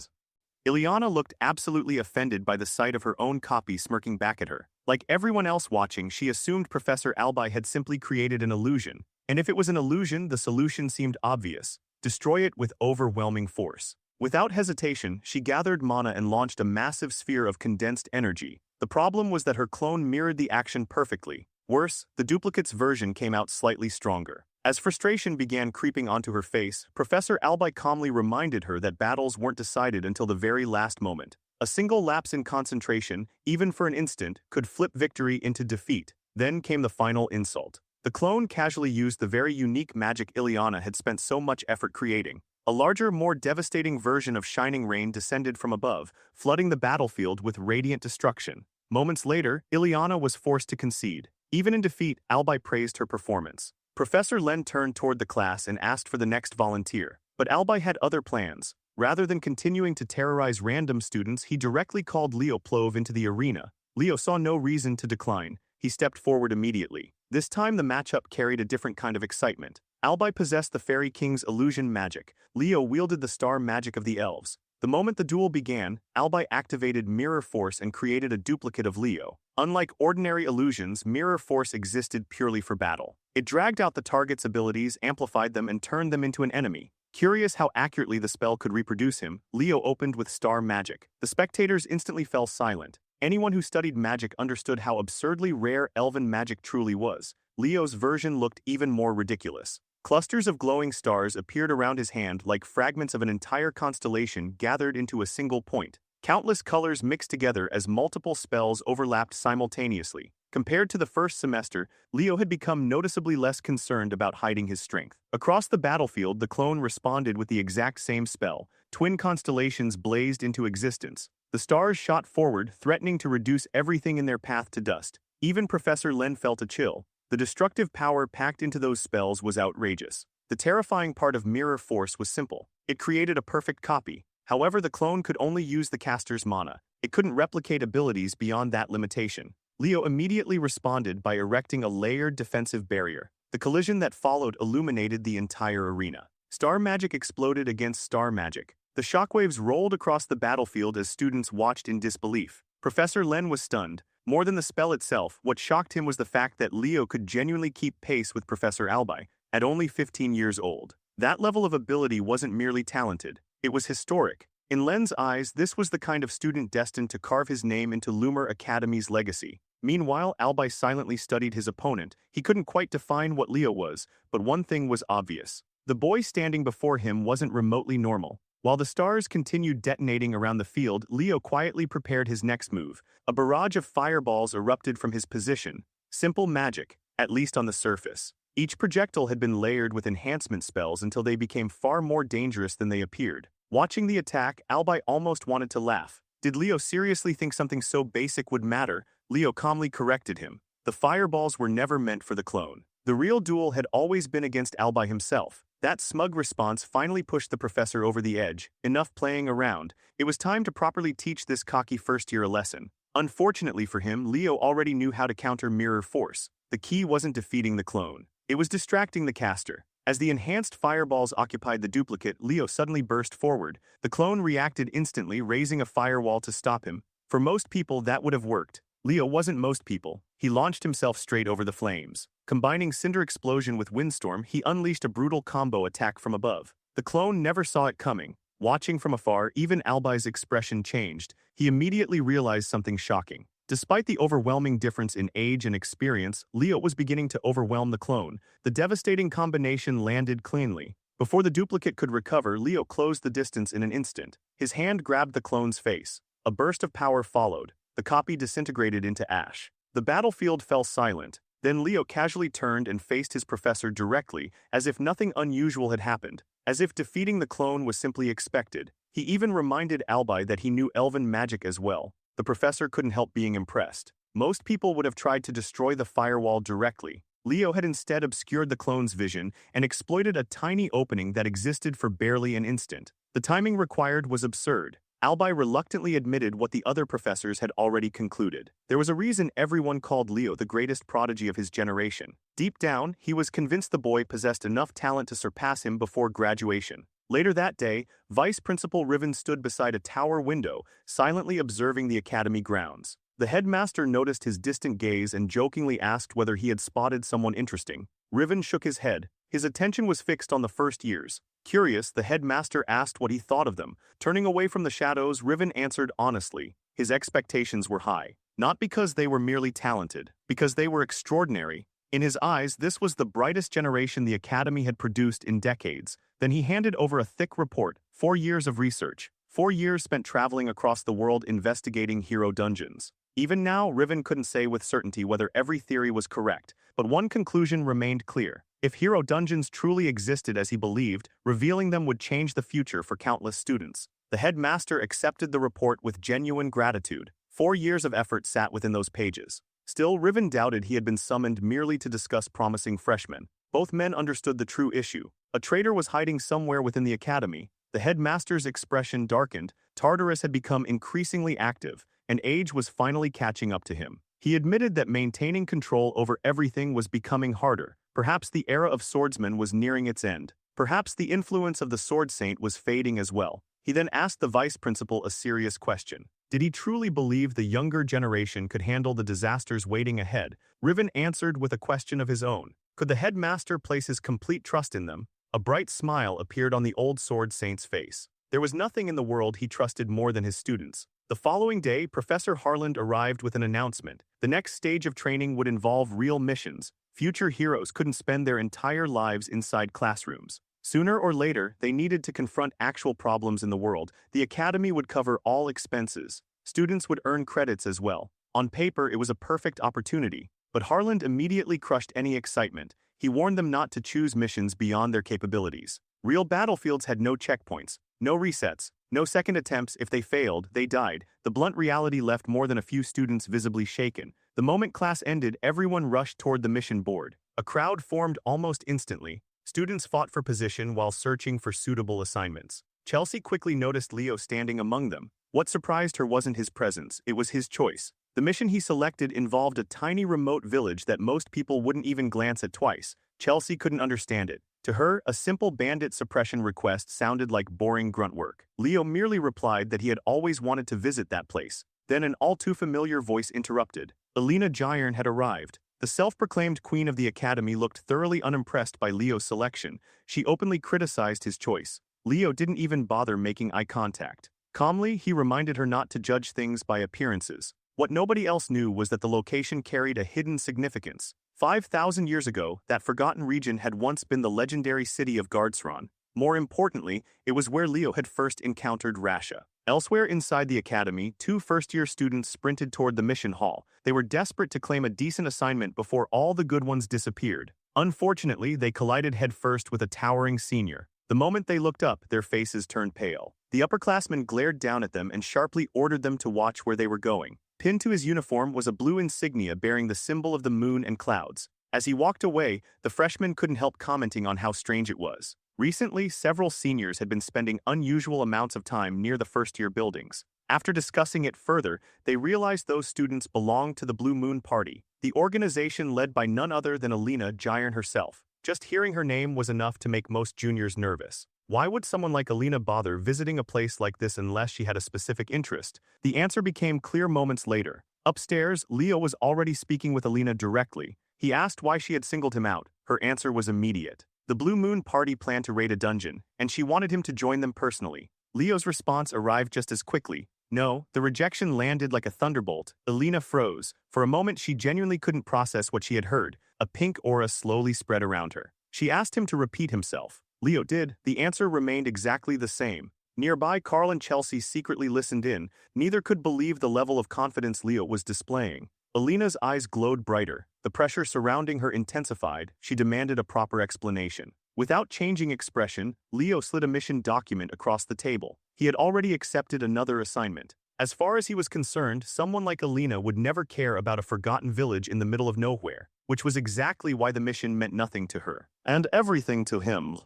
Ileana looked absolutely offended by the sight of her own copy smirking back at her. Like everyone else watching, she assumed Professor Albai had simply created an illusion. And if it was an illusion, the solution seemed obvious. Destroy it with overwhelming force. Without hesitation, she gathered mana and launched a massive sphere of condensed energy. The problem was that her clone mirrored the action perfectly. Worse, the duplicate's version came out slightly stronger. As frustration began creeping onto her face, Professor Albai calmly reminded her that battles weren't decided until the very last moment. A single lapse in concentration, even for an instant, could flip victory into defeat. Then came the final insult. The clone casually used the very unique magic Ileana had spent so much effort creating. A larger, more devastating version of Shining Rain descended from above, flooding the battlefield with radiant destruction. Moments later, Ileana was forced to concede. Even in defeat, Albai praised her performance. Professor Len turned toward the class and asked for the next volunteer. But Albai had other plans. Rather than continuing to terrorize random students, he directly called Leo Plove into the arena. Leo saw no reason to decline. He stepped forward immediately. This time the matchup carried a different kind of excitement. Albai possessed the Fairy King's illusion magic. Leo wielded the star magic of the elves. The moment the duel began, Albai activated Mirror Force and created a duplicate of Leo. Unlike ordinary illusions, Mirror Force existed purely for battle. It dragged out the target's abilities, amplified them, and turned them into an enemy. Curious how accurately the spell could reproduce him, Leo opened with star magic. The spectators instantly fell silent. Anyone who studied magic understood how absurdly rare elven magic truly was. Leo's version looked even more ridiculous. Clusters of glowing stars appeared around his hand like fragments of an entire constellation gathered into a single point. Countless colors mixed together as multiple spells overlapped simultaneously. Compared to the first semester, Leo had become noticeably less concerned about hiding his strength. Across the battlefield, the clone responded with the exact same spell. Twin constellations blazed into existence. The stars shot forward, threatening to reduce everything in their path to dust. Even Professor Len felt a chill. The destructive power packed into those spells was outrageous. The terrifying part of Mirror Force was simple. It created a perfect copy. However, the clone could only use the caster's mana. It couldn't replicate abilities beyond that limitation. Leo immediately responded by erecting a layered defensive barrier. The collision that followed illuminated the entire arena. Star magic exploded against star magic. The shockwaves rolled across the battlefield as students watched in disbelief. Professor Len was stunned. More than the spell itself, what shocked him was the fact that Leo could genuinely keep pace with Professor Albai, at only 15 years old. That level of ability wasn't merely talented, it was historic. In Len's eyes, this was the kind of student destined to carve his name into Lumina Academy's legacy. Meanwhile, Albai silently studied his opponent. He couldn't quite define what Leo was, but one thing was obvious. The boy standing before him wasn't remotely normal. While the stars continued detonating around the field, Leo quietly prepared his next move. A barrage of fireballs erupted from his position. Simple magic, at least on the surface. Each projectile had been layered with enhancement spells until they became far more dangerous than they appeared. Watching the attack, Albai almost wanted to laugh. Did Leo seriously think something so basic would matter? Leo calmly corrected him. The fireballs were never meant for the clone. The real duel had always been against Albai himself. That smug response finally pushed the professor over the edge. Enough playing around. It was time to properly teach this cocky first-year a lesson. Unfortunately for him, Leo already knew how to counter Mirror Force. The key wasn't defeating the clone. It was distracting the caster. As the enhanced fireballs occupied the duplicate, Leo suddenly burst forward. The clone reacted instantly, raising a firewall to stop him. For most people, that would have worked. Leo wasn't most people. He launched himself straight over the flames. Combining Cinder Explosion with Windstorm, he unleashed a brutal combo attack from above. The clone never saw it coming. Watching from afar, even Albai's expression changed. He immediately realized something shocking. Despite the overwhelming difference in age and experience, Leo was beginning to overwhelm the clone. The devastating combination landed cleanly. Before the duplicate could recover, Leo closed the distance in an instant. His hand grabbed the clone's face. A burst of power followed. the copy disintegrated into ash. The battlefield fell silent. Then Leo casually turned and faced his professor directly, as if nothing unusual had happened, as if defeating the clone was simply expected. He even reminded Albi that he knew elven magic as well. The professor couldn't help being impressed. Most people would have tried to destroy the firewall directly. Leo had instead obscured the clone's vision and exploited a tiny opening that existed for barely an instant. The timing required was absurd. Albi reluctantly admitted what the other professors had already concluded. There was a reason everyone called Leo the greatest prodigy of his generation. Deep down, he was convinced the boy possessed enough talent to surpass him before graduation. Later that day, Vice Principal Riven stood beside a tower window, silently observing the academy grounds. The headmaster noticed his distant gaze and jokingly asked whether he had spotted someone interesting. Riven shook his head. His attention was fixed on the first years. Curious, the headmaster asked what he thought of them. Turning away from the shadows, Riven answered honestly. His expectations were high. Not because they were merely talented, because they were extraordinary. In his eyes, this was the brightest generation the academy had produced in decades. Then he handed over a thick report, 4 years of research, 4 years spent traveling across the world investigating hero dungeons. Even now, Riven couldn't say with certainty whether every theory was correct, but one conclusion remained clear. If hero dungeons truly existed as he believed, revealing them would change the future for countless students. The headmaster accepted the report with genuine gratitude. 4 years of effort sat within those pages. Still, Riven doubted he had been summoned merely to discuss promising freshmen. Both men understood the true issue. A traitor was hiding somewhere within the academy. The headmaster's expression darkened. Tartarus had become increasingly active, and age was finally catching up to him. He admitted that maintaining control over everything was becoming harder. Perhaps the era of swordsmen was nearing its end. Perhaps the influence of the sword saint was fading as well. He then asked the vice principal a serious question. Did he truly believe the younger generation could handle the disasters waiting ahead? Riven answered with a question of his own. Could the headmaster place his complete trust in them? A bright smile appeared on the old sword saint's face. There was nothing in the world he trusted more than his students. The following day, Professor Harland arrived with an announcement. The next stage of training would involve real missions. Future heroes couldn't spend their entire lives inside classrooms. Sooner or later, they needed to confront actual problems in the world. The academy would cover all expenses. Students would earn credits as well. On paper, it was a perfect opportunity. But Harland immediately crushed any excitement. He warned them not to choose missions beyond their capabilities. Real battlefields had no checkpoints, no resets, no second attempts. If they failed, they died. The blunt reality left more than a few students visibly shaken. The moment class ended, everyone rushed toward the mission board. A crowd formed almost instantly. Students fought for position while searching for suitable assignments. Chelsea quickly noticed Leo standing among them. What surprised her wasn't his presence, it was his choice. The mission he selected involved a tiny remote village that most people wouldn't even glance at twice. Chelsea couldn't understand it. To her, a simple bandit suppression request sounded like boring grunt work. Leo merely replied that he had always wanted to visit that place. Then an all-too-familiar voice interrupted. Alina Gyern had arrived. The self-proclaimed queen of the academy looked thoroughly unimpressed by Leo's selection. She openly criticized his choice. Leo didn't even bother making eye contact. Calmly, he reminded her not to judge things by appearances. What nobody else knew was that the location carried a hidden significance. 5,000 years ago, that forgotten region had once been the legendary city of Gardsron. More importantly, it was where Leo had first encountered Rasha. Elsewhere inside the academy, 2 first-year students sprinted toward the mission hall. They were desperate to claim a decent assignment before all the good ones disappeared. Unfortunately, they collided headfirst with a towering senior. The moment they looked up, their faces turned pale. The upperclassman glared down at them and sharply ordered them to watch where they were going. Pinned to his uniform was a blue insignia bearing the symbol of the moon and clouds. As he walked away, the freshman couldn't help commenting on how strange it was. Recently, several seniors had been spending unusual amounts of time near the first-year buildings. After discussing it further, they realized those students belonged to the Blue Moon Party, the organization led by none other than Alina Gyern herself. Just hearing her name was enough to make most juniors nervous. Why would someone like Alina bother visiting a place like this unless she had a specific interest? The answer became clear moments later. Upstairs, Leo was already speaking with Alina directly. He asked why she had singled him out. Her answer was immediate. The Blue Moon Party planned to raid a dungeon, and she wanted him to join them personally. Leo's response arrived just as quickly. No, the rejection landed like a thunderbolt. Alina froze. For a moment, she genuinely couldn't process what she had heard. A pink aura slowly spread around her. She asked him to repeat himself. Leo did. The answer remained exactly the same. Nearby, Carl and Chelsea secretly listened in. Neither could believe the level of confidence Leo was displaying. Alina's eyes glowed brighter. The pressure surrounding her intensified. She demanded a proper explanation. Without changing expression, Leo slid a mission document across the table. He had already accepted another assignment. As far as he was concerned, someone like Alina would never care about a forgotten village in the middle of nowhere, which was exactly why the mission meant nothing to her. And everything to him.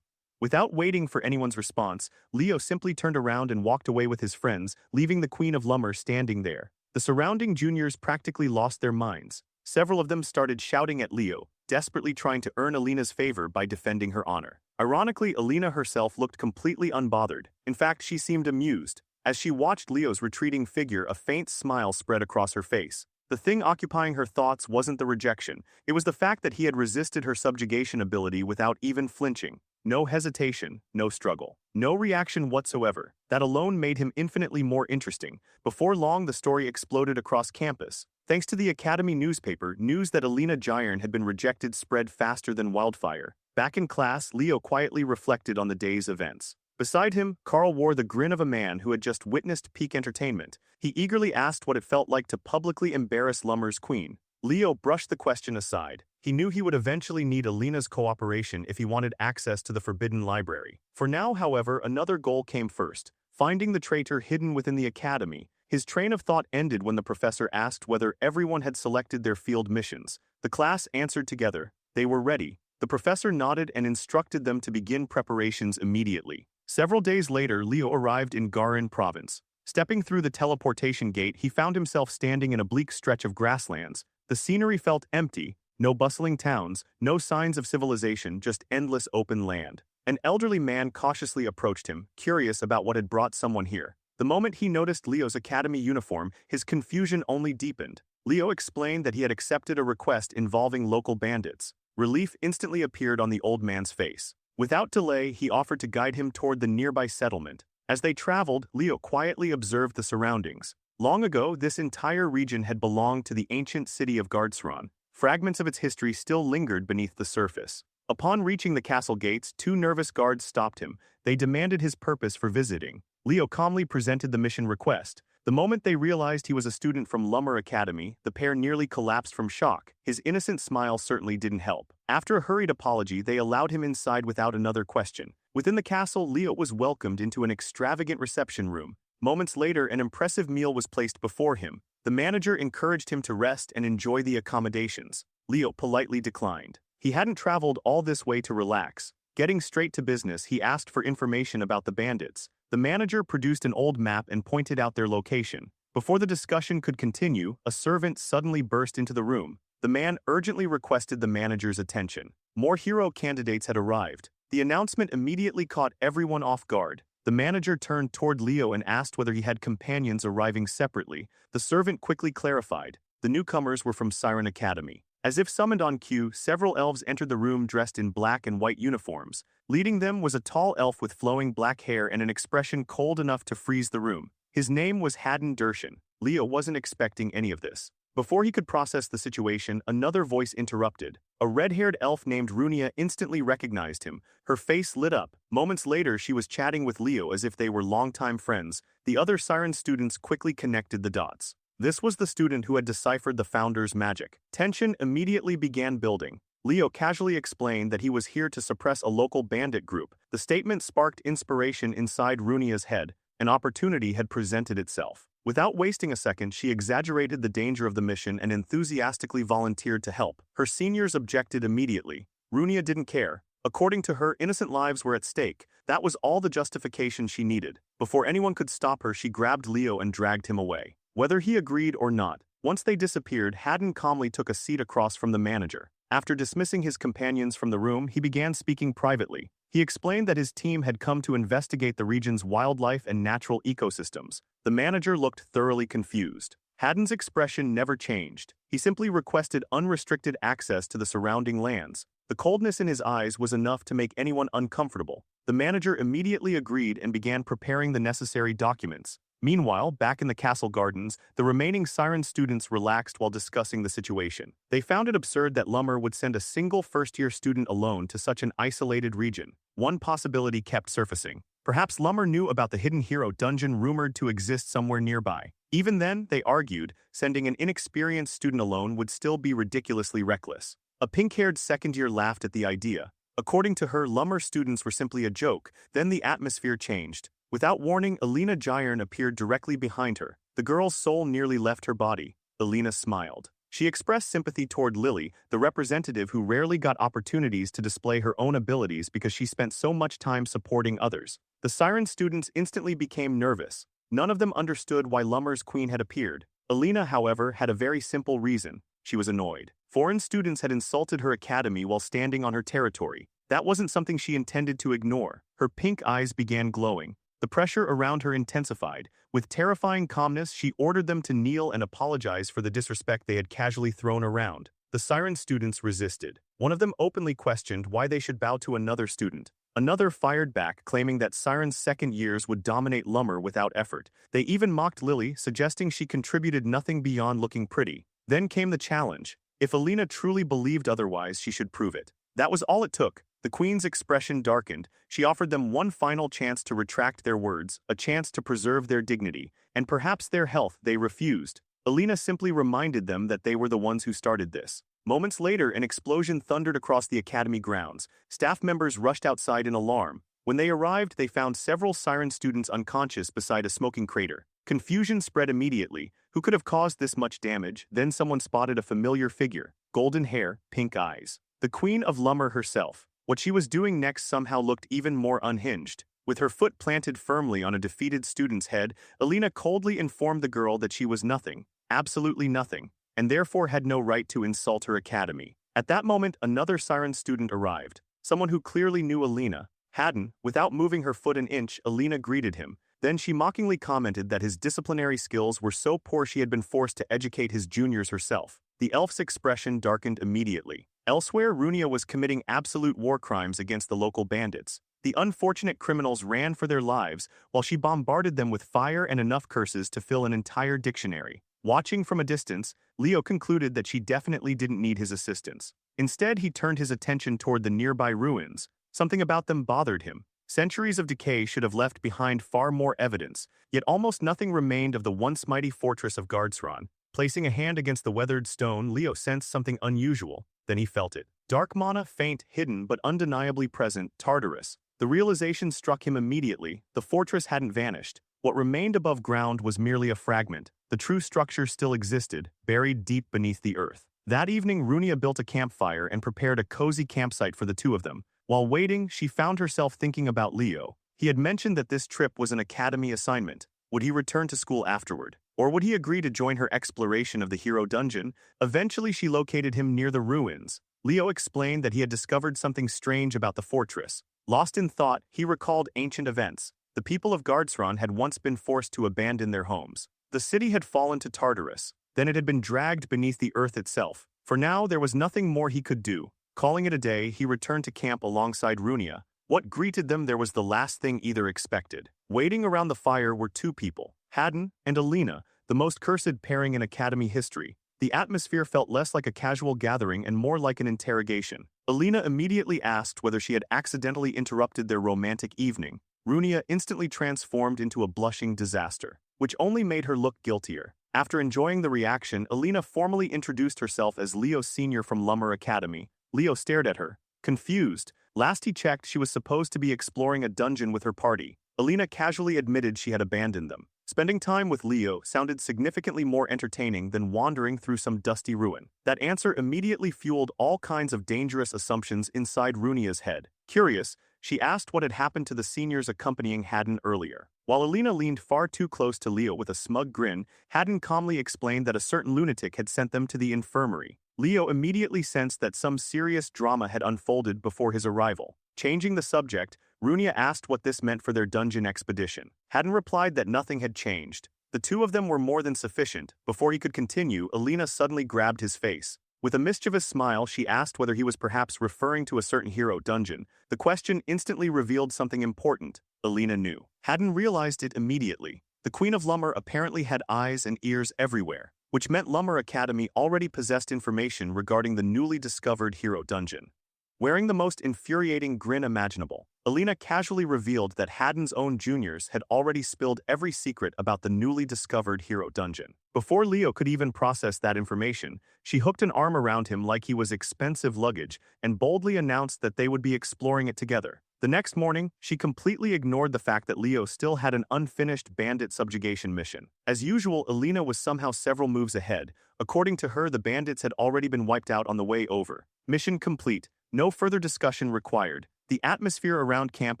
Without waiting for anyone's response, Leo simply turned around and walked away with his friends, leaving the Queen of Lummer standing there. The surrounding juniors practically lost their minds. Several of them started shouting at Leo, desperately trying to earn Alina's favor by defending her honor. Ironically, Alina herself looked completely unbothered. In fact, she seemed amused. As she watched Leo's retreating figure, a faint smile spread across her face. The thing occupying her thoughts wasn't the rejection. It was the fact that he had resisted her subjugation ability without even flinching. No hesitation, no struggle, no reaction whatsoever. That alone made him infinitely more interesting. Before long, the story exploded across campus. Thanks to the Academy newspaper, news that Alina Xeringer had been rejected spread faster than wildfire. Back in class, Leo quietly reflected on the day's events. Beside him, Carl wore the grin of a man who had just witnessed peak entertainment. He eagerly asked what it felt like to publicly embarrass Lummer's queen. Leo brushed the question aside. He knew he would eventually need Alina's cooperation if he wanted access to the Forbidden Library. For now, however, another goal came first: finding the traitor hidden within the Academy. His train of thought ended when the professor asked whether everyone had selected their field missions. The class answered together. They were ready. The professor nodded and instructed them to begin preparations immediately. Several days later, Leo arrived in Garin province. Stepping through the teleportation gate, he found himself standing in a bleak stretch of grasslands. The scenery felt empty. No bustling towns, no signs of civilization, just endless open land. An elderly man cautiously approached him, curious about what had brought someone here. The moment he noticed Leo's academy uniform, his confusion only deepened. Leo explained that he had accepted a request involving local bandits. Relief instantly appeared on the old man's face. Without delay, he offered to guide him toward the nearby settlement. As they traveled, Leo quietly observed the surroundings. Long ago, this entire region had belonged to the ancient city of Gardsron. Fragments of its history still lingered beneath the surface. Upon reaching the castle gates, two nervous guards stopped him. They demanded his purpose for visiting. Leo calmly presented the mission request. The moment they realized he was a student from Lummer Academy, the pair nearly collapsed from shock. His innocent smile certainly didn't help. After a hurried apology, they allowed him inside without another question. Within the castle, Leo was welcomed into an extravagant reception room. Moments later, an impressive meal was placed before him. The manager encouraged him to rest and enjoy the accommodations. Leo politely declined. He hadn't traveled all this way to relax. Getting straight to business, he asked for information about the bandits. The manager produced an old map and pointed out their location. Before the discussion could continue, a servant suddenly burst into the room. The man urgently requested the manager's attention. More hero candidates had arrived. The announcement immediately caught everyone off guard. The manager turned toward Leo and asked whether he had companions arriving separately. The servant quickly clarified. The newcomers were from Siren Academy. As if summoned on cue, several elves entered the room dressed in black and white uniforms. Leading them was a tall elf with flowing black hair and an expression cold enough to freeze the room. His name was Haddon Dershan. Leo wasn't expecting any of this. Before he could process the situation, another voice interrupted. A red-haired elf named Runia instantly recognized him. Her face lit up. Moments later, she was chatting with Leo as if they were longtime friends. The other Siren students quickly connected the dots. This was the student who had deciphered the founder's magic. Tension immediately began building. Leo casually explained that he was here to suppress a local bandit group. The statement sparked inspiration inside Runia's head. An opportunity had presented itself. Without wasting a second, she exaggerated the danger of the mission and enthusiastically volunteered to help. Her seniors objected immediately. Runia didn't care. According to her, innocent lives were at stake. That was all the justification she needed. Before anyone could stop her, she grabbed Leo and dragged him away. Whether he agreed or not, once they disappeared, Haddon calmly took a seat across from the manager. After dismissing his companions from the room, he began speaking privately. He explained that his team had come to investigate the region's wildlife and natural ecosystems. The manager looked thoroughly confused. Haddon's expression never changed. He simply requested unrestricted access to the surrounding lands. The coldness in his eyes was enough to make anyone uncomfortable. The manager immediately agreed and began preparing the necessary documents. Meanwhile, back in the castle gardens, the remaining Siren students relaxed while discussing the situation. They found it absurd that Lummer would send a single first-year student alone to such an isolated region. One possibility kept surfacing. Perhaps Lummer knew about the hidden hero dungeon rumored to exist somewhere nearby. Even then, they argued, sending an inexperienced student alone would still be ridiculously reckless. A pink-haired second-year laughed at the idea. According to her, Lummer students were simply a joke. Then the atmosphere changed. Without warning, Alina Gyern appeared directly behind her. The girl's soul nearly left her body. Alina smiled. She expressed sympathy toward Lily, the representative who rarely got opportunities to display her own abilities because she spent so much time supporting others. The Siren students instantly became nervous. None of them understood why Lummer's queen had appeared. Alina, however, had a very simple reason. She was annoyed. Foreign students had insulted her academy while standing on her territory. That wasn't something she intended to ignore. Her pink eyes began glowing. The pressure around her intensified. With terrifying calmness, she ordered them to kneel and apologize for the disrespect they had casually thrown around. The Siren students resisted. One of them openly questioned why they should bow to another student. Another fired back, claiming that Siren's second years would dominate Lummer without effort. They even mocked Lily, suggesting she contributed nothing beyond looking pretty. Then came the challenge. If Alina truly believed otherwise, she should prove it. That was all it took. The queen's expression darkened. She offered them one final chance to retract their words, a chance to preserve their dignity, and perhaps their health. They refused. Alina simply reminded them that they were the ones who started this. Moments later, an explosion thundered across the academy grounds. Staff members rushed outside in alarm. When they arrived, they found several Siren students unconscious beside a smoking crater. Confusion spread immediately. Who could have caused this much damage? Then someone spotted a familiar figure. Golden hair, pink eyes. The Queen of Lummer herself. What she was doing next somehow looked even more unhinged. With her foot planted firmly on a defeated student's head, Alina coldly informed the girl that she was nothing, absolutely nothing, and therefore had no right to insult her academy. At that moment, another Siren student arrived, someone who clearly knew Alina. Hadden, without moving her foot an inch, Alina greeted him. Then she mockingly commented that his disciplinary skills were so poor she had been forced to educate his juniors herself. The elf's expression darkened immediately. Elsewhere, Runia was committing absolute war crimes against the local bandits. The unfortunate criminals ran for their lives while she bombarded them with fire and enough curses to fill an entire dictionary. Watching from a distance, Leo concluded that she definitely didn't need his assistance. Instead, he turned his attention toward the nearby ruins. Something about them bothered him. Centuries of decay should have left behind far more evidence, yet almost nothing remained of the once mighty fortress of Gardsron. Placing a hand against the weathered stone, Leo sensed something unusual. Then he felt it. Dark mana, faint, hidden, but undeniably present, Tartarus. The realization struck him immediately. The fortress hadn't vanished. What remained above ground was merely a fragment. The true structure still existed, buried deep beneath the earth. That evening, Runia built a campfire and prepared a cozy campsite for the two of them. While waiting, she found herself thinking about Leo. He had mentioned that this trip was an academy assignment. Would he return to school afterward? Or would he agree to join her exploration of the hero dungeon? Eventually, she located him near the ruins. Leo explained that he had discovered something strange about the fortress. Lost in thought, he recalled ancient events. The people of Gardsron had once been forced to abandon their homes. The city had fallen to Tartarus. Then it had been dragged beneath the earth itself. For now, there was nothing more he could do. Calling it a day, he returned to camp alongside Runia. What greeted them there was the last thing either expected. Waiting around the fire were two people, Hadden and Alina, the most cursed pairing in academy history. The atmosphere felt less like a casual gathering and more like an interrogation. Alina immediately asked whether she had accidentally interrupted their romantic evening. Runia instantly transformed into a blushing disaster, which only made her look guiltier. After enjoying the reaction, Alina formally introduced herself as Leo Sr. from Lummer Academy. Leo stared at her, confused. Last he checked, she was supposed to be exploring a dungeon with her party. Alina casually admitted she had abandoned them. Spending time with Leo sounded significantly more entertaining than wandering through some dusty ruin. That answer immediately fueled all kinds of dangerous assumptions inside Runia's head. Curious, she asked what had happened to the seniors accompanying Hadden earlier. While Alina leaned far too close to Leo with a smug grin, Hadden calmly explained that a certain lunatic had sent them to the infirmary. Leo immediately sensed that some serious drama had unfolded before his arrival. Changing the subject, Runia asked what this meant for their dungeon expedition. Hadden replied that nothing had changed. The two of them were more than sufficient. Before he could continue, Alina suddenly grabbed his face. With a mischievous smile, she asked whether he was perhaps referring to a certain hero dungeon. The question instantly revealed something important. Alina knew. Hadden realized it immediately. The Queen of Lummer apparently had eyes and ears everywhere, which meant Lummer Academy already possessed information regarding the newly discovered hero dungeon. Wearing the most infuriating grin imaginable, Alina casually revealed that Haddon's own juniors had already spilled every secret about the newly discovered hero dungeon. Before Leo could even process that information, she hooked an arm around him like he was expensive luggage and boldly announced that they would be exploring it together. The next morning, she completely ignored the fact that Leo still had an unfinished bandit subjugation mission. As usual, Alina was somehow several moves ahead. According to her, the bandits had already been wiped out on the way over. Mission complete. No further discussion required. The atmosphere around camp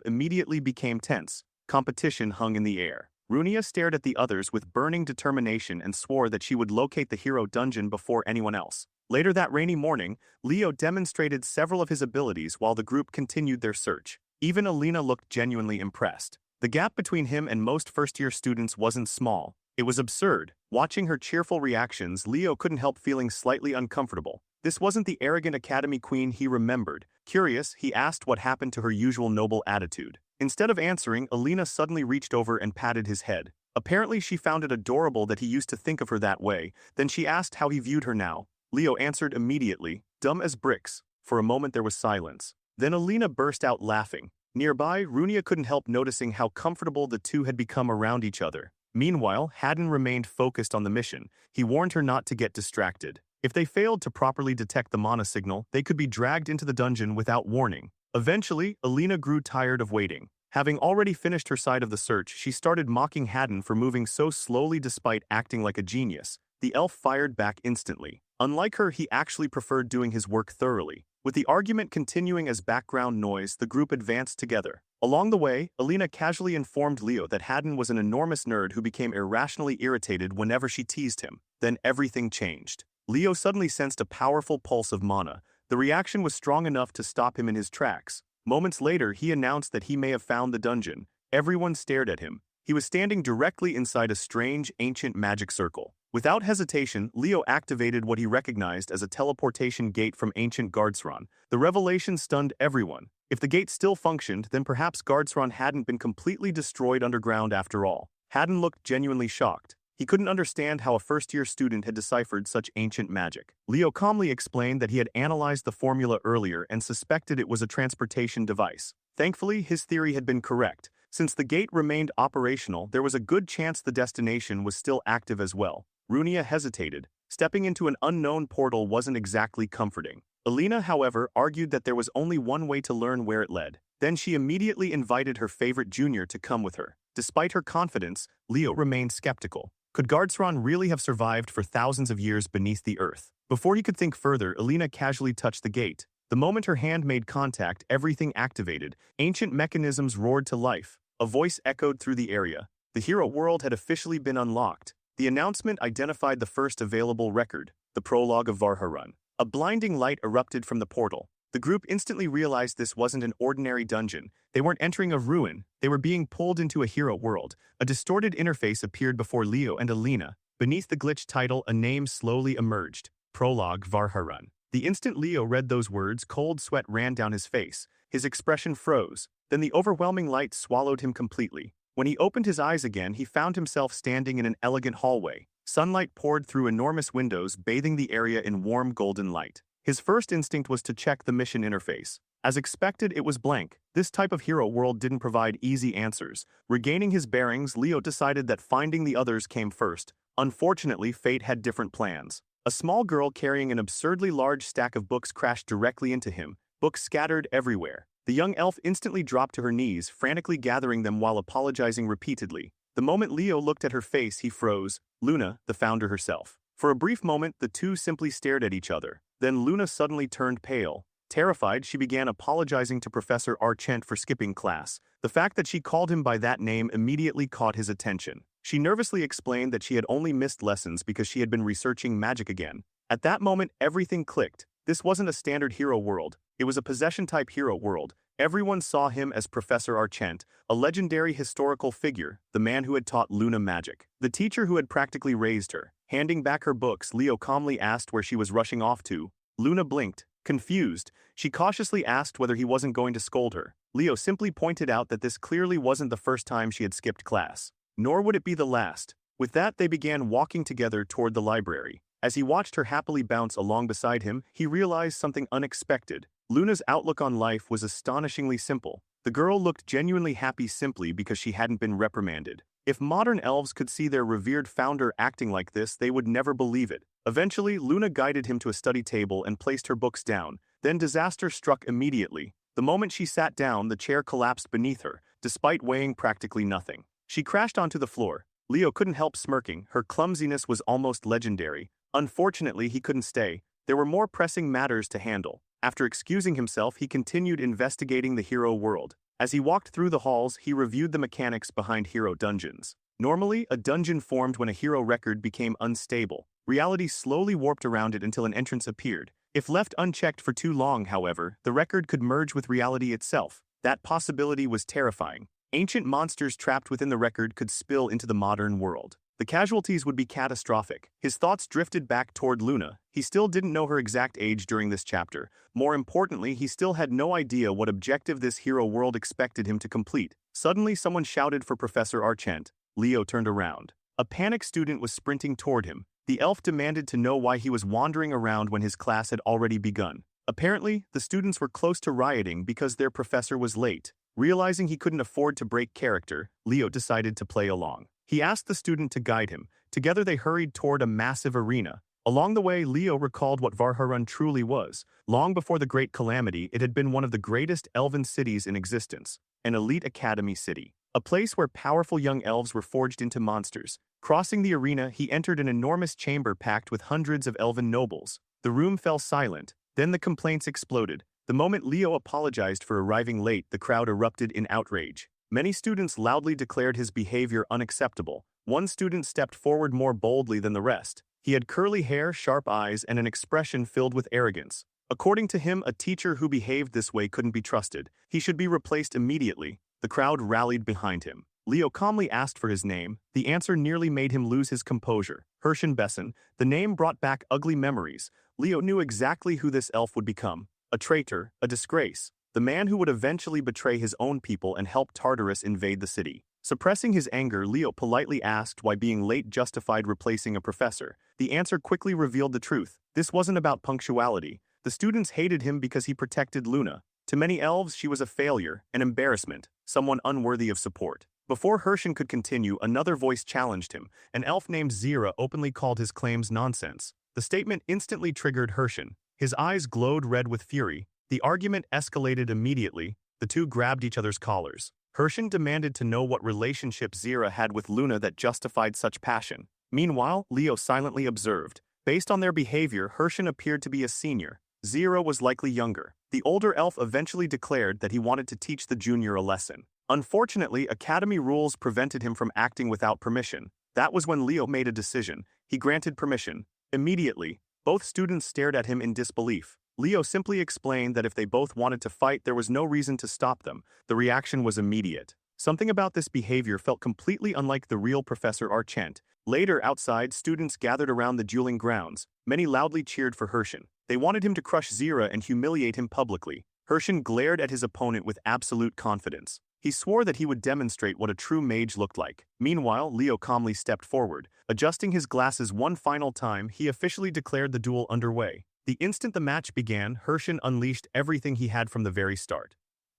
immediately became tense. Competition hung in the air. Runia stared at the others with burning determination and swore that she would locate the hero dungeon before anyone else. Later that rainy morning, Leo demonstrated several of his abilities while the group continued their search. Even Alina looked genuinely impressed. The gap between him and most first-year students wasn't small. It was absurd. Watching her cheerful reactions, Leo couldn't help feeling slightly uncomfortable. This wasn't the arrogant academy queen he remembered. Curious, he asked what happened to her usual noble attitude. Instead of answering, Alina suddenly reached over and patted his head. Apparently she found it adorable that he used to think of her that way. Then she asked how he viewed her now. Leo answered immediately, dumb as bricks. For a moment there was silence. Then Alina burst out laughing. Nearby, Runia couldn't help noticing how comfortable the two had become around each other. Meanwhile, Haddon remained focused on the mission. He warned her not to get distracted. If they failed to properly detect the mana signal, they could be dragged into the dungeon without warning. Eventually, Alina grew tired of waiting. Having already finished her side of the search, she started mocking Haddon for moving so slowly despite acting like a genius. The elf fired back instantly. Unlike her, he actually preferred doing his work thoroughly. With the argument continuing as background noise, the group advanced together. Along the way, Alina casually informed Leo that Haddon was an enormous nerd who became irrationally irritated whenever she teased him. Then everything changed. Leo suddenly sensed a powerful pulse of mana. The reaction was strong enough to stop him in his tracks. Moments later, he announced that he may have found the dungeon. Everyone stared at him. He was standing directly inside a strange, ancient magic circle. Without hesitation, Leo activated what he recognized as a teleportation gate from ancient Gardsron. The revelation stunned everyone. If the gate still functioned, then perhaps Gardsron hadn't been completely destroyed underground after all. Haddon looked genuinely shocked. He couldn't understand how a first-year student had deciphered such ancient magic. Leo calmly explained that he had analyzed the formula earlier and suspected it was a transportation device. Thankfully, his theory had been correct. Since the gate remained operational, there was a good chance the destination was still active as well. Runia hesitated. Stepping into an unknown portal wasn't exactly comforting. Alina, however, argued that there was only one way to learn where it led. Then she immediately invited her favorite junior to come with her. Despite her confidence, Leo remained skeptical. Could Gardsron really have survived for thousands of years beneath the earth? Before he could think further, Alina casually touched the gate. The moment her hand made contact, everything activated. Ancient mechanisms roared to life. A voice echoed through the area. The hero world had officially been unlocked. The announcement identified the first available record, the prologue of Varharun. A blinding light erupted from the portal. The group instantly realized this wasn't an ordinary dungeon. They weren't entering a ruin. They were being pulled into a hero world. A distorted interface appeared before Leo and Alina. Beneath the glitch title, a name slowly emerged. Prologue Varharun. The instant Leo read those words, cold sweat ran down his face. His expression froze. Then the overwhelming light swallowed him completely. When he opened his eyes again, he found himself standing in an elegant hallway. Sunlight poured through enormous windows, bathing the area in warm golden light. His first instinct was to check the mission interface. As expected, it was blank. This type of hero world didn't provide easy answers. Regaining his bearings, Leo decided that finding the others came first. Unfortunately, fate had different plans. A small girl carrying an absurdly large stack of books crashed directly into him. Books scattered everywhere. The young elf instantly dropped to her knees, frantically gathering them while apologizing repeatedly. The moment Leo looked at her face, he froze. Luna, the founder herself. For a brief moment, the two simply stared at each other. Then Luna suddenly turned pale. Terrified, she began apologizing to Professor Archent for skipping class. The fact that she called him by that name immediately caught his attention. She nervously explained that she had only missed lessons because she had been researching magic again. At that moment, everything clicked. This wasn't a standard hero world. It was a possession-type hero world. Everyone saw him as Professor Archent, a legendary historical figure, the man who had taught Luna magic. The teacher who had practically raised her. Handing back her books, Leo calmly asked where she was rushing off to. Luna blinked. Confused, she cautiously asked whether he wasn't going to scold her. Leo simply pointed out that this clearly wasn't the first time she had skipped class. Nor would it be the last. With that, they began walking together toward the library. As he watched her happily bounce along beside him, he realized something unexpected. Luna's outlook on life was astonishingly simple. The girl looked genuinely happy simply because she hadn't been reprimanded. If modern elves could see their revered founder acting like this, they would never believe it. Eventually, Luna guided him to a study table and placed her books down. Then disaster struck immediately. The moment she sat down, the chair collapsed beneath her, despite weighing practically nothing. She crashed onto the floor. Leo couldn't help smirking. Her clumsiness was almost legendary. Unfortunately, he couldn't stay. There were more pressing matters to handle. After excusing himself, he continued investigating the hero world. As he walked through the halls, he reviewed the mechanics behind hero dungeons. Normally, a dungeon formed when a hero record became unstable. Reality slowly warped around it until an entrance appeared. If left unchecked for too long, however, the record could merge with reality itself. That possibility was terrifying. Ancient monsters trapped within the record could spill into the modern world. The casualties would be catastrophic. His thoughts drifted back toward Luna. He still didn't know her exact age during this chapter. More importantly, he still had no idea what objective this hero world expected him to complete. Suddenly, someone shouted for Professor Archent. Leo turned around. A panicked student was sprinting toward him. The elf demanded to know why he was wandering around when his class had already begun. Apparently, the students were close to rioting because their professor was late. Realizing he couldn't afford to break character, Leo decided to play along. He asked the student to guide him. Together they hurried toward a massive arena. Along the way, Leo recalled what Varharun truly was. Long before the Great Calamity, it had been one of the greatest elven cities in existence, an elite academy city. A place where powerful young elves were forged into monsters. Crossing the arena, he entered an enormous chamber packed with hundreds of elven nobles. The room fell silent. Then the complaints exploded. The moment Leo apologized for arriving late, the crowd erupted in outrage. Many students loudly declared his behavior unacceptable. One student stepped forward more boldly than the rest. He had curly hair, sharp eyes, and an expression filled with arrogance. According to him, a teacher who behaved this way couldn't be trusted. He should be replaced immediately. The crowd rallied behind him. Leo calmly asked for his name. The answer nearly made him lose his composure. Hershen Besson. The name brought back ugly memories. Leo knew exactly who this elf would become. A traitor, a disgrace. The man who would eventually betray his own people and help Tartarus invade the city. Suppressing his anger, Leo politely asked why being late justified replacing a professor. The answer quickly revealed the truth. This wasn't about punctuality. The students hated him because he protected Luna. To many elves, she was a failure, an embarrassment, someone unworthy of support. Before Hershen could continue, another voice challenged him. An elf named Zira openly called his claims nonsense. The statement instantly triggered Hershen. His eyes glowed red with fury. The argument escalated immediately. The two grabbed each other's collars. Hershen demanded to know what relationship Zira had with Luna that justified such passion. Meanwhile, Leo silently observed. Based on their behavior, Hershen appeared to be a senior. Zira was likely younger. The older elf eventually declared that he wanted to teach the junior a lesson. Unfortunately, academy rules prevented him from acting without permission. That was when Leo made a decision. He granted permission. Immediately, both students stared at him in disbelief. Leo simply explained that if they both wanted to fight, there was no reason to stop them. The reaction was immediate. Something about this behavior felt completely unlike the real Professor Archent. Later, outside, students gathered around the dueling grounds. Many loudly cheered for Hershen. They wanted him to crush Zira and humiliate him publicly. Hershen glared at his opponent with absolute confidence. He swore that he would demonstrate what a true mage looked like. Meanwhile, Leo calmly stepped forward. Adjusting his glasses one final time, he officially declared the duel underway. The instant the match began, Hershen unleashed everything he had from the very start.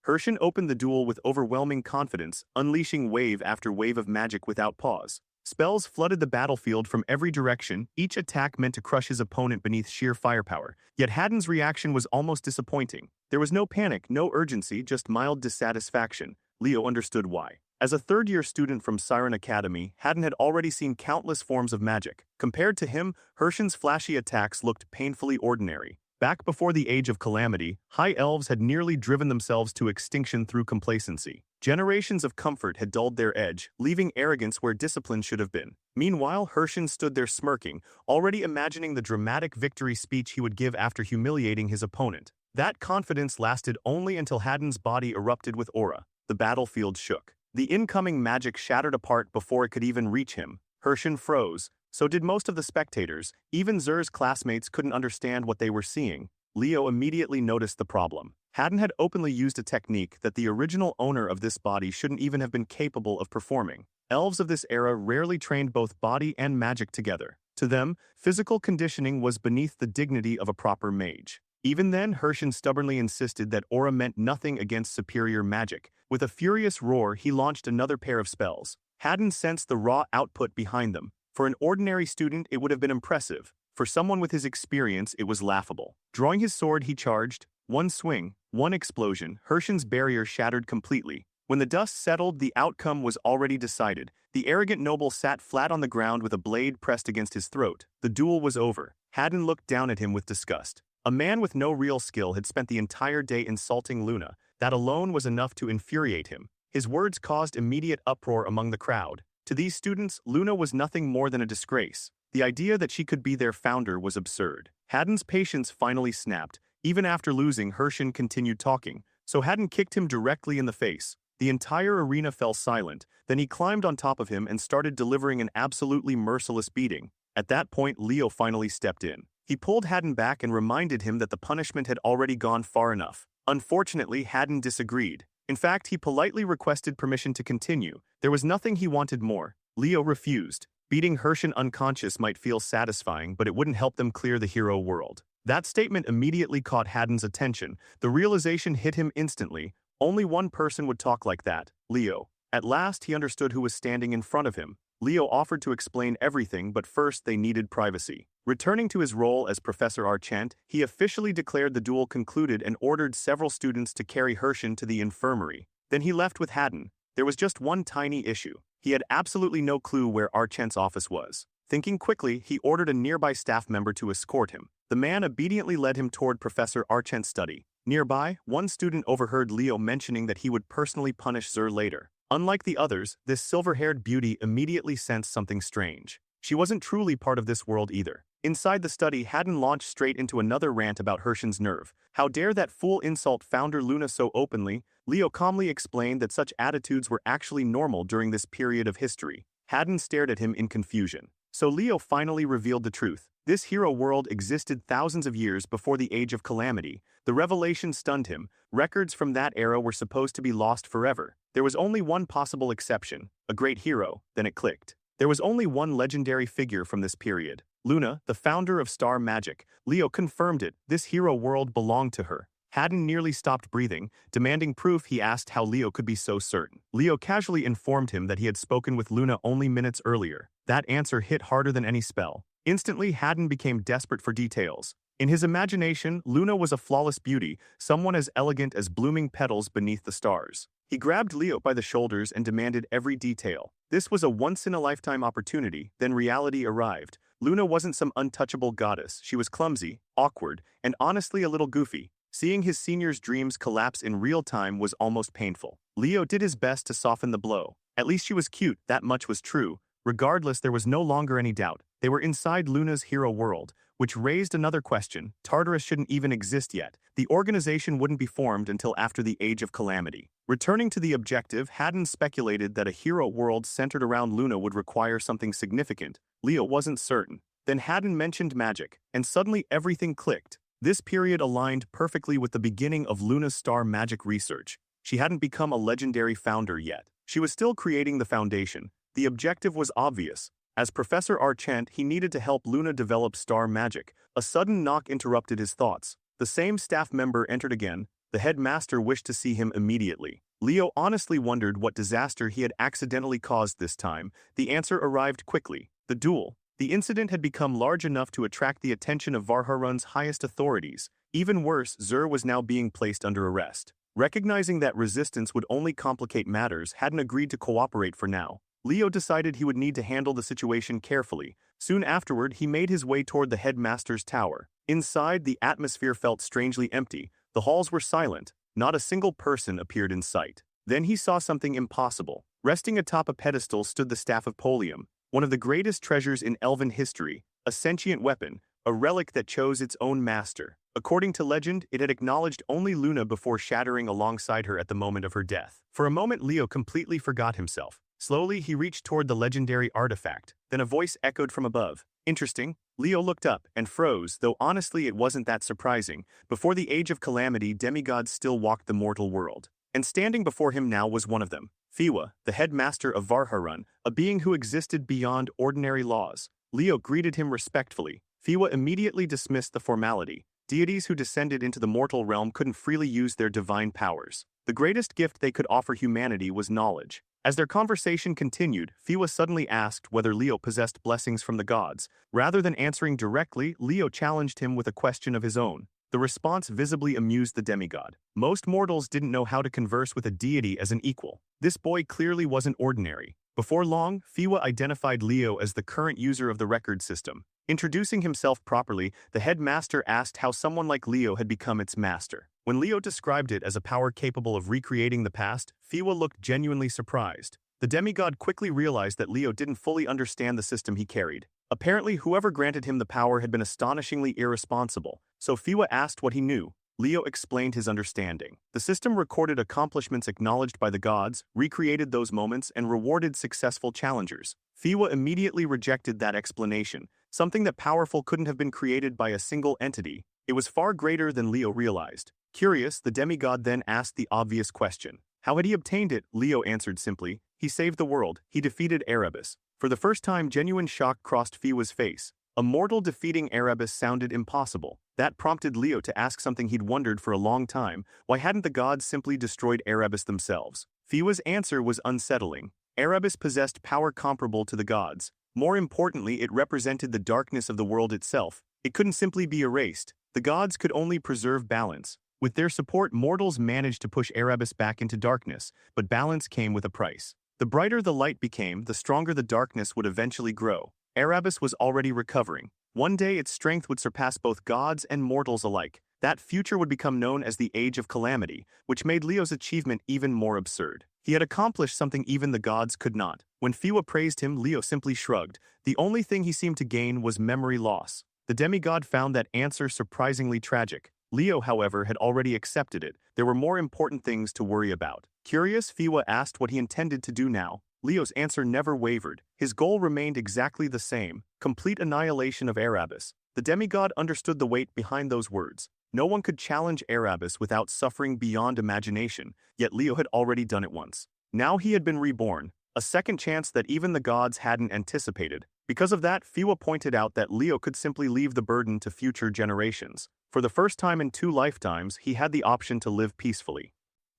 Hershen opened the duel with overwhelming confidence, unleashing wave after wave of magic without pause. Spells flooded the battlefield from every direction, each attack meant to crush his opponent beneath sheer firepower. Yet Haddon's reaction was almost disappointing. There was no panic, no urgency, just mild dissatisfaction. Leo understood why. As a third-year student from Siren Academy, Haddon had already seen countless forms of magic. Compared to him, Hershen's flashy attacks looked painfully ordinary. Back before the Age of Calamity, high elves had nearly driven themselves to extinction through complacency. Generations of comfort had dulled their edge, leaving arrogance where discipline should have been. Meanwhile, Hershen stood there smirking, already imagining the dramatic victory speech he would give after humiliating his opponent. That confidence lasted only until Haddon's body erupted with aura. The battlefield shook. The incoming magic shattered apart before it could even reach him. Hershen froze. So did most of the spectators. Even Zer's classmates couldn't understand what they were seeing. Leo immediately noticed the problem. Haddon had openly used a technique that the original owner of this body shouldn't even have been capable of performing. Elves of this era rarely trained both body and magic together. To them, physical conditioning was beneath the dignity of a proper mage. Even then, Hershen stubbornly insisted that aura meant nothing against superior magic. With a furious roar, he launched another pair of spells. Haddon sensed the raw output behind them. For an ordinary student, it would have been impressive. For someone with his experience, it was laughable. Drawing his sword, he charged. One swing, one explosion, Hershen's barrier shattered completely. When the dust settled, the outcome was already decided. The arrogant noble sat flat on the ground with a blade pressed against his throat. The duel was over. Haddon looked down at him with disgust. A man with no real skill had spent the entire day insulting Luna. That alone was enough to infuriate him. His words caused immediate uproar among the crowd. To these students, Luna was nothing more than a disgrace. The idea that she could be their founder was absurd. Haddon's patience finally snapped. Even after losing, Hershen continued talking, so Haddon kicked him directly in the face. The entire arena fell silent. Then he climbed on top of him and started delivering an absolutely merciless beating. At that point, Leo finally stepped in. He pulled Haddon back and reminded him that the punishment had already gone far enough. Unfortunately, Haddon disagreed. In fact, he politely requested permission to continue. There was nothing he wanted more. Leo refused. Beating Hershen unconscious might feel satisfying, but it wouldn't help them clear the hero world. That statement immediately caught Haddon's attention. The realization hit him instantly. Only one person would talk like that, Leo. At last, he understood who was standing in front of him. Leo offered to explain everything, but first they needed privacy. Returning to his role as Professor Archant, he officially declared the duel concluded and ordered several students to carry Hershen to the infirmary. Then he left with Haddon. There was just one tiny issue. He had absolutely no clue where Archant's office was. Thinking quickly, he ordered a nearby staff member to escort him. The man obediently led him toward Professor Archant's study. Nearby, one student overheard Leo mentioning that he would personally punish Xer later. Unlike the others, this silver-haired beauty immediately sensed something strange. She wasn't truly part of this world either. Inside the study, Haddon launched straight into another rant about Hershen's nerve. How dare that fool insult founder Luna so openly? Leo calmly explained that such attitudes were actually normal during this period of history. Haddon stared at him in confusion. So Leo finally revealed the truth. This hero world existed thousands of years before the Age of Calamity. The revelation stunned him. Records from that era were supposed to be lost forever. There was only one possible exception, a great hero. Then it clicked. There was only one legendary figure from this period. Luna, the founder of star magic. Leo confirmed it. This hero world belonged to her. Haddon nearly stopped breathing. Demanding proof, he asked how Leo could be so certain. Leo casually informed him that he had spoken with Luna only minutes earlier. That answer hit harder than any spell. Instantly, Haddon became desperate for details. In his imagination, Luna was a flawless beauty, someone as elegant as blooming petals beneath the stars. He grabbed Leo by the shoulders and demanded every detail. This was a once-in-a-lifetime opportunity. Then reality arrived. Luna wasn't some untouchable goddess. She was clumsy, awkward, and honestly a little goofy. Seeing his senior's dreams collapse in real time was almost painful. Leo did his best to soften the blow. At least she was cute, that much was true. Regardless, there was no longer any doubt. They were inside Luna's hero world, which raised another question. Tartarus shouldn't even exist yet. The organization wouldn't be formed until after the Age of Calamity. Returning to the objective, Haddon speculated that a hero world centered around Luna would require something significant. Leo wasn't certain. Then Haddon mentioned magic, and suddenly everything clicked. This period aligned perfectly with the beginning of Luna's star magic research. She hadn't become a legendary founder yet. She was still creating the foundation. The objective was obvious. As Professor Archant, he needed to help Luna develop star magic. A sudden knock interrupted his thoughts. The same staff member entered again. The headmaster wished to see him immediately. Leo honestly wondered what disaster he had accidentally caused this time. The answer arrived quickly. The duel. The incident had become large enough to attract the attention of Varharun's highest authorities. Even worse, Xer was now being placed under arrest. Recognizing that resistance would only complicate matters, Haddon agreed to cooperate for now. Leo decided he would need to handle the situation carefully. Soon afterward, he made his way toward the headmaster's tower. Inside, the atmosphere felt strangely empty. The halls were silent. Not a single person appeared in sight. Then he saw something impossible. Resting atop a pedestal stood the Staff of Polium, one of the greatest treasures in elven history, a sentient weapon, a relic that chose its own master. According to legend, it had acknowledged only Luna before shattering alongside her at the moment of her death. For a moment, Leo completely forgot himself. Slowly, he reached toward the legendary artifact. Then a voice echoed from above. Interesting. Leo looked up and froze, though honestly it wasn't that surprising. Before the Age of Calamity, demigods still walked the mortal world. And standing before him now was one of them. Fiwa, the headmaster of Varharun, a being who existed beyond ordinary laws. Leo greeted him respectfully. Fiwa immediately dismissed the formality. Deities who descended into the mortal realm couldn't freely use their divine powers. The greatest gift they could offer humanity was knowledge. As their conversation continued, Fiwa suddenly asked whether Leo possessed blessings from the gods. Rather than answering directly, Leo challenged him with a question of his own. The response visibly amused the demigod. Most mortals didn't know how to converse with a deity as an equal. This boy clearly wasn't ordinary. Before long, Fiwa identified Leo as the current user of the record system. Introducing himself properly, the headmaster asked how someone like Leo had become its master. When Leo described it as a power capable of recreating the past, Fiwa looked genuinely surprised. The demigod quickly realized that Leo didn't fully understand the system he carried. Apparently, whoever granted him the power had been astonishingly irresponsible, so Fiwa asked what he knew. Leo explained his understanding. The system recorded accomplishments acknowledged by the gods, recreated those moments, and rewarded successful challengers. Fiwa immediately rejected that explanation. Something that powerful couldn't have been created by a single entity. It was far greater than Leo realized. Curious, the demigod then asked the obvious question. How had he obtained it? Leo answered simply. He saved the world. He defeated Erebus. For the first time, genuine shock crossed Fiwa's face. A mortal defeating Erebus sounded impossible. That prompted Leo to ask something he'd wondered for a long time. Why hadn't the gods simply destroyed Erebus themselves? Fiwa's answer was unsettling. Erebus possessed power comparable to the gods. More importantly, it represented the darkness of the world itself. It couldn't simply be erased. The gods could only preserve balance. With their support, mortals managed to push Erebus back into darkness, but balance came with a price. The brighter the light became, the stronger the darkness would eventually grow. Erebus was already recovering. One day its strength would surpass both gods and mortals alike. That future would become known as the Age of Calamity, which made Leo's achievement even more absurd. He had accomplished something even the gods could not. When Fiwa praised him, Leo simply shrugged. The only thing he seemed to gain was memory loss. The demigod found that answer surprisingly tragic. Leo, however, had already accepted it. There were more important things to worry about. Curious, Fiwa asked what he intended to do now. Leo's answer never wavered. His goal remained exactly the same: complete annihilation of Erebus. The demigod understood the weight behind those words. No one could challenge Erebus without suffering beyond imagination, yet Leo had already done it once. Now he had been reborn, a second chance that even the gods hadn't anticipated. Because of that, Fiwa pointed out that Leo could simply leave the burden to future generations. For the first time in 2 lifetimes, he had the option to live peacefully.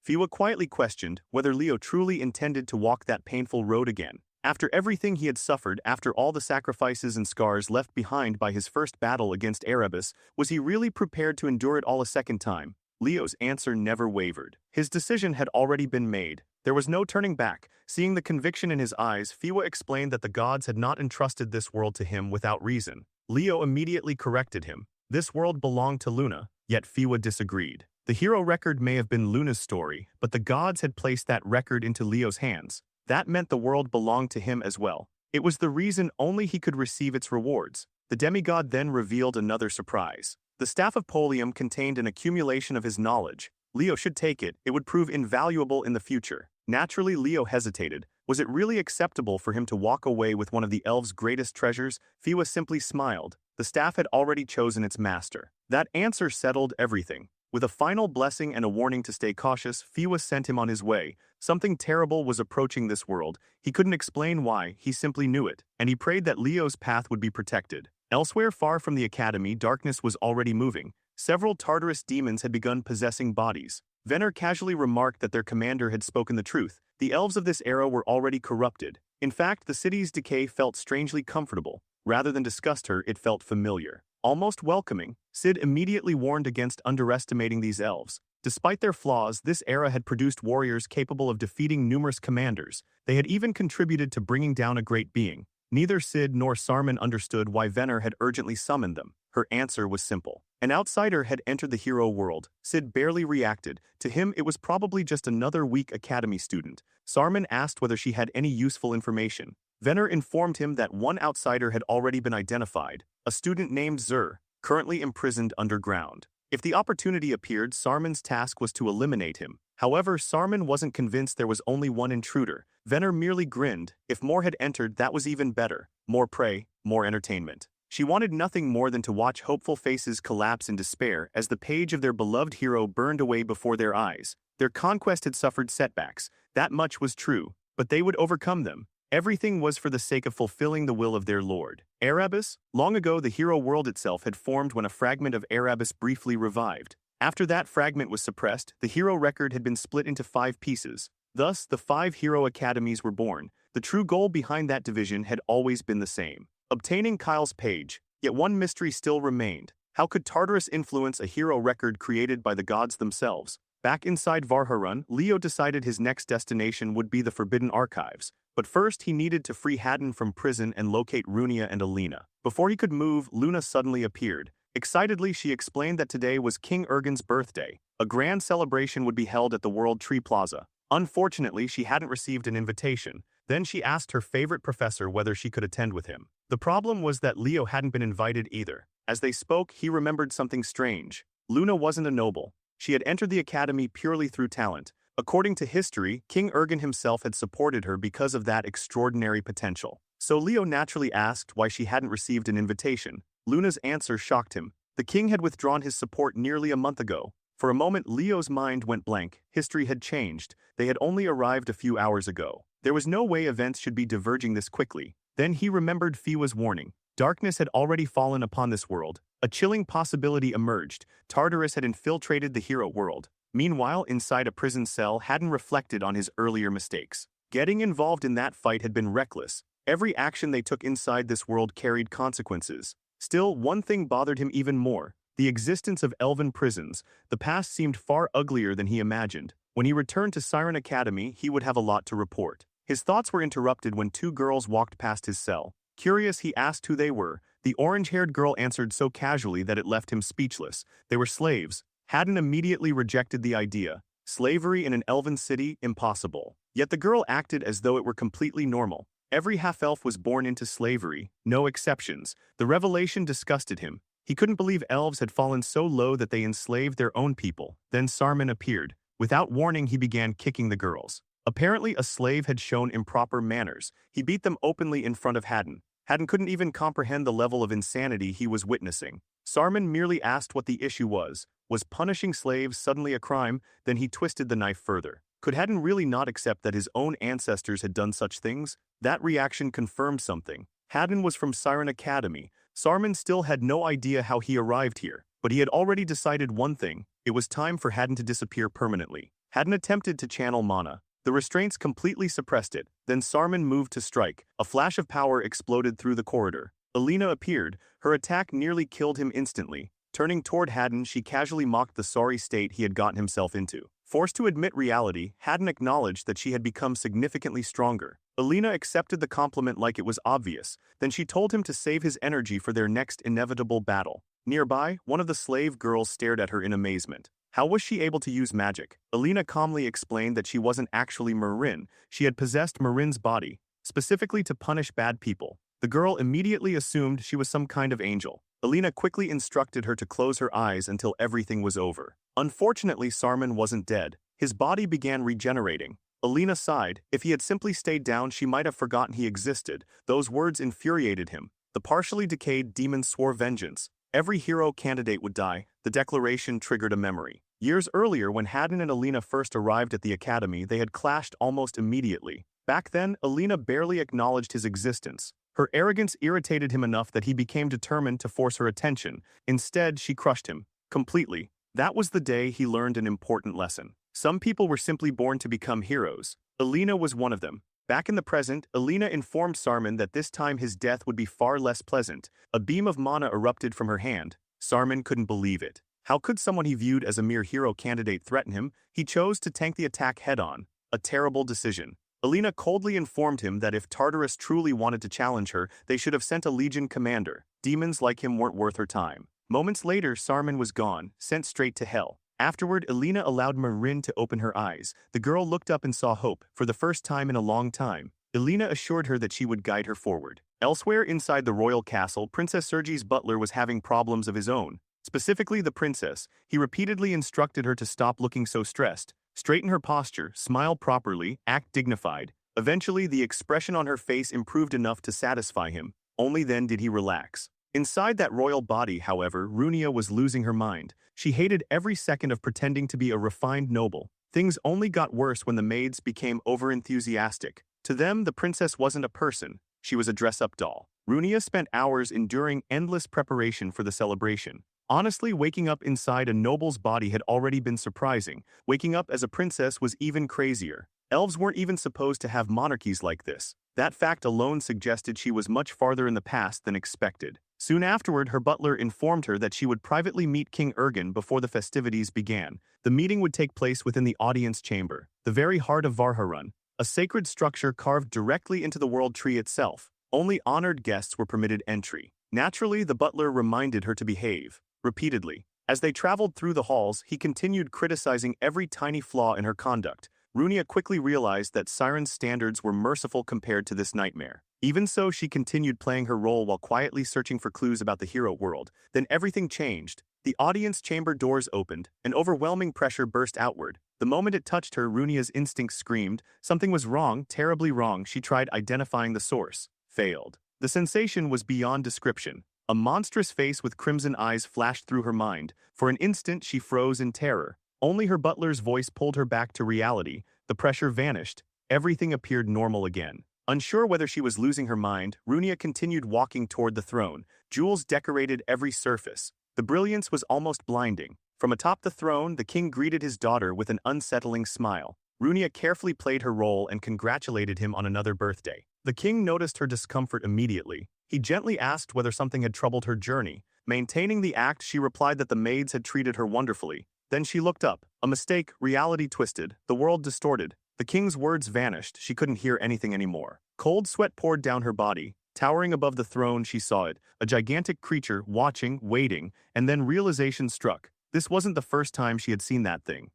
Fiwa quietly questioned whether Leo truly intended to walk that painful road again. After everything he had suffered, after all the sacrifices and scars left behind by his first battle against Erebus, was he really prepared to endure it all a second time? Leo's answer never wavered. His decision had already been made. There was no turning back. Seeing the conviction in his eyes, Fiwa explained that the gods had not entrusted this world to him without reason. Leo immediately corrected him. This world belonged to Luna, yet Fiwa disagreed. The hero record may have been Luna's story, but the gods had placed that record into Leo's hands. That meant the world belonged to him as well. It was the reason only he could receive its rewards. The demigod then revealed another surprise. The Staff of Polium contained an accumulation of his knowledge. Leo should take it. It would prove invaluable in the future. Naturally, Leo hesitated. Was it really acceptable for him to walk away with one of the elves' greatest treasures? Fiwa simply smiled. The staff had already chosen its master. That answer settled everything. With a final blessing and a warning to stay cautious, Fiwa sent him on his way. Something terrible was approaching this world. He couldn't explain why, he simply knew it, and he prayed that Leo's path would be protected. Elsewhere far from the academy, darkness was already moving. Several Tartarus demons had begun possessing bodies. Venner casually remarked that their commander had spoken the truth. The elves of this era were already corrupted. In fact, the city's decay felt strangely comfortable. Rather than disgust her, it felt familiar. Almost welcoming, Sid immediately warned against underestimating these elves. Despite their flaws, this era had produced warriors capable of defeating numerous commanders. They had even contributed to bringing down a great being. Neither Sid nor Sarman understood why Venner had urgently summoned them. Her answer was simple. An outsider had entered the hero world. Sid barely reacted. To him, it was probably just another weak academy student. Sarman asked whether she had any useful information. Venner informed him that one outsider had already been identified, a student named Xer, currently imprisoned underground. If the opportunity appeared, Sarman's task was to eliminate him. However, Sarman wasn't convinced there was only one intruder. Venner merely grinned. If more had entered, that was even better. More prey, more entertainment. She wanted nothing more than to watch hopeful faces collapse in despair as the page of their beloved hero burned away before their eyes. Their conquest had suffered setbacks. That much was true, but they would overcome them. Everything was for the sake of fulfilling the will of their lord. Erebus? Long ago, the hero world itself had formed when a fragment of Erebus briefly revived. After that fragment was suppressed, the hero record had been split into 5 pieces. Thus, the 5 hero academies were born. The true goal behind that division had always been the same: obtaining Kyle's page. Yet one mystery still remained. How could Tartarus influence a hero record created by the gods themselves? Back inside Varharun, Leo decided his next destination would be the Forbidden Archives. But first he needed to free Haddon from prison and locate Runia and Alina. Before he could move, Luna suddenly appeared. Excitedly, she explained that today was King Ergen's birthday. A grand celebration would be held at the World Tree Plaza. Unfortunately, she hadn't received an invitation. Then she asked her favorite professor whether she could attend with him. The problem was that Leo hadn't been invited either. As they spoke, he remembered something strange. Luna wasn't a noble. She had entered the academy purely through talent. According to history, King Ergen himself had supported her because of that extraordinary potential. So Leo naturally asked why she hadn't received an invitation. Luna's answer shocked him. The king had withdrawn his support nearly a month ago. For a moment, Leo's mind went blank. History had changed. They had only arrived a few hours ago. There was no way events should be diverging this quickly. Then he remembered Fiwa's warning. Darkness had already fallen upon this world. A chilling possibility emerged. Tartarus had infiltrated the hero world. Meanwhile, inside a prison cell, Haddon reflected on his earlier mistakes. Getting involved in that fight had been reckless. Every action they took inside this world carried consequences. Still, one thing bothered him even more: the existence of elven prisons. The past seemed far uglier than he imagined. When he returned to Siren Academy, he would have a lot to report. His thoughts were interrupted when 2 girls walked past his cell. Curious, he asked who they were. The orange-haired girl answered so casually that it left him speechless. They were slaves. Haddon immediately rejected the idea. Slavery in an elven city? Impossible. Yet the girl acted as though it were completely normal. Every half-elf was born into slavery, no exceptions. The revelation disgusted him. He couldn't believe elves had fallen so low that they enslaved their own people. Then Sarman appeared. Without warning, he began kicking the girls. Apparently, a slave had shown improper manners. He beat them openly in front of Haddon. Haddon couldn't even comprehend the level of insanity he was witnessing. Sarman merely asked what the issue was. Was punishing slaves suddenly a crime? Then he twisted the knife further. Could Haddon really not accept that his own ancestors had done such things? That reaction confirmed something. Haddon was from Siren Academy. Sarman still had no idea how he arrived here, but he had already decided one thing: it was time for Haddon to disappear permanently. Haddon attempted to channel mana. The restraints completely suppressed it. Then Sarman moved to strike. A flash of power exploded through the corridor. Alina appeared. Her attack nearly killed him instantly. Turning toward Haddon, she casually mocked the sorry state he had gotten himself into. Forced to admit reality, Haddon acknowledged that she had become significantly stronger. Alina accepted the compliment like it was obvious. Then she told him to save his energy for their next inevitable battle. Nearby, one of the slave girls stared at her in amazement. How was she able to use magic? Alina calmly explained that she wasn't actually Marin. She had possessed Marin's body, specifically to punish bad people. The girl immediately assumed she was some kind of angel. Alina quickly instructed her to close her eyes until everything was over. Unfortunately, Sarman wasn't dead. His body began regenerating. Alina sighed. If he had simply stayed down, she might have forgotten he existed. Those words infuriated him. The partially decayed demon swore vengeance. Every hero candidate would die. The declaration triggered a memory. Years earlier, when Haddon and Alina first arrived at the academy, they had clashed almost immediately. Back then, Alina barely acknowledged his existence. Her arrogance irritated him enough that he became determined to force her attention. Instead, she crushed him completely. That was the day he learned an important lesson. Some people were simply born to become heroes. Alina was one of them. Back in the present, Alina informed Sarman that this time his death would be far less pleasant. A beam of mana erupted from her hand. Sarman couldn't believe it. How could someone he viewed as a mere hero candidate threaten him? He chose to tank the attack head-on. A terrible decision. Alina coldly informed him that if Tartarus truly wanted to challenge her, they should have sent a legion commander. Demons like him weren't worth her time. Moments later, Sarman was gone, sent straight to hell. Afterward, Alina allowed Marin to open her eyes. The girl looked up and saw hope, for the first time in a long time. Alina assured her that she would guide her forward. Elsewhere inside the royal castle, Princess Sergi's butler was having problems of his own. Specifically the princess. He repeatedly instructed her to stop looking so stressed. Straighten her posture, smile properly, act dignified. Eventually, the expression on her face improved enough to satisfy him. Only then did he relax. Inside that royal body, however, Runia was losing her mind. She hated every second of pretending to be a refined noble. Things only got worse when the maids became overenthusiastic. To them, the princess wasn't a person, she was a dress-up doll. Runia spent hours enduring endless preparation for the celebration. Honestly, waking up inside a noble's body had already been surprising. Waking up as a princess was even crazier. Elves weren't even supposed to have monarchies like this. That fact alone suggested she was much farther in the past than expected. Soon afterward, her butler informed her that she would privately meet King Ergen before the festivities began. The meeting would take place within the audience chamber, the very heart of Varharun, a sacred structure carved directly into the world tree itself. Only honored guests were permitted entry. Naturally, the butler reminded her to behave. Repeatedly. As they traveled through the halls, he continued criticizing every tiny flaw in her conduct. Runia quickly realized that Siren's standards were merciful compared to this nightmare. Even so, she continued playing her role while quietly searching for clues about the hero world. Then everything changed. The audience chamber doors opened, an overwhelming pressure burst outward. The moment it touched her, Runia's instincts screamed. Something was wrong, terribly wrong. She tried identifying the source. Failed. The sensation was beyond description. A monstrous face with crimson eyes flashed through her mind. For an instant, she froze in terror. Only her butler's voice pulled her back to reality. The pressure vanished. Everything appeared normal again. Unsure whether she was losing her mind, Runia continued walking toward the throne. Jewels decorated every surface. The brilliance was almost blinding. From atop the throne, the king greeted his daughter with an unsettling smile. Runia carefully played her role and congratulated him on another birthday. The king noticed her discomfort immediately. He gently asked whether something had troubled her journey. Maintaining the act, she replied that the maids had treated her wonderfully. Then she looked up. A mistake, reality twisted, the world distorted. The king's words vanished, she couldn't hear anything anymore. Cold sweat poured down her body. Towering above the throne, she saw it, a gigantic creature, watching, waiting, and then realization struck. This wasn't the first time she had seen that thing.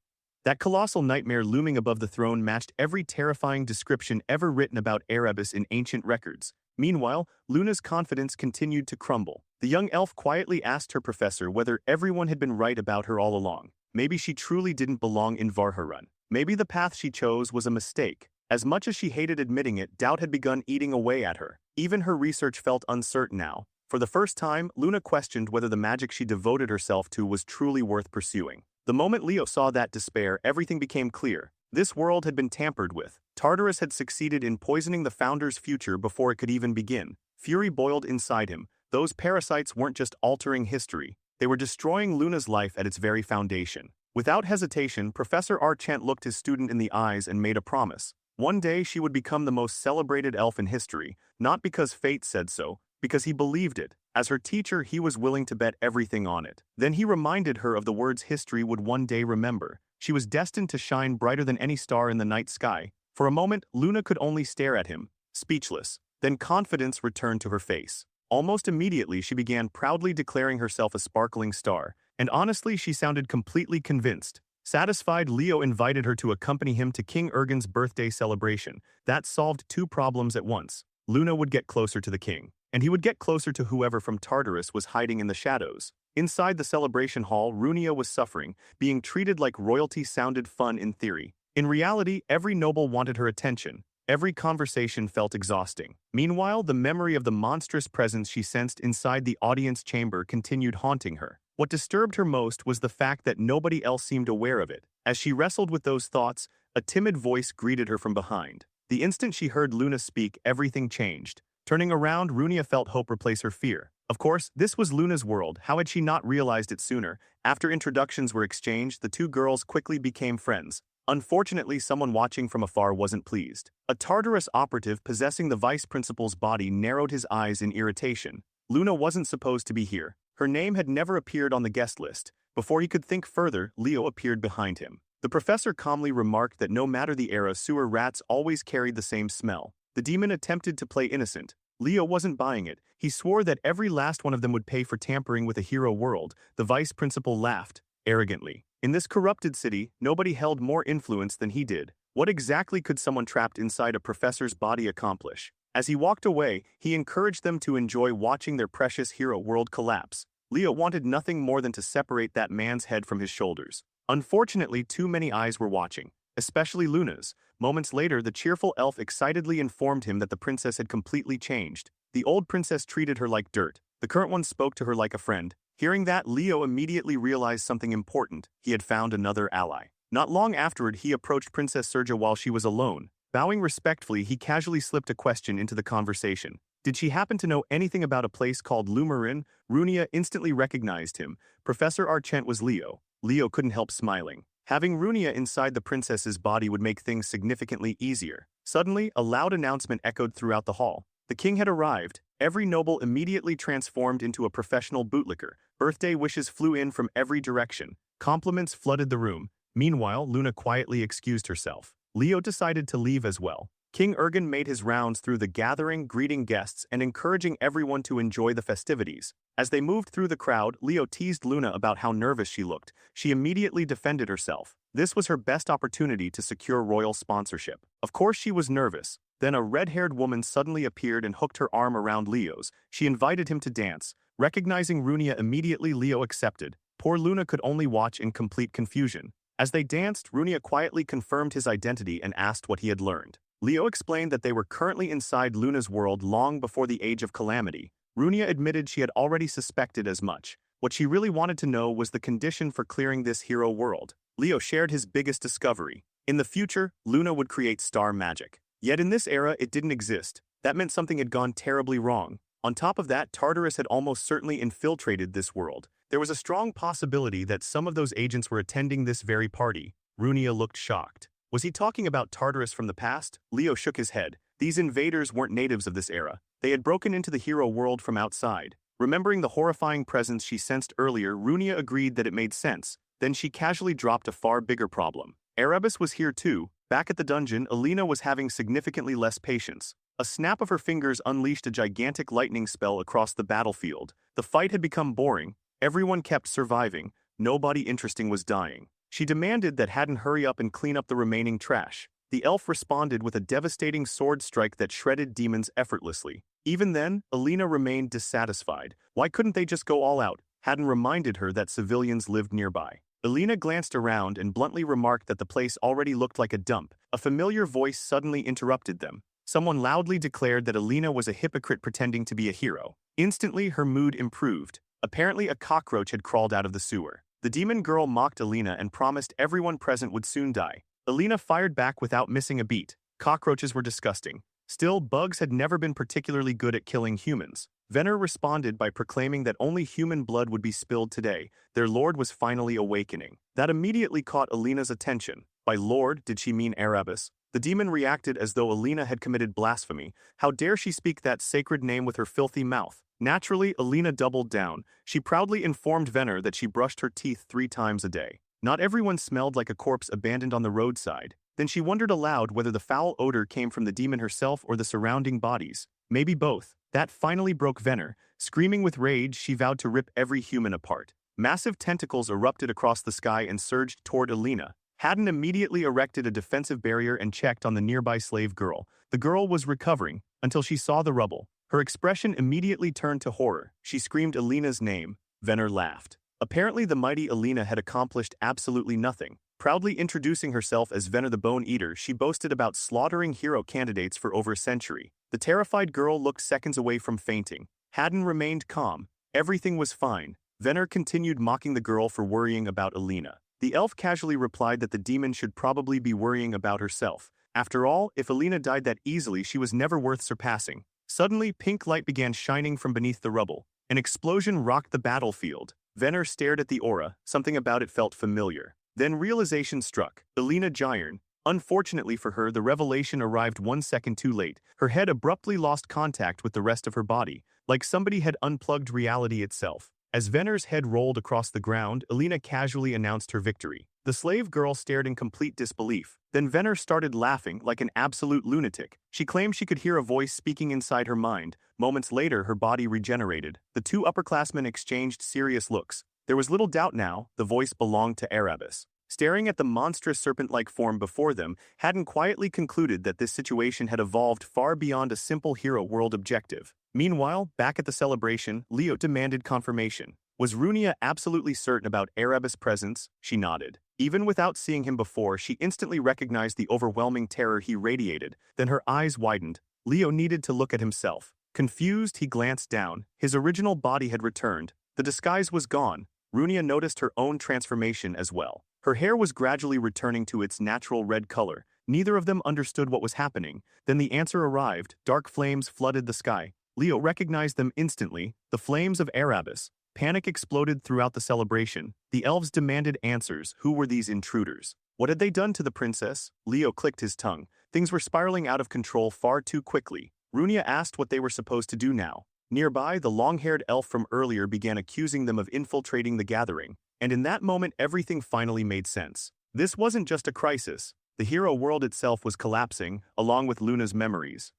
That colossal nightmare looming above the throne matched every terrifying description ever written about Erebus in ancient records. Meanwhile, Luna's confidence continued to crumble. The young elf quietly asked her professor whether everyone had been right about her all along. Maybe she truly didn't belong in Varharun. Maybe the path she chose was a mistake. As much as she hated admitting it, doubt had begun eating away at her. Even her research felt uncertain now. For the first time, Luna questioned whether the magic she devoted herself to was truly worth pursuing. The moment Leo saw that despair, everything became clear. This world had been tampered with. Tartarus had succeeded in poisoning the Founder's future before it could even begin. Fury boiled inside him. Those parasites weren't just altering history. They were destroying Luna's life at its very foundation. Without hesitation, Professor Archant looked his student in the eyes and made a promise. One day she would become the most celebrated elf in history, not because fate said so, because he believed it. As her teacher, he was willing to bet everything on it. Then he reminded her of the words history would one day remember. She was destined to shine brighter than any star in the night sky. For a moment, Luna could only stare at him, speechless. Then confidence returned to her face. Almost immediately, she began proudly declaring herself a sparkling star. And honestly, she sounded completely convinced. Satisfied, Leo invited her to accompany him to King Ergen's birthday celebration. That solved two problems at once. Luna would get closer to the king, and he would get closer to whoever from Tartarus was hiding in the shadows. Inside the celebration hall, Runia was suffering. Being treated like royalty sounded fun in theory. In reality, every noble wanted her attention. Every conversation felt exhausting. Meanwhile, the memory of the monstrous presence she sensed inside the audience chamber continued haunting her. What disturbed her most was the fact that nobody else seemed aware of it. As she wrestled with those thoughts, a timid voice greeted her from behind. The instant she heard Luna speak, everything changed. Turning around, Runia felt hope replace her fear. Of course, this was Luna's world. How had she not realized it sooner? After introductions were exchanged, the two girls quickly became friends. Unfortunately, someone watching from afar wasn't pleased. A Tartarus operative possessing the vice principal's body narrowed his eyes in irritation. Luna wasn't supposed to be here. Her name had never appeared on the guest list. Before he could think further, Leo appeared behind him. The professor calmly remarked that no matter the era, sewer rats always carried the same smell. The demon attempted to play innocent. Leo wasn't buying it. He swore that every last one of them would pay for tampering with a hero world. The vice principal laughed, arrogantly. In this corrupted city, nobody held more influence than he did. What exactly could someone trapped inside a professor's body accomplish? As he walked away, he encouraged them to enjoy watching their precious hero world collapse. Leo wanted nothing more than to separate that man's head from his shoulders. Unfortunately, too many eyes were watching, especially Luna's. Moments later, the cheerful elf excitedly informed him that the princess had completely changed. The old princess treated her like dirt. The current one spoke to her like a friend. Hearing that, Leo immediately realized something important. He had found another ally. Not long afterward, he approached Princess Serja while she was alone. Bowing respectfully, he casually slipped a question into the conversation. Did she happen to know anything about a place called Lumine? Runia instantly recognized him. Professor Archent was Leo. Leo couldn't help smiling. Having Runia inside the princess's body would make things significantly easier. Suddenly, a loud announcement echoed throughout the hall. The king had arrived. Every noble immediately transformed into a professional bootlicker. Birthday wishes flew in from every direction. Compliments flooded the room. Meanwhile, Luna quietly excused herself. Leo decided to leave as well. King Ergen made his rounds through the gathering, greeting guests and encouraging everyone to enjoy the festivities. As they moved through the crowd, Leo teased Luna about how nervous she looked. She immediately defended herself. This was her best opportunity to secure royal sponsorship. Of course she was nervous. Then a red-haired woman suddenly appeared and hooked her arm around Leo's. She invited him to dance. Recognizing Runia immediately, Leo accepted. Poor Luna could only watch in complete confusion. As they danced, Runia quietly confirmed his identity and asked what he had learned. Leo explained that they were currently inside Luna's world long before the Age of Calamity. Runia admitted she had already suspected as much. What she really wanted to know was the condition for clearing this hero world. Leo shared his biggest discovery. In the future, Luna would create star magic. Yet in this era, it didn't exist. That meant something had gone terribly wrong. On top of that, Tartarus had almost certainly infiltrated this world. There was a strong possibility that some of those agents were attending this very party. Runia looked shocked. Was he talking about Tartarus from the past? Leo shook his head. These invaders weren't natives of this era. They had broken into the hero world from outside. Remembering the horrifying presence she sensed earlier, Runia agreed that it made sense. Then she casually dropped a far bigger problem. Erebus was here too. Back at the dungeon, Alina was having significantly less patience. A snap of her fingers unleashed a gigantic lightning spell across the battlefield. The fight had become boring. Everyone kept surviving. Nobody interesting was dying. She demanded that Haddon hurry up and clean up the remaining trash. The elf responded with a devastating sword strike that shredded demons effortlessly. Even then, Alina remained dissatisfied. Why couldn't they just go all out? Haddon reminded her that civilians lived nearby. Alina glanced around and bluntly remarked that the place already looked like a dump. A familiar voice suddenly interrupted them. Someone loudly declared that Alina was a hypocrite pretending to be a hero. Instantly, her mood improved. Apparently, a cockroach had crawled out of the sewer. The demon girl mocked Alina and promised everyone present would soon die. Alina fired back without missing a beat. Cockroaches were disgusting. Still, bugs had never been particularly good at killing humans. Venner responded by proclaiming that only human blood would be spilled today. Their lord was finally awakening. That immediately caught Alina's attention. By lord, did she mean Erebus? The demon reacted as though Alina had committed blasphemy. How dare she speak that sacred name with her filthy mouth? Naturally, Alina doubled down. She proudly informed Venner that she brushed her teeth 3 times a day. Not everyone smelled like a corpse abandoned on the roadside. Then she wondered aloud whether the foul odor came from the demon herself or the surrounding bodies. Maybe both. That finally broke Venner. Screaming with rage, she vowed to rip every human apart. Massive tentacles erupted across the sky and surged toward Alina. Haddon immediately erected a defensive barrier and checked on the nearby slave girl. The girl was recovering until she saw the rubble. Her expression immediately turned to horror. She screamed Alina's name. Venner laughed. Apparently the mighty Alina had accomplished absolutely nothing. Proudly introducing herself as Venner the Bone Eater, she boasted about slaughtering hero candidates for over a century. The terrified girl looked seconds away from fainting. Haddon remained calm. Everything was fine. Venner continued mocking the girl for worrying about Alina. The elf casually replied that the demon should probably be worrying about herself. After all, if Alina died that easily, she was never worth surpassing. Suddenly, pink light began shining from beneath the rubble. An explosion rocked the battlefield. Venner stared at the aura. Something about it felt familiar. Then realization struck. Alina Gyern. Unfortunately for her, the revelation arrived 1 second too late. Her head abruptly lost contact with the rest of her body, like somebody had unplugged reality itself. As Venner's head rolled across the ground, Alina casually announced her victory. The slave girl stared in complete disbelief. Then Venner started laughing like an absolute lunatic. She claimed she could hear a voice speaking inside her mind. Moments later, her body regenerated. The 2 upperclassmen exchanged serious looks. There was little doubt now, the voice belonged to Erebus. Staring at the monstrous serpent-like form before them, Haddon quietly concluded that this situation had evolved far beyond a simple hero world objective. Meanwhile, back at the celebration, Leo demanded confirmation. Was Runia absolutely certain about Erebus' presence? She nodded. Even without seeing him before, she instantly recognized the overwhelming terror he radiated. Then her eyes widened. Leo needed to look at himself. Confused, he glanced down. His original body had returned. The disguise was gone. Runia noticed her own transformation as well. Her hair was gradually returning to its natural red color. Neither of them understood what was happening. Then the answer arrived. Dark flames flooded the sky. Leo recognized them instantly, the flames of Erebus. Panic exploded throughout the celebration. The elves demanded answers. Who were these intruders? What had they done to the princess? Leo clicked his tongue. Things were spiraling out of control far too quickly. Runia asked what they were supposed to do now. Nearby, the long-haired elf from earlier began accusing them of infiltrating the gathering, and in that moment everything finally made sense. This wasn't just a crisis. The hero world itself was collapsing, along with Luna's memories.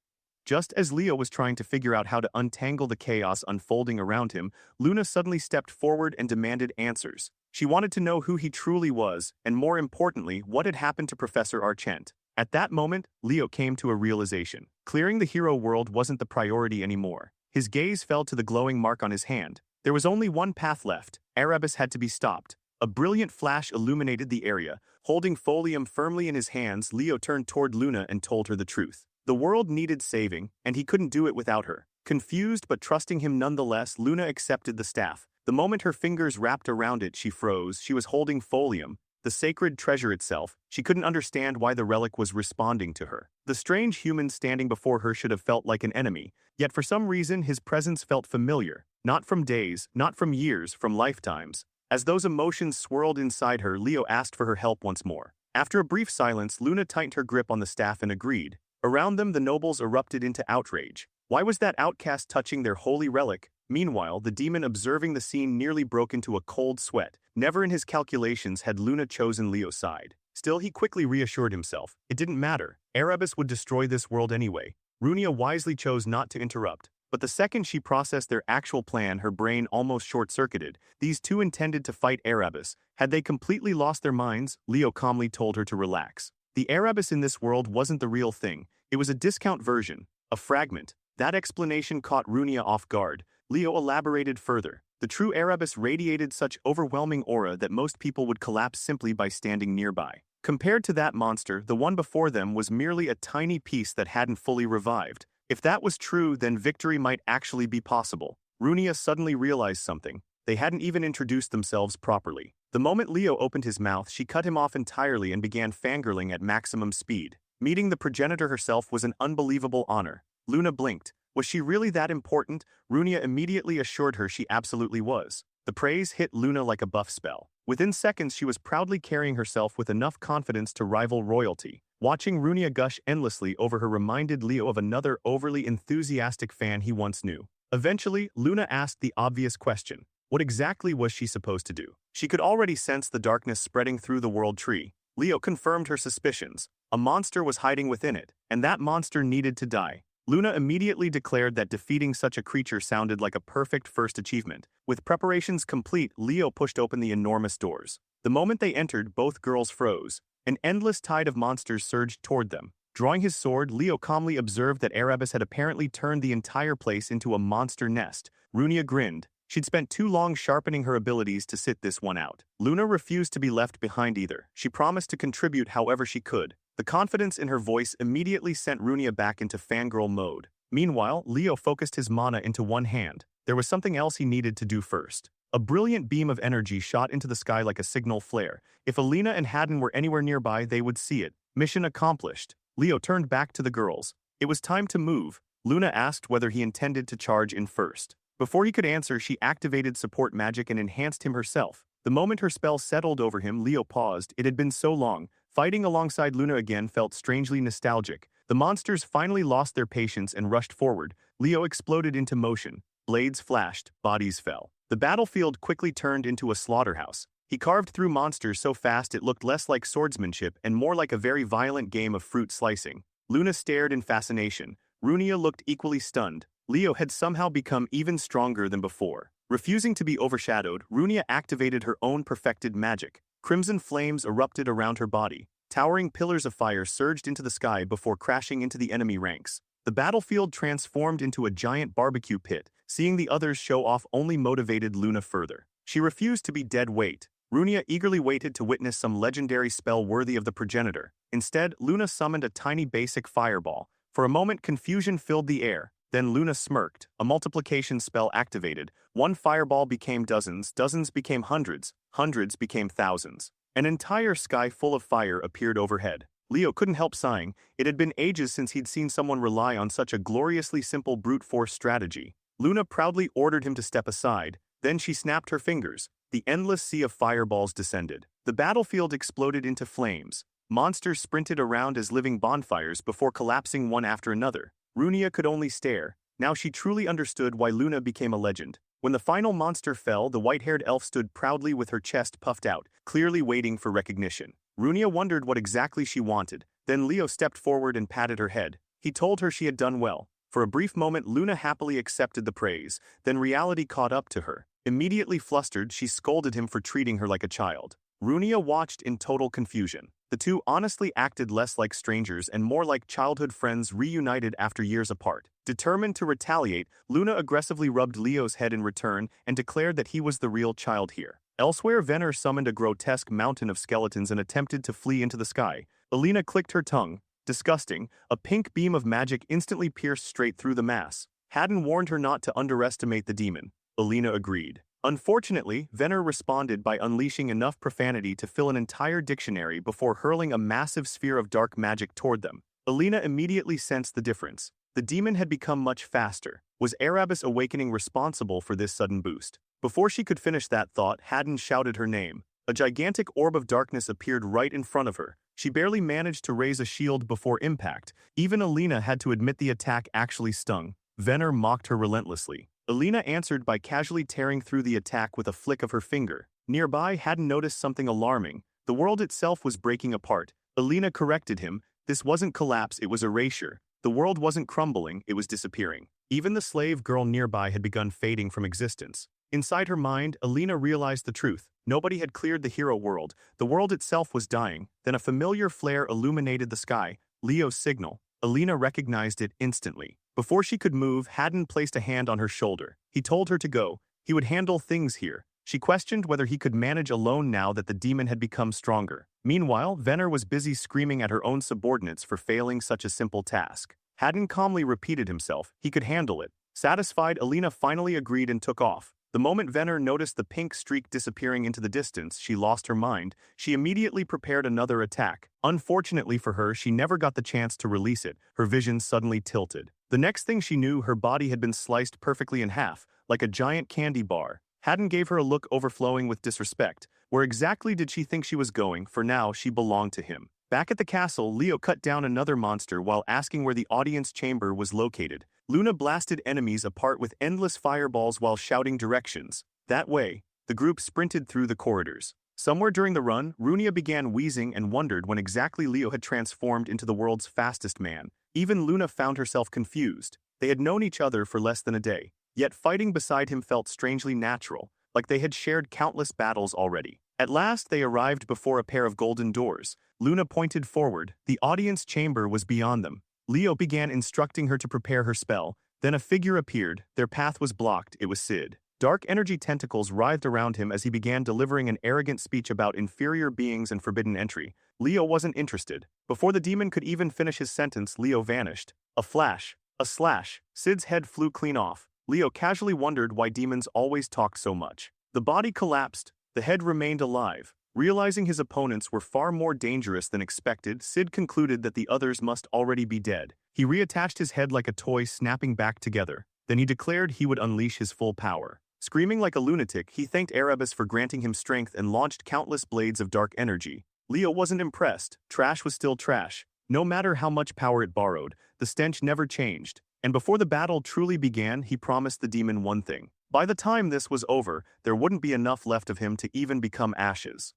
Just as Leo was trying to figure out how to untangle the chaos unfolding around him, Luna suddenly stepped forward and demanded answers. She wanted to know who he truly was, and more importantly, what had happened to Professor Archent. At that moment, Leo came to a realization. Clearing the hero world wasn't the priority anymore. His gaze fell to the glowing mark on his hand. There was only one path left. Erebus had to be stopped. A brilliant flash illuminated the area. Holding folium firmly in his hands, Leo turned toward Luna and told her the truth. The world needed saving, and he couldn't do it without her. Confused but trusting him nonetheless, Luna accepted the staff. The moment her fingers wrapped around it, she froze. She was holding folium, the sacred treasure itself. She couldn't understand why the relic was responding to her. The strange human standing before her should have felt like an enemy, yet for some reason his presence felt familiar. Not from days, not from years, from lifetimes. As those emotions swirled inside her, Leo asked for her help once more. After a brief silence, Luna tightened her grip on the staff and agreed. Around them, the nobles erupted into outrage. Why was that outcast touching their holy relic? Meanwhile, the demon observing the scene nearly broke into a cold sweat. Never in his calculations had Luna chosen Leo's side. Still, he quickly reassured himself. It didn't matter. Erebus would destroy this world anyway. Runia wisely chose not to interrupt. But the second she processed their actual plan, her brain almost short-circuited. These two intended to fight Erebus. Had they completely lost their minds? Leo calmly told her to relax. The Erebus in this world wasn't the real thing. It was a discount version, a fragment. That explanation caught Runia off guard. Leo elaborated further. The true Erebus radiated such overwhelming aura that most people would collapse simply by standing nearby. Compared to that monster, the one before them was merely a tiny piece that hadn't fully revived. If that was true, then victory might actually be possible. Runia suddenly realized something. They hadn't even introduced themselves properly. The moment Leo opened his mouth, she cut him off entirely and began fangirling at maximum speed. Meeting the progenitor herself was an unbelievable honor. Luna blinked. Was she really that important? Runia immediately assured her she absolutely was. The praise hit Luna like a buff spell. Within seconds, she was proudly carrying herself with enough confidence to rival royalty. Watching Runia gush endlessly over her reminded Leo of another overly enthusiastic fan he once knew. Eventually, Luna asked the obvious question. What exactly was she supposed to do? She could already sense the darkness spreading through the world tree. Leo confirmed her suspicions. A monster was hiding within it, and that monster needed to die. Luna immediately declared that defeating such a creature sounded like a perfect first achievement. With preparations complete, Leo pushed open the enormous doors. The moment they entered, both girls froze. An endless tide of monsters surged toward them. Drawing his sword, Leo calmly observed that Erebus had apparently turned the entire place into a monster nest. Runia grinned. She'd spent too long sharpening her abilities to sit this one out. Luna refused to be left behind either. She promised to contribute however she could. The confidence in her voice immediately sent Runia back into fangirl mode. Meanwhile, Leo focused his mana into one hand. There was something else he needed to do first. A brilliant beam of energy shot into the sky like a signal flare. If Alina and Haddon were anywhere nearby, they would see it. Mission accomplished. Leo turned back to the girls. It was time to move. Luna asked whether he intended to charge in first. Before he could answer, she activated support magic and enhanced him herself. The moment her spell settled over him, Leo paused. It had been so long. Fighting alongside Luna again felt strangely nostalgic. The monsters finally lost their patience and rushed forward. Leo exploded into motion. Blades flashed, bodies fell. The battlefield quickly turned into a slaughterhouse. He carved through monsters so fast it looked less like swordsmanship and more like a very violent game of fruit slicing. Luna stared in fascination. Runia looked equally stunned. Leo had somehow become even stronger than before. Refusing to be overshadowed, Runia activated her own perfected magic. Crimson flames erupted around her body. Towering pillars of fire surged into the sky before crashing into the enemy ranks. The battlefield transformed into a giant barbecue pit. Seeing the others show off only motivated Luna further. She refused to be dead weight. Runia eagerly waited to witness some legendary spell worthy of the progenitor. Instead, Luna summoned a tiny basic fireball. For a moment, confusion filled the air. Then Luna smirked. A multiplication spell activated. One fireball became dozens, dozens became hundreds, hundreds became thousands. An entire sky full of fire appeared overhead. Leo couldn't help sighing. It had been ages since he'd seen someone rely on such a gloriously simple brute force strategy. Luna proudly ordered him to step aside, then she snapped her fingers. The endless sea of fireballs descended. The battlefield exploded into flames. Monsters sprinted around as living bonfires before collapsing one after another. Runia could only stare. Now she truly understood why Luna became a legend. When the final monster fell, the white-haired elf stood proudly with her chest puffed out, clearly waiting for recognition. Runia wondered what exactly she wanted. Then Leo stepped forward and patted her head. He told her she had done well. For a brief moment, Luna happily accepted the praise. Then reality caught up to her. Immediately flustered, she scolded him for treating her like a child. Runia watched in total confusion. The two honestly acted less like strangers and more like childhood friends reunited after years apart. Determined to retaliate, Luna aggressively rubbed Leo's head in return and declared that he was the real child here. Elsewhere, Venner summoned a grotesque mountain of skeletons and attempted to flee into the sky. Alina clicked her tongue. Disgusting, a pink beam of magic instantly pierced straight through the mass. Haddon warned her not to underestimate the demon. Alina agreed. Unfortunately, Venner responded by unleashing enough profanity to fill an entire dictionary before hurling a massive sphere of dark magic toward them. Alina immediately sensed the difference. The demon had become much faster. Was Erebus Awakening responsible for this sudden boost? Before she could finish that thought, Haddon shouted her name. A gigantic orb of darkness appeared right in front of her. She barely managed to raise a shield before impact. Even Alina had to admit the attack actually stung. Venner mocked her relentlessly. Alina answered by casually tearing through the attack with a flick of her finger. Nearby, Haddon noticed something alarming. The world itself was breaking apart. Alina corrected him. This wasn't collapse, it was erasure. The world wasn't crumbling, it was disappearing. Even the slave girl nearby had begun fading from existence. Inside her mind, Alina realized the truth. Nobody had cleared the hero world. The world itself was dying. Then a familiar flare illuminated the sky. Leo's signal. Alina recognized it instantly. Before she could move, Haddon placed a hand on her shoulder. He told her to go. He would handle things here. She questioned whether he could manage alone now that the demon had become stronger. Meanwhile, Venner was busy screaming at her own subordinates for failing such a simple task. Haddon calmly repeated himself. He could handle it. Satisfied, Alina finally agreed and took off. The moment Venner noticed the pink streak disappearing into the distance, she lost her mind. She immediately prepared another attack. Unfortunately for her, she never got the chance to release it. Her vision suddenly tilted. The next thing she knew, her body had been sliced perfectly in half, like a giant candy bar. Haddon gave her a look overflowing with disrespect. Where exactly did she think she was going? For now, she belonged to him. Back at the castle, Leo cut down another monster while asking where the audience chamber was located. Luna blasted enemies apart with endless fireballs while shouting directions. That way, the group sprinted through the corridors. Somewhere during the run, Runia began wheezing and wondered when exactly Leo had transformed into the world's fastest man. Even Luna found herself confused. They had known each other for less than a day, yet fighting beside him felt strangely natural, like they had shared countless battles already. At last, they arrived before a pair of golden doors. Luna pointed forward. The audience chamber was beyond them. Leo began instructing her to prepare her spell. Then a figure appeared. Their path was blocked. It was Sid. Dark energy tentacles writhed around him as he began delivering an arrogant speech about inferior beings and forbidden entry. Leo wasn't interested. Before the demon could even finish his sentence, Leo vanished. A flash. A slash. Sid's head flew clean off. Leo casually wondered why demons always talked so much. The body collapsed. The head remained alive. Realizing his opponents were far more dangerous than expected, Sid concluded that the others must already be dead. He reattached his head like a toy, snapping back together. Then he declared he would unleash his full power. Screaming like a lunatic, he thanked Erebus for granting him strength and launched countless blades of dark energy. Leo wasn't impressed. Trash was still trash. No matter how much power it borrowed, the stench never changed. And before the battle truly began, he promised the demon one thing. By the time this was over, there wouldn't be enough left of him to even become ashes.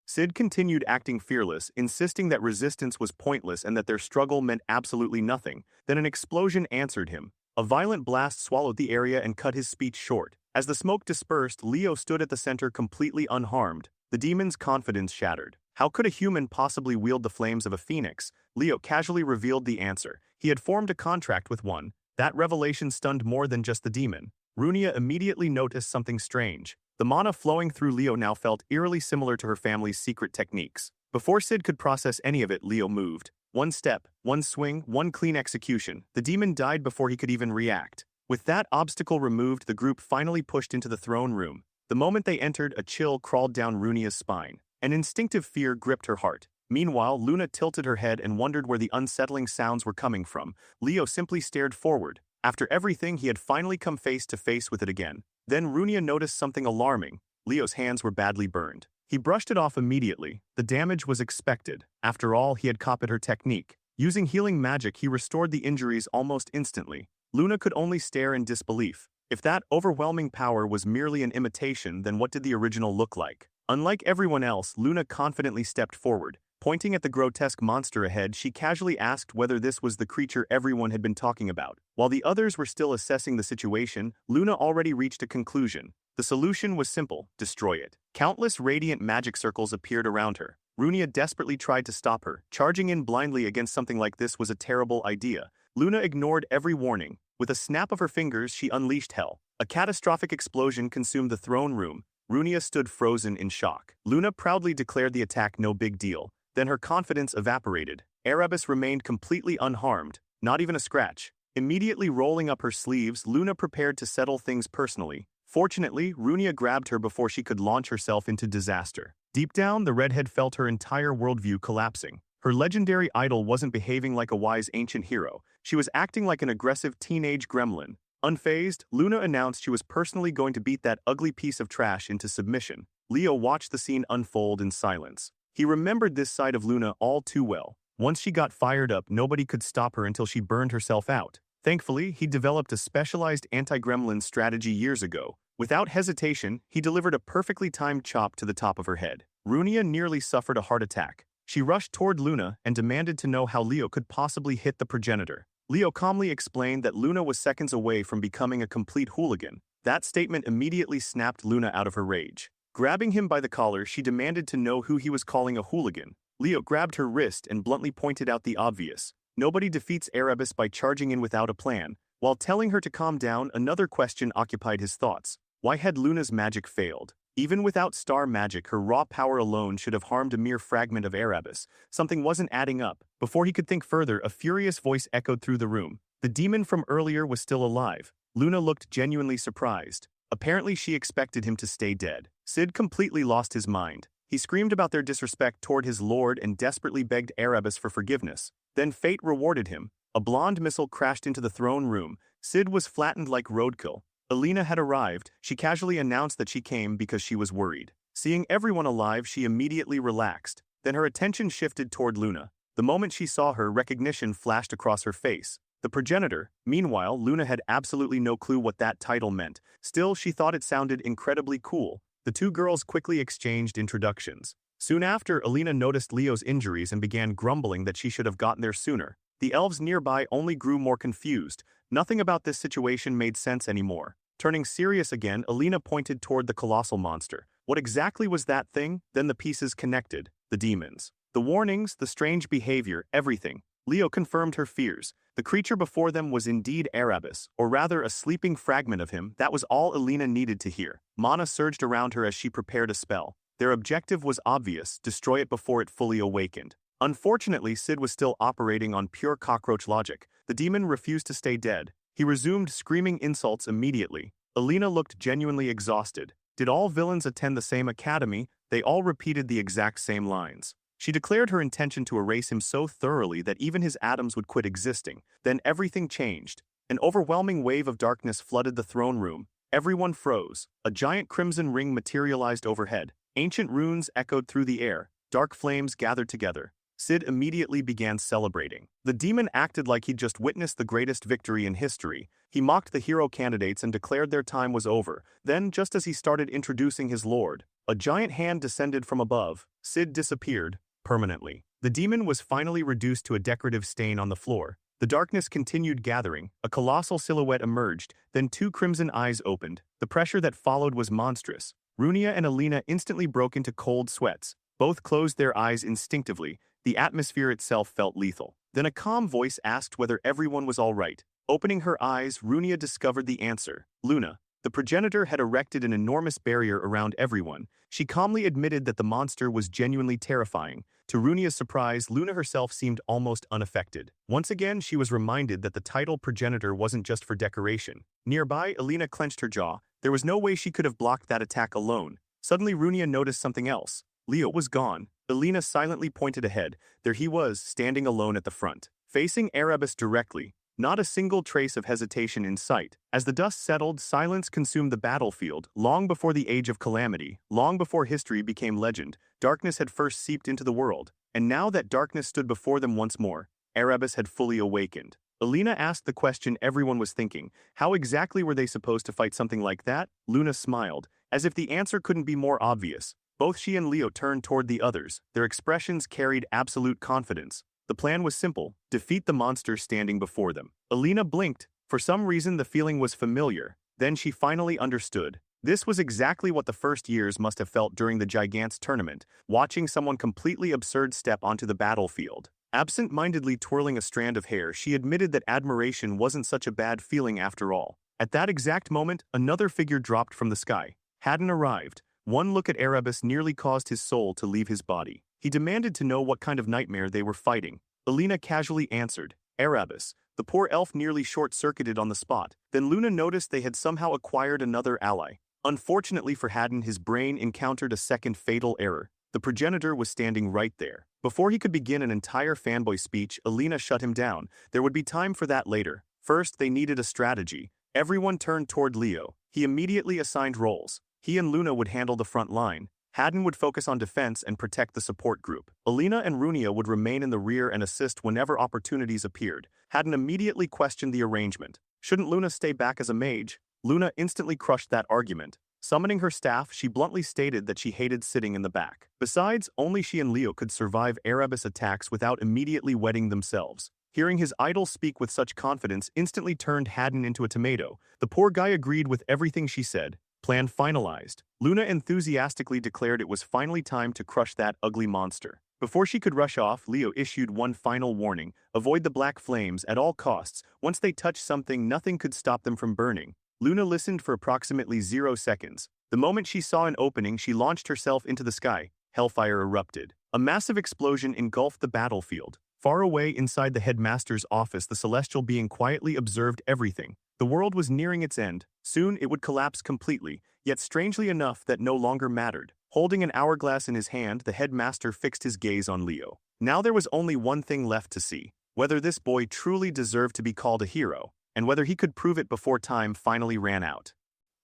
Sid continued acting fearless, insisting that resistance was pointless and that their struggle meant absolutely nothing. Then an explosion answered him. A violent blast swallowed the area and cut his speech short. As the smoke dispersed, Leo stood at the center completely unharmed. The demon's confidence shattered. How could a human possibly wield the flames of a phoenix? Leo casually revealed the answer. He had formed a contract with one. That revelation stunned more than just the demon. Runia immediately noticed something strange. The mana flowing through Leo now felt eerily similar to her family's secret techniques. Before Sid could process any of it, Leo moved. One step, one swing, one clean execution. The demon died before he could even react. With that obstacle removed, the group finally pushed into the throne room. The moment they entered, a chill crawled down Runia's spine. An instinctive fear gripped her heart. Meanwhile, Luna tilted her head and wondered where the unsettling sounds were coming from. Leo simply stared forward. After everything, he had finally come face to face with it again. Then Runia noticed something alarming. Leo's hands were badly burned. He brushed it off immediately. The damage was expected. After all, he had copied her technique. Using healing magic, he restored the injuries almost instantly. Luna could only stare in disbelief. If that overwhelming power was merely an imitation, then what did the original look like? Unlike everyone else, Luna confidently stepped forward. Pointing at the grotesque monster ahead, she casually asked whether this was the creature everyone had been talking about. While the others were still assessing the situation, Luna already reached a conclusion. The solution was simple: destroy it. Countless radiant magic circles appeared around her. Runia desperately tried to stop her. Charging in blindly against something like this was a terrible idea. Luna ignored every warning. With a snap of her fingers, she unleashed hell. A catastrophic explosion consumed the throne room. Runia stood frozen in shock. Luna proudly declared the attack no big deal. Then her confidence evaporated. Erebus remained completely unharmed, not even a scratch. Immediately rolling up her sleeves, Luna prepared to settle things personally. Fortunately, Runia grabbed her before she could launch herself into disaster. Deep down, the redhead felt her entire worldview collapsing. Her legendary idol wasn't behaving like a wise ancient hero. She was acting like an aggressive teenage gremlin. Unfazed, Luna announced she was personally going to beat that ugly piece of trash into submission. Leo watched the scene unfold in silence. He remembered this side of Luna all too well. Once she got fired up, nobody could stop her until she burned herself out. Thankfully, he developed a specialized anti-gremlin strategy years ago. Without hesitation, he delivered a perfectly timed chop to the top of her head. Runia nearly suffered a heart attack. She rushed toward Luna and demanded to know how Leo could possibly hit the progenitor. Leo calmly explained that Luna was seconds away from becoming a complete hooligan. That statement immediately snapped Luna out of her rage. Grabbing him by the collar, she demanded to know who he was calling a hooligan. Leo grabbed her wrist and bluntly pointed out the obvious. Nobody defeats Erebus by charging in without a plan. While telling her to calm down, another question occupied his thoughts. Why had Luna's magic failed? Even without star magic, her raw power alone should have harmed a mere fragment of Erebus. Something wasn't adding up. Before he could think further, a furious voice echoed through the room. The demon from earlier was still alive. Luna looked genuinely surprised. Apparently she expected him to stay dead. Sid completely lost his mind. He screamed about their disrespect toward his lord and desperately begged Erebus for forgiveness. Then fate rewarded him. A blonde missile crashed into the throne room. Sid was flattened like roadkill. Alina had arrived. She casually announced that she came because she was worried. Seeing everyone alive, she immediately relaxed. Then her attention shifted toward Luna. The moment she saw her, recognition flashed across her face. The progenitor. Meanwhile, Luna had absolutely no clue what that title meant. Still, she thought it sounded incredibly cool. The two girls quickly exchanged introductions. Soon after, Alina noticed Leo's injuries and began grumbling that she should have gotten there sooner. The elves nearby only grew more confused. Nothing about this situation made sense anymore. Turning serious again, Alina pointed toward the colossal monster. What exactly was that thing? Then the pieces connected. The demons. The warnings, the strange behavior, everything. Leo confirmed her fears. The creature before them was indeed Erebus, or rather a sleeping fragment of him. That was all Alina needed to hear. Mana surged around her as she prepared a spell. Their objective was obvious: destroy it before it fully awakened. Unfortunately, Sid was still operating on pure cockroach logic. The demon refused to stay dead. He resumed screaming insults immediately. Alina looked genuinely exhausted. Did all villains attend the same academy? They all repeated the exact same lines. She declared her intention to erase him so thoroughly that even his atoms would quit existing. Then everything changed. An overwhelming wave of darkness flooded the throne room. Everyone froze. A giant crimson ring materialized overhead. Ancient runes echoed through the air. Dark flames gathered together. Sid immediately began celebrating. The demon acted like he'd just witnessed the greatest victory in history. He mocked the hero candidates and declared their time was over. Then, just as he started introducing his lord, a giant hand descended from above. Sid disappeared permanently. The demon was finally reduced to a decorative stain on the floor. The darkness continued gathering. A colossal silhouette emerged. Then two crimson eyes opened. The pressure that followed was monstrous. Runia and Alina instantly broke into cold sweats. Both closed their eyes instinctively. The atmosphere itself felt lethal. Then a calm voice asked whether everyone was all right. Opening her eyes, Runia discovered the answer. Luna. The progenitor had erected an enormous barrier around everyone. She calmly admitted that the monster was genuinely terrifying. To Runia's surprise, Luna herself seemed almost unaffected. Once again, she was reminded that the title progenitor wasn't just for decoration. Nearby, Alina clenched her jaw. There was no way she could have blocked that attack alone. Suddenly, Runia noticed something else. Leo was gone. Alina silently pointed ahead. There he was, standing alone at the front, facing Erebus directly. Not a single trace of hesitation in sight. As the dust settled, silence consumed the battlefield. Long before the Age of Calamity, long before history became legend, darkness had first seeped into the world, and now that darkness stood before them once more, Erebus had fully awakened. Alina asked the question everyone was thinking. How exactly were they supposed to fight something like that? Luna smiled, as if the answer couldn't be more obvious. Both she and Leo turned toward the others. Their expressions carried absolute confidence. The plan was simple: defeat the monster standing before them. Alina blinked. For some reason the feeling was familiar. Then she finally understood. This was exactly what the first years must have felt during the Gigants tournament, watching someone completely absurd step onto the battlefield. Absent-mindedly twirling a strand of hair, she admitted that admiration wasn't such a bad feeling after all. At that exact moment, another figure dropped from the sky. Hadn't arrived. One look at Erebus nearly caused his soul to leave his body. He demanded to know what kind of nightmare they were fighting. Alina casually answered, Erebus. The poor elf nearly short-circuited on the spot. Then Luna noticed they had somehow acquired another ally. Unfortunately for Haddon, his brain encountered a second fatal error. The progenitor was standing right there. Before he could begin an entire fanboy speech, Alina shut him down. There would be time for that later. First, they needed a strategy. Everyone turned toward Leo. He immediately assigned roles. He and Luna would handle the front line. Haddon would focus on defense and protect the support group. Alina and Runia would remain in the rear and assist whenever opportunities appeared. Haddon immediately questioned the arrangement. Shouldn't Luna stay back as a mage? Luna instantly crushed that argument. Summoning her staff, she bluntly stated that she hated sitting in the back. Besides, only she and Leo could survive Erebus attacks without immediately wetting themselves. Hearing his idol speak with such confidence instantly turned Haddon into a tomato. The poor guy agreed with everything she said. Plan finalized. Luna enthusiastically declared it was finally time to crush that ugly monster. Before she could rush off, Leo issued one final warning: avoid the black flames at all costs. Once they touched something, nothing could stop them from burning. Luna listened for approximately 0 seconds. The moment she saw an opening, she launched herself into the sky. Hellfire erupted. A massive explosion engulfed the battlefield. Far away inside the headmaster's office, the celestial being quietly observed everything. The world was nearing its end. Soon it would collapse completely, yet strangely enough that no longer mattered. Holding an hourglass in his hand, the headmaster fixed his gaze on Leo. Now there was only one thing left to see: whether this boy truly deserved to be called a hero, and whether he could prove it before time finally ran out.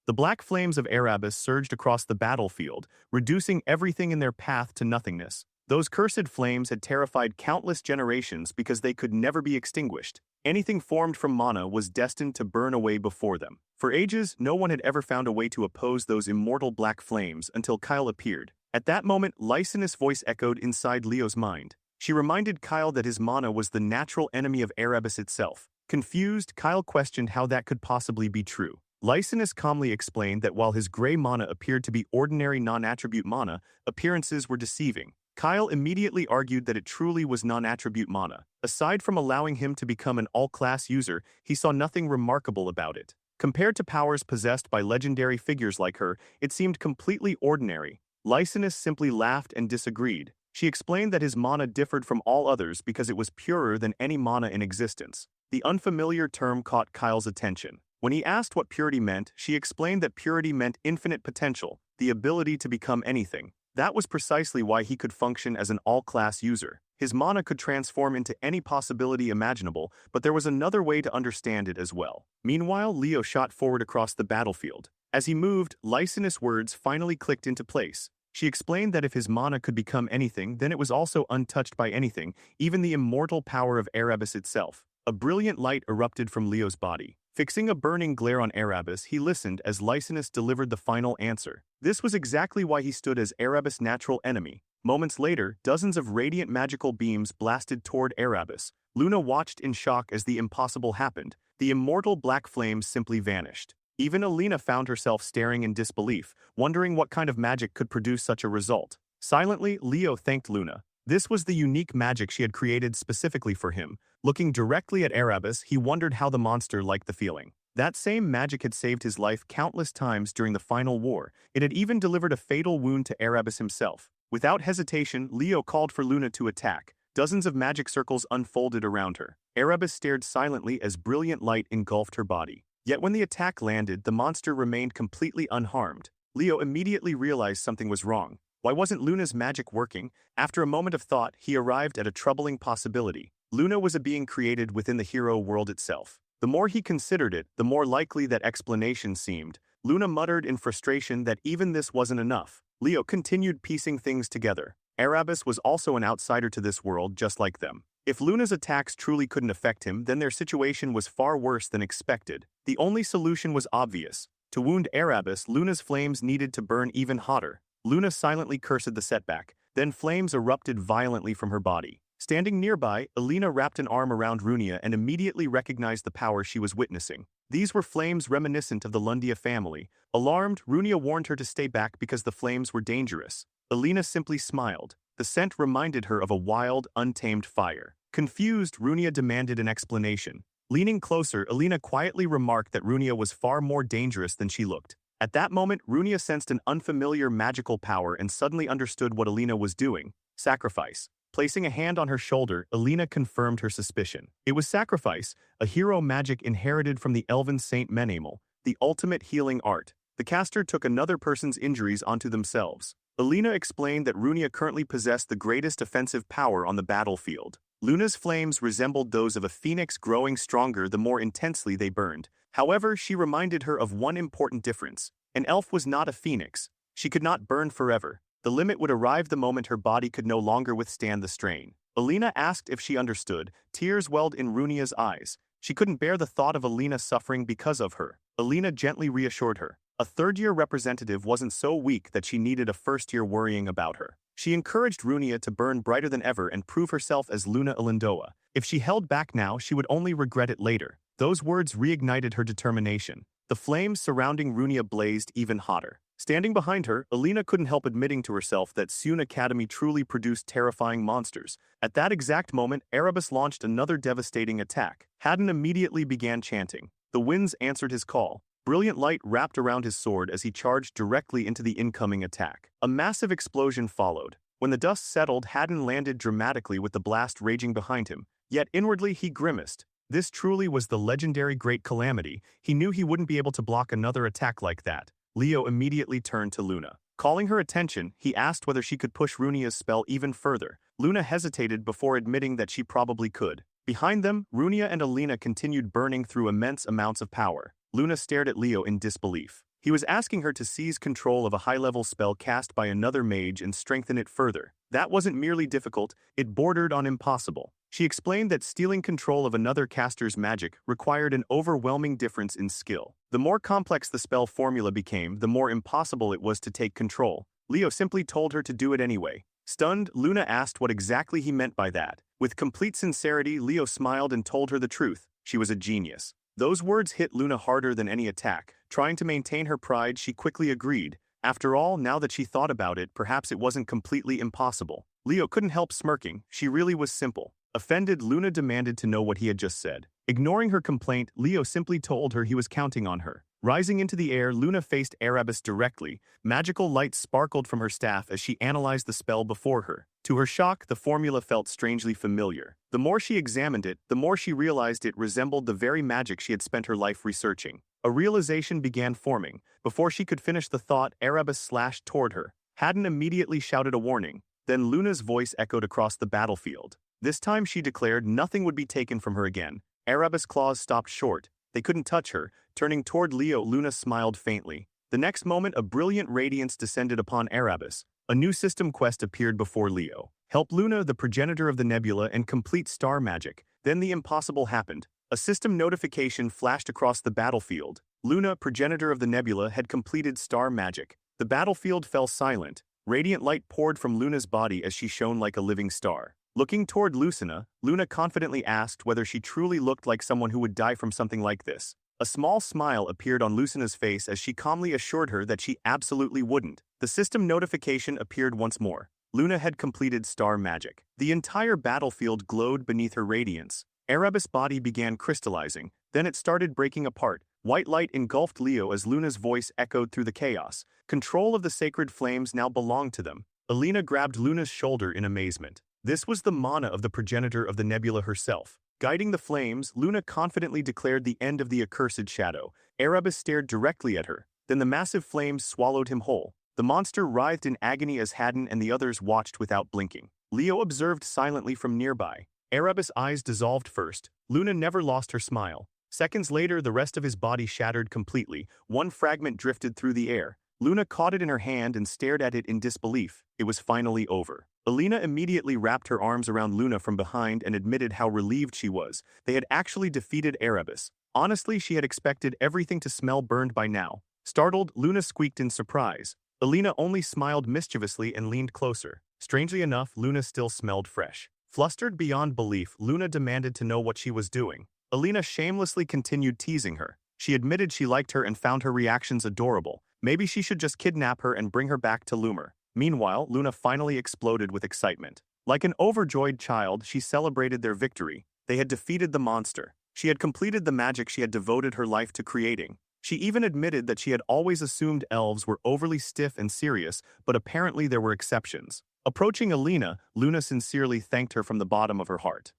The black flames of Erebus surged across the battlefield, reducing everything in their path to nothingness. Those cursed flames had terrified countless generations because they could never be extinguished. Anything formed from mana was destined to burn away before them. For ages, no one had ever found a way to oppose those immortal black flames until Kyle appeared. At that moment, Lysanus' voice echoed inside Leo's mind. She reminded Kyle that his mana was the natural enemy of Erebus itself. Confused, Kyle questioned how that could possibly be true. Lysanus calmly explained that while his gray mana appeared to be ordinary non-attribute mana, appearances were deceiving. Kyle immediately argued that it truly was non-attribute mana. Aside from allowing him to become an all-class user, he saw nothing remarkable about it. Compared to powers possessed by legendary figures like her, it seemed completely ordinary. Lysanus simply laughed and disagreed. She explained that his mana differed from all others because it was purer than any mana in existence. The unfamiliar term caught Kyle's attention. When he asked what purity meant, she explained that purity meant infinite potential, the ability to become anything. That was precisely why he could function as an all-class user. His mana could transform into any possibility imaginable, but there was another way to understand it as well. Meanwhile, Leo shot forward across the battlefield. As he moved, Lysanus' words finally clicked into place. She explained that if his mana could become anything, then it was also untouched by anything, even the immortal power of Erebus itself. A brilliant light erupted from Leo's body. Fixing a burning glare on Erebus, he listened as Lysanus delivered the final answer. This was exactly why he stood as Erebus' natural enemy. Moments later, dozens of radiant magical beams blasted toward Erebus. Luna watched in shock as the impossible happened. The immortal black flames simply vanished. Even Alina found herself staring in disbelief, wondering what kind of magic could produce such a result. Silently, Leo thanked Luna. This was the unique magic she had created specifically for him. Looking directly at Erebus, he wondered how the monster liked the feeling. That same magic had saved his life countless times during the final war. It had even delivered a fatal wound to Erebus himself. Without hesitation, Leo called for Luna to attack. Dozens of magic circles unfolded around her. Erebus stared silently as brilliant light engulfed her body. Yet when the attack landed, the monster remained completely unharmed. Leo immediately realized something was wrong. Why wasn't Luna's magic working? After a moment of thought, he arrived at a troubling possibility. Luna was a being created within the hero world itself. The more he considered it, the more likely that explanation seemed. Luna muttered in frustration that even this wasn't enough. Leo continued piecing things together. Erebus was also an outsider to this world just like them. If Luna's attacks truly couldn't affect him, then their situation was far worse than expected. The only solution was obvious. To wound Erebus, Luna's flames needed to burn even hotter. Luna silently cursed the setback. Then flames erupted violently from her body. Standing nearby, Alina wrapped an arm around Runia and immediately recognized the power she was witnessing. These were flames reminiscent of the Lundia family. Alarmed, Runia warned her to stay back because the flames were dangerous. Alina simply smiled. The scent reminded her of a wild, untamed fire. Confused, Runia demanded an explanation. Leaning closer, Alina quietly remarked that Runia was far more dangerous than she looked. At that moment, Runia sensed an unfamiliar magical power and suddenly understood what Alina was doing. Sacrifice. Placing a hand on her shoulder, Alina confirmed her suspicion. It was sacrifice, a hero magic inherited from the elven Saint Menamel, the ultimate healing art. The caster took another person's injuries onto themselves. Alina explained that Runia currently possessed the greatest offensive power on the battlefield. Luna's flames resembled those of a phoenix growing stronger the more intensely they burned. However, she reminded her of one important difference. An elf was not a phoenix. She could not burn forever. The limit would arrive the moment her body could no longer withstand the strain. Alina asked if she understood. Tears welled in Runia's eyes. She couldn't bear the thought of Alina suffering because of her. Alina gently reassured her. A third-year representative wasn't so weak that she needed a first-year worrying about her. She encouraged Runia to burn brighter than ever and prove herself as Luna Alindoa. If she held back now, she would only regret it later. Those words reignited her determination. The flames surrounding Runia blazed even hotter. Standing behind her, Alina couldn't help admitting to herself that Soon Academy truly produced terrifying monsters. At that exact moment, Erebus launched another devastating attack. Haddon immediately began chanting. The winds answered his call. Brilliant light wrapped around his sword as he charged directly into the incoming attack. A massive explosion followed. When the dust settled, Haddon landed dramatically with the blast raging behind him. Yet inwardly he grimaced. This truly was the legendary Great Calamity. He knew he wouldn't be able to block another attack like that. Leo immediately turned to Luna. Calling her attention, he asked whether she could push Runia's spell even further. Luna hesitated before admitting that she probably could. Behind them, Runia and Alina continued burning through immense amounts of power. Luna stared at Leo in disbelief. He was asking her to seize control of a high-level spell cast by another mage and strengthen it further. That wasn't merely difficult, it bordered on impossible. She explained that stealing control of another caster's magic required an overwhelming difference in skill. The more complex the spell formula became, the more impossible it was to take control. Leo simply told her to do it anyway. Stunned, Luna asked what exactly he meant by that. With complete sincerity, Leo smiled and told her the truth. She was a genius. Those words hit Luna harder than any attack. Trying to maintain her pride, she quickly agreed. After all, now that she thought about it, perhaps it wasn't completely impossible. Leo couldn't help smirking. She really was simple. Offended, Luna demanded to know what he had just said. Ignoring her complaint, Leo simply told her he was counting on her. Rising into the air, Luna faced Erebus directly. Magical light sparkled from her staff as she analyzed the spell before her. To her shock, the formula felt strangely familiar. The more she examined it, the more she realized it resembled the very magic she had spent her life researching. A realization began forming. Before she could finish the thought, Erebus slashed toward her. Haddon immediately shouted a warning. Then Luna's voice echoed across the battlefield. This time she declared nothing would be taken from her again. Erebus' claws stopped short. They couldn't touch her. Turning toward Leo, Luna smiled faintly. The next moment, a brilliant radiance descended upon Erebus. A new system quest appeared before Leo. Help Luna, the progenitor of the nebula, and complete star magic. Then the impossible happened. A system notification flashed across the battlefield. Luna, progenitor of the nebula, had completed star magic. The battlefield fell silent. Radiant light poured from Luna's body as she shone like a living star. Looking toward Lucina, Luna confidently asked whether she truly looked like someone who would die from something like this. A small smile appeared on Lucina's face as she calmly assured her that she absolutely wouldn't. The system notification appeared once more. Luna had completed star magic. The entire battlefield glowed beneath her radiance. Erebus' body began crystallizing, then it started breaking apart. White light engulfed Leo as Luna's voice echoed through the chaos. Control of the sacred flames now belonged to them. Alina grabbed Luna's shoulder in amazement. This was the mana of the progenitor of the nebula herself. Guiding the flames, Luna confidently declared the end of the accursed shadow. Erebus stared directly at her. Then the massive flames swallowed him whole. The monster writhed in agony as Haddon and the others watched without blinking. Leo observed silently from nearby. Erebus' eyes dissolved first. Luna never lost her smile. Seconds later, the rest of his body shattered completely. One fragment drifted through the air. Luna caught it in her hand and stared at it in disbelief. It was finally over. Alina immediately wrapped her arms around Luna from behind and admitted how relieved she was. They had actually defeated Erebus. Honestly, she had expected everything to smell burned by now. Startled, Luna squeaked in surprise. Alina only smiled mischievously and leaned closer. Strangely enough, Luna still smelled fresh. Flustered beyond belief, Luna demanded to know what she was doing. Alina shamelessly continued teasing her. She admitted she liked her and found her reactions adorable. Maybe she should just kidnap her and bring her back to Lumer. Meanwhile, Luna finally exploded with excitement. Like an overjoyed child, she celebrated their victory. They had defeated the monster. She had completed the magic she had devoted her life to creating. She even admitted that she had always assumed elves were overly stiff and serious, but apparently there were exceptions. Approaching Alina, Luna sincerely thanked her from the bottom of her heart.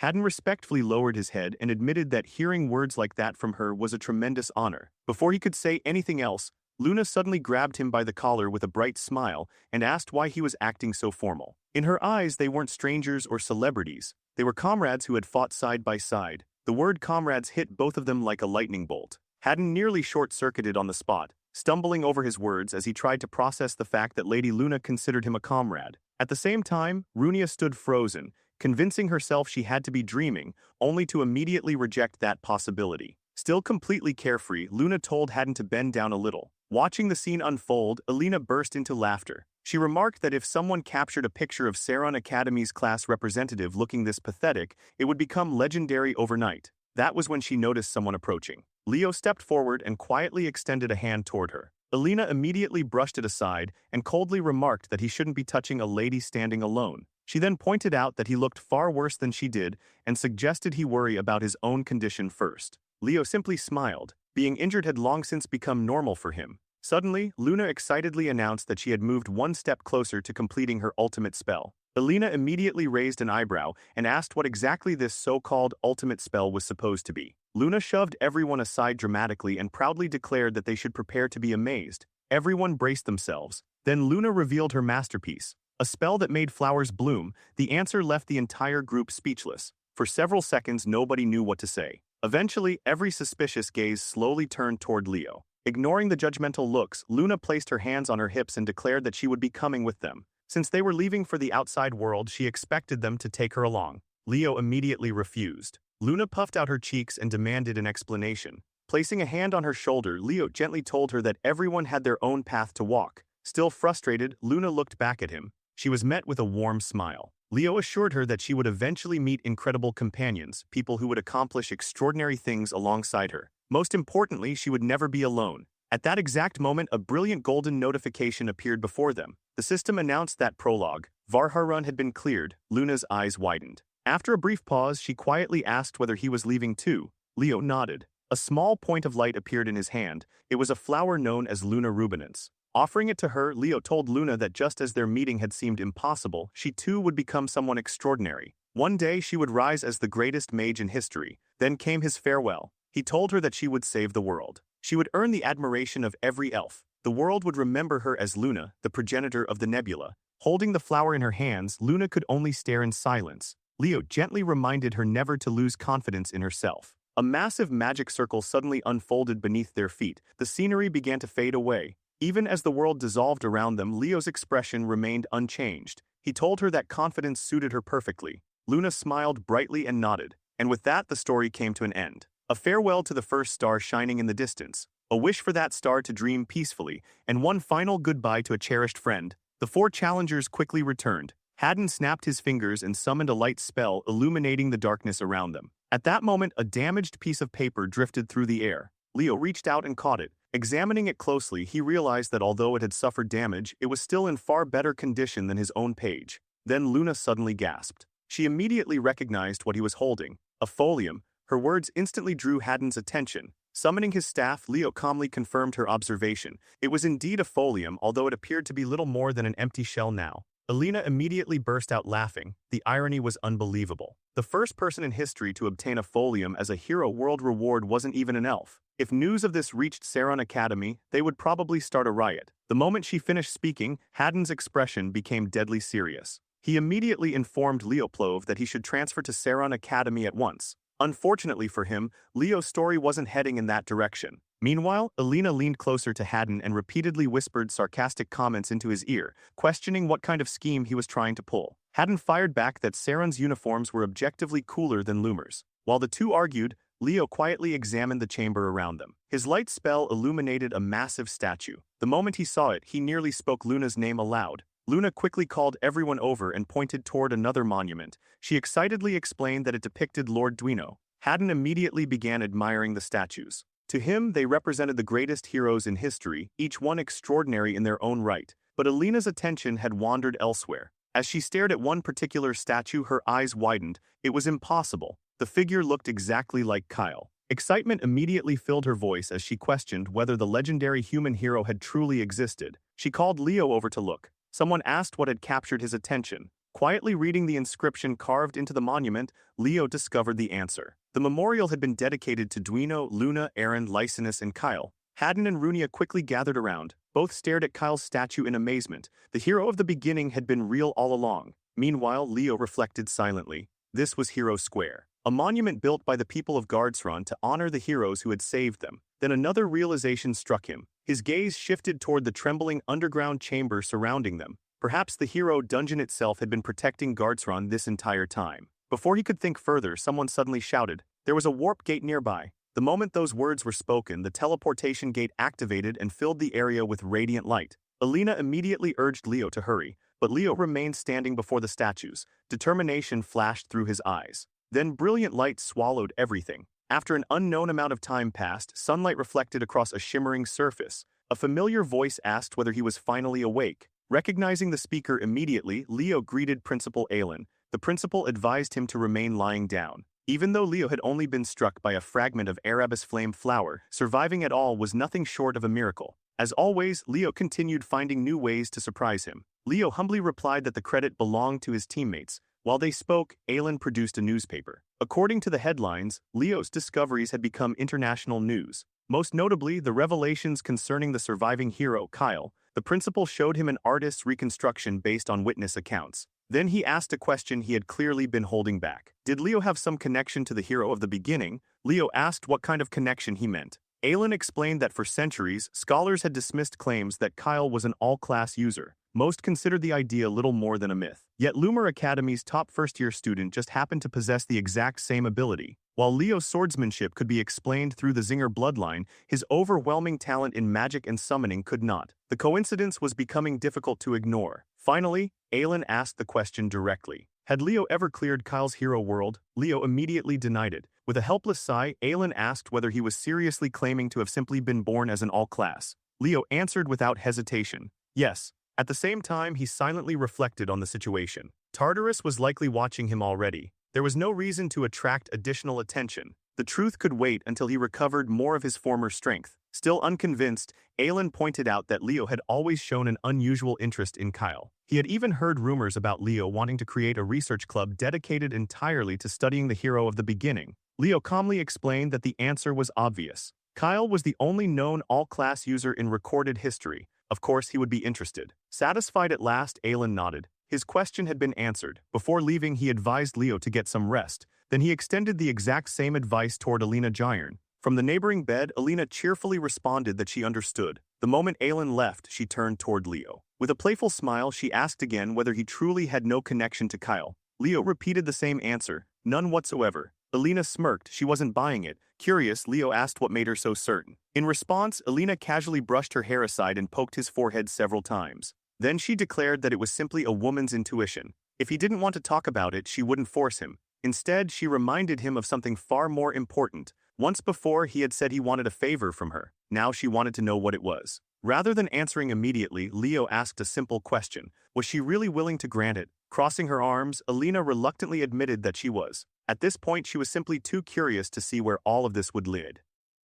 Haddon respectfully lowered his head and admitted that hearing words like that from her was a tremendous honor. Before he could say anything else, Luna suddenly grabbed him by the collar with a bright smile and asked why he was acting so formal. In her eyes, they weren't strangers or celebrities. They were comrades who had fought side by side. The word comrades hit both of them like a lightning bolt. Haddon nearly short-circuited on the spot, stumbling over his words as he tried to process the fact that Lady Luna considered him a comrade. At the same time, Runia stood frozen, convincing herself she had to be dreaming, only to immediately reject that possibility. Still completely carefree, Luna told Haddon to bend down a little. Watching the scene unfold, Alina burst into laughter. She remarked that if someone captured a picture of Saron Academy's class representative looking this pathetic, it would become legendary overnight. That was when she noticed someone approaching. Leo stepped forward and quietly extended a hand toward her. Alina immediately brushed it aside and coldly remarked that he shouldn't be touching a lady standing alone. She then pointed out that he looked far worse than she did and suggested he worry about his own condition first. Leo simply smiled. Being injured had long since become normal for him. Suddenly, Luna excitedly announced that she had moved one step closer to completing her ultimate spell. Alina immediately raised an eyebrow and asked what exactly this so-called ultimate spell was supposed to be. Luna shoved everyone aside dramatically and proudly declared that they should prepare to be amazed. Everyone braced themselves. Then Luna revealed her masterpiece, a spell that made flowers bloom. The answer left the entire group speechless. For several seconds, nobody knew what to say. Eventually, every suspicious gaze slowly turned toward Leo. Ignoring the judgmental looks, Luna placed her hands on her hips and declared that she would be coming with them. Since they were leaving for the outside world, she expected them to take her along. Leo immediately refused. Luna puffed out her cheeks and demanded an explanation. Placing a hand on her shoulder, Leo gently told her that everyone had their own path to walk. Still frustrated, Luna looked back at him. She was met with a warm smile. Leo assured her that she would eventually meet incredible companions, people who would accomplish extraordinary things alongside her. Most importantly, she would never be alone. At that exact moment, a brilliant golden notification appeared before them. The system announced that prologue, Varharun, had been cleared. Luna's eyes widened. After a brief pause, she quietly asked whether he was leaving too. Leo nodded. A small point of light appeared in his hand. It was a flower known as Luna rubinens. Offering it to her, Leo told Luna that just as their meeting had seemed impossible, she too would become someone extraordinary. One day she would rise as the greatest mage in history. Then came his farewell. He told her that she would save the world. She would earn the admiration of every elf. The world would remember her as Luna, the progenitor of the nebula. Holding the flower in her hands, Luna could only stare in silence. Leo gently reminded her never to lose confidence in herself. A massive magic circle suddenly unfolded beneath their feet. The scenery began to fade away. Even as the world dissolved around them, Leo's expression remained unchanged. He told her that confidence suited her perfectly. Luna smiled brightly and nodded. And with that, the story came to an end. A farewell to the first star shining in the distance. A wish for that star to dream peacefully, and one final goodbye to a cherished friend. The four challengers quickly returned. Haddon snapped his fingers and summoned a light spell, illuminating the darkness around them. At that moment, a damaged piece of paper drifted through the air. Leo reached out and caught it. Examining it closely, he realized that although it had suffered damage, it was still in far better condition than his own page. Then Luna suddenly gasped. She immediately recognized what he was holding, a folium. Her words instantly drew Haddon's attention. Summoning his staff, Leo calmly confirmed her observation. It was indeed a folium, although it appeared to be little more than an empty shell now. Alina immediately burst out laughing. The irony was unbelievable. The first person in history to obtain a folium as a hero world reward wasn't even an elf. If news of this reached Saron Academy, they would probably start a riot. The moment she finished speaking, Haddon's expression became deadly serious. He immediately informed Leoplov that he should transfer to Saron Academy at once. Unfortunately for him, Leo's story wasn't heading in that direction. Meanwhile, Alina leaned closer to Haddon and repeatedly whispered sarcastic comments into his ear, questioning what kind of scheme he was trying to pull. Haddon fired back that Saron's uniforms were objectively cooler than Lumer's. While the two argued, Leo quietly examined the chamber around them. His light spell illuminated a massive statue. The moment he saw it, he nearly spoke Luna's name aloud. Luna quickly called everyone over and pointed toward another monument. She excitedly explained that it depicted Lord Duino. Haddon immediately began admiring the statues. To him, they represented the greatest heroes in history, each one extraordinary in their own right. But Alina's attention had wandered elsewhere. As she stared at one particular statue, her eyes widened. It was impossible. The figure looked exactly like Kyle. Excitement immediately filled her voice as she questioned whether the legendary human hero had truly existed. She called Leo over to look. Someone asked what had captured his attention. Quietly reading the inscription carved into the monument, Leo discovered the answer. The memorial had been dedicated to Duino, Luna, Aaron, Lysinus, and Kyle. Haddon and Runia quickly gathered around. Both stared at Kyle's statue in amazement. The hero of the beginning had been real all along. Meanwhile, Leo reflected silently. This was Hero Square, a monument built by the people of Gardsron to honor the heroes who had saved them. Then another realization struck him. His gaze shifted toward the trembling underground chamber surrounding them. Perhaps the hero dungeon itself had been protecting Gardsron this entire time. Before he could think further, someone suddenly shouted. There was a warp gate nearby. The moment those words were spoken, the teleportation gate activated and filled the area with radiant light. Alina immediately urged Leo to hurry, but Leo remained standing before the statues. Determination flashed through his eyes. Then brilliant light swallowed everything. After an unknown amount of time passed, sunlight reflected across a shimmering surface. A familiar voice asked whether he was finally awake. Recognizing the speaker immediately, Leo greeted Principal Aelin. The principal advised him to remain lying down. Even though Leo had only been struck by a fragment of Erebus flame flower, surviving at all was nothing short of a miracle. As always, Leo continued finding new ways to surprise him. Leo humbly replied that the credit belonged to his teammates. While they spoke, Aelin produced a newspaper. According to the headlines, Leo's discoveries had become international news. Most notably, the revelations concerning the surviving hero, Kyle. The principal showed him an artist's reconstruction based on witness accounts. Then he asked a question he had clearly been holding back. Did Leo have some connection to the hero of the beginning? Leo asked what kind of connection he meant. Aelin explained that for centuries, scholars had dismissed claims that Kyle was an all-class user. Most considered the idea little more than a myth. Yet Lumer Academy's top first-year student just happened to possess the exact same ability. While Leo's swordsmanship could be explained through the Xeringer bloodline, his overwhelming talent in magic and summoning could not. The coincidence was becoming difficult to ignore. Finally, Aelin asked the question directly. Had Leo ever cleared Kyle's hero world? Leo immediately denied it. With a helpless sigh, Aelin asked whether he was seriously claiming to have simply been born as an all-class. Leo answered without hesitation. Yes. At the same time, he silently reflected on the situation. Tartarus was likely watching him already. There was no reason to attract additional attention. The truth could wait until he recovered more of his former strength. Still unconvinced, Aelin pointed out that Leo had always shown an unusual interest in Kyle. He had even heard rumors about Leo wanting to create a research club dedicated entirely to studying the hero of the beginning. Leo calmly explained that the answer was obvious. Kyle was the only known all-class user in recorded history. Of course, he would be interested. Satisfied at last, Aelin nodded. His question had been answered. Before leaving, he advised Leo to get some rest. Then he extended the exact same advice toward Alina Gyern. From the neighboring bed, Alina cheerfully responded that she understood. The moment Aelin left, she turned toward Leo. With a playful smile, she asked again whether he truly had no connection to Kyle. Leo repeated the same answer, none whatsoever. Alina smirked, she wasn't buying it. Curious, Leo asked what made her so certain. In response, Alina casually brushed her hair aside and poked his forehead several times. Then she declared that it was simply a woman's intuition. If he didn't want to talk about it, she wouldn't force him. Instead, she reminded him of something far more important. Once before, he had said he wanted a favor from her. Now she wanted to know what it was. Rather than answering immediately, Leo asked a simple question. Was she really willing to grant it? Crossing her arms, Alina reluctantly admitted that she was. At this point, she was simply too curious to see where all of this would lead.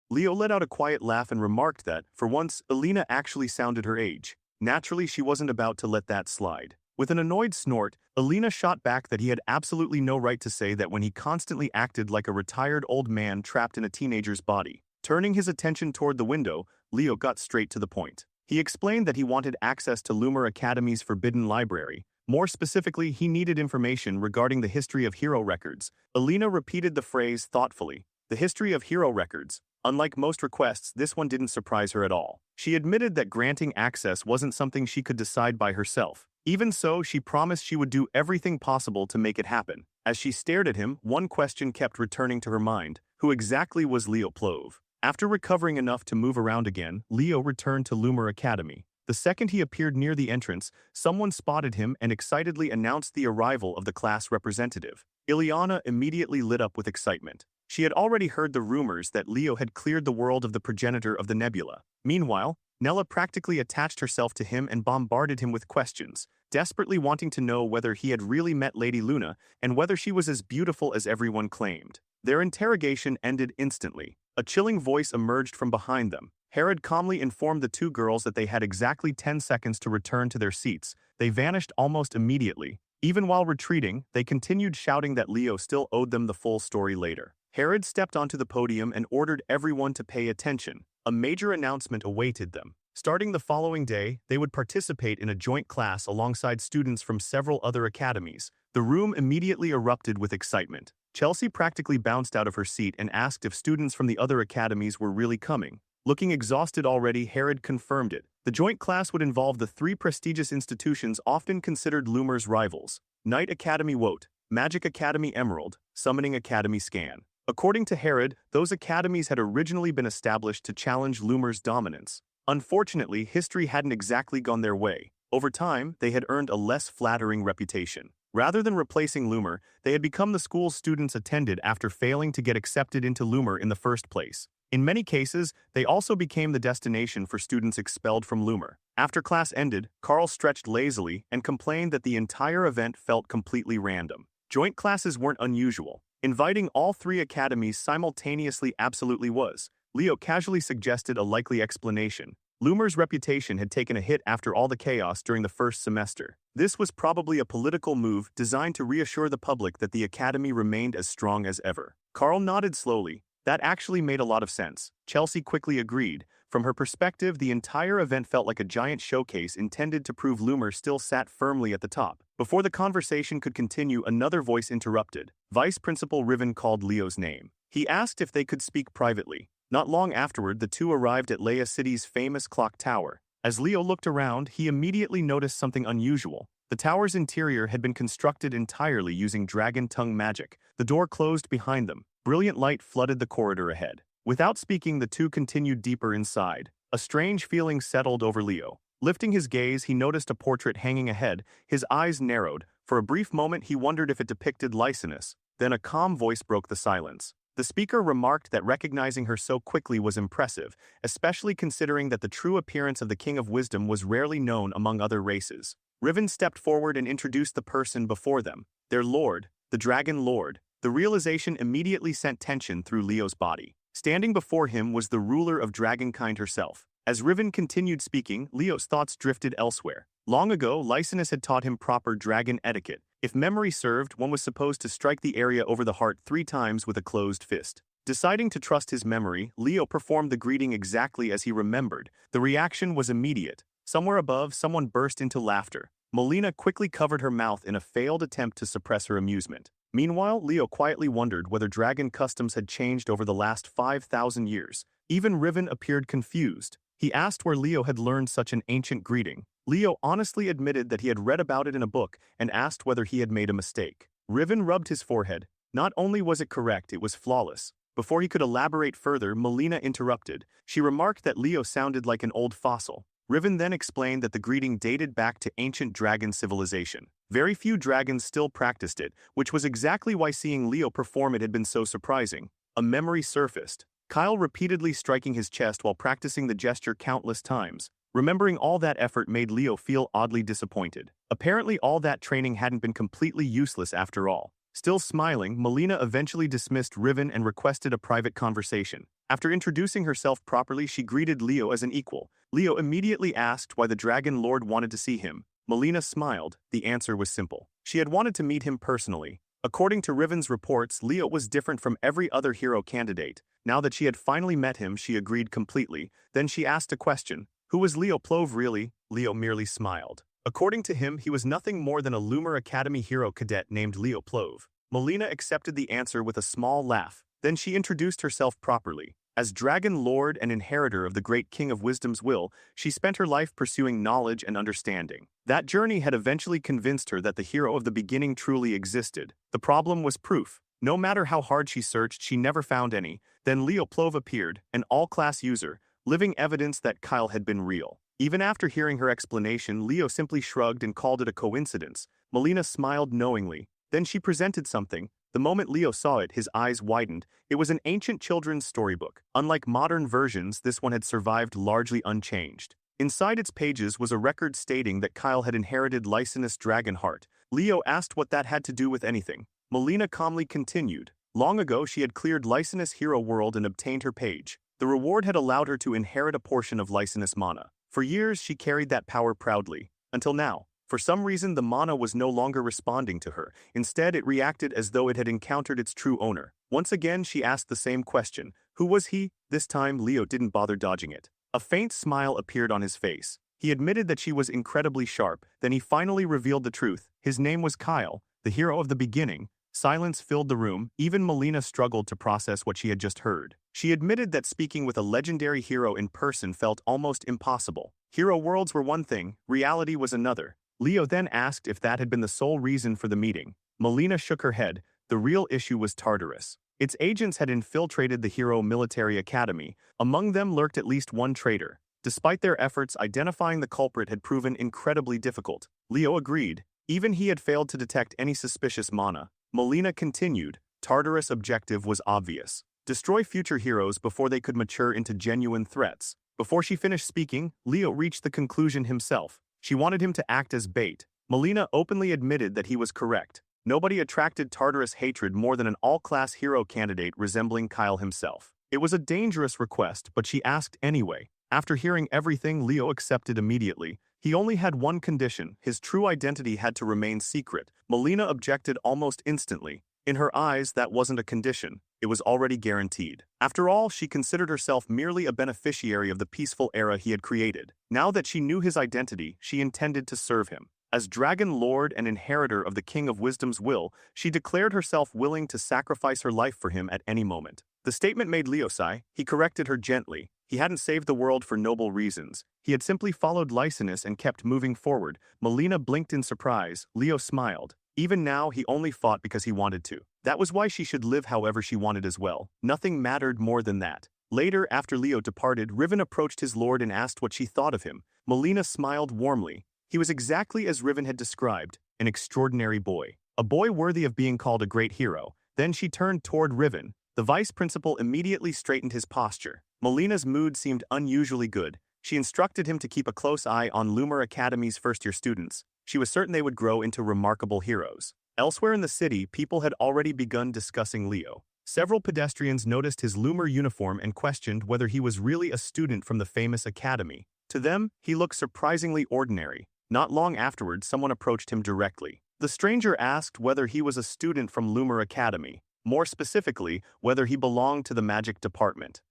Leo let out a quiet laugh and remarked that, for once, Alina actually sounded her age. Naturally, she wasn't about to let that slide. With an annoyed snort, Alina shot back that he had absolutely no right to say that when he constantly acted like a retired old man trapped in a teenager's body. Turning his attention toward the window, Leo got straight to the point. He explained that he wanted access to Lumina Academy's forbidden library. More specifically, he needed information regarding the history of hero records. Alina repeated the phrase thoughtfully. The history of hero records. Unlike most requests, this one didn't surprise her at all. She admitted that granting access wasn't something she could decide by herself. Even so, she promised she would do everything possible to make it happen. As she stared at him, one question kept returning to her mind. Who exactly was Leo Plove? After recovering enough to move around again, Leo returned to Lumina Academy. The second he appeared near the entrance, someone spotted him and excitedly announced the arrival of the class representative. Ileana immediately lit up with excitement. She had already heard the rumors that Leo had cleared the world of the progenitor of the nebula. Meanwhile, Nella practically attached herself to him and bombarded him with questions, desperately wanting to know whether he had really met Lady Luna and whether she was as beautiful as everyone claimed. Their interrogation ended instantly. A chilling voice emerged from behind them. Herod calmly informed the two girls that they had exactly 10 seconds to return to their seats. They vanished almost immediately. Even while retreating, they continued shouting that Leo still owed them the full story later. Herod stepped onto the podium and ordered everyone to pay attention. A major announcement awaited them. Starting the following day, they would participate in a joint class alongside students from several other academies. The room immediately erupted with excitement. Chelsea practically bounced out of her seat and asked if students from the other academies were really coming. Looking exhausted already, Herod confirmed it. The joint class would involve the three prestigious institutions often considered Lumine's rivals: Knight Academy Wote, Magic Academy Emerald, Summoning Academy Scan. According to Herod, those academies had originally been established to challenge Lumine's dominance. Unfortunately, history hadn't exactly gone their way. Over time, they had earned a less flattering reputation. Rather than replacing Lumine, they had become the school's students attended after failing to get accepted into Lumine in the first place. In many cases, they also became the destination for students expelled from Lumine. After class ended, Carl stretched lazily and complained that the entire event felt completely random. Joint classes weren't unusual. Inviting all three academies simultaneously absolutely was. Leo casually suggested a likely explanation. Lumine's reputation had taken a hit after all the chaos during the first semester. This was probably a political move designed to reassure the public that the academy remained as strong as ever. Carl nodded slowly. That actually made a lot of sense. Chelsea quickly agreed. From her perspective, the entire event felt like a giant showcase intended to prove Lumine still sat firmly at the top. Before the conversation could continue, another voice interrupted. Vice Principal Riven called Leo's name. He asked if they could speak privately. Not long afterward, the two arrived at Leia City's famous clock tower. As Leo looked around, he immediately noticed something unusual. The tower's interior had been constructed entirely using dragon tongue magic. The door closed behind them. Brilliant light flooded the corridor ahead. Without speaking, the two continued deeper inside. A strange feeling settled over Leo. Lifting his gaze, he noticed a portrait hanging ahead. His eyes narrowed. For a brief moment, he wondered if it depicted Lysinus. Then a calm voice broke the silence. The speaker remarked that recognizing her so quickly was impressive, especially considering that the true appearance of the King of Wisdom was rarely known among other races. Riven stepped forward and introduced the person before them. Their lord, the Dragon Lord. The realization immediately sent tension through Leo's body. Standing before him was the ruler of Dragonkind herself. As Riven continued speaking, Leo's thoughts drifted elsewhere. Long ago, Lysinus had taught him proper dragon etiquette. If memory served, one was supposed to strike the area over the heart 3 times with a closed fist. Deciding to trust his memory, Leo performed the greeting exactly as he remembered. The reaction was immediate. Somewhere above, someone burst into laughter. Molina quickly covered her mouth in a failed attempt to suppress her amusement. Meanwhile, Leo quietly wondered whether dragon customs had changed over the last 5,000 years. Even Riven appeared confused. He asked where Leo had learned such an ancient greeting. Leo honestly admitted that he had read about it in a book and asked whether he had made a mistake. Riven rubbed his forehead. Not only was it correct, it was flawless. Before he could elaborate further, Molina interrupted. She remarked that Leo sounded like an old fossil. Riven then explained that the greeting dated back to ancient dragon civilization. Very few dragons still practiced it, which was exactly why seeing Leo perform it had been so surprising. A memory surfaced. Kyle repeatedly striking his chest while practicing the gesture countless times. Remembering all that effort made Leo feel oddly disappointed. Apparently all that training hadn't been completely useless after all. Still smiling, Molina eventually dismissed Riven and requested a private conversation. After introducing herself properly, she greeted Leo as an equal. Leo immediately asked why the Dragon Lord wanted to see him. Melina smiled. The answer was simple. She had wanted to meet him personally. According to Riven's reports, Leo was different from every other hero candidate. Now that she had finally met him, she agreed completely. Then she asked a question. Who was Leo Plove really? Leo merely smiled. According to him, he was nothing more than a Lumina Academy hero cadet named Leo Plove. Melina accepted the answer with a small laugh. Then she introduced herself properly. As Dragon Lord and inheritor of the great King of Wisdom's will, she spent her life pursuing knowledge and understanding. That journey had eventually convinced her that the hero of the beginning truly existed. The problem was proof. No matter how hard she searched, she never found any. Then Leo Plove appeared, an all-class user, living evidence that Kyle had been real. Even after hearing her explanation, Leo simply shrugged and called it a coincidence. Melina smiled knowingly. Then she presented something. The moment Leo saw it, his eyes widened. It was an ancient children's storybook. Unlike modern versions, this one had survived largely unchanged. Inside its pages was a record stating that Kyle had inherited Lysanus Dragonheart. Leo asked what that had to do with anything. Melina calmly continued. Long ago, she had cleared Lysanus Hero World and obtained her page. The reward had allowed her to inherit a portion of Lysanus mana. For years, she carried that power proudly. Until now. For some reason, the mana was no longer responding to her. Instead, it reacted as though it had encountered its true owner. Once again, she asked the same question. Who was he? This time, Leo didn't bother dodging it. A faint smile appeared on his face. He admitted that she was incredibly sharp. Then he finally revealed the truth. His name was Kyle, the hero of the beginning. Silence filled the room. Even Melina struggled to process what she had just heard. She admitted that speaking with a legendary hero in person felt almost impossible. Hero worlds were one thing, reality was another. Leo then asked if that had been the sole reason for the meeting. Melina shook her head. The real issue was Tartarus. Its agents had infiltrated the Hero Military Academy. Among them lurked at least one traitor. Despite their efforts, identifying the culprit had proven incredibly difficult. Leo agreed. Even he had failed to detect any suspicious mana. Melina continued. Tartarus' objective was obvious. Destroy future heroes before they could mature into genuine threats. Before she finished speaking, Leo reached the conclusion himself. She wanted him to act as bait. Melina openly admitted that he was correct. Nobody attracted Tartarus' hatred more than an all-class hero candidate resembling Kyle himself. It was a dangerous request, but she asked anyway. After hearing everything, Leo accepted immediately. He only had one condition. His true identity had to remain secret. Melina objected almost instantly. In her eyes, that wasn't a condition. It was already guaranteed. After all, she considered herself merely a beneficiary of the peaceful era he had created. Now that she knew his identity, she intended to serve him. As Dragon Lord and inheritor of the King of Wisdom's will, she declared herself willing to sacrifice her life for him at any moment. The statement made Leo sigh. He corrected her gently. He hadn't saved the world for noble reasons. He had simply followed Lysanus and kept moving forward. Melina blinked in surprise. Leo smiled. Even now, he only fought because he wanted to. That was why she should live however she wanted as well. Nothing mattered more than that. Later, after Leo departed, Riven approached his lord and asked what she thought of him. Melina smiled warmly. He was exactly as Riven had described, an extraordinary boy. A boy worthy of being called a great hero. Then she turned toward Riven. The vice principal immediately straightened his posture. Melina's mood seemed unusually good. She instructed him to keep a close eye on Lumina Academy's first-year students. She was certain they would grow into remarkable heroes. Elsewhere in the city, people had already begun discussing Leo. Several pedestrians noticed his Lumina uniform and questioned whether he was really a student from the famous academy. To them, he looked surprisingly ordinary. Not long afterwards, someone approached him directly. The stranger asked whether he was a student from Lumina Academy. More specifically, whether he belonged to the magic department.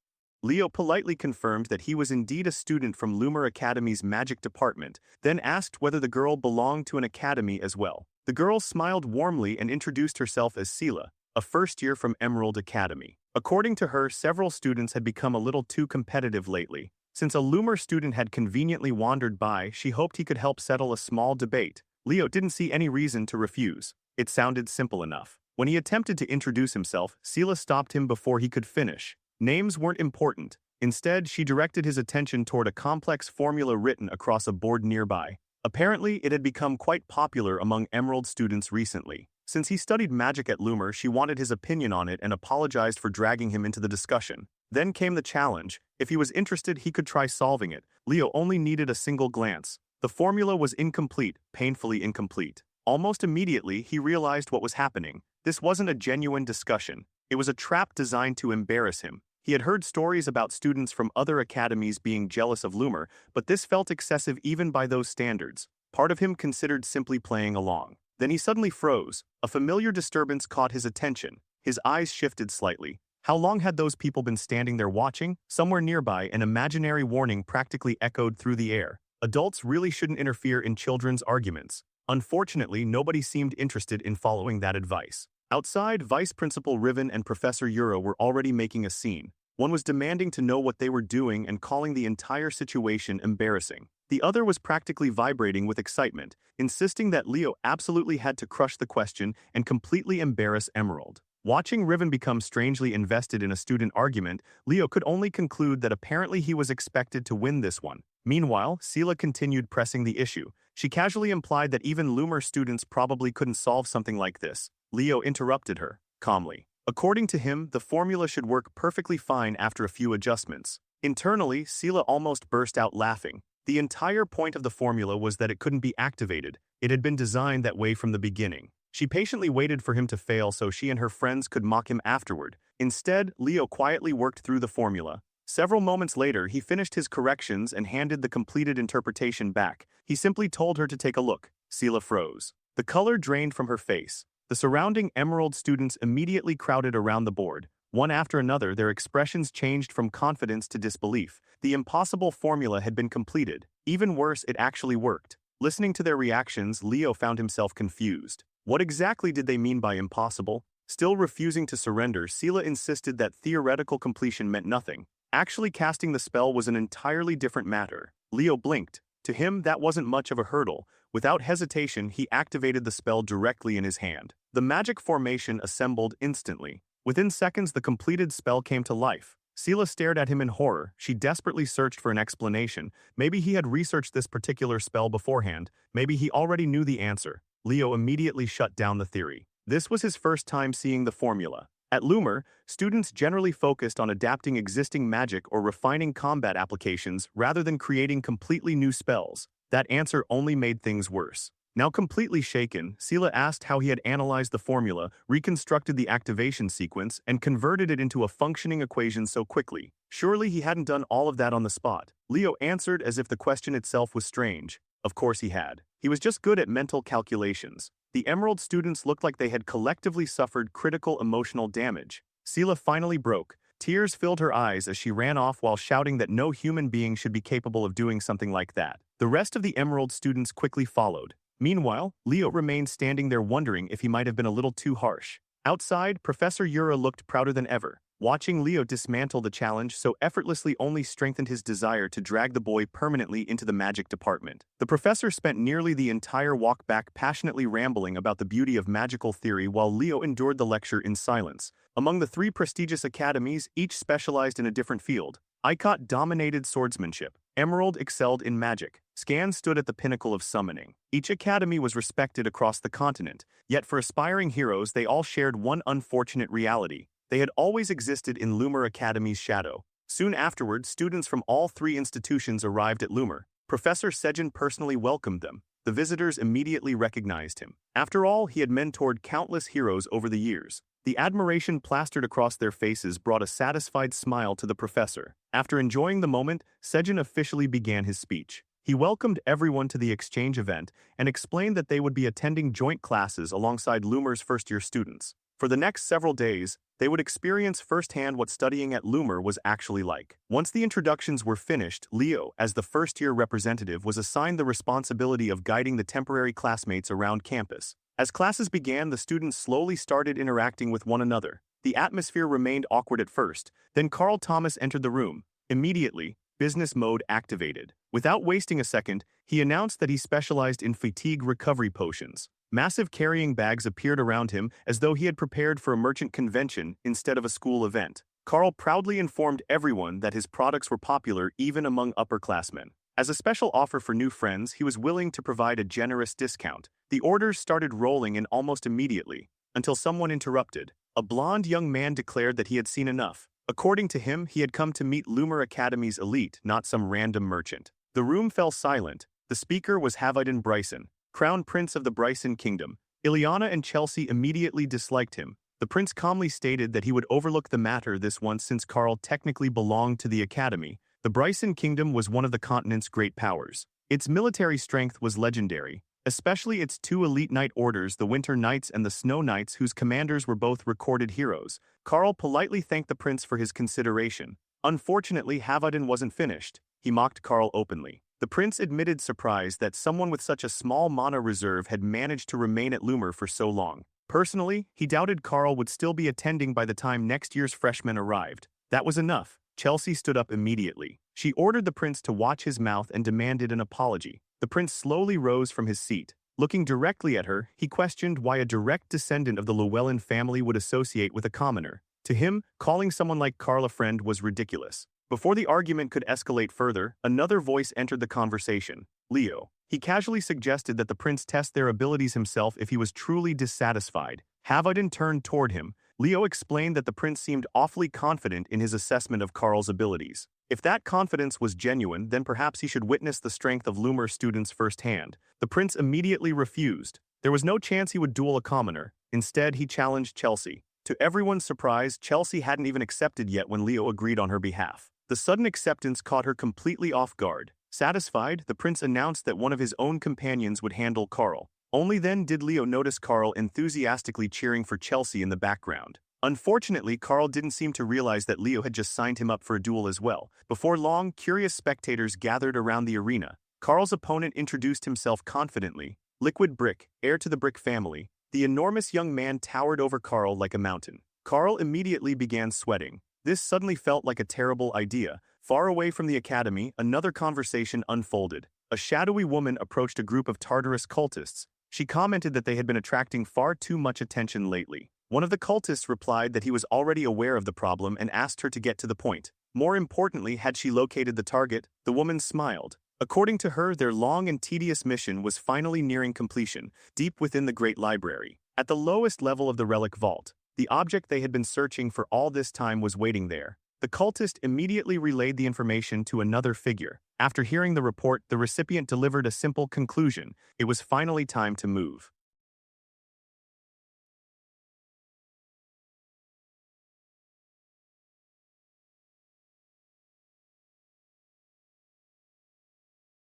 Leo politely confirmed that he was indeed a student from Lumina Academy's magic department, then asked whether the girl belonged to an academy as well. The girl smiled warmly and introduced herself as Sela, a first-year from Emerald Academy. According to her, several students had become a little too competitive lately. Since a Lumina student had conveniently wandered by, she hoped he could help settle a small debate. Leo didn't see any reason to refuse. It sounded simple enough. When he attempted to introduce himself, Sela stopped him before he could finish. Names weren't important. Instead, she directed his attention toward a complex formula written across a board nearby. Apparently, it had become quite popular among Emerald students recently. Since he studied magic at Lumina, she wanted his opinion on it and apologized for dragging him into the discussion. Then came the challenge. If he was interested, he could try solving it. Leo only needed a single glance. The formula was incomplete, painfully incomplete. Almost immediately, he realized what was happening. This wasn't a genuine discussion. It was a trap designed to embarrass him. He had heard stories about students from other academies being jealous of Lumina, but this felt excessive even by those standards. Part of him considered simply playing along. Then he suddenly froze. A familiar disturbance caught his attention. His eyes shifted slightly. How long had those people been standing there watching? Somewhere nearby, an imaginary warning practically echoed through the air. Adults really shouldn't interfere in children's arguments. Unfortunately, nobody seemed interested in following that advice. Outside, Vice Principal Riven and Professor Euro were already making a scene. One was demanding to know what they were doing and calling the entire situation embarrassing. The other was practically vibrating with excitement, insisting that Leo absolutely had to crush the question and completely embarrass Emerald. Watching Riven become strangely invested in a student argument, Leo could only conclude that apparently he was expected to win this one. Meanwhile, Sela continued pressing the issue. She casually implied that even Loomer students probably couldn't solve something like this. Leo interrupted her, calmly. According to him, the formula should work perfectly fine after a few adjustments. Internally, Sela almost burst out laughing. The entire point of the formula was that it couldn't be activated. It had been designed that way from the beginning. She patiently waited for him to fail so she and her friends could mock him afterward. Instead, Leo quietly worked through the formula. Several moments later, he finished his corrections and handed the completed interpretation back. He simply told her to take a look. Sela froze. The color drained from her face. The surrounding Emerald students immediately crowded around the board. One after another, their expressions changed from confidence to disbelief. The impossible formula had been completed. Even worse, it actually worked. Listening to their reactions, Leo found himself confused. What exactly did they mean by impossible? Still refusing to surrender, Sela insisted that theoretical completion meant nothing. Actually casting the spell was an entirely different matter. Leo blinked. To him, that wasn't much of a hurdle. Without hesitation, he activated the spell directly in his hand. The magic formation assembled instantly. Within seconds, the completed spell came to life. Sela stared at him in horror. She desperately searched for an explanation. Maybe he had researched this particular spell beforehand. Maybe he already knew the answer. Leo immediately shut down the theory. This was his first time seeing the formula. At Loomer, students generally focused on adapting existing magic or refining combat applications rather than creating completely new spells. That answer only made things worse. Now completely shaken, Sela asked how he had analyzed the formula, reconstructed the activation sequence, and converted it into a functioning equation so quickly. Surely he hadn't done all of that on the spot. Leo answered as if the question itself was strange. Of course he had. He was just good at mental calculations. The Emerald students looked like they had collectively suffered critical emotional damage. Sela finally broke. Tears filled her eyes as she ran off while shouting that no human being should be capable of doing something like that. The rest of the Emerald students quickly followed. Meanwhile, Leo remained standing there wondering if he might have been a little too harsh. Outside, Professor Yura looked prouder than ever. Watching Leo dismantle the challenge so effortlessly only strengthened his desire to drag the boy permanently into the magic department. The professor spent nearly the entire walk back passionately rambling about the beauty of magical theory while Leo endured the lecture in silence. Among the 3 prestigious academies, each specialized in a different field. Icot dominated swordsmanship. Emerald excelled in magic. Scan stood at the pinnacle of summoning. Each academy was respected across the continent, yet for aspiring heroes they all shared one unfortunate reality. They had always existed in Loomer Academy's shadow. Soon afterward, students from all 3 institutions arrived at Loomer. Professor Sejin personally welcomed them. The visitors immediately recognized him. After all, he had mentored countless heroes over the years. The admiration plastered across their faces brought a satisfied smile to the professor. After enjoying the moment, Sejin officially began his speech. He welcomed everyone to the exchange event and explained that they would be attending joint classes alongside Loomer's first-year students. For the next several days, they would experience firsthand what studying at Loomer was actually like. Once the introductions were finished, Leo, as the first-year representative, was assigned the responsibility of guiding the temporary classmates around campus. As classes began, the students slowly started interacting with one another. The atmosphere remained awkward at first. Then Carl Thomas entered the room. Immediately, business mode activated. Without wasting a second, he announced that he specialized in fatigue recovery potions. Massive carrying bags appeared around him as though he had prepared for a merchant convention instead of a school event. Carl proudly informed everyone that his products were popular even among upperclassmen. As a special offer for new friends, he was willing to provide a generous discount. The orders started rolling in almost immediately, until someone interrupted. A blonde young man declared that he had seen enough. According to him, he had come to meet Loomer Academy's elite, not some random merchant. The room fell silent. The speaker was Havidon Bryson, Crown Prince of the Bryson Kingdom. Ileana and Chelsea immediately disliked him. The prince calmly stated that he would overlook the matter this once since Carl technically belonged to the academy. The Bryson Kingdom was one of the continent's great powers. Its military strength was legendary, especially its two elite knight orders, the Winter Knights and the Snow Knights, whose commanders were both recorded heroes. Karl politely thanked the prince for his consideration. Unfortunately, Havadin wasn't finished. He mocked Karl openly. The prince admitted surprise that someone with such a small mana reserve had managed to remain at Lumer for so long. Personally, he doubted Karl would still be attending by the time next year's freshmen arrived. That was enough. Chelsea stood up immediately. She ordered the prince to watch his mouth and demanded an apology. The prince slowly rose from his seat. Looking directly at her, he questioned why a direct descendant of the Llewellyn family would associate with a commoner. To him, calling someone like Karl a friend was ridiculous. Before the argument could escalate further, another voice entered the conversation. Leo. He casually suggested that the prince test their abilities himself if he was truly dissatisfied. Havadin turned toward him. Leo explained that the prince seemed awfully confident in his assessment of Karl's abilities. If that confidence was genuine, then perhaps he should witness the strength of Lumer students firsthand. The prince immediately refused. There was no chance he would duel a commoner. Instead, he challenged Chelsea. To everyone's surprise, Chelsea hadn't even accepted yet when Leo agreed on her behalf. The sudden acceptance caught her completely off guard. Satisfied, the prince announced that one of his own companions would handle Karl. Only then did Leo notice Karl enthusiastically cheering for Chelsea in the background. Unfortunately, Karl didn't seem to realize that Leo had just signed him up for a duel as well. Before long, curious spectators gathered around the arena. Karl's opponent introduced himself confidently. Liquid Brick, heir to the Brick family. The enormous young man towered over Karl like a mountain. Karl immediately began sweating. This suddenly felt like a terrible idea. Far away from the academy, another conversation unfolded. A shadowy woman approached a group of Tartarus cultists. She commented that they had been attracting far too much attention lately. One of the cultists replied that he was already aware of the problem and asked her to get to the point. More importantly, had she located the target? The woman smiled. According to her, their long and tedious mission was finally nearing completion, deep within the Great Library. At the lowest level of the relic vault, the object they had been searching for all this time was waiting there. The cultist immediately relayed the information to another figure. After hearing the report, the recipient delivered a simple conclusion. It was finally time to move.